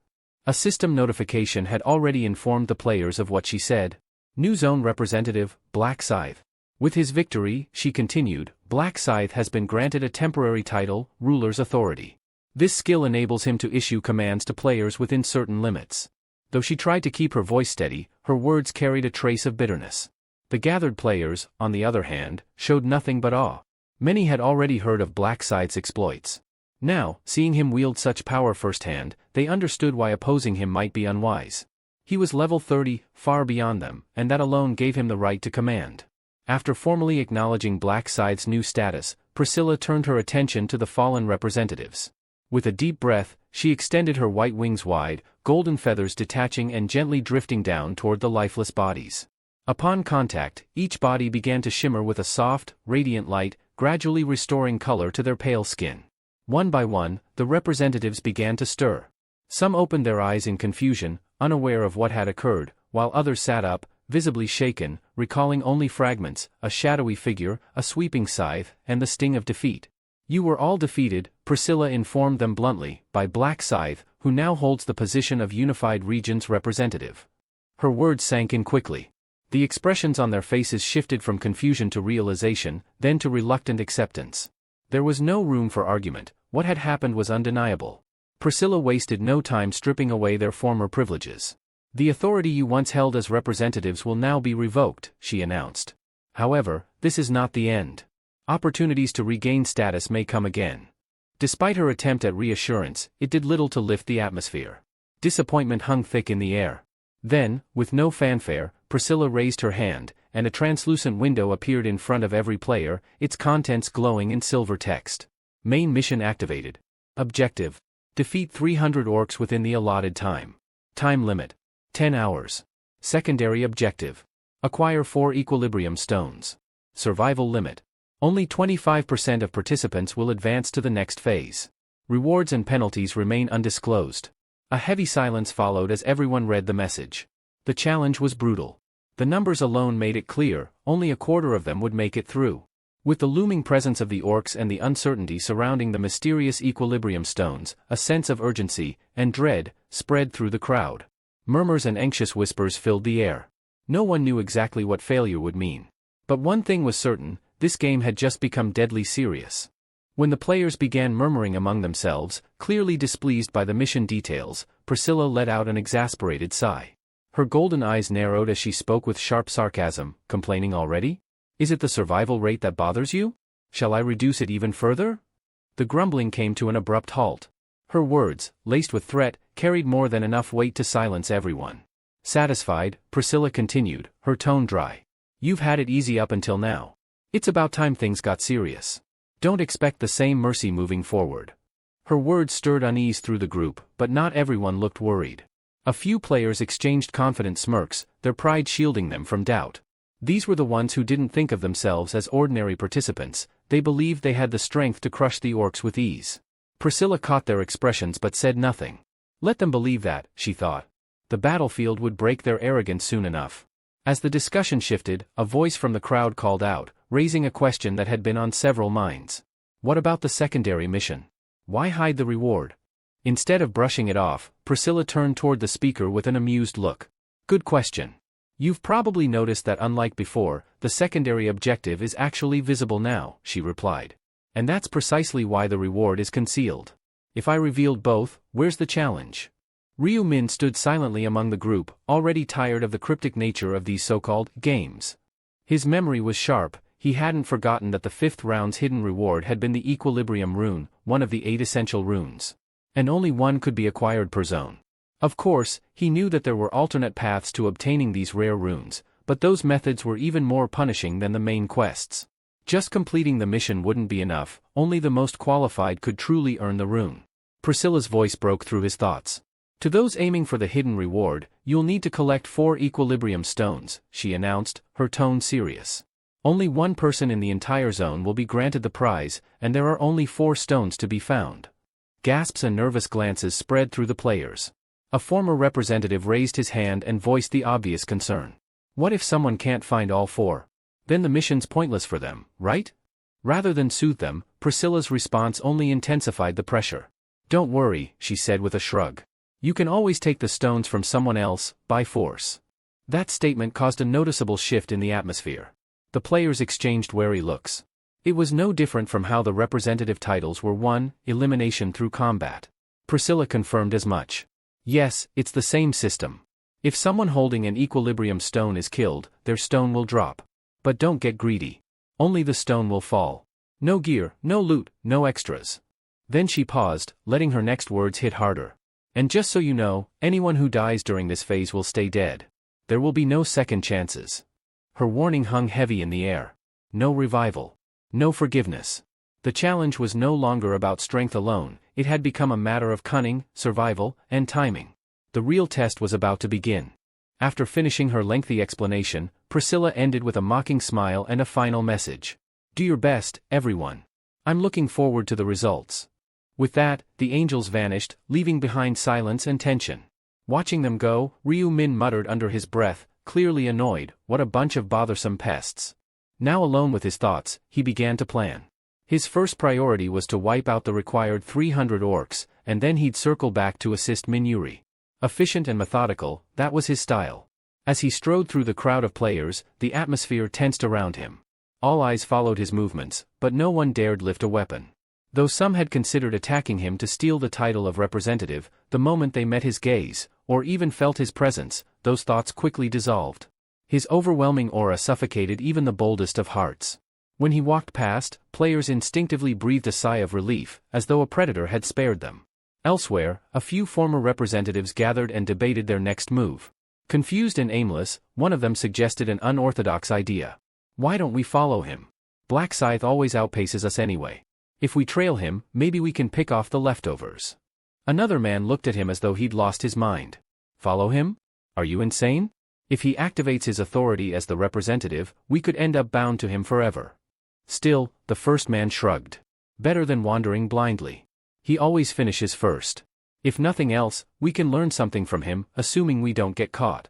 A system notification had already informed the players of what she said. New zone representative, Black Scythe. With his victory, she continued, Black Scythe has been granted a temporary title, Ruler's Authority. This skill enables him to issue commands to players within certain limits. Though she tried to keep her voice steady, her words carried a trace of bitterness. The gathered players, on the other hand, showed nothing but awe. Many had already heard of Black Scythe's exploits. Now, seeing him wield such power firsthand, they understood why opposing him might be unwise. He was level 30, far beyond them, and that alone gave him the right to command. After formally acknowledging Black Scythe's new status, Priscilla turned her attention to the fallen representatives. With a deep breath, she extended her white wings wide, golden feathers detaching and gently drifting down toward the lifeless bodies. Upon contact, each body began to shimmer with a soft, radiant light, gradually restoring color to their pale skin. One by one, the representatives began to stir. Some opened their eyes in confusion, unaware of what had occurred, while others sat up, visibly shaken, recalling only fragments, a shadowy figure, a sweeping scythe, and the sting of defeat. You were all defeated, Priscilla informed them bluntly, by Black Scythe, who now holds the position of Unified Region's representative. Her words sank in quickly. The expressions on their faces shifted from confusion to realization, then to reluctant acceptance. There was no room for argument. What had happened was undeniable. Priscilla wasted no time stripping away their former privileges. The authority you once held as representatives will now be revoked, she announced. However, this is not the end. Opportunities to regain status may come again. Despite her attempt at reassurance, it did little to lift the atmosphere. Disappointment hung thick in the air. Then, with no fanfare, Priscilla raised her hand, and a translucent window appeared in front of every player, its contents glowing in silver text. Main mission activated. Objective: defeat 300 orcs within the allotted time. Time limit: 10 hours. Secondary objective: acquire 4 equilibrium stones. Survival limit: only 25% of participants will advance to the next phase. Rewards and penalties remain undisclosed. A heavy silence followed as everyone read the message. The challenge was brutal. The numbers alone made it clear, only a quarter of them would make it through. With the looming presence of the orcs and the uncertainty surrounding the mysterious equilibrium stones, a sense of urgency and dread spread through the crowd. Murmurs and anxious whispers filled the air. No one knew exactly what failure would mean. But one thing was certain: this game had just become deadly serious. When the players began murmuring among themselves, clearly displeased by the mission details, Priscilla let out an exasperated sigh. Her golden eyes narrowed as she spoke with sharp sarcasm. Complaining already? Is it the survival rate that bothers you? Shall I reduce it even further? The grumbling came to an abrupt halt. Her words, laced with threat, carried more than enough weight to silence everyone. Satisfied, Priscilla continued, her tone dry. You've had it easy up until now. It's about time things got serious. Don't expect the same mercy moving forward. Her words stirred unease through the group, but not everyone looked worried. A few players exchanged confident smirks, their pride shielding them from doubt. These were the ones who didn't think of themselves as ordinary participants, they believed they had the strength to crush the orcs with ease. Priscilla caught their expressions but said nothing. Let them believe that, she thought. The battlefield would break their arrogance soon enough. As the discussion shifted, a voice from the crowd called out, raising a question that had been on several minds. What about the secondary mission? Why hide the reward? Instead of brushing it off, Priscilla turned toward the speaker with an amused look. Good question. You've probably noticed that unlike before, the secondary objective is actually visible now, she replied. And that's precisely why the reward is concealed. If I revealed both, where's the challenge? Ryu Min stood silently among the group, already tired of the cryptic nature of these so-called games. His memory was sharp, he hadn't forgotten that the fifth round's hidden reward had been the Equilibrium rune, one of the 8 essential runes. And only one could be acquired per zone. Of course, he knew that there were alternate paths to obtaining these rare runes, but those methods were even more punishing than the main quests. Just completing the mission wouldn't be enough, only the most qualified could truly earn the rune. Priscilla's voice broke through his thoughts. To those aiming for the hidden reward, you'll need to collect 4 Equilibrium stones, she announced, her tone serious. Only one person in the entire zone will be granted the prize, and there are only 4 stones to be found. Gasps and nervous glances spread through the players. A former representative raised his hand and voiced the obvious concern. What if someone can't find all 4? Then the mission's pointless for them, right? Rather than soothe them, Priscilla's response only intensified the pressure. Don't worry, she said with a shrug. You can always take the stones from someone else, by force. That statement caused a noticeable shift in the atmosphere. The players exchanged wary looks. It was no different from how the representative titles were won, elimination through combat. Priscilla confirmed as much. Yes, it's the same system. If someone holding an Equilibrium stone is killed, their stone will drop. But don't get greedy. Only the stone will fall. No gear, no loot, no extras. Then she paused, letting her next words hit harder. And just so you know, anyone who dies during this phase will stay dead. There will be no second chances. Her warning hung heavy in the air. No revival. No forgiveness. The challenge was no longer about strength alone, it had become a matter of cunning, survival, and timing. The real test was about to begin. After finishing her lengthy explanation, Priscilla ended with a mocking smile and a final message. Do your best, everyone. I'm looking forward to the results. With that, the angels vanished, leaving behind silence and tension. Watching them go, Ryu Min muttered under his breath, clearly annoyed, what a bunch of bothersome pests. Now alone with his thoughts, he began to plan. His first priority was to wipe out the required 300 orcs, and then he'd circle back to assist Minuri. Efficient and methodical, that was his style. As he strode through the crowd of players, the atmosphere tensed around him. All eyes followed his movements, but no one dared lift a weapon. Though some had considered attacking him to steal the title of representative, the moment they met his gaze, or even felt his presence, those thoughts quickly dissolved. His overwhelming aura suffocated even the boldest of hearts. When he walked past, players instinctively breathed a sigh of relief, as though a predator had spared them. Elsewhere, a few former representatives gathered and debated their next move. Confused and aimless, one of them suggested an unorthodox idea. Why don't we follow him? Black Scythe always outpaces us anyway. If we trail him, maybe we can pick off the leftovers. Another man looked at him as though he'd lost his mind. Follow him? Are you insane? If he activates his authority as the representative, we could end up bound to him forever. Still, the first man shrugged. Better than wandering blindly. He always finishes first. If nothing else, we can learn something from him, assuming we don't get caught.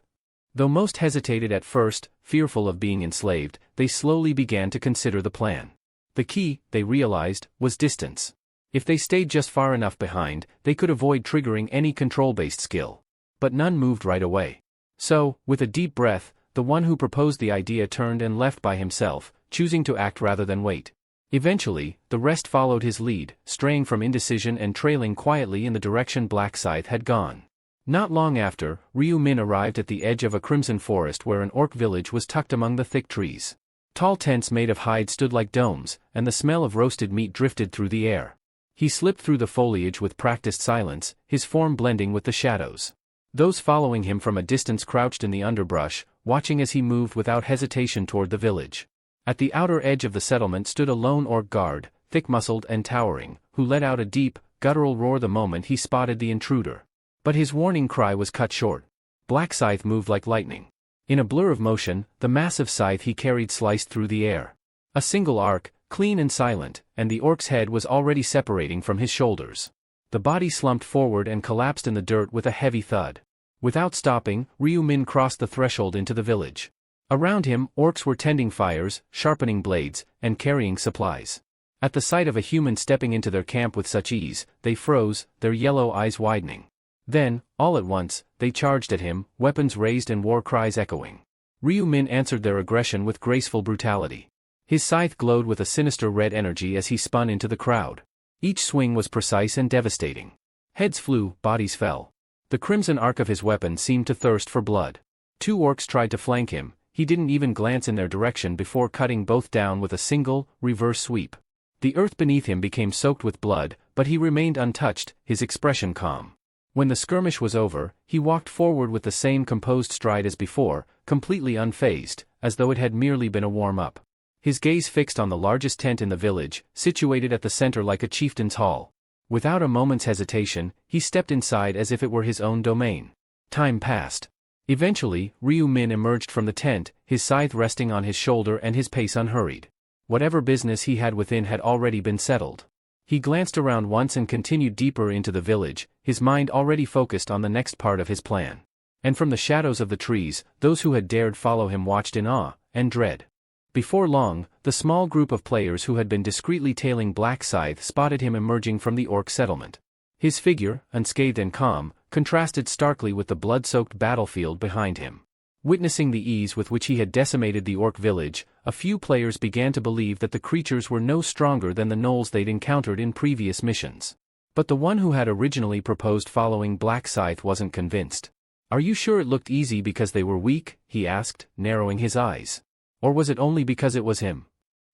Though most hesitated at first, fearful of being enslaved, they slowly began to consider the plan. The key, they realized, was distance. If they stayed just far enough behind, they could avoid triggering any control-based skill. But none moved right away. So, with a deep breath, the one who proposed the idea turned and left by himself, choosing to act rather than wait. Eventually, the rest followed his lead, straying from indecision and trailing quietly in the direction Black Scythe had gone. Not long after, Ryu Min arrived at the edge of a crimson forest where an orc village was tucked among the thick trees. Tall tents made of hide stood like domes, and the smell of roasted meat drifted through the air. He slipped through the foliage with practiced silence, his form blending with the shadows. Those following him from a distance crouched in the underbrush, watching as he moved without hesitation toward the village. At the outer edge of the settlement stood a lone orc guard, thick-muscled and towering, who let out a deep, guttural roar the moment he spotted the intruder. But his warning cry was cut short. Black Scythe moved like lightning. In a blur of motion, the massive scythe he carried sliced through the air. A single arc, clean and silent, and the orc's head was already separating from his shoulders. The body slumped forward and collapsed in the dirt with a heavy thud. Without stopping, Ryu Min crossed the threshold into the village. Around him, orcs were tending fires, sharpening blades, and carrying supplies. At the sight of a human stepping into their camp with such ease, they froze, their yellow eyes widening. Then, all at once, they charged at him, weapons raised and war cries echoing. Ryu Min answered their aggression with graceful brutality. His scythe glowed with a sinister red energy as he spun into the crowd. Each swing was precise and devastating. Heads flew, bodies fell. The crimson arc of his weapon seemed to thirst for blood. 2 orcs tried to flank him, he didn't even glance in their direction before cutting both down with a single, reverse sweep. The earth beneath him became soaked with blood, but he remained untouched, his expression calm. When the skirmish was over, he walked forward with the same composed stride as before, completely unfazed, as though it had merely been a warm-up. His gaze fixed on the largest tent in the village, situated at the center like a chieftain's hall. Without a moment's hesitation, he stepped inside as if it were his own domain. Time passed. Eventually, Ryu Min emerged from the tent, his scythe resting on his shoulder and his pace unhurried. Whatever business he had within had already been settled. He glanced around once and continued deeper into the village, his mind already focused on the next part of his plan. And from the shadows of the trees, those who had dared follow him watched in awe and dread. Before long, the small group of players who had been discreetly tailing Black Scythe spotted him emerging from the orc settlement. His figure, unscathed and calm, contrasted starkly with the blood-soaked battlefield behind him. Witnessing the ease with which he had decimated the orc village, a few players began to believe that the creatures were no stronger than the gnolls they'd encountered in previous missions. But the one who had originally proposed following Black Scythe wasn't convinced. "Are you sure it looked easy because they were weak?" he asked, narrowing his eyes. "Or was it only because it was him?"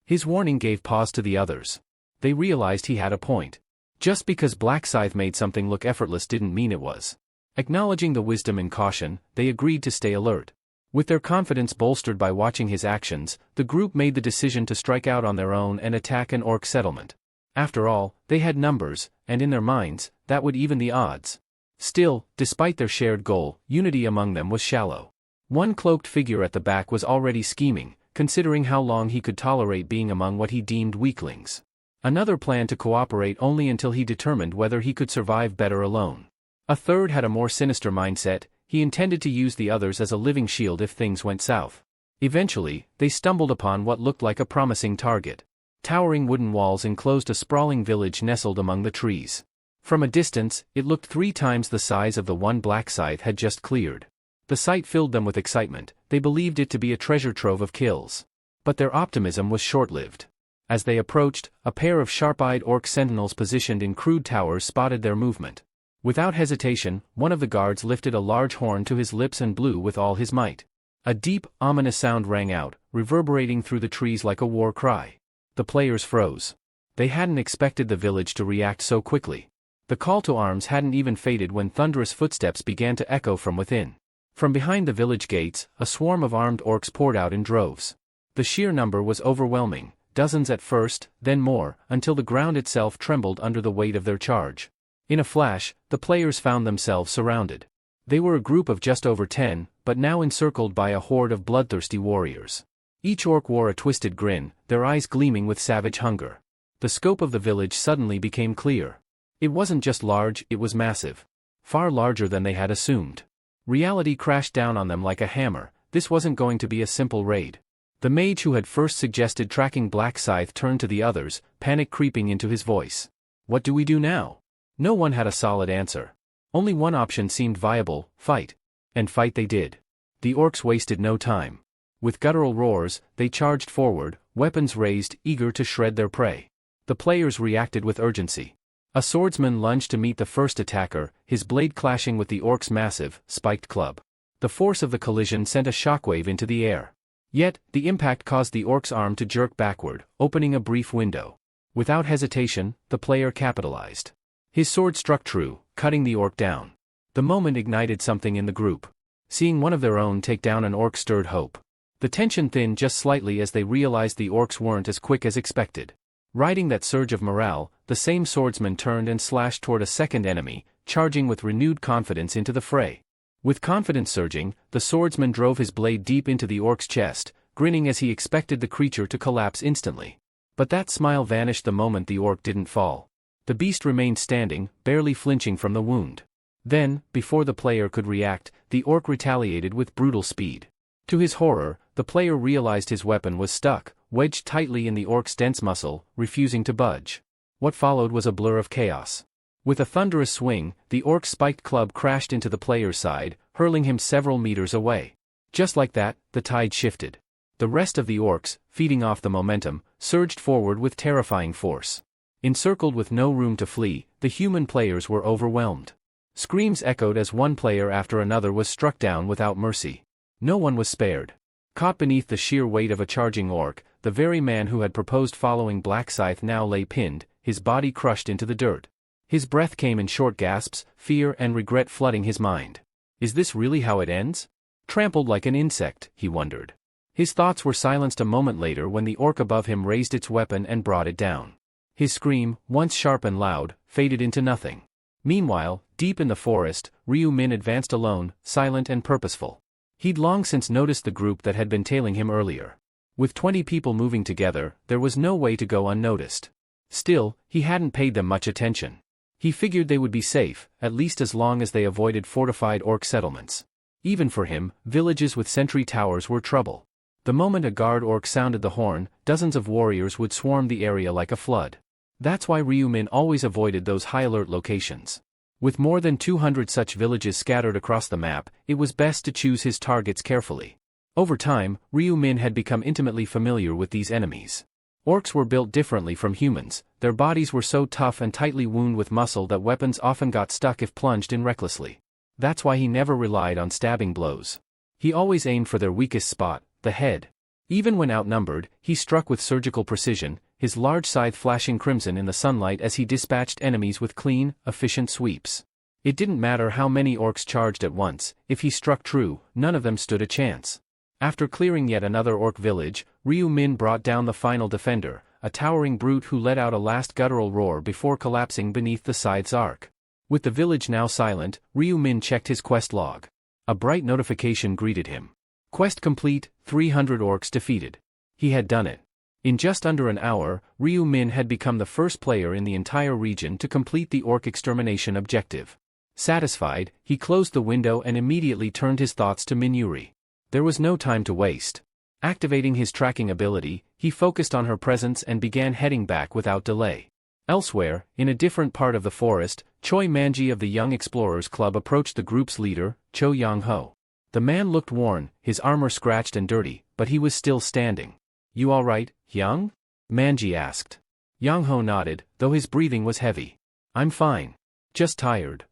His warning gave pause to the others. They realized he had a point. Just because Black Scythe made something look effortless didn't mean it was. Acknowledging the wisdom and caution, they agreed to stay alert. With their confidence bolstered by watching his actions, the group made the decision to strike out on their own and attack an orc settlement. After all, they had numbers, and in their minds, that would even the odds. Still, despite their shared goal, unity among them was shallow. One cloaked figure at the back was already scheming, considering how long he could tolerate being among what he deemed weaklings. Another planned to cooperate only until he determined whether he could survive better alone. A third had a more sinister mindset. He intended to use the others as a living shield if things went south. Eventually, they stumbled upon what looked like a promising target. Towering wooden walls enclosed a sprawling village nestled among the trees. From a distance, it looked 3 times the size of the one Black Scythe had just cleared. The sight filled them with excitement, they believed it to be a treasure trove of kills. But their optimism was short-lived. As they approached, a pair of sharp-eyed orc sentinels positioned in crude towers spotted their movement. Without hesitation, one of the guards lifted a large horn to his lips and blew with all his might. A deep, ominous sound rang out, reverberating through the trees like a war cry. The players froze. They hadn't expected the village to react so quickly. The call to arms hadn't even faded when thunderous footsteps began to echo from within. From behind the village gates, a swarm of armed orcs poured out in droves. The sheer number was overwhelming, dozens at first, then more, until the ground itself trembled under the weight of their charge. In a flash, the players found themselves surrounded. They were a group of just over 10, but now encircled by a horde of bloodthirsty warriors. Each orc wore a twisted grin, their eyes gleaming with savage hunger. The scope of the village suddenly became clear. It wasn't just large, it was massive. Far larger than they had assumed. Reality crashed down on them like a hammer. This wasn't going to be a simple raid. The mage who had first suggested tracking Black Scythe turned to the others, panic creeping into his voice. "What do we do now?" No one had a solid answer. Only one option seemed viable: fight. And fight they did. The orcs wasted no time. With guttural roars, they charged forward, weapons raised, eager to shred their prey. The players reacted with urgency. A swordsman lunged to meet the first attacker, his blade clashing with the orc's massive, spiked club. The force of the collision sent a shockwave into the air. Yet, the impact caused the orc's arm to jerk backward, opening a brief window. Without hesitation, the player capitalized. His sword struck true, cutting the orc down. The moment ignited something in the group. Seeing one of their own take down an orc stirred hope. The tension thinned just slightly as they realized the orcs weren't as quick as expected. Riding that surge of morale, the same swordsman turned and slashed toward a second enemy, charging with renewed confidence into the fray. With confidence surging, the swordsman drove his blade deep into the orc's chest, grinning as he expected the creature to collapse instantly. But that smile vanished the moment the orc didn't fall. The beast remained standing, barely flinching from the wound. Then, before the player could react, the orc retaliated with brutal speed. To his horror, the player realized his weapon was stuck, wedged tightly in the orc's dense muscle, refusing to budge. What followed was a blur of chaos. With a thunderous swing, the orc's spiked club crashed into the player's side, hurling him several meters away. Just like that, the tide shifted. The rest of the orcs, feeding off the momentum, surged forward with terrifying force. Encircled with no room to flee, the human players were overwhelmed. Screams echoed as one player after another was struck down without mercy. No one was spared. Caught beneath the sheer weight of a charging orc, the very man who had proposed following Black Scythe now lay pinned, his body crushed into the dirt. His breath came in short gasps, fear and regret flooding his mind. Is this really how it ends? Trampled like an insect, he wondered. His thoughts were silenced a moment later when the orc above him raised its weapon and brought it down. His scream, once sharp and loud, faded into nothing. Meanwhile, deep in the forest, Ryu Min advanced alone, silent and purposeful. He'd long since noticed the group that had been tailing him earlier. With 20 people moving together, there was no way to go unnoticed. Still, he hadn't paid them much attention. He figured they would be safe, at least as long as they avoided fortified orc settlements. Even for him, villages with sentry towers were trouble. The moment a guard orc sounded the horn, dozens of warriors would swarm the area like a flood. That's why Ryu Min always avoided those high-alert locations. With more than 200 such villages scattered across the map, it was best to choose his targets carefully. Over time, Ryu Min had become intimately familiar with these enemies. Orcs were built differently from humans, their bodies were so tough and tightly wound with muscle that weapons often got stuck if plunged in recklessly. That's why he never relied on stabbing blows. He always aimed for their weakest spot, the head. Even when outnumbered, he struck with surgical precision, his large scythe flashing crimson in the sunlight as he dispatched enemies with clean, efficient sweeps. It didn't matter how many orcs charged at once, if he struck true, none of them stood a chance. After clearing yet another orc village, Ryu Min brought down the final defender, a towering brute who let out a last guttural roar before collapsing beneath the scythe's arc. With the village now silent, Ryu Min checked his quest log. A bright notification greeted him. Quest complete, 300 orcs defeated. He had done it. In just under an hour, Ryu Min had become the first player in the entire region to complete the orc extermination objective. Satisfied, he closed the window and immediately turned his thoughts to Minuri. There was no time to waste. Activating his tracking ability, he focused on her presence and began heading back without delay. Elsewhere, in a different part of the forest, Choi Manji of the Young Explorers Club approached the group's leader, Cho Yang-ho. The man looked worn, his armor scratched and dirty, but he was still standing. "You all right, Yang?" Manji asked. Yang-ho nodded, though his breathing was heavy. "I'm fine. Just tired."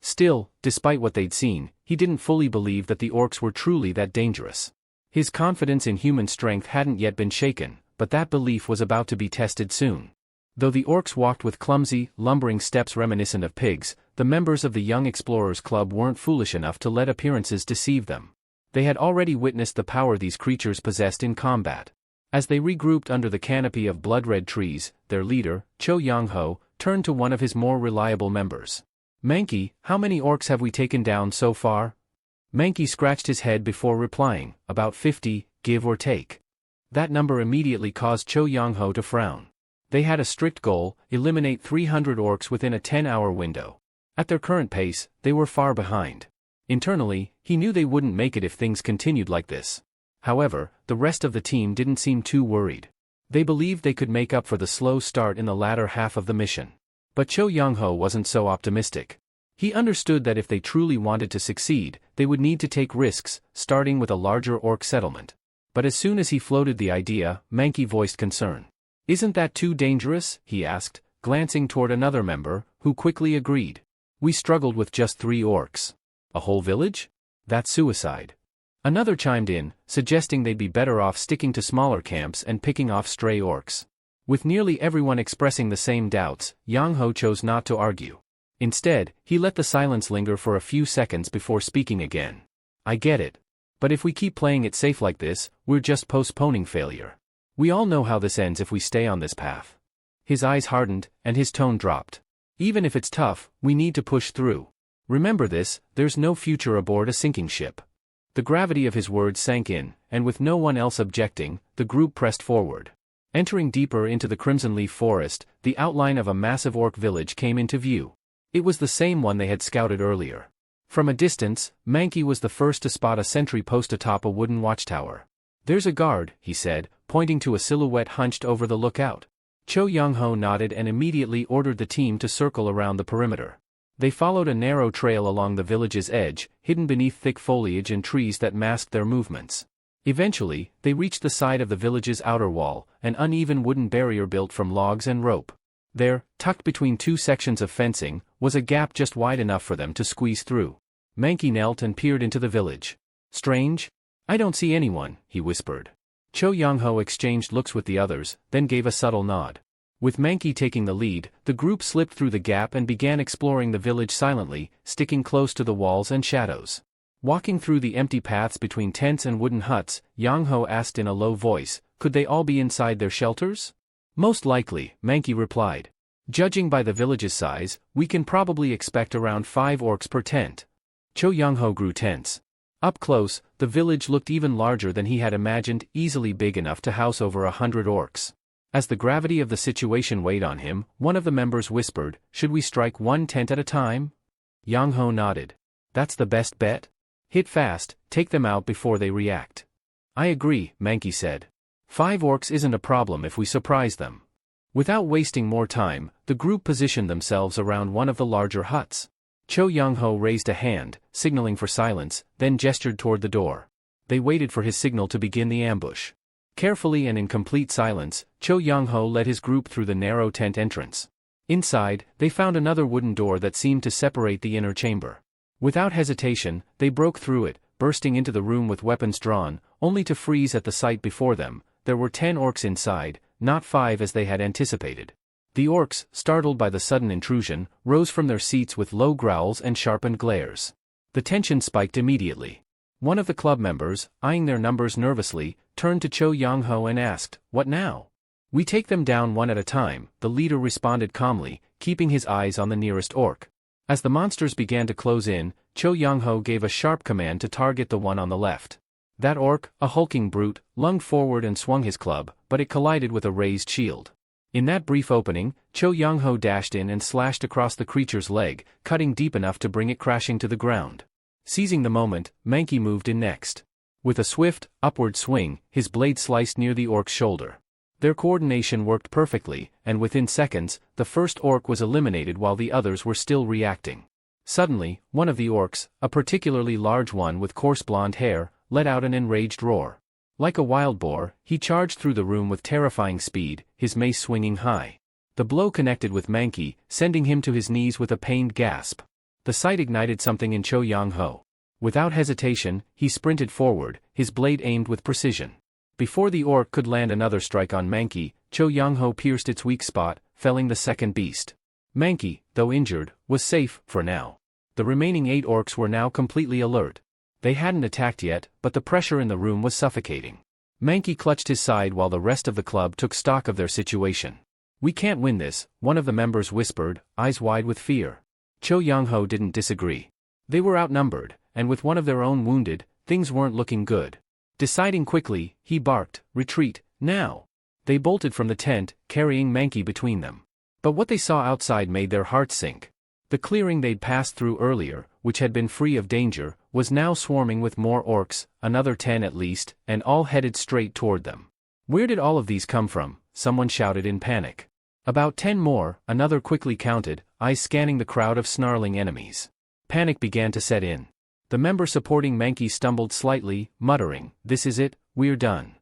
Still, despite what they'd seen, he didn't fully believe that the orcs were truly that dangerous. His confidence in human strength hadn't yet been shaken, but that belief was about to be tested soon. Though the orcs walked with clumsy, lumbering steps reminiscent of pigs, the members of the Young Explorers Club weren't foolish enough to let appearances deceive them. They had already witnessed the power these creatures possessed in combat. As they regrouped under the canopy of blood-red trees, their leader, Cho Yang-ho, turned to one of his more reliable members. "Mankey, how many orcs have we taken down so far?" Mankey scratched his head before replying, "About 50, give or take." That number immediately caused Cho Yang-ho to frown. They had a strict goal: eliminate 300 orcs within a 10-hour window. At their current pace, they were far behind. Internally, he knew they wouldn't make it if things continued like this. However, the rest of the team didn't seem too worried. They believed they could make up for the slow start in the latter half of the mission. But Cho Yang-ho wasn't so optimistic. He understood that if they truly wanted to succeed, they would need to take risks, starting with a larger orc settlement. But as soon as he floated the idea, Mankey voiced concern. "Isn't that too dangerous?" he asked, glancing toward another member, who quickly agreed. "We struggled with just 3 orcs. A whole village? That's suicide." Another chimed in, suggesting they'd be better off sticking to smaller camps and picking off stray orcs. With nearly everyone expressing the same doubts, Yang-ho chose not to argue. Instead, he let the silence linger for a few seconds before speaking again. "I get it. But if we keep playing it safe like this, we're just postponing failure. We all know how this ends if we stay on this path." His eyes hardened, and his tone dropped. Even if it's tough, we need to push through. Remember this, there's no future aboard a sinking ship. The gravity of his words sank in, and with no one else objecting, the group pressed forward. Entering deeper into the crimson leaf forest, the outline of a massive orc village came into view. It was the same one they had scouted earlier. From a distance, Mankey was the first to spot a sentry post atop a wooden watchtower. "There's a guard," he said, pointing to a silhouette hunched over the lookout. Cho Young-ho nodded and immediately ordered the team to circle around the perimeter. They followed a narrow trail along the village's edge, hidden beneath thick foliage and trees that masked their movements. Eventually, they reached the side of the village's outer wall, an uneven wooden barrier built from logs and rope. There, tucked between two sections of fencing, was a gap just wide enough for them to squeeze through. Mankey knelt and peered into the village. "Strange? I don't see anyone," he whispered. Cho Young-ho exchanged looks with the others, then gave a subtle nod. With Mankey taking the lead, the group slipped through the gap and began exploring the village silently, sticking close to the walls and shadows. Walking through the empty paths between tents and wooden huts, Young-ho asked in a low voice, "Could they all be inside their shelters?" "Most likely," Mankey replied. "Judging by the village's size, we can probably expect around 5 orcs per tent." Cho Young-ho grew tense. Up close, the village looked even larger than he had imagined, easily big enough to house over 100 orcs. As the gravity of the situation weighed on him, one of the members whispered, "Should we strike one tent at a time?" Young-ho nodded. "That's the best bet? Hit fast, take them out before they react." "I agree," Mankey said. 5 orcs isn't a problem if we surprise them." Without wasting more time, the group positioned themselves around one of the larger huts. Cho Young-ho raised a hand, signaling for silence, then gestured toward the door. They waited for his signal to begin the ambush. Carefully and in complete silence, Cho Young-ho led his group through the narrow tent entrance. Inside, they found another wooden door that seemed to separate the inner chamber. Without hesitation, they broke through it, bursting into the room with weapons drawn, only to freeze at the sight before them. There were 10 orcs inside, not 5 as they had anticipated. The orcs, startled by the sudden intrusion, rose from their seats with low growls and sharpened glares. The tension spiked immediately. One of the club members, eyeing their numbers nervously, turned to Cho Young-ho and asked, "What now?" "We take them down one at a time," the leader responded calmly, keeping his eyes on the nearest orc. As the monsters began to close in, Cho Young-ho gave a sharp command to target the one on the left. That orc, a hulking brute, lunged forward and swung his club, but it collided with a raised shield. In that brief opening, Cho Young-ho dashed in and slashed across the creature's leg, cutting deep enough to bring it crashing to the ground. Seizing the moment, Mankey moved in next. With a swift, upward swing, his blade sliced near the orc's shoulder. Their coordination worked perfectly, and within seconds, the first orc was eliminated while the others were still reacting. Suddenly, one of the orcs, a particularly large one with coarse blonde hair, let out an enraged roar. Like a wild boar, he charged through the room with terrifying speed, his mace swinging high. The blow connected with Mankey, sending him to his knees with a pained gasp. The sight ignited something in Cho Young-ho. Without hesitation, he sprinted forward, his blade aimed with precision. Before the orc could land another strike on Mankey, Cho Young-ho pierced its weak spot, felling the second beast. Mankey, though injured, was safe, for now. The remaining 8 orcs were now completely alert. They hadn't attacked yet, but the pressure in the room was suffocating. Mankey clutched his side while the rest of the club took stock of their situation. "We can't win this," one of the members whispered, eyes wide with fear. Cho Young-ho didn't disagree. They were outnumbered, and with one of their own wounded, things weren't looking good. Deciding quickly, he barked, "Retreat, now!" They bolted from the tent, carrying Mankey between them. But what they saw outside made their hearts sink. The clearing they'd passed through earlier, which had been free of danger, was now swarming with more orcs, another 10 at least, and all headed straight toward them. "Where did all of these come from?" someone shouted in panic. "About 10 more," another quickly counted, eyes scanning the crowd of snarling enemies. Panic began to set in. The member supporting Mankey stumbled slightly, muttering, "This is it, we're done."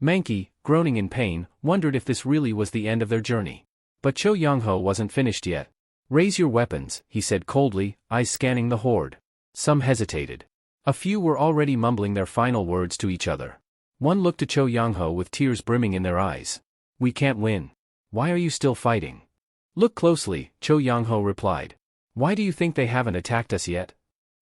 Mankey, groaning in pain, wondered if this really was the end of their journey. But Cho Young-ho wasn't finished yet. "Raise your weapons," he said coldly, eyes scanning the horde. Some hesitated. A few were already mumbling their final words to each other. One looked to Cho Young-ho with tears brimming in their eyes. "We can't win. Why are you still fighting?" "Look closely," Cho Young-ho replied. "Why do you think they haven't attacked us yet?"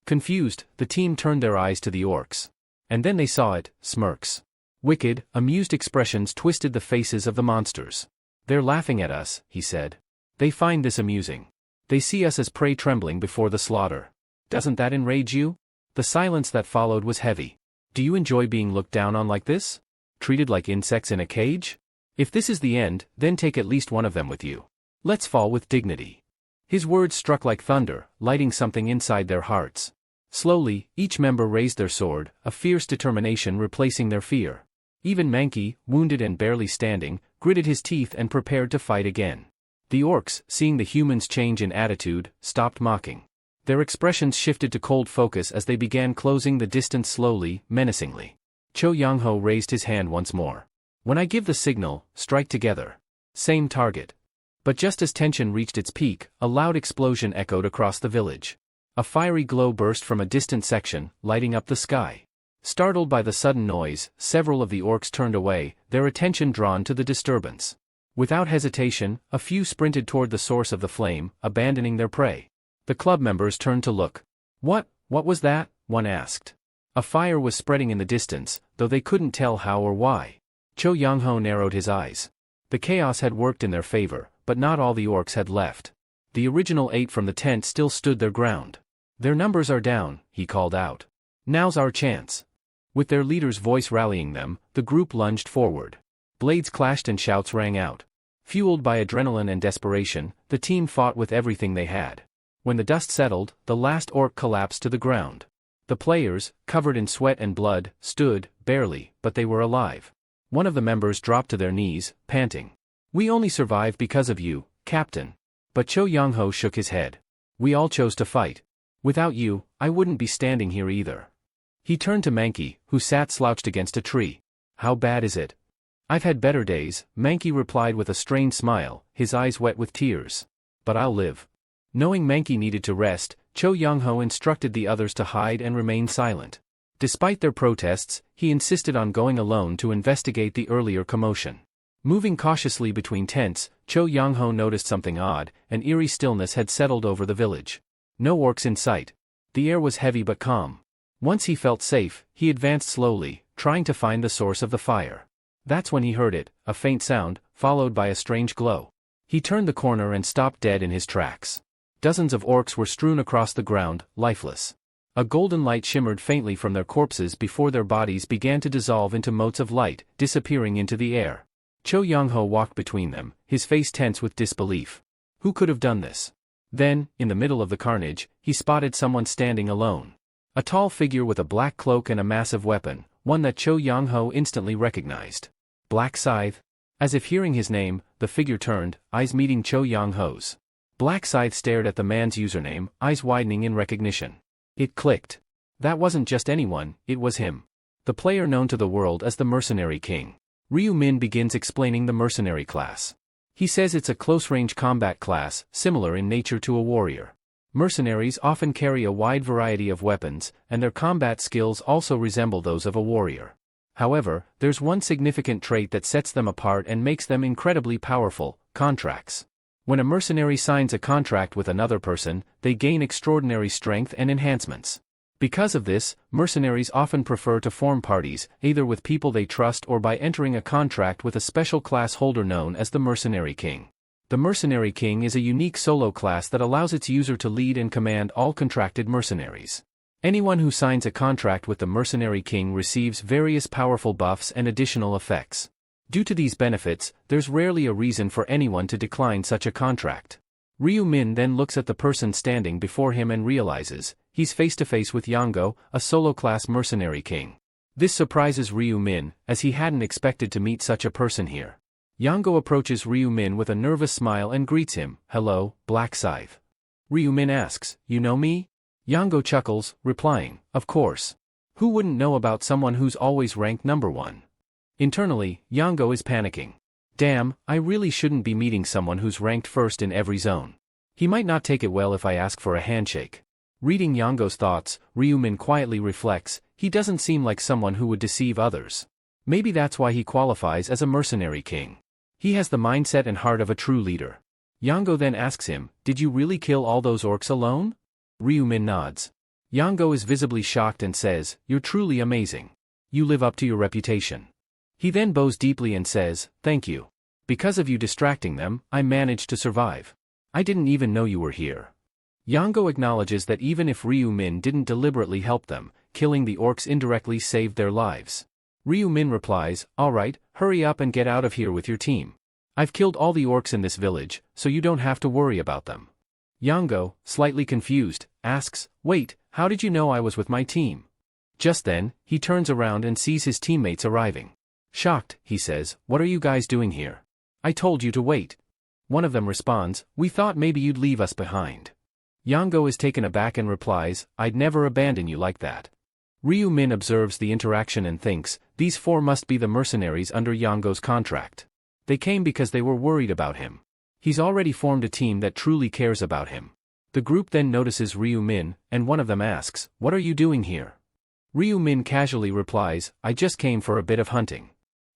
Confused, the team turned their eyes to the orcs. And then they saw it, smirks. Wicked, amused expressions twisted the faces of the monsters. They're laughing at us, he said. They find this amusing. They see us as prey trembling before the slaughter. Doesn't that enrage you? The silence that followed was heavy. Do you enjoy being looked down on like this? Treated like insects in a cage? If this is the end, then take at least one of them with you. Let's fall with dignity. His words struck like thunder, lighting something inside their hearts. Slowly, each member raised their sword, a fierce determination replacing their fear. Even Mankey, wounded and barely standing, gritted his teeth and prepared to fight again. The orcs, seeing the humans change in attitude, stopped mocking. Their expressions shifted to cold focus as they began closing the distance slowly, menacingly. Cho Young-ho raised his hand once more. When I give the signal, strike together. Same target. But just as tension reached its peak, a loud explosion echoed across the village. A fiery glow burst from a distant section, lighting up the sky. Startled by the sudden noise, several of the orcs turned away, their attention drawn to the disturbance. Without hesitation, a few sprinted toward the source of the flame, abandoning their prey. The club members turned to look. What was that? One asked. A fire was spreading in the distance, though they couldn't tell how or why. Cho Young-ho narrowed his eyes. The chaos had worked in their favor, but not all the orcs had left. The original 8 from the tent still stood their ground. Their numbers are down, he called out. Now's our chance. With their leader's voice rallying them, the group lunged forward. Blades clashed and shouts rang out. Fueled by adrenaline and desperation, the team fought with everything they had. When the dust settled, the last orc collapsed to the ground. The players, covered in sweat and blood, stood, barely, but they were alive. One of the members dropped to their knees, panting. We only survived because of you, Captain. But Cho Young-ho shook his head. We all chose to fight. Without you, I wouldn't be standing here either. He turned to Mankey, who sat slouched against a tree. How bad is it? I've had better days, Mankey replied with a strained smile, his eyes wet with tears. But I'll live. Knowing Mankey needed to rest, Cho Young-ho instructed the others to hide and remain silent. Despite their protests, he insisted on going alone to investigate the earlier commotion. Moving cautiously between tents, Cho Young-ho noticed something odd. An eerie stillness had settled over the village. No orcs in sight. The air was heavy but calm. Once he felt safe, he advanced slowly, trying to find the source of the fire. That's when he heard it, a faint sound, followed by a strange glow. He turned the corner and stopped dead in his tracks. Dozens of orcs were strewn across the ground, lifeless. A golden light shimmered faintly from their corpses before their bodies began to dissolve into motes of light, disappearing into the air. Cho Young-ho walked between them, his face tense with disbelief. Who could have done this? Then, in the middle of the carnage, he spotted someone standing alone. A tall figure with a black cloak and a massive weapon, one that Cho Young-ho instantly recognized. Black Scythe? As if hearing his name, the figure turned, eyes meeting Cho Young-ho's. Black Scythe stared at the man's username, eyes widening in recognition. It clicked. That wasn't just anyone, it was him. The player known to the world as the Mercenary King. Ryu Min begins explaining the mercenary class. He says it's a close-range combat class, similar in nature to a warrior. Mercenaries often carry a wide variety of weapons, and their combat skills also resemble those of a warrior. However, there's one significant trait that sets them apart and makes them incredibly powerful: contracts. When a mercenary signs a contract with another person, they gain extraordinary strength and enhancements. Because of this, mercenaries often prefer to form parties, either with people they trust or by entering a contract with a special class holder known as the Mercenary King. The Mercenary King is a unique solo class that allows its user to lead and command all contracted mercenaries. Anyone who signs a contract with the Mercenary King receives various powerful buffs and additional effects. Due to these benefits, there's rarely a reason for anyone to decline such a contract. Ryu Min then looks at the person standing before him and realizes, he's face to face with Yango, a solo-class Mercenary King. This surprises Ryu Min, as he hadn't expected to meet such a person here. Yango approaches Ryu Min with a nervous smile and greets him. Hello, Black Scythe. Ryu Min asks, you know me? Yango chuckles, replying, of course. Who wouldn't know about someone who's always ranked number 1? Internally, Yango is panicking. Damn, I really shouldn't be meeting someone who's ranked first in every zone. He might not take it well if I ask for a handshake. Reading Yango's thoughts, Ryu Min quietly reflects, he doesn't seem like someone who would deceive others. Maybe that's why he qualifies as a Mercenary King. He has the mindset and heart of a true leader. Yango then asks him, did you really kill all those orcs alone? Ryu Min nods. Yango is visibly shocked and says, you're truly amazing. You live up to your reputation. He then bows deeply and says, thank you. Because of you distracting them, I managed to survive. I didn't even know you were here. Yango acknowledges that even if Ryu Min didn't deliberately help them, killing the orcs indirectly saved their lives. Ryu Min replies, "Alright, hurry up and get out of here with your team. I've killed all the orcs in this village, so you don't have to worry about them." Yango, slightly confused, asks, "Wait, how did you know I was with my team?" Just then, he turns around and sees his teammates arriving. Shocked, he says, "What are you guys doing here? I told you to wait." One of them responds, "We thought maybe you'd leave us behind." Yango is taken aback and replies, "I'd never abandon you like that." Ryu Min observes the interaction and thinks, these four must be the mercenaries under Yango's contract. They came because they were worried about him. He's already formed a team that truly cares about him. The group then notices Ryu Min, and one of them asks, "What are you doing here?" Ryu Min casually replies, "I just came for a bit of hunting."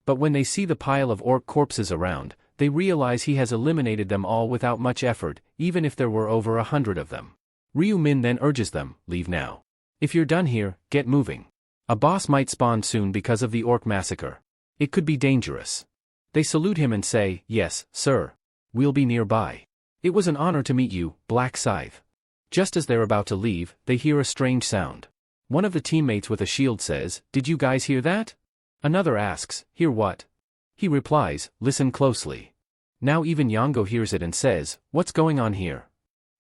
But when they see the pile of orc corpses around, they realize he has eliminated them all without much effort, even if there were over 100 of them. Ryu Min then urges them, "Leave now. If you're done here, get moving. A boss might spawn soon because of the orc massacre. It could be dangerous." They salute him and say, "Yes, sir. We'll be nearby. It was an honor to meet you, Black Scythe." Just as they're about to leave, they hear a strange sound. One of the teammates with a shield says, "Did you guys hear that?" Another asks, "Hear what?" He replies, "Listen closely." Now even Yango hears it and says, "What's going on here?"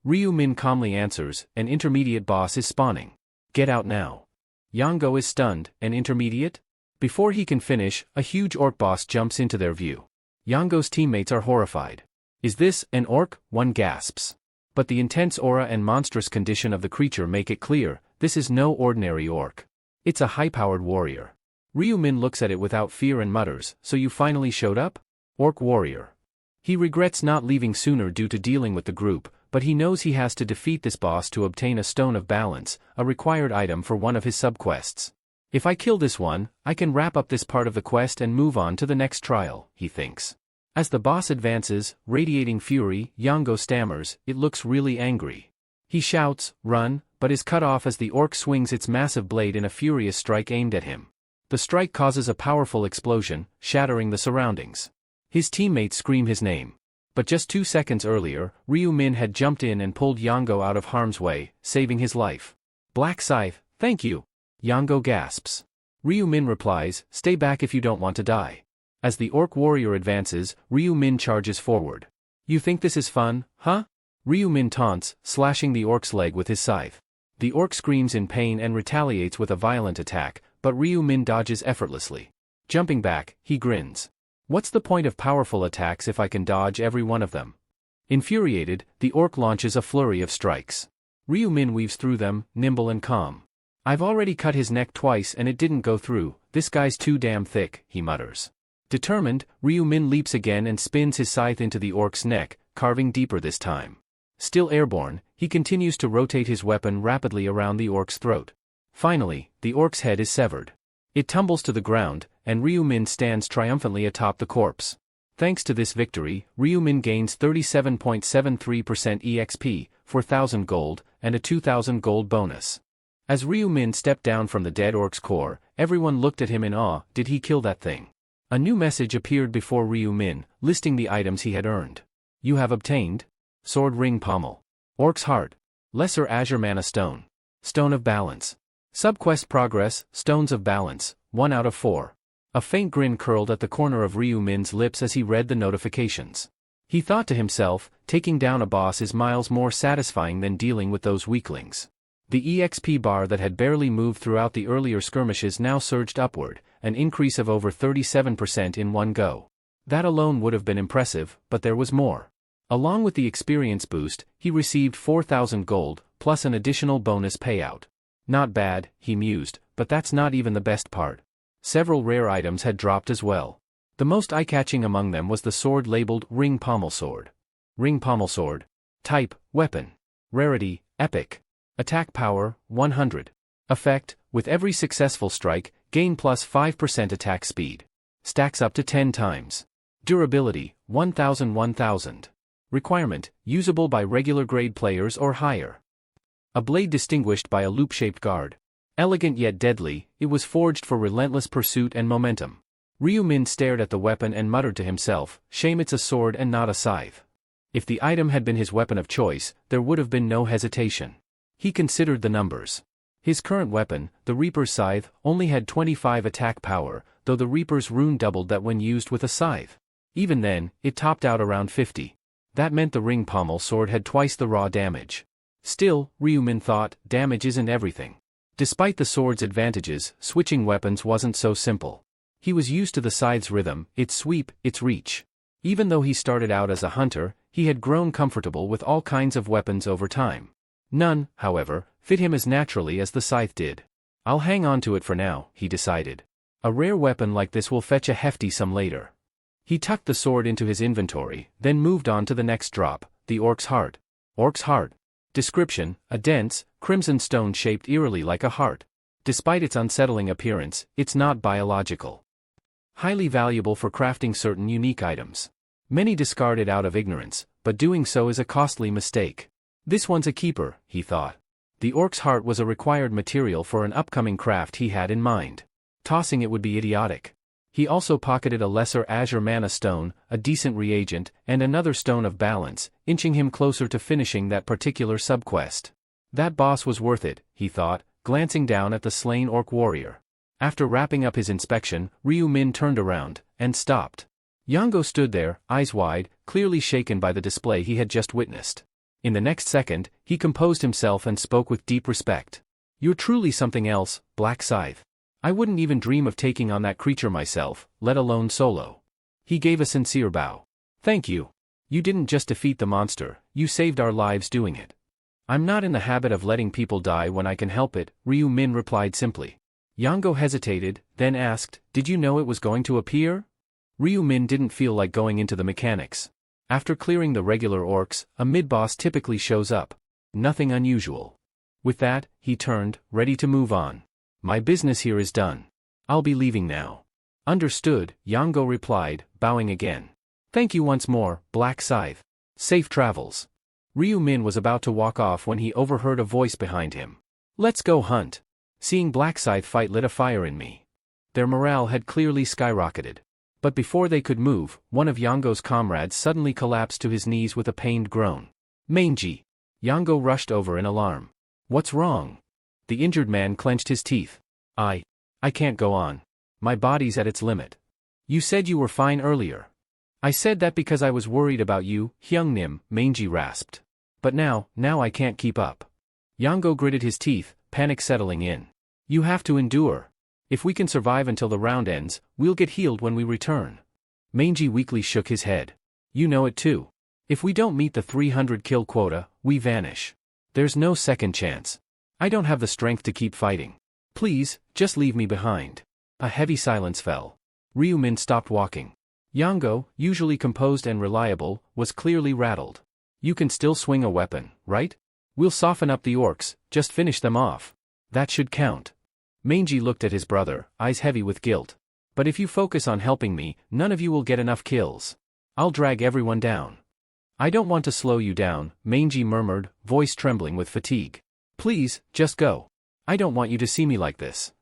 Ryu Min calmly answers, "An intermediate boss is spawning. Get out now." Yango is stunned, "An intermediate?" Before he can finish, a huge orc boss jumps into their view. Yango's teammates are horrified. "Is this an orc?" one gasps. But the intense aura and monstrous condition of the creature make it clear, this is no ordinary orc. It's a high-powered warrior. Ryu Min looks at it without fear and mutters, "So you finally showed up? Orc warrior." He regrets not leaving sooner due to dealing with the group, but he knows he has to defeat this boss to obtain a Stone of Balance, a required item for one of his subquests. "If I kill this one, I can wrap up this part of the quest and move on to the next trial," he thinks. As the boss advances, radiating fury, Yango stammers, "It looks really angry." He shouts, "Run," but is cut off as the orc swings its massive blade in a furious strike aimed at him. The strike causes a powerful explosion, shattering the surroundings. His teammates scream his name. But just 2 seconds earlier, Ryu Min had jumped in and pulled Yango out of harm's way, saving his life. "Black Scythe, thank you." Yango gasps. Ryu Min replies, "Stay back if you don't want to die." As the orc warrior advances, Ryu Min charges forward. "You think this is fun, huh?" Ryu Min taunts, slashing the orc's leg with his scythe. The orc screams in pain and retaliates with a violent attack, but Ryu Min dodges effortlessly. Jumping back, he grins. "What's the point of powerful attacks if I can dodge every one of them?" Infuriated, the orc launches a flurry of strikes. Ryu Min weaves through them, nimble and calm. "I've already cut his neck twice and it didn't go through, this guy's too damn thick," he mutters. Determined, Ryu Min leaps again and spins his scythe into the orc's neck, carving deeper this time. Still airborne, he continues to rotate his weapon rapidly around the orc's throat. Finally, the orc's head is severed. It tumbles to the ground, and Ryu Min stands triumphantly atop the corpse. Thanks to this victory, Ryu Min gains 37.73% EXP, 4,000 gold, and a 2,000 gold bonus. As Ryu Min stepped down from the dead orc's core, everyone looked at him in awe. Did he kill that thing? A new message appeared before Ryu Min, listing the items he had earned. You have obtained Sword Ring Pommel, Orc's Heart, Lesser Azure Mana Stone, Stone of Balance. Subquest Progress, Stones of Balance, 1 out of 4. A faint grin curled at the corner of Ryu Min's lips as he read the notifications. He thought to himself, taking down a boss is miles more satisfying than dealing with those weaklings. The EXP bar that had barely moved throughout the earlier skirmishes now surged upward, an increase of over 37% in one go. That alone would have been impressive, but there was more. Along with the experience boost, he received 4,000 gold, plus an additional bonus payout. Not bad, he mused, but that's not even the best part. Several rare items had dropped as well. The most eye-catching among them was the sword labeled Ring Pommel Sword. Ring Pommel Sword. Type, Weapon. Rarity, Epic. Attack Power, 100. Effect, with every successful strike, gain plus 5% attack speed. Stacks up to 10 times. Durability, 1000. Requirement, usable by regular grade players or higher. A blade distinguished by a loop-shaped guard. Elegant yet deadly, it was forged for relentless pursuit and momentum. Ryu Min stared at the weapon and muttered to himself, shame it's a sword and not a scythe. If the item had been his weapon of choice, there would have been no hesitation. He considered the numbers. His current weapon, the Reaper's scythe, only had 25 attack power, though the Reaper's rune doubled that when used with a scythe. Even then, it topped out around 50. That meant the ring pommel sword had twice the raw damage. Still, Ryu Min thought, damage isn't everything. Despite the sword's advantages, switching weapons wasn't so simple. He was used to the scythe's rhythm, its sweep, its reach. Even though he started out as a hunter, he had grown comfortable with all kinds of weapons over time. None, however, fit him as naturally as the scythe did. I'll hang on to it for now, he decided. A rare weapon like this will fetch a hefty sum later. He tucked the sword into his inventory, then moved on to the next drop, the Orc's Heart. Orc's Heart. Description: a dense, crimson stone shaped eerily like a heart. Despite its unsettling appearance, it's not biological. Highly valuable for crafting certain unique items. Many discard it out of ignorance, but doing so is a costly mistake. This one's a keeper, he thought. The Orc's Heart was a required material for an upcoming craft he had in mind. Tossing it would be idiotic. He also pocketed a lesser azure mana stone, a decent reagent, and another stone of balance, inching him closer to finishing that particular subquest. That boss was worth it, he thought, glancing down at the slain orc warrior. After wrapping up his inspection, Ryu Min turned around, and stopped. Yango stood there, eyes wide, clearly shaken by the display he had just witnessed. In the next second, he composed himself and spoke with deep respect. You're truly something else, Black Scythe. I wouldn't even dream of taking on that creature myself, let alone solo. He gave a sincere bow. Thank you. You didn't just defeat the monster, you saved our lives doing it. I'm not in the habit of letting people die when I can help it, Ryu Min replied simply. Yango hesitated, then asked, did you know it was going to appear? Ryu Min didn't feel like going into the mechanics. After clearing the regular orcs, a mid-boss typically shows up. Nothing unusual. With that, he turned, ready to move on. My business here is done. I'll be leaving now. Understood, Yango replied, bowing again. Thank you once more, Black Scythe. Safe travels. Ryu Min was about to walk off when he overheard a voice behind him. Let's go hunt. Seeing Black Scythe fight lit a fire in me. Their morale had clearly skyrocketed. But before they could move, one of Yango's comrades suddenly collapsed to his knees with a pained groan. Mangy. Yango rushed over in alarm. What's wrong? The injured man clenched his teeth. I can't go on. My body's at its limit. You said you were fine earlier. I said that because I was worried about you, Hyungnim, Mangy rasped. But now I can't keep up. Yango gritted his teeth, panic settling in. You have to endure. If we can survive until the round ends, we'll get healed when we return. Mangy weakly shook his head. You know it too. If we don't meet the 300 kill quota, we vanish. There's no second chance. I don't have the strength to keep fighting. Please, just leave me behind. A heavy silence fell. Ryu Min stopped walking. Yango, usually composed and reliable, was clearly rattled. You can still swing a weapon, right? We'll soften up the orcs, just finish them off. That should count. Mangy looked at his brother, eyes heavy with guilt. But if you focus on helping me, none of you will get enough kills. I'll drag everyone down. I don't want to slow you down, Mangy murmured, voice trembling with fatigue. Please, just go. I don't want you to see me like this.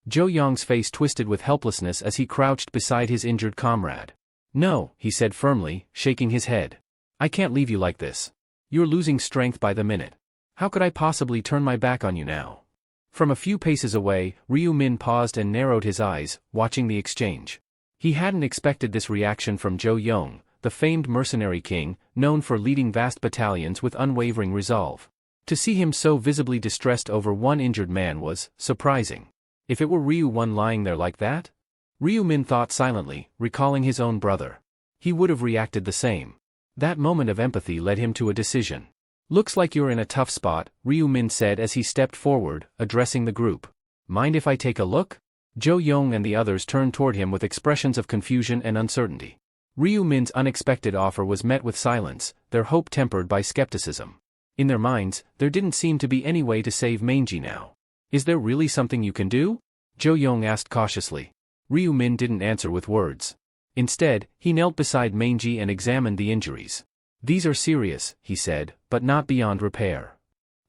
Zhou Yong's face twisted with helplessness as he crouched beside his injured comrade. No, he said firmly, shaking his head. I can't leave you like this. You're losing strength by the minute. How could I possibly turn my back on you now? From a few paces away, Ryu Min paused and narrowed his eyes, watching the exchange. He hadn't expected this reaction from Zhou Yong, the famed mercenary king, known for leading vast battalions with unwavering resolve. To see him so visibly distressed over one injured man was surprising. If it were Ryu One lying there like that? Ryu Min thought silently, recalling his own brother. He would have reacted the same. That moment of empathy led him to a decision. Looks like you're in a tough spot, Ryu Min said as he stepped forward, addressing the group. Mind if I take a look? Zhou Yong and the others turned toward him with expressions of confusion and uncertainty. Ryu Min's unexpected offer was met with silence, their hope tempered by skepticism. In their minds, there didn't seem to be any way to save Mangy now. Is there really something you can do? Zhou Yong asked cautiously. Ryu Min didn't answer with words. Instead, he knelt beside Mangy and examined the injuries. These are serious, he said, but not beyond repair.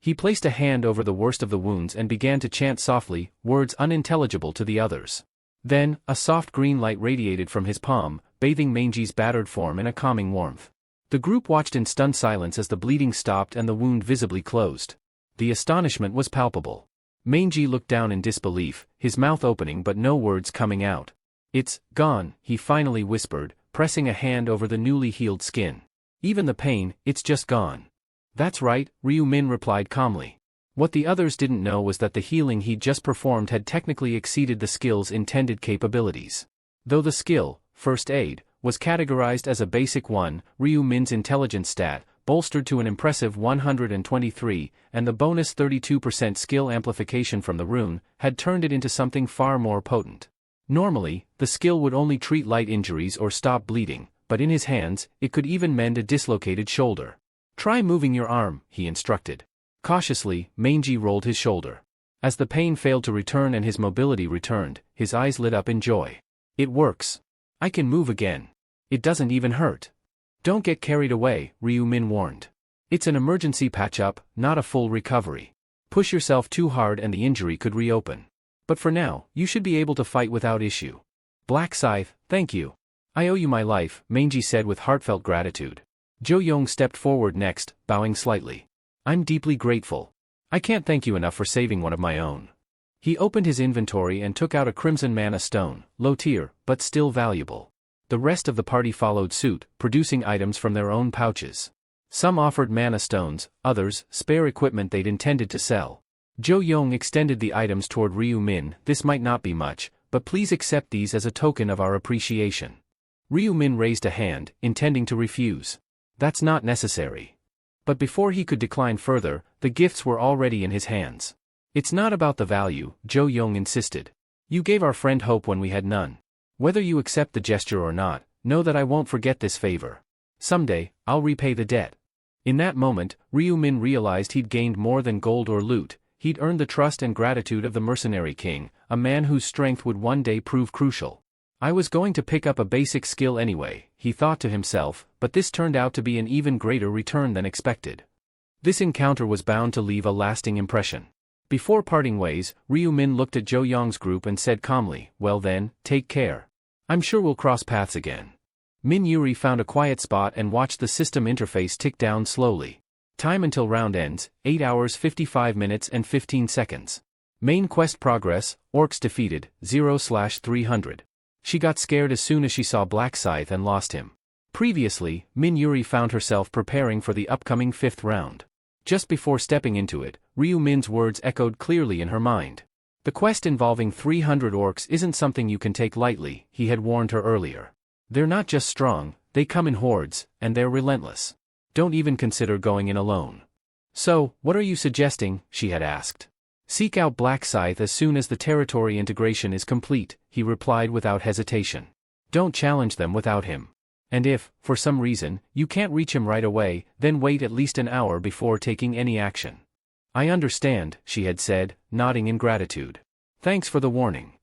He placed a hand over the worst of the wounds and began to chant softly, words unintelligible to the others. Then, a soft green light radiated from his palm, bathing Mangy's battered form in a calming warmth. The group watched in stunned silence as the bleeding stopped and the wound visibly closed. The astonishment was palpable. Mangy looked down in disbelief, his mouth opening but no words coming out. "It's gone," he finally whispered, pressing a hand over the newly healed skin. "Even the pain, it's just gone." "That's right," Ryu Min replied calmly. What the others didn't know was that the healing he'd just performed had technically exceeded the skill's intended capabilities. Though the skill, First Aid, was categorized as a basic one, Ryu Min's intelligence stat, bolstered to an impressive 123, and the bonus 32% skill amplification from the rune, had turned it into something far more potent. Normally, the skill would only treat light injuries or stop bleeding, but in his hands, it could even mend a dislocated shoulder. "Try moving your arm," he instructed. Cautiously, Mangy rolled his shoulder. As the pain failed to return and his mobility returned, his eyes lit up in joy. "It works. I can move again. It doesn't even hurt." "Don't get carried away," Ryu Min warned. "It's an emergency patch-up, not a full recovery. Push yourself too hard and the injury could reopen. But for now, you should be able to fight without issue." "Black Scythe, thank you. I owe you my life," Mangy said with heartfelt gratitude. Jo Young stepped forward next, bowing slightly. "I'm deeply grateful. I can't thank you enough for saving one of my own." He opened his inventory and took out a crimson mana stone, low tier, but still valuable. The rest of the party followed suit, producing items from their own pouches. Some offered mana stones, others, spare equipment they'd intended to sell. Jo Young extended the items toward Ryu Min. "This might not be much, but please accept these as a token of our appreciation." Ryu Min raised a hand, intending to refuse. "That's not necessary." But before he could decline further, the gifts were already in his hands. "It's not about the value," Jo Young insisted. "You gave our friend hope when we had none. Whether you accept the gesture or not, know that I won't forget this favor. Someday, I'll repay the debt." In that moment, Ryu Min realized he'd gained more than gold or loot. He'd earned the trust and gratitude of the Mercenary King, a man whose strength would one day prove crucial. "I was going to pick up a basic skill anyway," he thought to himself, but this turned out to be an even greater return than expected. This encounter was bound to leave a lasting impression. Before parting ways, Ryu Min looked at Jo Young's group and said calmly, "Well then, take care. I'm sure we'll cross paths again." Min Yuri found a quiet spot and watched the system interface tick down slowly. Time until round ends, 8 hours 55 minutes and 15 seconds. Main quest progress, orcs defeated, 0/300. She got scared as soon as she saw Black Scythe and lost him. Previously, Min Yuri found herself preparing for the upcoming 5th round. Just before stepping into it, Ryu Min's words echoed clearly in her mind. "The quest involving 300 orcs isn't something you can take lightly," he had warned her earlier. "They're not just strong, they come in hordes, and they're relentless. Don't even consider going in alone." "So, what are you suggesting?" she had asked. "Seek out Black Scythe as soon as the territory integration is complete," he replied without hesitation. "Don't challenge them without him. And if, for some reason, you can't reach him right away, then wait at least an hour before taking any action." "I understand," she had said, nodding in gratitude. "Thanks for the warning."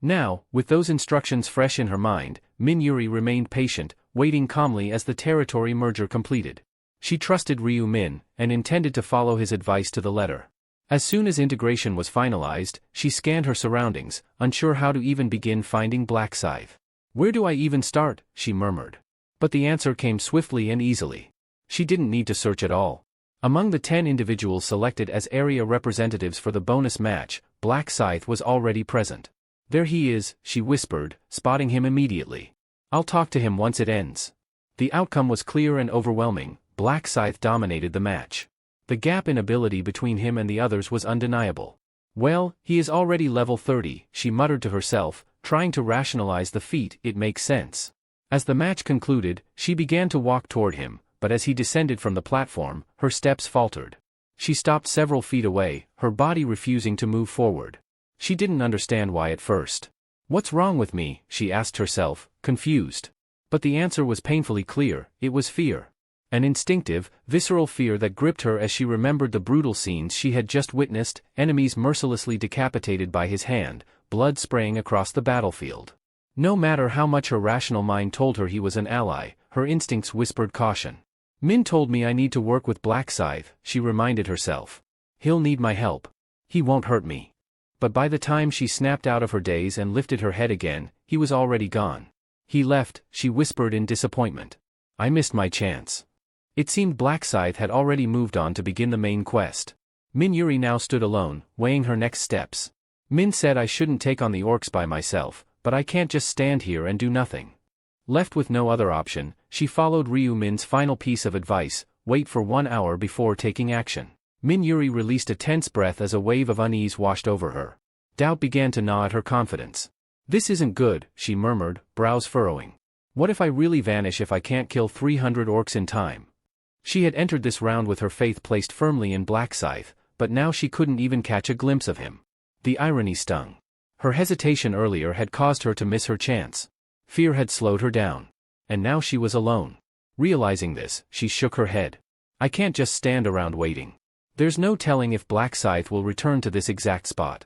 Now, with those instructions fresh in her mind, Min Yuri remained patient, waiting calmly as the territory merger completed. She trusted Ryu Min, and intended to follow his advice to the letter. As soon as integration was finalized, she scanned her surroundings, unsure how to even begin finding Black Scythe. "Where do I even start?" she murmured. But the answer came swiftly and easily. She didn't need to search at all. Among the 10 individuals selected as area representatives for the bonus match, Black Scythe was already present. "There he is," she whispered, spotting him immediately. "I'll talk to him once it ends." The outcome was clear and overwhelming. Black Scythe dominated the match. The gap in ability between him and the others was undeniable. "Well, he is already level 30, she muttered to herself, trying to rationalize the feat. "It makes sense." As the match concluded, she began to walk toward him, but as he descended from the platform, her steps faltered. She stopped several feet away, her body refusing to move forward. She didn't understand why at first. "What's wrong with me?" she asked herself, confused. But the answer was painfully clear. It was fear. An instinctive, visceral fear that gripped her as she remembered the brutal scenes she had just witnessed, enemies mercilessly decapitated by his hand, blood spraying across the battlefield. No matter how much her rational mind told her he was an ally, her instincts whispered caution. "Min told me I need to work with Black Scythe," she reminded herself. "He'll need my help. He won't hurt me." But by the time she snapped out of her daze and lifted her head again, he was already gone. He left, she whispered in disappointment. I missed my chance. It seemed Black Scythe had already moved on to begin the main quest. Min Yuri now stood alone, weighing her next steps. Min said I shouldn't take on the orcs by myself, but I can't just stand here and do nothing. Left with no other option, she followed Ryu Min's final piece of advice, wait for 1 hour before taking action. Min Yuri released a tense breath as a wave of unease washed over her. Doubt began to gnaw at her confidence. This isn't good, she murmured, brows furrowing. What if I really vanish if I can't kill 300 orcs in time? She had entered this round with her faith placed firmly in Black Scythe, but now she couldn't even catch a glimpse of him. The irony stung. Her hesitation earlier had caused her to miss her chance. Fear had slowed her down. And now she was alone. Realizing this, she shook her head. I can't just stand around waiting. There's no telling if Black Scythe will return to this exact spot.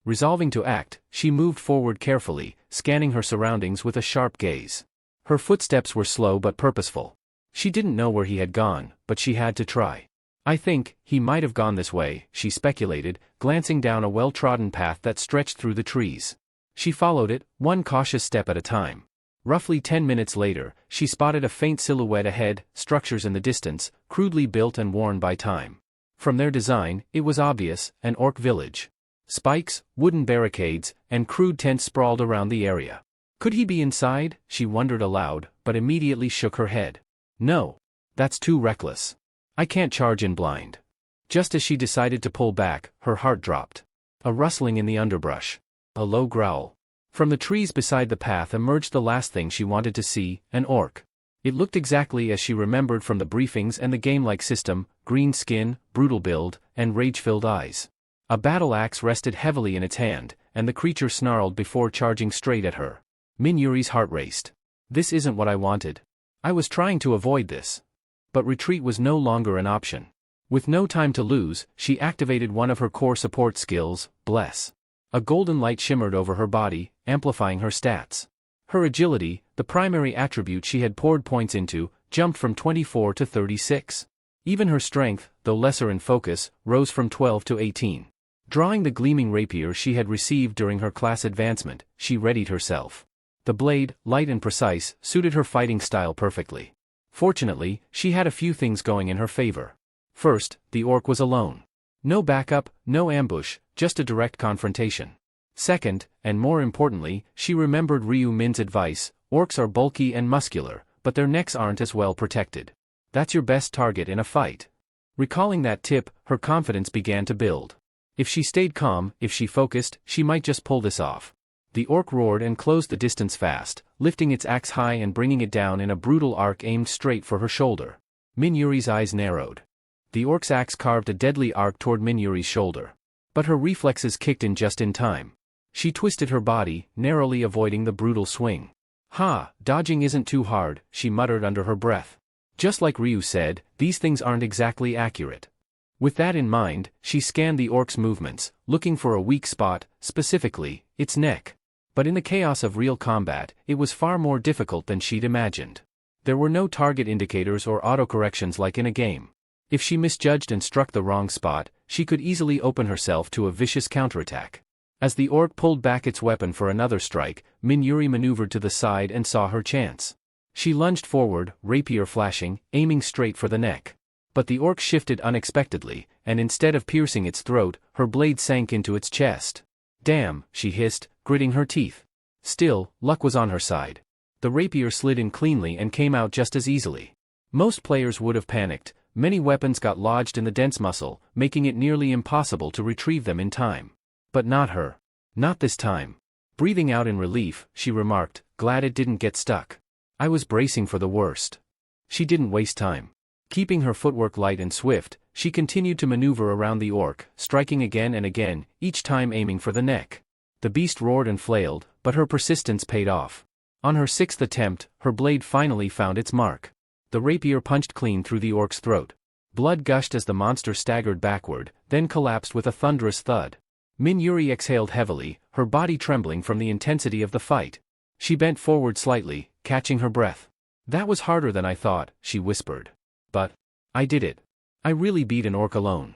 Resolving to act, she moved forward carefully, scanning her surroundings with a sharp gaze. Her footsteps were slow but purposeful. She didn't know where he had gone, but she had to try. I think he might have gone this way, she speculated, glancing down a well-trodden path that stretched through the trees. She followed it, one cautious step at a time. Roughly 10 minutes later, she spotted a faint silhouette ahead, structures in the distance, crudely built and worn by time. From their design, it was obvious, an orc village. Spikes, wooden barricades, and crude tents sprawled around the area. Could he be inside? She wondered aloud, but immediately shook her head. No. That's too reckless. I can't charge in blind. Just as she decided to pull back, her heart dropped. A rustling in the underbrush. A low growl. From the trees beside the path emerged the last thing she wanted to see, an orc. It looked exactly as she remembered from the briefings and the game-like system, green skin, brutal build, and rage-filled eyes. A battle axe rested heavily in its hand, and the creature snarled before charging straight at her. Min Yuri's heart raced. This isn't what I wanted. I was trying to avoid this. But retreat was no longer an option. With no time to lose, she activated one of her core support skills, Bless. A golden light shimmered over her body, amplifying her stats. Her agility, the primary attribute she had poured points into, jumped from 24 to 36. Even her strength, though lesser in focus, rose from 12 to 18. Drawing the gleaming rapier she had received during her class advancement, she readied herself. The blade, light and precise, suited her fighting style perfectly. Fortunately, she had a few things going in her favor. First, the orc was alone. No backup, no ambush, just a direct confrontation. Second, and more importantly, she remembered Ryu Min's advice, orcs are bulky and muscular, but their necks aren't as well protected. That's your best target in a fight. Recalling that tip, her confidence began to build. If she stayed calm, if she focused, she might just pull this off. The orc roared and closed the distance fast, lifting its axe high and bringing it down in a brutal arc aimed straight for her shoulder. Min Yuri's eyes narrowed. The orc's axe carved a deadly arc toward Min Yuri's shoulder. But her reflexes kicked in just in time. She twisted her body, narrowly avoiding the brutal swing. Ha, dodging isn't too hard, she muttered under her breath. Just like Ryu said, these things aren't exactly accurate. With that in mind, she scanned the orc's movements, looking for a weak spot, specifically, its neck. But in the chaos of real combat, it was far more difficult than she'd imagined. There were no target indicators or autocorrections like in a game. If she misjudged and struck the wrong spot, she could easily open herself to a vicious counterattack. As the orc pulled back its weapon for another strike, Min Yuri maneuvered to the side and saw her chance. She lunged forward, rapier flashing, aiming straight for the neck. But the orc shifted unexpectedly, and instead of piercing its throat, her blade sank into its chest. Damn, she hissed, gritting her teeth. Still, luck was on her side. The rapier slid in cleanly and came out just as easily. Most players would have panicked. Many weapons got lodged in the dense muscle, making it nearly impossible to retrieve them in time. But not her. Not this time. Breathing out in relief, she remarked, glad it didn't get stuck. I was bracing for the worst. She didn't waste time. Keeping her footwork light and swift, she continued to maneuver around the orc, striking again and again, each time aiming for the neck. The beast roared and flailed, but her persistence paid off. On her 6th attempt, her blade finally found its mark. The rapier punched clean through the orc's throat. Blood gushed as the monster staggered backward, then collapsed with a thunderous thud. Min Yuri exhaled heavily, her body trembling from the intensity of the fight. She bent forward slightly, catching her breath. That was harder than I thought, she whispered. But I did it. I really beat an orc alone.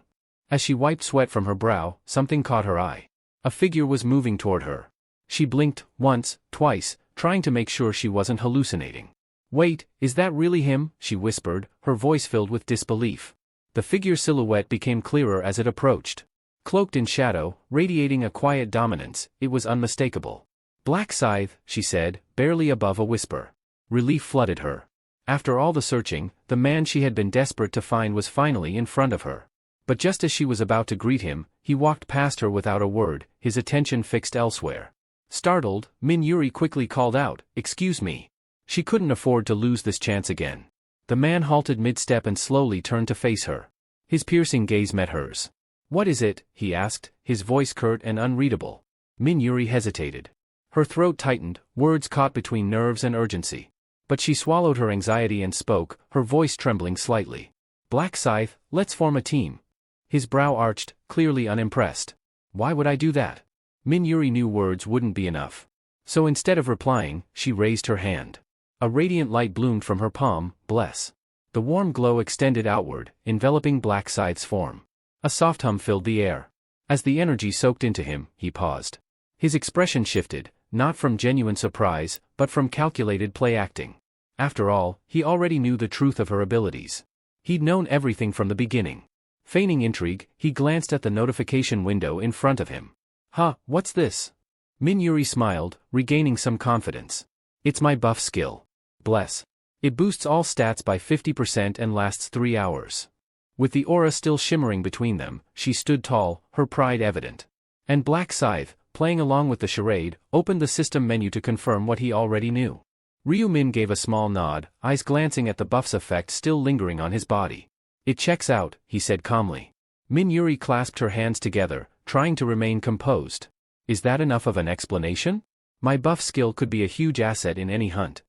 As she wiped sweat from her brow, something caught her eye. A figure was moving toward her. She blinked, once, twice, trying to make sure she wasn't hallucinating. "Wait, is that really him?" she whispered, her voice filled with disbelief. The figure's silhouette became clearer as it approached. Cloaked in shadow, radiating a quiet dominance, it was unmistakable. "Black Scythe," she said, barely above a whisper. Relief flooded her. After all the searching, the man she had been desperate to find was finally in front of her. But just as she was about to greet him, he walked past her without a word, his attention fixed elsewhere. Startled, Min-Yuri quickly called out, "Excuse me." She couldn't afford to lose this chance again. The man halted mid-step and slowly turned to face her. His piercing gaze met hers. "What is it?" he asked, his voice curt and unreadable. Min-Yuri hesitated. Her throat tightened, words caught between nerves and urgency. But she swallowed her anxiety and spoke, her voice trembling slightly. "Black Scythe, let's form a team." His brow arched, clearly unimpressed. "Why would I do that?" Min-Yuri knew words wouldn't be enough. So instead of replying, she raised her hand. A radiant light bloomed from her palm, "Bless." The warm glow extended outward, enveloping Black Scythe's form. A soft hum filled the air. As the energy soaked into him, he paused. His expression shifted, not from genuine surprise, but from calculated play-acting. After all, he already knew the truth of her abilities. He'd known everything from the beginning. Feigning intrigue, he glanced at the notification window in front of him. "Huh, what's this?" Min-Yuri smiled, regaining some confidence. "It's my buff skill. Bless. It boosts all stats by 50% and lasts 3 hours." With the aura still shimmering between them, she stood tall, her pride evident. And Black Scythe, playing along with the charade, opened the system menu to confirm what he already knew. Ryu-min gave a small nod, eyes glancing at the buff's effect still lingering on his body. "It checks out," he said calmly. Min-Yuri clasped her hands together, trying to remain composed. "Is that enough of an explanation? My buff skill could be a huge asset in any hunt."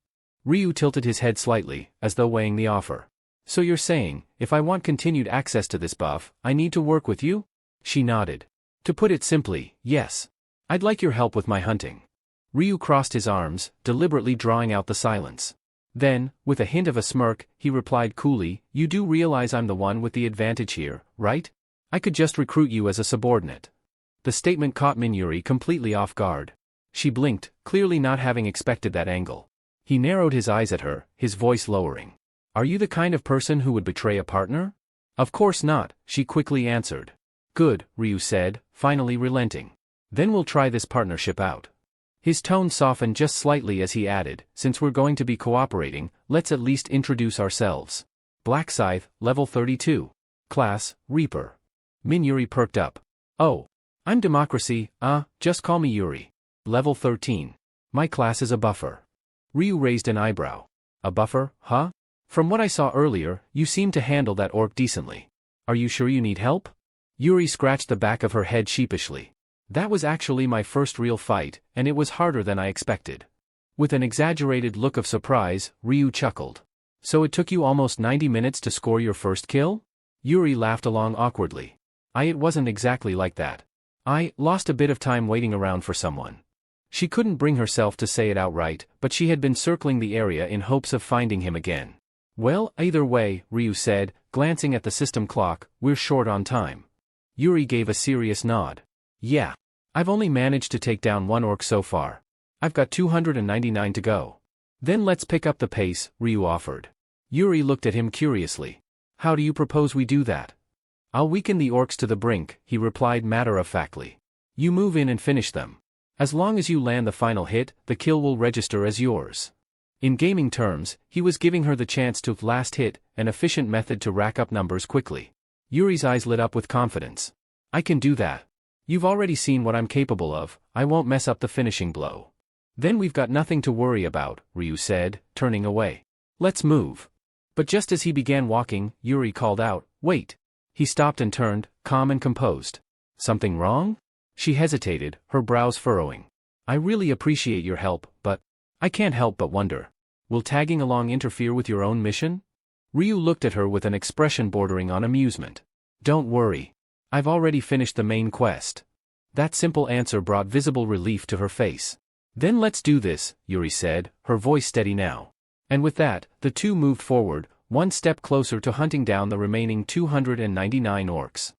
Ryu tilted his head slightly, as though weighing the offer. "So you're saying, if I want continued access to this buff, I need to work with you?" She nodded. "To put it simply, yes. I'd like your help with my hunting." Ryu crossed his arms, deliberately drawing out the silence. Then, with a hint of a smirk, he replied coolly, "You do realize I'm the one with the advantage here, right? I could just recruit you as a subordinate." The statement caught Min-Yuri completely off guard. She blinked, clearly not having expected that angle. He narrowed his eyes at her, his voice lowering. "Are you the kind of person who would betray a partner?" "Of course not," she quickly answered. "Good," Ryu said, finally relenting. "Then we'll try this partnership out." His tone softened just slightly as he added, "Since we're going to be cooperating, let's at least introduce ourselves. Black Scythe, level 32. Class, Reaper." Min-Yuri perked up. "Oh. I'm Democracy, just call me Yuri. Level 13. My class is a buffer." Ryu raised an eyebrow. "A buffer, huh? From what I saw earlier, you seem to handle that orc decently. Are you sure you need help?" Yuri scratched the back of her head sheepishly. "That was actually my first real fight, and it was harder than I expected." With an exaggerated look of surprise, Ryu chuckled. "So it took you almost 90 minutes to score your first kill?" Yuri laughed along awkwardly. It wasn't exactly like that. I lost a bit of time waiting around for someone." She couldn't bring herself to say it outright, but she had been circling the area in hopes of finding him again. "Well, either way," Ryu said, glancing at the system clock, "we're short on time." Yuri gave a serious nod. "Yeah. I've only managed to take down 1 orc so far. I've got 299 to go." "Then let's pick up the pace," Ryu offered. Yuri looked at him curiously. "How do you propose we do that?" "I'll weaken the orcs to the brink," he replied matter-of-factly. "You move in and finish them. As long as you land the final hit, the kill will register as yours." In gaming terms, he was giving her the chance to last hit, an efficient method to rack up numbers quickly. Yuri's eyes lit up with confidence. "I can do that. You've already seen what I'm capable of, I won't mess up the finishing blow." "Then we've got nothing to worry about," Ryu said, turning away. "Let's move." But just as he began walking, Yuri called out, "Wait." He stopped and turned, calm and composed. "Something wrong?" She hesitated, her brows furrowing. "I really appreciate your help, but I can't help but wonder. Will tagging along interfere with your own mission?" Ryu looked at her with an expression bordering on amusement. "Don't worry. I've already finished the main quest." That simple answer brought visible relief to her face. "Then let's do this," Yuri said, her voice steady now. And with that, the two moved forward, one step closer to hunting down the remaining 299 orcs.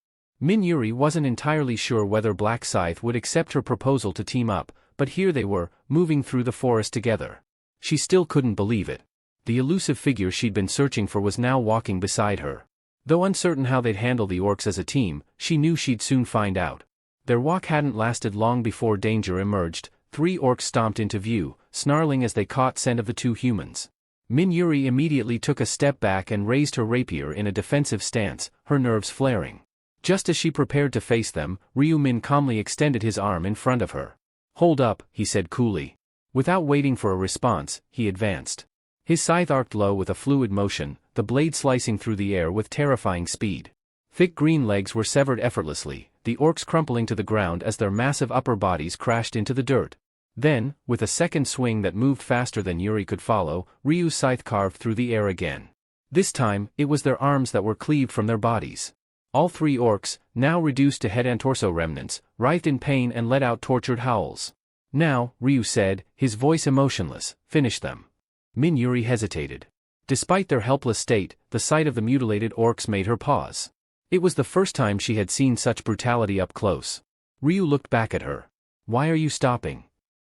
Min Yuri wasn't entirely sure whether Black Scythe would accept her proposal to team up, but here they were, moving through the forest together. She still couldn't believe it. The elusive figure she'd been searching for was now walking beside her. Though uncertain how they'd handle the orcs as a team, she knew she'd soon find out. Their walk hadn't lasted long before danger emerged. 3 orcs stomped into view, snarling as they caught scent of the 2 humans. Min Yuri immediately took a step back and raised her rapier in a defensive stance, her nerves flaring. Just as she prepared to face them, Ryu Min calmly extended his arm in front of her. "Hold up," he said coolly. Without waiting for a response, he advanced. His scythe arced low with a fluid motion, the blade slicing through the air with terrifying speed. Thick green legs were severed effortlessly, the orcs crumpling to the ground as their massive upper bodies crashed into the dirt. Then, with a second swing that moved faster than Yuri could follow, Ryu's scythe carved through the air again. This time, it was their arms that were cleaved from their bodies. All 3 orcs, now reduced to head and torso remnants, writhed in pain and let out tortured howls. "Now," Ryu said, his voice emotionless, "finish them." Min Yuri hesitated. Despite their helpless state, the sight of the mutilated orcs made her pause. It was the first time she had seen such brutality up close. Ryu looked back at her. "Why are you stopping?"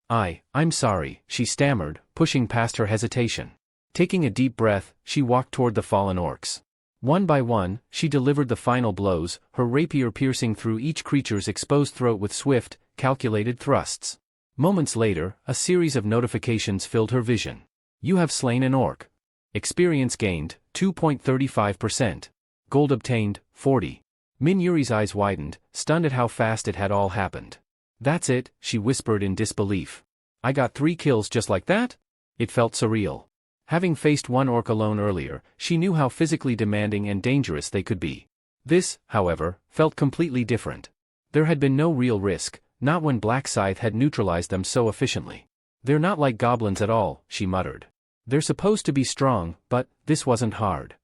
I'm sorry," she stammered, pushing past her hesitation. Taking a deep breath, she walked toward the fallen orcs. One by one, she delivered the final blows, her rapier piercing through each creature's exposed throat with swift, calculated thrusts. Moments later, a series of notifications filled her vision. "You have slain an orc. Experience gained, 2.35%. Gold obtained, 40. Min Yuri's eyes widened, stunned at how fast it had all happened. "That's it," she whispered in disbelief. "I got 3 kills just like that?" It felt surreal. Having faced one orc alone earlier, she knew how physically demanding and dangerous they could be. This, however, felt completely different. There had been no real risk, not when Black Scythe had neutralized them so efficiently. "They're not like goblins at all," she muttered. "They're supposed to be strong, but this wasn't hard."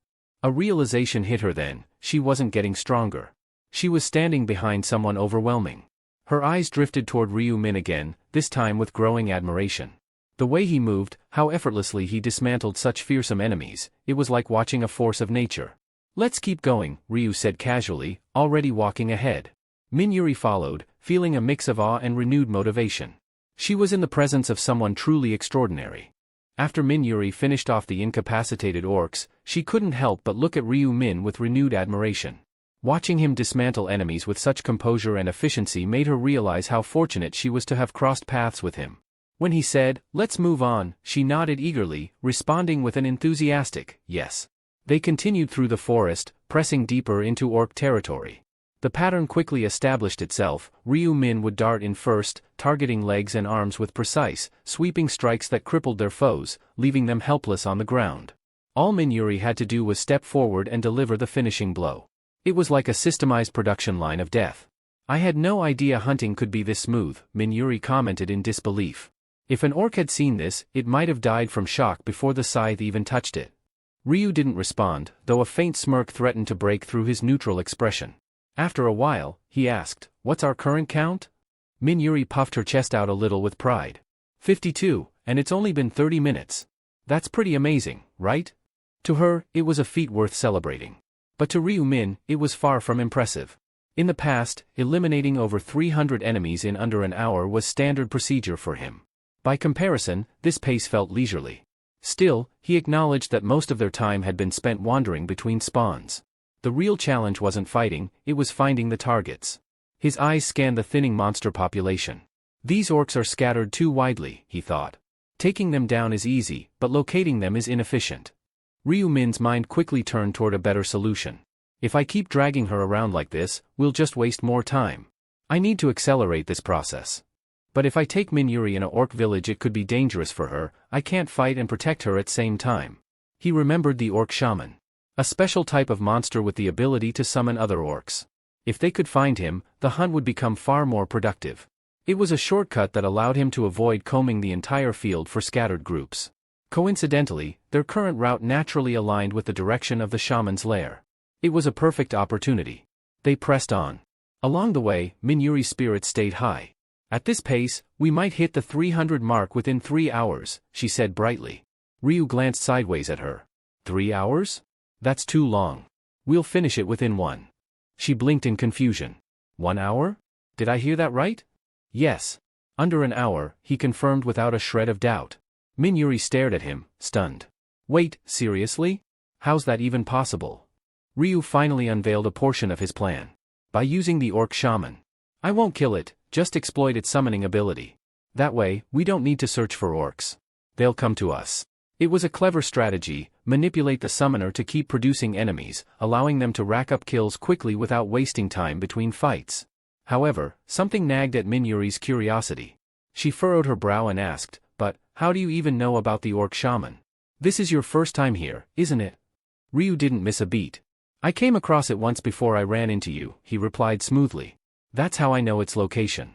A realization hit her then, she wasn't getting stronger. She was standing behind someone overwhelming. Her eyes drifted toward Ryu Min again, this time with growing admiration. The way he moved, how effortlessly he dismantled such fearsome enemies, it was like watching a force of nature. "Let's keep going," Ryu said casually, already walking ahead. Min Yuri followed, feeling a mix of awe and renewed motivation. She was in the presence of someone truly extraordinary. After Min Yuri finished off the incapacitated orcs, she couldn't help but look at Ryu Min with renewed admiration. Watching him dismantle enemies with such composure and efficiency made her realize how fortunate she was to have crossed paths with him. When he said, "Let's move on," she nodded eagerly, responding with an enthusiastic, "Yes." They continued through the forest, pressing deeper into orc territory. The pattern quickly established itself. Ryu Min would dart in first, targeting legs and arms with precise, sweeping strikes that crippled their foes, leaving them helpless on the ground. All Min Yuri had to do was step forward and deliver the finishing blow. It was like a systemized production line of death. "I had no idea hunting could be this smooth," Min Yuri commented in disbelief. If an orc had seen this, it might have died from shock before the scythe even touched it. Ryu didn't respond, though a faint smirk threatened to break through his neutral expression. After a while, he asked, "What's our current count?" Min Yuri puffed her chest out a little with pride. 52, and it's only been 30 minutes. That's pretty amazing, right? To her, it was a feat worth celebrating. But to Ryu Min, it was far from impressive. In the past, eliminating over 300 enemies in under an hour was standard procedure for him. By comparison, this pace felt leisurely. Still, he acknowledged that most of their time had been spent wandering between spawns. The real challenge wasn't fighting, it was finding the targets. His eyes scanned the thinning monster population. "These orcs are scattered too widely," he thought. "Taking them down is easy, but locating them is inefficient." Ryu Min's mind quickly turned toward a better solution. "If I keep dragging her around like this, we'll just waste more time. I need to accelerate this process. But if I take Min Yuri in a orc village, it could be dangerous for her. I can't fight and protect her at the same time." He remembered the orc shaman. A special type of monster with the ability to summon other orcs. If they could find him, the hunt would become far more productive. It was a shortcut that allowed him to avoid combing the entire field for scattered groups. Coincidentally, their current route naturally aligned with the direction of the shaman's lair. It was a perfect opportunity. They pressed on. Along the way, Min Yuri's spirits stayed high. "At this pace, we might hit the 300 mark within 3 hours, she said brightly. Ryu glanced sideways at her. 3 hours? That's too long. We'll finish it within 1. She blinked in confusion. 1 hour? Did I hear that right? Yes. Under an hour, he confirmed without a shred of doubt. Min-Yuri stared at him, stunned. Wait, seriously? How's that even possible? Ryu finally unveiled a portion of his plan. By using the orc shaman. I won't kill it, just exploit its summoning ability. That way, we don't need to search for orcs. They'll come to us. It was a clever strategy, manipulate the summoner to keep producing enemies, allowing them to rack up kills quickly without wasting time between fights. However, something nagged at Min-Yuri's curiosity. She furrowed her brow and asked, but, how do you even know about the orc shaman? This is your first time here, isn't it? Ryu didn't miss a beat. I came across it once before I ran into you, he replied smoothly. That's how I know its location.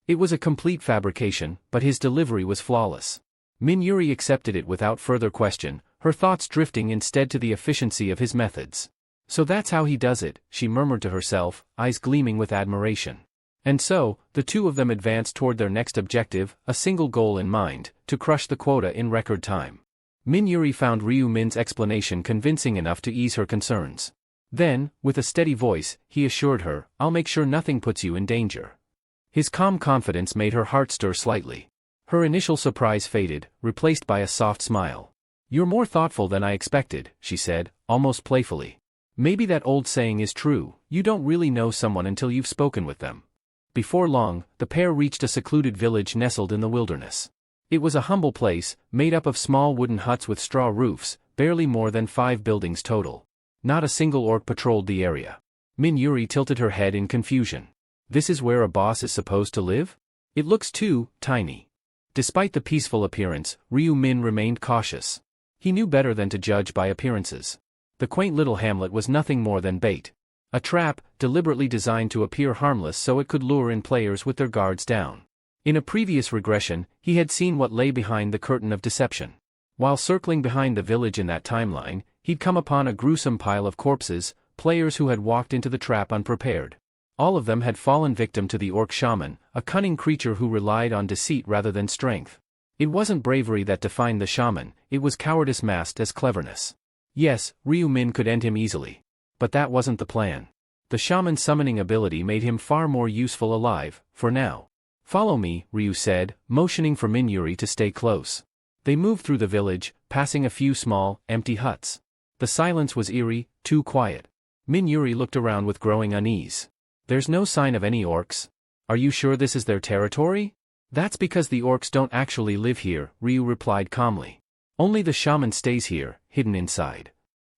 It was a complete fabrication, but his delivery was flawless. Min-Yuri accepted it without further question, her thoughts drifting instead to the efficiency of his methods. So that's how he does it, she murmured to herself, eyes gleaming with admiration. And so, the two of them advanced toward their next objective, a single goal in mind, to crush the quota in record time. Min-Yuri found Ryu Min's explanation convincing enough to ease her concerns. Then, with a steady voice, he assured her, I'll make sure nothing puts you in danger. His calm confidence made her heart stir slightly. Her initial surprise faded, replaced by a soft smile. You're more thoughtful than I expected, she said, almost playfully. Maybe that old saying is true, you don't really know someone until you've spoken with them. Before long, the pair reached a secluded village nestled in the wilderness. It was a humble place, made up of small wooden huts with straw roofs, barely more than 5 buildings total. Not a single orc patrolled the area. Min-Yuri tilted her head in confusion. This is where a boss is supposed to live? It looks too tiny. Despite the peaceful appearance, Ryu Min remained cautious. He knew better than to judge by appearances. The quaint little hamlet was nothing more than bait. A trap, deliberately designed to appear harmless so it could lure in players with their guards down. In a previous regression, he had seen what lay behind the curtain of deception. While circling behind the village in that timeline, he'd come upon a gruesome pile of corpses, players who had walked into the trap unprepared. All of them had fallen victim to the orc shaman, a cunning creature who relied on deceit rather than strength. It wasn't bravery that defined the shaman, it was cowardice masked as cleverness. Yes, Ryu Min could end him easily. But that wasn't the plan. The shaman's summoning ability made him far more useful alive, for now. Follow me, Ryu said, motioning for Min-Yuri to stay close. They moved through the village, passing a few small, empty huts. The silence was eerie, too quiet. Min-Yuri looked around with growing unease. There's no sign of any orcs. Are you sure this is their territory? That's because the orcs don't actually live here, Ryu replied calmly. Only the shaman stays here, hidden inside.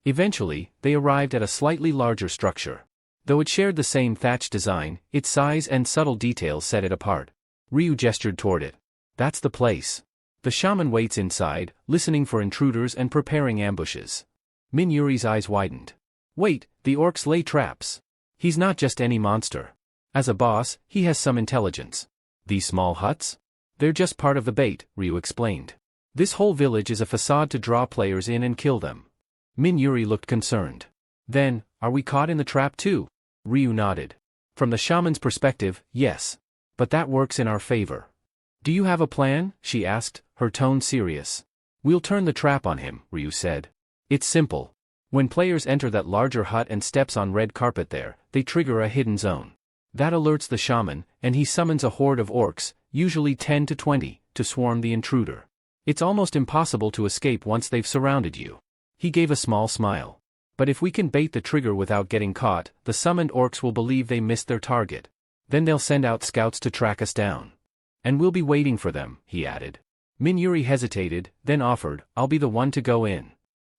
Eventually, they arrived at a slightly larger structure. Though it shared the same thatch design, its size and subtle details set it apart. Ryu gestured toward it. That's the place. The shaman waits inside, listening for intruders and preparing ambushes. Min-Yuri's eyes widened. Wait, the orcs lay traps. He's not just any monster. As a boss, he has some intelligence. These small huts? They're just part of the bait, Ryu explained. This whole village is a facade to draw players in and kill them. Min-Yuri looked concerned. Then, are we caught in the trap too? Ryu nodded. From the shaman's perspective, yes. But that works in our favor. Do you have a plan? She asked, her tone serious. We'll turn the trap on him, Ryu said. It's simple. When players enter that larger hut and steps on red carpet there, they trigger a hidden zone. That alerts the shaman, and he summons a horde of orcs, usually 10 to 20, to swarm the intruder. It's almost impossible to escape once they've surrounded you. He gave a small smile. But if we can bait the trigger without getting caught, the summoned orcs will believe they missed their target. Then they'll send out scouts to track us down. And we'll be waiting for them, he added. Min-Yuri hesitated, then offered, I'll be the one to go in.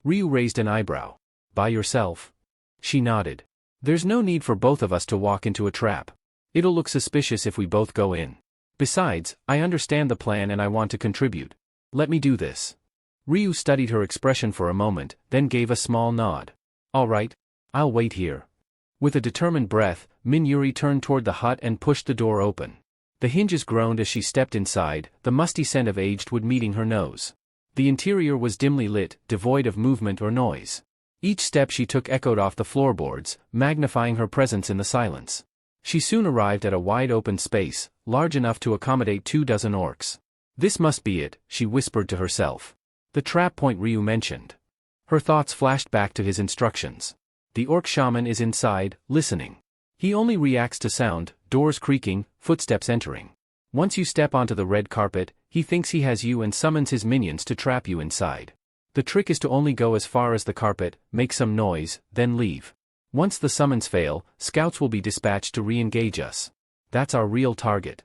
Ryu raised an eyebrow. By yourself? She nodded. There's no need for both of us to walk into a trap. It'll look suspicious if we both go in. Besides, I understand the plan and I want to contribute. Let me do this. Ryu studied her expression for a moment, then gave a small nod. All right, I'll wait here. With a determined breath, Min-Yuri turned toward the hut and pushed the door open. The hinges groaned as she stepped inside, the musty scent of aged wood meeting her nose. The interior was dimly lit, devoid of movement or noise. Each step she took echoed off the floorboards, magnifying her presence in the silence. She soon arrived at a wide-open space, large enough to accommodate 24 orcs. This must be it, she whispered to herself. The trap point Ryu mentioned. Her thoughts flashed back to his instructions. The orc shaman is inside, listening. He only reacts to sound, doors creaking, footsteps entering. Once you step onto the red carpet, he thinks he has you and summons his minions to trap you inside. The trick is to only go as far as the carpet, make some noise, then leave. Once the summons fail, scouts will be dispatched to re-engage us. That's our real target.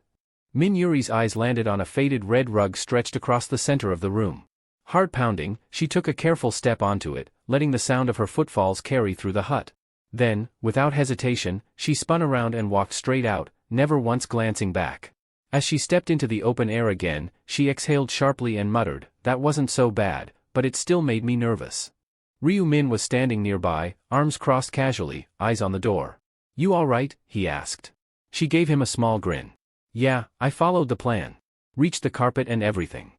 Min Yuri's eyes landed on a faded red rug stretched across the center of the room. Heart pounding, she took a careful step onto it, letting the sound of her footfalls carry through the hut. Then, without hesitation, she spun around and walked straight out, never once glancing back. As she stepped into the open air again, she exhaled sharply and muttered, "That wasn't so bad, but it still made me nervous." Ryu Min was standing nearby, arms crossed casually, eyes on the door. "You all right?" he asked. She gave him a small grin. "Yeah, I followed the plan. Reached the carpet and everything."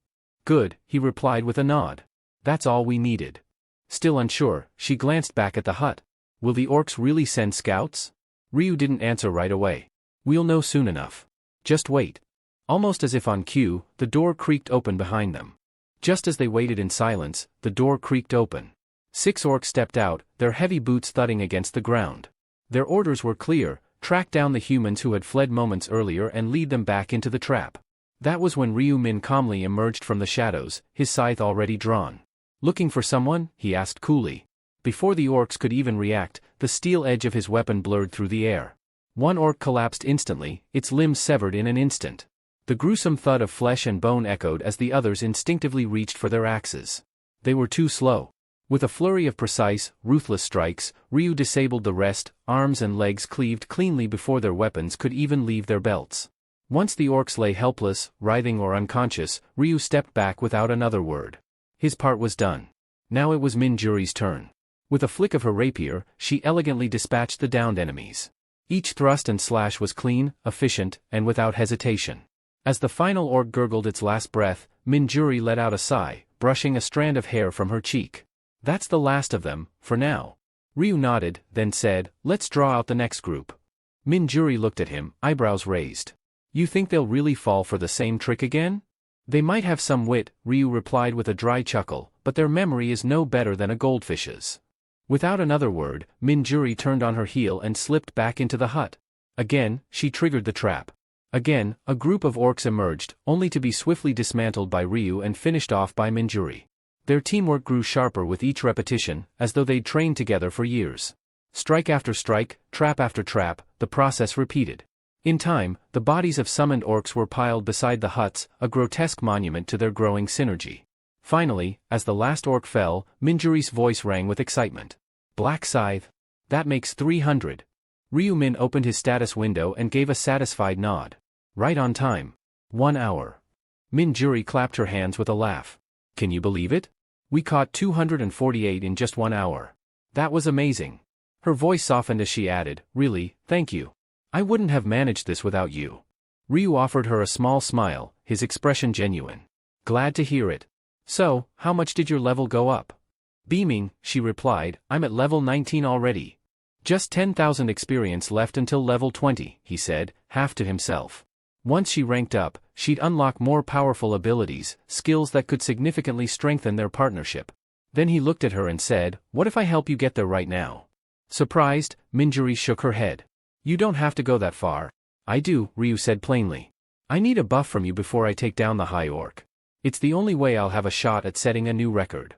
"Good," he replied with a nod. "That's all we needed." Still unsure, she glanced back at the hut. "Will the orcs really send scouts?" Ryu didn't answer right away. "We'll know soon enough. Just wait." Almost as if on cue, the door creaked open behind them. Just as they waited in silence, the door creaked open. 6 orcs stepped out, their heavy boots thudding against the ground. Their orders were clear: track down the humans who had fled moments earlier and lead them back into the trap. That was when Ryu Min calmly emerged from the shadows, his scythe already drawn. "Looking for someone?" he asked coolly. Before the orcs could even react, the steel edge of his weapon blurred through the air. One orc collapsed instantly, its limbs severed in an instant. The gruesome thud of flesh and bone echoed as the others instinctively reached for their axes. They were too slow. With a flurry of precise, ruthless strikes, Ryu disabled the rest, arms and legs cleaved cleanly before their weapons could even leave their belts. Once the orcs lay helpless, writhing or unconscious, Ryu stepped back without another word. His part was done. Now it was Min Juri's turn. With a flick of her rapier, she elegantly dispatched the downed enemies. Each thrust and slash was clean, efficient, and without hesitation. As the final orc gurgled its last breath, Min Juri let out a sigh, brushing a strand of hair from her cheek. "That's the last of them, for now." Ryu nodded, then said, "Let's draw out the next group." Min Juri looked at him, eyebrows raised. "You think they'll really fall for the same trick again?" "They might have some wit," Ryu replied with a dry chuckle, "but their memory is no better than a goldfish's." Without another word, Min Juri turned on her heel and slipped back into the hut. Again, she triggered the trap. Again, a group of orcs emerged, only to be swiftly dismantled by Ryu and finished off by Min Juri. Their teamwork grew sharper with each repetition, as though they'd trained together for years. Strike after strike, trap after trap, the process repeated. In time, the bodies of summoned orcs were piled beside the huts, a grotesque monument to their growing synergy. Finally, as the last orc fell, Min Juri's voice rang with excitement. "Black Scythe? That makes 300. Ryu Min opened his status window and gave a satisfied nod. "Right on time. 1 hour." Min Juri clapped her hands with a laugh. "Can you believe it? We caught 248 in just 1 hour. That was amazing." Her voice softened as she added, "Really, thank you. I wouldn't have managed this without you." Ryu offered her a small smile, his expression genuine. "Glad to hear it. So, how much did your level go up?" Beaming, she replied, "I'm at level 19 already." "Just 10,000 experience left until level 20, he said, half to himself. Once she ranked up, she'd unlock more powerful abilities, skills that could significantly strengthen their partnership. Then he looked at her and said, "What if I help you get there right now?" Surprised, Min Juri shook her head. "You don't have to go that far." "I do," Ryu said plainly. "I need a buff from you before I take down the High Orc. It's the only way I'll have a shot at setting a new record."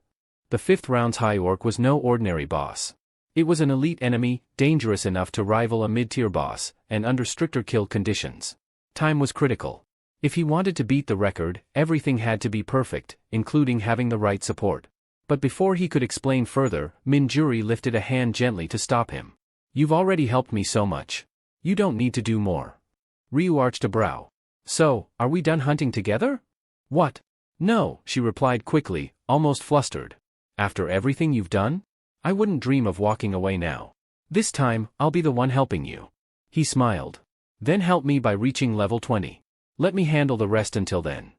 The 5th round's High Orc was no ordinary boss. It was an elite enemy, dangerous enough to rival a mid-tier boss, and under stricter kill conditions. Time was critical. If he wanted to beat the record, everything had to be perfect, including having the right support. But before he could explain further, Min Juri lifted a hand gently to stop him. "You've already helped me so much. You don't need to do more." Ryu arched a brow. "So, are we done hunting together?" "What? No," she replied quickly, almost flustered. "After everything you've done? I wouldn't dream of walking away now. This time, I'll be the one helping you." He smiled. "Then help me by reaching level 20. Let me handle the rest until then."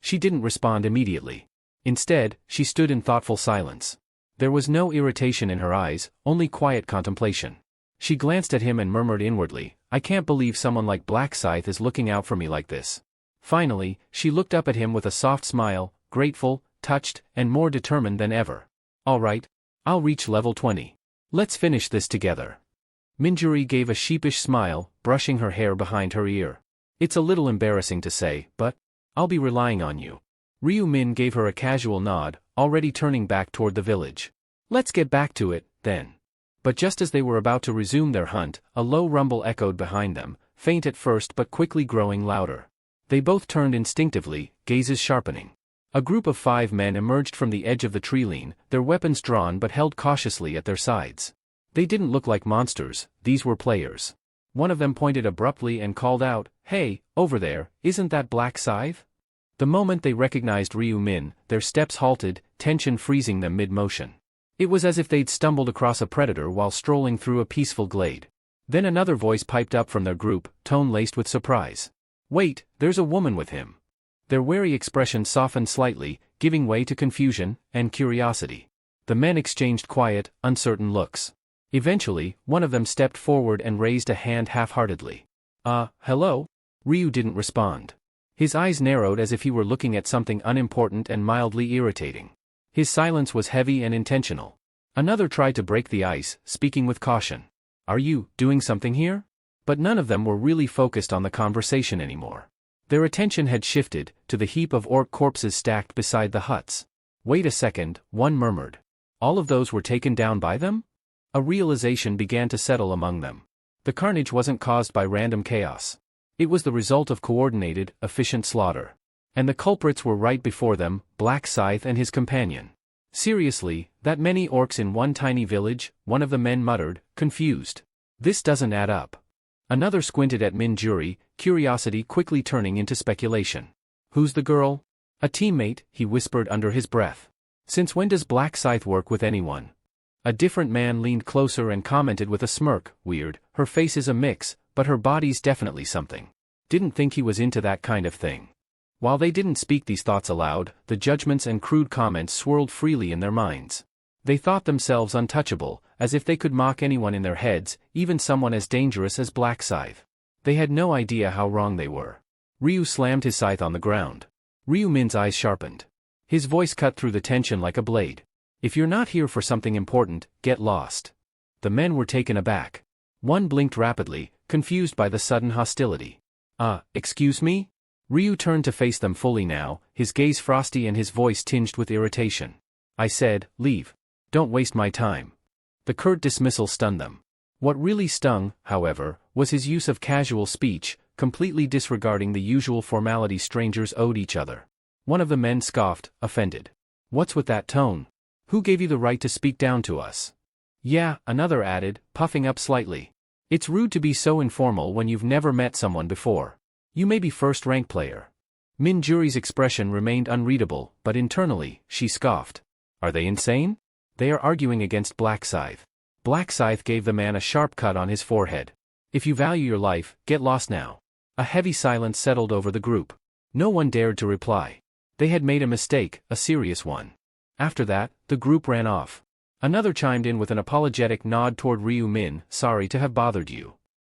She didn't respond immediately. Instead, she stood in thoughtful silence. There was no irritation in her eyes, only quiet contemplation. She glanced at him and murmured inwardly, "I can't believe someone like Black Scythe is looking out for me like this." Finally, she looked up at him with a soft smile, grateful, touched, and more determined than ever. "All right. I'll reach level 20. Let's finish this together." Minjuri gave a sheepish smile, brushing her hair behind her ear. It's a little embarrassing to say, but I'll be relying on you. Ryu Min gave her a casual nod, already turning back toward the village. Let's get back to it, then. But just as they were about to resume their hunt, a low rumble echoed behind them, faint at first but quickly growing louder. They both turned instinctively, gazes sharpening. A group of 5 men emerged from the edge of the treeline, their weapons drawn but held cautiously at their sides. They didn't look like monsters, these were players. One of them pointed abruptly and called out, "Hey, over there, isn't that Black Scythe?" The moment they recognized Ryu Min, their steps halted, tension freezing them mid-motion. It was as if they'd stumbled across a predator while strolling through a peaceful glade. Then another voice piped up from their group, tone laced with surprise. "Wait, there's a woman with him." Their wary expression softened slightly, giving way to confusion and curiosity. The men exchanged quiet, uncertain looks. Eventually, one of them stepped forward and raised a hand half-heartedly. Hello?" Ryu didn't respond. His eyes narrowed as if he were looking at something unimportant and mildly irritating. His silence was heavy and intentional. Another tried to break the ice, speaking with caution. "Are you doing something here?" But none of them were really focused on the conversation anymore. Their attention had shifted to the heap of orc corpses stacked beside the huts. "Wait a second," one murmured. "All of those were taken down by them?" A realization began to settle among them. The carnage wasn't caused by random chaos. It was the result of coordinated, efficient slaughter. And the culprits were right before them, Black Scythe and his companion. "Seriously, that many orcs in one tiny village?" one of the men muttered, confused. "This doesn't add up." Another squinted at Minjuri, curiosity quickly turning into speculation. "Who's the girl?" "A teammate," he whispered under his breath. "Since when does Black Scythe work with anyone?" A different man leaned closer and commented with a smirk, "Weird, her face is a mix, but her body's definitely something. Didn't think he was into that kind of thing." While they didn't speak these thoughts aloud, the judgments and crude comments swirled freely in their minds. They thought themselves untouchable, as if they could mock anyone in their heads, even someone as dangerous as Black Scythe. They had no idea how wrong they were. Ryu slammed his scythe on the ground. Ryu Min's eyes sharpened. His voice cut through the tension like a blade. "If you're not here for something important, get lost." The men were taken aback. One blinked rapidly, confused by the sudden hostility. Excuse me?" Ryu turned to face them fully now, his gaze frosty and his voice tinged with irritation. "I said, leave. Don't waste my time." The curt dismissal stunned them. What really stung, however, was his use of casual speech, completely disregarding the usual formality strangers owed each other. One of the men scoffed, offended. "What's with that tone? Who gave you the right to speak down to us?" "Yeah," another added, puffing up slightly. "It's rude to be so informal when you've never met someone before. You may be first-rank player." Minjuri's expression remained unreadable, but internally, she scoffed. "Are they insane? They are arguing against Black Scythe." Black Scythe gave the man a sharp cut on his forehead. "If you value your life, get lost now." A heavy silence settled over the group. No one dared to reply. They had made a mistake, a serious one. After that, the group ran off. Another chimed in with an apologetic nod toward Ryu Min, "Sorry to have bothered you."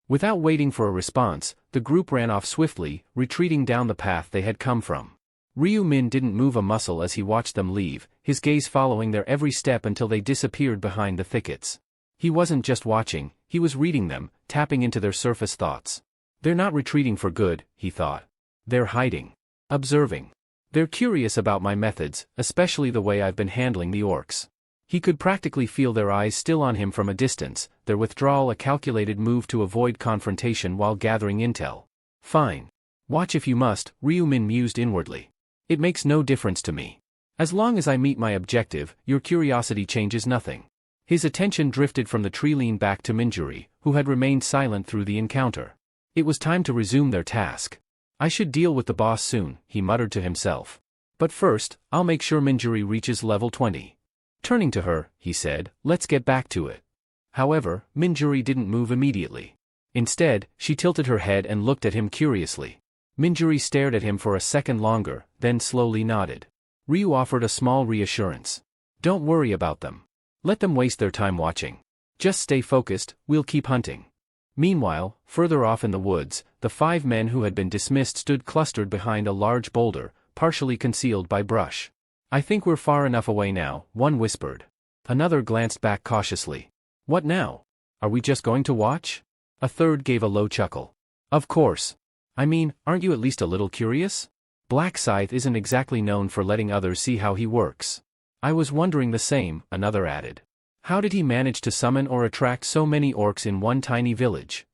Without waiting for a response, the group ran off swiftly, retreating down the path they had come from. Ryu Min didn't move a muscle as he watched them leave, his gaze following their every step until they disappeared behind the thickets. He wasn't just watching, he was reading them, tapping into their surface thoughts. "They're not retreating for good," he thought. "They're hiding. Observing. They're curious about my methods, especially the way I've been handling the orcs." He could practically feel their eyes still on him from a distance, their withdrawal a calculated move to avoid confrontation while gathering intel. "Fine. Watch if you must," Ryu Min mused inwardly. "It makes no difference to me. As long as I meet my objective, your curiosity changes nothing." His attention drifted from the treeline back to Minjuri, who had remained silent through the encounter. It was time to resume their task. "I should deal with the boss soon," he muttered to himself. "But first, I'll make sure Minjuri reaches level 20. Turning to her, he said, "Let's get back to it." However, Minjuri didn't move immediately. Instead, she tilted her head and looked at him curiously. Minjuri stared at him for a second longer, then slowly nodded. Ryu offered a small reassurance. "Don't worry about them. Let them waste their time watching. Just stay focused, we'll keep hunting." Meanwhile, further off in the woods, the 5 men who had been dismissed stood clustered behind a large boulder, partially concealed by brush. "I think we're far enough away now," one whispered. Another glanced back cautiously. "What now?" Are we just going to watch? A third gave a low chuckle. Of course. I mean, aren't you at least a little curious? Black Scythe isn't exactly known for letting others see how he works. I was wondering the same, another added. How did he manage to summon or attract so many orcs in one tiny village?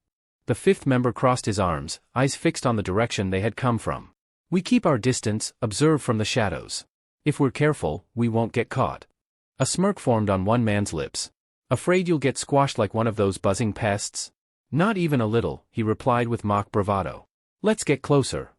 The fifth member crossed his arms, eyes fixed on the direction they had come from. We keep our distance, observe from the shadows. If we're careful, we won't get caught. A smirk formed on one man's lips. Afraid you'll get squashed like one of those buzzing pests? Not even a little, he replied with mock bravado. Let's get closer.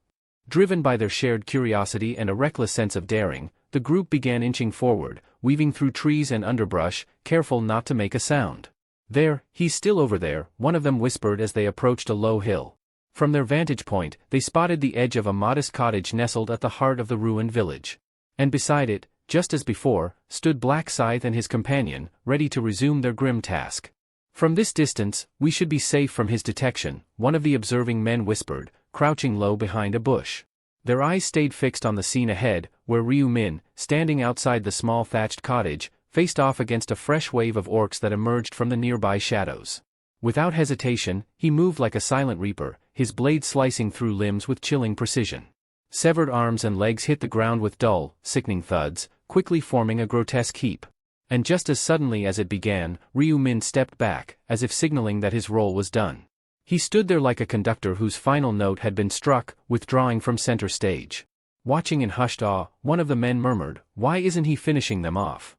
Driven by their shared curiosity and a reckless sense of daring, the group began inching forward, weaving through trees and underbrush, careful not to make a sound. There, he's still over there, one of them whispered as they approached a low hill. From their vantage point, they spotted the edge of a modest cottage nestled at the heart of the ruined village. And beside it, just as before, stood Black Scythe and his companion, ready to resume their grim task. From this distance, we should be safe from his detection, one of the observing men whispered, crouching low behind a bush. Their eyes stayed fixed on the scene ahead, where Ryu Min, standing outside the small thatched cottage, faced off against a fresh wave of orcs that emerged from the nearby shadows. Without hesitation, he moved like a silent reaper, his blade slicing through limbs with chilling precision. Severed arms and legs hit the ground with dull, sickening thuds, quickly forming a grotesque heap. And just as suddenly as it began, Ryu Min stepped back, as if signaling that his role was done. He stood there like a conductor whose final note had been struck, withdrawing from center stage. Watching in hushed awe, one of the men murmured, "Why isn't he finishing them off?"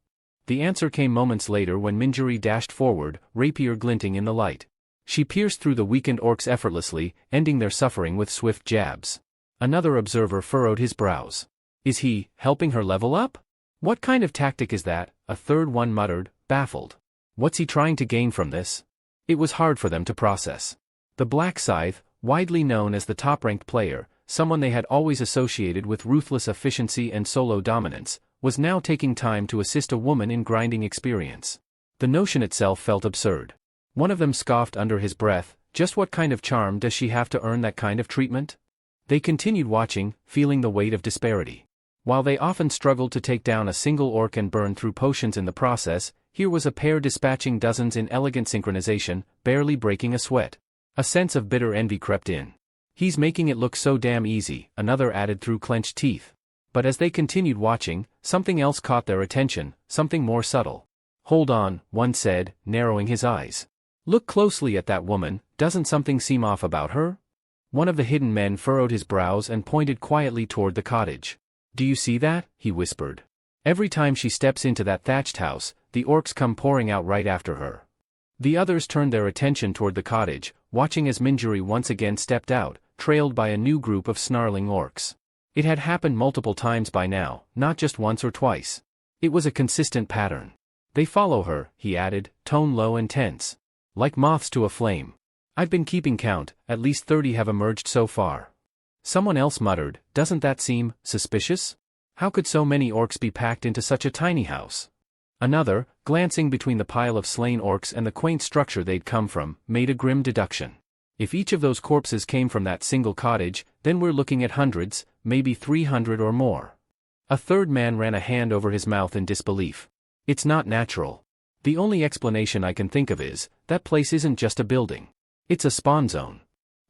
The answer came moments later when Minjuri dashed forward, rapier glinting in the light. She pierced through the weakened orcs effortlessly, ending their suffering with swift jabs. Another observer furrowed his brows. Is he helping her level up? What kind of tactic is that? A third one muttered, baffled. What's he trying to gain from this? It was hard for them to process. The Black Scythe, widely known as the top-ranked player, someone they had always associated with ruthless efficiency and solo dominance, was now taking time to assist a woman in grinding experience. The notion itself felt absurd. One of them scoffed under his breath, just what kind of charm does she have to earn that kind of treatment? They continued watching, feeling the weight of disparity. While they often struggled to take down a single orc and burn through potions in the process, here was a pair dispatching dozens in elegant synchronization, barely breaking a sweat. A sense of bitter envy crept in. He's making it look so damn easy, another added through clenched teeth. But as they continued watching, something else caught their attention, something more subtle. Hold on, one said, narrowing his eyes. Look closely at that woman, doesn't something seem off about her? One of the hidden men furrowed his brows and pointed quietly toward the cottage. Do you see that? He whispered. Every time she steps into that thatched house, the orcs come pouring out right after her. The others turned their attention toward the cottage, watching as Minjuri once again stepped out, trailed by a new group of snarling orcs. It had happened multiple times by now, not just once or twice. It was a consistent pattern. They follow her, he added, tone low and tense. Like moths to a flame. I've been keeping count, at least 30 have emerged so far. Someone else muttered, doesn't that seem suspicious? How could so many orcs be packed into such a tiny house? Another, glancing between the pile of slain orcs and the quaint structure they'd come from, made a grim deduction. If each of those corpses came from that single cottage, then we're looking at hundreds, maybe 300 or more. A third man ran a hand over his mouth in disbelief. It's not natural. The only explanation I can think of is, that place isn't just a building. It's a spawn zone.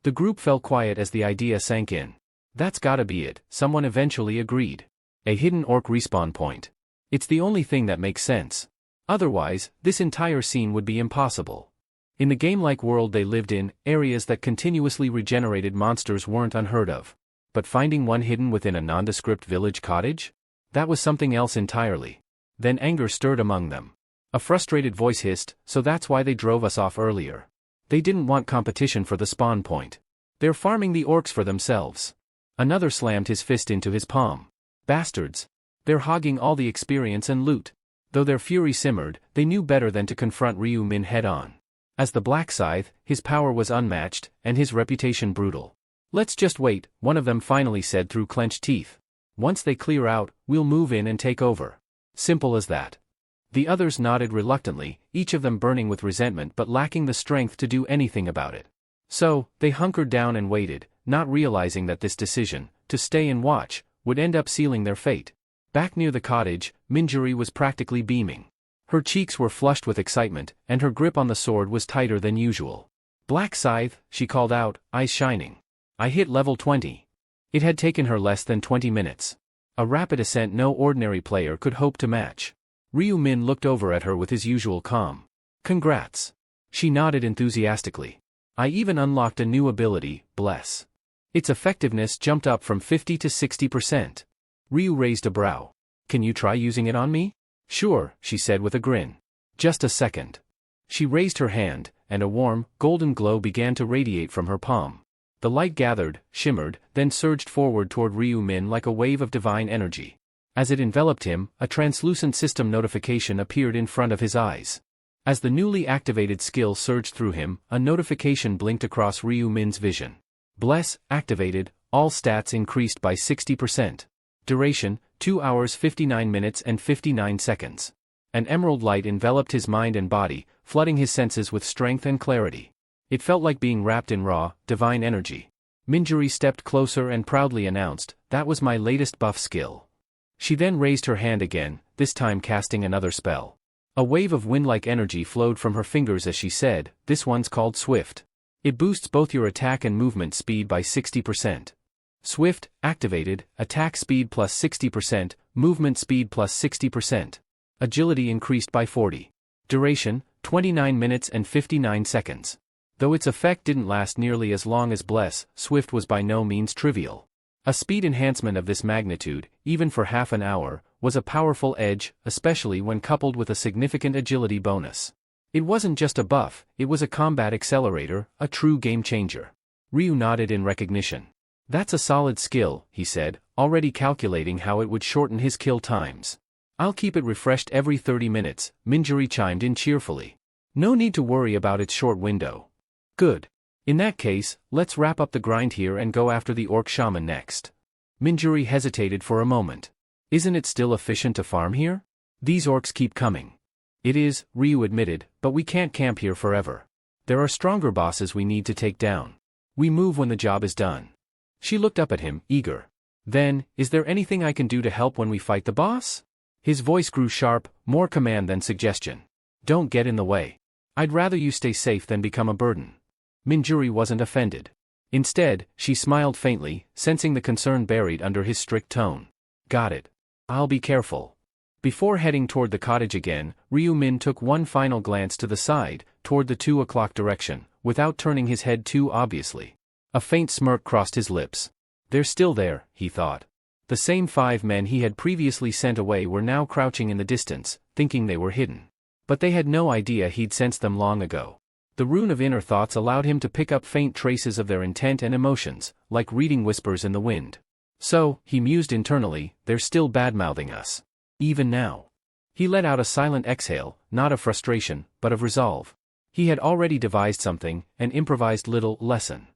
The group fell quiet as the idea sank in. That's gotta be it, someone eventually agreed. A hidden orc respawn point. It's the only thing that makes sense. Otherwise, this entire scene would be impossible. In the game-like world they lived in, areas that continuously regenerated monsters weren't unheard of. But finding one hidden within a nondescript village cottage? That was something else entirely. Then anger stirred among them. A frustrated voice hissed, so that's why they drove us off earlier. They didn't want competition for the spawn point. They're farming the orcs for themselves. Another slammed his fist into his palm. Bastards. They're hogging all the experience and loot. Though their fury simmered, they knew better than to confront Ryu Min head-on. As the Black Scythe, his power was unmatched, and his reputation brutal. Let's just wait, one of them finally said through clenched teeth. Once they clear out, we'll move in and take over. Simple as that. The others nodded reluctantly, each of them burning with resentment but lacking the strength to do anything about it. So, they hunkered down and waited, not realizing that this decision, to stay and watch, would end up sealing their fate. Back near the cottage, Minjuri was practically beaming. Her cheeks were flushed with excitement, and her grip on the sword was tighter than usual. "Black Scythe," she called out, eyes shining. "I hit level 20. It had taken her less than 20 minutes. A rapid ascent no ordinary player could hope to match. Ryu Min looked over at her with his usual calm. "Congrats." She nodded enthusiastically. "I even unlocked a new ability, Bless. Its effectiveness jumped up from 50 to 60%. Ryu raised a brow. "Can you try using it on me?" "Sure," she said with a grin. "Just a second." She raised her hand, and a warm, golden glow began to radiate from her palm. The light gathered, shimmered, then surged forward toward Ryu Min like a wave of divine energy. As it enveloped him, a translucent system notification appeared in front of his eyes. As the newly activated skill surged through him, a notification blinked across Ryu Min's vision. Bless, activated, all stats increased by 60%. Duration, 2 hours 59 minutes and 59 seconds. An emerald light enveloped his mind and body, flooding his senses with strength and clarity. It felt like being wrapped in raw, divine energy. Minjuri stepped closer and proudly announced, "That was my latest buff skill." She then raised her hand again, this time casting another spell. A wave of wind-like energy flowed from her fingers as she said, "This one's called Swift. It boosts both your attack and movement speed by 60%. Swift, activated, attack speed plus 60%, movement speed plus 60%. Agility increased by 40. Duration, 29 minutes and 59 seconds. Though its effect didn't last nearly as long as Bless, Swift was by no means trivial. A speed enhancement of this magnitude, even for half an hour, was a powerful edge, especially when coupled with a significant agility bonus. It wasn't just a buff, it was a combat accelerator, a true game changer. Ryu nodded in recognition. "That's a solid skill," he said, already calculating how it would shorten his kill times. "I'll keep it refreshed every 30 minutes, Minjuri chimed in cheerfully. "No need to worry about its short window." "Good. In that case, let's wrap up the grind here and go after the orc shaman next." Minjuri hesitated for a moment. "Isn't it still efficient to farm here? These orcs keep coming." "It is," Ryu admitted, "but we can't camp here forever. There are stronger bosses we need to take down. We move when the job is done." She looked up at him, eager. "Then, is there anything I can do to help when we fight the boss?" His voice grew sharp, more command than suggestion. "Don't get in the way. I'd rather you stay safe than become a burden." Minjuri wasn't offended. Instead, she smiled faintly, sensing the concern buried under his strict tone. "Got it. I'll be careful." Before heading toward the cottage again, Ryu Min took one final glance to the side, toward the 2 o'clock direction, without turning his head too obviously. A faint smirk crossed his lips. "They're still there," he thought. The same 5 men he had previously sent away were now crouching in the distance, thinking they were hidden. But they had no idea he'd sensed them long ago. The rune of inner thoughts allowed him to pick up faint traces of their intent and emotions, like reading whispers in the wind. "So," he mused internally, "they're still bad-mouthing us. Even now." He let out a silent exhale, not of frustration, but of resolve. He had already devised something, an improvised little lesson.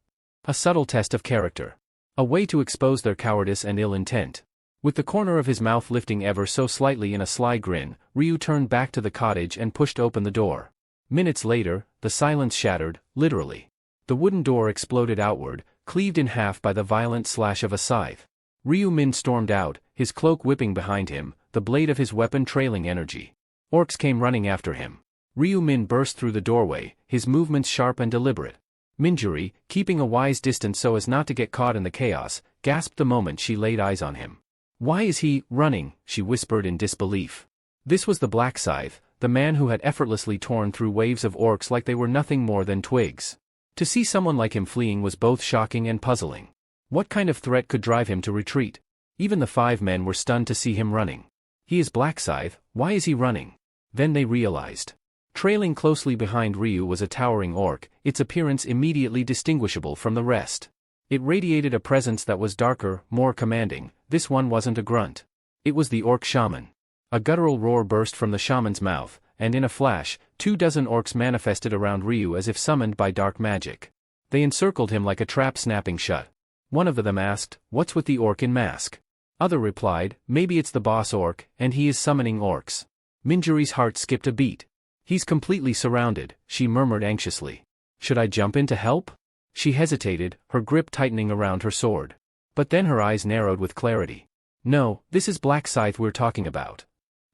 A subtle test of character. A way to expose their cowardice and ill intent. With the corner of his mouth lifting ever so slightly in a sly grin, Ryu turned back to the cottage and pushed open the door. Minutes later, the silence shattered, literally. The wooden door exploded outward, cleaved in half by the violent slash of a scythe. Ryu Min stormed out, his cloak whipping behind him, the blade of his weapon trailing energy. Orcs came running after him. Ryu Min burst through the doorway, his movements sharp and deliberate. Minjuri, keeping a wise distance so as not to get caught in the chaos, gasped the moment she laid eyes on him. "Why is he running?" she whispered in disbelief. This was the Black Scythe, the man who had effortlessly torn through waves of orcs like they were nothing more than twigs. To see someone like him fleeing was both shocking and puzzling. What kind of threat could drive him to retreat? Even the 5 men were stunned to see him running. He is Black Scythe, why is he running? Then they realized. Trailing closely behind Ryu was a towering orc, its appearance immediately distinguishable from the rest. It radiated a presence that was darker, more commanding. This one wasn't a grunt. It was the orc shaman. A guttural roar burst from the shaman's mouth, and in a flash, 24 orcs manifested around Ryu as if summoned by dark magic. They encircled him like a trap snapping shut. One of them asked, "What's with the orc in mask?" Other replied, "Maybe it's the boss orc, and he is summoning orcs." Minjuri's heart skipped a beat. "He's completely surrounded," she murmured anxiously. "Should I jump in to help?" She hesitated, her grip tightening around her sword. But then her eyes narrowed with clarity. "No, this is Black Scythe we're talking about."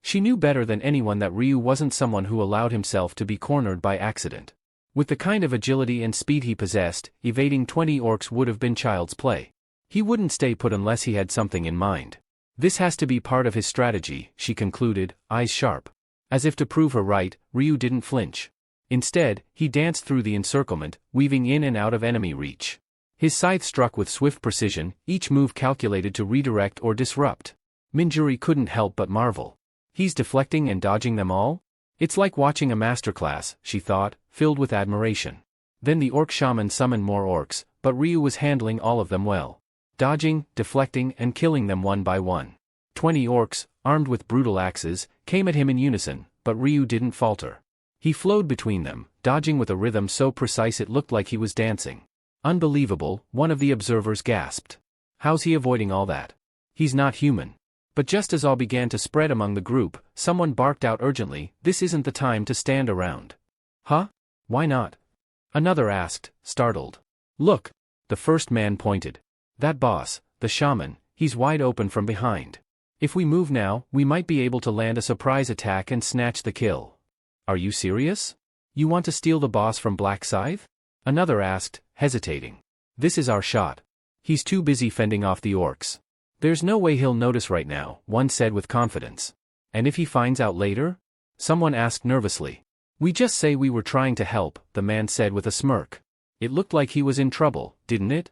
She knew better than anyone that Ryu wasn't someone who allowed himself to be cornered by accident. With the kind of agility and speed he possessed, evading 20 orcs would have been child's play. He wouldn't stay put unless he had something in mind. This has to be part of his strategy, she concluded, eyes sharp. As if to prove her right, Ryu didn't flinch. Instead, he danced through the encirclement, weaving in and out of enemy reach. His scythe struck with swift precision, each move calculated to redirect or disrupt. Minjuri couldn't help but marvel. He's deflecting and dodging them all? It's like watching a masterclass, she thought, filled with admiration. Then the orc shaman summoned more orcs, but Ryu was handling all of them well. Dodging, deflecting, and killing them one by one. 20 orcs, armed with brutal axes, came at him in unison, but Ryu didn't falter. He flowed between them, dodging with a rhythm so precise it looked like he was dancing. Unbelievable, one of the observers gasped. How's he avoiding all that? He's not human. But just as all began to spread among the group, someone barked out urgently, "This isn't the time to stand around." Huh? Why not? Another asked, startled. Look! The first man pointed. That boss, the shaman, he's wide open from behind. If we move now, we might be able to land a surprise attack and snatch the kill. Are you serious? You want to steal the boss from Black Scythe? Another asked, hesitating. This is our shot. He's too busy fending off the orcs. There's no way he'll notice right now, one said with confidence. And if he finds out later? Someone asked nervously. We just say we were trying to help, the man said with a smirk. It looked like he was in trouble, didn't it?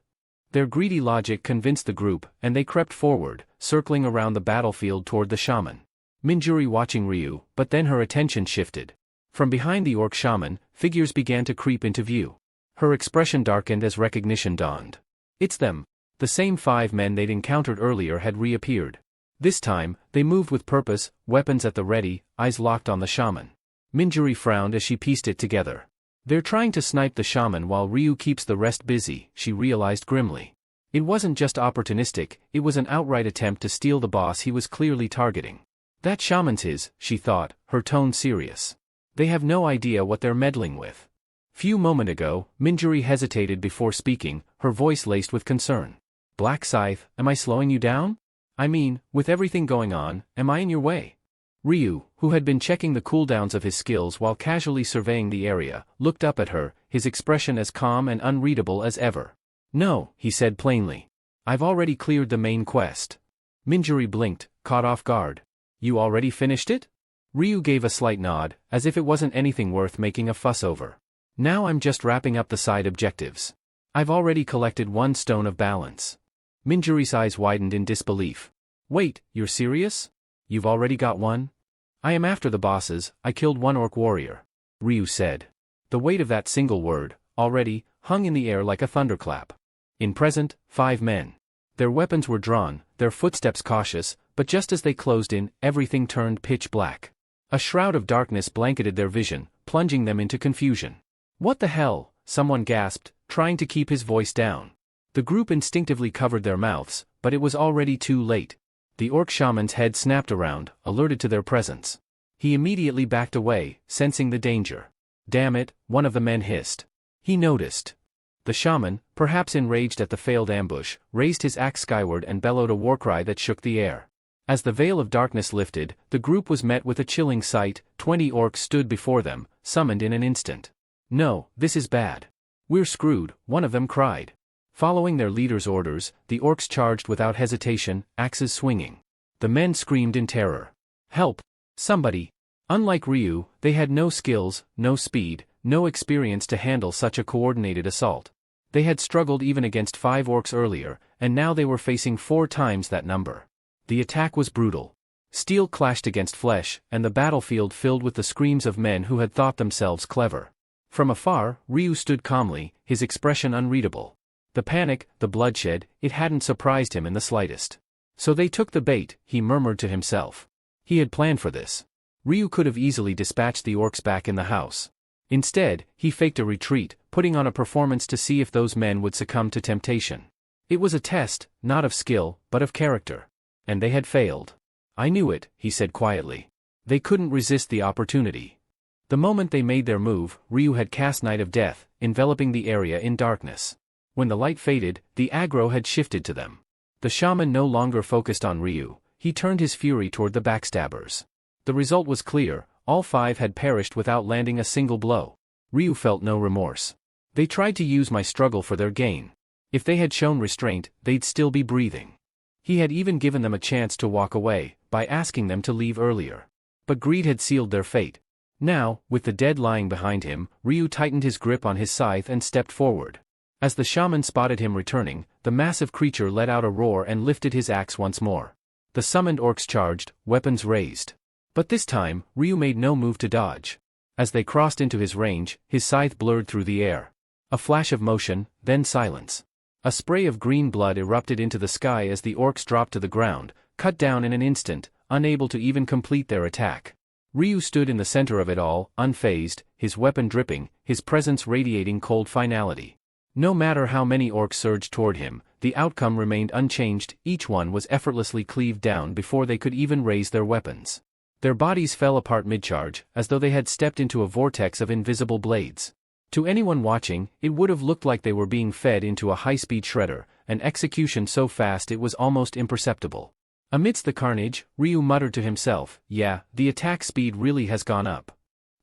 Their greedy logic convinced the group, and they crept forward, circling around the battlefield toward the shaman. Minjuri watching Ryu, but then her attention shifted. From behind the orc shaman, figures began to creep into view. Her expression darkened as recognition dawned. It's them. The same 5 men they'd encountered earlier had reappeared. This time, they moved with purpose, weapons at the ready, eyes locked on the shaman. Minjuri frowned as she pieced it together. They're trying to snipe the shaman while Ryu keeps the rest busy, she realized grimly. It wasn't just opportunistic, it was an outright attempt to steal the boss he was clearly targeting. That shaman's his, she thought, her tone serious. They have no idea what they're meddling with. Few moments ago, Minjuri hesitated before speaking, her voice laced with concern. Black Scythe, am I slowing you down? I mean, with everything going on, am I in your way? Ryu, who had been checking the cooldowns of his skills while casually surveying the area, looked up at her, his expression as calm and unreadable as ever. No, he said plainly. I've already cleared the main quest. Minjuri blinked, caught off guard. You already finished it? Ryu gave a slight nod, as if it wasn't anything worth making a fuss over. Now I'm just wrapping up the side objectives. I've already collected 1 stone of balance. Minjuri's eyes widened in disbelief. Wait, you're serious? You've already got 1? I am after the bosses, I killed 1 orc warrior. Ryu said. The weight of that single word, already, hung in the air like a thunderclap. In present, 5 men. Their weapons were drawn, their footsteps cautious, but just as they closed in, everything turned pitch black. A shroud of darkness blanketed their vision, plunging them into confusion. What the hell? Someone gasped, trying to keep his voice down. The group instinctively covered their mouths, but it was already too late. The orc shaman's head snapped around, alerted to their presence. He immediately backed away, sensing the danger. Damn it, one of the men hissed. He noticed. The shaman, perhaps enraged at the failed ambush, raised his axe skyward and bellowed a warcry that shook the air. As the veil of darkness lifted, the group was met with a chilling sight. 20 orcs stood before them, summoned in an instant. No, this is bad. We're screwed, one of them cried. Following their leader's orders, the orcs charged without hesitation, axes swinging. The men screamed in terror. Help! Somebody! Unlike Ryu, they had no skills, no speed, no experience to handle such a coordinated assault. They had struggled even against 5 orcs earlier, and now they were facing 4 times that number. The attack was brutal. Steel clashed against flesh, and the battlefield filled with the screams of men who had thought themselves clever. From afar, Ryu stood calmly, his expression unreadable. The panic, the bloodshed, it hadn't surprised him in the slightest. So they took the bait, he murmured to himself. He had planned for this. Ryu could have easily dispatched the orcs back in the house. Instead, he faked a retreat, putting on a performance to see if those men would succumb to temptation. It was a test, not of skill, but of character. And they had failed. I knew it, he said quietly. They couldn't resist the opportunity. The moment they made their move, Ryu had cast Night of Death, enveloping the area in darkness. When the light faded, the aggro had shifted to them. The shaman no longer focused on Ryu, he turned his fury toward the backstabbers. The result was clear, all 5 had perished without landing a single blow. Ryu felt no remorse. They tried to use my struggle for their gain. If they had shown restraint, they'd still be breathing. He had even given them a chance to walk away, by asking them to leave earlier. But greed had sealed their fate. Now, with the dead lying behind him, Ryu tightened his grip on his scythe and stepped forward. As the shaman spotted him returning, the massive creature let out a roar and lifted his axe once more. The summoned orcs charged, weapons raised. But this time, Ryu made no move to dodge. As they crossed into his range, his scythe blurred through the air. A flash of motion, then silence. A spray of green blood erupted into the sky as the orcs dropped to the ground, cut down in an instant, unable to even complete their attack. Ryu stood in the center of it all, unfazed, his weapon dripping, his presence radiating cold finality. No matter how many orcs surged toward him, the outcome remained unchanged. Each one was effortlessly cleaved down before they could even raise their weapons. Their bodies fell apart mid-charge, as though they had stepped into a vortex of invisible blades. To anyone watching, it would have looked like they were being fed into a high-speed shredder, an execution so fast it was almost imperceptible. Amidst the carnage, Ryu muttered to himself, "Yeah, the attack speed really has gone up."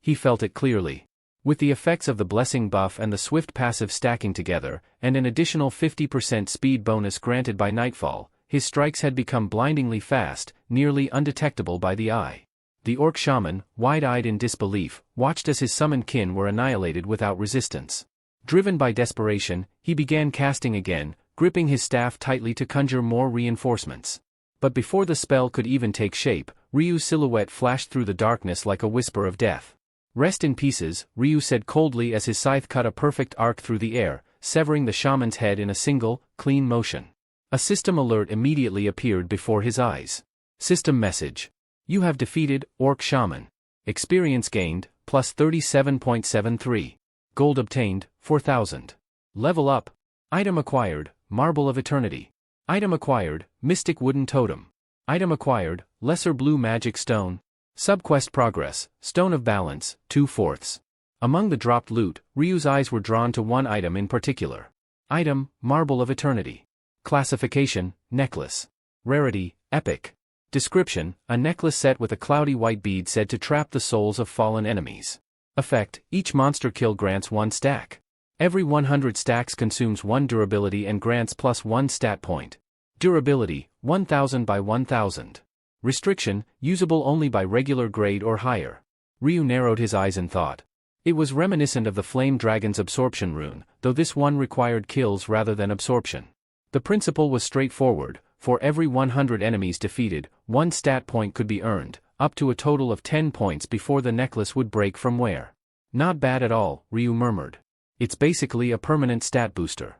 He felt it clearly. With the effects of the blessing buff and the swift passive stacking together, and an additional 50% speed bonus granted by nightfall, his strikes had become blindingly fast, nearly undetectable by the eye. The orc shaman, wide-eyed in disbelief, watched as his summoned kin were annihilated without resistance. Driven by desperation, he began casting again, gripping his staff tightly to conjure more reinforcements. But before the spell could even take shape, Ryu's silhouette flashed through the darkness like a whisper of death. "Rest in pieces," Ryu said coldly as his scythe cut a perfect arc through the air, severing the shaman's head in a single, clean motion. A system alert immediately appeared before his eyes. System message. You have defeated Orc Shaman. Experience gained, plus 37.73. Gold obtained, 4,000. Level up. Item acquired, Marble of Eternity. Item acquired, Mystic Wooden Totem. Item acquired, Lesser Blue Magic Stone. Subquest progress, Stone of Balance, 2/4. Among the dropped loot, Ryu's eyes were drawn to one item in particular. Item, Marble of Eternity. Classification, Necklace. Rarity, Epic. Description, a necklace set with a cloudy white bead said to trap the souls of fallen enemies. Effect, each monster kill grants 1 stack. Every 100 stacks consumes 1 durability and grants plus 1 stat point. Durability, 1000 by 1000. Restriction, usable only by regular grade or higher. Ryu narrowed his eyes in thought. It was reminiscent of the Flame Dragon's absorption rune, though this one required kills rather than absorption. The principle was straightforward. For every 100 enemies defeated, 1 stat point could be earned, up to a total of 10 points before the necklace would break from wear. Not bad at all, Ryu murmured. It's basically a permanent stat booster.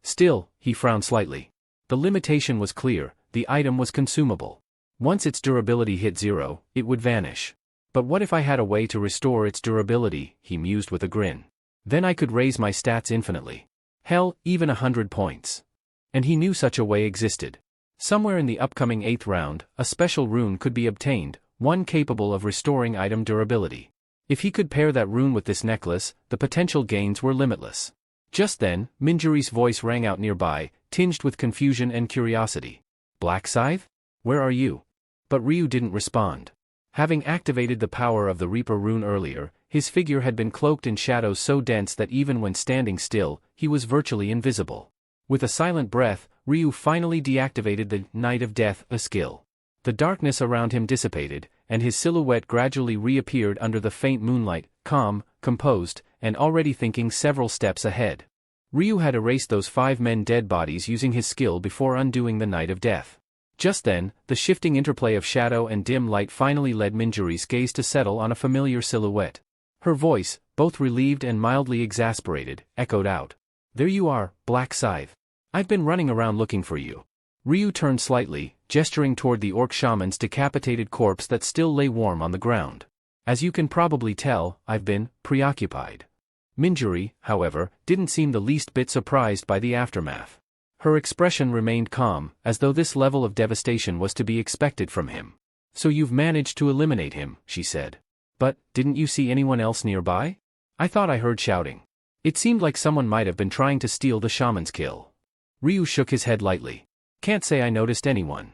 Still, he frowned slightly. The limitation was clear, the item was consumable. Once its durability hit 0, it would vanish. But what if I had a way to restore its durability, he mused with a grin. Then I could raise my stats infinitely. Hell, even 100 points. And he knew such a way existed. Somewhere in the upcoming 8th round, a special rune could be obtained, one capable of restoring item durability. If he could pair that rune with this necklace, the potential gains were limitless. Just then, Minjuri's voice rang out nearby, tinged with confusion and curiosity. "Black Scythe? Where are you?" But Ryu didn't respond. Having activated the power of the Reaper rune earlier, his figure had been cloaked in shadows so dense that even when standing still, he was virtually invisible. With a silent breath, Ryu finally deactivated the Night of Death, a skill. The darkness around him dissipated, and his silhouette gradually reappeared under the faint moonlight, calm, composed, and already thinking several steps ahead. Ryu had erased those 5 men dead bodies using his skill before undoing the Night of Death. Just then, the shifting interplay of shadow and dim light finally led Minjuri's gaze to settle on a familiar silhouette. Her voice, both relieved and mildly exasperated, echoed out. "There you are, Black Scythe. I've been running around looking for you." Ryu turned slightly, gesturing toward the orc shaman's decapitated corpse that still lay warm on the ground. "As you can probably tell, I've been preoccupied." Minjuri, however, didn't seem the least bit surprised by the aftermath. Her expression remained calm, as though this level of devastation was to be expected from him. "So you've managed to eliminate him," she said. "But, didn't you see anyone else nearby? I thought I heard shouting. It seemed like someone might have been trying to steal the shaman's kill." Ryu shook his head lightly. "Can't say I noticed anyone."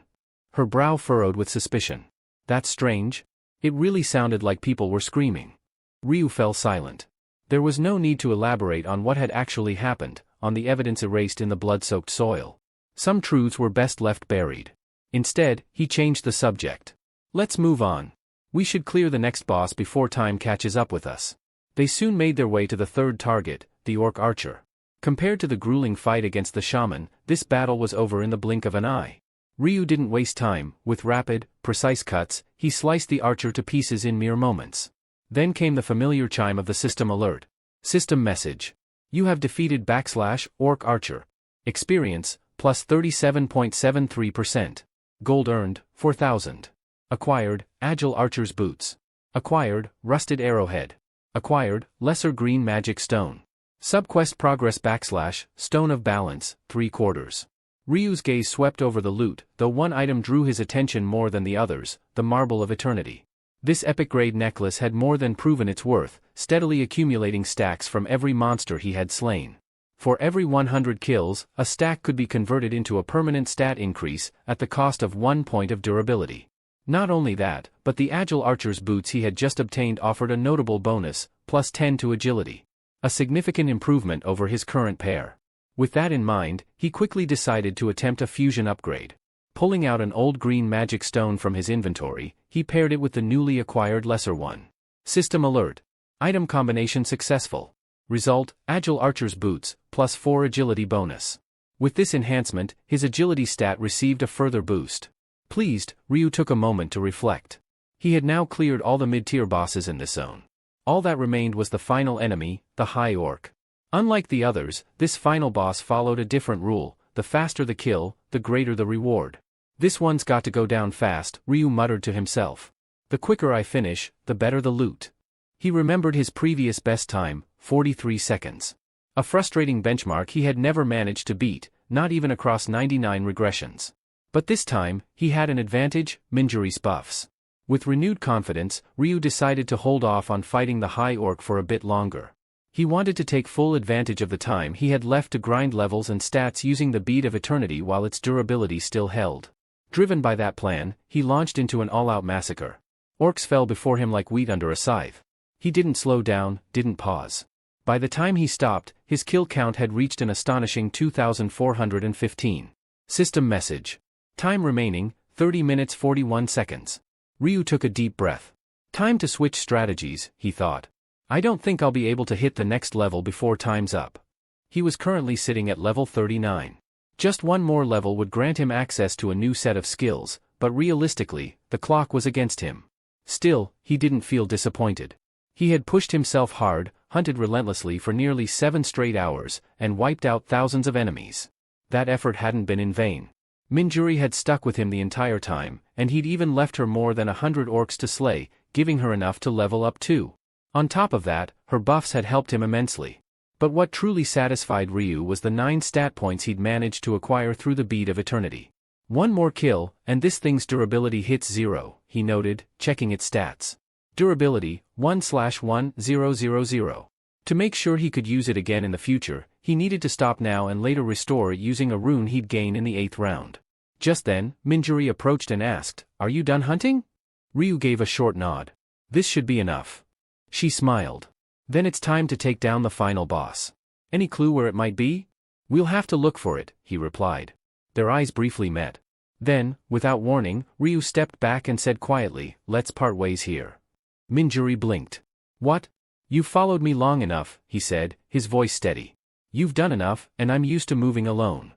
Her brow furrowed with suspicion. "That's strange. It really sounded like people were screaming. Ryu fell silent. There was no need to elaborate on what had actually happened, on the evidence erased in the blood-soaked soil. Some truths were best left buried. Instead, he changed the subject. Let's move on. We should clear the next boss before time catches up with us. They soon made their way to the third target, the orc archer. Compared to the grueling fight against the shaman, this battle was over in the blink of an eye. Ryu didn't waste time. With rapid, precise cuts, he sliced the archer to pieces in mere moments. Then came the familiar chime of the system alert. System message. You have defeated /orc archer. Experience, plus 37.73%. Gold earned, 4,000. Acquired, agile archer's boots. Acquired, rusted arrowhead. Acquired, lesser green magic stone. Subquest progress / stone of balance, 3/4. Ryu's gaze swept over the loot, though one item drew his attention more than the others, the marble of eternity. This epic-grade necklace had more than proven its worth, steadily accumulating stacks from every monster he had slain. For every 100 kills, a stack could be converted into a permanent stat increase, at the cost of 1 point of durability. Not only that, but the agile archer's boots he had just obtained offered a notable bonus, plus 10 to agility. A significant improvement over his current pair. With that in mind, he quickly decided to attempt a fusion upgrade. Pulling out an old green magic stone from his inventory, he paired it with the newly acquired lesser one. System alert. Item combination successful. Result, agile archer's boots, plus 4 agility bonus. With this enhancement, his agility stat received a further boost. Pleased, Ryu took a moment to reflect. He had now cleared all the mid-tier bosses in this zone. All that remained was the final enemy, the High Orc. Unlike the others, this final boss followed a different rule: the faster the kill, the greater the reward. This one's got to go down fast, Ryu muttered to himself. The quicker I finish, the better the loot. He remembered his previous best time, 43 seconds. A frustrating benchmark he had never managed to beat, not even across 99 regressions. But this time, he had an advantage: Manhwa buffs. With renewed confidence, Ryu decided to hold off on fighting the High Orc for a bit longer. He wanted to take full advantage of the time he had left to grind levels and stats using the Bead of Eternity while its durability still held. Driven by that plan, he launched into an all-out massacre. Orcs fell before him like wheat under a scythe. He didn't slow down, didn't pause. By the time he stopped, his kill count had reached an astonishing 2,415. System message. Time remaining, 30 minutes 41 seconds. Ryu took a deep breath. Time to switch strategies, he thought. I don't think I'll be able to hit the next level before time's up. He was currently sitting at level 39. Just one more level would grant him access to a new set of skills, but realistically, the clock was against him. Still, he didn't feel disappointed. He had pushed himself hard, hunted relentlessly for nearly 7 straight hours, and wiped out thousands of enemies. That effort hadn't been in vain. Manhwa had stuck with him the entire time, and he'd even left her more than 100 orcs to slay, giving her enough to level up too. On top of that, her buffs had helped him immensely. But what truly satisfied Ryu was the 9 stat points he'd managed to acquire through the Bead of Eternity. One more kill, and this thing's durability hits 0, he noted, checking its stats. Durability, 1/1000. To make sure he could use it again in the future, he needed to stop now and later restore it using a rune he'd gain in the 8th round. Just then, Manhwa approached and asked, "Are you done hunting?" Ryu gave a short nod. "This should be enough." She smiled. "Then it's time to take down the final boss. Any clue where it might be?" "We'll have to look for it," he replied. Their eyes briefly met. Then, without warning, Ryu stepped back and said quietly, "Let's part ways here." Manhwa blinked. "What? You've followed me long enough," he said, his voice steady. "You've done enough, and I'm used to moving alone."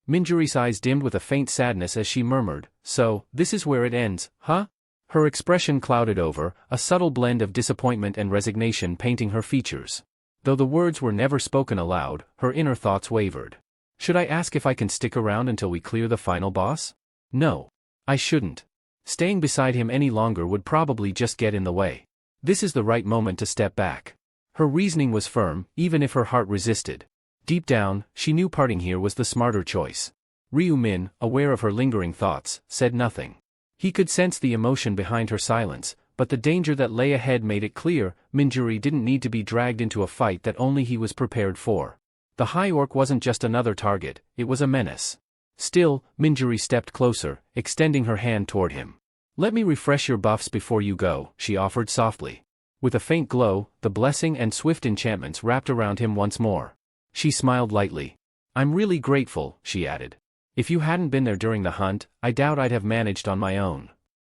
Manhwa's eyes dimmed with a faint sadness as she murmured, "So, this is where it ends, huh?" Her expression clouded over, a subtle blend of disappointment and resignation painting her features. Though the words were never spoken aloud, her inner thoughts wavered. Should I ask if I can stick around until we clear the final boss? No. I shouldn't. Staying beside him any longer would probably just get in the way. This is the right moment to step back. Her reasoning was firm, even if her heart resisted. Deep down, she knew parting here was the smarter choice. Ryu-min, aware of her lingering thoughts, said nothing. He could sense the emotion behind her silence, but the danger that lay ahead made it clear Manhwa didn't need to be dragged into a fight that only he was prepared for. The High Orc wasn't just another target, it was a menace. Still, Manhwa stepped closer, extending her hand toward him. Let me refresh your buffs before you go, she offered softly. With a faint glow, the blessing and swift enchantments wrapped around him once more. She smiled lightly. I'm really grateful, she added. If you hadn't been there during the hunt, I doubt I'd have managed on my own.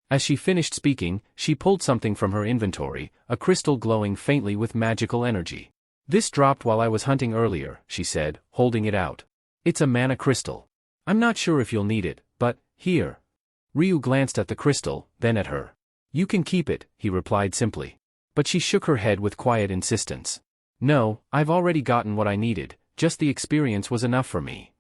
As she finished speaking, she pulled something from her inventory, a crystal glowing faintly with magical energy. This dropped while I was hunting earlier, she said, holding it out. It's a mana crystal. I'm not sure if you'll need it, but, here. Ryu glanced at the crystal, then at her. You can keep it, he replied simply. But she shook her head with quiet insistence. No, I've already gotten what I needed, just the experience was enough for me.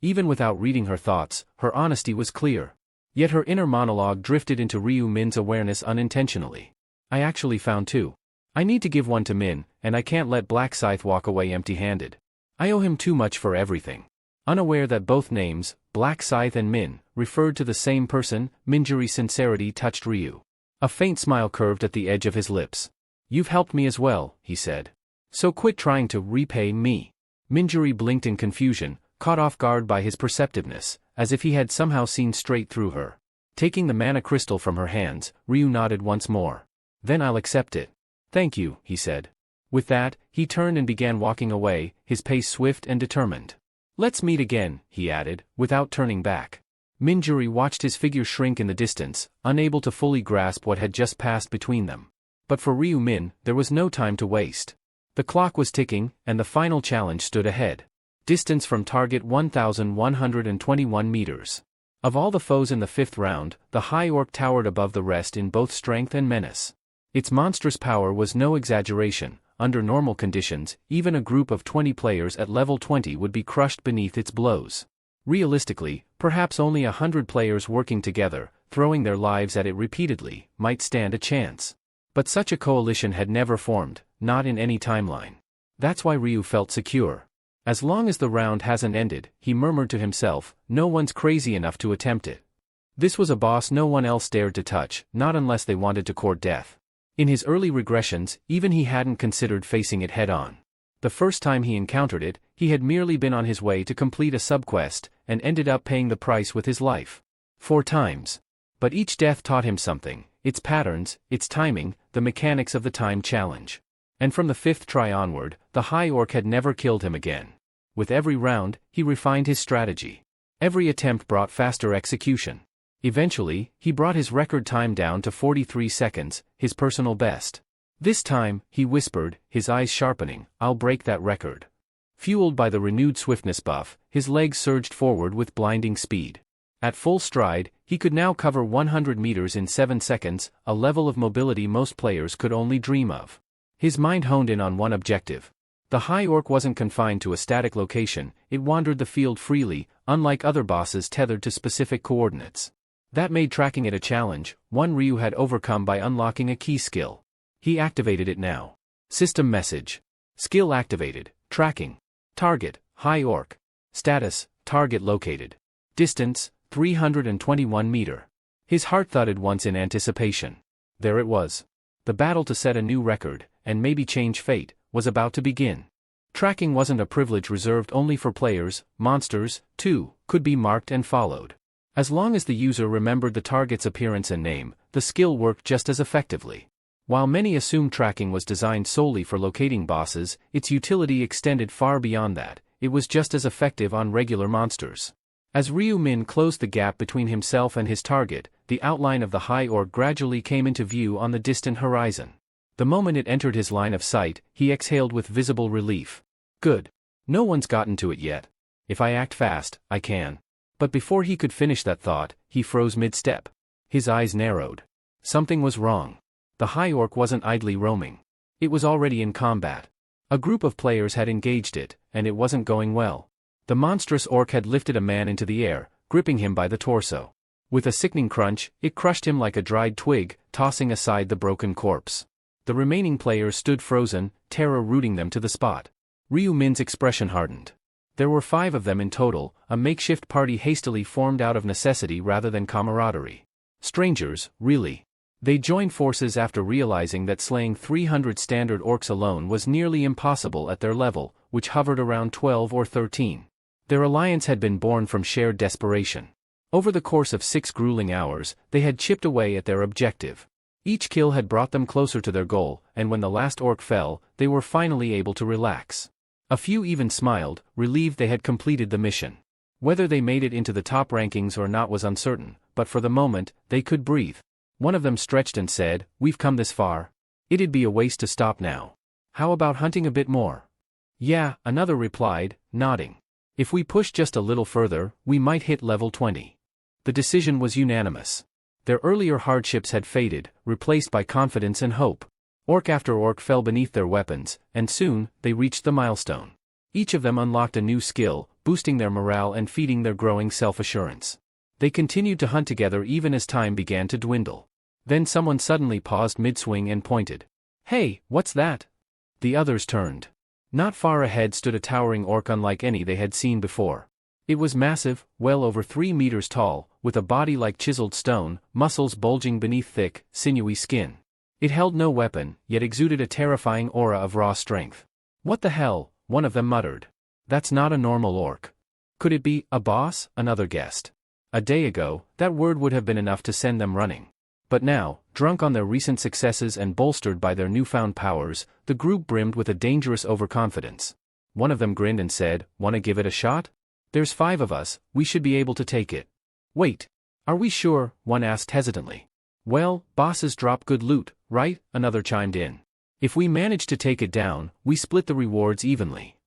Even without reading her thoughts, her honesty was clear. Yet her inner monologue drifted into Ryu Min's awareness unintentionally. I actually found two. I need to give one to Min, and I can't let Black Scythe walk away empty-handed. I owe him too much for everything. Unaware that both names, Black Scythe and Min, referred to the same person, Minjuri's sincerity touched Ryu. A faint smile curved at the edge of his lips. You've helped me as well, he said. So quit trying to repay me. Minjuri blinked in confusion, caught off guard by his perceptiveness, as if he had somehow seen straight through her. Taking the mana crystal from her hands, Ryu nodded once more. Then I'll accept it. Thank you, he said. With that, he turned and began walking away, his pace swift and determined. Let's meet again, he added, without turning back. Minjuri watched his figure shrink in the distance, unable to fully grasp what had just passed between them. But for Ryu Min, there was no time to waste. The clock was ticking, and the final challenge stood ahead. Distance from target 1,121 meters. Of all the foes in the fifth round, the High Orc towered above the rest in both strength and menace. Its monstrous power was no exaggeration. Under normal conditions, even a group of 20 players at level 20 would be crushed beneath its blows. Realistically, perhaps only 100 players working together, throwing their lives at it repeatedly, might stand a chance. But such a coalition had never formed, not in any timeline. That's why Ryu felt secure. As long as the round hasn't ended, he murmured to himself, no one's crazy enough to attempt it. This was a boss no one else dared to touch, not unless they wanted to court death. In his early regressions, even he hadn't considered facing it head-on. The first time he encountered it, he had merely been on his way to complete a subquest, and ended up paying the price with his life. 4 times. But each death taught him something, its patterns, its timing, the mechanics of the time challenge. And from the 5th try onward, the High Orc had never killed him again. With every round, he refined his strategy. Every attempt brought faster execution. Eventually, he brought his record time down to 43 seconds, his personal best. This time, he whispered, his eyes sharpening, I'll break that record. Fueled by the renewed swiftness buff, his legs surged forward with blinding speed. At full stride, he could now cover 100 meters in 7 seconds, a level of mobility most players could only dream of. His mind honed in on one objective. The High Orc wasn't confined to a static location, it wandered the field freely, unlike other bosses tethered to specific coordinates. That made tracking it a challenge, one Ryu had overcome by unlocking a key skill. He activated it now. System message. Skill activated, tracking. Target, High Orc. Status, target located. Distance, 321 meter. His heart thudded once in anticipation. There it was. The battle to set a new record, and maybe change fate, was about to begin. Tracking wasn't a privilege reserved only for players, monsters, too, could be marked and followed. As long as the user remembered the target's appearance and name, the skill worked just as effectively. While many assumed tracking was designed solely for locating bosses, its utility extended far beyond that. It was just as effective on regular monsters. As Ryu Min closed the gap between himself and his target, the outline of the High Orc gradually came into view on the distant horizon. The moment it entered his line of sight, he exhaled with visible relief. Good. No one's gotten to it yet. If I act fast, I can. But before he could finish that thought, he froze mid-step. His eyes narrowed. Something was wrong. The High Orc wasn't idly roaming. It was already in combat. A group of players had engaged it, and it wasn't going well. The monstrous orc had lifted a man into the air, gripping him by the torso. With a sickening crunch, it crushed him like a dried twig, tossing aside the broken corpse. The remaining players stood frozen, terror rooting them to the spot. Ryu Min's expression hardened. There were 5 of them in total, a makeshift party hastily formed out of necessity rather than camaraderie. Strangers, really. They joined forces after realizing that slaying 300 standard orcs alone was nearly impossible at their level, which hovered around 12 or 13. Their alliance had been born from shared desperation. Over the course of 6 grueling hours, they had chipped away at their objective. Each kill had brought them closer to their goal, and when the last orc fell, they were finally able to relax. A few even smiled, relieved they had completed the mission. Whether they made it into the top rankings or not was uncertain, but for the moment, they could breathe. One of them stretched and said, "We've come this far. It'd be a waste to stop now. How about hunting a bit more?" "Yeah," another replied, nodding. "If we push just a little further, we might hit level 20. The decision was unanimous. Their earlier hardships had faded, replaced by confidence and hope. Orc after orc fell beneath their weapons, and soon, they reached the milestone. Each of them unlocked a new skill, boosting their morale and feeding their growing self-assurance. They continued to hunt together even as time began to dwindle. Then someone suddenly paused mid-swing and pointed. "Hey, what's that?" The others turned. Not far ahead stood a towering orc unlike any they had seen before. It was massive, well over 3 meters tall, with a body like chiseled stone, muscles bulging beneath thick, sinewy skin. It held no weapon, yet exuded a terrifying aura of raw strength. "What the hell?" one of them muttered. "That's not a normal orc." "Could it be a boss?" another guessed. A day ago, that word would have been enough to send them running. But now, drunk on their recent successes and bolstered by their newfound powers, the group brimmed with a dangerous overconfidence. One of them grinned and said, "Wanna give it a shot? There's 5 of us, we should be able to take it." "Wait. Are we sure?" one asked hesitantly. "Well, bosses drop good loot, right?" another chimed in. "If we manage to take it down, we split the rewards evenly."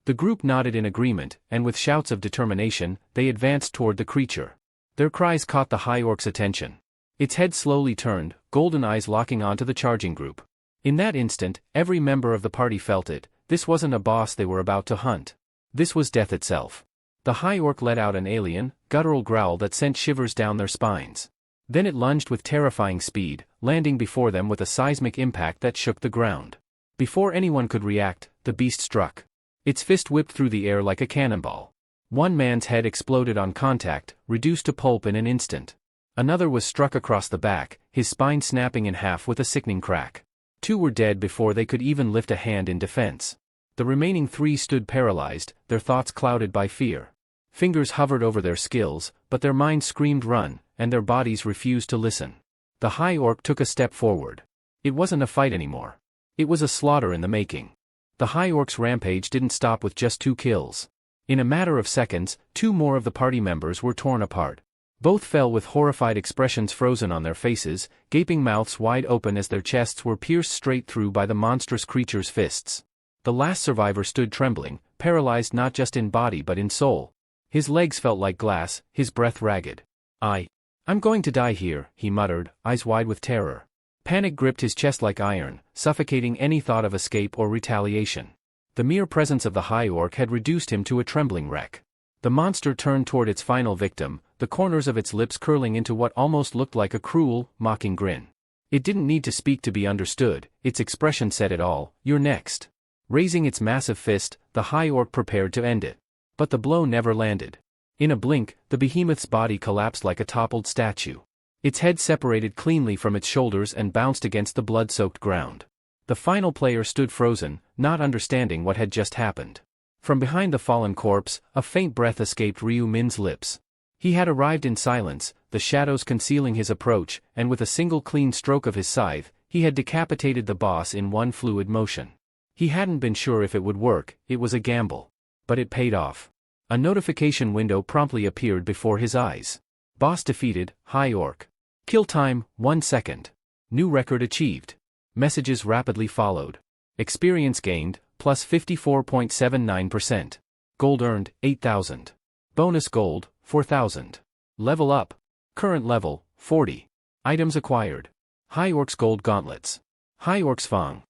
The group nodded in agreement, and with shouts of determination, they advanced toward the creature. Their cries caught the high orc's attention. Its head slowly turned, golden eyes locking onto the charging group. In that instant, every member of the party felt it. This wasn't a boss they were about to hunt. This was death itself. The high orc let out an alien, guttural growl that sent shivers down their spines. Then it lunged with terrifying speed, landing before them with a seismic impact that shook the ground. Before anyone could react, the beast struck. Its fist whipped through the air like a cannonball. One man's head exploded on contact, reduced to pulp in an instant. Another was struck across the back, his spine snapping in half with a sickening crack. 2 were dead before they could even lift a hand in defense. The remaining 3 stood paralyzed, their thoughts clouded by fear. Fingers hovered over their skills, but their minds screamed run, and their bodies refused to listen. The high orc took a step forward. It wasn't a fight anymore. It was a slaughter in the making. The high orc's rampage didn't stop with just 2 kills. In a matter of seconds, 2 more of the party members were torn apart. Both fell with horrified expressions frozen on their faces, gaping mouths wide open as their chests were pierced straight through by the monstrous creature's fists. The last survivor stood trembling, paralyzed not just in body but in soul. His legs felt like glass, his breath ragged. I'm going to die here," he muttered, eyes wide with terror. Panic gripped his chest like iron, suffocating any thought of escape or retaliation. The mere presence of the high orc had reduced him to a trembling wreck. The monster turned toward its final victim, the corners of its lips curling into what almost looked like a cruel, mocking grin. It didn't need to speak to be understood, its expression said it all. "You're next." Raising its massive fist, the high orc prepared to end it. But the blow never landed. In a blink, the behemoth's body collapsed like a toppled statue. Its head separated cleanly from its shoulders and bounced against the blood-soaked ground. The final player stood frozen, not understanding what had just happened. From behind the fallen corpse, a faint breath escaped Ryu Min's lips. He had arrived in silence, the shadows concealing his approach, and with a single clean stroke of his scythe, he had decapitated the boss in one fluid motion. He hadn't been sure if it would work, it was a gamble. But it paid off. A notification window promptly appeared before his eyes. Boss defeated, high orc. Kill time, 1 second. New record achieved. Messages rapidly followed. Experience gained, plus 54.79%. Gold earned, 8,000. Bonus gold, 4,000. Level up. Current level, 40. Items acquired. High orc's gold gauntlets. High orc's fang.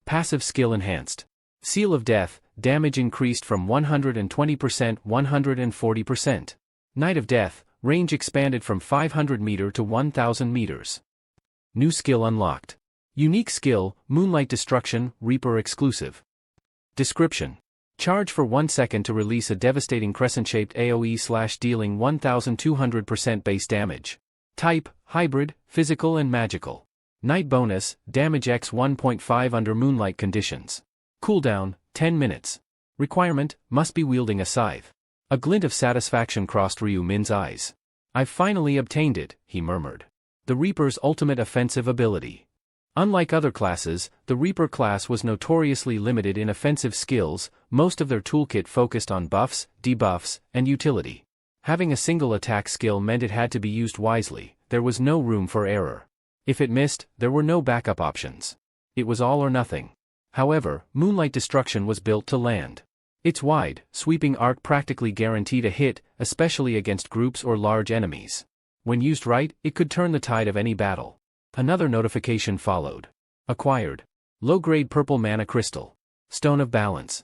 Passive skill enhanced. Seal of death, damage increased from 120% 140%. Night of death, range expanded from 500 meter to 1000 meters. New skill unlocked. Unique skill, Moonlight Destruction, Reaper exclusive. Description. Charge for 1 second to release a devastating crescent-shaped AoE / dealing 1200% base damage. Type, hybrid, physical and magical. Night bonus, damage x 1.5 under moonlight conditions. Cooldown, 10 minutes. Requirement, must be wielding a scythe. A glint of satisfaction crossed Ryu Min's eyes. "I've finally obtained it," he murmured. The Reaper's ultimate offensive ability. Unlike other classes, the Reaper class was notoriously limited in offensive skills. Most of their toolkit focused on buffs, debuffs, and utility. Having a single attack skill meant it had to be used wisely. There was no room for error. If it missed, there were no backup options. It was all or nothing. However, Moonlight Destruction was built to land. Its wide, sweeping arc practically guaranteed a hit, especially against groups or large enemies. When used right, it could turn the tide of any battle. Another notification followed. Acquired. Low-grade purple mana crystal. Stone of Balance.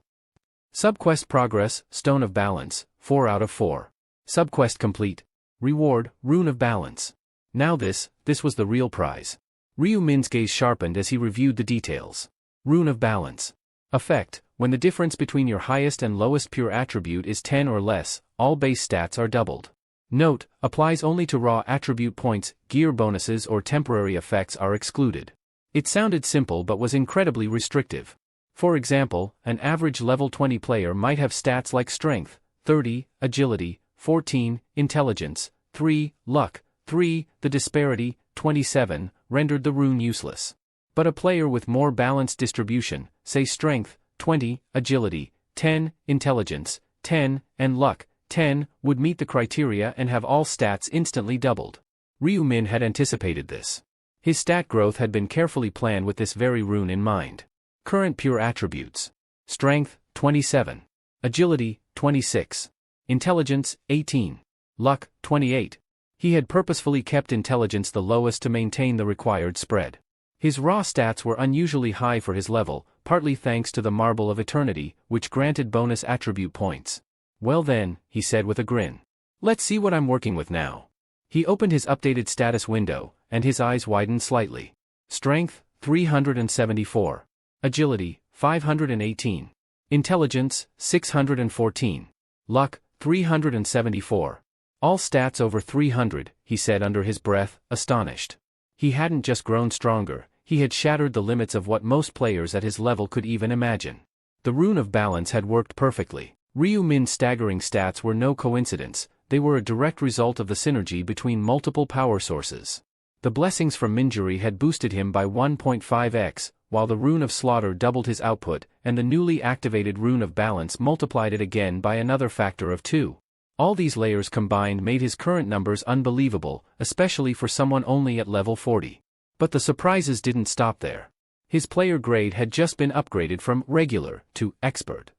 Subquest progress, Stone of Balance, 4 out of 4. Subquest complete. Reward, Rune of Balance. Now this was the real prize. Ryu Min's gaze sharpened as he reviewed the details. Rune of Balance. Effect: when the difference between your highest and lowest pure attribute is 10 or less, all base stats are doubled. Note: applies only to raw attribute points, gear bonuses or temporary effects are excluded. It sounded simple but was incredibly restrictive. For example, an average level 20 player might have stats like Strength, 30, Agility, 14, Intelligence, 3, Luck, 3, the disparity, 27, rendered the rune useless. But a player with more balanced distribution, say Strength, 20, Agility, 10, Intelligence, 10, and Luck, 10, would meet the criteria and have all stats instantly doubled. Ryu Min had anticipated this. His stat growth had been carefully planned with this very rune in mind. Current pure attributes. Strength, 27. Agility, 26. Intelligence, 18. Luck, 28. He had purposefully kept intelligence the lowest to maintain the required spread. His raw stats were unusually high for his level, partly thanks to the Marble of Eternity, which granted bonus attribute points. "Well then," he said with a grin. "Let's see what I'm working with now." He opened his updated status window, and his eyes widened slightly. Strength, 374. Agility, 518. Intelligence, 614. Luck, 374. All stats over 300, he said under his breath, astonished. He hadn't just grown stronger, he had shattered the limits of what most players at his level could even imagine. The Rune of Balance had worked perfectly. Ryu Min's staggering stats were no coincidence, they were a direct result of the synergy between multiple power sources. The blessings from Minjuri had boosted him by 1.5x, while the Rune of Slaughter doubled his output, and the newly activated Rune of Balance multiplied it again by another factor of 2. All these layers combined made his current numbers unbelievable, especially for someone only at level 40. But the surprises didn't stop there. His player grade had just been upgraded from regular to expert.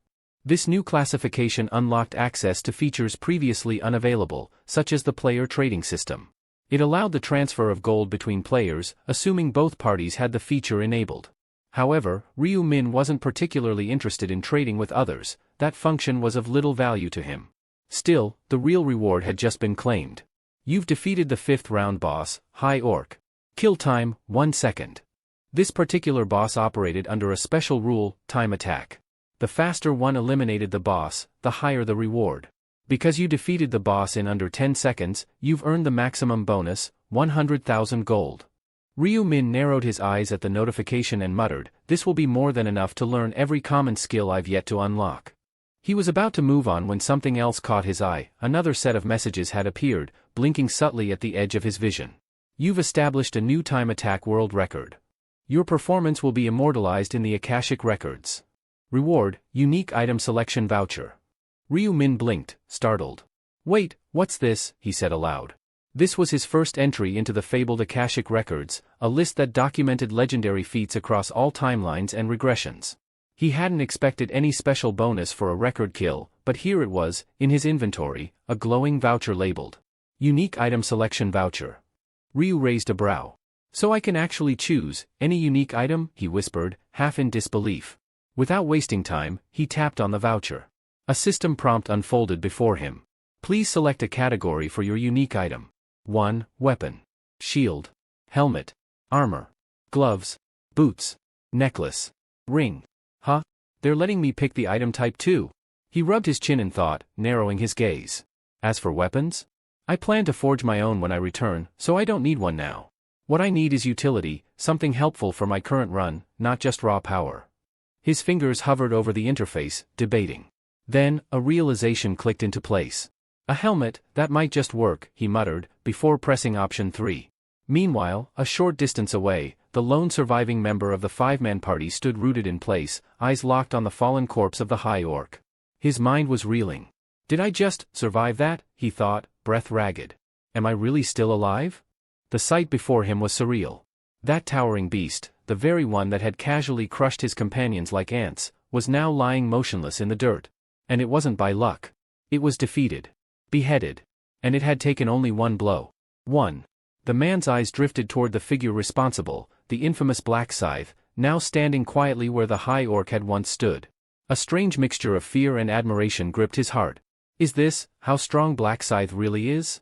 This new classification unlocked access to features previously unavailable, such as the player trading system. It allowed the transfer of gold between players, assuming both parties had the feature enabled. However, Ryu Min wasn't particularly interested in trading with others, that function was of little value to him. Still, the real reward had just been claimed. You've defeated the 5th round boss, High Orc. Kill time, 1 second. This particular boss operated under a special rule, time attack. The faster one eliminated the boss, the higher the reward. Because you defeated the boss in under 10 seconds, you've earned the maximum bonus, 100,000 gold. Ryu Min narrowed his eyes at the notification and muttered, "This will be more than enough to learn every common skill I've yet to unlock." He was about to move on when something else caught his eye. Another set of messages had appeared, blinking subtly at the edge of his vision. "You've established a new time attack world record. Your performance will be immortalized in the Akashic Records. Reward, unique item selection voucher." Ryu Min blinked, startled. "Wait, what's this?" he said aloud. This was his first entry into the fabled Akashic Records, a list that documented legendary feats across all timelines and regressions. He hadn't expected any special bonus for a record kill, but here it was, in his inventory, a glowing voucher labeled Unique Item Selection Voucher. Ryu raised a brow. "So I can actually choose any unique item?" he whispered, half in disbelief. Without wasting time, he tapped on the voucher. A system prompt unfolded before him. Please select a category for your unique item. 1. Weapon. Shield. Helmet. Armor. Gloves. Boots. Necklace. Ring. Huh? They're letting me pick the item type too. He rubbed his chin in thought, narrowing his gaze. As for weapons? I plan to forge my own when I return, so I don't need one now. What I need is utility, something helpful for my current run, not just raw power. His fingers hovered over the interface, debating. Then, a realization clicked into place. A helmet, that might just work, he muttered, before pressing option 3. Meanwhile, a short distance away, the lone surviving member of the five-man party stood rooted in place, eyes locked on the fallen corpse of the high orc. His mind was reeling. Did I just survive that? He thought, breath ragged. Am I really still alive? The sight before him was surreal. That towering beast, the very one that had casually crushed his companions like ants, was now lying motionless in the dirt. And it wasn't by luck. It was defeated. Beheaded. And it had taken only one blow. One. The man's eyes drifted toward the figure responsible, the infamous Black Scythe, now standing quietly where the high orc had once stood. A strange mixture of fear and admiration gripped his heart. Is this how strong Black Scythe really is?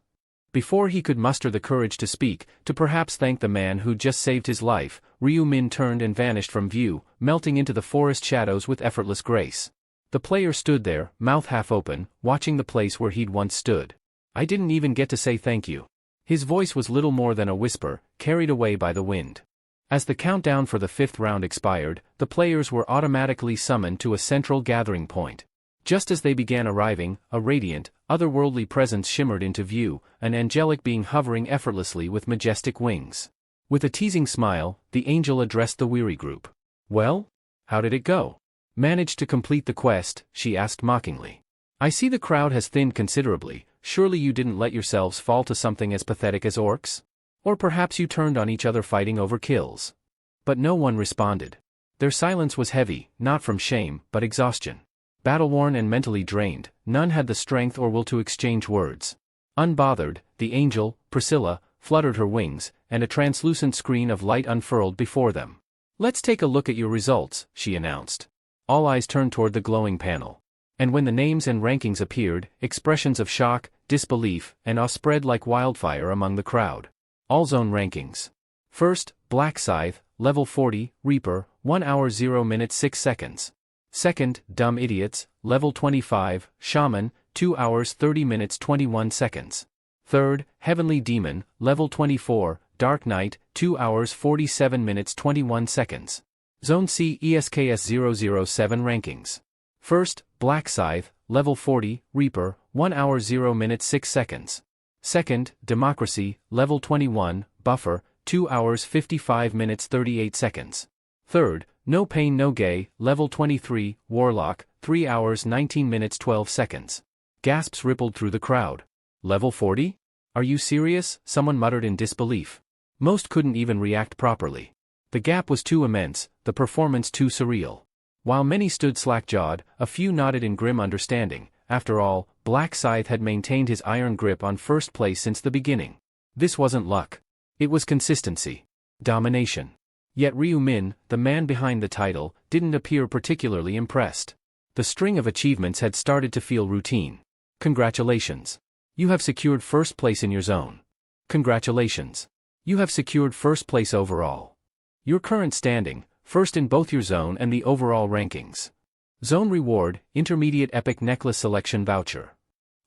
Before he could muster the courage to speak, to perhaps thank the man who'd just saved his life, Ryu Min turned and vanished from view, melting into the forest shadows with effortless grace. The player stood there, mouth half open, watching the place where he'd once stood. I didn't even get to say thank you. His voice was little more than a whisper, carried away by the wind. As the countdown for the 5th round expired, the players were automatically summoned to a central gathering point. Just as they began arriving, a radiant, otherworldly presence shimmered into view, an angelic being hovering effortlessly with majestic wings. With a teasing smile, the angel addressed the weary group. Well? How did it go? Managed to complete the quest? She asked mockingly. I see the crowd has thinned considerably. Surely you didn't let yourselves fall to something as pathetic as orcs? Or perhaps you turned on each other fighting over kills. But no one responded. Their silence was heavy, not from shame, but exhaustion. Battle-worn and mentally drained, none had the strength or will to exchange words. Unbothered, the angel, Priscilla, fluttered her wings, and a translucent screen of light unfurled before them. Let's take a look at your results, she announced. All eyes turned toward the glowing panel. And when the names and rankings appeared, expressions of shock, disbelief, and awe spread like wildfire among the crowd. All zone rankings. First, Black Scythe, level 40, Reaper, 1 hour 0 minutes 6 seconds. Second, Dumb Idiots, level 25, Shaman, 2 hours 30 minutes 21 seconds. Third, Heavenly Demon, level 24, Dark Knight, 2 hours 47 minutes 21 seconds. Zone C ESKS 007 rankings. First, Black Scythe, level 40, Reaper, 1 hour 0 minutes 6 seconds. Second, Democracy, level 21, Buffer, 2 hours 55 minutes 38 seconds. Third, No Pain No Gay, level 23, Warlock, 3 hours 19 minutes 12 seconds. Gasps rippled through the crowd. Level 40? Are you serious? Someone muttered in disbelief. Most couldn't even react properly. The gap was too immense, the performance too surreal. While many stood slack-jawed, a few nodded in grim understanding. After all, Black Scythe had maintained his iron grip on first place since the beginning. This wasn't luck. It was consistency. Domination. Yet Ryu Min, the man behind the title, didn't appear particularly impressed. The string of achievements had started to feel routine. Congratulations. You have secured first place in your zone. Congratulations. You have secured first place overall. Your current standing, first in both your zone and the overall rankings. Zone reward, Intermediate Epic Necklace Selection Voucher.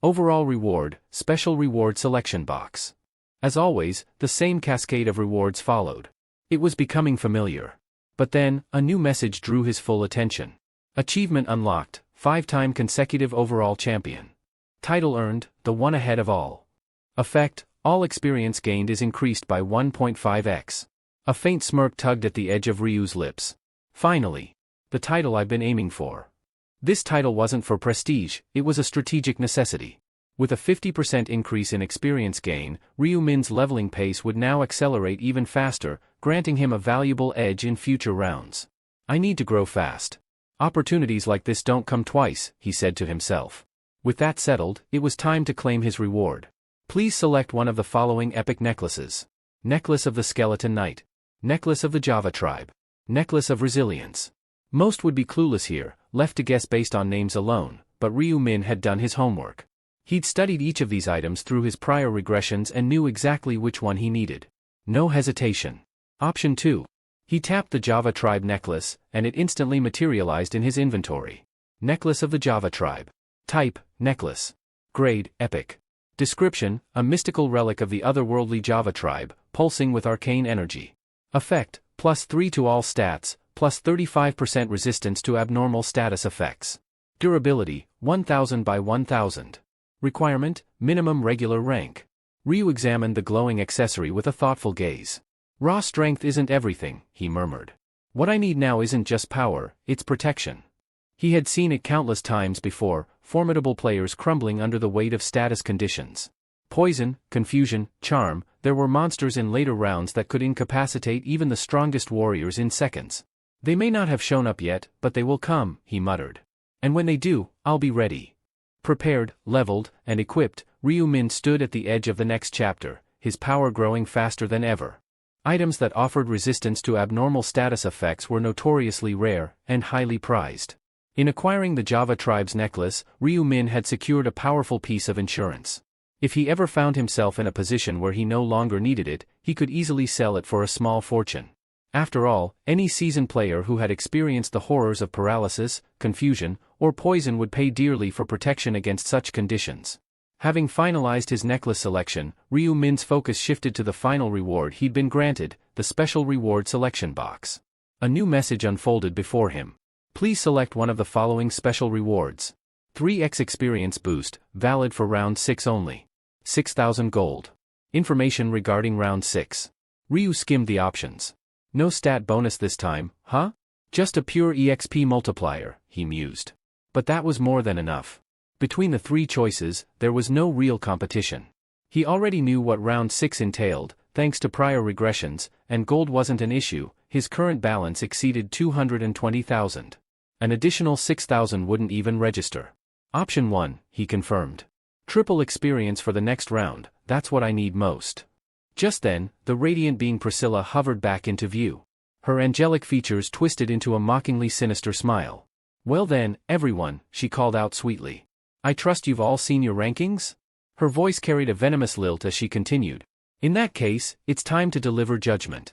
Overall reward, Special Reward Selection Box. As always, the same cascade of rewards followed. It was becoming familiar. But then, a new message drew his full attention. Achievement unlocked, 5-time consecutive overall champion. Title earned, the one ahead of all. Effect, all experience gained is increased by 1.5x. A faint smirk tugged at the edge of Ryu's lips. Finally. The title I've been aiming for. This title wasn't for prestige, it was a strategic necessity. With a 50% increase in experience gain, Ryu Min's leveling pace would now accelerate even faster, granting him a valuable edge in future rounds. I need to grow fast. Opportunities like this don't come twice, he said to himself. With that settled, it was time to claim his reward. Please select one of the following epic necklaces. Necklace of the Skeleton Knight. Necklace of the Java Tribe. Necklace of Resilience. Most would be clueless here, left to guess based on names alone, but Ryu Min had done his homework. He'd studied each of these items through his prior regressions and knew exactly which one he needed. No hesitation. Option 2. He tapped the Java Tribe necklace, and it instantly materialized in his inventory. Necklace of the Java Tribe. Type, necklace. Grade, epic. Description, a mystical relic of the otherworldly Java Tribe, pulsing with arcane energy. Effect, +3 to all stats, plus 35% resistance to abnormal status effects. Durability, 1000 by 1000. Requirement, minimum regular rank. Ryu examined the glowing accessory with a thoughtful gaze. Raw strength isn't everything, he murmured. What I need now isn't just power, it's protection. He had seen it countless times before, formidable players crumbling under the weight of status conditions. Poison, confusion, charm, there were monsters in later rounds that could incapacitate even the strongest warriors in seconds. They may not have shown up yet, but they will come, he muttered. And when they do, I'll be ready. Prepared, leveled, and equipped, Ryu Min stood at the edge of the next chapter, his power growing faster than ever. Items that offered resistance to abnormal status effects were notoriously rare, and highly prized. In acquiring the Java tribe's necklace, Ryu Min had secured a powerful piece of insurance. If he ever found himself in a position where he no longer needed it, he could easily sell it for a small fortune. After all, any seasoned player who had experienced the horrors of paralysis, confusion, or poison would pay dearly for protection against such conditions. Having finalized his necklace selection, Ryu Min's focus shifted to the final reward he'd been granted, the special reward selection box. A new message unfolded before him. Please select one of the following special rewards. 3x experience boost, valid for round 6 only. 6,000 gold. Information regarding round 6. Ryu skimmed the options. No stat bonus this time, huh? Just a pure EXP multiplier, he mused. But that was more than enough. Between the three choices, there was no real competition. He already knew what round 6 entailed, thanks to prior regressions, and gold wasn't an issue. His current balance exceeded 220,000. An additional 6,000 wouldn't even register. Option 1, he confirmed. Triple experience for the next round, that's what I need most. Just then, the radiant being Priscilla hovered back into view. Her angelic features twisted into a mockingly sinister smile. Well then, everyone, she called out sweetly. I trust you've all seen your rankings? Her voice carried a venomous lilt as she continued. In that case, it's time to deliver judgment.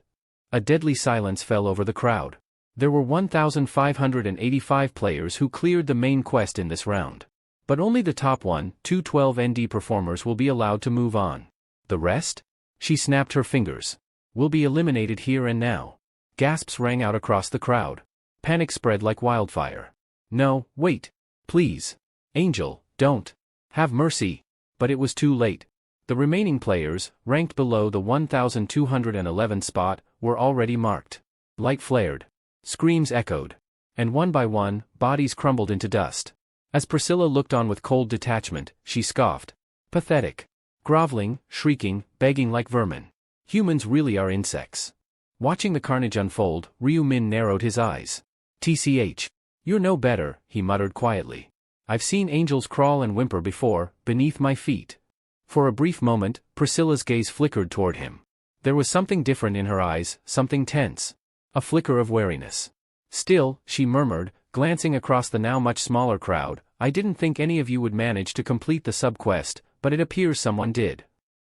A deadly silence fell over the crowd. There were 1,585 players who cleared the main quest in this round. But only the top 212 ND performers will be allowed to move on. The rest? She snapped her fingers. Will be eliminated here and now. Gasps rang out across the crowd. Panic spread like wildfire. No, wait. Please. Angel, don't. Have mercy. But it was too late. The remaining players, ranked below the 1,211 spot, were already marked. Light flared. Screams echoed. And one by one, bodies crumbled into dust. As Priscilla looked on with cold detachment, she scoffed. Pathetic. Groveling, shrieking, begging like vermin. Humans really are insects. Watching the carnage unfold, Ryu Min narrowed his eyes. TCH. You're no better, he muttered quietly. I've seen angels crawl and whimper before, beneath my feet. For a brief moment, Priscilla's gaze flickered toward him. There was something different in her eyes, something tense. A flicker of wariness. Still, she murmured, glancing across the now much smaller crowd, I didn't think any of you would manage to complete the sub-quest, but it appears someone did.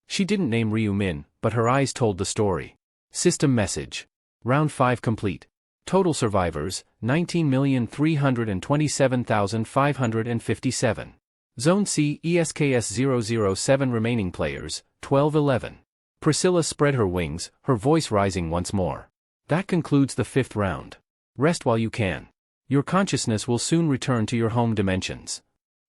She didn't name Ryu Min, but her eyes told the story. System message. Round 5 complete. Total survivors, 19,327,557. Zone C ESKS 007 remaining players, 1211. Priscilla spread her wings, her voice rising once more. That concludes the 5th round. Rest while you can. Your consciousness will soon return to your home dimensions.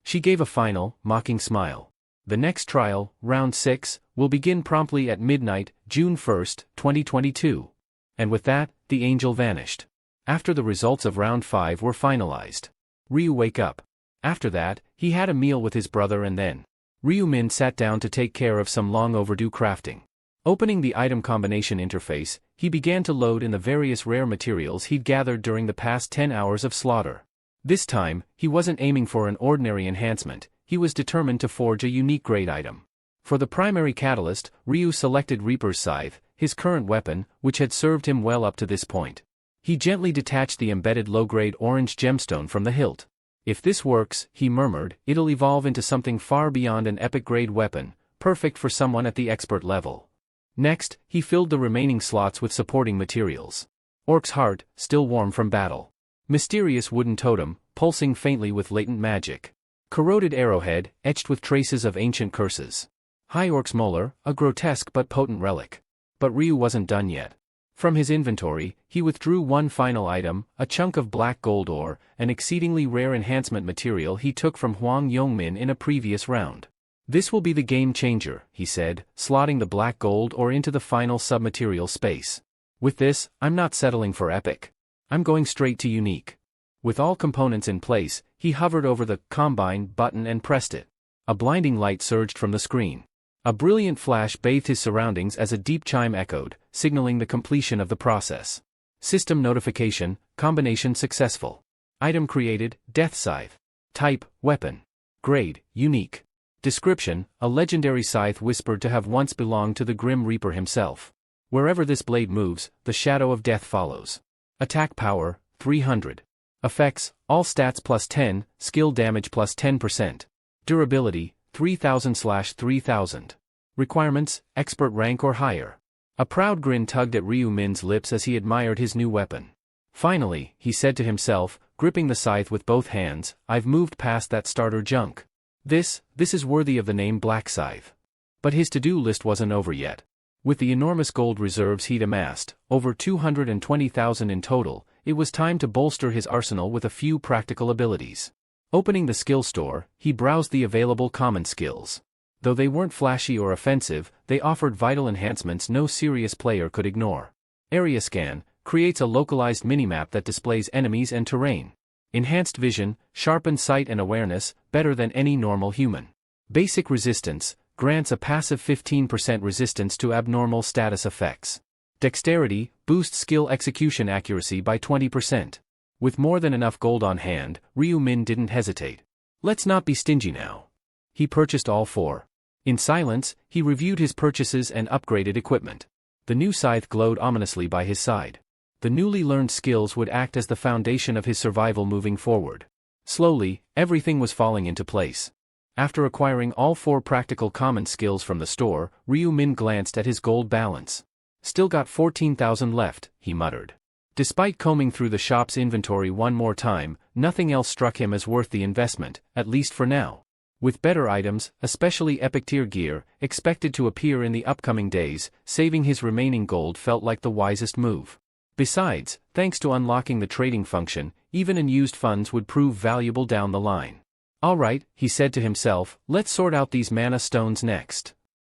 She gave a final, mocking smile. The next trial, round 6, will begin promptly at midnight, June 1, 2022. And with that, the angel vanished. After the results of round 5 were finalized. Ryu wake up. After that, he had a meal with his brother and then Ryu Min sat down to take care of some long overdue crafting. Opening the item combination interface, he began to load in the various rare materials he'd gathered during the past 10 hours of slaughter. This time, he wasn't aiming for an ordinary enhancement, he was determined to forge a unique grade item. For the primary catalyst, Ryu selected Reaper's Scythe, his current weapon, which had served him well up to this point. He gently detached the embedded low-grade orange gemstone from the hilt. If this works, he murmured, it'll evolve into something far beyond an epic-grade weapon, perfect for someone at the expert level. Next, he filled the remaining slots with supporting materials. Orc's heart, still warm from battle. Mysterious wooden totem, pulsing faintly with latent magic. Corroded arrowhead, etched with traces of ancient curses. High Orc's molar, a grotesque but potent relic. But Ryu wasn't done yet. From his inventory, he withdrew one final item, a chunk of black gold ore, an exceedingly rare enhancement material he took from Huang Yongmin in a previous round. This will be the game changer, he said, slotting the black gold ore into the final submaterial space. With this, I'm not settling for epic. I'm going straight to unique. With all components in place, he hovered over the combine button and pressed it. A blinding light surged from the screen. A brilliant flash bathed his surroundings as a deep chime echoed, signaling the completion of the process. System notification, combination successful. Item created, Death Scythe. Type, weapon. Grade, unique. Description, a legendary scythe whispered to have once belonged to the Grim Reaper himself. Wherever this blade moves, the shadow of death follows. Attack power, 300. Effects, all stats plus 10, skill damage plus 10%. Durability, 3000/3000. Requirements, expert rank or higher. A proud grin tugged at Ryu Min's lips as he admired his new weapon. Finally, he said to himself, gripping the scythe with both hands, I've moved past that starter junk. This is worthy of the name Black Scythe. But his to-do list wasn't over yet. With the enormous gold reserves he'd amassed, over 220,000 in total, it was time to bolster his arsenal with a few practical abilities. Opening the skill store, he browsed the available common skills. Though they weren't flashy or offensive, they offered vital enhancements no serious player could ignore. Area Scan creates a localized minimap that displays enemies and terrain. Enhanced Vision, sharpened sight and awareness, better than any normal human. Basic Resistance grants a passive 15% resistance to abnormal status effects. Dexterity boosts skill execution accuracy by 20%. With more than enough gold on hand, Ryu Min didn't hesitate. Let's not be stingy now. He purchased all four. In silence, he reviewed his purchases and upgraded equipment. The new scythe glowed ominously by his side. The newly learned skills would act as the foundation of his survival moving forward. Slowly, everything was falling into place. After acquiring all four practical common skills from the store, Ryu Min glanced at his gold balance. Still got 14,000 left, he muttered. Despite combing through the shop's inventory one more time, nothing else struck him as worth the investment, at least for now. With better items, especially epic tier gear, expected to appear in the upcoming days, saving his remaining gold felt like the wisest move. Besides, thanks to unlocking the trading function, even unused funds would prove valuable down the line. Alright, he said to himself, let's sort out these mana stones next.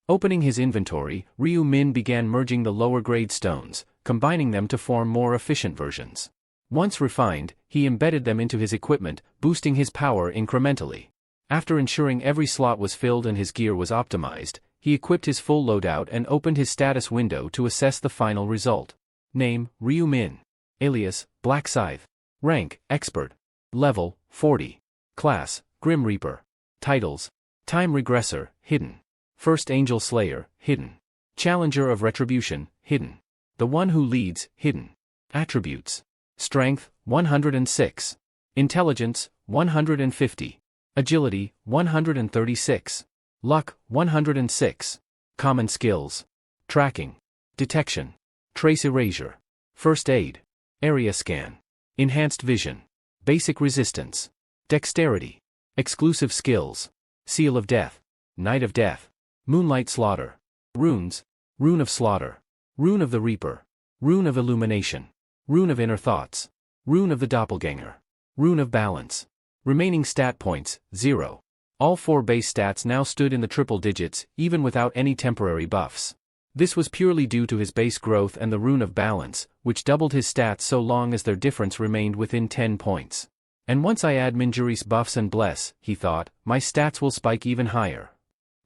Opening his inventory, Ryu Min began merging the lower grade stones, combining them to form more efficient versions. Once refined, he embedded them into his equipment, boosting his power incrementally. After ensuring every slot was filled and his gear was optimized, he equipped his full loadout and opened his status window to assess the final result. Name, Ryu Min. Alias, Black Scythe. Rank, Expert. Level, 40. Class, Grim Reaper. Titles, Time Regressor, Hidden. First Angel Slayer, Hidden. Challenger of Retribution, Hidden. The One Who Leads, Hidden. Attributes. Strength, 106. Intelligence, 150. Agility, 136. Luck, 106. Common skills. Tracking. Detection. Trace erasure. First aid. Area scan. Enhanced vision. Basic resistance. Dexterity. Exclusive skills. Seal of death. Night of death. Moonlight slaughter. Runes. Rune of slaughter. Rune of the reaper. Rune of illumination. Rune of inner thoughts. Rune of the doppelganger. Rune of balance. Remaining stat points, 0. All four base stats now stood in the triple digits, even without any temporary buffs. This was purely due to his base growth and the Rune of Balance, which doubled his stats so long as their difference remained within 10 points. And once I add Minjuri's buffs and bless, he thought, my stats will spike even higher.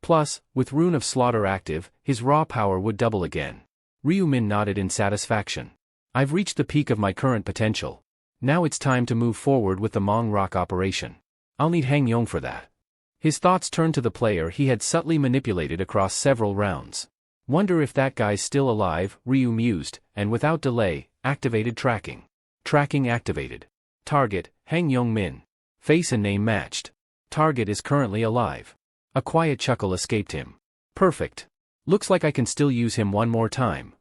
Plus, with Rune of Slaughter active, his raw power would double again. Ryu Min nodded in satisfaction. I've reached the peak of my current potential. Now it's time to move forward with the Mong Rock operation. I'll need Hang Yong for that. His thoughts turned to the player he had subtly manipulated across several rounds. Wonder if that guy's still alive, Ryu mused, and without delay, activated tracking. Tracking activated. Target, Hang Yong Min. Face and name matched. Target is currently alive. A quiet chuckle escaped him. Perfect. Looks like I can still use him one more time.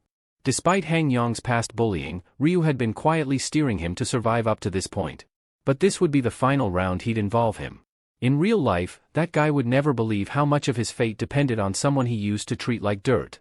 Despite Hang Yong's past bullying, Ryu had been quietly steering him to survive up to this point. But this would be the final round he'd involve him. In real life, that guy would never believe how much of his fate depended on someone he used to treat like dirt.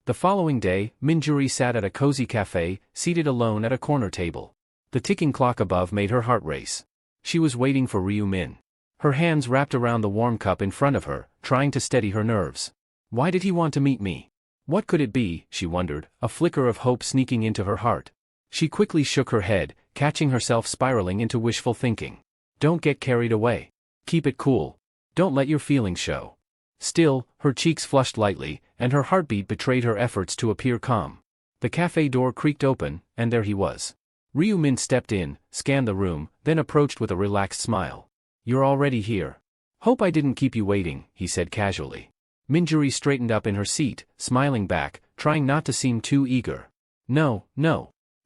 The following day, Minjuri sat at a cozy cafe, seated alone at a corner table. The ticking clock above made her heart race. She was waiting for Ryu Min. Her hands wrapped around the warm cup in front of her, trying to steady her nerves. Why did he want to meet me? What could it be, she wondered, a flicker of hope sneaking into her heart. She quickly shook her head, catching herself spiraling into wishful thinking. Don't get carried away. Keep it cool. Don't let your feelings show. Still, her cheeks flushed lightly, and her heartbeat betrayed her efforts to appear calm. The cafe door creaked open, and there he was. Ryu Min stepped in, scanned the room, then approached with a relaxed smile. You're already here. Hope I didn't keep you waiting, he said casually. Minjuri straightened up in her seat, smiling back, trying not to seem too eager. No.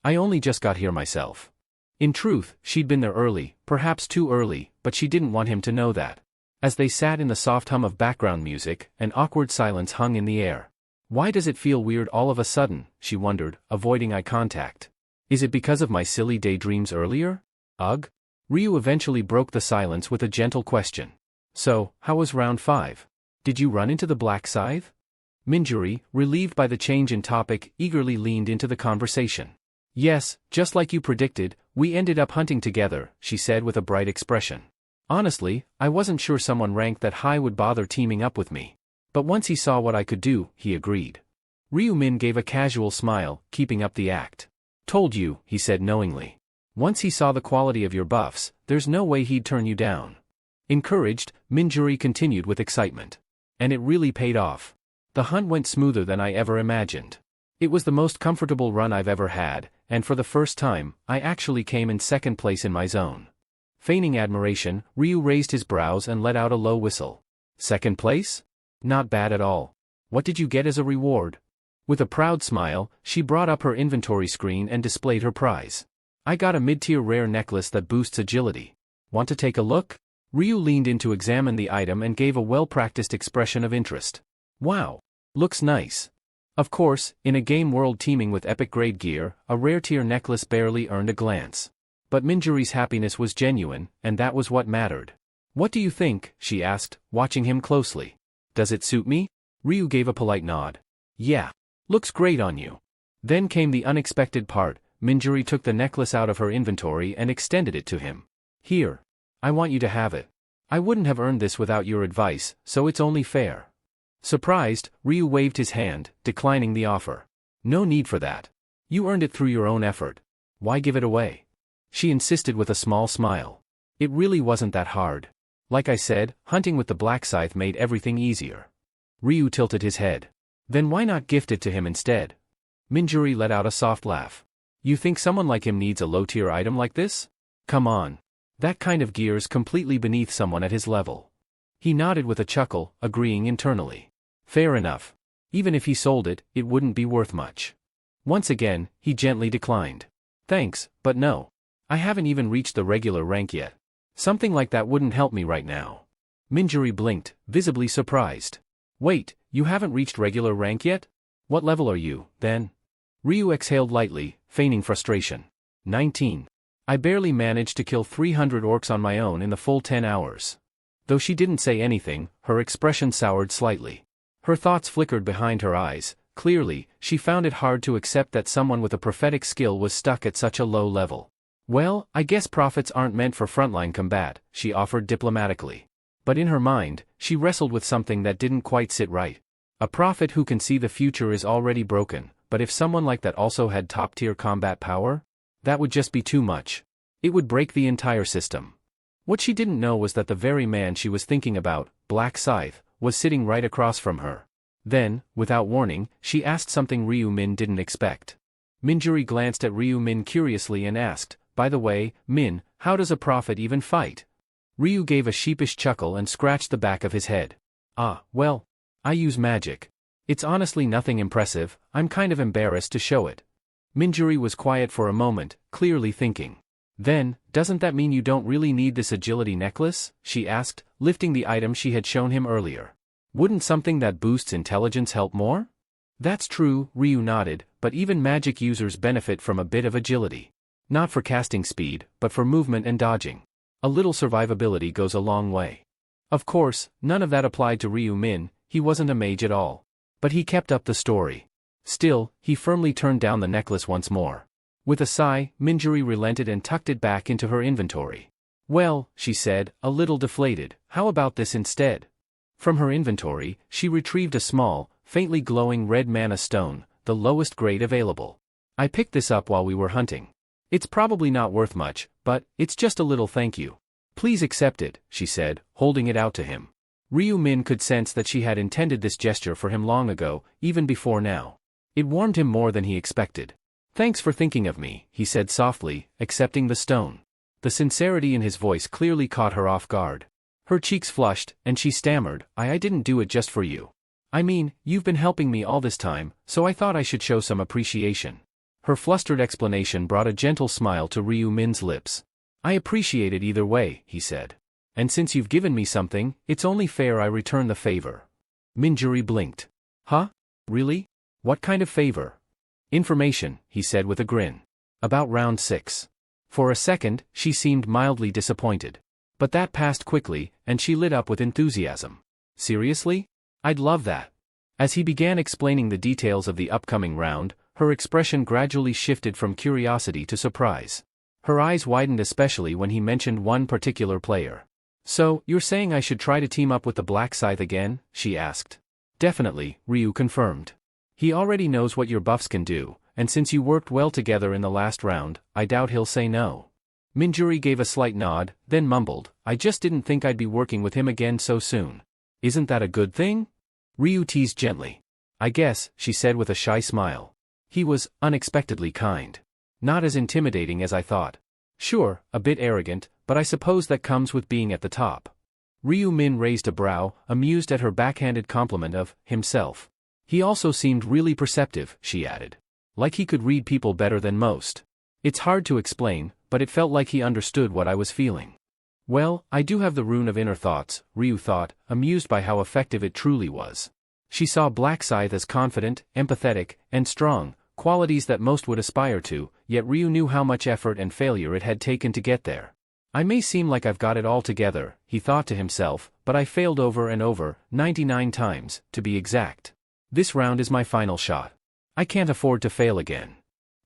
I only just got here myself. In truth, she'd been there early, perhaps too early, but she didn't want him to know that. As they sat in the soft hum of background music, an awkward silence hung in the air. Why does it feel weird all of a sudden, she wondered, avoiding eye contact. Is it because of my silly daydreams earlier? Ugh? Ryu eventually broke the silence with a gentle question. So, how was round 5? Did you run into the Black Scythe? Minjuri, relieved by the change in topic, eagerly leaned into the conversation. Yes, just like you predicted, we ended up hunting together, she said with a bright expression. Honestly, I wasn't sure someone ranked that high would bother teaming up with me. But once he saw what I could do, he agreed. Ryu Min gave a casual smile, keeping up the act. Told you, he said knowingly. Once he saw the quality of your buffs, there's no way he'd turn you down. Encouraged, Minjuri continued with excitement. And it really paid off. The hunt went smoother than I ever imagined. It was the most comfortable run I've ever had, and for the first time, I actually came in second place in my zone. Feigning admiration, Ryu raised his brows and let out a low whistle. Second place? Not bad at all. What did you get as a reward? With a proud smile, she brought up her inventory screen and displayed her prize. I got a mid-tier rare necklace that boosts agility. Want to take a look? Ryu leaned in to examine the item and gave a well-practiced expression of interest. Wow. Looks nice. Of course, in a game world teeming with epic-grade gear, a rare-tier necklace barely earned a glance. But Minjuri's happiness was genuine, and that was what mattered. What do you think? She asked, watching him closely. Does it suit me? Ryu gave a polite nod. Yeah. Looks great on you. Then came the unexpected part. Minjuri took the necklace out of her inventory and extended it to him. Here. I want you to have it. I wouldn't have earned this without your advice, so it's only fair. Surprised, Ryu waved his hand, declining the offer. No need for that. You earned it through your own effort. Why give it away? She insisted with a small smile. It really wasn't that hard. Like I said, hunting with the Black Scythe made everything easier. Ryu tilted his head. Then why not gift it to him instead? Minjuri let out a soft laugh. You think someone like him needs a low-tier item like this? Come on. That kind of gear's completely beneath someone at his level. He nodded with a chuckle, agreeing internally. Fair enough. Even if he sold it, it wouldn't be worth much. Once again, he gently declined. Thanks, but no. I haven't even reached the regular rank yet. Something like that wouldn't help me right now. Minjuri blinked, visibly surprised. Wait, you haven't reached regular rank yet? What level are you, then? Ryu exhaled lightly, feigning frustration. 19. I barely managed to kill 300 orcs on my own in the full 10 hours. Though she didn't say anything, her expression soured slightly. Her thoughts flickered behind her eyes. Clearly, she found it hard to accept that someone with a prophetic skill was stuck at such a low level. Well, I guess prophets aren't meant for frontline combat, she offered diplomatically. But in her mind, she wrestled with something that didn't quite sit right. A prophet who can see the future is already broken, but if someone like that also had top-tier combat power? That would just be too much. It would break the entire system. What she didn't know was that the very man she was thinking about, Black Scythe, was sitting right across from her. Then, without warning, she asked something Ryu Min didn't expect. Minjuri glanced at Ryu Min curiously and asked, by the way, Min, how does a prophet even fight? Ryu gave a sheepish chuckle and scratched the back of his head. Ah, well, I use magic. It's honestly nothing impressive, I'm kind of embarrassed to show it. Minjuri was quiet for a moment, clearly thinking. Then, doesn't that mean you don't really need this agility necklace? She asked, lifting the item she had shown him earlier. Wouldn't something that boosts intelligence help more? That's true, Ryu nodded, but even magic users benefit from a bit of agility. Not for casting speed, but for movement and dodging. A little survivability goes a long way. Of course, none of that applied to Ryu Min, he wasn't a mage at all. But he kept up the story. Still, he firmly turned down the necklace once more. With a sigh, Minjuri relented and tucked it back into her inventory. Well, she said, a little deflated, how about this instead? From her inventory, she retrieved a small, faintly glowing red mana stone, the lowest grade available. I picked this up while we were hunting. It's probably not worth much, but it's just a little thank you. Please accept it, she said, holding it out to him. Ryu Min could sense that she had intended this gesture for him long ago, even before now. It warmed him more than he expected. Thanks for thinking of me, he said softly, accepting the stone. The sincerity in his voice clearly caught her off guard. Her cheeks flushed, and she stammered, I didn't do it just for you. I mean, you've been helping me all this time, so I thought I should show some appreciation. Her flustered explanation brought a gentle smile to Ryu Min's lips. I appreciate it either way, he said. And since you've given me something, it's only fair I return the favor. Minjuri blinked. Huh? Really? What kind of favor? Information, he said with a grin. About round 6. For a second, she seemed mildly disappointed. But that passed quickly, and she lit up with enthusiasm. Seriously? I'd love that. As he began explaining the details of the upcoming round, her expression gradually shifted from curiosity to surprise. Her eyes widened especially when he mentioned one particular player. So, you're saying I should try to team up with the Black Scythe again? She asked. Definitely, Ryu confirmed. He already knows what your buffs can do, and since you worked well together in the last round, I doubt he'll say no. Minjuri gave a slight nod, then mumbled, I just didn't think I'd be working with him again so soon. Isn't that a good thing? Ryu teased gently. I guess, she said with a shy smile. He was unexpectedly kind. Not as intimidating as I thought. Sure, a bit arrogant, but I suppose that comes with being at the top. Ryu Min raised a brow, amused at her backhanded compliment of himself. He also seemed really perceptive, she added. Like he could read people better than most. It's hard to explain, but it felt like he understood what I was feeling. Well, I do have the rune of inner thoughts, Ryu thought, amused by how effective it truly was. She saw Black Scythe as confident, empathetic, and strong, qualities that most would aspire to, yet Ryu knew how much effort and failure it had taken to get there. I may seem like I've got it all together, he thought to himself, but I failed over and over, 99 times, to be exact. This round is my final shot. I can't afford to fail again.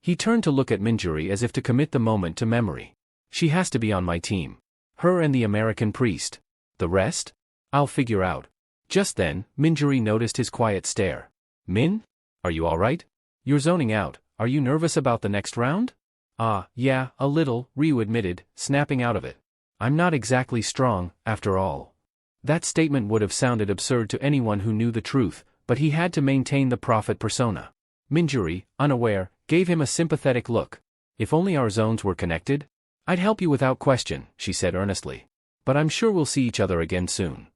He turned to look at Minjuri as if to commit the moment to memory. She has to be on my team. Her and the American priest. The rest? I'll figure out. Just then, Minjuri noticed his quiet stare. Min? Are you alright? You're zoning out. Are you nervous about the next round? Yeah, a little, Ryu admitted, snapping out of it. I'm not exactly strong, after all. That statement would have sounded absurd to anyone who knew the truth, but he had to maintain the prophet persona. Minjuri, unaware, gave him a sympathetic look. If only our zones were connected? I'd help you without question, she said earnestly. But I'm sure we'll see each other again soon.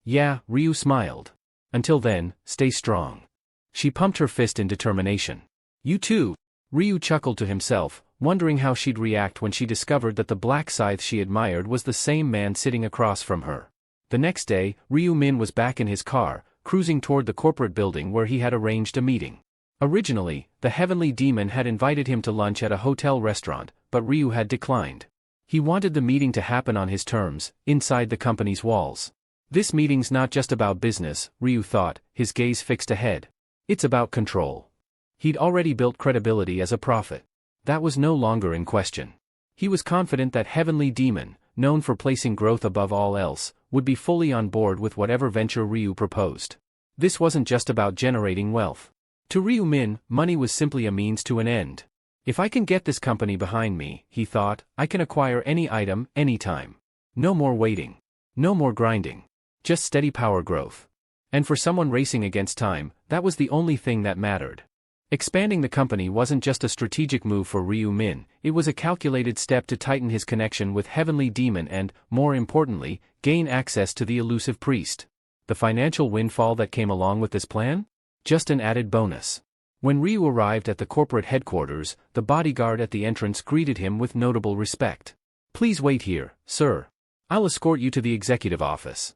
Yeah, Ryu smiled. Until then, stay strong. She pumped her fist in determination. You too. Ryu chuckled to himself, wondering how she'd react when she discovered that the Black Scythe she admired was the same man sitting across from her. The next day, Ryu Min was back in his car, cruising toward the corporate building where he had arranged a meeting. Originally, the Heavenly Demon had invited him to lunch at a hotel restaurant, but Ryu had declined. He wanted the meeting to happen on his terms, inside the company's walls. This meeting's not just about business, Ryu thought, his gaze fixed ahead. It's about control. He'd already built credibility as a prophet. That was no longer in question. He was confident that Heavenly Demon, known for placing growth above all else, would be fully on board with whatever venture Ryu proposed. This wasn't just about generating wealth. To Ryu Min, money was simply a means to an end. If I can get this company behind me, he thought, I can acquire any item, anytime. No more waiting. No more grinding. Just steady power growth. And for someone racing against time, that was the only thing that mattered. Expanding the company wasn't just a strategic move for Ryu Min, it was a calculated step to tighten his connection with Heavenly Demon and, more importantly, gain access to the elusive priest. The financial windfall that came along with this plan? Just an added bonus. When Ryu arrived at the corporate headquarters, the bodyguard at the entrance greeted him with notable respect. Please wait here, sir. I'll escort you to the executive office.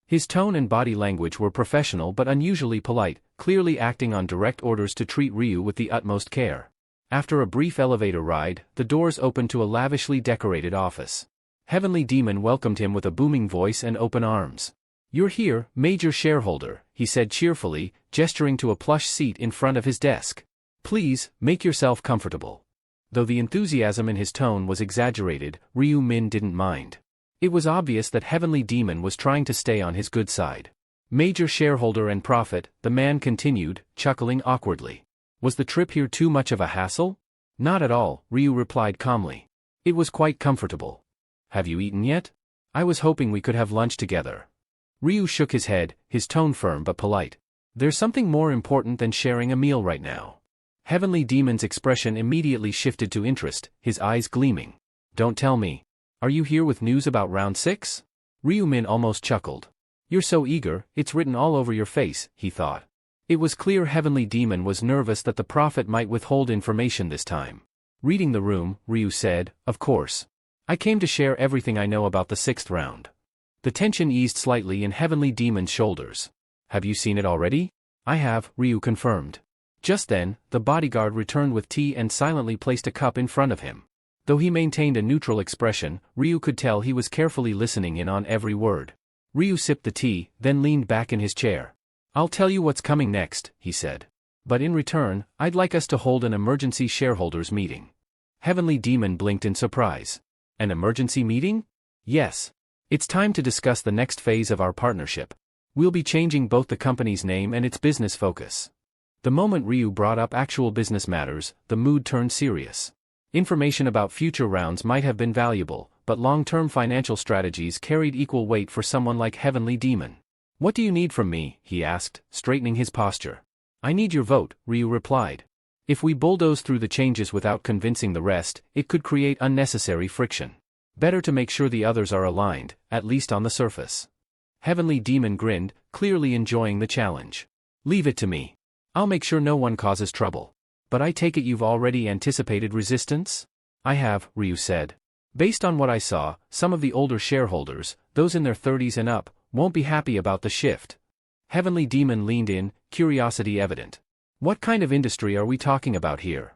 His tone and body language were professional but unusually polite, clearly acting on direct orders to treat Ryu with the utmost care. After a brief elevator ride, the doors opened to a lavishly decorated office. Heavenly Demon welcomed him with a booming voice and open arms. You're here, major shareholder, he said cheerfully, gesturing to a plush seat in front of his desk. Please, make yourself comfortable. Though the enthusiasm in his tone was exaggerated, Ryu Min didn't mind. It was obvious that Heavenly Demon was trying to stay on his good side. Major shareholder and prophet, the man continued, chuckling awkwardly. Was the trip here too much of a hassle? Not at all, Ryu replied calmly. It was quite comfortable. Have you eaten yet? I was hoping we could have lunch together. Ryu shook his head, his tone firm but polite. There's something more important than sharing a meal right now. Heavenly Demon's expression immediately shifted to interest, his eyes gleaming. Don't tell me. Are you here with news about round 6? Ryu-min almost chuckled. You're so eager, it's written all over your face, he thought. It was clear Heavenly Demon was nervous that the prophet might withhold information this time. Reading the room, Ryu said, of course. I came to share everything I know about the 6th round. The tension eased slightly in Heavenly Demon's shoulders. Have you seen it already? I have, Ryu confirmed. Just then, the bodyguard returned with tea and silently placed a cup in front of him. Though he maintained a neutral expression, Ryu could tell he was carefully listening in on every word. Ryu sipped the tea, then leaned back in his chair. I'll tell you what's coming next, he said. But in return, I'd like us to hold an emergency shareholders meeting. Heavenly Demon blinked in surprise. An emergency meeting? Yes. It's time to discuss the next phase of our partnership. We'll be changing both the company's name and its business focus. The moment Ryu brought up actual business matters, the mood turned serious. Information about future rounds might have been valuable, but long-term financial strategies carried equal weight for someone like Heavenly Demon. What do you need from me? He asked, straightening his posture. I need your vote, Ryu replied. If we bulldoze through the changes without convincing the rest, it could create unnecessary friction. Better to make sure the others are aligned, at least on the surface. Heavenly Demon grinned, clearly enjoying the challenge. Leave it to me. I'll make sure no one causes trouble. But I take it you've already anticipated resistance? I have, Ryu said. Based on what I saw, some of the older shareholders, those in their 30s and up, won't be happy about the shift. Heavenly Demon leaned in, curiosity evident. What kind of industry are we talking about here?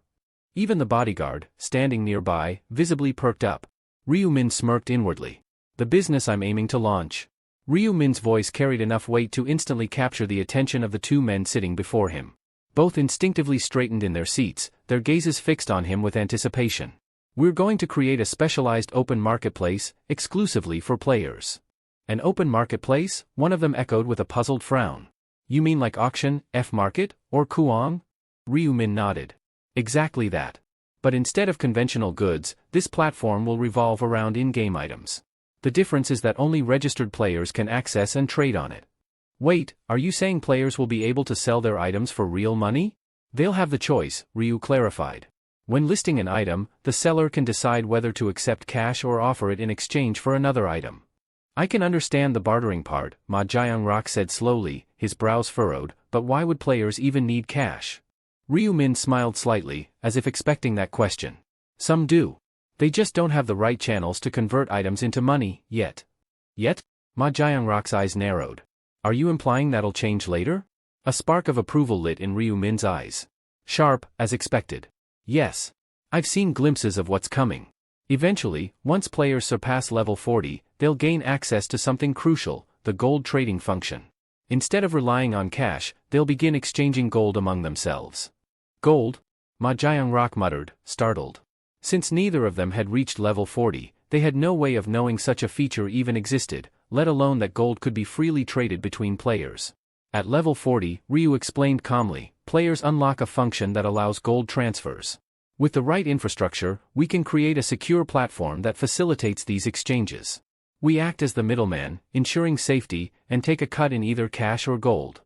Even the bodyguard, standing nearby, visibly perked up. Ryu-min smirked inwardly. The business I'm aiming to launch. Ryu-min's voice carried enough weight to instantly capture the attention of the two men sitting before him. Both instinctively straightened in their seats, their gazes fixed on him with anticipation. We're going to create a specialized open marketplace, exclusively for players. An open marketplace? One of them echoed with a puzzled frown. You mean like auction, F-market, or Kuang? Ryu-min nodded. Exactly that. But instead of conventional goods, this platform will revolve around in-game items. The difference is that only registered players can access and trade on it. Wait, are you saying players will be able to sell their items for real money? They'll have the choice, Ryu clarified. When listing an item, the seller can decide whether to accept cash or offer it in exchange for another item. I can understand the bartering part, Ma Jiangrock said slowly, his brows furrowed, but why would players even need cash? Ryu-min smiled slightly, as if expecting that question. Some do. They just don't have the right channels to convert items into money, yet. Yet? Ma Jiangrock's eyes narrowed. Are you implying that'll change later? A spark of approval lit in Ryu-min's eyes. Sharp, as expected. Yes. I've seen glimpses of what's coming. Eventually, once players surpass level 40, they'll gain access to something crucial, the gold trading function. Instead of relying on cash, they'll begin exchanging gold among themselves. Gold? Ma Jiangrock muttered, startled. Since neither of them had reached level 40, they had no way of knowing such a feature even existed, let alone that gold could be freely traded between players. At level 40, Ryu explained calmly, players unlock a function that allows gold transfers. With the right infrastructure, we can create a secure platform that facilitates these exchanges. We act as the middleman, ensuring safety, and take a cut in either cash or gold.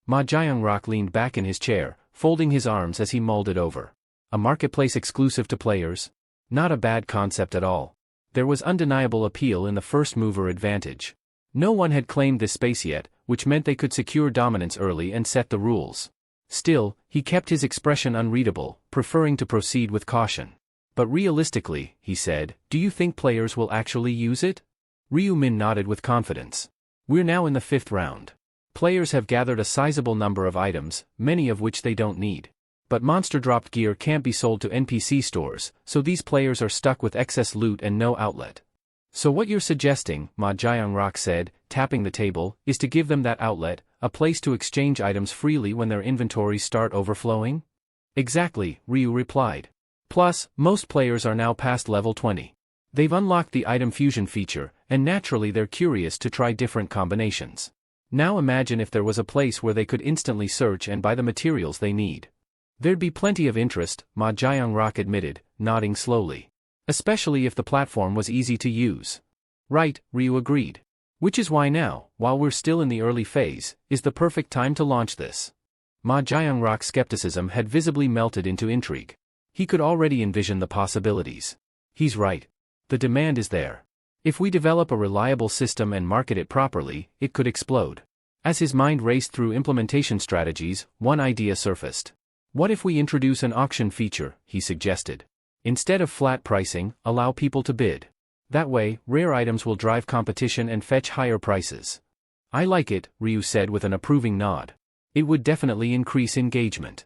Ma Jiangrock leaned back in his chair, folding his arms as he mulled it over. A marketplace exclusive to players? Not a bad concept at all. There was undeniable appeal in the first-mover advantage. No one had claimed this space yet, which meant they could secure dominance early and set the rules. Still, he kept his expression unreadable, preferring to proceed with caution. But realistically, he said, do you think players will actually use it? Ryu-min nodded with confidence. We're now in the 5th round. Players have gathered a sizable number of items, many of which they don't need. But monster-dropped gear can't be sold to NPC stores, so these players are stuck with excess loot and no outlet. So what you're suggesting, Ma Jiangrock said, tapping the table, is to give them that outlet, a place to exchange items freely when their inventories start overflowing? Exactly, Ryu replied. Plus, most players are now past level 20. They've unlocked the item fusion feature, and naturally they're curious to try different combinations. Now imagine if there was a place where they could instantly search and buy the materials they need. There'd be plenty of interest, Ma Jiangrock admitted, nodding slowly. Especially if the platform was easy to use. Right, Ryu agreed. Which is why now, while we're still in the early phase, is the perfect time to launch this. Ma Jiangrock's skepticism had visibly melted into intrigue. He could already envision the possibilities. He's right. The demand is there. If we develop a reliable system and market it properly, it could explode. As his mind raced through implementation strategies, one idea surfaced. What if we introduce an auction feature, he suggested. Instead of flat pricing, allow people to bid. That way, rare items will drive competition and fetch higher prices. I like it, Ryu said with an approving nod. It would definitely increase engagement.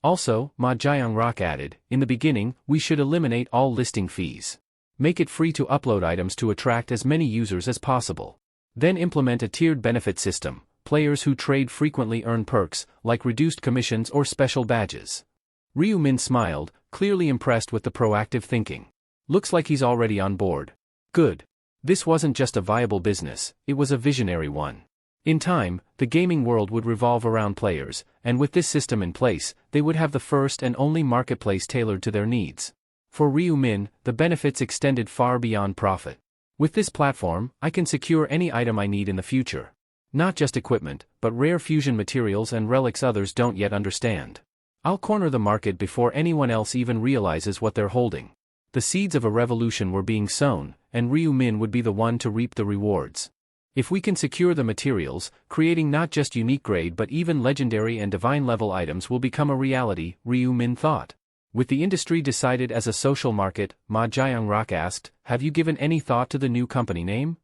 Also, Ma Jiangrock added, in the beginning, we should eliminate all listing fees. Make it free to upload items to attract as many users as possible. Then implement a tiered benefit system. Players who trade frequently earn perks, like reduced commissions or special badges. Ryu Min smiled, clearly impressed with the proactive thinking. Looks like he's already on board. Good. This wasn't just a viable business, it was a visionary one. In time, the gaming world would revolve around players, and with this system in place, they would have the first and only marketplace tailored to their needs. For Ryu Min, the benefits extended far beyond profit. With this platform, I can secure any item I need in the future. Not just equipment, but rare fusion materials and relics others don't yet understand. I'll corner the market before anyone else even realizes what they're holding. The seeds of a revolution were being sown, and Ryu Min would be the one to reap the rewards. If we can secure the materials, creating not just unique grade but even legendary and divine level items will become a reality, Ryu Min thought. With the industry decided as a social market, Ma Jiangrock asked, have you given any thought to the new company name?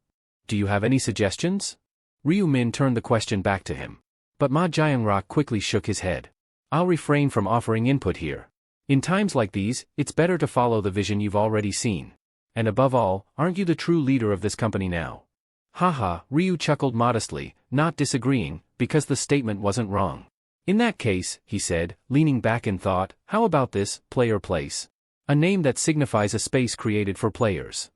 Do you have any suggestions? Ryu Min turned the question back to him. But Ma Jiangrock quickly shook his head. I'll refrain from offering input here. In times like these, it's better to follow the vision you've already seen. And above all, aren't you the true leader of this company now? Haha, Ryu chuckled modestly, not disagreeing, because the statement wasn't wrong. In that case, he said, leaning back in thought, how about this, Player Place? A name that signifies a space created for players.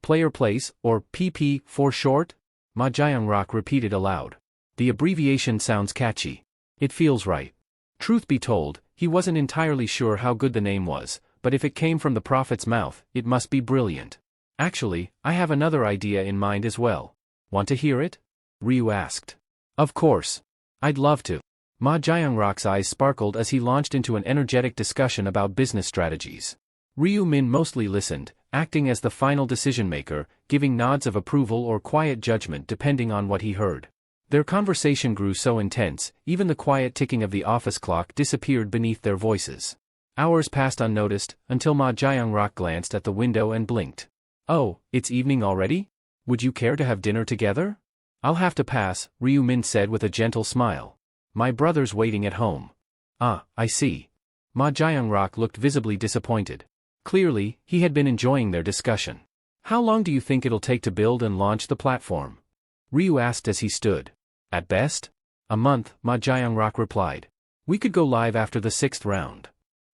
Player Place, or PP for short? Ma Jiangrock repeated aloud. The abbreviation sounds catchy. It feels right. Truth be told, he wasn't entirely sure how good the name was, but if it came from the prophet's mouth, it must be brilliant. Actually, I have another idea in mind as well. Want to hear it? Ryu asked. Of course. I'd love to. Ma Jiangrock's eyes sparkled as he launched into an energetic discussion about business strategies. Ryu Min mostly listened, acting as the final decision-maker, giving nods of approval or quiet judgment depending on what he heard. Their conversation grew so intense, even the quiet ticking of the office clock disappeared beneath their voices. Hours passed unnoticed, until Ma Jiangrock glanced at the window and blinked. Oh, it's evening already? Would you care to have dinner together? I'll have to pass, Ryu Min said with a gentle smile. My brother's waiting at home. Ah, I see. Ma Jiangrock looked visibly disappointed. Clearly, he had been enjoying their discussion. How long do you think it'll take to build and launch the platform? Ryu asked as he stood. At best? A month, Ma Jiangrock replied. We could go live after the 6th round.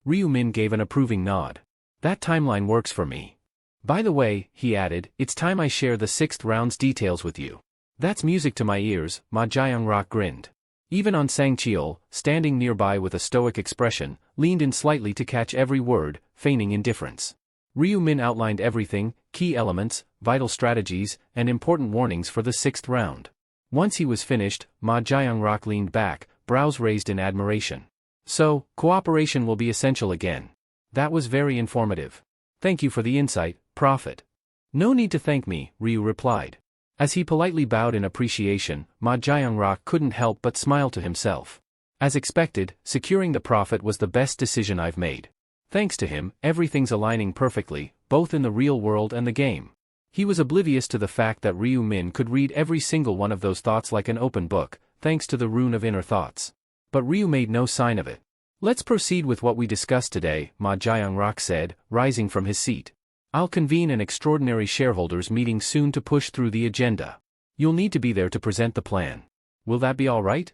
Ryu Min gave an approving nod. That timeline works for me. By the way, he added, it's time I share the 6th round's details with you. That's music to my ears, Ma Jiangrock grinned. Even on Sangcheol, standing nearby with a stoic expression, leaned in slightly to catch every word, feigning indifference. Ryu Min outlined everything, key elements, vital strategies, and important warnings for the 6th round. Once he was finished, Ma Jiangrock leaned back, brows raised in admiration. So, cooperation will be essential again. That was very informative. Thank you for the insight, Prophet. No need to thank me, Ryu replied. As he politely bowed in appreciation, Ma Jiangrock couldn't help but smile to himself. As expected, securing the Prophet was the best decision I've made. Thanks to him, everything's aligning perfectly, both in the real world and the game. He was oblivious to the fact that Ryu Min could read every single one of those thoughts like an open book, thanks to the rune of inner thoughts. But Ryu made no sign of it. Let's proceed with what we discussed today, Ma Jiangrock said, rising from his seat. I'll convene an extraordinary shareholders meeting soon to push through the agenda. You'll need to be there to present the plan. Will that be all right?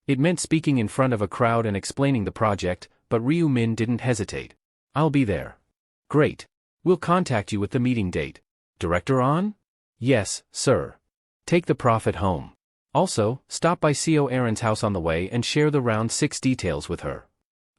It meant speaking in front of a crowd and explaining the project, but Ryu Min didn't hesitate. I'll be there. Great. We'll contact you with the meeting date. Director on? Yes, sir. Take the profit home. Also, stop by CO Aaron's house on the way and share the round 6 details with her.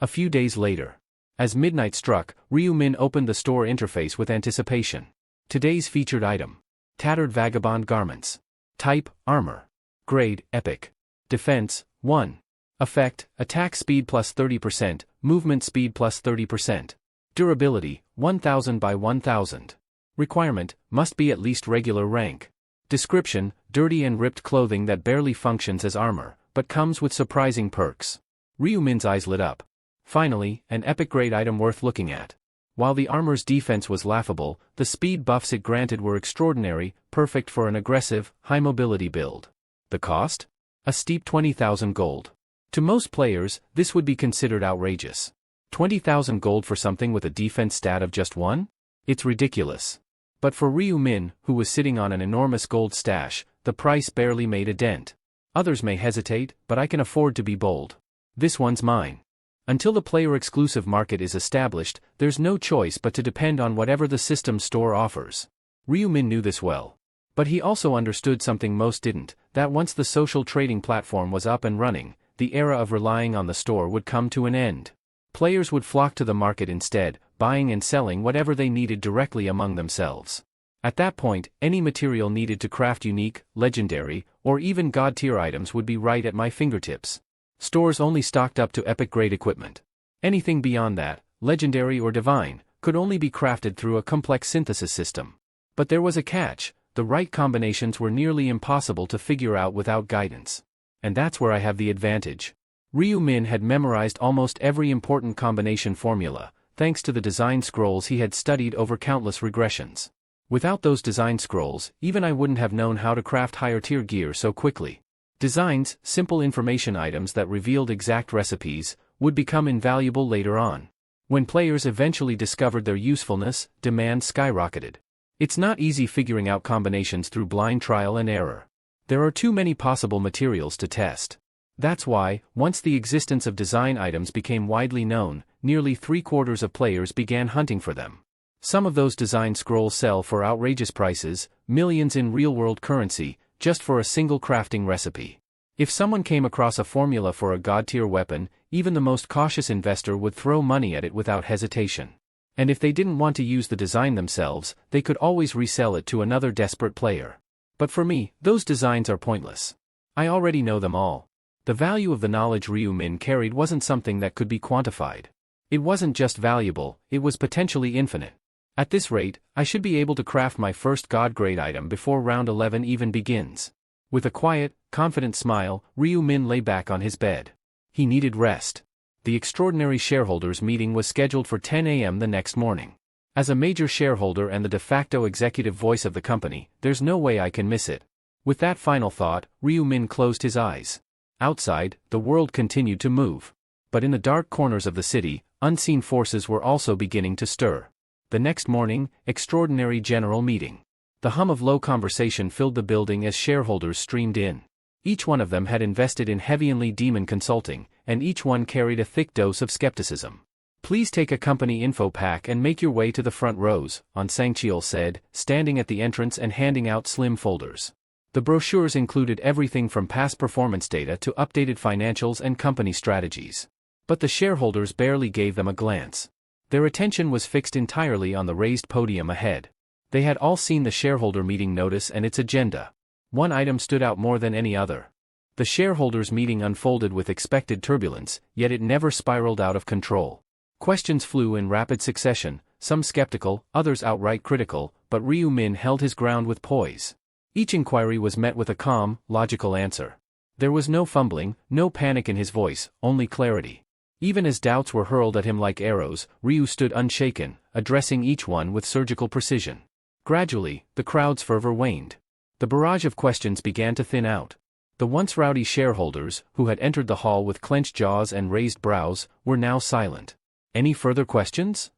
A few days later. As midnight struck, Ryu-min opened the store interface with anticipation. Today's featured item. Tattered vagabond garments. Type, armor. Grade, epic. Defense, 1. Effect, attack speed plus 30%, movement speed plus 30%. Durability, 1000 by 1000. Requirement, must be at least regular rank. Description, dirty and ripped clothing that barely functions as armor, but comes with surprising perks. Ryu-min's eyes lit up. Finally, an epic grade item worth looking at. While the armor's defense was laughable, the speed buffs it granted were extraordinary, perfect for an aggressive, high-mobility build. The cost? A steep 20,000 gold. To most players, this would be considered outrageous. 20,000 gold for something with a defense stat of just 1? It's ridiculous. But for Ryu-min, who was sitting on an enormous gold stash, the price barely made a dent. Others may hesitate, but I can afford to be bold. This one's mine. Until the player-exclusive market is established, there's no choice but to depend on whatever the system store offers. Ryu-min knew this well. But he also understood something most didn't, that once the social trading platform was up and running, the era of relying on the store would come to an end. Players would flock to the market instead, buying and selling whatever they needed directly among themselves. At that point, any material needed to craft unique, legendary, or even god-tier items would be right at my fingertips. Stores only stocked up to epic-grade equipment. Anything beyond that, legendary or divine, could only be crafted through a complex synthesis system. But there was a catch: the right combinations were nearly impossible to figure out without guidance. And that's where I have the advantage. Ryu-min had memorized almost every important combination formula, thanks to the design scrolls he had studied over countless regressions. Without those design scrolls, even I wouldn't have known how to craft higher-tier gear so quickly. Designs, simple information items that revealed exact recipes, would become invaluable later on. When players eventually discovered their usefulness, demand skyrocketed. It's not easy figuring out combinations through blind trial and error. There are too many possible materials to test. That's why, once the existence of design items became widely known, nearly 3/4 of players began hunting for them. Some of those design scrolls sell for outrageous prices, millions in real-world currency, just for a single crafting recipe. If someone came across a formula for a god-tier weapon, even the most cautious investor would throw money at it without hesitation. And if they didn't want to use the design themselves, they could always resell it to another desperate player. But for me, those designs are pointless. I already know them all. The value of the knowledge Ryu-min carried wasn't something that could be quantified. It wasn't just valuable, it was potentially infinite. At this rate, I should be able to craft my first god-grade item before round 11 even begins. With a quiet, confident smile, Ryu-min lay back on his bed. He needed rest. The extraordinary shareholders meeting was scheduled for 10 a.m. the next morning. As a major shareholder and the de facto executive voice of the company, there's no way I can miss it. With that final thought, Ryu-min closed his eyes. Outside, the world continued to move. But in the dark corners of the city, unseen forces were also beginning to stir. The next morning, extraordinary general meeting. The hum of low conversation filled the building as shareholders streamed in. Each one of them had invested in Heavy Demon Consulting, and each one carried a thick dose of skepticism. "Please take a company info pack and make your way to the front rows," Sang-cheol said, standing at the entrance and handing out slim folders. The brochures included everything from past performance data to updated financials and company strategies. But the shareholders barely gave them a glance. Their attention was fixed entirely on the raised podium ahead. They had all seen the shareholder meeting notice and its agenda. One item stood out more than any other. The shareholders meeting unfolded with expected turbulence, yet it never spiraled out of control. Questions flew in rapid succession, some skeptical, others outright critical, but Ryu-min held his ground with poise. Each inquiry was met with a calm, logical answer. There was no fumbling, no panic in his voice, only clarity. Even as doubts were hurled at him like arrows, Ryu stood unshaken, addressing each one with surgical precision. Gradually, the crowd's fervor waned. The barrage of questions began to thin out. The once rowdy shareholders, who had entered the hall with clenched jaws and raised brows, were now silent. "Any further questions?"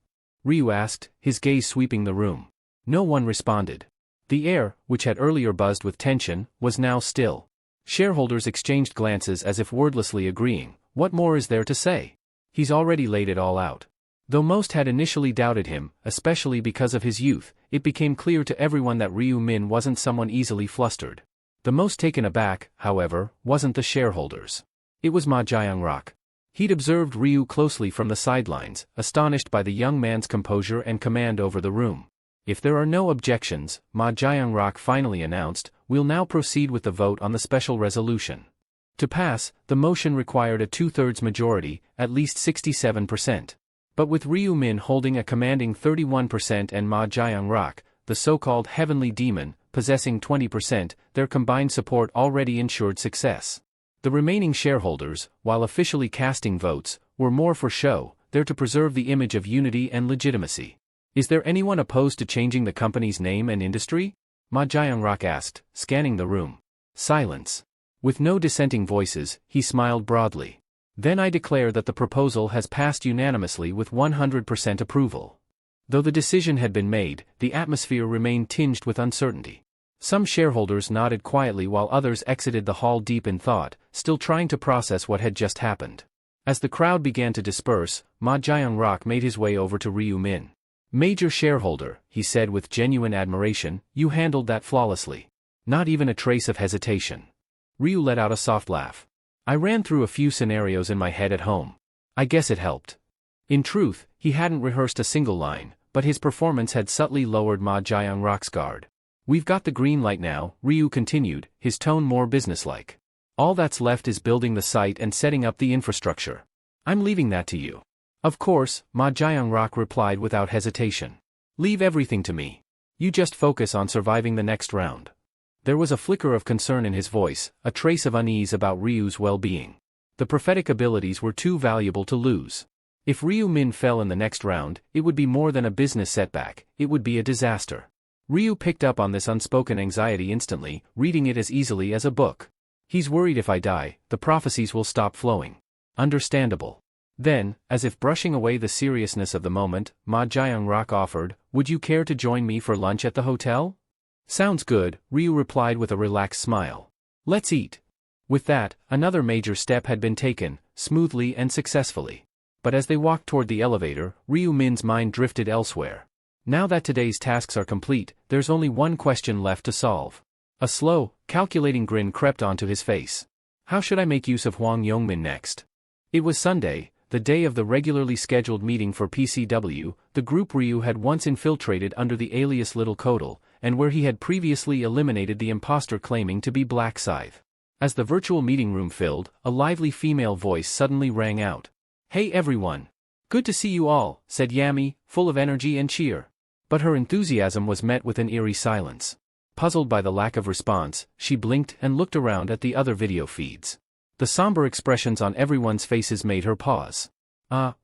Ryu asked, his gaze sweeping the room. No one responded. The air, which had earlier buzzed with tension, was now still. Shareholders exchanged glances as if wordlessly agreeing. What more is there to say? He's already laid it all out. Though most had initially doubted him, especially because of his youth, it became clear to everyone that Ryu Min wasn't someone easily flustered. The most taken aback, however, wasn't the shareholders. It was Ma Jiangrock. He'd observed Ryu closely from the sidelines, astonished by the young man's composure and command over the room. If there are no objections, Ma Jiangrock finally announced, we'll now proceed with the vote on the special resolution. To pass, the motion required a 2/3 majority, at least 67%. But with Ryu Min holding a commanding 31% and Ma Jiangrock, the so-called heavenly demon, possessing 20%, their combined support already ensured success. The remaining shareholders, while officially casting votes, were more for show, there to preserve the image of unity and legitimacy. Is there anyone opposed to changing the company's name and industry? Ma Jiangrock asked, scanning the room. Silence. With no dissenting voices, he smiled broadly. Then I declare that the proposal has passed unanimously with 100% approval. Though the decision had been made, the atmosphere remained tinged with uncertainty. Some shareholders nodded quietly while others exited the hall deep in thought, still trying to process what had just happened. As the crowd began to disperse, Ma Jiangrock made his way over to Ryu Min. Major shareholder, he said with genuine admiration, you handled that flawlessly. Not even a trace of hesitation. Ryu let out a soft laugh. I ran through a few scenarios in my head at home. I guess it helped. In truth, he hadn't rehearsed a single line, but his performance had subtly lowered Ma Jiangrock's guard. We've got the green light now, Ryu continued, his tone more businesslike. All that's left is building the site and setting up the infrastructure. I'm leaving that to you. Of course, Ma Jiangrock replied without hesitation. Leave everything to me. You just focus on surviving the next round. There was a flicker of concern in his voice, a trace of unease about Ryu's well-being. The prophetic abilities were too valuable to lose. If Ryu Min fell in the next round, it would be more than a business setback, it would be a disaster. Ryu picked up on this unspoken anxiety instantly, reading it as easily as a book. He's worried if I die, the prophecies will stop flowing. Understandable. Then, as if brushing away the seriousness of the moment, Ma Jiangrock offered, would you care to join me for lunch at the hotel? Sounds good, Ryu replied with a relaxed smile. Let's eat. With that, another major step had been taken, smoothly and successfully. But as they walked toward the elevator, Ryu Min's mind drifted elsewhere. Now that today's tasks are complete, there's only one question left to solve. A slow, calculating grin crept onto his face. How should I make use of Huang Yongmin next? It was Sunday, the day of the regularly scheduled meeting for PCW, the group Ryu had once infiltrated under the alias Little Kodal, and where he had previously eliminated the imposter claiming to be Black Scythe. As the virtual meeting room filled, a lively female voice suddenly rang out. Hey everyone! Good to see you all, said Yami, full of energy and cheer. But her enthusiasm was met with an eerie silence. Puzzled by the lack of response, she blinked and looked around at the other video feeds. The somber expressions on everyone's faces made her pause.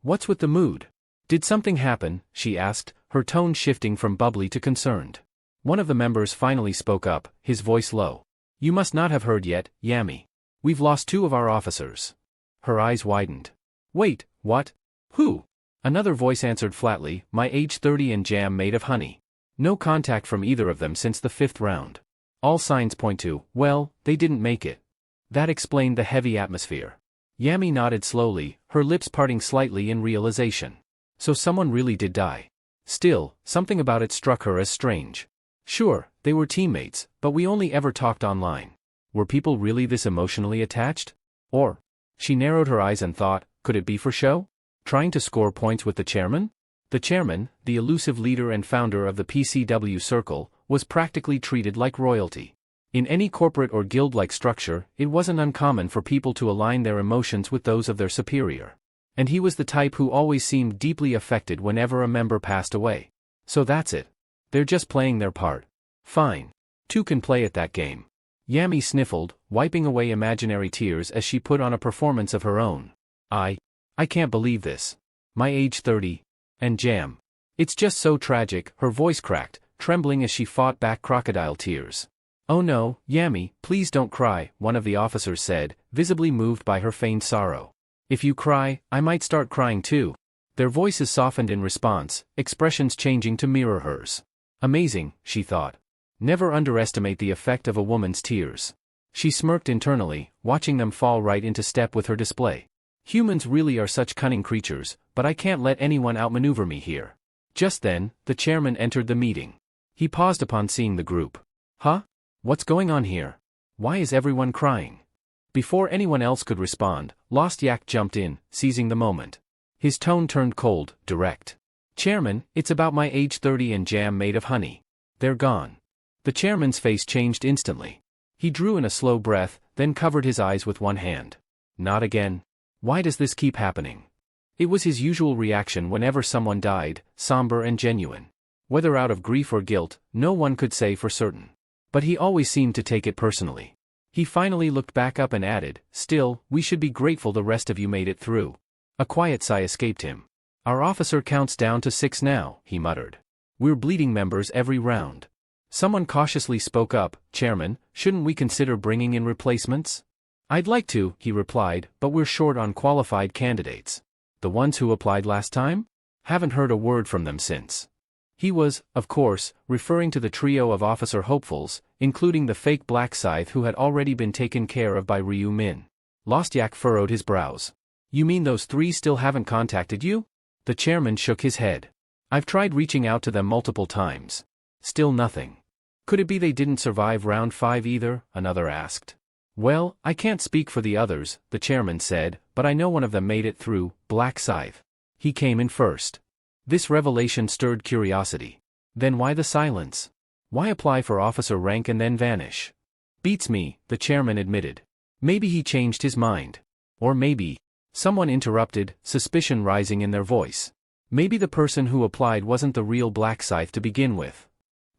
What's with the mood? Did something happen? She asked, her tone shifting from bubbly to concerned. One of the members finally spoke up, his voice low. You must not have heard yet, Yami. We've lost 2 of our officers. Her eyes widened. Wait, what? Who? Another voice answered flatly, my age 30 and jam made of honey. No contact from either of them since the 5th round. All signs point to, well, they didn't make it. That explained the heavy atmosphere. Yami nodded slowly, her lips parting slightly in realization. So someone really did die. Still, something about it struck her as strange. Sure, they were teammates, but we only ever talked online. Were people really this emotionally attached? Or? She narrowed her eyes and thought, could it be for show? Trying to score points with the chairman? The chairman, the elusive leader and founder of the PCW circle, was practically treated like royalty. In any corporate or guild-like structure, it wasn't uncommon for people to align their emotions with those of their superior. And he was the type who always seemed deeply affected whenever a member passed away. So that's it. They're just playing their part. Fine. 2 can play at that game. Yami sniffled, wiping away imaginary tears as she put on a performance of her own. I can't believe this. My age 30. And jam. It's just so tragic, her voice cracked, trembling as she fought back crocodile tears. Oh no, Yami, please don't cry, one of the officers said, visibly moved by her feigned sorrow. If you cry, I might start crying too. Their voices softened in response, expressions changing to mirror hers. Amazing, she thought. Never underestimate the effect of a woman's tears. She smirked internally, watching them fall right into step with her display. Humans really are such cunning creatures, but but I can't let anyone outmaneuver me here. Just then, the chairman entered the meeting. He paused upon seeing the group. Huh? What's going on here? Why is everyone crying? Before anyone else could respond, Lost Yak jumped in, seizing the moment. His tone turned cold, direct. Chairman, it's about my age 30 and jam made of honey. They're gone. The chairman's face changed instantly. He drew in a slow breath, then covered his eyes with one hand. Not again. Why does this keep happening? It was his usual reaction whenever someone died, somber and genuine. Whether out of grief or guilt, no one could say for certain. But he always seemed to take it personally. He finally looked back up and added, "Still, we should be grateful the rest of you made it through." A quiet sigh escaped him. "Our officer counts down to 6 now," he muttered. "We're bleeding members every round." Someone cautiously spoke up, "Chairman, shouldn't we consider bringing in replacements?" "I'd like to," he replied, "but we're short on qualified candidates." "The ones who applied last time? Haven't heard a word from them since." He was, of course, referring to the trio of officer hopefuls, including the fake Black Scythe who had already been taken care of by Ryu Min. Lost Yak furrowed his brows. "You mean those 3 still haven't contacted you?" The chairman shook his head. "I've tried reaching out to them multiple times. Still nothing." "Could it be they didn't survive round 5 either?" another asked. "Well, I can't speak for the others," the chairman said, "but I know one of them made it through, Black Scythe. He came in first." This revelation stirred curiosity. Then why the silence? Why apply for officer rank and then vanish? "Beats me," the chairman admitted. "Maybe he changed his mind. Or maybe..." Someone interrupted, suspicion rising in their voice. "Maybe the person who applied wasn't the real Black Scythe to begin with."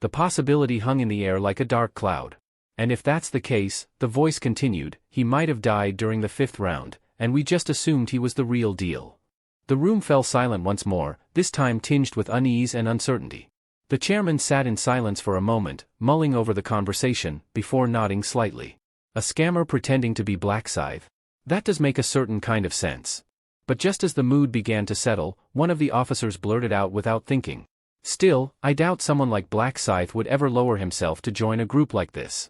The possibility hung in the air like a dark cloud. "And if that's the case," the voice continued, "he might have died during the 5th round, and we just assumed he was the real deal." The room fell silent once more, this time tinged with unease and uncertainty. The chairman sat in silence for a moment, mulling over the conversation, before nodding slightly. "A scammer pretending to be Black Scythe? That does make a certain kind of sense." But just as the mood began to settle, one of the officers blurted out without thinking, "Still, I doubt someone like Black Scythe would ever lower himself to join a group like this."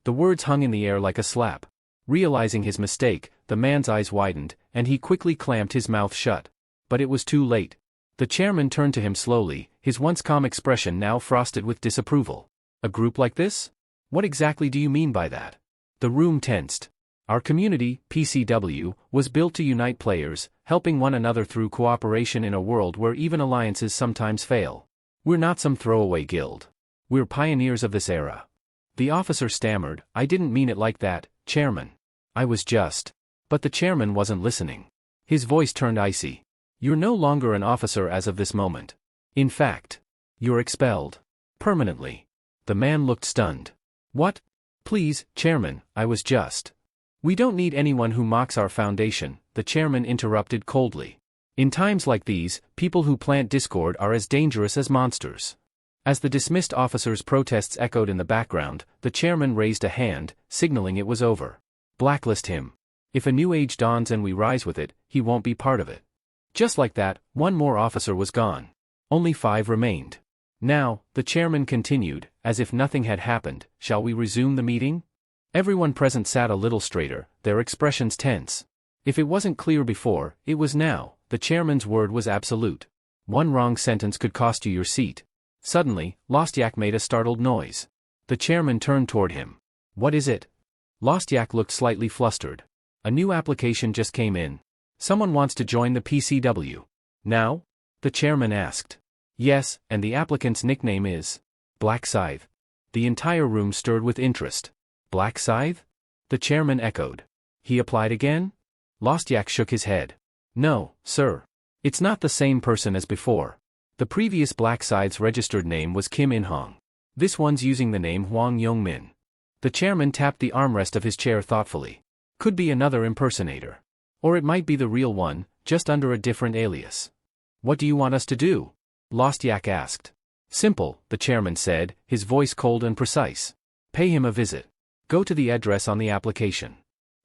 The words hung in the air like a slap. Realizing his mistake, the man's eyes widened, and he quickly clamped his mouth shut. But it was too late. The chairman turned to him slowly, his once calm expression now frosted with disapproval. "A group like this? What exactly do you mean by that?" The room tensed. "Our community, PCW, was built to unite players, helping one another through cooperation in a world where even alliances sometimes fail. We're not some throwaway guild. We're pioneers of this era." The officer stammered, "I didn't mean it like that, Chairman. I was just..." But the chairman wasn't listening. His voice turned icy. "You're no longer an officer as of this moment. In fact, you're expelled. Permanently." The man looked stunned. "What? Please, Chairman, I was just..." "We don't need anyone who mocks our foundation," the chairman interrupted coldly. "In times like these, people who plant discord are as dangerous as monsters." As the dismissed officer's protests echoed in the background, the chairman raised a hand, signaling it was over. "Blacklist him. If a new age dawns and we rise with it, he won't be part of it." Just like that, one more officer was gone. Only 5 remained. "Now," the chairman continued, as if nothing had happened, "shall we resume the meeting?" Everyone present sat a little straighter, their expressions tense. If it wasn't clear before, it was now. The chairman's word was absolute. One wrong sentence could cost you your seat. Suddenly, Lost Yak made a startled noise. The chairman turned toward him. "What is it?" Lost Yak looked slightly flustered. "A new application just came in. Someone wants to join the PCW. Now?" the chairman asked. "Yes, and the applicant's nickname is Black Scythe." The entire room stirred with interest. "Black Scythe?" the chairman echoed. "He applied again?" Lost Yak shook his head. "No, sir. It's not the same person as before. The previous Black Scythe's registered name was Kim In-hong. This one's using the name Hwang Yong-min." The chairman tapped the armrest of his chair thoughtfully. "Could be another impersonator. Or it might be the real one, just under a different alias." "What do you want us to do?" Lost Yak asked. "Simple," the chairman said, his voice cold and precise. "Pay him a visit. Go to the address on the application.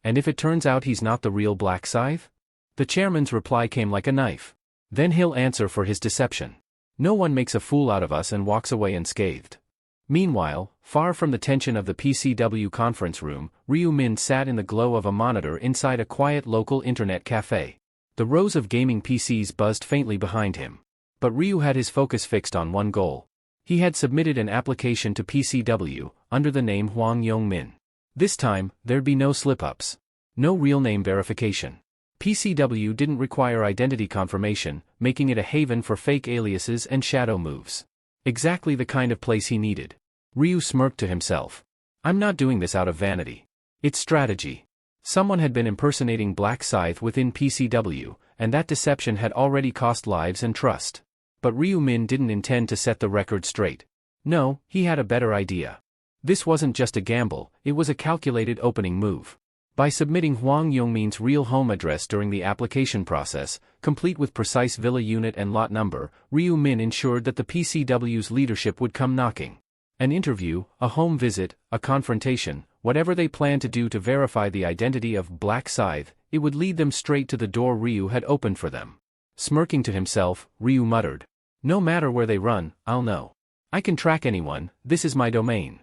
And if it turns out he's not the real Black Scythe?" The chairman's reply came like a knife. "Then he'll answer for his deception. No one makes a fool out of us and walks away unscathed." Meanwhile, far from the tension of the PCW conference room, Ryu Min sat in the glow of a monitor inside a quiet local internet cafe. The rows of gaming PCs buzzed faintly behind him. But Ryu had his focus fixed on one goal. He had submitted an application to PCW, under the name Hwang Yong-min. This time, there'd be no slip-ups. No real name verification. PCW didn't require identity confirmation, making it a haven for fake aliases and shadow moves. Exactly the kind of place he needed. Ryu smirked to himself. I'm not doing this out of vanity. It's strategy. Someone had been impersonating Black Scythe within PCW, and that deception had already cost lives and trust. But Ryu-min didn't intend to set the record straight. No, he had a better idea. This wasn't just a gamble, it was a calculated opening move. By submitting Hwang Yong-min's real home address during the application process, complete with precise villa unit and lot number, Ryu-min ensured that the PCW's leadership would come knocking. An interview, a home visit, a confrontation, whatever they planned to do to verify the identity of Black Scythe, it would lead them straight to the door Ryu had opened for them. Smirking to himself, Ryu muttered, "No matter where they run, I'll know. I can track anyone, this is my domain."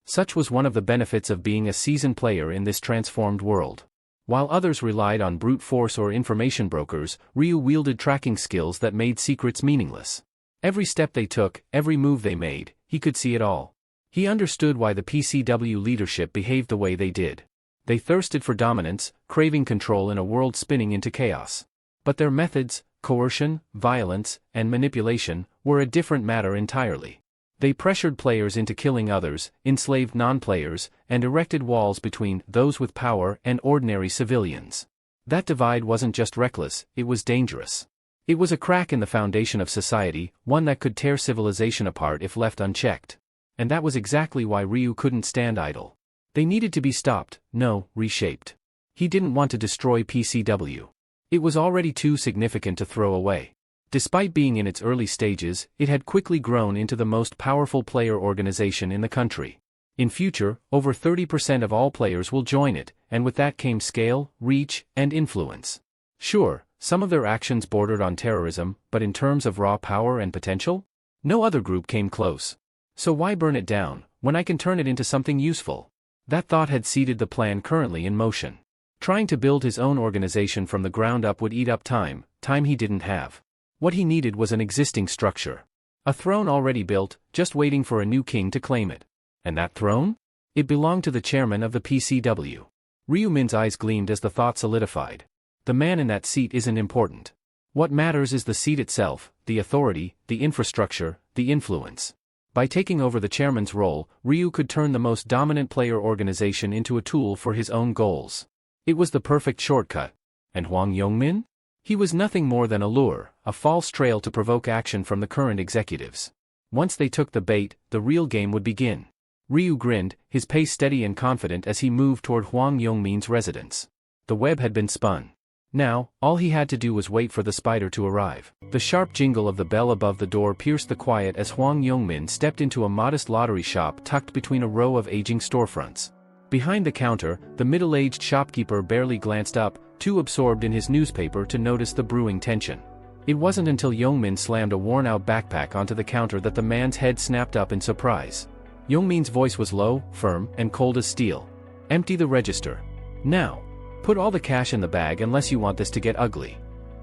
Such was one of the benefits of being a seasoned player in this transformed world. While others relied on brute force or information brokers, Ryu wielded tracking skills that made secrets meaningless. Every step they took, every move they made, he could see it all. He understood why the PCW leadership behaved the way they did. They thirsted for dominance, craving control in a world spinning into chaos. But their methods, coercion, violence, and manipulation, were a different matter entirely. They pressured players into killing others, enslaved non-players, and erected walls between those with power and ordinary civilians. That divide wasn't just reckless, it was dangerous. It was a crack in the foundation of society, one that could tear civilization apart if left unchecked. And that was exactly why Ryu couldn't stand idle. They needed to be stopped, no, reshaped. He didn't want to destroy PCW. It was already too significant to throw away. Despite being in its early stages, it had quickly grown into the most powerful player organization in the country. In future, over 30% of all players will join it, and with that came scale, reach, and influence. Sure, some of their actions bordered on terrorism, but in terms of raw power and potential? No other group came close. So why burn it down, when I can turn it into something useful? That thought had seeded the plan currently in motion. Trying to build his own organization from the ground up would eat up time he didn't have. What he needed was an existing structure. A throne already built, just waiting for a new king to claim it. And that throne? It belonged to the chairman of the PCW. Ryu-min's eyes gleamed as the thought solidified. The man in that seat isn't important. What matters is the seat itself, the authority, the infrastructure, the influence. By taking over the chairman's role, Ryu could turn the most dominant player organization into a tool for his own goals. It was the perfect shortcut. And Hwang Yong-min? He was nothing more than a lure, a false trail to provoke action from the current executives. Once they took the bait, the real game would begin. Ryu grinned, his pace steady and confident as he moved toward Hwang Yong-min's residence. The web had been spun. Now, all he had to do was wait for the spider to arrive. The sharp jingle of the bell above the door pierced the quiet as Hwang Yong-min stepped into a modest lottery shop tucked between a row of aging storefronts. Behind the counter, the middle-aged shopkeeper barely glanced up, too absorbed in his newspaper to notice the brewing tension. It wasn't until Yong-min slammed a worn-out backpack onto the counter that the man's head snapped up in surprise. Yong-min's voice was low, firm, and cold as steel. "Empty the register. Now. Put all the cash in the bag unless you want this to get ugly."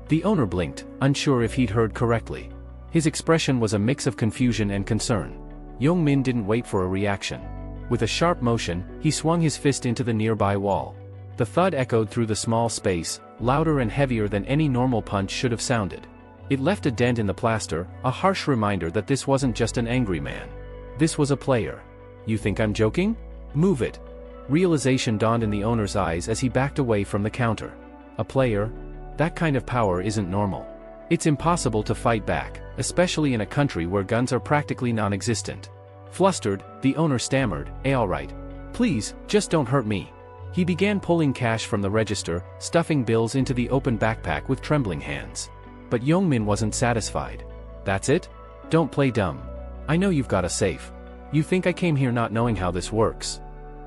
The owner blinked, unsure if he'd heard correctly. His expression was a mix of confusion and concern. Yong-min didn't wait for a reaction. With a sharp motion, he swung his fist into the nearby wall. The thud echoed through the small space, louder and heavier than any normal punch should have sounded. It left a dent in the plaster, a harsh reminder that this wasn't just an angry man. This was a player. "You think I'm joking? Move it." Realization dawned in the owner's eyes as he backed away from the counter. A player? That kind of power isn't normal. It's impossible to fight back, especially in a country where guns are practically non-existent. Flustered, the owner stammered, "All right. Please, just don't hurt me." He began pulling cash from the register, stuffing bills into the open backpack with trembling hands. But Yong-min wasn't satisfied. "That's it? Don't play dumb. I know you've got a safe. You think I came here not knowing how this works?"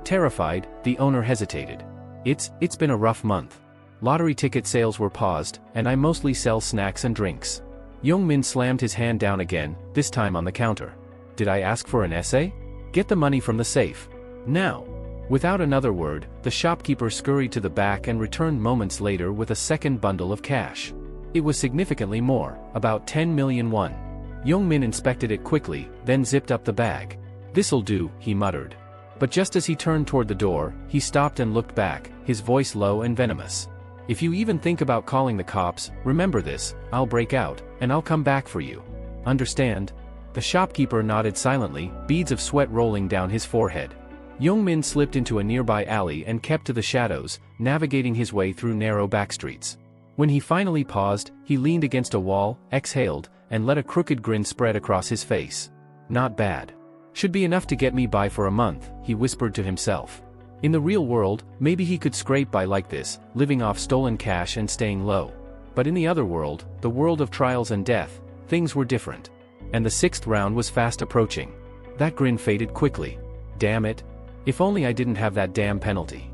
Terrified, the owner hesitated. It's been a rough month. Lottery ticket sales were paused, and I mostly sell snacks and drinks." Yong-min slammed his hand down again, this time on the counter. "Did I ask for an essay? Get the money from the safe. Now." Without another word, the shopkeeper scurried to the back and returned moments later with a second bundle of cash. It was significantly more, about 10 million won. Young-min inspected it quickly, then zipped up the bag. "This'll do," he muttered. But just as he turned toward the door, he stopped and looked back, his voice low and venomous. "If you even think about calling the cops, remember this, I'll break out, and I'll come back for you. Understand?" The shopkeeper nodded silently, beads of sweat rolling down his forehead. Young-min slipped into a nearby alley and kept to the shadows, navigating his way through narrow backstreets. When he finally paused, he leaned against a wall, exhaled, and let a crooked grin spread across his face. "Not bad. Should be enough to get me by for a month," he whispered to himself. In the real world, maybe he could scrape by like this, living off stolen cash and staying low. But in the other world, the world of trials and death, things were different. And the 6th round was fast approaching. That grin faded quickly. Damn it. If only I didn't have that damn penalty.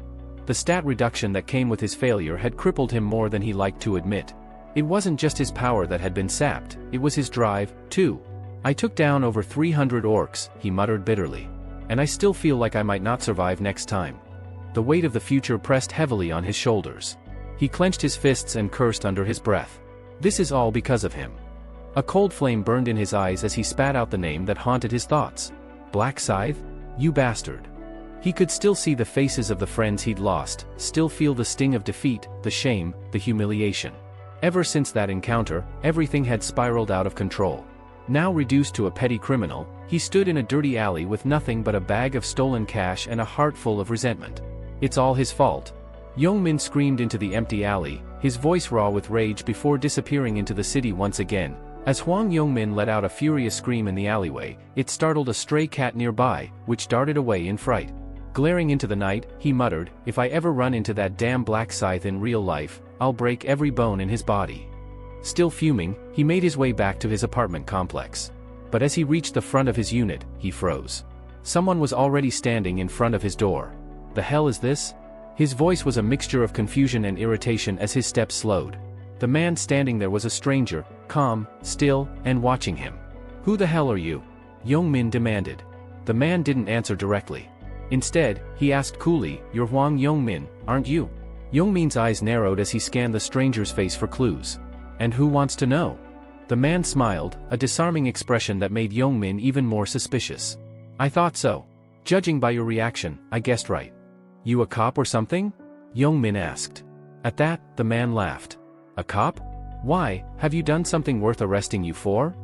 The stat reduction that came with his failure had crippled him more than he liked to admit. It wasn't just his power that had been sapped, it was his drive, too. "I took down over 300 orcs," he muttered bitterly. "And I still feel like I might not survive next time." The weight of the future pressed heavily on his shoulders. He clenched his fists and cursed under his breath. This is all because of him. A cold flame burned in his eyes as he spat out the name that haunted his thoughts. Black Scythe? You bastard. He could still see the faces of the friends he'd lost, still feel the sting of defeat, the shame, the humiliation. Ever since that encounter, everything had spiraled out of control. Now reduced to a petty criminal, he stood in a dirty alley with nothing but a bag of stolen cash and a heart full of resentment. It's all his fault. Young-min screamed into the empty alley, his voice raw with rage before disappearing into the city once again. As Hwang Young-min let out a furious scream in the alleyway, it startled a stray cat nearby, which darted away in fright. Glaring into the night, he muttered, "If I ever run into that damn Black Scythe in real life, I'll break every bone in his body." Still fuming, he made his way back to his apartment complex. But as he reached the front of his unit, he froze. Someone was already standing in front of his door. The hell is this? His voice was a mixture of confusion and irritation as his steps slowed. The man standing there was a stranger, calm, still, and watching him. "Who the hell are you?" Young-min demanded. The man didn't answer directly. Instead, he asked coolly, "You're Hwang Young-min, aren't you?" Young-min's eyes narrowed as he scanned the stranger's face for clues. "And who wants to know?" The man smiled, a disarming expression that made Young-min even more suspicious. "I thought so. Judging by your reaction, I guessed right." "You a cop or something?" Young-min asked. At that, the man laughed. "A cop? Why, have you done something worth arresting you for?"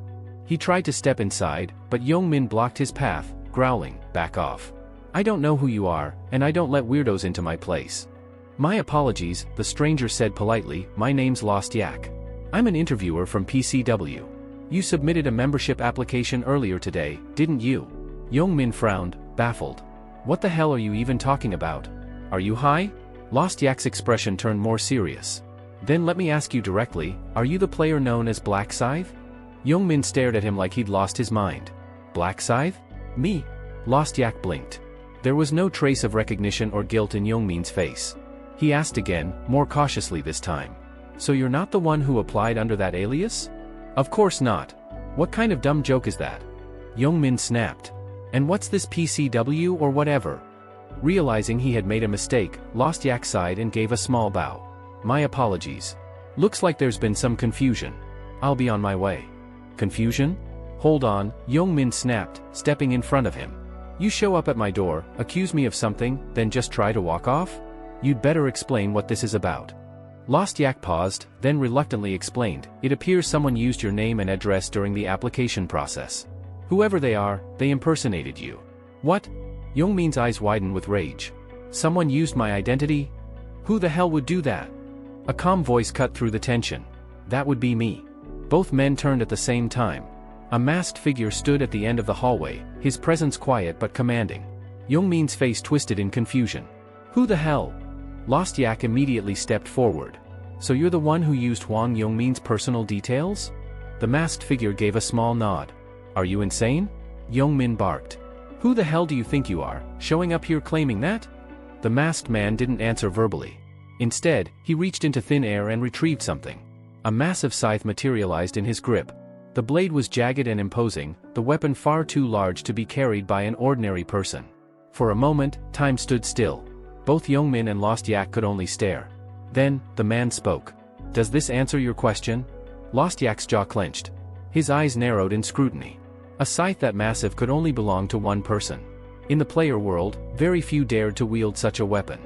He tried to step inside, but Young-min blocked his path, growling, "Back off. I don't know who you are, and I don't let weirdos into my place." "My apologies," the stranger said politely, "my name's Lost Yak. I'm an interviewer from PCW. You submitted a membership application earlier today, didn't you?" Young-min frowned, baffled. "What the hell are you even talking about? Are you high?" Lost Yak's expression turned more serious. "Then let me ask you directly, are you the player known as Black Scythe?" Young-min stared at him like he'd lost his mind. "Black Scythe? Me?" Lost Yak blinked. There was no trace of recognition or guilt in Young-min's face. He asked again, more cautiously this time. "So you're not the one who applied under that alias?" "Of course not. What kind of dumb joke is that?" Young-min snapped. "And what's this PCW or whatever?" Realizing he had made a mistake, Lost Yak sighed and gave a small bow. "My apologies. Looks like there's been some confusion. I'll be on my way." "Confusion? Hold on," Young-min snapped, stepping in front of him. "You show up at my door, accuse me of something, then just try to walk off? You'd better explain what this is about." Lost Yak paused, then reluctantly explained, "It appears someone used your name and address during the application process. Whoever they are, they impersonated you." "What?" Young-min's eyes widened with rage. "Someone used my identity? Who the hell would do that?" A calm voice cut through the tension. "That would be me." Both men turned at the same time. A masked figure stood at the end of the hallway, his presence quiet but commanding. Young-min's face twisted in confusion. "Who the hell?" Lost Yak immediately stepped forward. "So you're the one who used Hwang Young-min's personal details?" The masked figure gave a small nod. "Are you insane?" Young-min barked. "Who the hell do you think you are, showing up here claiming that?" The masked man didn't answer verbally. Instead, he reached into thin air and retrieved something. A massive scythe materialized in his grip. The blade was jagged and imposing, the weapon far too large to be carried by an ordinary person. For a moment, time stood still. Both Youngmin and Lost Yak could only stare. Then, the man spoke. "Does this answer your question?" Lost Yak's jaw clenched. His eyes narrowed in scrutiny. A scythe that massive could only belong to one person. In the player world, very few dared to wield such a weapon.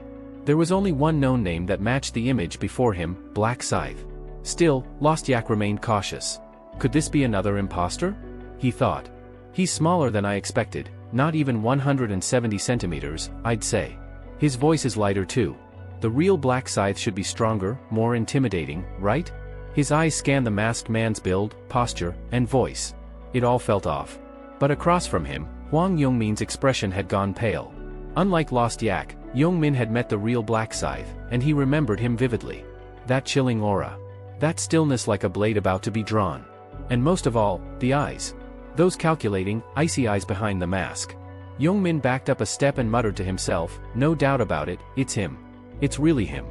There was only one known name that matched the image before him, Black Scythe. Still, Lost Yak remained cautious. Could this be another imposter? He thought. He's smaller than I expected, not even 170 centimeters, I'd say. His voice is lighter too. The real Black Scythe should be stronger, more intimidating, right? His eyes scanned the masked man's build, posture, and voice. It all felt off. But across from him, Hwang Yongmin's expression had gone pale. Unlike Lost Yak, Youngmin had met the real Black Scythe, and he remembered him vividly. That chilling aura. That stillness like a blade about to be drawn. And most of all, the eyes. Those calculating, icy eyes behind the mask. Youngmin backed up a step and muttered to himself, "No doubt about it, it's him. It's really him."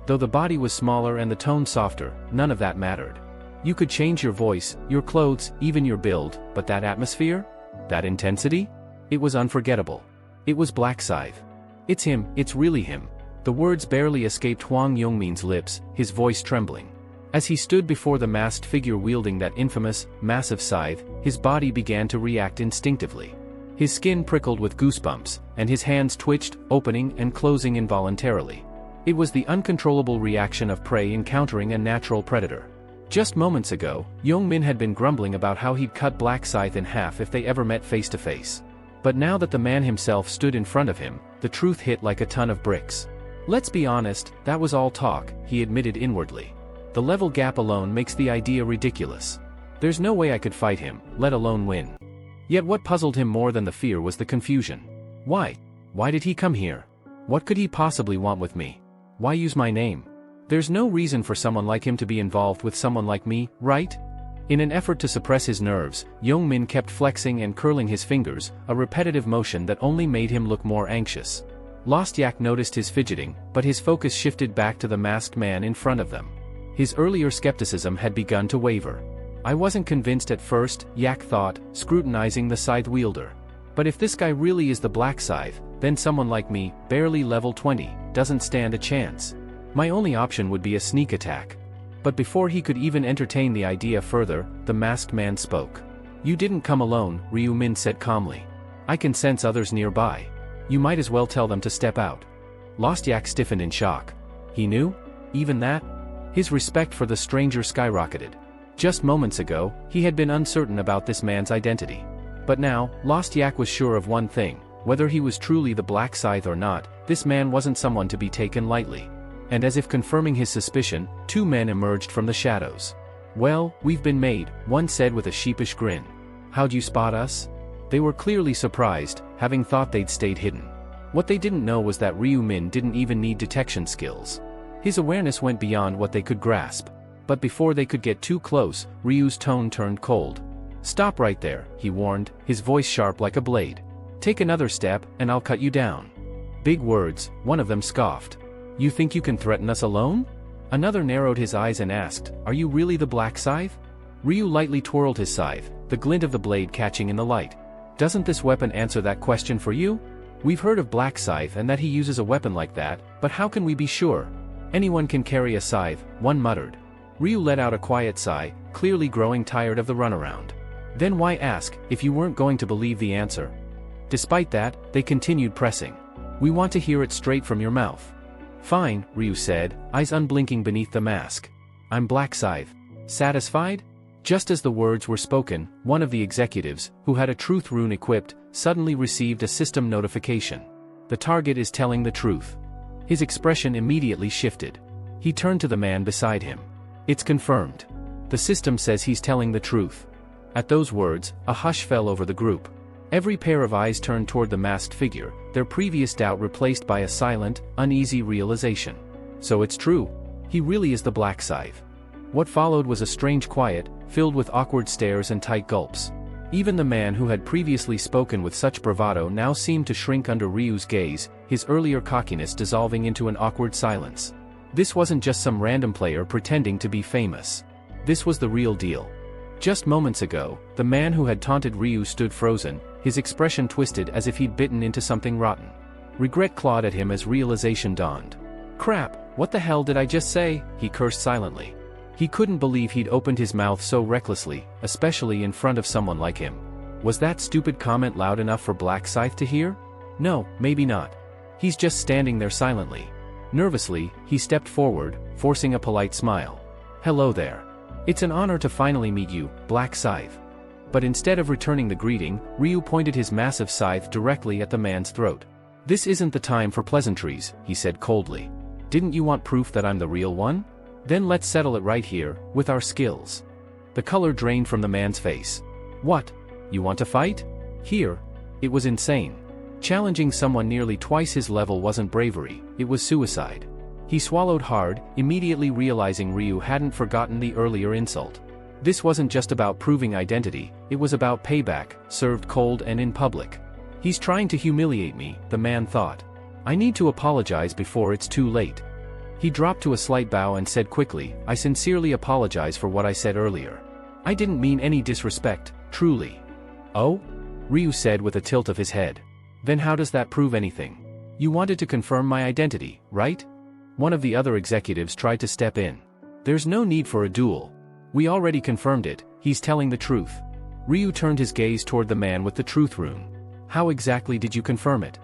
Though the body was smaller and the tone softer, none of that mattered. You could change your voice, your clothes, even your build, but that atmosphere? That intensity? It was unforgettable. It was Black Scythe. "It's him, it's really him." The words barely escaped Hwang Yongmin's lips, his voice trembling. As he stood before the masked figure wielding that infamous, massive scythe, his body began to react instinctively. His skin prickled with goosebumps, and his hands twitched, opening and closing involuntarily. It was the uncontrollable reaction of prey encountering a natural predator. Just moments ago, Youngmin had been grumbling about how he'd cut Black Scythe in half if they ever met face to face. But now that the man himself stood in front of him, the truth hit like a ton of bricks. "Let's be honest, that was all talk," he admitted inwardly. "The level gap alone makes the idea ridiculous. There's no way I could fight him, let alone win." Yet what puzzled him more than the fear was the confusion. Why? Why did he come here? What could he possibly want with me? Why use my name? There's no reason for someone like him to be involved with someone like me, right? In an effort to suppress his nerves, Youngmin kept flexing and curling his fingers, a repetitive motion that only made him look more anxious. Lost Yak noticed his fidgeting, but his focus shifted back to the masked man in front of them. His earlier skepticism had begun to waver. "I wasn't convinced at first," Yak thought, scrutinizing the scythe wielder. "But if this guy really is the Black Scythe, then someone like me, barely level 20, doesn't stand a chance. My only option would be a sneak attack." But before he could even entertain the idea further, the masked man spoke. "You didn't come alone," Ryu Min said calmly. "I can sense others nearby. You might as well tell them to step out." Lost Yak stiffened in shock. He knew? Even that? His respect for the stranger skyrocketed. Just moments ago, he had been uncertain about this man's identity. But now, Lost Yak was sure of one thing: whether he was truly the Black Scythe or not, this man wasn't someone to be taken lightly. And as if confirming his suspicion, two men emerged from the shadows. "Well, we've been made," one said with a sheepish grin. "How'd you spot us?" They were clearly surprised, having thought they'd stayed hidden. What they didn't know was that Ryu Min didn't even need detection skills. His awareness went beyond what they could grasp. But before they could get too close, Ryu's tone turned cold. "Stop right there," he warned, his voice sharp like a blade. "Take another step, and I'll cut you down." Big words, one of them scoffed. "You think you can threaten us alone?" Another narrowed his eyes and asked, "Are you really the Black Scythe?" Ryu lightly twirled his scythe, the glint of the blade catching in the light. "Doesn't this weapon answer that question for you? We've heard of Black Scythe and that he uses a weapon like that, but how can we be sure?" "Anyone can carry a scythe," one muttered. Ryu let out a quiet sigh, clearly growing tired of the runaround. "Then why ask, if you weren't going to believe the answer?" Despite that, they continued pressing. "We want to hear it straight from your mouth." "Fine," Ryu said, eyes unblinking beneath the mask. "I'm Black Scythe. Satisfied?" Just as the words were spoken, one of the executives, who had a truth rune equipped, suddenly received a system notification. The target is telling the truth. His expression immediately shifted. He turned to the man beside him. "It's confirmed. The system says he's telling the truth." At those words, a hush fell over the group. Every pair of eyes turned toward the masked figure, their previous doubt replaced by a silent, uneasy realization. So it's true. He really is the Black Scythe. What followed was a strange quiet, filled with awkward stares and tight gulps. Even the man who had previously spoken with such bravado now seemed to shrink under Ryu's gaze, his earlier cockiness dissolving into an awkward silence. This wasn't just some random player pretending to be famous. This was the real deal. Just moments ago, the man who had taunted Ryu stood frozen, his expression twisted as if he'd bitten into something rotten. Regret clawed at him as realization dawned. Crap, what the hell did I just say? He cursed silently. He couldn't believe he'd opened his mouth so recklessly, especially in front of someone like him. Was that stupid comment loud enough for Black Scythe to hear? No, maybe not. He's just standing there silently. Nervously, he stepped forward, forcing a polite smile. Hello there. It's an honor to finally meet you, Black Scythe. But instead of returning the greeting, Ryu pointed his massive scythe directly at the man's throat. This isn't the time for pleasantries, he said coldly. Didn't you want proof that I'm the real one? Then let's settle it right here, with our skills. The color drained from the man's face. What? You want to fight? Here? It was insane. Challenging someone nearly twice his level wasn't bravery, it was suicide. He swallowed hard, immediately realizing Ryu hadn't forgotten the earlier insult. This wasn't just about proving identity, it was about payback, served cold and in public. He's trying to humiliate me, the man thought. I need to apologize before it's too late. He dropped to a slight bow and said quickly, I sincerely apologize for what I said earlier. I didn't mean any disrespect, truly. Oh? Ryu said with a tilt of his head. Then how does that prove anything? You wanted to confirm my identity, right? One of the other executives tried to step in. There's no need for a duel. We already confirmed it, he's telling the truth. Ryu turned his gaze toward the man with the truth rune. How exactly did you confirm it?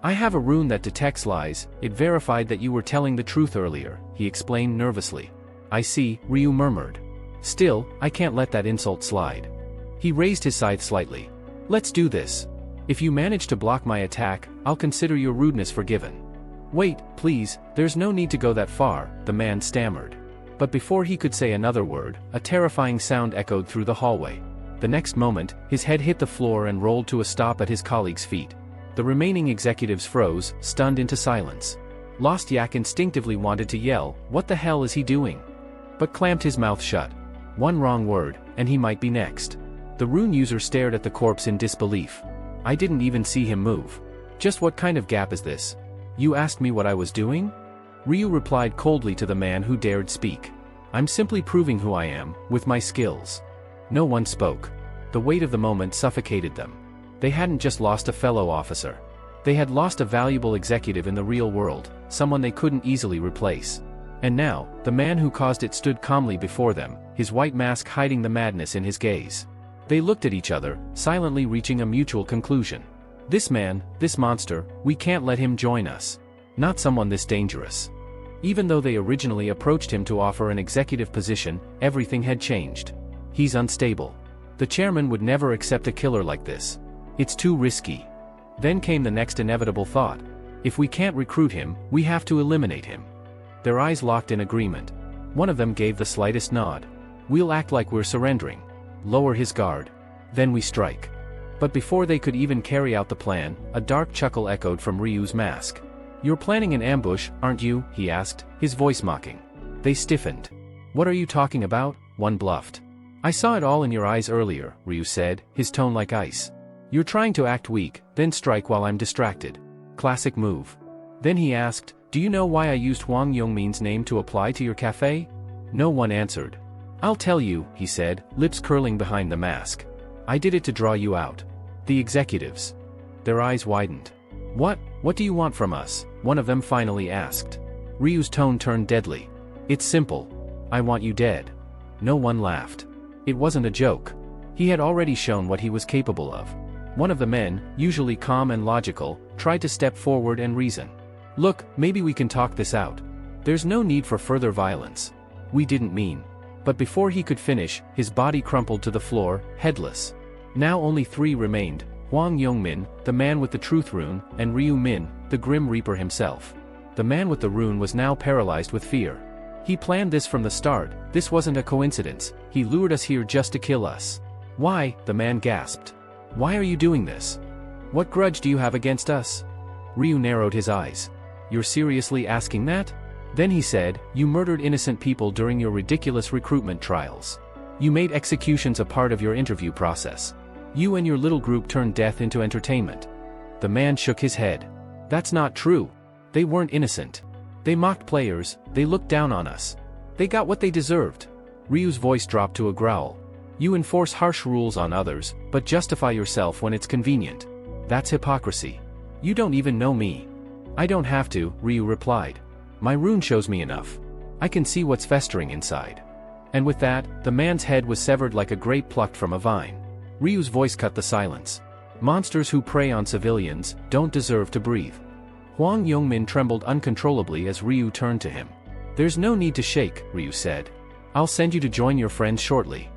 I have a rune that detects lies, it verified that you were telling the truth earlier, he explained nervously. I see, Ryu murmured. Still, I can't let that insult slide. He raised his scythe slightly. Let's do this. If you manage to block my attack, I'll consider your rudeness forgiven. Wait, please, there's no need to go that far, the man stammered. But before he could say another word, a terrifying sound echoed through the hallway. The next moment, his head hit the floor and rolled to a stop at his colleague's feet. The remaining executives froze, stunned into silence. Lost Yak instinctively wanted to yell, what the hell is he doing? But clamped his mouth shut. One wrong word, and he might be next. The rune user stared at the corpse in disbelief. I didn't even see him move. Just what kind of gap is this? You asked me what I was doing? Ryu replied coldly to the man who dared speak. I'm simply proving who I am, with my skills. No one spoke. The weight of the moment suffocated them. They hadn't just lost a fellow officer. They had lost a valuable executive in the real world, someone they couldn't easily replace. And now, the man who caused it stood calmly before them, his white mask hiding the madness in his gaze. They looked at each other, silently reaching a mutual conclusion. This man, this monster, we can't let him join us. Not someone this dangerous. Even though they originally approached him to offer an executive position, everything had changed. He's unstable. The chairman would never accept a killer like this. It's too risky. Then came the next inevitable thought. If we can't recruit him, we have to eliminate him. Their eyes locked in agreement. One of them gave the slightest nod. We'll act like we're surrendering. Lower his guard. Then we strike. But before they could even carry out the plan, a dark chuckle echoed from Ryu's mask. You're planning an ambush, aren't you? He asked, his voice mocking. They stiffened. What are you talking about? One bluffed. I saw it all in your eyes earlier, Ryu said, his tone like ice. You're trying to act weak, then strike while I'm distracted. Classic move. Then he asked, do you know why I used Huang Yongmin's name to apply to your cafe? No one answered. I'll tell you, he said, lips curling behind the mask. I did it to draw you out. The executives. Their eyes widened. What do you want from us? One of them finally asked. Ryu's tone turned deadly. It's simple. I want you dead. No one laughed. It wasn't a joke. He had already shown what he was capable of. One of the men, usually calm and logical, tried to step forward and reason. Look, maybe we can talk this out. There's no need for further violence. We didn't mean. But before he could finish, his body crumpled to the floor, headless. Now only three remained, Huang Yongmin, the man with the truth rune, and Ryu Min, the Grim Reaper himself. The man with the rune was now paralyzed with fear. He planned this from the start, this wasn't a coincidence, he lured us here just to kill us. Why? The man gasped. Why are you doing this? What grudge do you have against us? Ryu narrowed his eyes. You're seriously asking that? Then he said, you murdered innocent people during your ridiculous recruitment trials. You made executions a part of your interview process. You and your little group turned death into entertainment. The man shook his head. That's not true. They weren't innocent. They mocked players, they looked down on us. They got what they deserved. Ryu's voice dropped to a growl. You enforce harsh rules on others, but justify yourself when it's convenient. That's hypocrisy. You don't even know me. I don't have to, Ryu replied. My rune shows me enough. I can see what's festering inside. And with that, the man's head was severed like a grape plucked from a vine. Ryu's voice cut the silence. Monsters who prey on civilians don't deserve to breathe. Hwang Yongmin trembled uncontrollably as Ryu turned to him. There's no need to shake, Ryu said. I'll send you to join your friends shortly.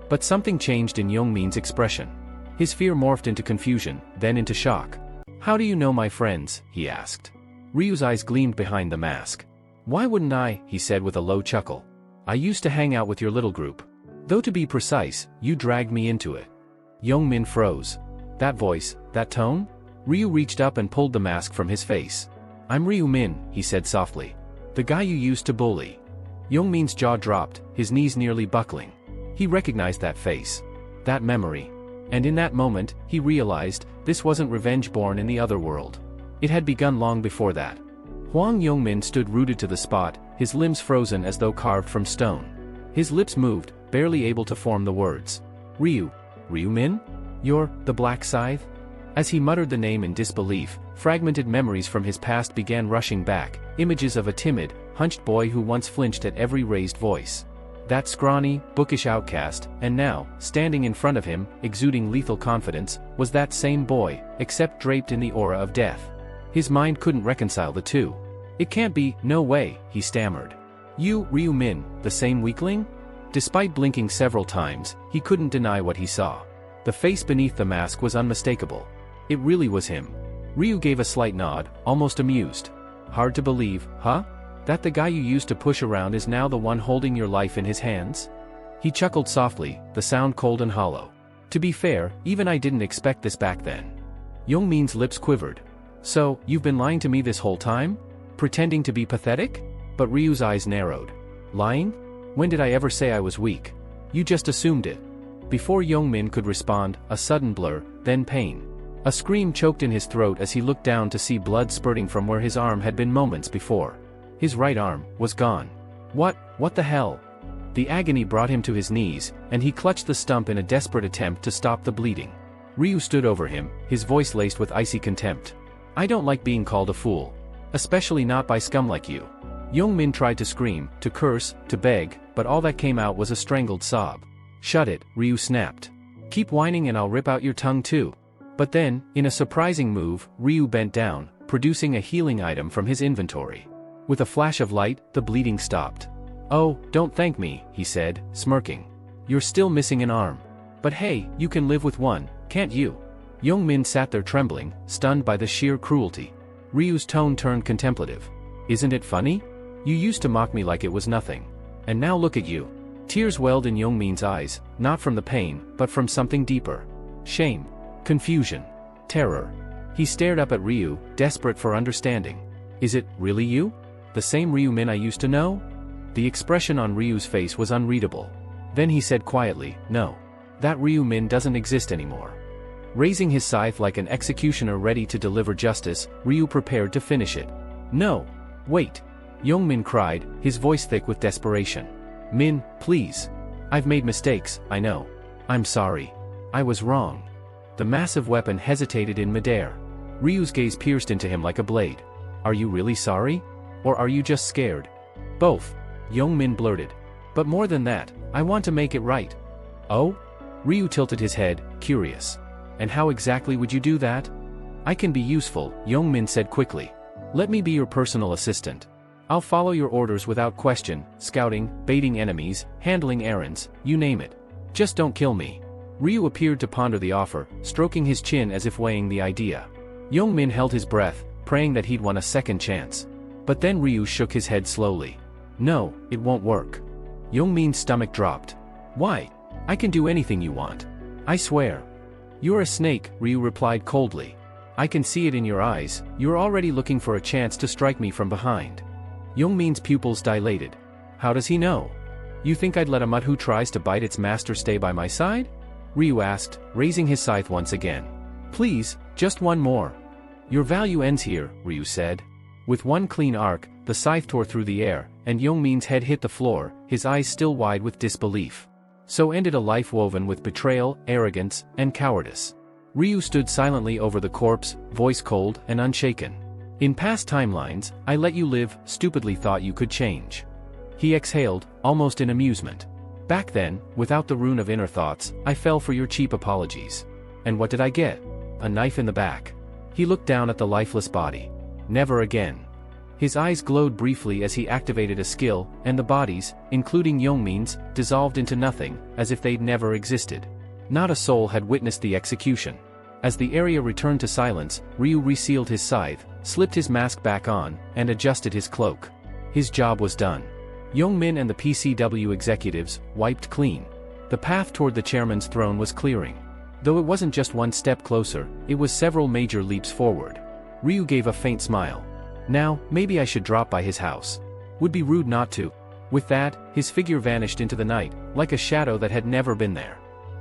But something changed in Yongmin's expression. His fear morphed into confusion, then into shock. How do you know my friends? He asked. Ryu's eyes gleamed behind the mask. Why wouldn't I? He said with a low chuckle. I used to hang out with your little group. Though to be precise, you dragged me into it. Yongmin froze. That voice, that tone? Ryu reached up and pulled the mask from his face. I'm Ryu Min, he said softly. The guy you used to bully. Yongmin's jaw dropped, his knees nearly buckling. He recognized that face. That memory. And in that moment, he realized, this wasn't revenge born in the other world. It had begun long before that. Hwang Yongmin stood rooted to the spot, his limbs frozen as though carved from stone. His lips moved, barely able to form the words. Ryu Min? You're the Black Scythe? As he muttered the name in disbelief, fragmented memories from his past began rushing back, images of a timid, hunched boy who once flinched at every raised voice. That scrawny, bookish outcast, and now, standing in front of him, exuding lethal confidence, was that same boy, except draped in the aura of death. His mind couldn't reconcile the two. It can't be, no way, he stammered. You, Ryu Min, the same weakling? Despite blinking several times, he couldn't deny what he saw. The face beneath the mask was unmistakable. It really was him. Ryu gave a slight nod, almost amused. Hard to believe, huh? That the guy you used to push around is now the one holding your life in his hands? He chuckled softly, the sound cold and hollow. To be fair, even I didn't expect this back then. Yongmin's lips quivered. So, you've been lying to me this whole time? Pretending to be pathetic? But Ryu's eyes narrowed. Lying? When did I ever say I was weak? You just assumed it. Before Yongmin could respond, a sudden blur, then pain. A scream choked in his throat as he looked down to see blood spurting from where his arm had been moments before. His right arm was gone. What the hell? The agony brought him to his knees, and he clutched the stump in a desperate attempt to stop the bleeding. Ryu stood over him, his voice laced with icy contempt. I don't like being called a fool. Especially not by scum like you. Yongmin tried to scream, to curse, to beg, but all that came out was a strangled sob. Shut it, Ryu snapped. Keep whining and I'll rip out your tongue too. But then, in a surprising move, Ryu bent down, producing a healing item from his inventory. With a flash of light, the bleeding stopped. Oh, don't thank me, he said, smirking. You're still missing an arm. But hey, you can live with one, can't you? Yongmin sat there trembling, stunned by the sheer cruelty. Ryu's tone turned contemplative. Isn't it funny? You used to mock me like it was nothing. And now look at you. Tears welled in Yongmin's eyes, not from the pain, but from something deeper. Shame. Confusion. Terror. He stared up at Ryu, desperate for understanding. Is it really you? The same Ryu Min I used to know? The expression on Ryu's face was unreadable. Then he said quietly, no. That Ryu Min doesn't exist anymore. Raising his scythe like an executioner ready to deliver justice, Ryu prepared to finish it. No. Wait. Yongmin cried, his voice thick with desperation. Min, please. I've made mistakes, I know. I'm sorry. I was wrong. The massive weapon hesitated in midair. Ryu's gaze pierced into him like a blade. Are you really sorry? Or are you just scared? Both. Yongmin blurted. But more than that, I want to make it right. Oh? Ryu tilted his head, curious. And how exactly would you do that? I can be useful, Yongmin said quickly. Let me be your personal assistant. I'll follow your orders without question, scouting, baiting enemies, handling errands, you name it. Just don't kill me. Ryu appeared to ponder the offer, stroking his chin as if weighing the idea. Yongmin held his breath, praying that he'd won a second chance. But then Ryu shook his head slowly. No, it won't work. Yongmin's stomach dropped. Why? I can do anything you want. I swear. You're a snake, Ryu replied coldly. I can see it in your eyes, you're already looking for a chance to strike me from behind. Yongmin's pupils dilated. How does he know? You think I'd let a mutt who tries to bite its master stay by my side? Ryu asked, raising his scythe once again. Please, just one more. Your value ends here, Ryu said. With one clean arc, the scythe tore through the air, and Yongmin's head hit the floor, his eyes still wide with disbelief. So ended a life woven with betrayal, arrogance, and cowardice. Ryu stood silently over the corpse, voice cold and unshaken. In past timelines, I let you live, stupidly thought you could change. He exhaled, almost in amusement. Back then, without the rune of inner thoughts, I fell for your cheap apologies. And what did I get? A knife in the back. He looked down at the lifeless body. Never again. His eyes glowed briefly as he activated a skill, and the bodies, including Yongmin's, dissolved into nothing, as if they'd never existed. Not a soul had witnessed the execution. As the area returned to silence, Ryu resealed his scythe, slipped his mask back on, and adjusted his cloak. His job was done. Yongmin and the PCW executives, wiped clean. The path toward the chairman's throne was clearing. Though it wasn't just one step closer, it was several major leaps forward. Ryu gave a faint smile. Now, maybe I should drop by his house. Would be rude not to. With that, his figure vanished into the night, like a shadow that had never been there.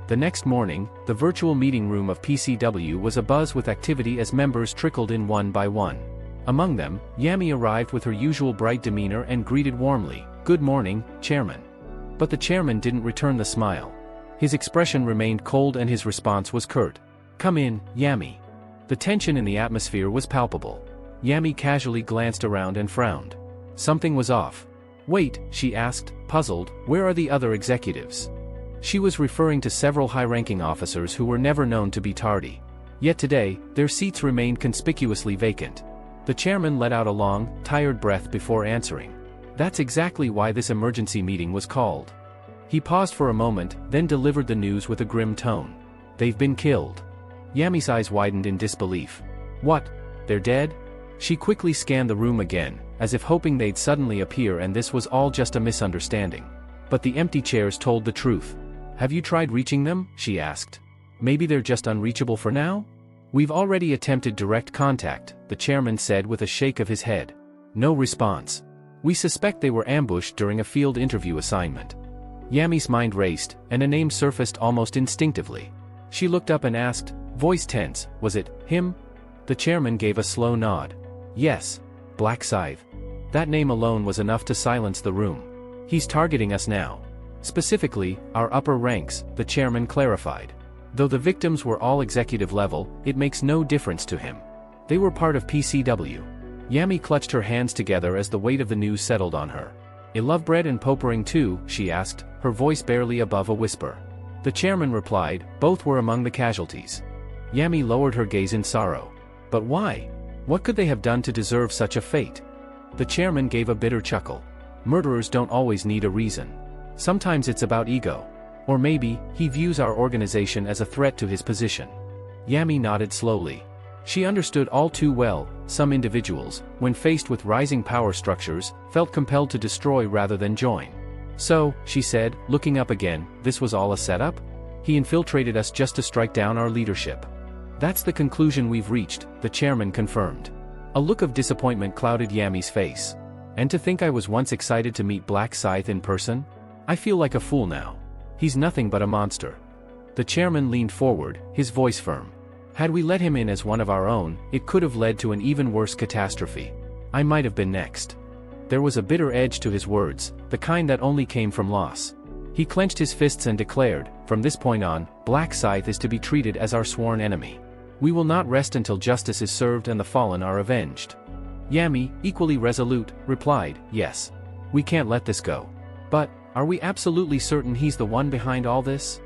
The next morning, the virtual meeting room of PCW was abuzz with activity as members trickled in one by one. Among them, Yami arrived with her usual bright demeanor and greeted warmly, "Good morning, Chairman." But the chairman didn't return the smile. His expression remained cold and his response was curt. "Come in, Yami." The tension in the atmosphere was palpable. Yami casually glanced around and frowned. Something was off. "Wait," she asked, puzzled, "where are the other executives?" She was referring to several high-ranking officers who were never known to be tardy. Yet today, their seats remained conspicuously vacant. The chairman let out a long, tired breath before answering. "That's exactly why this emergency meeting was called." He paused for a moment, then delivered the news with a grim tone. "They've been killed." Yami's eyes widened in disbelief. "What? They're dead?" She quickly scanned the room again, as if hoping they'd suddenly appear and this was all just a misunderstanding. But the empty chairs told the truth. "Have you tried reaching them?" she asked. "Maybe they're just unreachable for now?" "We've already attempted direct contact," the chairman said with a shake of his head. No response. "We suspect they were ambushed during a field interview assignment." Yami's mind raced, and a name surfaced almost instinctively. She looked up and asked, voice tense, "Was it him?" The chairman gave a slow nod. "Yes. Black Scythe." That name alone was enough to silence the room. "He's targeting us now. Specifically, our upper ranks," the chairman clarified. "Though the victims were all executive level, it makes no difference to him. They were part of PCW. Yami clutched her hands together as the weight of the news settled on her. "I love bread and popering too," she asked, her voice barely above a whisper. The chairman replied, "Both were among the casualties." Yami lowered her gaze in sorrow. "But why? What could they have done to deserve such a fate?" The chairman gave a bitter chuckle. "Murderers don't always need a reason. Sometimes it's about ego. Or maybe, he views our organization as a threat to his position." Yami nodded slowly. She understood all too well, some individuals, when faced with rising power structures, felt compelled to destroy rather than join. "So," she said, looking up again, "this was all a setup? He infiltrated us just to strike down our leadership." "That's the conclusion we've reached," the chairman confirmed. A look of disappointment clouded Yami's face. "And to think I was once excited to meet Black Scythe in person? I feel like a fool now. He's nothing but a monster." The chairman leaned forward, his voice firm. "Had we let him in as one of our own, it could have led to an even worse catastrophe. I might have been next." There was a bitter edge to his words, the kind that only came from loss. He clenched his fists and declared, "From this point on, Black Scythe is to be treated as our sworn enemy. We will not rest until justice is served and the fallen are avenged." Yami, equally resolute, replied, "Yes. We can't let this go. But, are we absolutely certain he's the one behind all this?"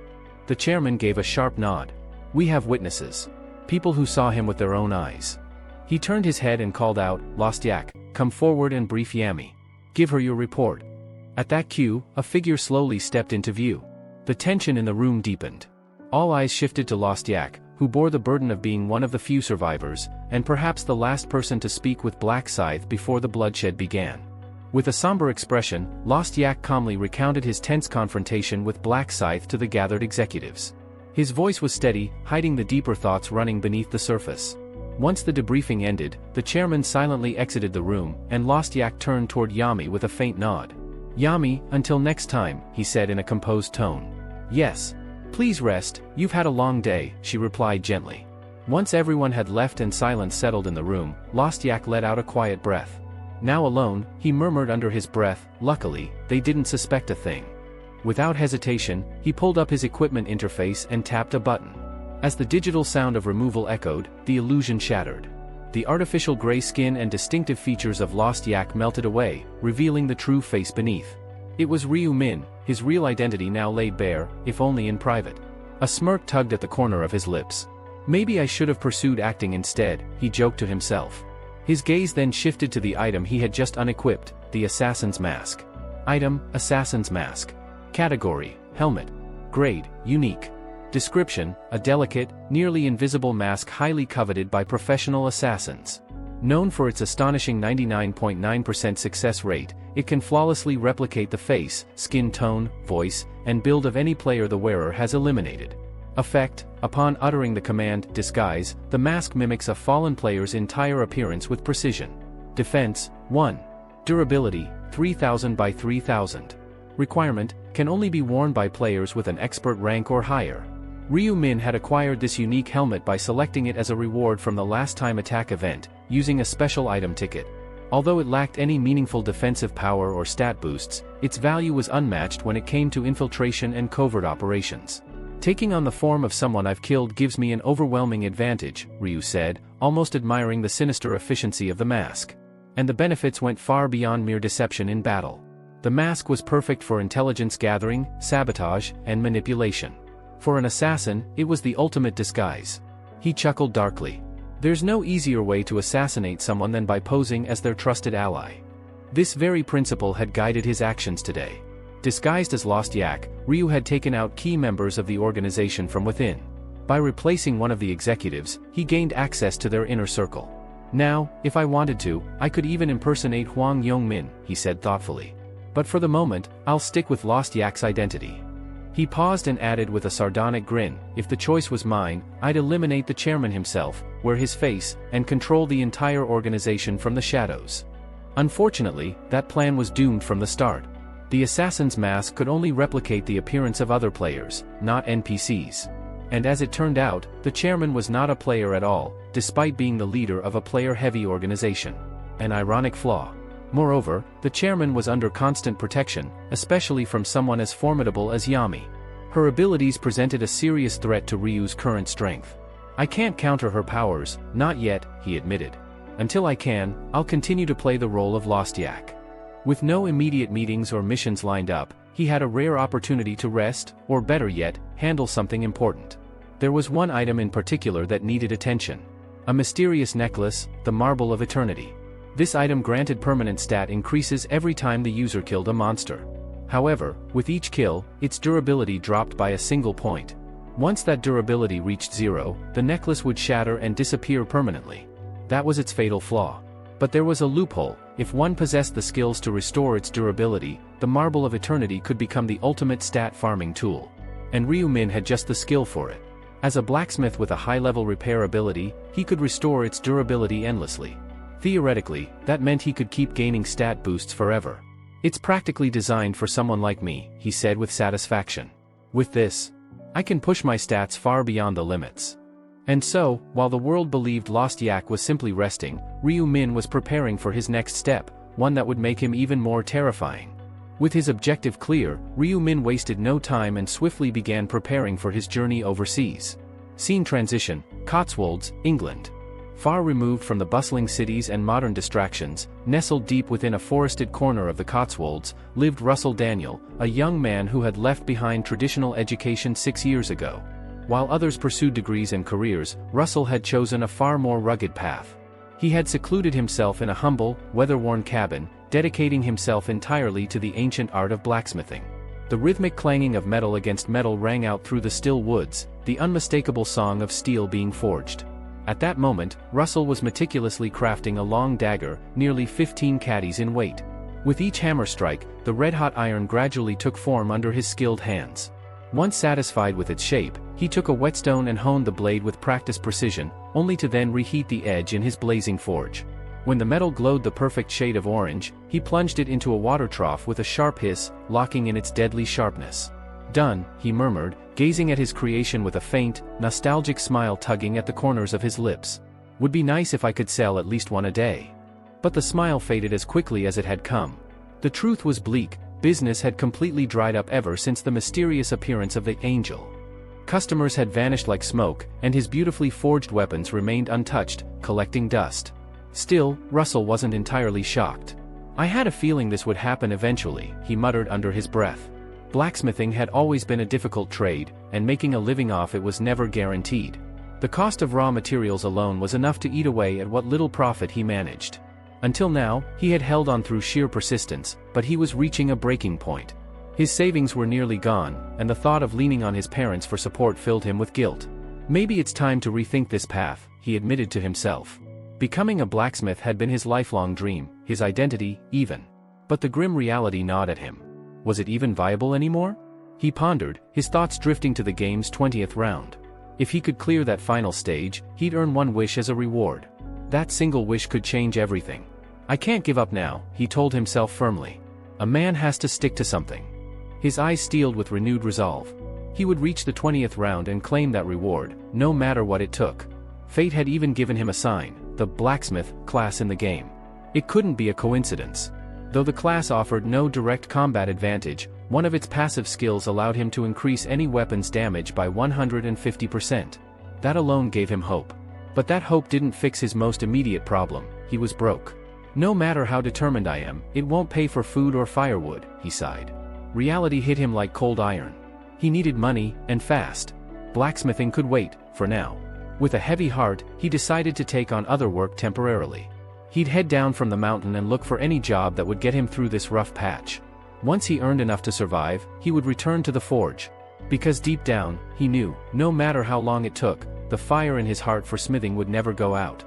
The chairman gave a sharp nod. "We have witnesses. People who saw him with their own eyes." He turned his head and called out, "Lostyak, come forward and brief Yami. Give her your report." At that cue, a figure slowly stepped into view. The tension in the room deepened. All eyes shifted to Lostyak, who bore the burden of being one of the few survivors, and perhaps the last person to speak with Black Scythe before the bloodshed began. With a somber expression, Lostyak calmly recounted his tense confrontation with Black Scythe to the gathered executives. His voice was steady, hiding the deeper thoughts running beneath the surface. Once the debriefing ended, the chairman silently exited the room, and Lostyak turned toward Yami with a faint nod. "Yami, until next time," he said in a composed tone. "Yes. Please rest, you've had a long day," she replied gently. Once everyone had left and silence settled in the room, Lostyak let out a quiet breath. Now alone, he murmured under his breath, "Luckily, they didn't suspect a thing." Without hesitation, he pulled up his equipment interface and tapped a button. As the digital sound of removal echoed, the illusion shattered. The artificial gray skin and distinctive features of Lost Yak melted away, revealing the true face beneath. It was Ryu Min, his real identity now laid bare, if only in private. A smirk tugged at the corner of his lips. Maybe I should have pursued acting instead, he joked to himself. His gaze then shifted to the item he had just unequipped, the assassin's mask. Item, assassin's mask. Category, helmet. Grade, unique. Description, a delicate, nearly invisible mask highly coveted by professional assassins. Known for its astonishing 99.9% success rate, it can flawlessly replicate the face, skin tone, voice, and build of any player the wearer has eliminated. Effect, upon uttering the command, disguise, the mask mimics a fallen player's entire appearance with precision. Defense, 1. Durability, 3000 by 3000. Requirement, can only be worn by players with an expert rank or higher. Ryu Min had acquired this unique helmet by selecting it as a reward from the last time attack event, using a special item ticket. Although it lacked any meaningful defensive power or stat boosts, its value was unmatched when it came to infiltration and covert operations. Taking on the form of someone I've killed gives me an overwhelming advantage, Ryu said, almost admiring the sinister efficiency of the mask. And the benefits went far beyond mere deception in battle. The mask was perfect for intelligence gathering, sabotage, and manipulation. For an assassin, it was the ultimate disguise. He chuckled darkly. There's no easier way to assassinate someone than by posing as their trusted ally. This very principle had guided his actions today. Disguised as Lost Yak, Ryu had taken out key members of the organization from within. By replacing one of the executives, he gained access to their inner circle. Now, if I wanted to, I could even impersonate Hwang Yong-min, he said thoughtfully. But for the moment, I'll stick with Lost Yak's identity. He paused and added with a sardonic grin, if the choice was mine, I'd eliminate the chairman himself, wear his face, and control the entire organization from the shadows. Unfortunately, that plan was doomed from the start. The assassin's mask could only replicate the appearance of other players, not NPCs. And as it turned out, the chairman was not a player at all, despite being the leader of a player-heavy organization. An ironic flaw. Moreover, the chairman was under constant protection, especially from someone as formidable as Yami. Her abilities presented a serious threat to Ryu's current strength. I can't counter her powers, not yet, he admitted. Until I can, I'll continue to play the role of Lost Yak. With no immediate meetings or missions lined up, he had a rare opportunity to rest, or better yet, handle something important. There was one item in particular that needed attention. A mysterious necklace, the Marble of Eternity. This item granted permanent stat increases every time the user killed a monster. However, with each kill, its durability dropped by a single point. Once that durability reached 0, the necklace would shatter and disappear permanently. That was its fatal flaw. But there was a loophole. If one possessed the skills to restore its durability, the Marble of Eternity could become the ultimate stat farming tool. And Ryu Min had just the skill for it. As a blacksmith with a high-level repair ability, he could restore its durability endlessly. Theoretically, that meant he could keep gaining stat boosts forever. It's practically designed for someone like me, he said with satisfaction. With this, I can push my stats far beyond the limits. And so, while the world believed Lost Yak was simply resting, Ryu Min was preparing for his next step, one that would make him even more terrifying. With his objective clear, Ryu Min wasted no time and swiftly began preparing for his journey overseas. Scene transition, Cotswolds, England. Far removed from the bustling cities and modern distractions, nestled deep within a forested corner of the Cotswolds, lived Russell Daniel, a young man who had left behind traditional education 6 years ago. While others pursued degrees and careers, Russell had chosen a far more rugged path. He had secluded himself in a humble, weather-worn cabin, dedicating himself entirely to the ancient art of blacksmithing. The rhythmic clanging of metal against metal rang out through the still woods, the unmistakable song of steel being forged. At that moment, Russell was meticulously crafting a long dagger, nearly 15 caddies in weight. With each hammer strike, the red-hot iron gradually took form under his skilled hands. Once satisfied with its shape, he took a whetstone and honed the blade with practiced precision, only to then reheat the edge in his blazing forge. When the metal glowed the perfect shade of orange, he plunged it into a water trough with a sharp hiss, locking in its deadly sharpness. "Done," he murmured, gazing at his creation with a faint, nostalgic smile tugging at the corners of his lips. "Would be nice if I could sell at least one a day." But the smile faded as quickly as it had come. The truth was bleak. Business had completely dried up ever since the mysterious appearance of the angel. Customers had vanished like smoke, and his beautifully forged weapons remained untouched, collecting dust. Still, Russell wasn't entirely shocked. "I had a feeling this would happen eventually," he muttered under his breath. Blacksmithing had always been a difficult trade, and making a living off it was never guaranteed. The cost of raw materials alone was enough to eat away at what little profit he managed. Until now, he had held on through sheer persistence, but he was reaching a breaking point. His savings were nearly gone, and the thought of leaning on his parents for support filled him with guilt. Maybe it's time to rethink this path, he admitted to himself. Becoming a blacksmith had been his lifelong dream, his identity, even. But the grim reality gnawed at him. Was it even viable anymore? He pondered, his thoughts drifting to the game's 20th round. If he could clear that final stage, he'd earn one wish as a reward. That single wish could change everything. "I can't give up now," he told himself firmly. A man has to stick to something. His eyes steeled with renewed resolve. He would reach the 20th round and claim that reward, no matter what it took. Fate had even given him a sign, the blacksmith class in the game. It couldn't be a coincidence. Though the class offered no direct combat advantage, one of its passive skills allowed him to increase any weapon's damage by 150%. That alone gave him hope. But that hope didn't fix his most immediate problem: he was broke. "No matter how determined I am, it won't pay for food or firewood," he sighed. Reality hit him like cold iron. He needed money, and fast. Blacksmithing could wait, for now. With a heavy heart, he decided to take on other work temporarily. He'd head down from the mountain and look for any job that would get him through this rough patch. Once he earned enough to survive, he would return to the forge. Because deep down, he knew, no matter how long it took, the fire in his heart for smithing would never go out.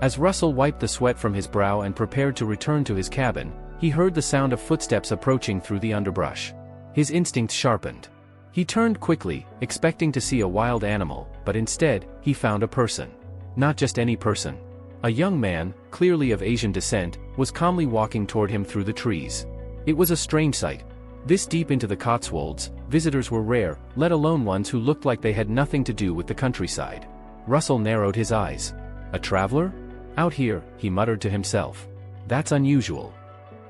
As Russell wiped the sweat from his brow and prepared to return to his cabin, he heard the sound of footsteps approaching through the underbrush. His instincts sharpened. He turned quickly, expecting to see a wild animal, but instead, he found a person. Not just any person. A young man, clearly of Asian descent, was calmly walking toward him through the trees. It was a strange sight. This deep into the Cotswolds, visitors were rare, let alone ones who looked like they had nothing to do with the countryside. Russell narrowed his eyes. "A traveler? Out here," he muttered to himself. "That's unusual."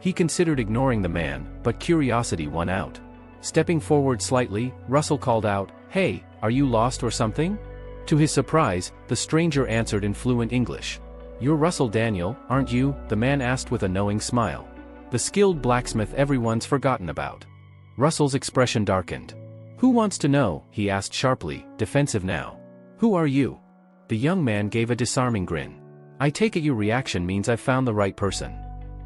He considered ignoring the man, but curiosity won out. Stepping forward slightly, Russell called out, "Hey, are you lost or something?" To his surprise, the stranger answered in fluent English. "You're Russell Daniel, aren't you?" the man asked with a knowing smile. The skilled blacksmith everyone's forgotten about. Russell's expression darkened. "Who wants to know?" he asked sharply, defensive now. "Who are you?" The young man gave a disarming grin. "I take it your reaction means I've found the right person."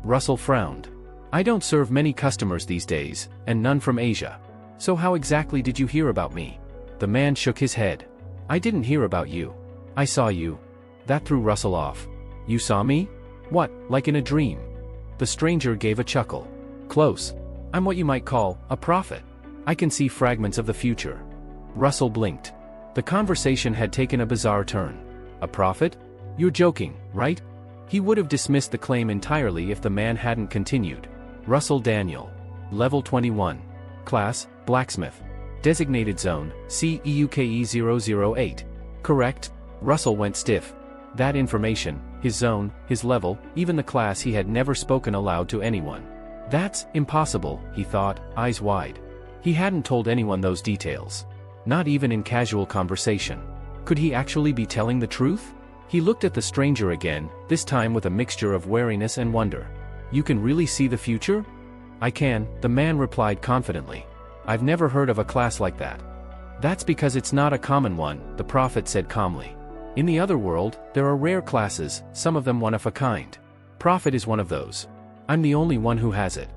Russell frowned. "I don't serve many customers these days, and none from Asia. So how exactly did you hear about me?" The man shook his head. "I didn't hear about you. I saw you." That threw Russell off. "You saw me? What, like in a dream?" The stranger gave a chuckle. "Close. I'm what you might call a prophet. I can see fragments of the future." Russell blinked. The conversation had taken a bizarre turn. "A prophet? You're joking, right?" He would have dismissed the claim entirely if the man hadn't continued. "Russell Daniel. Level 21. Class, Blacksmith. Designated Zone, CEUKE 008. Correct?" Russell went stiff. That information, his zone, his level, even the class he had never spoken aloud to anyone. "That's impossible," he thought, eyes wide. He hadn't told anyone those details. Not even in casual conversation. Could he actually be telling the truth? He looked at the stranger again, this time with a mixture of wariness and wonder. "You can really see the future?" "I can," the man replied confidently. "I've never heard of a class like that." "That's because it's not a common one," the prophet said calmly. "In the other world, there are rare classes, some of them one of a kind. Prophet is one of those. I'm the only one who has it."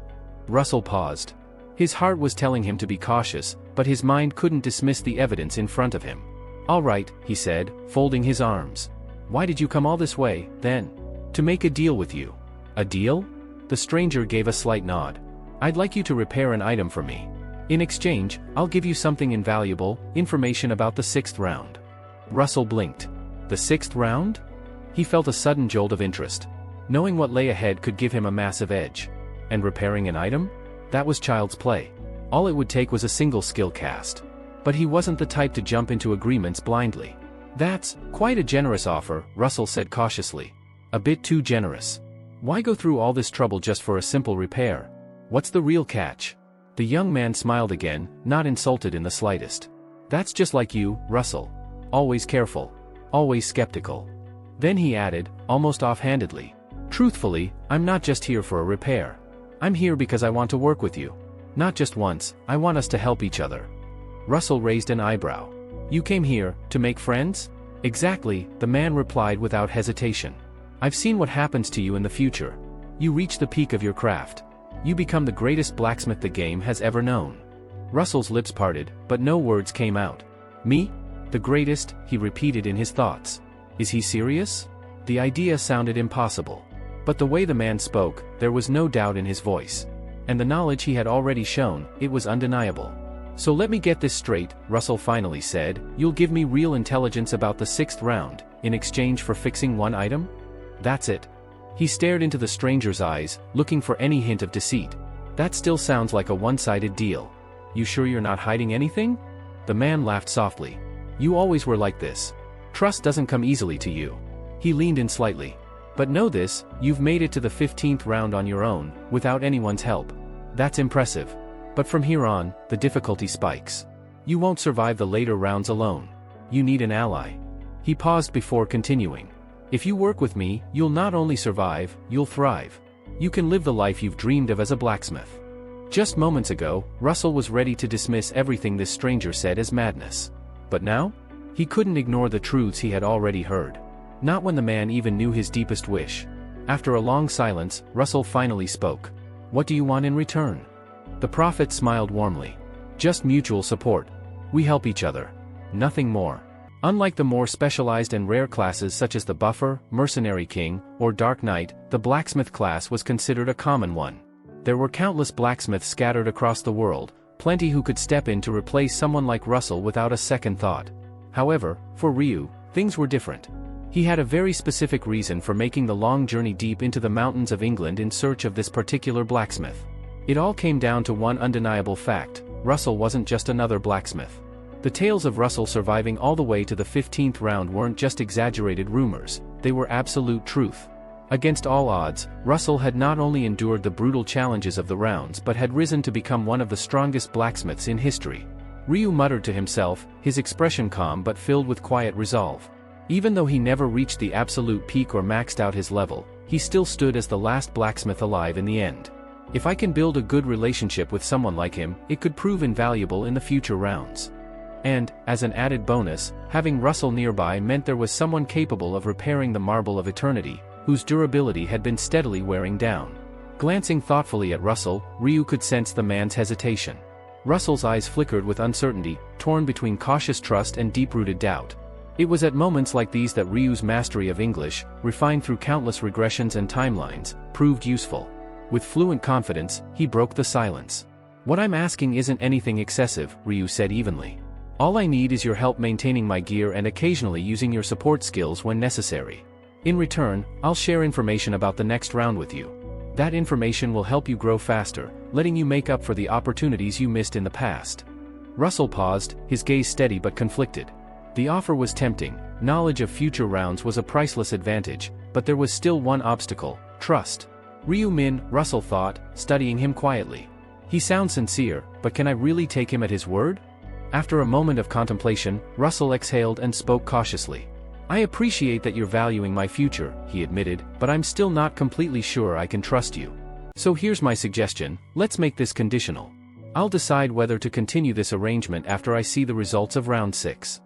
Russell paused. His heart was telling him to be cautious, but his mind couldn't dismiss the evidence in front of him. "All right," he said, folding his arms. "Why did you come all this way, then?" "To make a deal with you." "A deal?" The stranger gave a slight nod. "I'd like you to repair an item for me. In exchange, I'll give you something invaluable, information about the 6th round." Russell blinked. The 6th round? He felt a sudden jolt of interest. Knowing what lay ahead could give him a massive edge. And repairing an item? That was child's play. All it would take was a single skill cast. But he wasn't the type to jump into agreements blindly. "That's quite a generous offer," Russell said cautiously. "A bit too generous. Why go through all this trouble just for a simple repair? What's the real catch?" The young man smiled again, not insulted in the slightest. That's just like you, Russell. Always careful. Always skeptical. Then he added, almost offhandedly, truthfully, I'm not just here for a repair. I'm here because I want to work with you. Not just once, I want us to help each other. Russell raised an eyebrow. You came here, to make friends? Exactly, the man replied without hesitation. I've seen what happens to you in the future. You reach the peak of your craft. You become the greatest blacksmith the game has ever known. Russell's lips parted, but no words came out. Me? The greatest, he repeated in his thoughts. Is he serious? The idea sounded impossible. But the way the man spoke, there was no doubt in his voice. And the knowledge he had already shown, it was undeniable. So let me get this straight, Russell finally said, you'll give me real intelligence about the 6th round, in exchange for fixing one item? That's it. He stared into the stranger's eyes, looking for any hint of deceit. That still sounds like a one-sided deal. You sure you're not hiding anything? The man laughed softly. You always were like this. Trust doesn't come easily to you. He leaned in slightly. But know this, you've made it to the 15th round on your own, without anyone's help. That's impressive. But from here on, the difficulty spikes. You won't survive the later rounds alone. You need an ally. He paused before continuing. If you work with me, you'll not only survive, you'll thrive. You can live the life you've dreamed of as a blacksmith. Just moments ago, Russell was ready to dismiss everything this stranger said as madness. But now? He couldn't ignore the truths he had already heard. Not when the man even knew his deepest wish. After a long silence, Russell finally spoke. What do you want in return? The prophet smiled warmly. Just mutual support. We help each other. Nothing more. Unlike the more specialized and rare classes such as the Buffer, Mercenary King, or Dark Knight, the blacksmith class was considered a common one. There were countless blacksmiths scattered across the world, plenty who could step in to replace someone like Russell without a second thought. However, for Ryu, things were different. He had a very specific reason for making the long journey deep into the mountains of England in search of this particular blacksmith. It all came down to one undeniable fact: Russell wasn't just another blacksmith. The tales of Russell surviving all the way to the 15th round weren't just exaggerated rumors, they were absolute truth. Against all odds, Russell had not only endured the brutal challenges of the rounds but had risen to become one of the strongest blacksmiths in history. Ryu muttered to himself, his expression calm but filled with quiet resolve. Even though he never reached the absolute peak or maxed out his level, he still stood as the last blacksmith alive in the end. If I can build a good relationship with someone like him, it could prove invaluable in the future rounds. And, as an added bonus, having Russell nearby meant there was someone capable of repairing the marble of eternity, whose durability had been steadily wearing down. Glancing thoughtfully at Russell, Ryu could sense the man's hesitation. Russell's eyes flickered with uncertainty, torn between cautious trust and deep-rooted doubt. It was at moments like these that Ryu's mastery of English, refined through countless regressions and timelines, proved useful. With fluent confidence, he broke the silence. What I'm asking isn't anything excessive, Ryu said evenly. All I need is your help maintaining my gear and occasionally using your support skills when necessary. In return, I'll share information about the next round with you. That information will help you grow faster, letting you make up for the opportunities you missed in the past. Russell paused, his gaze steady but conflicted. The offer was tempting, knowledge of future rounds was a priceless advantage, but there was still one obstacle: trust. Ryu-min, Russell thought, studying him quietly. He sounds sincere, but can I really take him at his word? After a moment of contemplation, Russell exhaled and spoke cautiously. I appreciate that you're valuing my future, he admitted, but I'm still not completely sure I can trust you. So here's my suggestion, let's make this conditional. I'll decide whether to continue this arrangement after I see the results of round 6.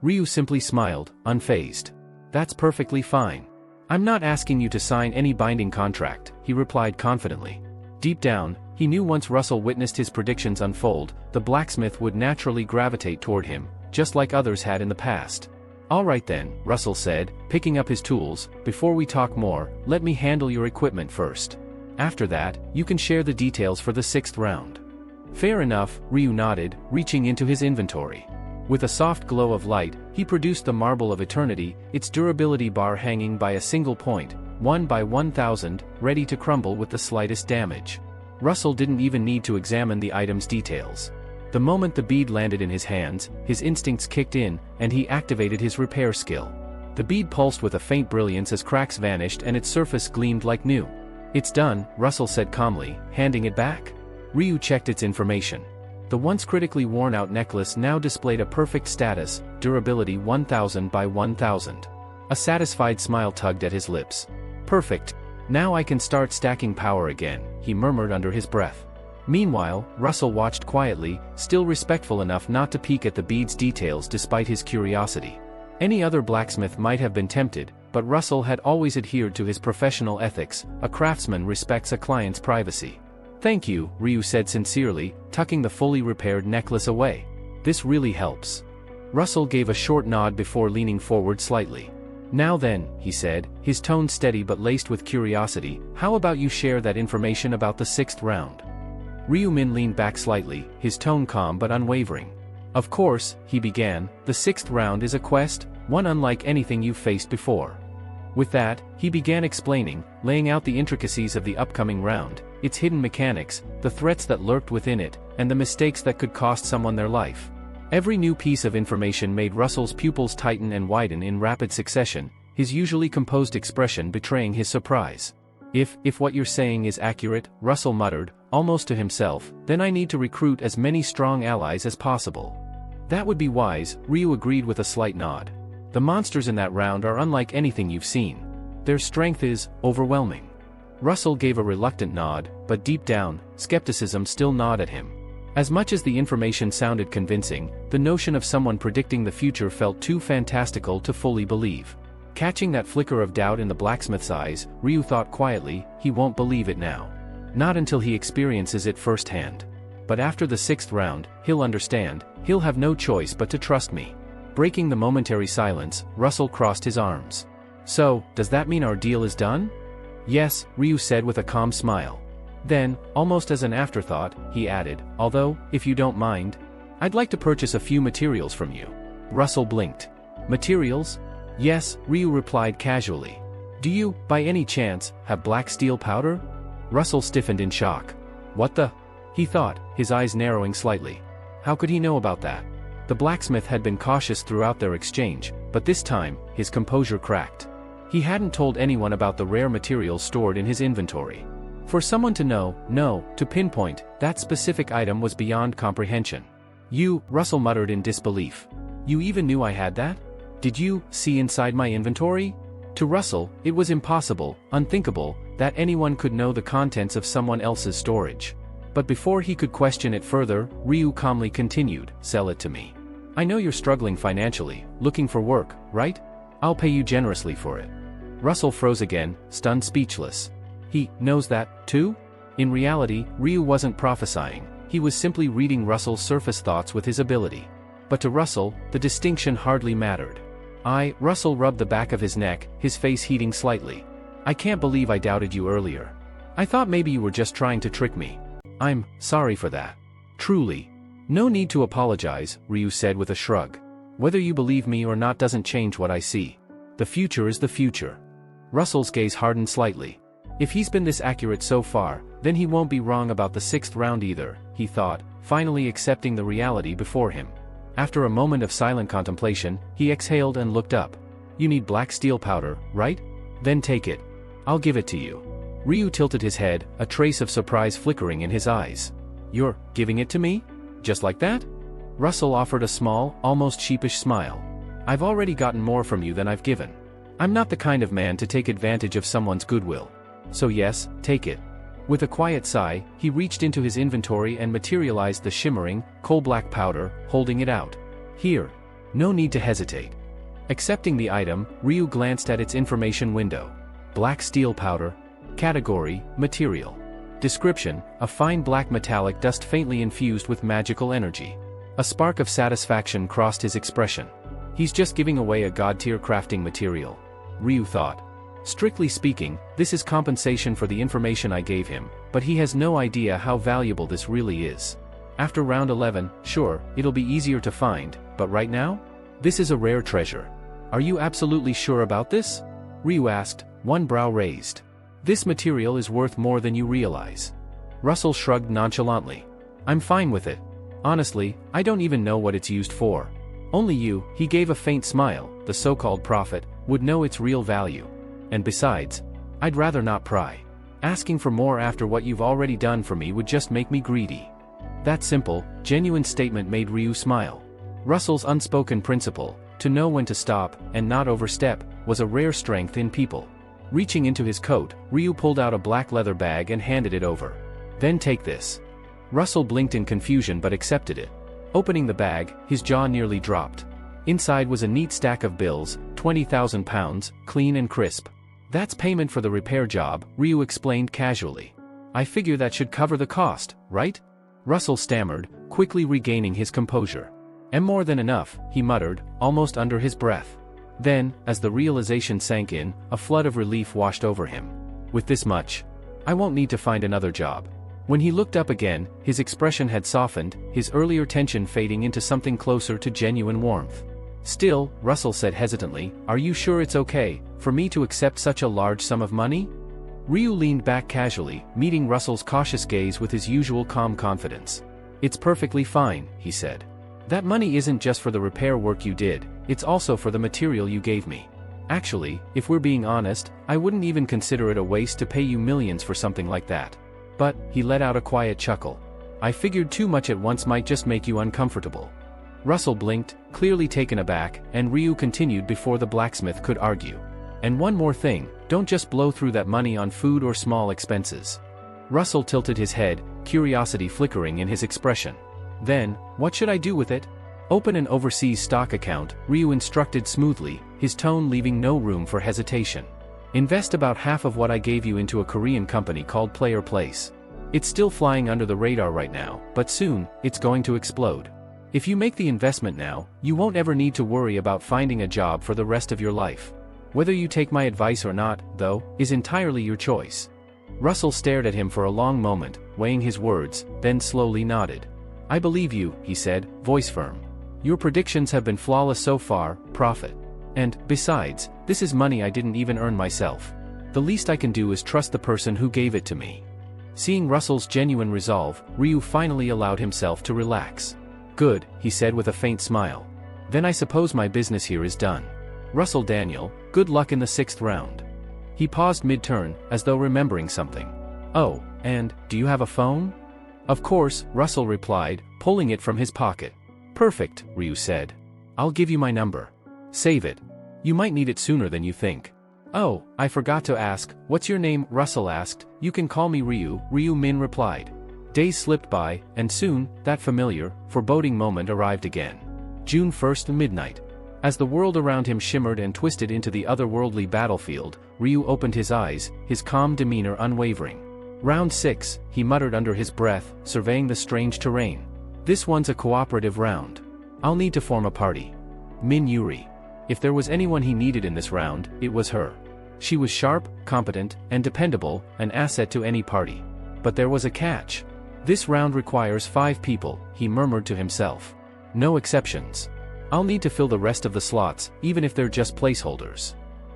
Ryu simply smiled, unfazed. That's perfectly fine. I'm not asking you to sign any binding contract, he replied confidently. Deep down, he knew once Russell witnessed his predictions unfold, the blacksmith would naturally gravitate toward him, just like others had in the past. All right then, Russell said, picking up his tools, before we talk more, let me handle your equipment first. After that, you can share the details for the 6th round. Fair enough, Ryu nodded, reaching into his inventory. With a soft glow of light, he produced the Marble of Eternity, its durability bar hanging by a single point, 1 by 1000, ready to crumble with the slightest damage. Russell didn't even need to examine the item's details. The moment the bead landed in his hands, his instincts kicked in, and he activated his repair skill. The bead pulsed with a faint brilliance as cracks vanished and its surface gleamed like new. It's done, Russell said calmly, handing it back. Ryu checked its information. The once critically worn-out necklace now displayed a perfect status, durability 1000 by 1000. A satisfied smile tugged at his lips. Perfect. Now I can start stacking power again, he murmured under his breath. Meanwhile, Russell watched quietly, still respectful enough not to peek at the bead's details despite his curiosity. Any other blacksmith might have been tempted, but Russell had always adhered to his professional ethics. A craftsman respects a client's privacy. Thank you, Ryu said sincerely, tucking the fully repaired necklace away. This really helps. Russell gave a short nod before leaning forward slightly. Now then, he said, his tone steady but laced with curiosity, how about you share that information about the sixth round? Ryu-min leaned back slightly, his tone calm but unwavering. Of course, he began, the sixth round is a quest, one unlike anything you've faced before. With that, he began explaining, laying out the intricacies of the upcoming round, its hidden mechanics, the threats that lurked within it, and the mistakes that could cost someone their life. Every new piece of information made Russell's pupils tighten and widen in rapid succession, his usually composed expression betraying his surprise. If what you're saying is accurate, Russell muttered, almost to himself, then I need to recruit as many strong allies as possible. That would be wise, Ryu agreed with a slight nod. The monsters in that round are unlike anything you've seen. Their strength is overwhelming. Russell gave a reluctant nod, but deep down, skepticism still gnawed at him. As much as the information sounded convincing, the notion of someone predicting the future felt too fantastical to fully believe. Catching that flicker of doubt in the blacksmith's eyes, Ryu thought quietly, he won't believe it now. Not until he experiences it firsthand. But after the sixth round, he'll understand, he'll have no choice but to trust me. Breaking the momentary silence, Russell crossed his arms. So, does that mean our deal is done? Yes, Ryu said with a calm smile. Then, almost as an afterthought, he added, although, if you don't mind, I'd like to purchase a few materials from you. Russell blinked. Materials? Yes, Ryu replied casually. Do you, by any chance, have black steel powder? Russell stiffened in shock. What the? He thought, his eyes narrowing slightly. How could he know about that? The blacksmith had been cautious throughout their exchange, but this time, his composure cracked. He hadn't told anyone about the rare materials stored in his inventory. For someone to know, to pinpoint, that specific item was beyond comprehension. You, Russell muttered in disbelief. You even knew I had that? Did you see inside my inventory? To Russell, it was impossible, unthinkable, that anyone could know the contents of someone else's storage. But before he could question it further, Ryu calmly continued, sell it to me. I know you're struggling financially, looking for work, right? I'll pay you generously for it. Russell froze again, stunned speechless. He knows that, too? In reality, Ryu wasn't prophesying, he was simply reading Russell's surface thoughts with his ability. But to Russell, the distinction hardly mattered. Russell rubbed the back of his neck, his face heating slightly. I can't believe I doubted you earlier. I thought maybe you were just trying to trick me. I'm sorry for that. Truly. No need to apologize, Ryu said with a shrug. Whether you believe me or not doesn't change what I see. The future is the future. Russell's gaze hardened slightly. If he's been this accurate so far, then he won't be wrong about the sixth round either, he thought, finally accepting the reality before him. After a moment of silent contemplation, he exhaled and looked up. You need black steel powder, right? Then take it. I'll give it to you. Ryu tilted his head, a trace of surprise flickering in his eyes. You're giving it to me? Just like that? Russell offered a small, almost sheepish smile. I've already gotten more from you than I've given. I'm not the kind of man to take advantage of someone's goodwill. So yes, take it. With a quiet sigh, he reached into his inventory and materialized the shimmering, coal-black powder, holding it out. Here. No need to hesitate. Accepting the item, Ryu glanced at its information window. Black steel powder. Category, material. Description, a fine black metallic dust faintly infused with magical energy. A spark of satisfaction crossed his expression. He's just giving away a god-tier crafting material. Ryu thought. Strictly speaking, this is compensation for the information I gave him, but he has no idea how valuable this really is. After round 11, sure, it'll be easier to find, but right now? This is a rare treasure. Are you absolutely sure about this? Ryu asked, one brow raised. This material is worth more than you realize. Russell shrugged nonchalantly. I'm fine with it. Honestly, I don't even know what it's used for. Only you, he gave a faint smile, the so-called prophet, would know its real value. And besides, I'd rather not pry. Asking for more after what you've already done for me would just make me greedy. That simple, genuine statement made Ryu smile. Russell's unspoken principle, to know when to stop and not overstep, was a rare strength in people. Reaching into his coat, Ryu pulled out a black leather bag and handed it over. Then take this. Russell blinked in confusion but accepted it. Opening the bag, his jaw nearly dropped. Inside was a neat stack of bills, 20,000 pounds, clean and crisp. That's payment for the repair job, Ryu explained casually. I figure that should cover the cost, right? Russell stammered, quickly regaining his composure. And more than enough, he muttered, almost under his breath. Then, as the realization sank in, a flood of relief washed over him. With this much, I won't need to find another job. When he looked up again, his expression had softened, his earlier tension fading into something closer to genuine warmth. Still, Russell said hesitantly, are you sure it's okay for me to accept such a large sum of money? Ryu leaned back casually, meeting Russell's cautious gaze with his usual calm confidence. It's perfectly fine, he said. That money isn't just for the repair work you did, it's also for the material you gave me. Actually, if we're being honest, I wouldn't even consider it a waste to pay you millions for something like that. But, he let out a quiet chuckle. I figured too much at once might just make you uncomfortable. Russell blinked, clearly taken aback, and Ryu continued before the blacksmith could argue. And one more thing, don't just blow through that money on food or small expenses. Russell tilted his head, curiosity flickering in his expression. Then, what should I do with it? Open an overseas stock account, Ryu instructed smoothly, his tone leaving no room for hesitation. Invest about half of what I gave you into a Korean company called Player Place. It's still flying under the radar right now, but soon, it's going to explode. If you make the investment now, you won't ever need to worry about finding a job for the rest of your life. Whether you take my advice or not, though, is entirely your choice. Russell stared at him for a long moment, weighing his words, then slowly nodded. I believe you, he said, voice firm. Your predictions have been flawless so far, Prophet. And, besides, this is money I didn't even earn myself. The least I can do is trust the person who gave it to me. Seeing Russell's genuine resolve, Ryu finally allowed himself to relax. Good, he said with a faint smile. Then I suppose my business here is done. Russell Daniel, good luck in the 6th round. He paused mid-turn, as though remembering something. Oh, and, do you have a phone? Of course, Russell replied, pulling it from his pocket. Perfect, Ryu said. I'll give you my number. Save it. You might need it sooner than you think. Oh, I forgot to ask, what's your name? Russell asked. You can call me Ryu, Ryu Min replied. Days slipped by, and soon, that familiar, foreboding moment arrived again. June 1st, midnight. As the world around him shimmered and twisted into the otherworldly battlefield, Ryu opened his eyes, his calm demeanor unwavering. Round 6, he muttered under his breath, surveying the strange terrain. This one's a cooperative round. I'll need to form a party. Min Yuri. If there was anyone he needed in this round, it was her. She was sharp, competent, and dependable, an asset to any party. But there was a catch. This round requires 5 people, he murmured to himself. No exceptions. I'll need to fill the rest of the slots, even if they're just placeholders.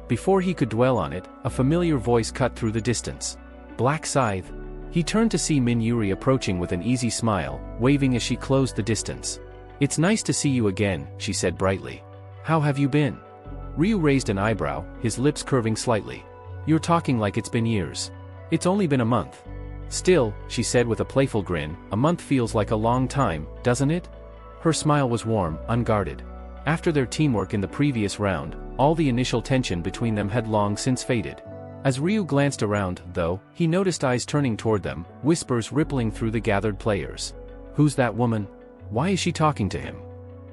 Before he could dwell on it, a familiar voice cut through the distance. Black Scythe. He turned to see Min Yuri approaching with an easy smile, waving as she closed the distance. It's nice to see you again, she said brightly. How have you been? Ryu raised an eyebrow, his lips curving slightly. You're talking like it's been years. It's only been a month. Still, she said with a playful grin, a month feels like a long time, doesn't it? Her smile was warm, unguarded. After their teamwork in the previous round, all the initial tension between them had long since faded. As Ryu glanced around, though, he noticed eyes turning toward them, whispers rippling through the gathered players. Who's that woman? Why is she talking to him?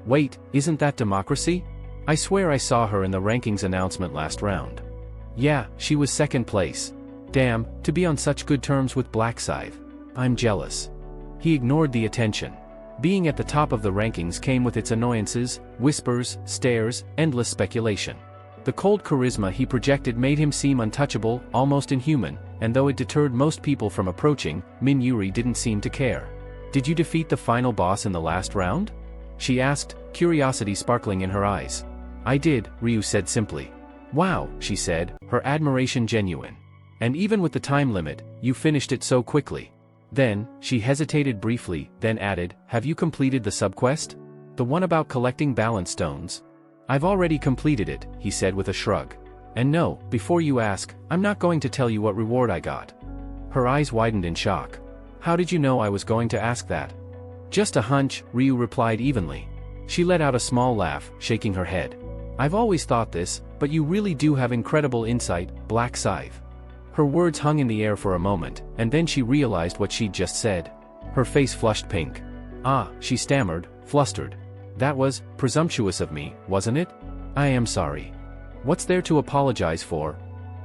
Wait, isn't that democracy? I swear I saw her in the rankings announcement last round. Yeah, she was 2nd place. Damn, to be on such good terms with Black Scythe. I'm jealous. He ignored the attention. Being at the top of the rankings came with its annoyances, whispers, stares, endless speculation. The cold charisma he projected made him seem untouchable, almost inhuman, and though it deterred most people from approaching, Min Yuri didn't seem to care. Did you defeat the final boss in the last round? She asked, curiosity sparkling in her eyes. I did, Ryu said simply. Wow, she said, her admiration genuine. And even with the time limit, you finished it so quickly. Then, she hesitated briefly, then added, have you completed the subquest? The one about collecting balance stones? I've already completed it, he said with a shrug. And no, before you ask, I'm not going to tell you what reward I got. Her eyes widened in shock. How did you know I was going to ask that? Just a hunch, Ryu replied evenly. She let out a small laugh, shaking her head. I've always thought this, but you really do have incredible insight, Black Scythe. Her words hung in the air for a moment, and then she realized what she'd just said. Her face flushed pink. Ah, she stammered, flustered. That was presumptuous of me, wasn't it? I am sorry. What's there to apologize for?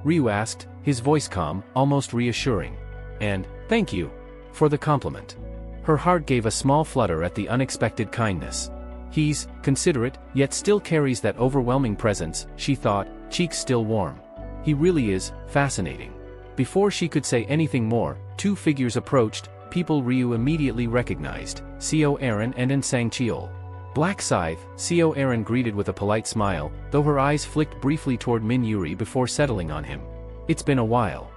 Ryu asked, his voice calm, almost reassuring. And, thank you for the compliment. Her heart gave a small flutter at the unexpected kindness. He's considerate, yet still carries that overwhelming presence, she thought, cheeks still warm. He really is fascinating. Before she could say anything more, two figures approached, people Ryu immediately recognized, Seo Aaron and Nsang Cheol. Black Scythe, Seo Aaron greeted with a polite smile, though her eyes flicked briefly toward Min Yuri before settling on him. It's been a while.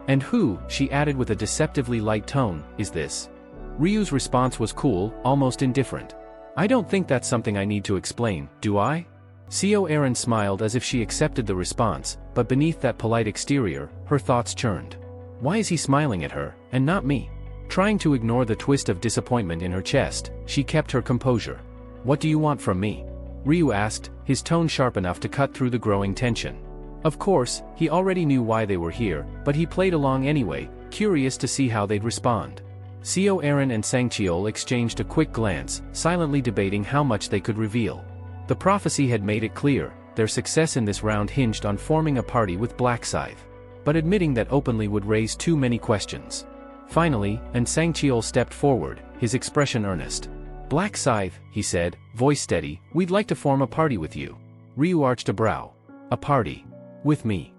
And who, she added with a deceptively light tone, is this? Ryu's response was cool, almost indifferent. I don't think that's something I need to explain, do I? Seo Aaron smiled as if she accepted the response, but beneath that polite exterior, her thoughts churned. Why is he smiling at her, and not me? Trying to ignore the twist of disappointment in her chest, she kept her composure. What do you want from me? Ryu asked, his tone sharp enough to cut through the growing tension. Of course, he already knew why they were here, but he played along anyway, curious to see how they'd respond. Seo Aaron and Nsang Cheol exchanged a quick glance, silently debating how much they could reveal. The prophecy had made it clear, their success in this round hinged on forming a party with Black Scythe. But admitting that openly would raise too many questions. Finally, Nsang Cheol stepped forward, his expression earnest. Black Scythe, he said, voice steady, we'd like to form a party with you. Ryu arched a brow. A party? With me?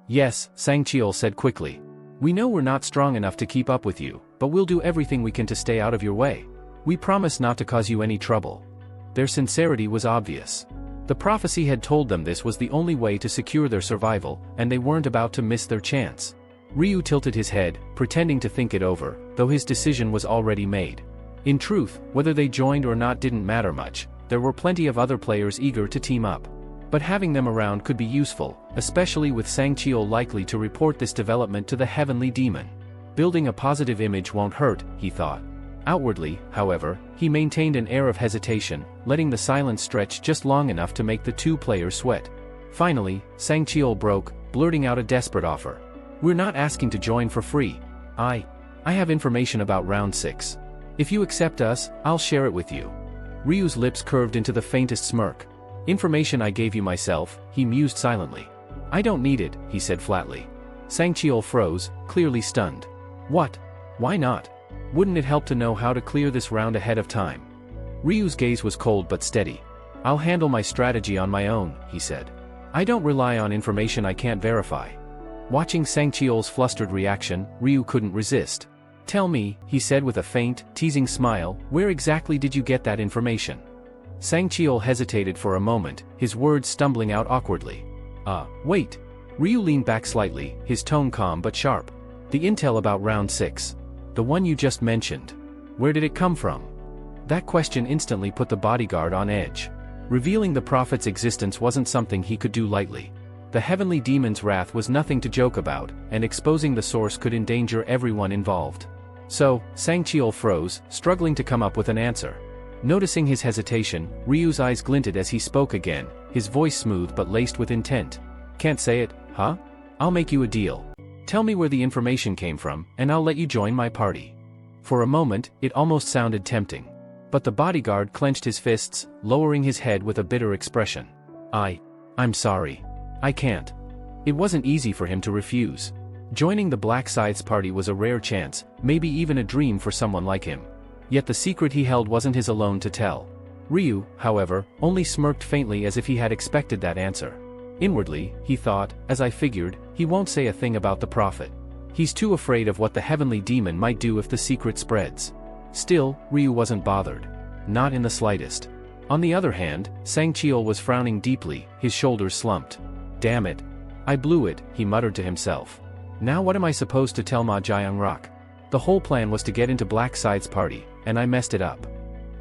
Yes, Nsang Cheol said quickly. We know we're not strong enough to keep up with you, but we'll do everything we can to stay out of your way. We promise not to cause you any trouble. Their sincerity was obvious. The prophecy had told them this was the only way to secure their survival, and they weren't about to miss their chance. Ryu tilted his head, pretending to think it over, though his decision was already made. In truth, whether they joined or not didn't matter much, there were plenty of other players eager to team up. But having them around could be useful, especially with Nsang Cheol likely to report this development to the heavenly demon. Building a positive image won't hurt, he thought. Outwardly, however, he maintained an air of hesitation, letting the silence stretch just long enough to make the two players sweat. Finally, Nsang Cheol broke, blurting out a desperate offer. We're not asking to join for free. I have information about round 6. If you accept us, I'll share it with you. Ryu's lips curved into the faintest smirk. Information I gave you myself, he mused silently. I don't need it, he said flatly. Nsang Cheol froze, clearly stunned. What? Why not? Wouldn't it help to know how to clear this round ahead of time? Ryu's gaze was cold but steady. I'll handle my strategy on my own, he said. I don't rely on information I can't verify. Watching Nsang Cheol's flustered reaction, Ryu couldn't resist. Tell me, he said with a faint, teasing smile, where exactly did you get that information? Nsang Cheol hesitated for a moment, his words stumbling out awkwardly. Wait. Ryu leaned back slightly, his tone calm but sharp. The intel about round 6. The one you just mentioned. Where did it come from? That question instantly put the bodyguard on edge. Revealing the prophet's existence wasn't something he could do lightly. The heavenly demon's wrath was nothing to joke about, and exposing the source could endanger everyone involved. So, Nsang Cheol froze, struggling to come up with an answer. Noticing his hesitation, Ryu's eyes glinted as he spoke again, his voice smooth but laced with intent. Can't say it, huh? I'll make you a deal. Tell me where the information came from, and I'll let you join my party. For a moment, it almost sounded tempting. But the bodyguard clenched his fists, lowering his head with a bitter expression. I'm sorry. I can't. It wasn't easy for him to refuse. Joining the Black Scythe's party was a rare chance, maybe even a dream for someone like him. Yet the secret he held wasn't his alone to tell. Ryu, however, only smirked faintly as if he had expected that answer. Inwardly, he thought, as I figured, he won't say a thing about the prophet. He's too afraid of what the heavenly demon might do if the secret spreads. Still, Ryu wasn't bothered. Not in the slightest. On the other hand, Nsang Cheol was frowning deeply, his shoulders slumped. Damn it. I blew it, he muttered to himself. Now what am I supposed to tell Ma Jiangrock? The whole plan was to get into Black Scythe's party, and I messed it up.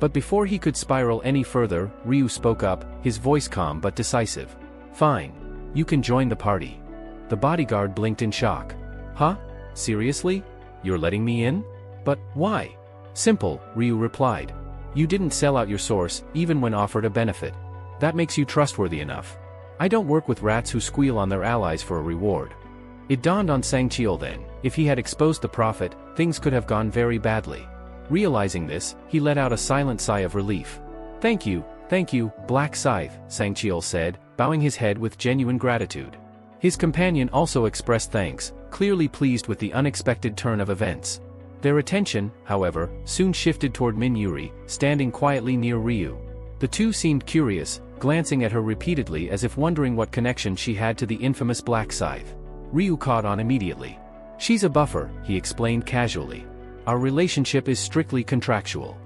But before he could spiral any further, Ryu spoke up, his voice calm but decisive. Fine. You can join the party. The bodyguard blinked in shock. Huh? Seriously? You're letting me in? But why? Simple, Ryu replied. You didn't sell out your source, even when offered a benefit. That makes you trustworthy enough. I don't work with rats who squeal on their allies for a reward. It dawned on Sangcheol then, if he had exposed the prophet, things could have gone very badly. Realizing this, he let out a silent sigh of relief. Thank you, Black Scythe, Sangcheol said, bowing his head with genuine gratitude. His companion also expressed thanks, clearly pleased with the unexpected turn of events. Their attention, however, soon shifted toward Min Yuri, standing quietly near Ryu. The two seemed curious, glancing at her repeatedly as if wondering what connection she had to the infamous Black Scythe. Ryu caught on immediately. She's a buffer, he explained casually. Our relationship is strictly contractual.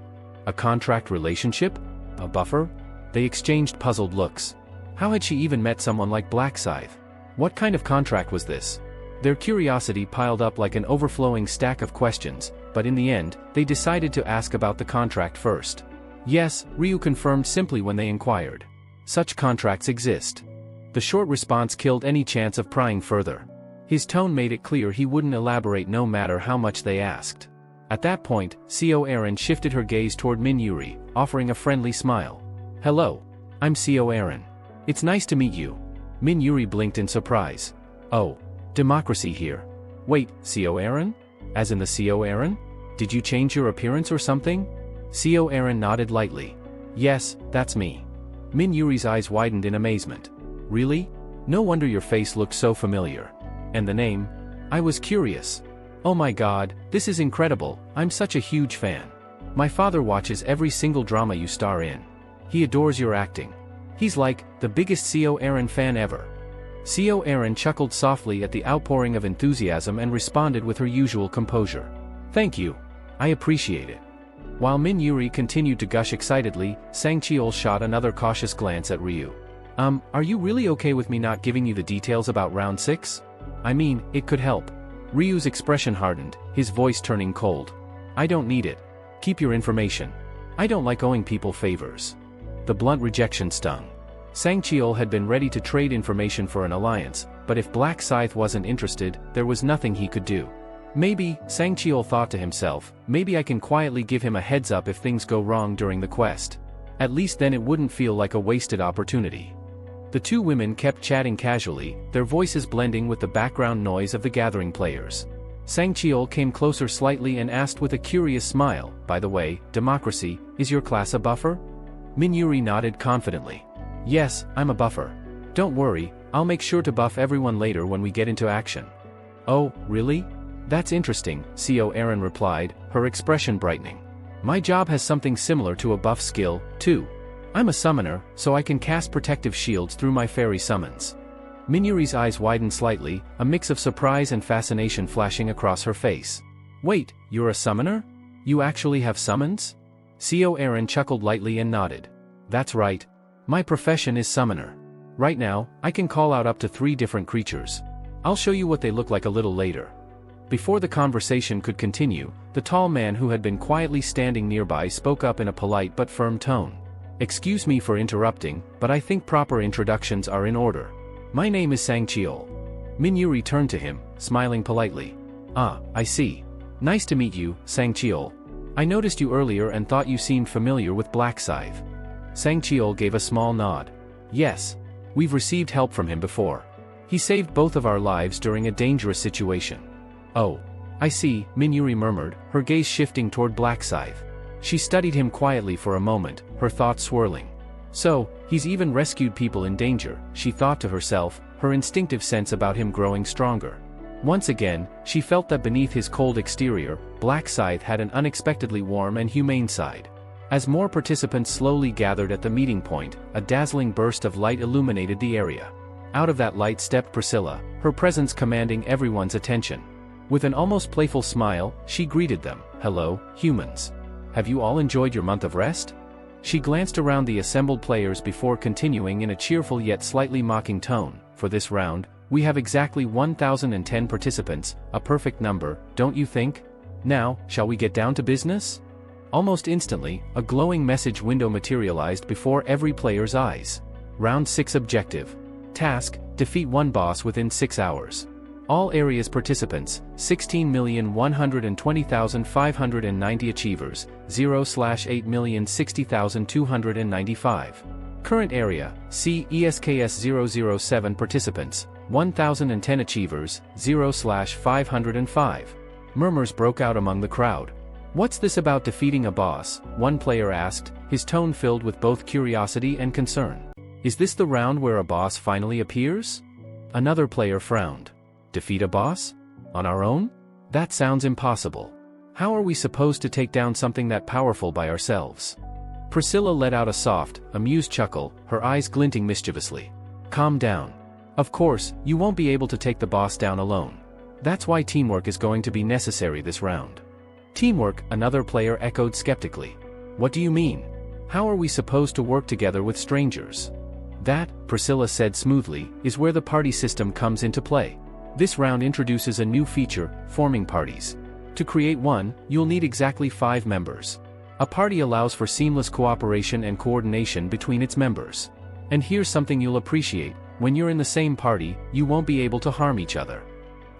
A contract relationship? A buffer? They exchanged puzzled looks. How had she even met someone like Black Scythe? What kind of contract was this? Their curiosity piled up like an overflowing stack of questions, but in the end, they decided to ask about the contract first. Yes, Ryu confirmed simply when they inquired. Such contracts exist. The short response killed any chance of prying further. His tone made it clear he wouldn't elaborate no matter how much they asked. At that point, Co Aaron shifted her gaze toward Min Yuri, offering a friendly smile. Hello. I'm Co Aaron. It's nice to meet you. Min Yuri blinked in surprise. Oh. Democracy here. Wait, Co Aaron? As in the Co Aaron? Did you change your appearance or something? Co Aaron nodded lightly. Yes, that's me. Min Yuri's eyes widened in amazement. Really? No wonder your face looked so familiar. And the name? I was curious. Oh my god, this is incredible, I'm such a huge fan. My father watches every single drama you star in. He adores your acting. He's like, the biggest Co Aaron fan ever. Co Aaron chuckled softly at the outpouring of enthusiasm and responded with her usual composure. Thank you. I appreciate it. While Min Yuri continued to gush excitedly, Sangcheol shot another cautious glance at Ryu. Are you really okay with me not giving you the details about round 6? I mean, it could help. Ryu's expression hardened, his voice turning cold. I don't need it. Keep your information. I don't like owing people favors. The blunt rejection stung. Sangcheol had been ready to trade information for an alliance, but if Black Scythe wasn't interested, there was nothing he could do. Maybe, Sangcheol thought to himself, maybe I can quietly give him a heads up if things go wrong during the quest. At least then it wouldn't feel like a wasted opportunity. The two women kept chatting casually, their voices blending with the background noise of the gathering players. Sangcheol came closer slightly and asked with a curious smile, by the way, Democracy, is your class a buffer? Min Yuri nodded confidently. Yes, I'm a buffer. Don't worry, I'll make sure to buff everyone later when we get into action. Oh, really? That's interesting, Co Aaron replied, her expression brightening. My job has something similar to a buff skill, too. I'm a summoner, so I can cast protective shields through my fairy summons. Min Yuri's eyes widened slightly, a mix of surprise and fascination flashing across her face. Wait, you're a summoner? You actually have summons? Co Aaron chuckled lightly and nodded. That's right. My profession is summoner. Right now, I can call out up to 3 different creatures. I'll show you what they look like a little later. Before the conversation could continue, the tall man who had been quietly standing nearby spoke up in a polite but firm tone. Excuse me for interrupting, but I think proper introductions are in order. My name is Sangcheol. Min Yuri turned to him, smiling politely. Ah, I see. Nice to meet you, Sangcheol. I noticed you earlier and thought you seemed familiar with Black Scythe. Sangcheol gave a small nod. Yes. We've received help from him before. He saved both of our lives during a dangerous situation. Oh. I see, Min Yuri murmured, her gaze shifting toward Black Scythe. She studied him quietly for a moment, her thoughts swirling. So, he's even rescued people in danger, she thought to herself, her instinctive sense about him growing stronger. Once again, she felt that beneath his cold exterior, Black Scythe had an unexpectedly warm and humane side. As more participants slowly gathered at the meeting point, a dazzling burst of light illuminated the area. Out of that light stepped Priscilla, her presence commanding everyone's attention. With an almost playful smile, she greeted them. Hello, humans. Have you all enjoyed your month of rest? She glanced around the assembled players before continuing in a cheerful yet slightly mocking tone. For this round, we have exactly 1,010 participants, a perfect number, don't you think? Now, shall we get down to business? Almost instantly, a glowing message window materialized before every player's eyes. Round 6 objective. Task, defeat 1 boss within 6 hours. All areas participants, 16,120,590 achievers, 0/8,060,295. Current area, C ESKS 007 participants, 1,010 achievers, 0/505. Murmurs broke out among the crowd. What's this about defeating a boss? One player asked, his tone filled with both curiosity and concern. Is this the round where a boss finally appears? Another player frowned. Defeat a boss? On our own? That sounds impossible. How are we supposed to take down something that powerful by ourselves? Priscilla let out a soft, amused chuckle, her eyes glinting mischievously. Calm down. Of course, you won't be able to take the boss down alone. That's why teamwork is going to be necessary this round. Teamwork, another player echoed skeptically. What do you mean? How are we supposed to work together with strangers? That, Priscilla said smoothly, is where the party system comes into play. This round introduces a new feature, forming parties. To create one, you'll need exactly 5 members. A party allows for seamless cooperation and coordination between its members. And here's something you'll appreciate, when you're in the same party, you won't be able to harm each other.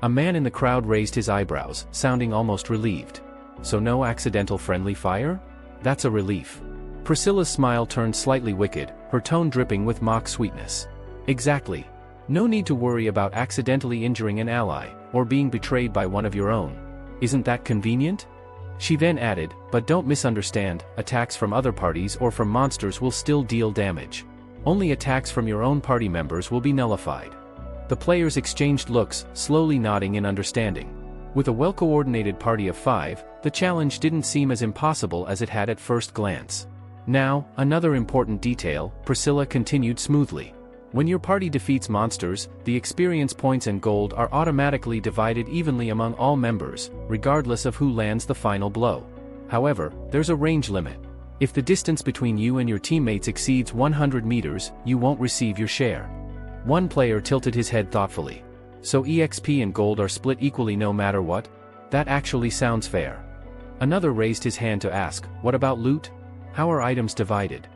A man in the crowd raised his eyebrows, sounding almost relieved. So no accidental friendly fire? That's a relief. Priscilla's smile turned slightly wicked, her tone dripping with mock sweetness. Exactly. No need to worry about accidentally injuring an ally, or being betrayed by one of your own. Isn't that convenient? She then added, but don't misunderstand, attacks from other parties or from monsters will still deal damage. Only attacks from your own party members will be nullified. The players exchanged looks, slowly nodding in understanding. With a well-coordinated party of 5, the challenge didn't seem as impossible as it had at first glance. Now, another important detail, Priscilla continued smoothly. When your party defeats monsters, the experience points and gold are automatically divided evenly among all members, regardless of who lands the final blow. However, there's a range limit. If the distance between you and your teammates exceeds 100 meters, you won't receive your share. One player tilted his head thoughtfully. So EXP and gold are split equally no matter what? That actually sounds fair. Another raised his hand to ask, what about loot? How are items divided?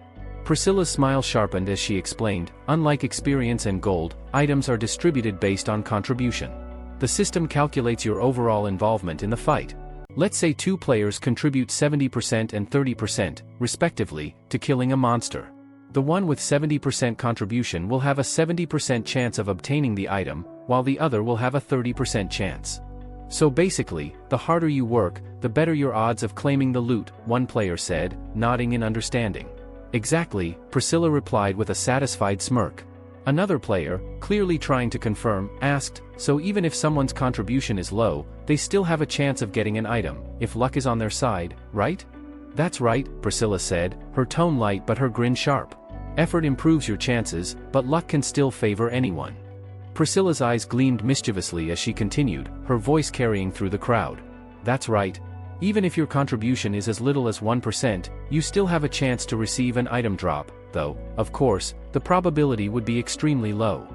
Priscilla's smile sharpened as she explained, unlike experience and gold, items are distributed based on contribution. The system calculates your overall involvement in the fight. Let's say 2 players contribute 70% and 30%, respectively, to killing a monster. The one with 70% contribution will have a 70% chance of obtaining the item, while the other will have a 30% chance. So basically, the harder you work, the better your odds of claiming the loot, one player said, nodding in understanding. Exactly, Priscilla replied with a satisfied smirk. Another player, clearly trying to confirm, asked, so even if someone's contribution is low, they still have a chance of getting an item, if luck is on their side, right? That's right, Priscilla said, her tone light but her grin sharp. Effort improves your chances, but luck can still favor anyone. Priscilla's eyes gleamed mischievously as she continued, her voice carrying through the crowd. That's right. Even if your contribution is as little as 1%, you still have a chance to receive an item drop, though, of course, the probability would be extremely low.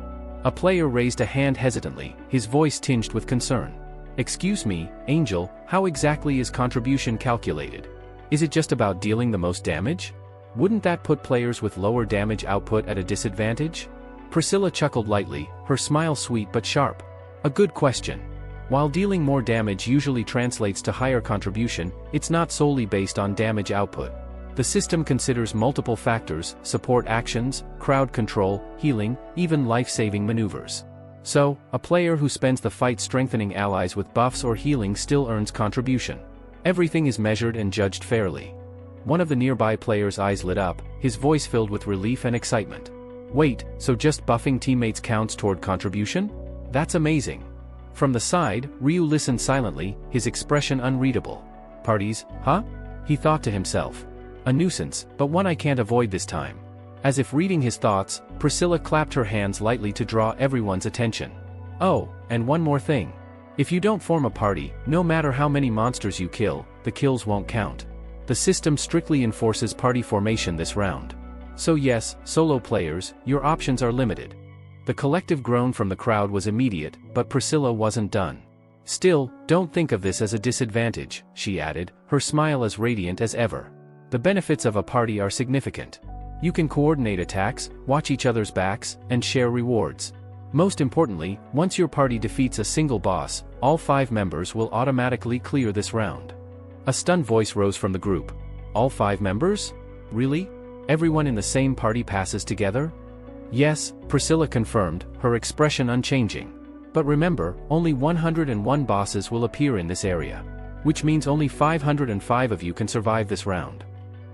A player raised a hand hesitantly, his voice tinged with concern. Excuse me, Angel, how exactly is contribution calculated? Is it just about dealing the most damage? Wouldn't that put players with lower damage output at a disadvantage? Priscilla chuckled lightly, her smile sweet but sharp. A good question. While dealing more damage usually translates to higher contribution, it's not solely based on damage output. The system considers multiple factors, support actions, crowd control, healing, even life-saving maneuvers. So, a player who spends the fight strengthening allies with buffs or healing still earns contribution. Everything is measured and judged fairly. One of the nearby players' eyes lit up, his voice filled with relief and excitement. Wait, so just buffing teammates counts toward contribution? That's amazing. From the side, Ryu listened silently, his expression unreadable. Parties, huh? He thought to himself. A nuisance, but one I can't avoid this time. As if reading his thoughts, Priscilla clapped her hands lightly to draw everyone's attention. Oh, and one more thing. If you don't form a party, no matter how many monsters you kill, the kills won't count. The system strictly enforces party formation this round. So yes, solo players, your options are limited. The collective groan from the crowd was immediate, but Priscilla wasn't done. Still, don't think of this as a disadvantage, she added, her smile as radiant as ever. The benefits of a party are significant. You can coordinate attacks, watch each other's backs, and share rewards. Most importantly, once your party defeats a single boss, all 5 members will automatically clear this round. A stunned voice rose from the group. All 5 members? Really? Everyone in the same party passes together? Yes, Priscilla confirmed, her expression unchanging. But remember, only 101 bosses will appear in this area. Which means only 505 of you can survive this round.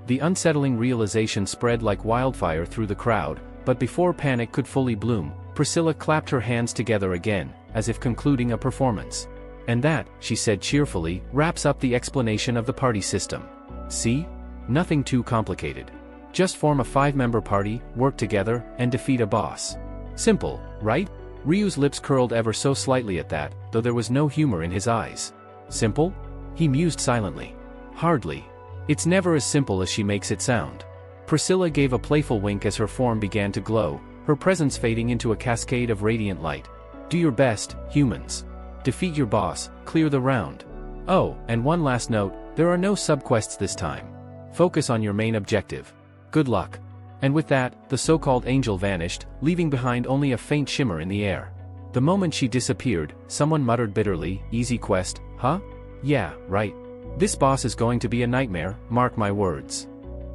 The unsettling realization spread like wildfire through the crowd, but before panic could fully bloom, Priscilla clapped her hands together again, as if concluding a performance. And that, she said cheerfully, wraps up the explanation of the party system. See? Nothing too complicated. Just form a 5-member party, work together, and defeat a boss. Simple, right? Ryu's lips curled ever so slightly at that, though there was no humor in his eyes. Simple? He mused silently. Hardly. It's never as simple as she makes it sound. Priscilla gave a playful wink as her form began to glow, her presence fading into a cascade of radiant light. Do your best, humans. Defeat your boss, clear the round. Oh, and one last note, there are no subquests this time. Focus on your main objective. Good luck. And with that, the so-called angel vanished, leaving behind only a faint shimmer in the air. The moment she disappeared, someone muttered bitterly, "Easy quest, huh? Yeah, right. This boss is going to be a nightmare, mark my words."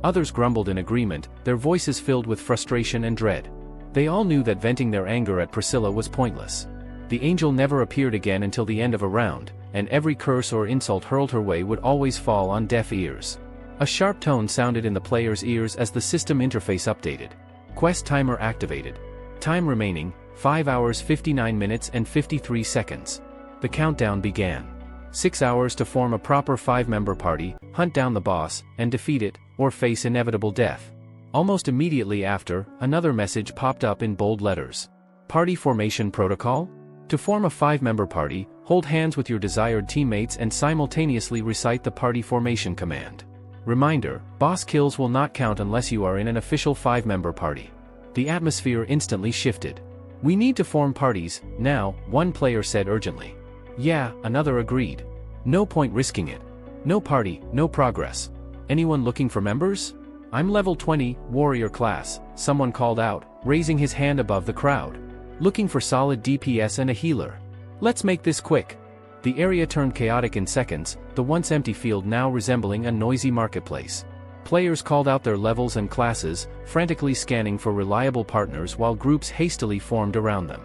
Others grumbled in agreement, their voices filled with frustration and dread. They all knew that venting their anger at Priscilla was pointless. The angel never appeared again until the end of a round, and every curse or insult hurled her way would always fall on deaf ears. A sharp tone sounded in the player's ears as the system interface updated. Quest timer activated. Time remaining, 5 hours 59 minutes and 53 seconds. The countdown began. 6 hours to form a proper 5-member party, hunt down the boss, and defeat it, or face inevitable death. Almost immediately after, another message popped up in bold letters. Party Formation Protocol? To form a 5-member party, hold hands with your desired teammates and simultaneously recite the party formation command. Reminder, boss kills will not count unless you are in an official 5-member party. The atmosphere instantly shifted. We need to form parties, now, one player said urgently. Yeah, another agreed. No point risking it. No party, no progress. Anyone looking for members? I'm level 20, warrior class, someone called out, raising his hand above the crowd. Looking for solid DPS and a healer. Let's make this quick. The area turned chaotic in seconds, the once empty field now resembling a noisy marketplace. Players called out their levels and classes, frantically scanning for reliable partners while groups hastily formed around them.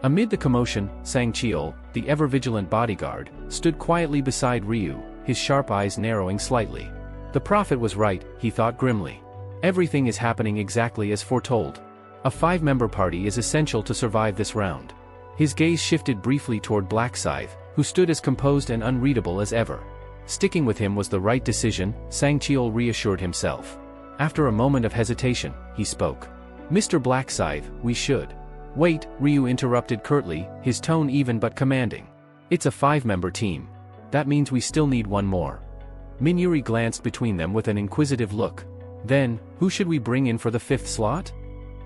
Amid the commotion, Sang-cheol, the ever-vigilant bodyguard, stood quietly beside Ryu, his sharp eyes narrowing slightly. The prophet was right, he thought grimly. Everything is happening exactly as foretold. A 5-member party is essential to survive this round. His gaze shifted briefly toward Black Scythe, who stood as composed and unreadable as ever. Sticking with him was the right decision, Sang-cheol reassured himself. After a moment of hesitation, he spoke. Mr. Black Scythe, we should. Wait, Ryu interrupted curtly, his tone even but commanding. It's a 5-member team. That means we still need one more. Minuri glanced between them with an inquisitive look. Then, who should we bring in for the 5th slot?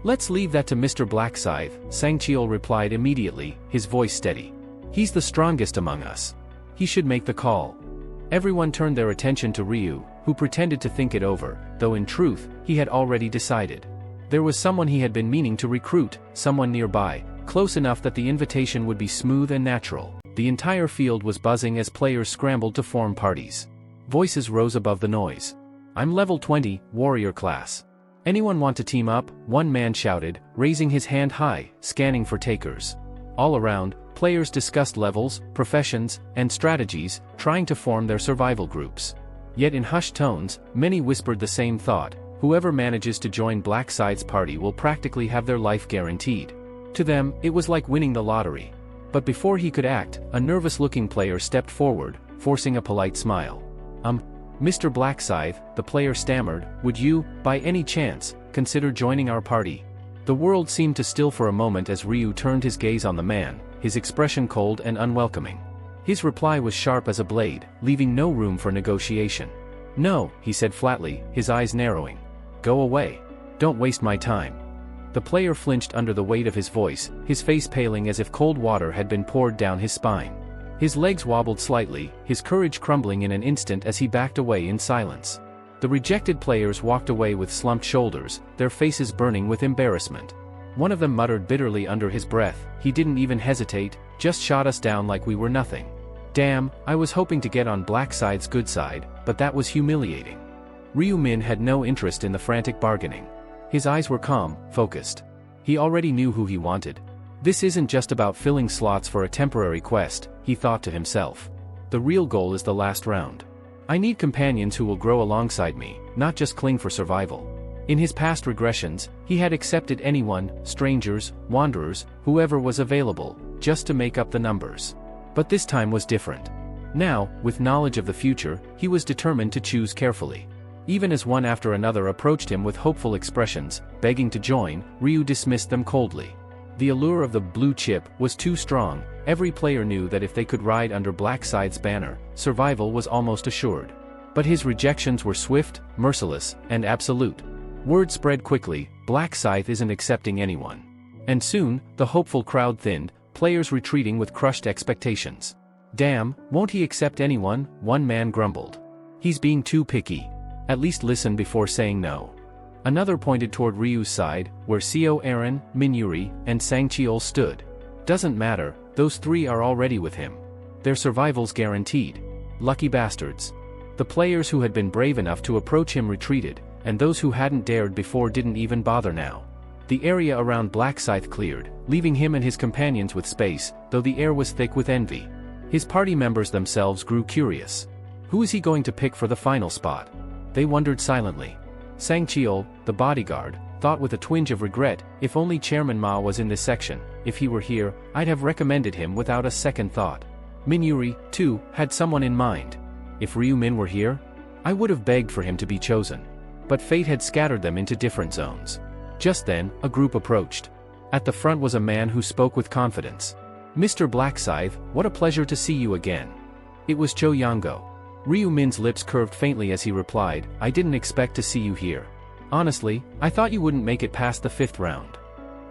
Let's leave that to Mr. Black Scythe, Sang-cheol replied immediately, his voice steady. He's the strongest among us. He should make the call. Everyone turned their attention to Ryu, who pretended to think it over, though in truth, he had already decided. There was someone he had been meaning to recruit, someone nearby, close enough that the invitation would be smooth and natural. The entire field was buzzing as players scrambled to form parties. Voices rose above the noise. I'm level 20, warrior class. Anyone want to team up? One man shouted, raising his hand high, scanning for takers. All around, players discussed levels, professions, and strategies, trying to form their survival groups. Yet in hushed tones, many whispered the same thought: whoever manages to join Black Scythe's party will practically have their life guaranteed. To them, it was like winning the lottery. But before he could act, a nervous-looking player stepped forward, forcing a polite smile. Mr. Black Scythe, the player stammered, would you, by any chance, consider joining our party? The world seemed to still for a moment as Ryu turned his gaze on the man, his expression cold and unwelcoming. His reply was sharp as a blade, leaving no room for negotiation. No, he said flatly, his eyes narrowing. Go away. Don't waste my time. The player flinched under the weight of his voice, his face paling as if cold water had been poured down his spine. His legs wobbled slightly, his courage crumbling in an instant as he backed away in silence. The rejected players walked away with slumped shoulders, their faces burning with embarrassment. One of them muttered bitterly under his breath, "He didn't even hesitate, just shot us down like we were nothing. Damn, I was hoping to get on Blackside's good side, but that was humiliating." Ryu Min had no interest in the frantic bargaining. His eyes were calm, focused. He already knew who he wanted. This isn't just about filling slots for a temporary quest, he thought to himself. The real goal is the last round. I need companions who will grow alongside me, not just cling for survival. In his past regressions, he had accepted anyone, strangers, wanderers, whoever was available, just to make up the numbers. But this time was different. Now, with knowledge of the future, he was determined to choose carefully. Even as one after another approached him with hopeful expressions, begging to join, Ryu dismissed them coldly. The allure of the blue chip was too strong. Every player knew that if they could ride under Blackside's banner, survival was almost assured. But his rejections were swift, merciless, and absolute. Word spread quickly, Blackside isn't accepting anyone. And soon, the hopeful crowd thinned, players retreating with crushed expectations. Damn, won't he accept anyone? One man grumbled. He's being too picky. At least listen before saying no. Another pointed toward Ryu's side, where Seo Aaron, Minuri, and Sangcheol stood. Doesn't matter, those three are already with him. Their survival's guaranteed. Lucky bastards. The players who had been brave enough to approach him retreated, and those who hadn't dared before didn't even bother now. The area around Blacksight cleared, leaving him and his companions with space, though the air was thick with envy. His party members themselves grew curious. Who is he going to pick for the final spot? They wondered silently. Sangcheol, the bodyguard, thought with a twinge of regret, if only Chairman Ma was in this section, if he were here, I'd have recommended him without a second thought. Minuri, too, had someone in mind. If Ryu Min were here, I would have begged for him to be chosen. But fate had scattered them into different zones. Just then, a group approached. At the front was a man who spoke with confidence. "Mr. Blackscythe, what a pleasure to see you again." It was Cho Yango. Ryu Min's lips curved faintly as he replied, "I didn't expect to see you here. Honestly, I thought you wouldn't make it past the 5th round."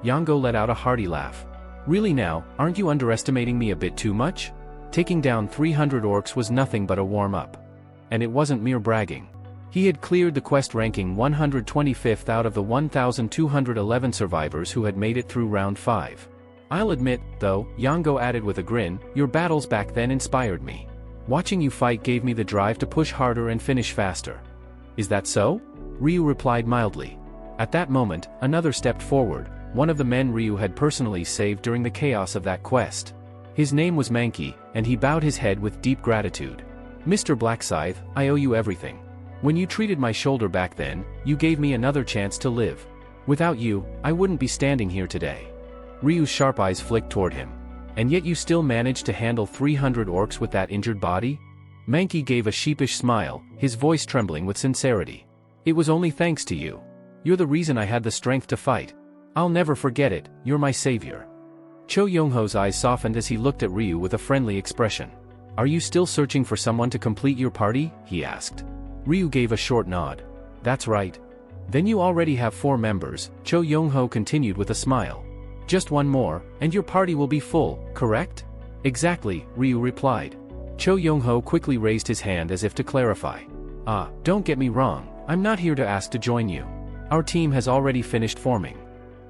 Yango let out a hearty laugh. "Really now, aren't you underestimating me a bit too much? Taking down 300 orcs was nothing but a warm-up. And it wasn't mere bragging. He had cleared the quest ranking 125th out of the 1,211 survivors who had made it through round 5. I'll admit, though," Yango added with a grin, "your battles back then inspired me. Watching you fight gave me the drive to push harder and finish faster." "Is that so?" Ryu replied mildly. At that moment, another stepped forward, one of the men Ryu had personally saved during the chaos of that quest. His name was Mankey, and he bowed his head with deep gratitude. "Mr. Blackscythe, I owe you everything. When you treated my shoulder back then, you gave me another chance to live. Without you, I wouldn't be standing here today." Ryu's sharp eyes flicked toward him. "And yet you still managed to handle 300 orcs with that injured body?" Mankey gave a sheepish smile, his voice trembling with sincerity. "It was only thanks to you. You're the reason I had the strength to fight. I'll never forget it, you're my savior." Cho Yongho's eyes softened as he looked at Ryu with a friendly expression. "Are you still searching for someone to complete your party?" he asked. Ryu gave a short nod. "That's right. Then you already have 4 members," Cho Yongho continued with a smile. "Just one more, and your party will be full, correct?" "Exactly," Ryu replied. Cho Yongho quickly raised his hand as if to clarify. Don't get me wrong, I'm not here to ask to join you. Our team has already finished forming."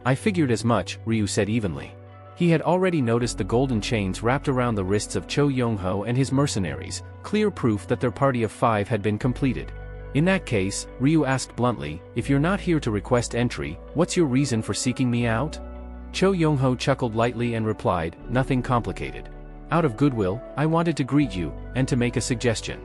"I figured as much," Ryu said evenly. He had already noticed the golden chains wrapped around the wrists of Cho Yongho and his mercenaries, clear proof that their party of 5 had been completed. In that case, Ryu asked bluntly, "If you're not here to request entry, what's your reason for seeking me out?" Cho Yongho chuckled lightly and replied, "Nothing complicated. Out of goodwill, I wanted to greet you, and to make a suggestion."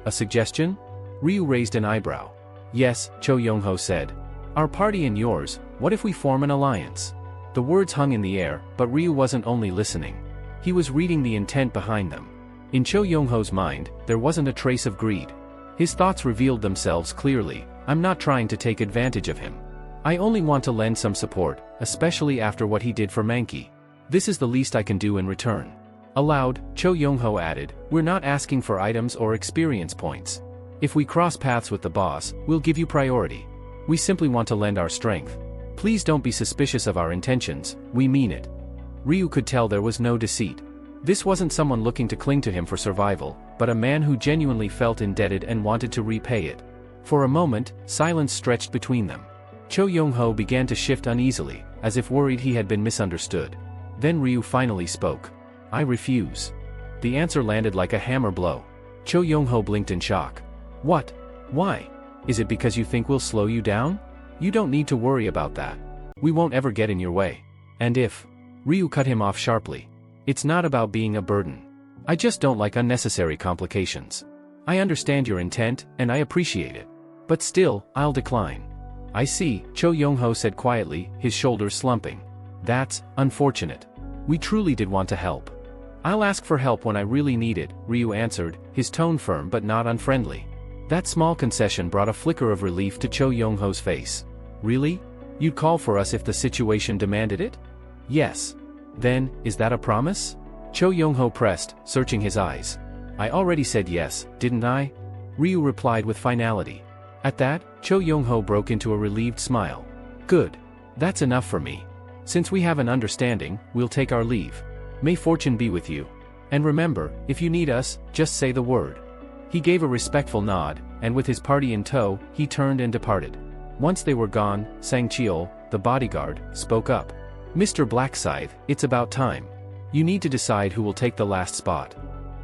"A suggestion?" Ryu raised an eyebrow. "Yes," Cho Yongho said. "Our party and yours, what if we form an alliance?" The words hung in the air, but Ryu wasn't only listening. He was reading the intent behind them. In Cho Yongho's mind, there wasn't a trace of greed. His thoughts revealed themselves clearly. "I'm not trying to take advantage of him. I only want to lend some support, especially after what he did for Mankey. This is the least I can do in return." Aloud, Cho Yongho added, "We're not asking for items or experience points. If we cross paths with the boss, we'll give you priority. We simply want to lend our strength. Please don't be suspicious of our intentions, we mean it." Ryu could tell there was no deceit. This wasn't someone looking to cling to him for survival, but a man who genuinely felt indebted and wanted to repay it. For a moment, silence stretched between them. Cho Yongho began to shift uneasily, as if worried he had been misunderstood. Then Ryu finally spoke. I refuse. The answer landed like a hammer blow. Cho Young-ho blinked in shock. What? Why? Is it because you think we'll slow you down? You don't need to worry about that. We won't ever get in your way. And if... Ryu cut him off sharply. It's not about being a burden. I just don't like unnecessary complications. I understand your intent, and I appreciate it. But still, I'll decline. I see, Cho Young-ho said quietly, his shoulders slumping. That's unfortunate. We truly did want to help. I'll ask for help when I really need it, Ryu answered, his tone firm but not unfriendly. That small concession brought a flicker of relief to Cho Young-ho's face. Really? You'd call for us if the situation demanded it? Yes. Then, is that a promise? Cho Young-ho pressed, searching his eyes. I already said yes, didn't I? Ryu replied with finality. At that, Cho Young-ho broke into a relieved smile. Good. That's enough for me. Since we have an understanding, we'll take our leave. May fortune be with you. And remember, if you need us, just say the word. He gave a respectful nod, and with his party in tow, he turned and departed. Once they were gone, Sang Cheol, the bodyguard, spoke up. Mr. Blackscythe, it's about time. You need to decide who will take the last spot.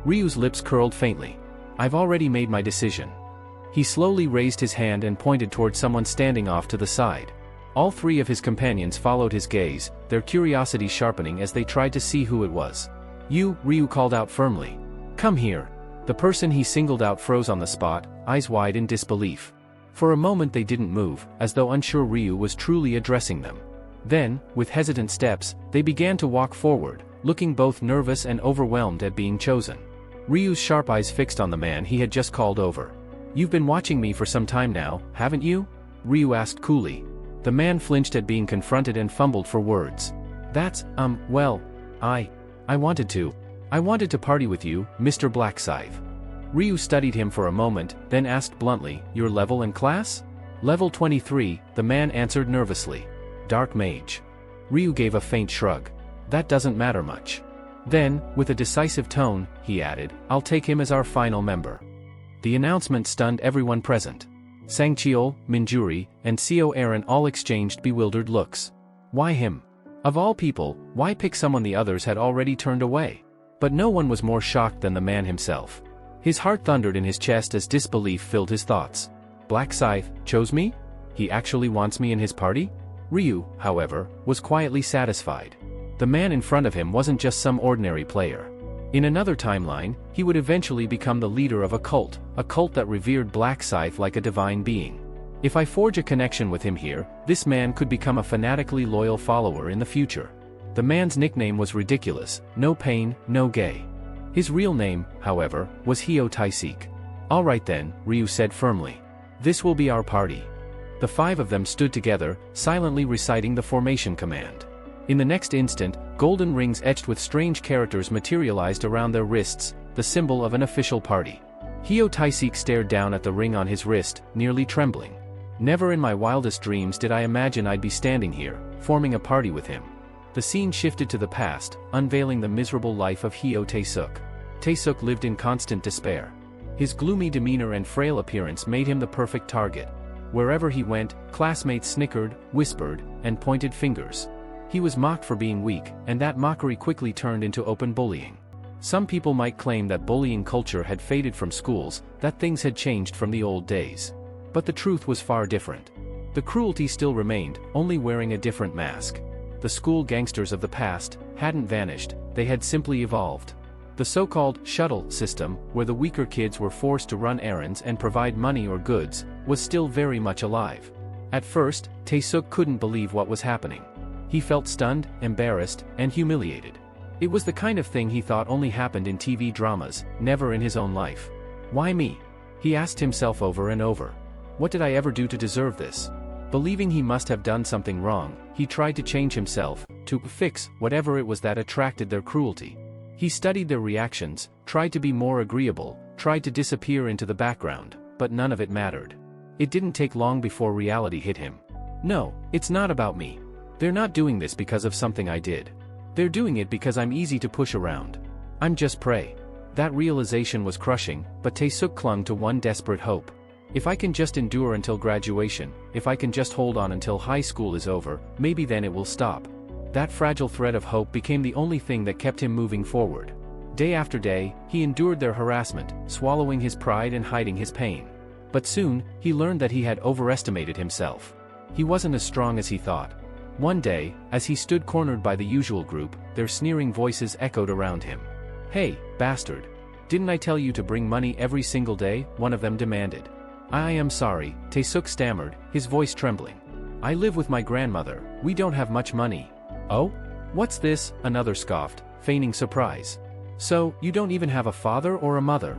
Ryu's lips curled faintly. I've already made my decision. He slowly raised his hand and pointed toward someone standing off to the side. All three of his companions followed his gaze, their curiosity sharpening as they tried to see who it was. You, Ryu called out firmly. Come here. The person he singled out froze on the spot, eyes wide in disbelief. For a moment they didn't move, as though unsure Ryu was truly addressing them. Then, with hesitant steps, they began to walk forward, looking both nervous and overwhelmed at being chosen. Ryu's sharp eyes fixed on the man he had just called over. You've been watching me for some time now, haven't you? Ryu asked coolly. The man flinched at being confronted and fumbled for words. That's, well, I wanted to party with you, Mr. Blackscythe. Ryu studied him for a moment, then asked bluntly, your level and class? Level 23, the man answered nervously. Dark Mage. Ryu gave a faint shrug. That doesn't matter much. Then, with a decisive tone, he added, I'll take him as our final member. The announcement stunned everyone present. Sang Cheol, Minjuri, and Seo Aaron all exchanged bewildered looks. Why him? Of all people, why pick someone the others had already turned away? But no one was more shocked than the man himself. His heart thundered in his chest as disbelief filled his thoughts. Blackscythe chose me? He actually wants me in his party? Ryu, however, was quietly satisfied. The man in front of him wasn't just some ordinary player. In another timeline, he would eventually become the leader of a cult that revered Blackscythe like a divine being. If I forge a connection with him here, this man could become a fanatically loyal follower in the future. The man's nickname was ridiculous, no pain, no gay. His real name, however, was Hyo Taisik. All right then, Ryu said firmly. This will be our party. The five of them stood together, silently reciting the formation command. In the next instant, golden rings etched with strange characters materialized around their wrists, the symbol of an official party. Hyo Taisik stared down at the ring on his wrist, nearly trembling. Never in my wildest dreams did I imagine I'd be standing here, forming a party with him. The scene shifted to the past, unveiling the miserable life of Hyo Taesuk. Taesuk lived in constant despair. His gloomy demeanor and frail appearance made him the perfect target. Wherever he went, classmates snickered, whispered, and pointed fingers. He was mocked for being weak, and that mockery quickly turned into open bullying. Some people might claim that bullying culture had faded from schools, that things had changed from the old days. But the truth was far different. The cruelty still remained, only wearing a different mask. The school gangsters of the past hadn't vanished, they had simply evolved. The so-called shuttle system, where the weaker kids were forced to run errands and provide money or goods, was still very much alive. At first, Taesuk couldn't believe what was happening. He felt stunned, embarrassed, and humiliated. It was the kind of thing he thought only happened in TV dramas, never in his own life. Why me? He asked himself over and over. What did I ever do to deserve this? Believing he must have done something wrong, he tried to change himself, to fix whatever it was that attracted their cruelty. He studied their reactions, tried to be more agreeable, tried to disappear into the background, but none of it mattered. It didn't take long before reality hit him. No, it's not about me. They're not doing this because of something I did. They're doing it because I'm easy to push around. I'm just prey. That realization was crushing, but Taesuk clung to one desperate hope. If I can just endure until graduation, if I can just hold on until high school is over, maybe then it will stop. That fragile thread of hope became the only thing that kept him moving forward. Day after day, he endured their harassment, swallowing his pride and hiding his pain. But soon, he learned that he had overestimated himself. He wasn't as strong as he thought. One day, as he stood cornered by the usual group, their sneering voices echoed around him. "Hey, bastard. Didn't I tell you to bring money every single day?" one of them demanded. "I am sorry," Tae-suk stammered, his voice trembling. "I live with my grandmother, we don't have much money." "Oh? What's this?" another scoffed, feigning surprise. "So, you don't even have a father or a mother?"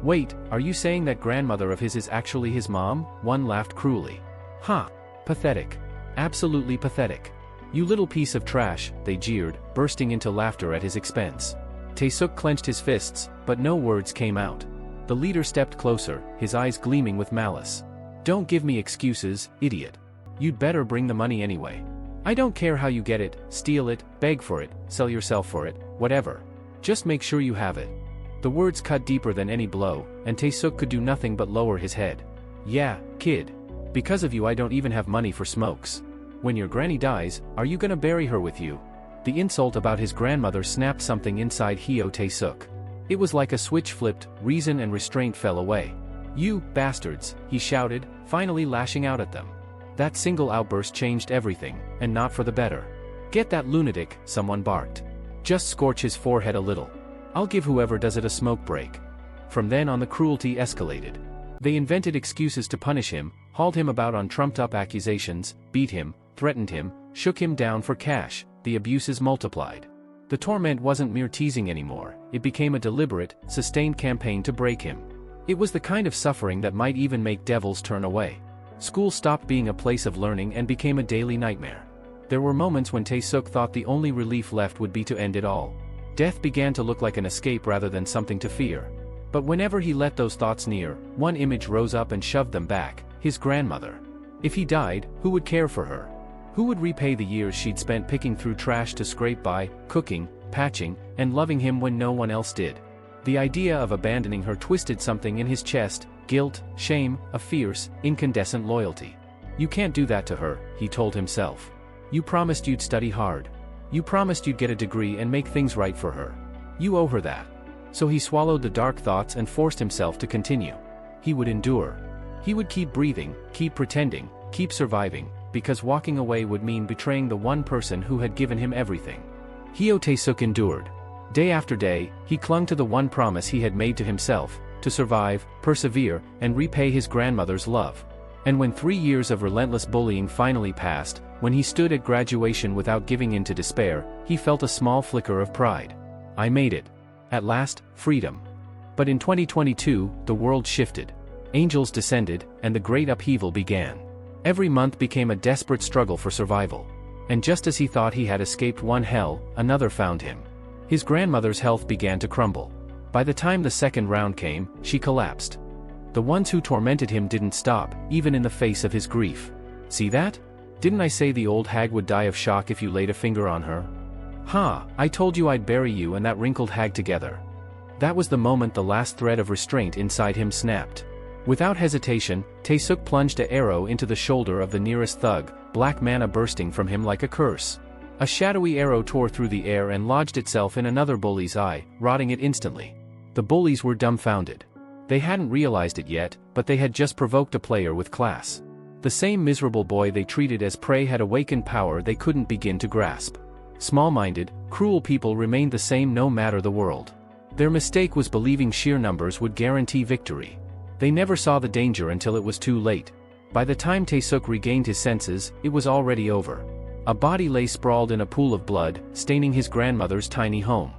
"Wait, are you saying that grandmother of his is actually his mom?" One laughed cruelly. "Huh. Pathetic. Absolutely pathetic. You little piece of trash," they jeered, bursting into laughter at his expense. Tae-suk clenched his fists, but no words came out. The leader stepped closer, his eyes gleaming with malice. "Don't give me excuses, idiot. You'd better bring the money anyway. I don't care how you get it, steal it, beg for it, sell yourself for it, whatever. Just make sure you have it." The words cut deeper than any blow, and Tae-suk could do nothing but lower his head. "Yeah, kid. Because of you I don't even have money for smokes. When your granny dies, are you gonna bury her with you?" The insult about his grandmother snapped something inside Heo Tae-suk. It was like a switch flipped, reason and restraint fell away. "You bastards," he shouted, finally lashing out at them. That single outburst changed everything, and not for the better. "Get that lunatic," someone barked. "Just scorch his forehead a little. I'll give whoever does it a smoke break." From then on the cruelty escalated. They invented excuses to punish him, hauled him about on trumped-up accusations, beat him, threatened him, shook him down for cash. The abuses multiplied. The torment wasn't mere teasing anymore, it became a deliberate, sustained campaign to break him. It was the kind of suffering that might even make devils turn away. School stopped being a place of learning and became a daily nightmare. There were moments when Tae-suk thought the only relief left would be to end it all. Death began to look like an escape rather than something to fear. But whenever he let those thoughts near, one image rose up and shoved them back: his grandmother. If he died, who would care for her? Who would repay the years she'd spent picking through trash to scrape by, cooking, patching, and loving him when no one else did? The idea of abandoning her twisted something in his chest: guilt, shame, a fierce, incandescent loyalty. "You can't do that to her," he told himself. "You promised you'd study hard. You promised you'd get a degree and make things right for her. You owe her that." So he swallowed the dark thoughts and forced himself to continue. He would endure. He would keep breathing, keep pretending, keep surviving, because walking away would mean betraying the one person who had given him everything. Heo Tae-suk endured. Day after day, he clung to the one promise he had made to himself: to survive, persevere, and repay his grandmother's love. And when 3 years of relentless bullying finally passed, when he stood at graduation without giving in to despair, he felt a small flicker of pride. "I made it. At last, freedom." But in 2022, the world shifted. Angels descended, and the great upheaval began. Every month became a desperate struggle for survival. And just as he thought he had escaped one hell, another found him. His grandmother's health began to crumble. By the time the second round came, she collapsed. The ones who tormented him didn't stop, even in the face of his grief. "See that? Didn't I say the old hag would die of shock if you laid a finger on her? Ha, I told you I'd bury you and that wrinkled hag together." That was the moment the last thread of restraint inside him snapped. Without hesitation, Tae-suk plunged an arrow into the shoulder of the nearest thug, black mana bursting from him like a curse. A shadowy arrow tore through the air and lodged itself in another bully's eye, rotting it instantly. The bullies were dumbfounded. They hadn't realized it yet, but they had just provoked a player with class. The same miserable boy they treated as prey had awakened power they couldn't begin to grasp. Small-minded, cruel people remained the same no matter the world. Their mistake was believing sheer numbers would guarantee victory. They never saw the danger until it was too late. By the time Tae-suk regained his senses, it was already over. A body lay sprawled in a pool of blood, staining his grandmother's tiny home.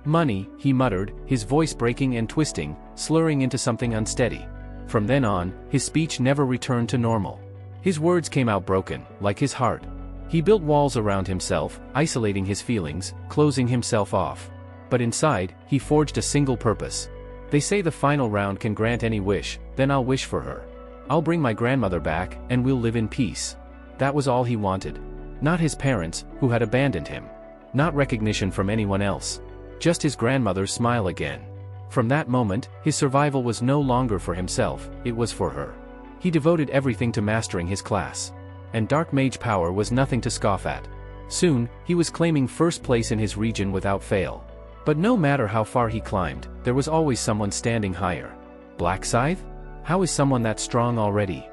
Money," he muttered, his voice breaking and twisting, slurring into something unsteady. From then on, his speech never returned to normal. His words came out broken, like his heart. He built walls around himself, isolating his feelings, closing himself off. But inside, he forged a single purpose. "They say the final round can grant any wish, then I'll wish for her. I'll bring my grandmother back, and we'll live in peace." That was all he wanted. Not his parents, who had abandoned him. Not recognition from anyone else. Just his grandmother's smile again. From that moment, his survival was no longer for himself, it was for her. He devoted everything to mastering his class. And dark mage power was nothing to scoff at. Soon, he was claiming first place in his region without fail. But no matter how far he climbed, there was always someone standing higher. Black Scythe? How is someone that strong already?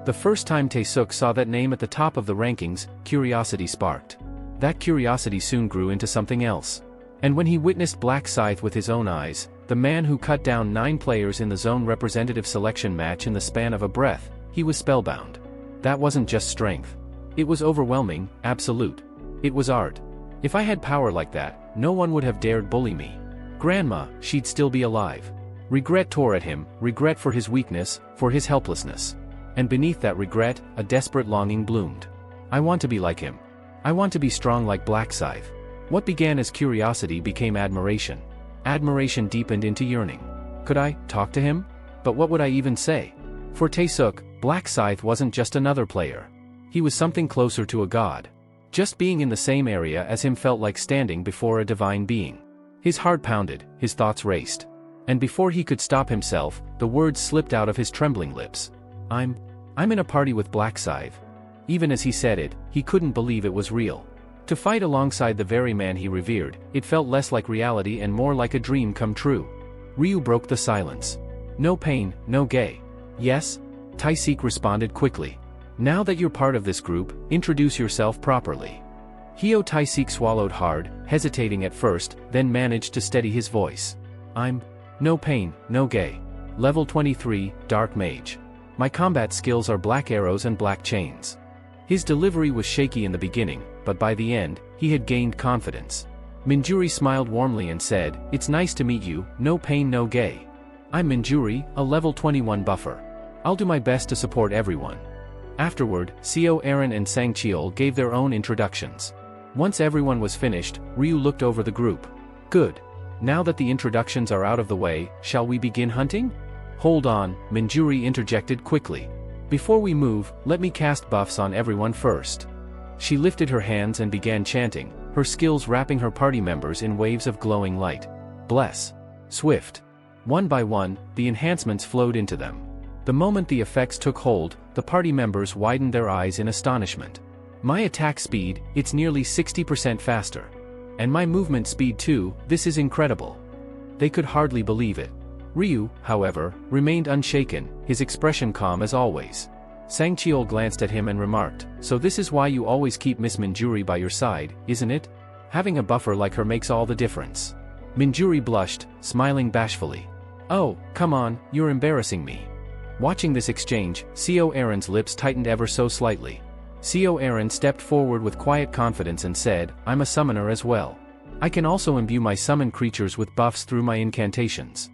The first time Tae-suk saw that name at the top of the rankings, curiosity sparked. That curiosity soon grew into something else. And when he witnessed Black Scythe with his own eyes, the man who cut down 9 players in the zone representative selection match in the span of a breath, he was spellbound. That wasn't just strength. It was overwhelming, absolute. It was art. If I had power like that, no one would have dared bully me. Grandma, she'd still be alive. Regret tore at him, regret for his weakness, for his helplessness. And beneath that regret, a desperate longing bloomed. I want to be like him. I want to be strong like Black Scythe. What began as curiosity became admiration. Admiration deepened into yearning. Could I talk to him? But what would I even say? For Tae-suk, Black Scythe wasn't just another player. He was something closer to a god. Just being in the same area as him felt like standing before a divine being. His heart pounded, his thoughts raced. And before he could stop himself, the words slipped out of his trembling lips. I'm in a party with Black Scythe. Even as he said it, he couldn't believe it was real. To fight alongside the very man he revered, it felt less like reality and more like a dream come true. Ryu broke the silence. No pain, no gay. Yes? Tae-sik responded quickly. Now that you're part of this group, introduce yourself properly. Hyo Tae-sik swallowed hard, hesitating at first, then managed to steady his voice. I'm no pain, no gay. Level 23, Dark Mage. My combat skills are black arrows and black chains. His delivery was shaky in the beginning, but by the end, he had gained confidence. Minjuri smiled warmly and said, "It's nice to meet you, no pain no gay. I'm Minjuri, a level 21 buffer. I'll do my best to support everyone." Afterward, Seo Aaron and Sang Cheol gave their own introductions. Once everyone was finished, Ryu looked over the group. Good. Now that the introductions are out of the way, shall we begin hunting? Hold on, Minjuri interjected quickly. Before we move, let me cast buffs on everyone first. She lifted her hands and began chanting, her skills wrapping her party members in waves of glowing light. Bless. Swift. One by one, the enhancements flowed into them. The moment the effects took hold, the party members widened their eyes in astonishment. My attack speed, it's nearly 60% faster. And my movement speed too, this is incredible. They could hardly believe it. Ryu, however, remained unshaken, his expression calm as always. Sang Cheol glanced at him and remarked, "So this is why you always keep Miss Minjuri by your side, isn't it? Having a buffer like her makes all the difference." Minjuri blushed, smiling bashfully. "Oh, come on, you're embarrassing me." Watching this exchange, Seo Aaron's lips tightened ever so slightly. Seo Aaron stepped forward with quiet confidence and said, "I'm a summoner as well. I can also imbue my summoned creatures with buffs through my incantations."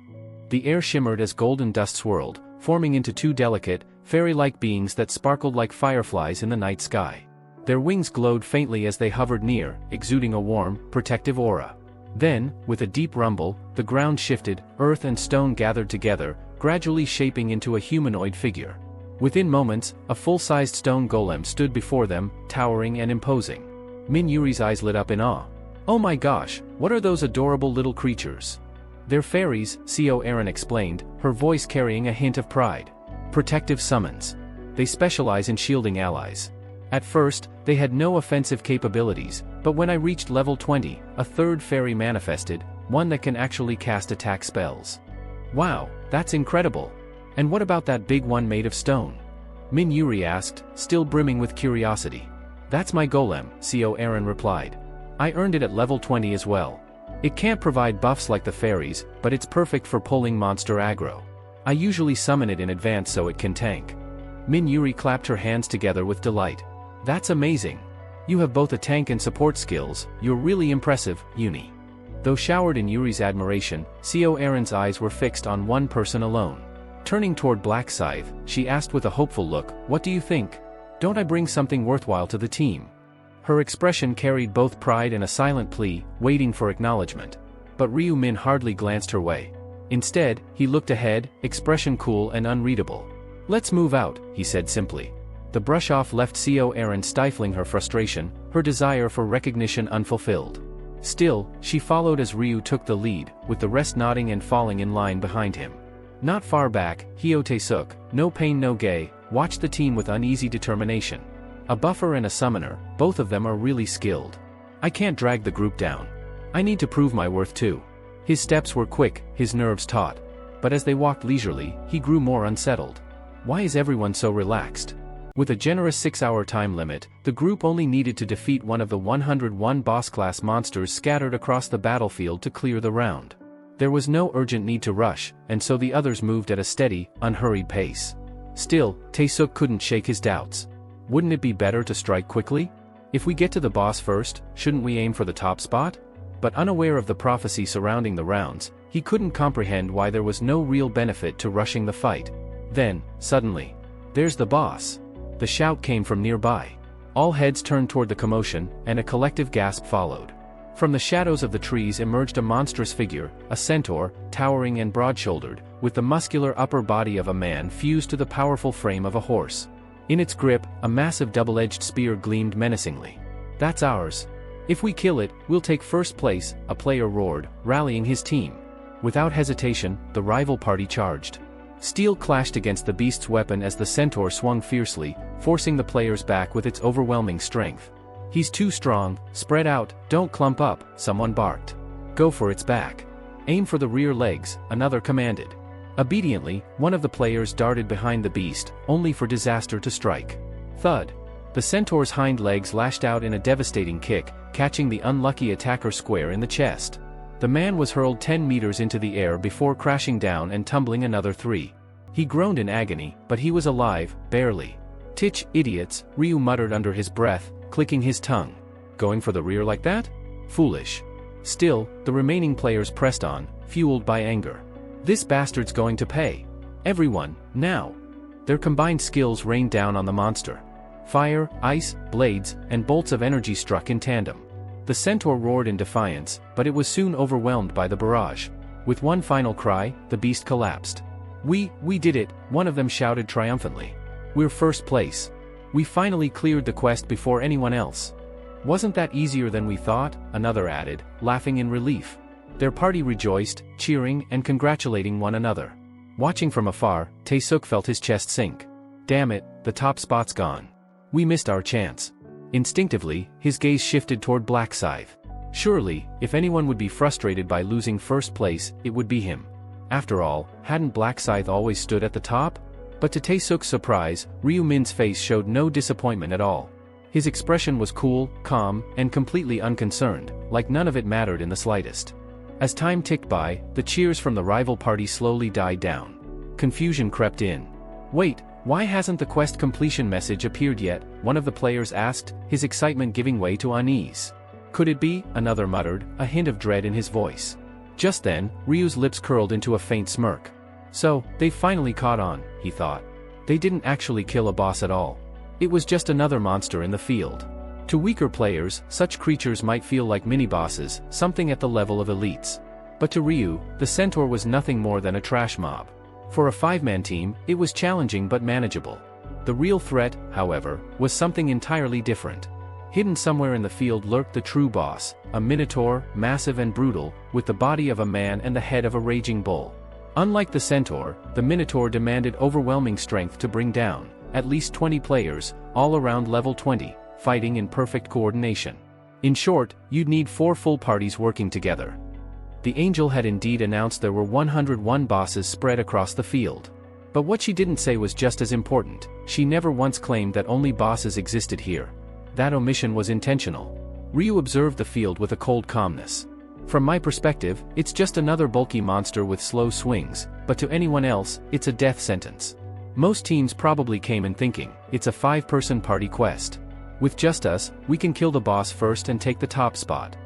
The air shimmered as golden dust swirled, forming into 2 delicate, fairy-like beings that sparkled like fireflies in the night sky. Their wings glowed faintly as they hovered near, exuding a warm, protective aura. Then, with a deep rumble, the ground shifted, earth and stone gathered together, gradually shaping into a humanoid figure. Within moments, a full-sized stone golem stood before them, towering and imposing. Min Yuri's eyes lit up in awe. "Oh my gosh, what are those adorable little creatures?" "They're fairies," Seo Aaron explained, her voice carrying a hint of pride. "Protective summons. They specialize in shielding allies. At first, they had no offensive capabilities, but when I reached level 20, a 3rd fairy manifested, one that can actually cast attack spells." "Wow, that's incredible. And what about that big one made of stone?" Min Yuri asked, still brimming with curiosity. "That's my golem," Seo Aaron replied. "I earned it at level 20 as well. It can't provide buffs like the fairies, but it's perfect for pulling monster aggro. I usually summon it in advance so it can tank." Min Yuri clapped her hands together with delight. "That's amazing. You have both a tank and support skills, you're really impressive, Uni." Though showered in Yuri's admiration, Seo Aaron's eyes were fixed on one person alone. Turning toward Black Scythe, she asked with a hopeful look, "What do you think? Don't I bring something worthwhile to the team?" Her expression carried both pride and a silent plea, waiting for acknowledgement. But Ryu Min hardly glanced her way. Instead, he looked ahead, expression cool and unreadable. "Let's move out," he said simply. The brush-off left Seo Aaron stifling her frustration, her desire for recognition unfulfilled. Still, she followed as Ryu took the lead, with the rest nodding and falling in line behind him. Not far back, Hyo Tae-suk, no pain no gain, watched the team with uneasy determination. A buffer and a summoner, both of them are really skilled. I can't drag the group down. I need to prove my worth too. His steps were quick, his nerves taut. But as they walked leisurely, he grew more unsettled. Why is everyone so relaxed? With a generous 6-hour time limit, the group only needed to defeat one of the 101 boss-class monsters scattered across the battlefield to clear the round. There was no urgent need to rush, and so the others moved at a steady, unhurried pace. Still, Tae-suk couldn't shake his doubts. Wouldn't it be better to strike quickly? If we get to the boss first, shouldn't we aim for the top spot? But unaware of the prophecy surrounding the rounds, he couldn't comprehend why there was no real benefit to rushing the fight. Then, suddenly, there's the boss. The shout came from nearby. All heads turned toward the commotion, and a collective gasp followed. From the shadows of the trees emerged a monstrous figure, a centaur, towering and broad-shouldered, with the muscular upper body of a man fused to the powerful frame of a horse. In its grip, a massive double-edged spear gleamed menacingly. That's ours. If we kill it, we'll take first place, a player roared, rallying his team. Without hesitation, the rival party charged. Steel clashed against the beast's weapon as the centaur swung fiercely, forcing the players back with its overwhelming strength. He's too strong, spread out, don't clump up, someone barked. Go for its back. Aim for the rear legs, another commanded. Obediently, one of the players darted behind the beast, only for disaster to strike. Thud. The centaur's hind legs lashed out in a devastating kick, catching the unlucky attacker square in the chest. The man was hurled 10 meters into the air before crashing down and tumbling another 3. He groaned in agony, but he was alive, barely. Tch, idiots, Ryu muttered under his breath, clicking his tongue. Going for the rear like that? Foolish. Still, the remaining players pressed on, fueled by anger. This bastard's going to pay. Everyone, now. Their combined skills rained down on the monster. Fire, ice, blades, and bolts of energy struck in tandem. The centaur roared in defiance, but it was soon overwhelmed by the barrage. With one final cry, the beast collapsed. We did it, one of them shouted triumphantly. We're first place. We finally cleared the quest before anyone else. Wasn't that easier than we thought? Another added, laughing in relief. Their party rejoiced, cheering and congratulating one another. Watching from afar, Tae-suk felt his chest sink. Damn it, the top spot's gone. We missed our chance. Instinctively, his gaze shifted toward Black Scythe. Surely, if anyone would be frustrated by losing first place, it would be him. After all, hadn't Black Scythe always stood at the top? But to Tae-suk's surprise, Ryu Min's face showed no disappointment at all. His expression was cool, calm, and completely unconcerned, like none of it mattered in the slightest. As time ticked by, the cheers from the rival party slowly died down. Confusion crept in. Wait, why hasn't the quest completion message appeared yet? One of the players asked, his excitement giving way to unease. Could it be? Another muttered, a hint of dread in his voice. Just then, Ryu's lips curled into a faint smirk. So, they finally caught on, he thought. They didn't actually kill a boss at all. It was just another monster in the field. To weaker players, such creatures might feel like mini-bosses, something at the level of elites. But to Ryu, the centaur was nothing more than a trash mob. For a 5-man team, it was challenging but manageable. The real threat, however, was something entirely different. Hidden somewhere in the field lurked the true boss, a minotaur, massive and brutal, with the body of a man and the head of a raging bull. Unlike the centaur, the minotaur demanded overwhelming strength to bring down, at least 20 players, all around level 20, fighting in perfect coordination. In short, you'd need 4 full parties working together. The angel had indeed announced there were 101 bosses spread across the field. But what she didn't say was just as important. She never once claimed that only bosses existed here. That omission was intentional. Ryu observed the field with a cold calmness. From my perspective, it's just another bulky monster with slow swings, but to anyone else, it's a death sentence. Most teams probably came in thinking, it's a 5-person party quest. With just us, we can kill the boss first and take the top spot.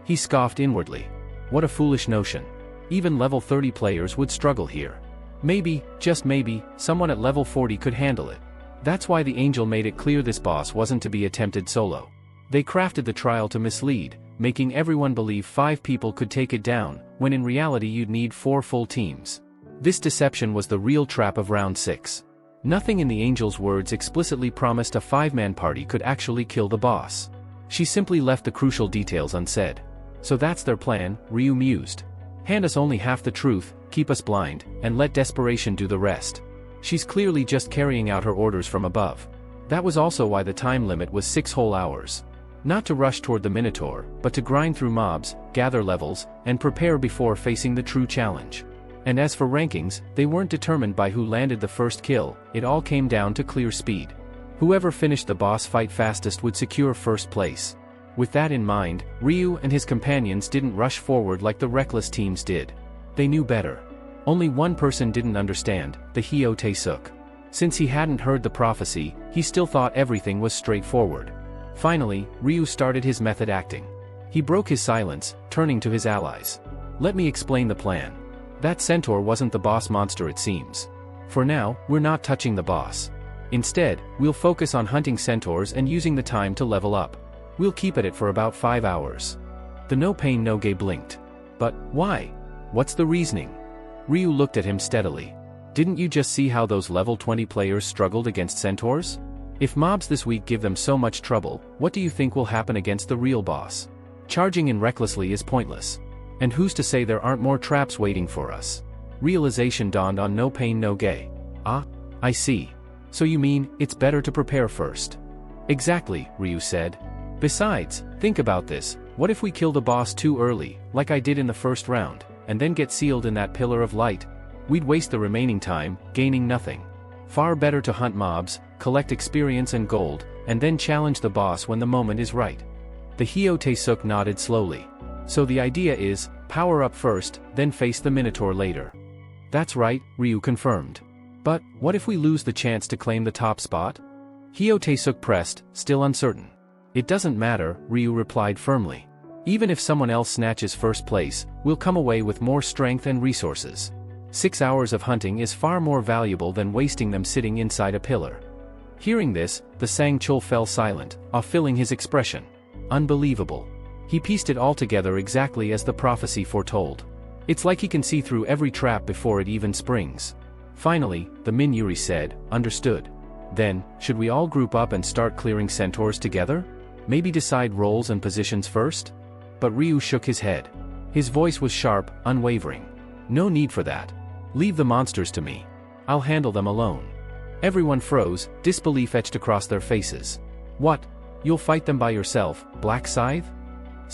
He scoffed inwardly. What a foolish notion. Even level 30 players would struggle here. Maybe, just maybe, someone at level 40 could handle it. That's why the angel made it clear this boss wasn't to be attempted solo. They crafted the trial to mislead, making everyone believe 5 people could take it down, when in reality you'd need 4 full teams. This deception was the real trap of round 6. Nothing in the angel's words explicitly promised a 5-man party could actually kill the boss. She simply left the crucial details unsaid. So that's their plan, Ryu mused. Hand us only half the truth, keep us blind, and let desperation do the rest. She's clearly just carrying out her orders from above. That was also why the time limit was 6 whole hours. Not to rush toward the Minotaur, but to grind through mobs, gather levels, and prepare before facing the true challenge. And as for rankings, they weren't determined by who landed the first kill, it all came down to clear speed. Whoever finished the boss fight fastest would secure first place. With that in mind, Ryu and his companions didn't rush forward like the reckless teams did. They knew better. Only one person didn't understand, the Hyo Tae-suk. Since he hadn't heard the prophecy, he still thought everything was straightforward. Finally, Ryu started his method acting. He broke his silence, turning to his allies. Let me explain the plan. That centaur wasn't the boss monster it seems. For now, we're not touching the boss. Instead, we'll focus on hunting centaurs and using the time to level up. We'll keep at it for about 5 hours. The no pain no gain blinked. But, why? What's the reasoning? Ryu looked at him steadily. Didn't you just see how those level 20 players struggled against centaurs? If mobs this week give them so much trouble, what do you think will happen against the real boss? Charging in recklessly is pointless. And who's to say there aren't more traps waiting for us? Realization dawned on no pain no gain. Ah, I see. So you mean, it's better to prepare first? Exactly, Ryu said. Besides, think about this, what if we kill the boss too early, like I did in the first round, and then get sealed in that pillar of light? We'd waste the remaining time, gaining nothing. Far better to hunt mobs, collect experience and gold, and then challenge the boss when the moment is right. The Hyo Tae-suk nodded slowly. So the idea is, power up first, then face the Minotaur later. That's right, Ryu confirmed. But, what if we lose the chance to claim the top spot? Hyo Tae-suk pressed, still uncertain. It doesn't matter, Ryu replied firmly. Even if someone else snatches first place, we'll come away with more strength and resources. 6 hours of hunting is far more valuable than wasting them sitting inside a pillar. Hearing this, the Sang-chul fell silent, awe-filling his expression. Unbelievable. He pieced it all together exactly as the prophecy foretold. It's like he can see through every trap before it even springs. Finally, the Min-yuri said, understood. Then, should we all group up and start clearing centaurs together? Maybe decide roles and positions first? But Ryu shook his head. His voice was sharp, unwavering. No need for that. Leave the monsters to me. I'll handle them alone. Everyone froze, disbelief etched across their faces. What? You'll fight them by yourself, Black Scythe?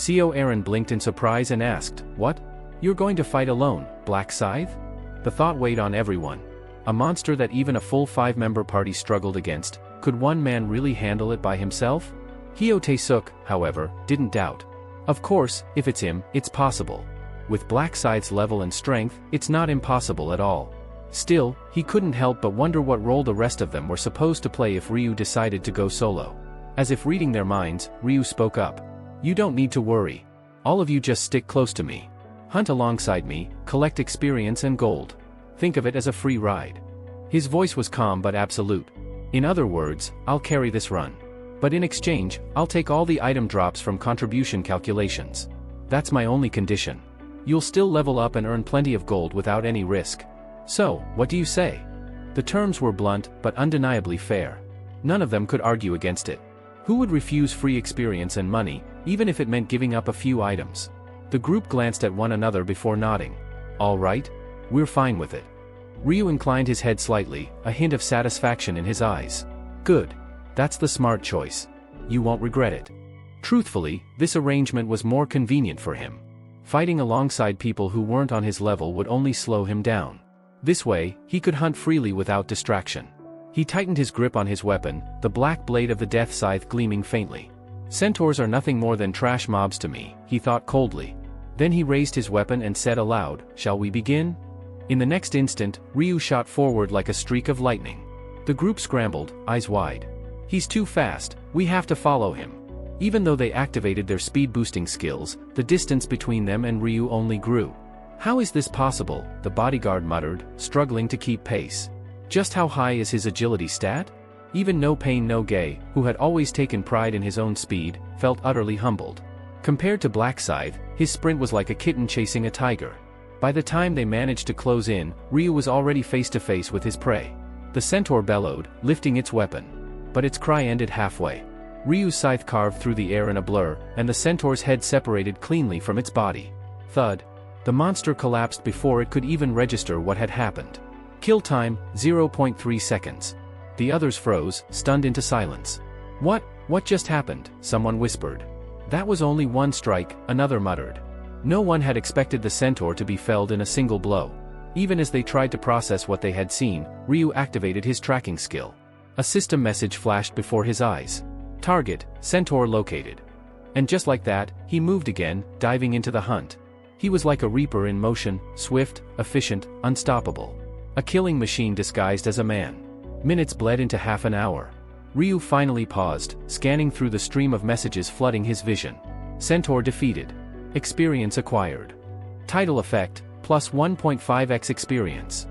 Co Aaron blinked in surprise and asked, what? You're going to fight alone, Black Scythe? The thought weighed on everyone. A monster that even a full 5-member party struggled against, could one man really handle it by himself? Hyo Tae-suk, however, didn't doubt. Of course, if it's him, it's possible. With Black Scythe's level and strength, it's not impossible at all. Still, he couldn't help but wonder what role the rest of them were supposed to play if Ryu decided to go solo. As if reading their minds, Ryu spoke up. You don't need to worry. All of you just stick close to me. Hunt alongside me, collect experience and gold. Think of it as a free ride. His voice was calm but absolute. In other words, I'll carry this run. But in exchange, I'll take all the item drops from contribution calculations. That's my only condition. You'll still level up and earn plenty of gold without any risk. So, what do you say? The terms were blunt, but undeniably fair. None of them could argue against it. Who would refuse free experience and money, even if it meant giving up a few items? The group glanced at one another before nodding. All right. We're fine with it. Ryu inclined his head slightly, a hint of satisfaction in his eyes. Good. That's the smart choice. You won't regret it. Truthfully, this arrangement was more convenient for him. Fighting alongside people who weren't on his level would only slow him down. This way, he could hunt freely without distraction. He tightened his grip on his weapon, the black blade of the death scythe gleaming faintly. Centaurs are nothing more than trash mobs to me, he thought coldly. Then he raised his weapon and said aloud, shall we begin? In the next instant, Ryu shot forward like a streak of lightning. The group scrambled, eyes wide. He's too fast, we have to follow him. Even though they activated their speed-boosting skills, the distance between them and Ryu only grew. How is this possible? The bodyguard muttered, struggling to keep pace. Just how high is his agility stat? Even No Pain No Gain, who had always taken pride in his own speed, felt utterly humbled. Compared to Black Scythe, his sprint was like a kitten chasing a tiger. By the time they managed to close in, Ryu was already face to face with his prey. The centaur bellowed, lifting its weapon. But its cry ended halfway. Ryu's scythe carved through the air in a blur, and the centaur's head separated cleanly from its body. Thud. The monster collapsed before it could even register what had happened. Kill time, 0.3 seconds. The others froze, stunned into silence. What just happened? Someone whispered. That was only one strike, another muttered. No one had expected the centaur to be felled in a single blow. Even as they tried to process what they had seen, Ryu activated his tracking skill. A system message flashed before his eyes. Target, centaur located. And just like that, he moved again, diving into the hunt. He was like a reaper in motion, swift, efficient, unstoppable. A killing machine disguised as a man. Minutes bled into half an hour. Ryu finally paused, scanning through the stream of messages flooding his vision. Centaur defeated. Experience acquired. Title effect, plus 1.5x experience.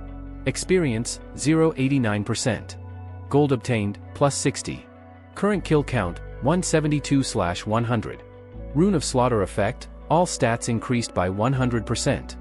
Experience, 0.89%. Gold obtained, plus 60. Current kill count, 172/100. Rune of Slaughter effect, all stats increased by 100%.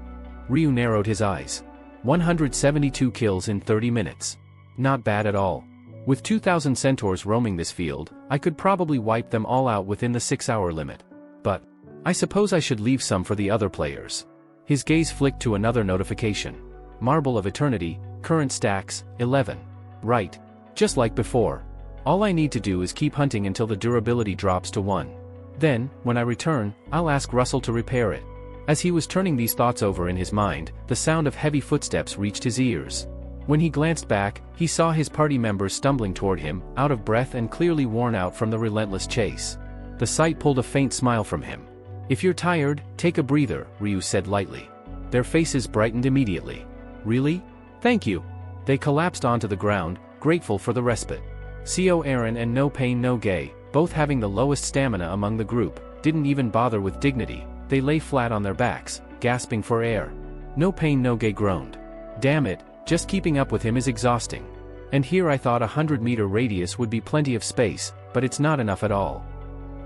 Ryu narrowed his eyes. 172 kills in 30 minutes. Not bad at all. With 2,000 centaurs roaming this field, I could probably wipe them all out within the 6-hour limit. But I suppose I should leave some for the other players. His gaze flicked to another notification. Marble of Eternity, current stacks, 11. Right. Just like before. All I need to do is keep hunting until the durability drops to 1. Then, when I return, I'll ask Russell to repair it. As he was turning these thoughts over in his mind, the sound of heavy footsteps reached his ears. When he glanced back, he saw his party members stumbling toward him, out of breath and clearly worn out from the relentless chase. The sight pulled a faint smile from him. If you're tired, take a breather, Ryu said lightly. Their faces brightened immediately. Really? Thank you. They collapsed onto the ground, grateful for the respite. Co Aaron and No Pain No Gay, both having the lowest stamina among the group, didn't even bother with dignity. They lay flat on their backs, gasping for air. No Pain No Gay groaned. Damn it, just keeping up with him is exhausting. And here I thought a 100-meter radius would be plenty of space, but it's not enough at all.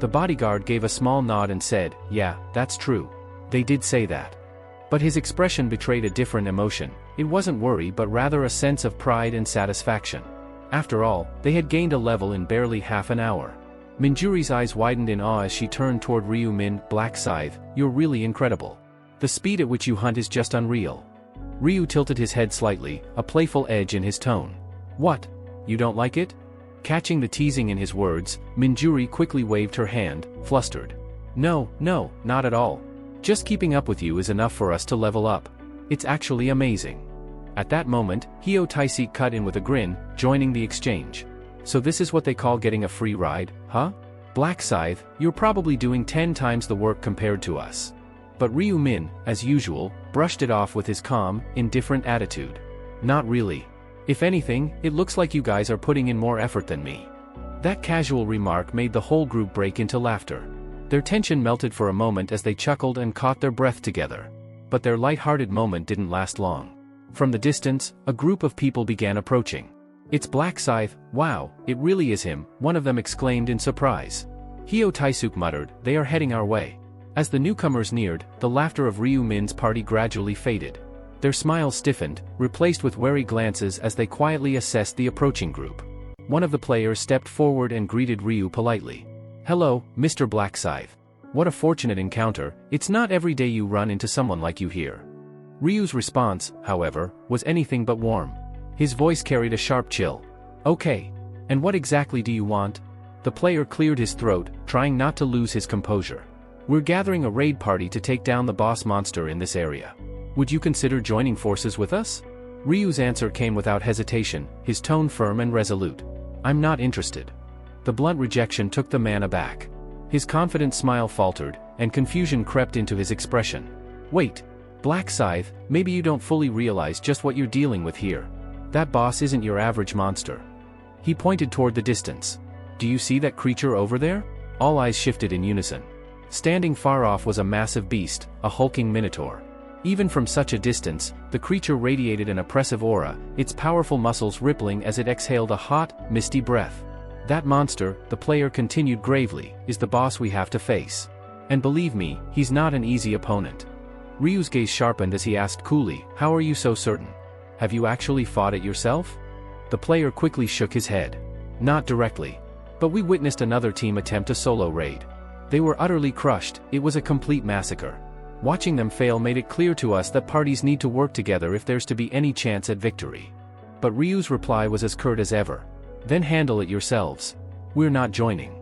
The bodyguard gave a small nod and said, yeah, that's true. They did say that. But his expression betrayed a different emotion. It wasn't worry but rather a sense of pride and satisfaction. After all, they had gained a level in barely half an hour. Minjuri's eyes widened in awe as she turned toward Ryu. Min, Black Scythe, you're really incredible. The speed at which you hunt is just unreal. Ryu tilted his head slightly, a playful edge in his tone. What? You don't like it? Catching the teasing in his words, Minjuri quickly waved her hand, flustered. No, not at all. Just keeping up with you is enough for us to level up. It's actually amazing. At that moment, Hio Taisik cut in with a grin, joining the exchange. So this is what they call getting a free ride, huh? Black Scythe, you're probably doing 10 times the work compared to us. But Ryu Min, as usual, brushed it off with his calm, indifferent attitude. Not really. If anything, it looks like you guys are putting in more effort than me. That casual remark made the whole group break into laughter. Their tension melted for a moment as they chuckled and caught their breath together. But their light-hearted moment didn't last long. From the distance, a group of people began approaching. It's Black Scythe, wow, it really is him, one of them exclaimed in surprise. Hio Taisuk muttered, they are heading our way. As the newcomers neared, the laughter of Ryu Min's party gradually faded. Their smiles stiffened, replaced with wary glances as they quietly assessed the approaching group. One of the players stepped forward and greeted Ryu politely. Hello, Mr. Black Scythe. What a fortunate encounter, it's not every day you run into someone like you here. Ryu's response, however, was anything but warm. His voice carried a sharp chill. Okay. And what exactly do you want? The player cleared his throat, trying not to lose his composure. We're gathering a raid party to take down the boss monster in this area. Would you consider joining forces with us? Ryu's answer came without hesitation, his tone firm and resolute. I'm not interested. The blunt rejection took the man aback. His confident smile faltered, and confusion crept into his expression. Wait. Black Scythe, maybe you don't fully realize just what you're dealing with here. That boss isn't your average monster. He pointed toward the distance. Do you see that creature over there? All eyes shifted in unison. Standing far off was a massive beast, a hulking minotaur. Even from such a distance, the creature radiated an oppressive aura, its powerful muscles rippling as it exhaled a hot, misty breath. That monster, the player continued gravely, is the boss we have to face. And believe me, he's not an easy opponent. Ryu's gaze sharpened as he asked coolly, how are you so certain? Have you actually fought it yourself? The player quickly shook his head. Not directly. But we witnessed another team attempt a solo raid. They were utterly crushed, it was a complete massacre. Watching them fail made it clear to us that parties need to work together if there's to be any chance at victory. But Ryu's reply was as curt as ever. Then handle it yourselves. We're not joining.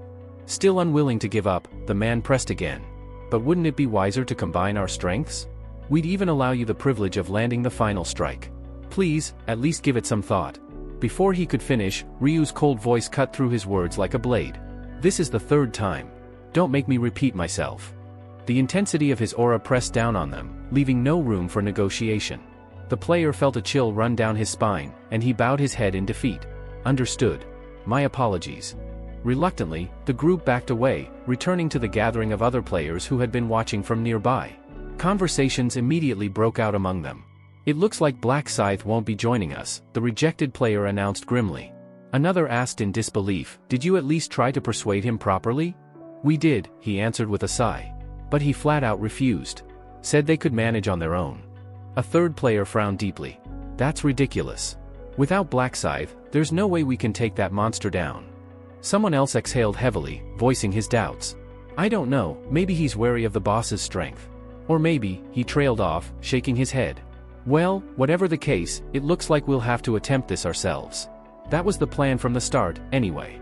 Still unwilling to give up, the man pressed again. But wouldn't it be wiser to combine our strengths? We'd even allow you the privilege of landing the final strike. Please, at least give it some thought. Before he could finish, Ryu's cold voice cut through his words like a blade. This is the third time. Don't make me repeat myself. The intensity of his aura pressed down on them, leaving no room for negotiation. The player felt a chill run down his spine, and he bowed his head in defeat. Understood. My apologies. Reluctantly, the group backed away, returning to the gathering of other players who had been watching from nearby. Conversations immediately broke out among them. It looks like Black Scythe won't be joining us, the rejected player announced grimly. Another asked in disbelief, did you at least try to persuade him properly? We did, he answered with a sigh. But he flat out refused. Said they could manage on their own. A third player frowned deeply. That's ridiculous. Without Black Scythe, there's no way we can take that monster down. Someone else exhaled heavily, voicing his doubts. I don't know, maybe he's wary of the boss's strength. Or maybe, he trailed off, shaking his head. Well, whatever the case, it looks like we'll have to attempt this ourselves. That was the plan from the start, anyway.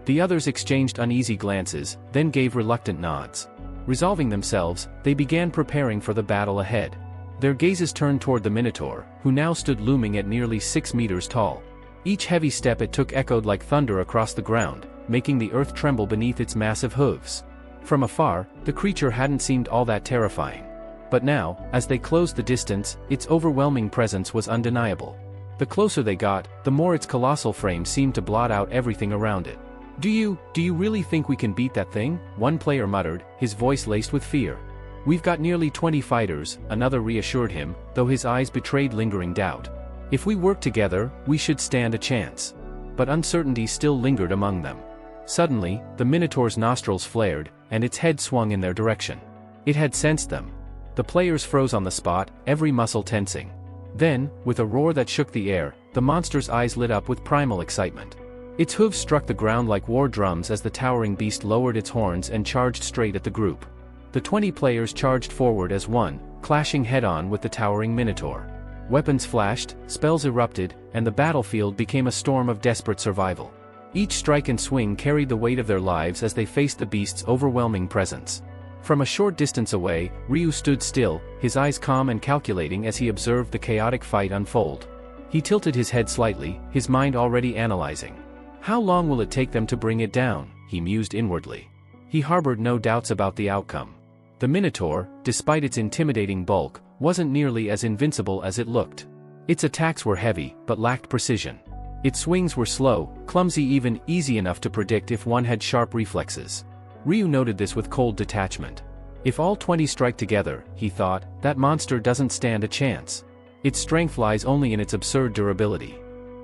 The others exchanged uneasy glances, then gave reluctant nods. Resolving themselves, they began preparing for the battle ahead. Their gazes turned toward the Minotaur, who now stood looming at nearly 6 meters tall. Each heavy step it took echoed like thunder across the ground, making the earth tremble beneath its massive hooves. From afar, the creature hadn't seemed all that terrifying. But now, as they closed the distance, its overwhelming presence was undeniable. The closer they got, the more its colossal frame seemed to blot out everything around it. Do you really think we can beat that thing? One player muttered, his voice laced with fear. We've got nearly 20 fighters, another reassured him, though his eyes betrayed lingering doubt. If we work together, we should stand a chance. But uncertainty still lingered among them. Suddenly, the Minotaur's nostrils flared, and its head swung in their direction. It had sensed them. The players froze on the spot, every muscle tensing. Then, with a roar that shook the air, the monster's eyes lit up with primal excitement. Its hooves struck the ground like war drums as the towering beast lowered its horns and charged straight at the group. The 20 players charged forward as one, clashing head-on with the towering Minotaur. Weapons flashed, spells erupted, and the battlefield became a storm of desperate survival. Each strike and swing carried the weight of their lives as they faced the beast's overwhelming presence. From a short distance away, Ryu stood still, his eyes calm and calculating as he observed the chaotic fight unfold. He tilted his head slightly, his mind already analyzing. How long will it take them to bring it down? He mused inwardly. He harbored no doubts about the outcome. The Minotaur, despite its intimidating bulk, wasn't nearly as invincible as it looked. Its attacks were heavy, but lacked precision. Its swings were slow, clumsy, even easy enough to predict if one had sharp reflexes. Ryu noted this with cold detachment. If all 20 strike together, he thought, that monster doesn't stand a chance. Its strength lies only in its absurd durability.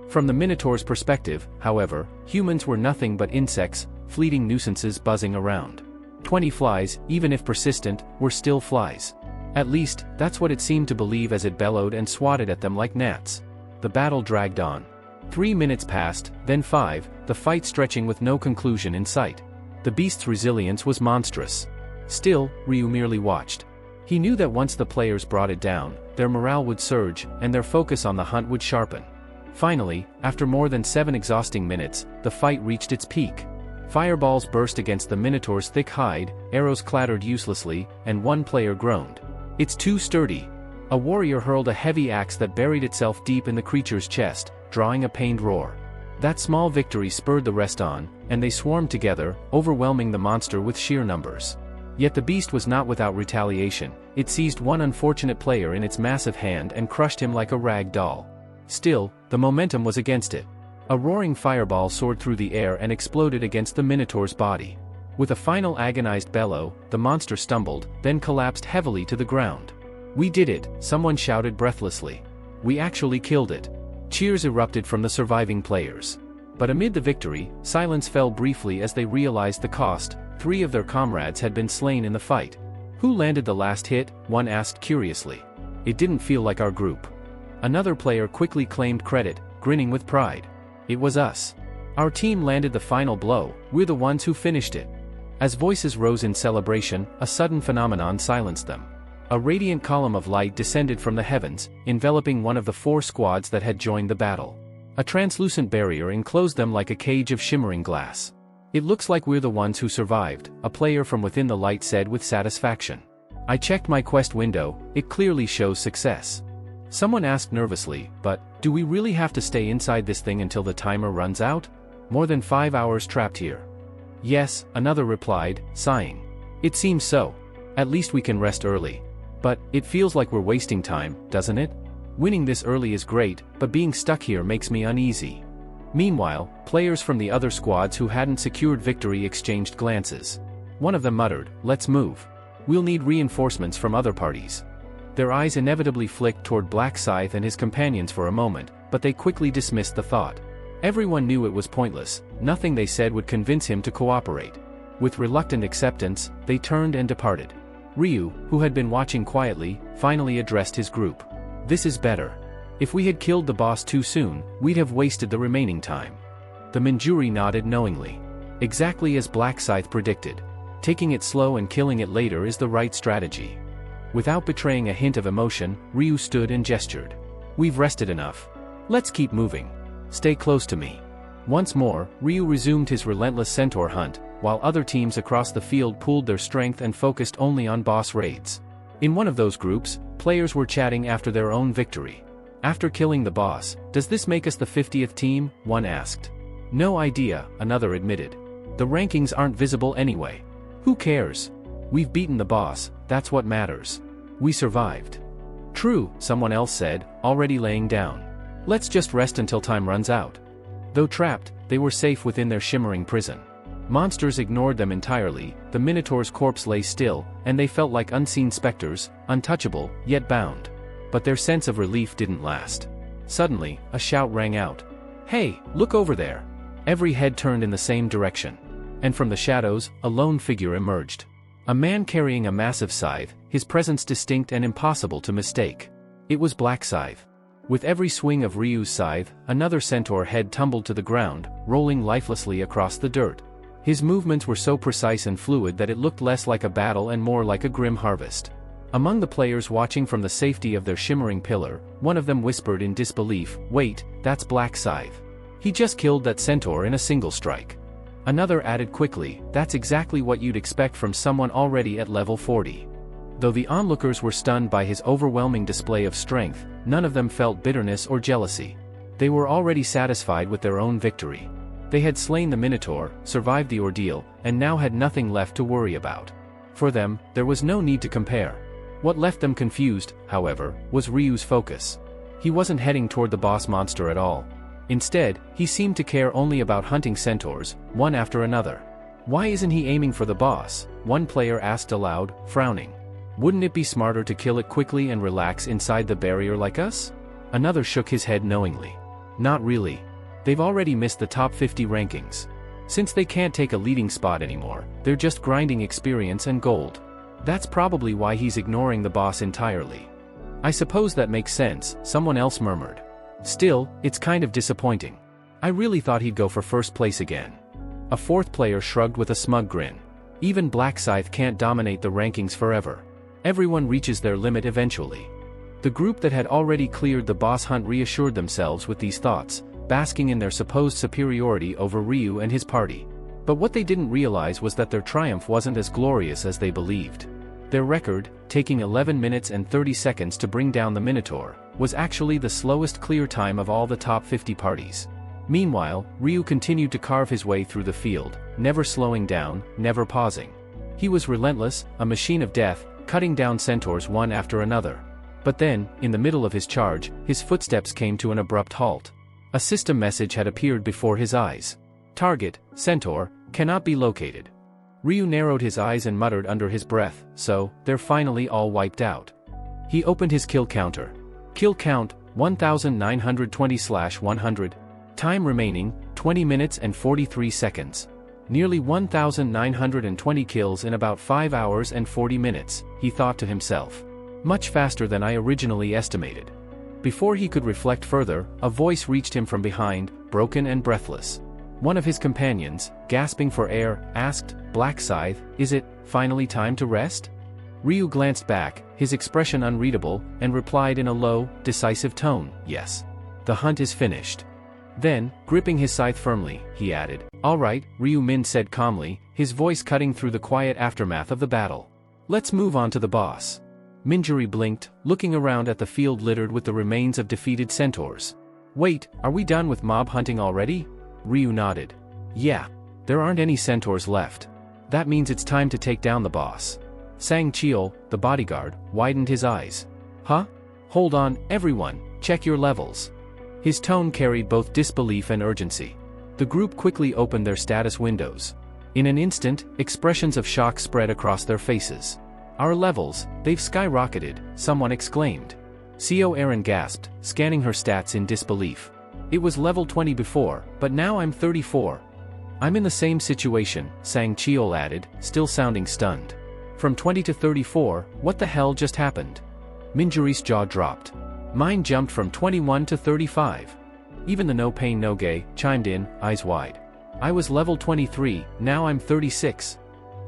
From the Minotaur's perspective, however, humans were nothing but insects, fleeting nuisances buzzing around. 20 flies, even if persistent, were still flies. At least, that's what it seemed to believe as it bellowed and swatted at them like gnats. The battle dragged on. 3 minutes passed, then 5, the fight stretching with no conclusion in sight. The beast's resilience was monstrous. Still, Ryu merely watched. He knew that once the players brought it down, their morale would surge, and their focus on the hunt would sharpen. Finally, after more than 7 exhausting minutes, the fight reached its peak. Fireballs burst against the Minotaur's thick hide, arrows clattered uselessly, and one player groaned. It's too sturdy. A warrior hurled a heavy axe that buried itself deep in the creature's chest, drawing a pained roar. That small victory spurred the rest on, and they swarmed together, overwhelming the monster with sheer numbers. Yet the beast was not without retaliation. It seized one unfortunate player in its massive hand and crushed him like a rag doll. Still, the momentum was against it. A roaring fireball soared through the air and exploded against the Minotaur's body. With a final agonized bellow, the monster stumbled, then collapsed heavily to the ground. We did it, someone shouted breathlessly. We actually killed it. Cheers erupted from the surviving players. But amid the victory, silence fell briefly as they realized the cost. 3 of their comrades had been slain in the fight. Who landed the last hit? One asked curiously. It didn't feel like our group. Another player quickly claimed credit, grinning with pride. It was us. Our team landed the final blow, we're the ones who finished it. As voices rose in celebration, a sudden phenomenon silenced them. A radiant column of light descended from the heavens, enveloping one of the 4 squads that had joined the battle. A translucent barrier enclosed them like a cage of shimmering glass. It looks like we're the ones who survived, a player from within the light said with satisfaction. I checked my quest window, it clearly shows success. Someone asked nervously, but, do we really have to stay inside this thing until the timer runs out? More than 5 hours trapped here. Yes, another replied, sighing. It seems so. At least we can rest early. But, it feels like we're wasting time, doesn't it? Winning this early is great, but being stuck here makes me uneasy. Meanwhile, players from the other squads who hadn't secured victory exchanged glances. One of them muttered, let's move. We'll need reinforcements from other parties. Their eyes inevitably flicked toward Black Scythe and his companions for a moment, but they quickly dismissed the thought. Everyone knew it was pointless, nothing they said would convince him to cooperate. With reluctant acceptance, they turned and departed. Ryu, who had been watching quietly, finally addressed his group. This is better. If we had killed the boss too soon, we'd have wasted the remaining time. The Manjuri nodded knowingly. Exactly as Black Scythe predicted. Taking it slow and killing it later is the right strategy. Without betraying a hint of emotion, Ryu stood and gestured. We've rested enough. Let's keep moving. Stay close to me. Once more, Ryu resumed his relentless centaur hunt, while other teams across the field pooled their strength and focused only on boss raids. In one of those groups, players were chatting after their own victory. After killing the boss, does this make us the 50th team? One asked. No idea, another admitted. The rankings aren't visible anyway. Who cares? We've beaten the boss, that's what matters. We survived. True, someone else said, already laying down. Let's just rest until time runs out. Though trapped, they were safe within their shimmering prison. Monsters ignored them entirely, the Minotaur's corpse lay still, and they felt like unseen specters, untouchable, yet bound. But their sense of relief didn't last. Suddenly, a shout rang out. Hey, look over there! Every head turned in the same direction. And from the shadows, a lone figure emerged. A man carrying a massive scythe, his presence distinct and impossible to mistake. It was Black Scythe. With every swing of Ryu's scythe, another centaur head tumbled to the ground, rolling lifelessly across the dirt. His movements were so precise and fluid that it looked less like a battle and more like a grim harvest. Among the players watching from the safety of their shimmering pillar, one of them whispered in disbelief, "Wait, that's Black Scythe. He just killed that centaur in a single strike." Another added quickly, "That's exactly what you'd expect from someone already at level 40. Though the onlookers were stunned by his overwhelming display of strength, none of them felt bitterness or jealousy. They were already satisfied with their own victory. They had slain the Minotaur, survived the ordeal, and now had nothing left to worry about. For them, there was no need to compare. What left them confused, however, was Ryu's focus. He wasn't heading toward the boss monster at all. Instead, he seemed to care only about hunting centaurs, one after another. Why isn't he aiming for the boss? One player asked aloud, frowning. Wouldn't it be smarter to kill it quickly and relax inside the barrier like us? Another shook his head knowingly. Not really. They've already missed the top 50 rankings. Since they can't take a leading spot anymore, they're just grinding experience and gold. That's probably why he's ignoring the boss entirely. I suppose that makes sense, someone else murmured. Still, it's kind of disappointing. I really thought he'd go for first place again. A fourth player shrugged with a smug grin. Even Black Scythe can't dominate the rankings forever. Everyone reaches their limit eventually. The group that had already cleared the boss hunt reassured themselves with these thoughts, basking in their supposed superiority over Ryu and his party. But what they didn't realize was that their triumph wasn't as glorious as they believed. Their record, taking 11 minutes and 30 seconds to bring down the Minotaur, was actually the slowest clear time of all the top 50 parties. Meanwhile, Ryu continued to carve his way through the field, never slowing down, never pausing. He was relentless, a machine of death, cutting down centaurs one after another. But then, in the middle of his charge, his footsteps came to an abrupt halt. A system message had appeared before his eyes. Target, centaur, cannot be located. Ryu narrowed his eyes and muttered under his breath, so, they're finally all wiped out. He opened his kill counter. Kill count, 1920/100. Time remaining, 20 minutes and 43 seconds. Nearly 1,920 kills in about 5 hours and 40 minutes, he thought to himself. Much faster than I originally estimated. Before he could reflect further, a voice reached him from behind, broken and breathless. One of his companions, gasping for air, asked, "Black Scythe, is it finally time to rest?" Ryu glanced back, his expression unreadable, and replied in a low, decisive tone, "Yes. The hunt is finished." Then, gripping his scythe firmly, he added, "All right," Ryu Min said calmly, his voice cutting through the quiet aftermath of the battle. "Let's move on to the boss." Minjuri blinked, looking around at the field littered with the remains of defeated centaurs. "Wait, are we done with mob hunting already?" Ryu nodded. "Yeah. There aren't any centaurs left. That means it's time to take down the boss." Sang Chiol, the bodyguard, widened his eyes. "Huh? Hold on, everyone, check your levels." His tone carried both disbelief and urgency. The group quickly opened their status windows. In an instant, expressions of shock spread across their faces. "Our levels, they've skyrocketed," someone exclaimed. CO Aaron gasped, scanning her stats in disbelief. "It was level 20 before, but now I'm 34. "I'm in the same situation," Sang Chiol added, still sounding stunned. "From 20 to 34, what the hell just happened?" Minjuri's jaw dropped. "Mine jumped from 21 to 35. Even the no pain no gain chimed in, eyes wide. "I was level 23, now I'm 36.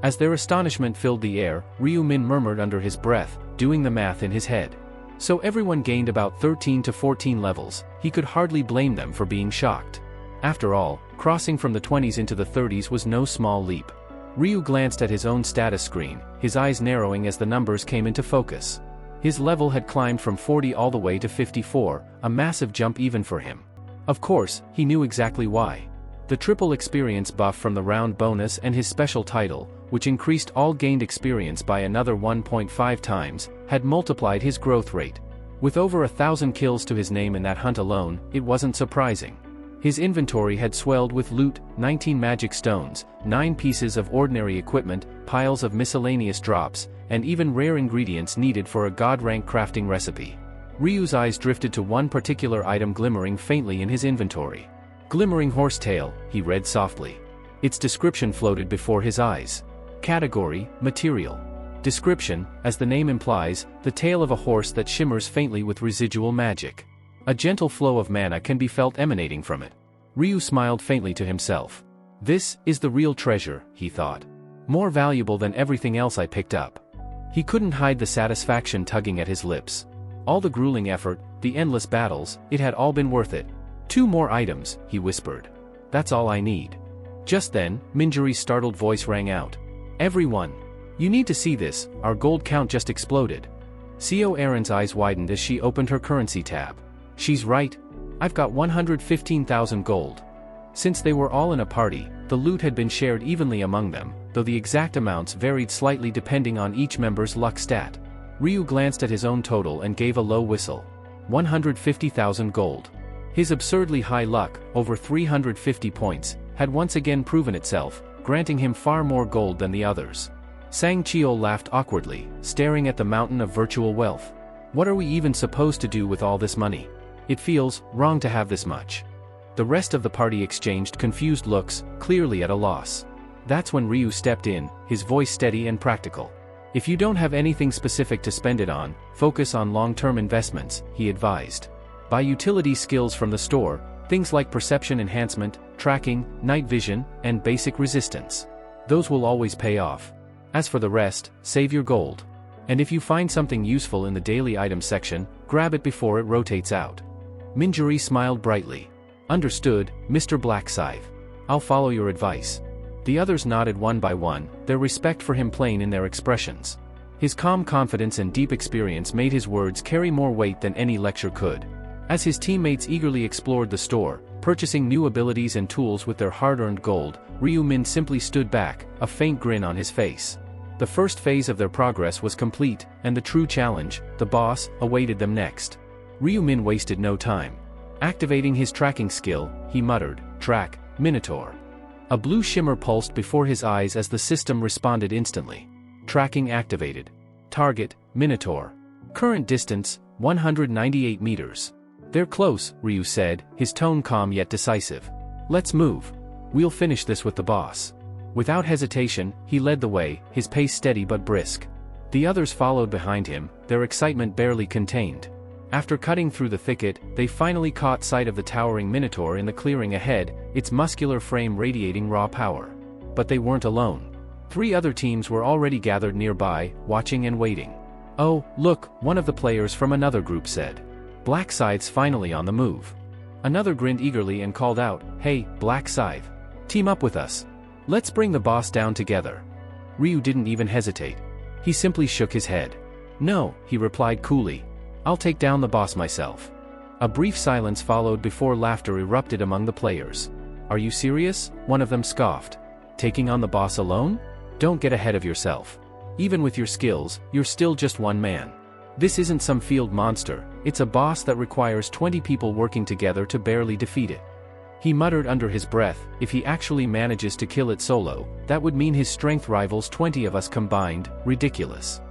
As their astonishment filled the air, Ryu Min murmured under his breath, doing the math in his head. So everyone gained about 13 to 14 levels, he could hardly blame them for being shocked. After all, crossing from the 20s into the 30s was no small leap. Ryu glanced at his own status screen, his eyes narrowing as the numbers came into focus. His level had climbed from 40 all the way to 54, a massive jump even for him. Of course, he knew exactly why. The triple experience buff from the round bonus and his special title, which increased all gained experience by another 1.5 times, had multiplied his growth rate. With over 1,000 kills to his name in that hunt alone, it wasn't surprising. His inventory had swelled with loot, 19 magic stones, 9 pieces of ordinary equipment, piles of miscellaneous drops, and even rare ingredients needed for a god-rank crafting recipe. Ryu's eyes drifted to one particular item glimmering faintly in his inventory. "Glimmering horsetail," he read softly. Its description floated before his eyes. Category, material. Description, as the name implies, the tail of a horse that shimmers faintly with residual magic. A gentle flow of mana can be felt emanating from it. Ryu smiled faintly to himself. "This is the real treasure," he thought. "More valuable than everything else I picked up." He couldn't hide the satisfaction tugging at his lips. All the grueling effort, the endless battles, it had all been worth it. "2 more items," he whispered. "That's all I need." Just then, Minjuri's startled voice rang out. "Everyone! You need to see this, our gold count just exploded." CO Aaron's eyes widened as she opened her currency tab. "She's right. I've got 115,000 gold." Since they were all in a party, the loot had been shared evenly among them, though the exact amounts varied slightly depending on each member's luck stat. Ryu glanced at his own total and gave a low whistle. 150,000 gold. His absurdly high luck, over 350 points, had once again proven itself, granting him far more gold than the others. Sang Chiol laughed awkwardly, staring at the mountain of virtual wealth. "What are we even supposed to do with all this money? It feels wrong to have this much." The rest of the party exchanged confused looks, clearly at a loss. That's when Ryu stepped in, his voice steady and practical. "If you don't have anything specific to spend it on, focus on long-term investments," he advised. "Buy utility skills from the store, things like perception enhancement, tracking, night vision, and basic resistance. Those will always pay off. As for the rest, save your gold. And if you find something useful in the daily items section, grab it before it rotates out." Minjuri smiled brightly. "Understood, Mr. Black Scythe. I'll follow your advice." The others nodded one by one, their respect for him plain in their expressions. His calm confidence and deep experience made his words carry more weight than any lecture could. As his teammates eagerly explored the store, purchasing new abilities and tools with their hard-earned gold, Ryu Min simply stood back, a faint grin on his face. The first phase of their progress was complete, and the true challenge, the boss, awaited them next. Ryu Min wasted no time. Activating his tracking skill, he muttered, "Track, Minotaur." A blue shimmer pulsed before his eyes as the system responded instantly. Tracking activated. Target, Minotaur. Current distance, 198 meters. "They're close," Ryu said, his tone calm yet decisive. "Let's move. We'll finish this with the boss." Without hesitation, he led the way, his pace steady but brisk. The others followed behind him, their excitement barely contained. After cutting through the thicket, they finally caught sight of the towering minotaur in the clearing ahead, its muscular frame radiating raw power. But they weren't alone. 3 other teams were already gathered nearby, watching and waiting. "Oh, look," one of the players from another group said. "Black Scythe's finally on the move." Another grinned eagerly and called out, "Hey, Black Scythe. Team up with us. Let's bring the boss down together." Ryu didn't even hesitate. He simply shook his head. "No," he replied coolly. "I'll take down the boss myself." A brief silence followed before laughter erupted among the players. "Are you serious?" one of them scoffed. "Taking on the boss alone? Don't get ahead of yourself. Even with your skills, you're still just one man. This isn't some field monster, it's a boss that requires 20 people working together to barely defeat it." He muttered under his breath, "If he actually manages to kill it solo, that would mean his strength rivals 20 of us combined. Ridiculous."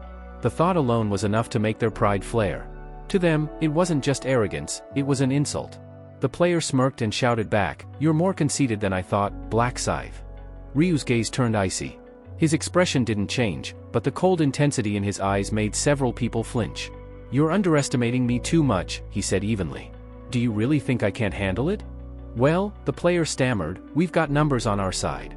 The thought alone was enough to make their pride flare. To them, it wasn't just arrogance, it was an insult. The player smirked and shouted back, "You're more conceited than I thought, Black Scythe." Ryu's gaze turned icy. His expression didn't change, but the cold intensity in his eyes made several people flinch. "You're underestimating me too much," he said evenly. "Do you really think I can't handle it?" "Well," the player stammered, "we've got numbers on our side."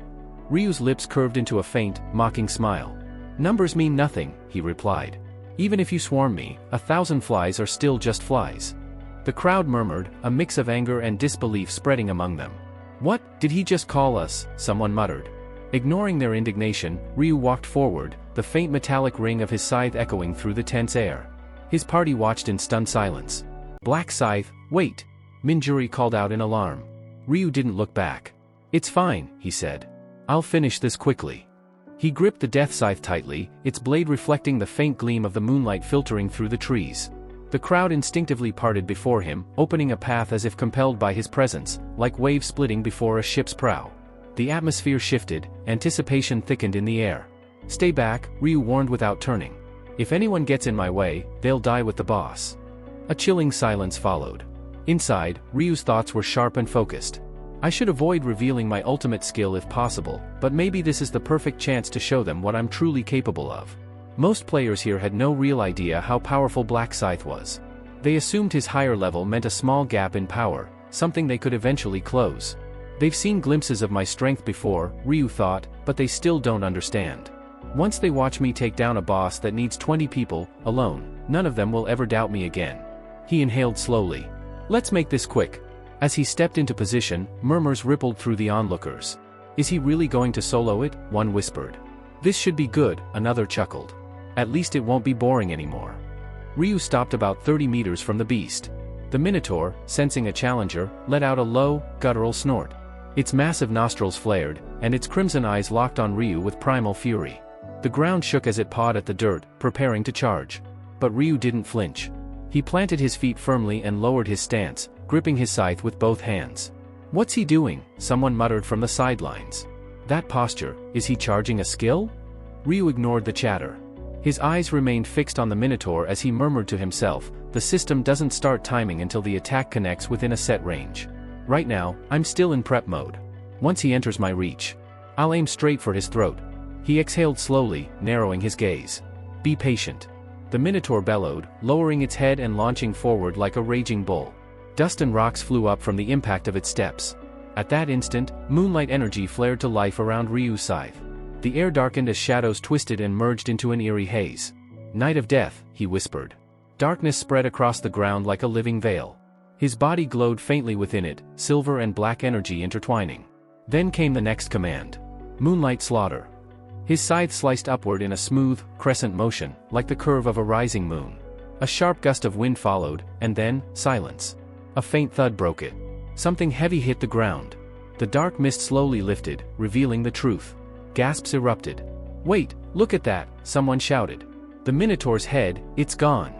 Ryu's lips curved into a faint, mocking smile. "Numbers mean nothing," he replied. "Even if you swarm me, 1,000 flies are still just flies." The crowd murmured, a mix of anger and disbelief spreading among them. "What, did he just call us?" someone muttered. Ignoring their indignation, Ryu walked forward, the faint metallic ring of his scythe echoing through the tense air. His party watched in stunned silence. "Black Scythe, wait!" Minjuri called out in alarm. Ryu didn't look back. "It's fine," he said. "I'll finish this quickly." He gripped the death scythe tightly, its blade reflecting the faint gleam of the moonlight filtering through the trees. The crowd instinctively parted before him, opening a path as if compelled by his presence, like waves splitting before a ship's prow. The atmosphere shifted, anticipation thickened in the air. "Stay back," Ryu warned without turning. "If anyone gets in my way, they'll die with the boss." A chilling silence followed. Inside, Ryu's thoughts were sharp and focused. "I should avoid revealing my ultimate skill if possible, but maybe this is the perfect chance to show them what I'm truly capable of." Most players here had no real idea how powerful Black Scythe was. They assumed his higher level meant a small gap in power, something they could eventually close. "They've seen glimpses of my strength before," Ryu thought, "but they still don't understand. Once they watch me take down a boss that needs 20 people, alone, none of them will ever doubt me again." He inhaled slowly. "Let's make this quick." As he stepped into position, murmurs rippled through the onlookers. "Is he really going to solo it?" one whispered. "This should be good," another chuckled. "At least it won't be boring anymore." Ryu stopped about 30 meters from the beast. The Minotaur, sensing a challenger, let out a low, guttural snort. Its massive nostrils flared, and its crimson eyes locked on Ryu with primal fury. The ground shook as it pawed at the dirt, preparing to charge. But Ryu didn't flinch. He planted his feet firmly and lowered his stance, gripping his scythe with both hands. "What's he doing?" someone muttered from the sidelines. "That posture, is he charging a skill?" Ryu ignored the chatter. His eyes remained fixed on the Minotaur as he murmured to himself, "The system doesn't start timing until the attack connects within a set range. Right now, I'm still in prep mode. Once he enters my reach, I'll aim straight for his throat." He exhaled slowly, narrowing his gaze. "Be patient." The Minotaur bellowed, lowering its head and launching forward like a raging bull. Dust and rocks flew up from the impact of its steps. At that instant, moonlight energy flared to life around Ryu's scythe. The air darkened as shadows twisted and merged into an eerie haze. "Night of death," he whispered. Darkness spread across the ground like a living veil. His body glowed faintly within it, silver and black energy intertwining. Then came the next command. Moonlight slaughter. His scythe sliced upward in a smooth, crescent motion, like the curve of a rising moon. A sharp gust of wind followed, and then, silence. A faint thud broke it. Something heavy hit the ground. The dark mist slowly lifted, revealing the truth. Gasps erupted. "Wait, look at that," someone shouted. "The Minotaur's head, it's gone."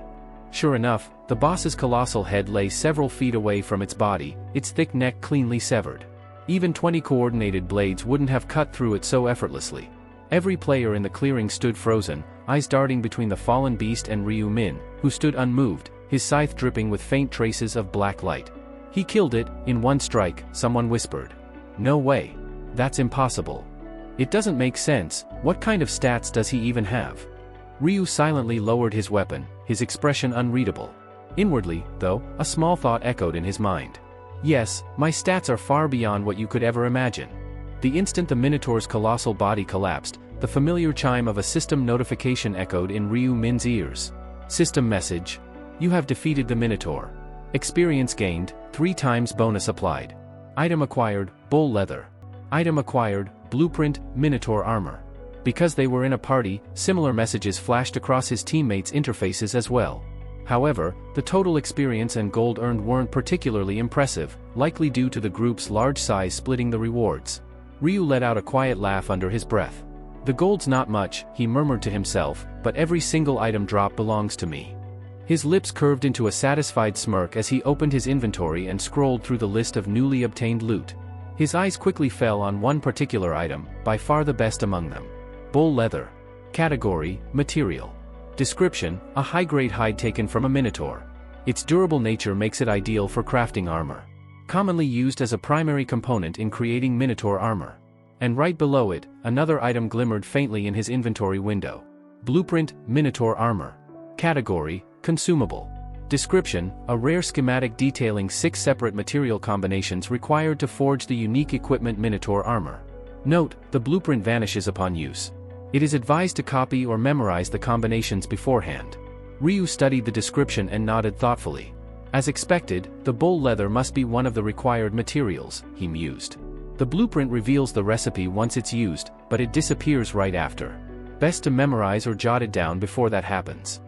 Sure enough, the boss's colossal head lay several feet away from its body, its thick neck cleanly severed. Even 20 coordinated blades wouldn't have cut through it so effortlessly. Every player in the clearing stood frozen, eyes darting between the fallen beast and Ryu Min, who stood unmoved, his scythe dripping with faint traces of black light. "He killed it, in one strike," someone whispered. "No way. That's impossible. It doesn't make sense, what kind of stats does he even have?" Ryu silently lowered his weapon, his expression unreadable. Inwardly, though, a small thought echoed in his mind. Yes, my stats are far beyond what you could ever imagine. The instant the Minotaur's colossal body collapsed, the familiar chime of a system notification echoed in Ryu Min's ears. System message. You have defeated the Minotaur. Experience gained, 3 times bonus applied. Item acquired, bull leather. Item acquired, blueprint, Minotaur armor. Because they were in a party, similar messages flashed across his teammates' interfaces as well. However, the total experience and gold earned weren't particularly impressive, likely due to the group's large size splitting the rewards. Ryu let out a quiet laugh under his breath. The gold's not much, he murmured to himself, but every single item drop belongs to me. His lips curved into a satisfied smirk as he opened his inventory and scrolled through the list of newly obtained loot. His eyes quickly fell on one particular item, by far the best among them. Bull leather. Category, material. Description, a high-grade hide taken from a minotaur. Its durable nature makes it ideal for crafting armor. Commonly used as a primary component in creating minotaur armor. And right below it, another item glimmered faintly in his inventory window. Blueprint, Minotaur armor. Category, consumable. Description, a rare schematic detailing 6 separate material combinations required to forge the unique equipment Minotaur armor. Note, the blueprint vanishes upon use. It is advised to copy or memorize the combinations beforehand. Ryu studied the description and nodded thoughtfully. As expected, the bull leather must be one of the required materials, he mused. The blueprint reveals the recipe once it's used, but it disappears right after. Best to memorize or jot it down before that happens.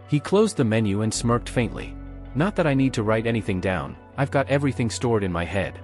He closed the menu and smirked faintly. Not that I need to write anything down, I've got everything stored in my head.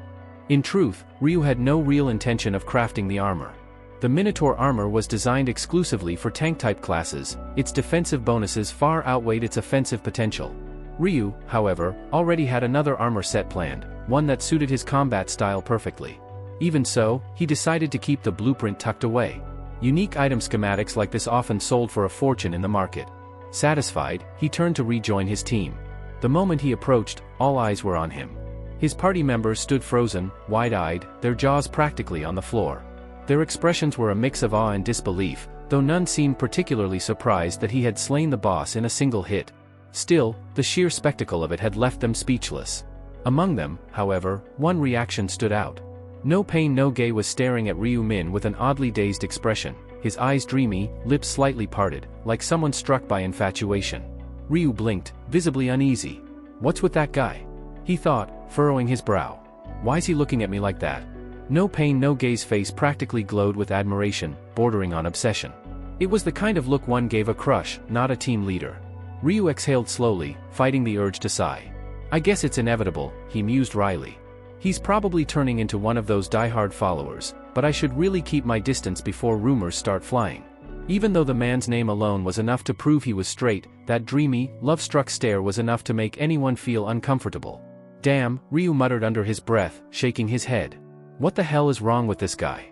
In truth, Ryu had no real intention of crafting the armor. The Minotaur armor was designed exclusively for tank-type classes, its defensive bonuses far outweighed its offensive potential. Ryu, however, already had another armor set planned, one that suited his combat style perfectly. Even so, he decided to keep the blueprint tucked away. Unique item schematics like this often sold for a fortune in the market. Satisfied, he turned to rejoin his team. The moment he approached, all eyes were on him. His party members stood frozen, wide-eyed, their jaws practically on the floor. Their expressions were a mix of awe and disbelief, though none seemed particularly surprised that he had slain the boss in a single hit. Still, the sheer spectacle of it had left them speechless. Among them, however, one reaction stood out. No Pain No Gain was staring at Ryu Min with an oddly dazed expression, his eyes dreamy, lips slightly parted, like someone struck by infatuation. Ryu blinked, visibly uneasy. What's with that guy? He thought, furrowing his brow. Why's he looking at me like that? No Pain No Gain's face practically glowed with admiration, bordering on obsession. It was the kind of look one gave a crush, not a team leader. Ryu exhaled slowly, fighting the urge to sigh. I guess it's inevitable, he mused wryly. He's probably turning into one of those die-hard followers, but I should really keep my distance before rumors start flying. Even though the man's name alone was enough to prove he was straight, that dreamy, love-struck stare was enough to make anyone feel uncomfortable. Damn, Ryu muttered under his breath, shaking his head. What the hell is wrong with this guy?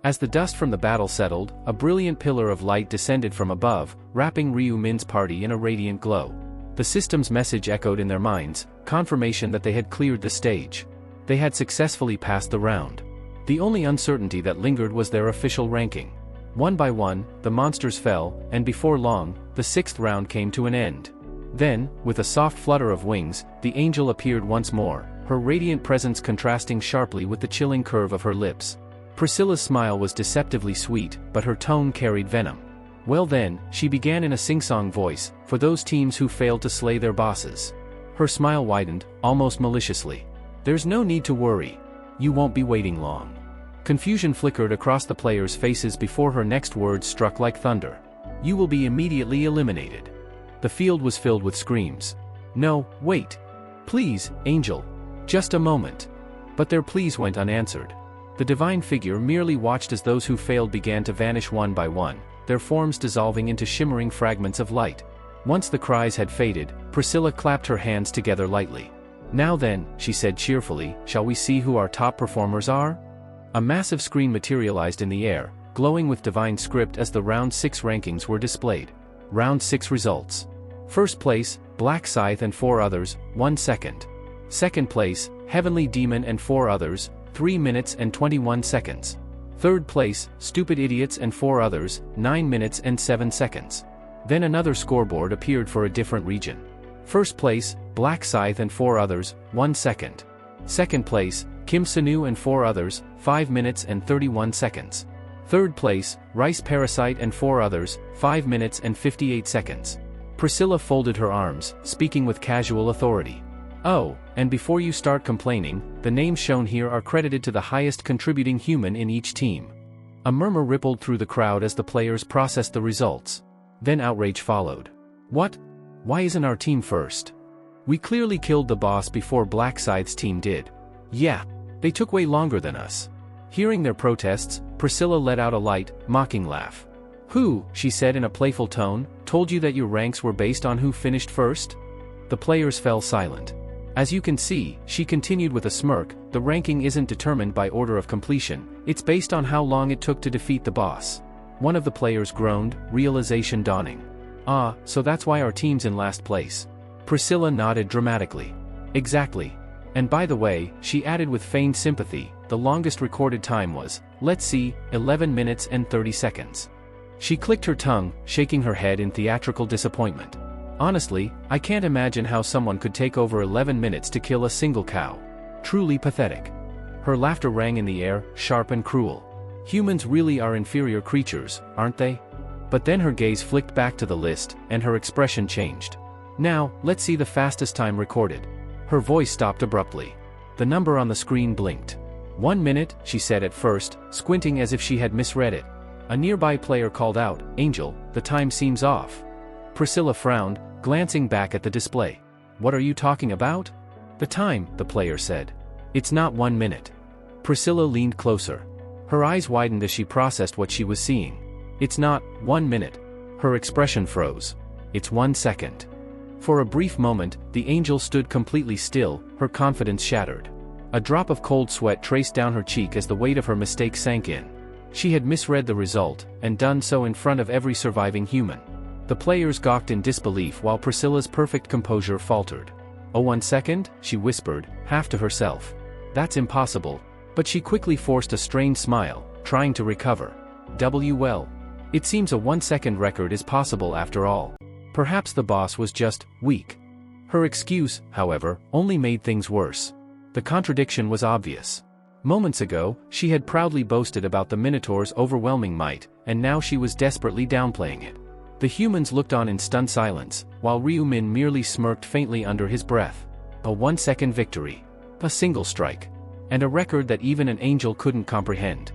As the dust from the battle settled, a brilliant pillar of light descended from above, wrapping Ryu Min's party in a radiant glow. The system's message echoed in their minds, confirmation that they had cleared the stage. They had successfully passed the round. The only uncertainty that lingered was their official ranking. One by one, the monsters fell, and before long, the 6th round came to an end. Then, with a soft flutter of wings, the angel appeared once more, her radiant presence contrasting sharply with the chilling curve of her lips. Priscilla's smile was deceptively sweet, but her tone carried venom. Well then, she began in a sing-song voice, for those teams who failed to slay their bosses. Her smile widened, almost maliciously. There's no need to worry. You won't be waiting long. Confusion flickered across the players' faces before her next words struck like thunder. You will be immediately eliminated. The field was filled with screams. No, wait. Please, Angel. Just a moment. But their pleas went unanswered. The divine figure merely watched as those who failed began to vanish one by one, their forms dissolving into shimmering fragments of light. Once the cries had faded, Priscilla clapped her hands together lightly. Now then, she said cheerfully, shall we see who our top performers are? A massive screen materialized in the air, glowing with divine script as the Round 6 rankings were displayed. Round 6 results. First place, Black Scythe and 4 others, 1 second. Second place, Heavenly Demon and 4 others, 3 minutes and 21 seconds. Third place, Stupid Idiots and 4 others, 9 minutes and 7 seconds. Then another scoreboard appeared for a different region. First place, Black Scythe and 4 others, 1 second. Second place, Kim Sanu and 4 others, 5 minutes and 31 seconds. Third place, Rice Parasite and 4 others, 5 minutes and 58 seconds. Priscilla folded her arms, speaking with casual authority. Oh, and before you start complaining, the names shown here are credited to the highest contributing human in each team. A murmur rippled through the crowd as the players processed the results. Then outrage followed. What? Why isn't our team first? We clearly killed the boss before Black Scythe's team did. Yeah, they took way longer than us. Hearing their protests, Priscilla let out a light, mocking laugh. Who, she said in a playful tone, told you that your ranks were based on who finished first? The players fell silent. As you can see, she continued with a smirk, the ranking isn't determined by order of completion, it's based on how long it took to defeat the boss. One of the players groaned, realization dawning. Ah, so that's why our team's in last place. Priscilla nodded dramatically. Exactly. And by the way, she added with feigned sympathy, the longest recorded time was, let's see, 11 minutes and 30 seconds. She clicked her tongue, shaking her head in theatrical disappointment. Honestly, I can't imagine how someone could take over 11 minutes to kill a single cow. Truly pathetic. Her laughter rang in the air, sharp and cruel. Humans really are inferior creatures, aren't they? But then her gaze flicked back to the list, and her expression changed. Now, let's see the fastest time recorded. Her voice stopped abruptly. The number on the screen blinked. 1 minute, she said at first, squinting as if she had misread it. A nearby player called out, Angel, the time seems off. Priscilla frowned, glancing back at the display. What are you talking about? The time, the player said. It's not 1 minute. Priscilla leaned closer. Her eyes widened as she processed what she was seeing. It's not 1 minute. Her expression froze. It's 1 second. For a brief moment, the angel stood completely still, her confidence shattered. A drop of cold sweat traced down her cheek as the weight of her mistake sank in. She had misread the result, and done so in front of every surviving human. The players gawked in disbelief while Priscilla's perfect composure faltered. Oh, 1 second, she whispered, half to herself. That's impossible. But she quickly forced a strained smile, trying to recover. Well. It seems a 1 second record is possible after all. Perhaps the boss was just weak. Her excuse, however, only made things worse. The contradiction was obvious. Moments ago, she had proudly boasted about the Minotaur's overwhelming might, and now she was desperately downplaying it. The humans looked on in stunned silence, while Ryu Min merely smirked faintly under his breath. A 1 second victory. A single strike. And a record that even an angel couldn't comprehend.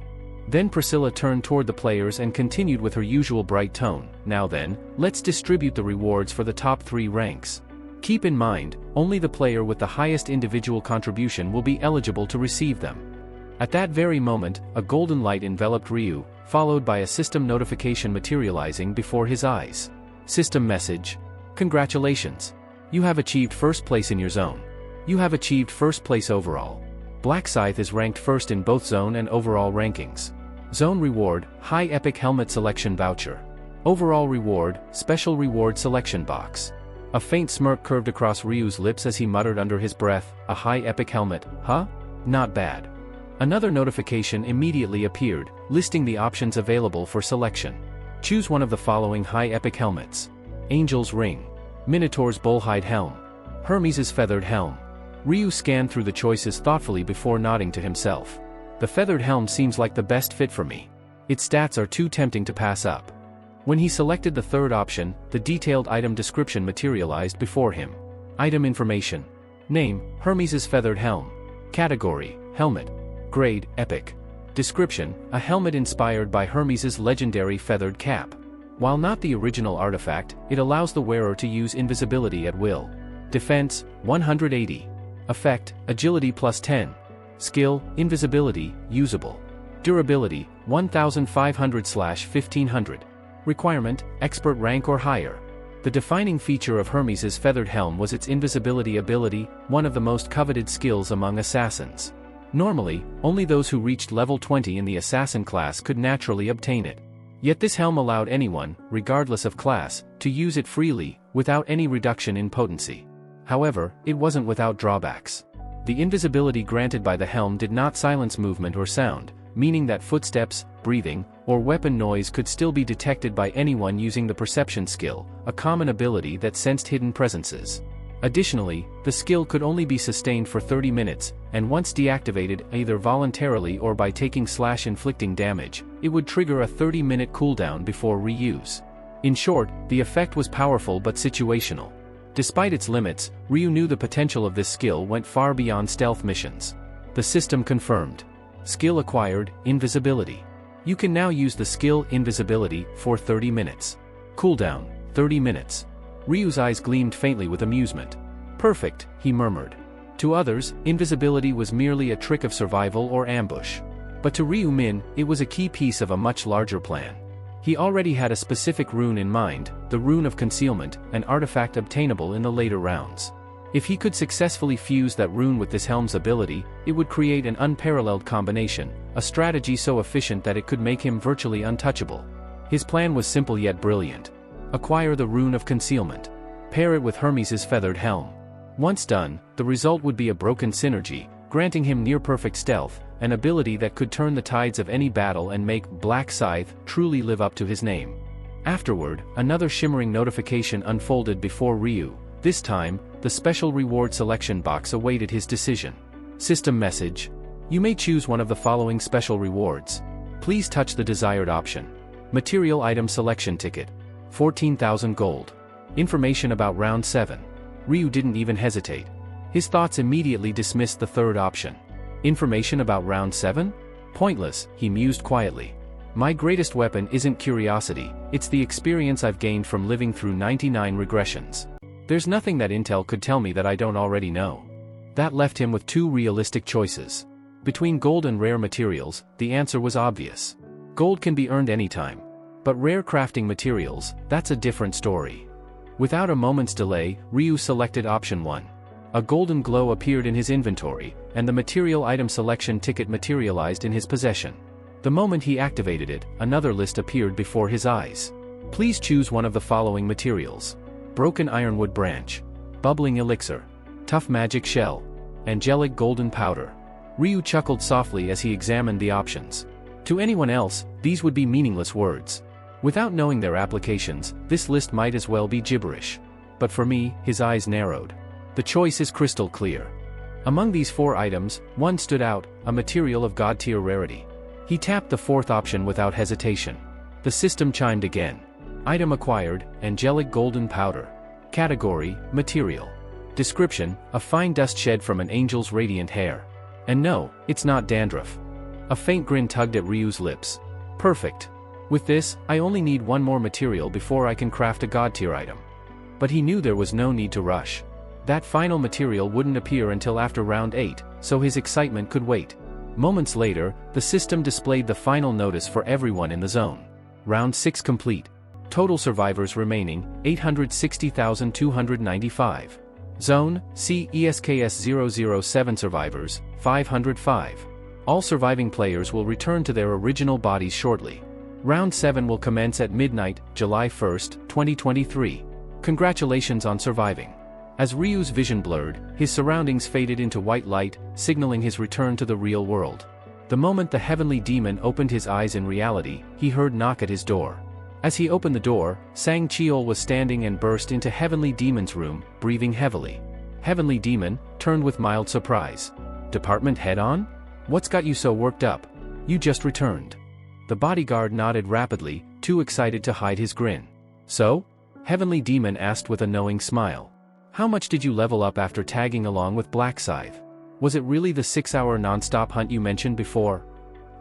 Then Priscilla turned toward the players and continued with her usual bright tone. Now then, let's distribute the rewards for the top 3 ranks. Keep in mind, only the player with the highest individual contribution will be eligible to receive them. At that very moment, a golden light enveloped Ryu, followed by a system notification materializing before his eyes. System message. Congratulations. You have achieved first place in your zone. You have achieved first place overall. Black Scythe is ranked first in both zone and overall rankings. Zone reward, high epic helmet selection voucher. Overall reward, special reward selection box. A faint smirk curved across Ryu's lips as he muttered under his breath, a high epic helmet, huh? Not bad. Another notification immediately appeared, listing the options available for selection. Choose one of the following high epic helmets. Angel's Ring. Minotaur's Bullhide Helm. Hermes' Feathered Helm. Ryu scanned through the choices thoughtfully before nodding to himself. The feathered helm seems like the best fit for me. Its stats are too tempting to pass up. When he selected the third option, the detailed item description materialized before him. Item information. Name, Hermes' Feathered Helm. Category, Helmet. Grade, Epic. Description, a helmet inspired by Hermes' legendary feathered cap. While not the original artifact, it allows the wearer to use invisibility at will. Defense, 180. Effect, Agility plus 10. Skill, Invisibility, usable. Durability, 1500/1500. Requirement, Expert rank or higher. The defining feature of Hermes' feathered helm was its invisibility ability, one of the most coveted skills among assassins. Normally, only those who reached level 20 in the assassin class could naturally obtain it. Yet this helm allowed anyone, regardless of class, to use it freely, without any reduction in potency. However, it wasn't without drawbacks. The invisibility granted by the helm did not silence movement or sound, meaning that footsteps, breathing, or weapon noise could still be detected by anyone using the perception skill, a common ability that sensed hidden presences. Additionally, the skill could only be sustained for 30 minutes, and once deactivated either voluntarily or by taking/inflicting damage, it would trigger a 30-minute cooldown before reuse. In short, the effect was powerful but situational. Despite its limits, Ryu knew the potential of this skill went far beyond stealth missions. The system confirmed. Skill acquired, invisibility. You can now use the skill invisibility for 30 minutes. Cooldown, 30 minutes. Ryu's eyes gleamed faintly with amusement. Perfect, he murmured. To others, invisibility was merely a trick of survival or ambush. But to Ryu Min, it was a key piece of a much larger plan. He already had a specific rune in mind, the Rune of Concealment, an artifact obtainable in the later rounds. If he could successfully fuse that rune with this helm's ability, it would create an unparalleled combination, a strategy so efficient that it could make him virtually untouchable. His plan was simple yet brilliant. Acquire the Rune of Concealment. Pair it with Hermes' feathered helm. Once done, the result would be a broken synergy, granting him near-perfect stealth, an ability that could turn the tides of any battle and make Black Scythe truly live up to his name. Afterward, another shimmering notification unfolded before Ryu. This time, the special reward selection box awaited his decision. System message. You may choose one of the following special rewards. Please touch the desired option. Material item selection ticket. 14,000 gold. Information about round 7. Ryu didn't even hesitate. His thoughts immediately dismissed the third option. Information about round 7? Pointless, he mused quietly. My greatest weapon isn't curiosity, it's the experience I've gained from living through 99 regressions. There's nothing that intel could tell me that I don't already know. That left him with two realistic choices. Between gold and rare materials, the answer was obvious. Gold can be earned anytime. But rare crafting materials, that's a different story. Without a moment's delay, Ryu selected option 1. A golden glow appeared in his inventory, and the material item selection ticket materialized in his possession. The moment he activated it, another list appeared before his eyes. Please choose one of the following materials. Broken ironwood branch. Bubbling elixir. Tough magic shell. Angelic golden powder. Ryu chuckled softly as he examined the options. To anyone else, these would be meaningless words. Without knowing their applications, this list might as well be gibberish. But for me, his eyes narrowed. The choice is crystal clear. Among these 4 items, one stood out, a material of god-tier rarity. He tapped the 4th option without hesitation. The system chimed again. Item acquired, angelic golden powder. Category, material. Description, a fine dust shed from an angel's radiant hair. And no, it's not dandruff. A faint grin tugged at Ryu's lips. Perfect. With this, I only need one more material before I can craft a god-tier item. But he knew there was no need to rush. That final material wouldn't appear until after round 8, so his excitement could wait. Moments later, the system displayed the final notice for everyone in the zone. Round 6 complete. Total survivors remaining, 860,295. Zone, C ESKS 007 survivors, 505. All surviving players will return to their original bodies shortly. Round 7 will commence at midnight, July 1, 2023. Congratulations on surviving. As Ryu's vision blurred, his surroundings faded into white light, signaling his return to the real world. The moment the heavenly demon opened his eyes in reality, he heard knock at his door. As he opened the door, Sang Cheol was standing and burst into Heavenly Demon's room, breathing heavily. Heavenly Demon turned with mild surprise. Department head on? What's got you so worked up? You just returned. The bodyguard nodded rapidly, too excited to hide his grin. So? Heavenly Demon asked with a knowing smile. How much did you level up after tagging along with Black Scythe? Was it really the 6-hour non-stop hunt you mentioned before?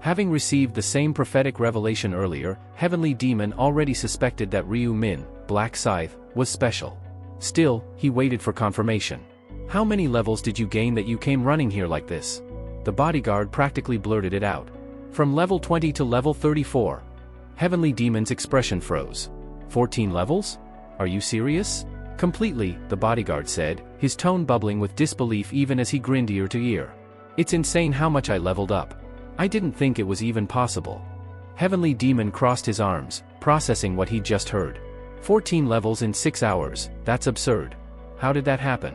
Having received the same prophetic revelation earlier, Heavenly Demon already suspected that Ryu Min, Black Scythe, was special. Still, he waited for confirmation. How many levels did you gain that you came running here like this? The bodyguard practically blurted it out. From level 20 to level 34. Heavenly Demon's expression froze. 14 levels? Are you serious? Completely, the bodyguard said, his tone bubbling with disbelief even as he grinned ear to ear. It's insane how much I leveled up. I didn't think it was even possible. Heavenly Demon crossed his arms, processing what he'd just heard. 14 levels in 6 hours, that's absurd. How did that happen?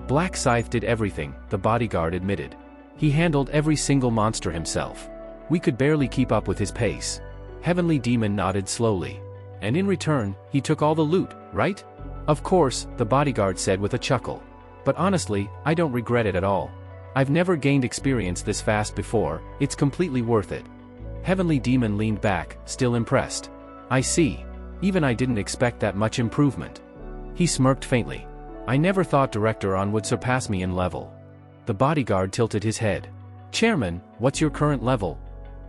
Black Scythe did everything, the bodyguard admitted. He handled every single monster himself. We could barely keep up with his pace. Heavenly Demon nodded slowly. And in return, he took all the loot, right? Of course, the bodyguard said with a chuckle. But honestly, I don't regret it at all. I've never gained experience this fast before, it's completely worth it. Heavenly Demon leaned back, still impressed. I see. Even I didn't expect that much improvement. He smirked faintly. I never thought Director On would surpass me in level. The bodyguard tilted his head. Chairman, what's your current level?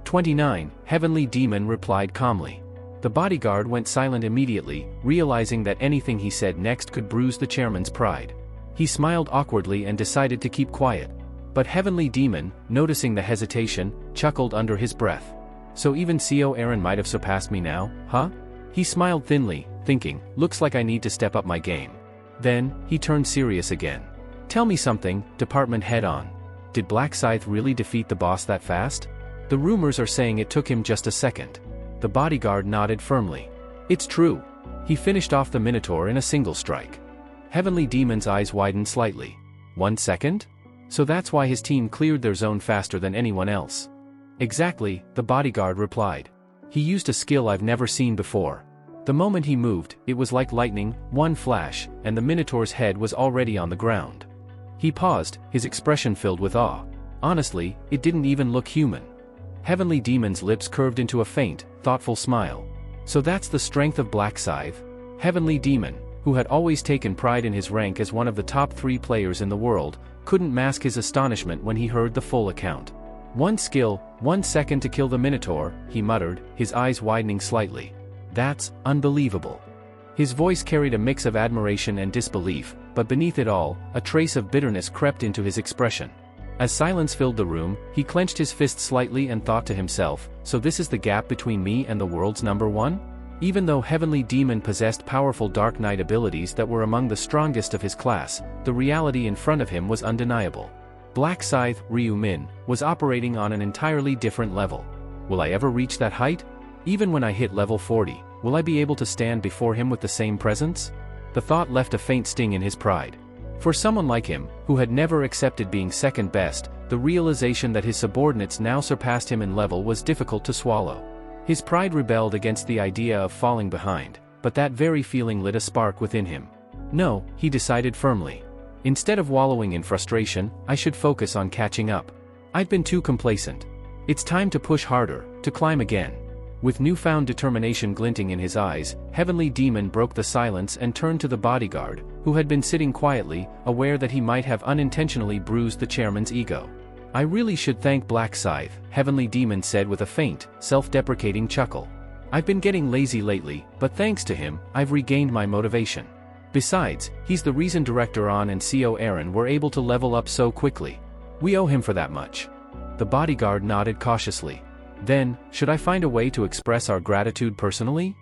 29, Heavenly Demon replied calmly. The bodyguard went silent immediately, realizing that anything he said next could bruise the chairman's pride. He smiled awkwardly and decided to keep quiet. But Heavenly Demon, noticing the hesitation, chuckled under his breath. So even CO Aaron might have surpassed me now, huh? He smiled thinly, thinking, looks like I need to step up my game. Then, he turned serious again. Tell me something, Department Head On. Did Black Scythe really defeat the boss that fast? The rumors are saying it took him just a second. The bodyguard nodded firmly. It's true. He finished off the Minotaur in a single strike. Heavenly Demon's eyes widened slightly. 1 second? So that's why his team cleared their zone faster than anyone else. Exactly, the bodyguard replied. He used a skill I've never seen before. The moment he moved, it was like lightning, one flash, and the Minotaur's head was already on the ground. He paused, his expression filled with awe. Honestly, it didn't even look human. Heavenly Demon's lips curved into a faint, thoughtful smile. So that's the strength of Black Scythe? Heavenly Demon, who had always taken pride in his rank as one of the top 3 players in the world, couldn't mask his astonishment when he heard the full account. 1 skill, 1 second to kill the Minotaur, he muttered, his eyes widening slightly. That's unbelievable. His voice carried a mix of admiration and disbelief, but beneath it all, a trace of bitterness crept into his expression. As silence filled the room, he clenched his fist slightly and thought to himself, so this is the gap between me and the world's #1? Even though Heavenly Demon possessed powerful Dark Knight abilities that were among the strongest of his class, the reality in front of him was undeniable. Black Scythe, Ryu Min, was operating on an entirely different level. Will I ever reach that height? Even when I hit level 40, will I be able to stand before him with the same presence? The thought left a faint sting in his pride. For someone like him, who had never accepted being second best, the realization that his subordinates now surpassed him in level was difficult to swallow. His pride rebelled against the idea of falling behind, but that very feeling lit a spark within him. No, he decided firmly. Instead of wallowing in frustration, I should focus on catching up. I've been too complacent. It's time to push harder, to climb again. With newfound determination glinting in his eyes, Heavenly Demon broke the silence and turned to the bodyguard, who had been sitting quietly, aware that he might have unintentionally bruised the chairman's ego. I really should thank Black Scythe, Heavenly Demon said with a faint, self-deprecating chuckle. I've been getting lazy lately, but thanks to him, I've regained my motivation. Besides, he's the reason Director On and CO Aaron were able to level up so quickly. We owe him for that much. The bodyguard nodded cautiously. Then, should I find a way to express our gratitude personally?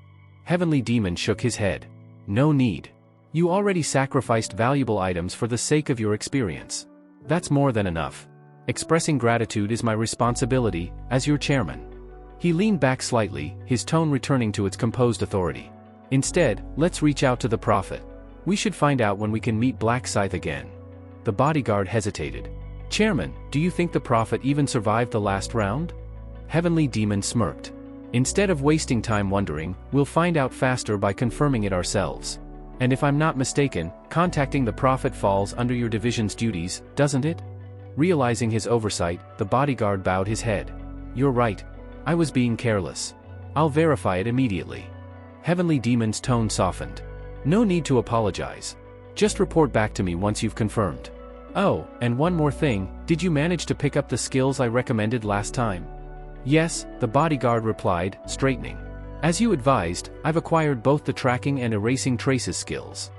Heavenly Demon shook his head. No need. You already sacrificed valuable items for the sake of your experience. That's more than enough. Expressing gratitude is my responsibility, as your chairman. He leaned back slightly, his tone returning to its composed authority. Instead, let's reach out to the Prophet. We should find out when we can meet Black Scythe again. The bodyguard hesitated. Chairman, do you think the Prophet even survived the last round? Heavenly Demon smirked. Instead of wasting time wondering, we'll find out faster by confirming it ourselves. And if I'm not mistaken, contacting the Prophet falls under your division's duties, doesn't it? Realizing his oversight, the bodyguard bowed his head. You're right. I was being careless. I'll verify it immediately. Heavenly Demon's tone softened. No need to apologize. Just report back to me once you've confirmed. Oh, and one more thing, did you manage to pick up the skills I recommended last time? Yes, the bodyguard replied, straightening. As you advised, I've acquired both the tracking and erasing traces skills.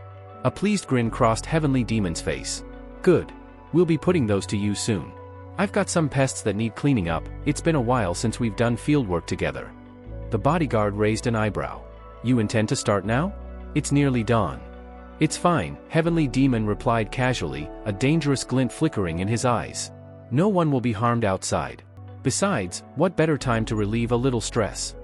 A pleased grin crossed Heavenly Demon's face. Good. We'll be putting those to use soon. I've got some pests that need cleaning up, it's been a while since we've done fieldwork together. The bodyguard raised an eyebrow. You intend to start now? It's nearly dawn. It's fine, Heavenly Demon replied casually, a dangerous glint flickering in his eyes. No one will be harmed outside. Besides, what better time to relieve a little stress?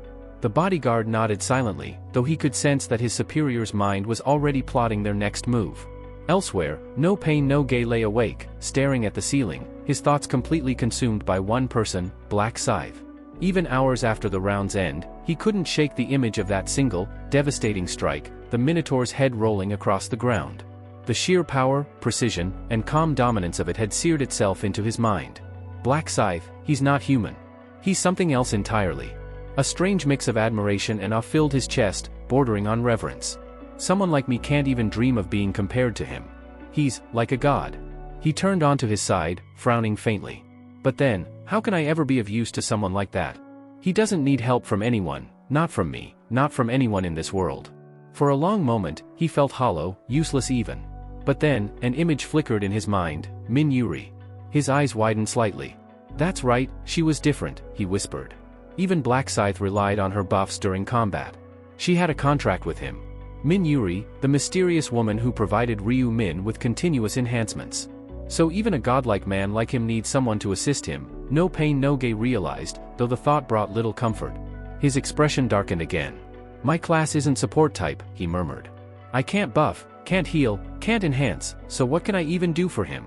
The bodyguard nodded silently, though he could sense that his superior's mind was already plotting their next move. Elsewhere, No Pain No Gain lay awake, staring at the ceiling, his thoughts completely consumed by one person, Black Scythe. Even hours after the round's end, he couldn't shake the image of that single, devastating strike, the Minotaur's head rolling across the ground. The sheer power, precision, and calm dominance of it had seared itself into his mind. Black Scythe, he's not human. He's something else entirely. A strange mix of admiration and awe filled his chest, bordering on reverence. Someone like me can't even dream of being compared to him. He's like a god. He turned onto his side, frowning faintly. But then, how can I ever be of use to someone like that? He doesn't need help from anyone, not from me, not from anyone in this world. For a long moment, he felt hollow, useless even. But then, an image flickered in his mind, Min Yuri. His eyes widened slightly. That's right, she was different, he whispered. Even Black Scythe relied on her buffs during combat. She had a contract with him. Min Yuri, the mysterious woman who provided Ryu Min with continuous enhancements. So even a godlike man like him needs someone to assist him, no pain no gain realized, though the thought brought little comfort. His expression darkened again. My class isn't support type, he murmured. I can't buff, can't heal, can't enhance, so what can I even do for him?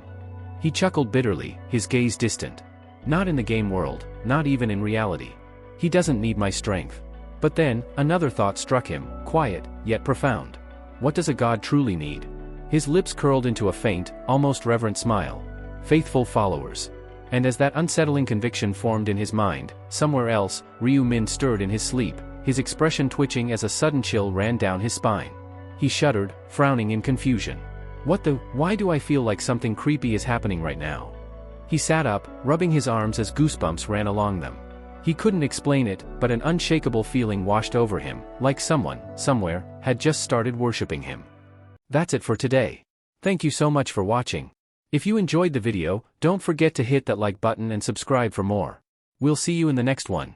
He chuckled bitterly, his gaze distant. Not in the game world, not even in reality. He doesn't need my strength. But then, another thought struck him, quiet, yet profound. What does a god truly need? His lips curled into a faint, almost reverent smile. Faithful followers. And as that unsettling conviction formed in his mind, somewhere else, Ryu Min stirred in his sleep, his expression twitching as a sudden chill ran down his spine. He shuddered, frowning in confusion. Why do I feel like something creepy is happening right now? He sat up, rubbing his arms as goosebumps ran along them. He couldn't explain it, but an unshakable feeling washed over him, like someone, somewhere, had just started worshipping him. That's it for today. Thank you so much for watching. If you enjoyed the video, don't forget to hit that like button and subscribe for more. We'll see you in the next one.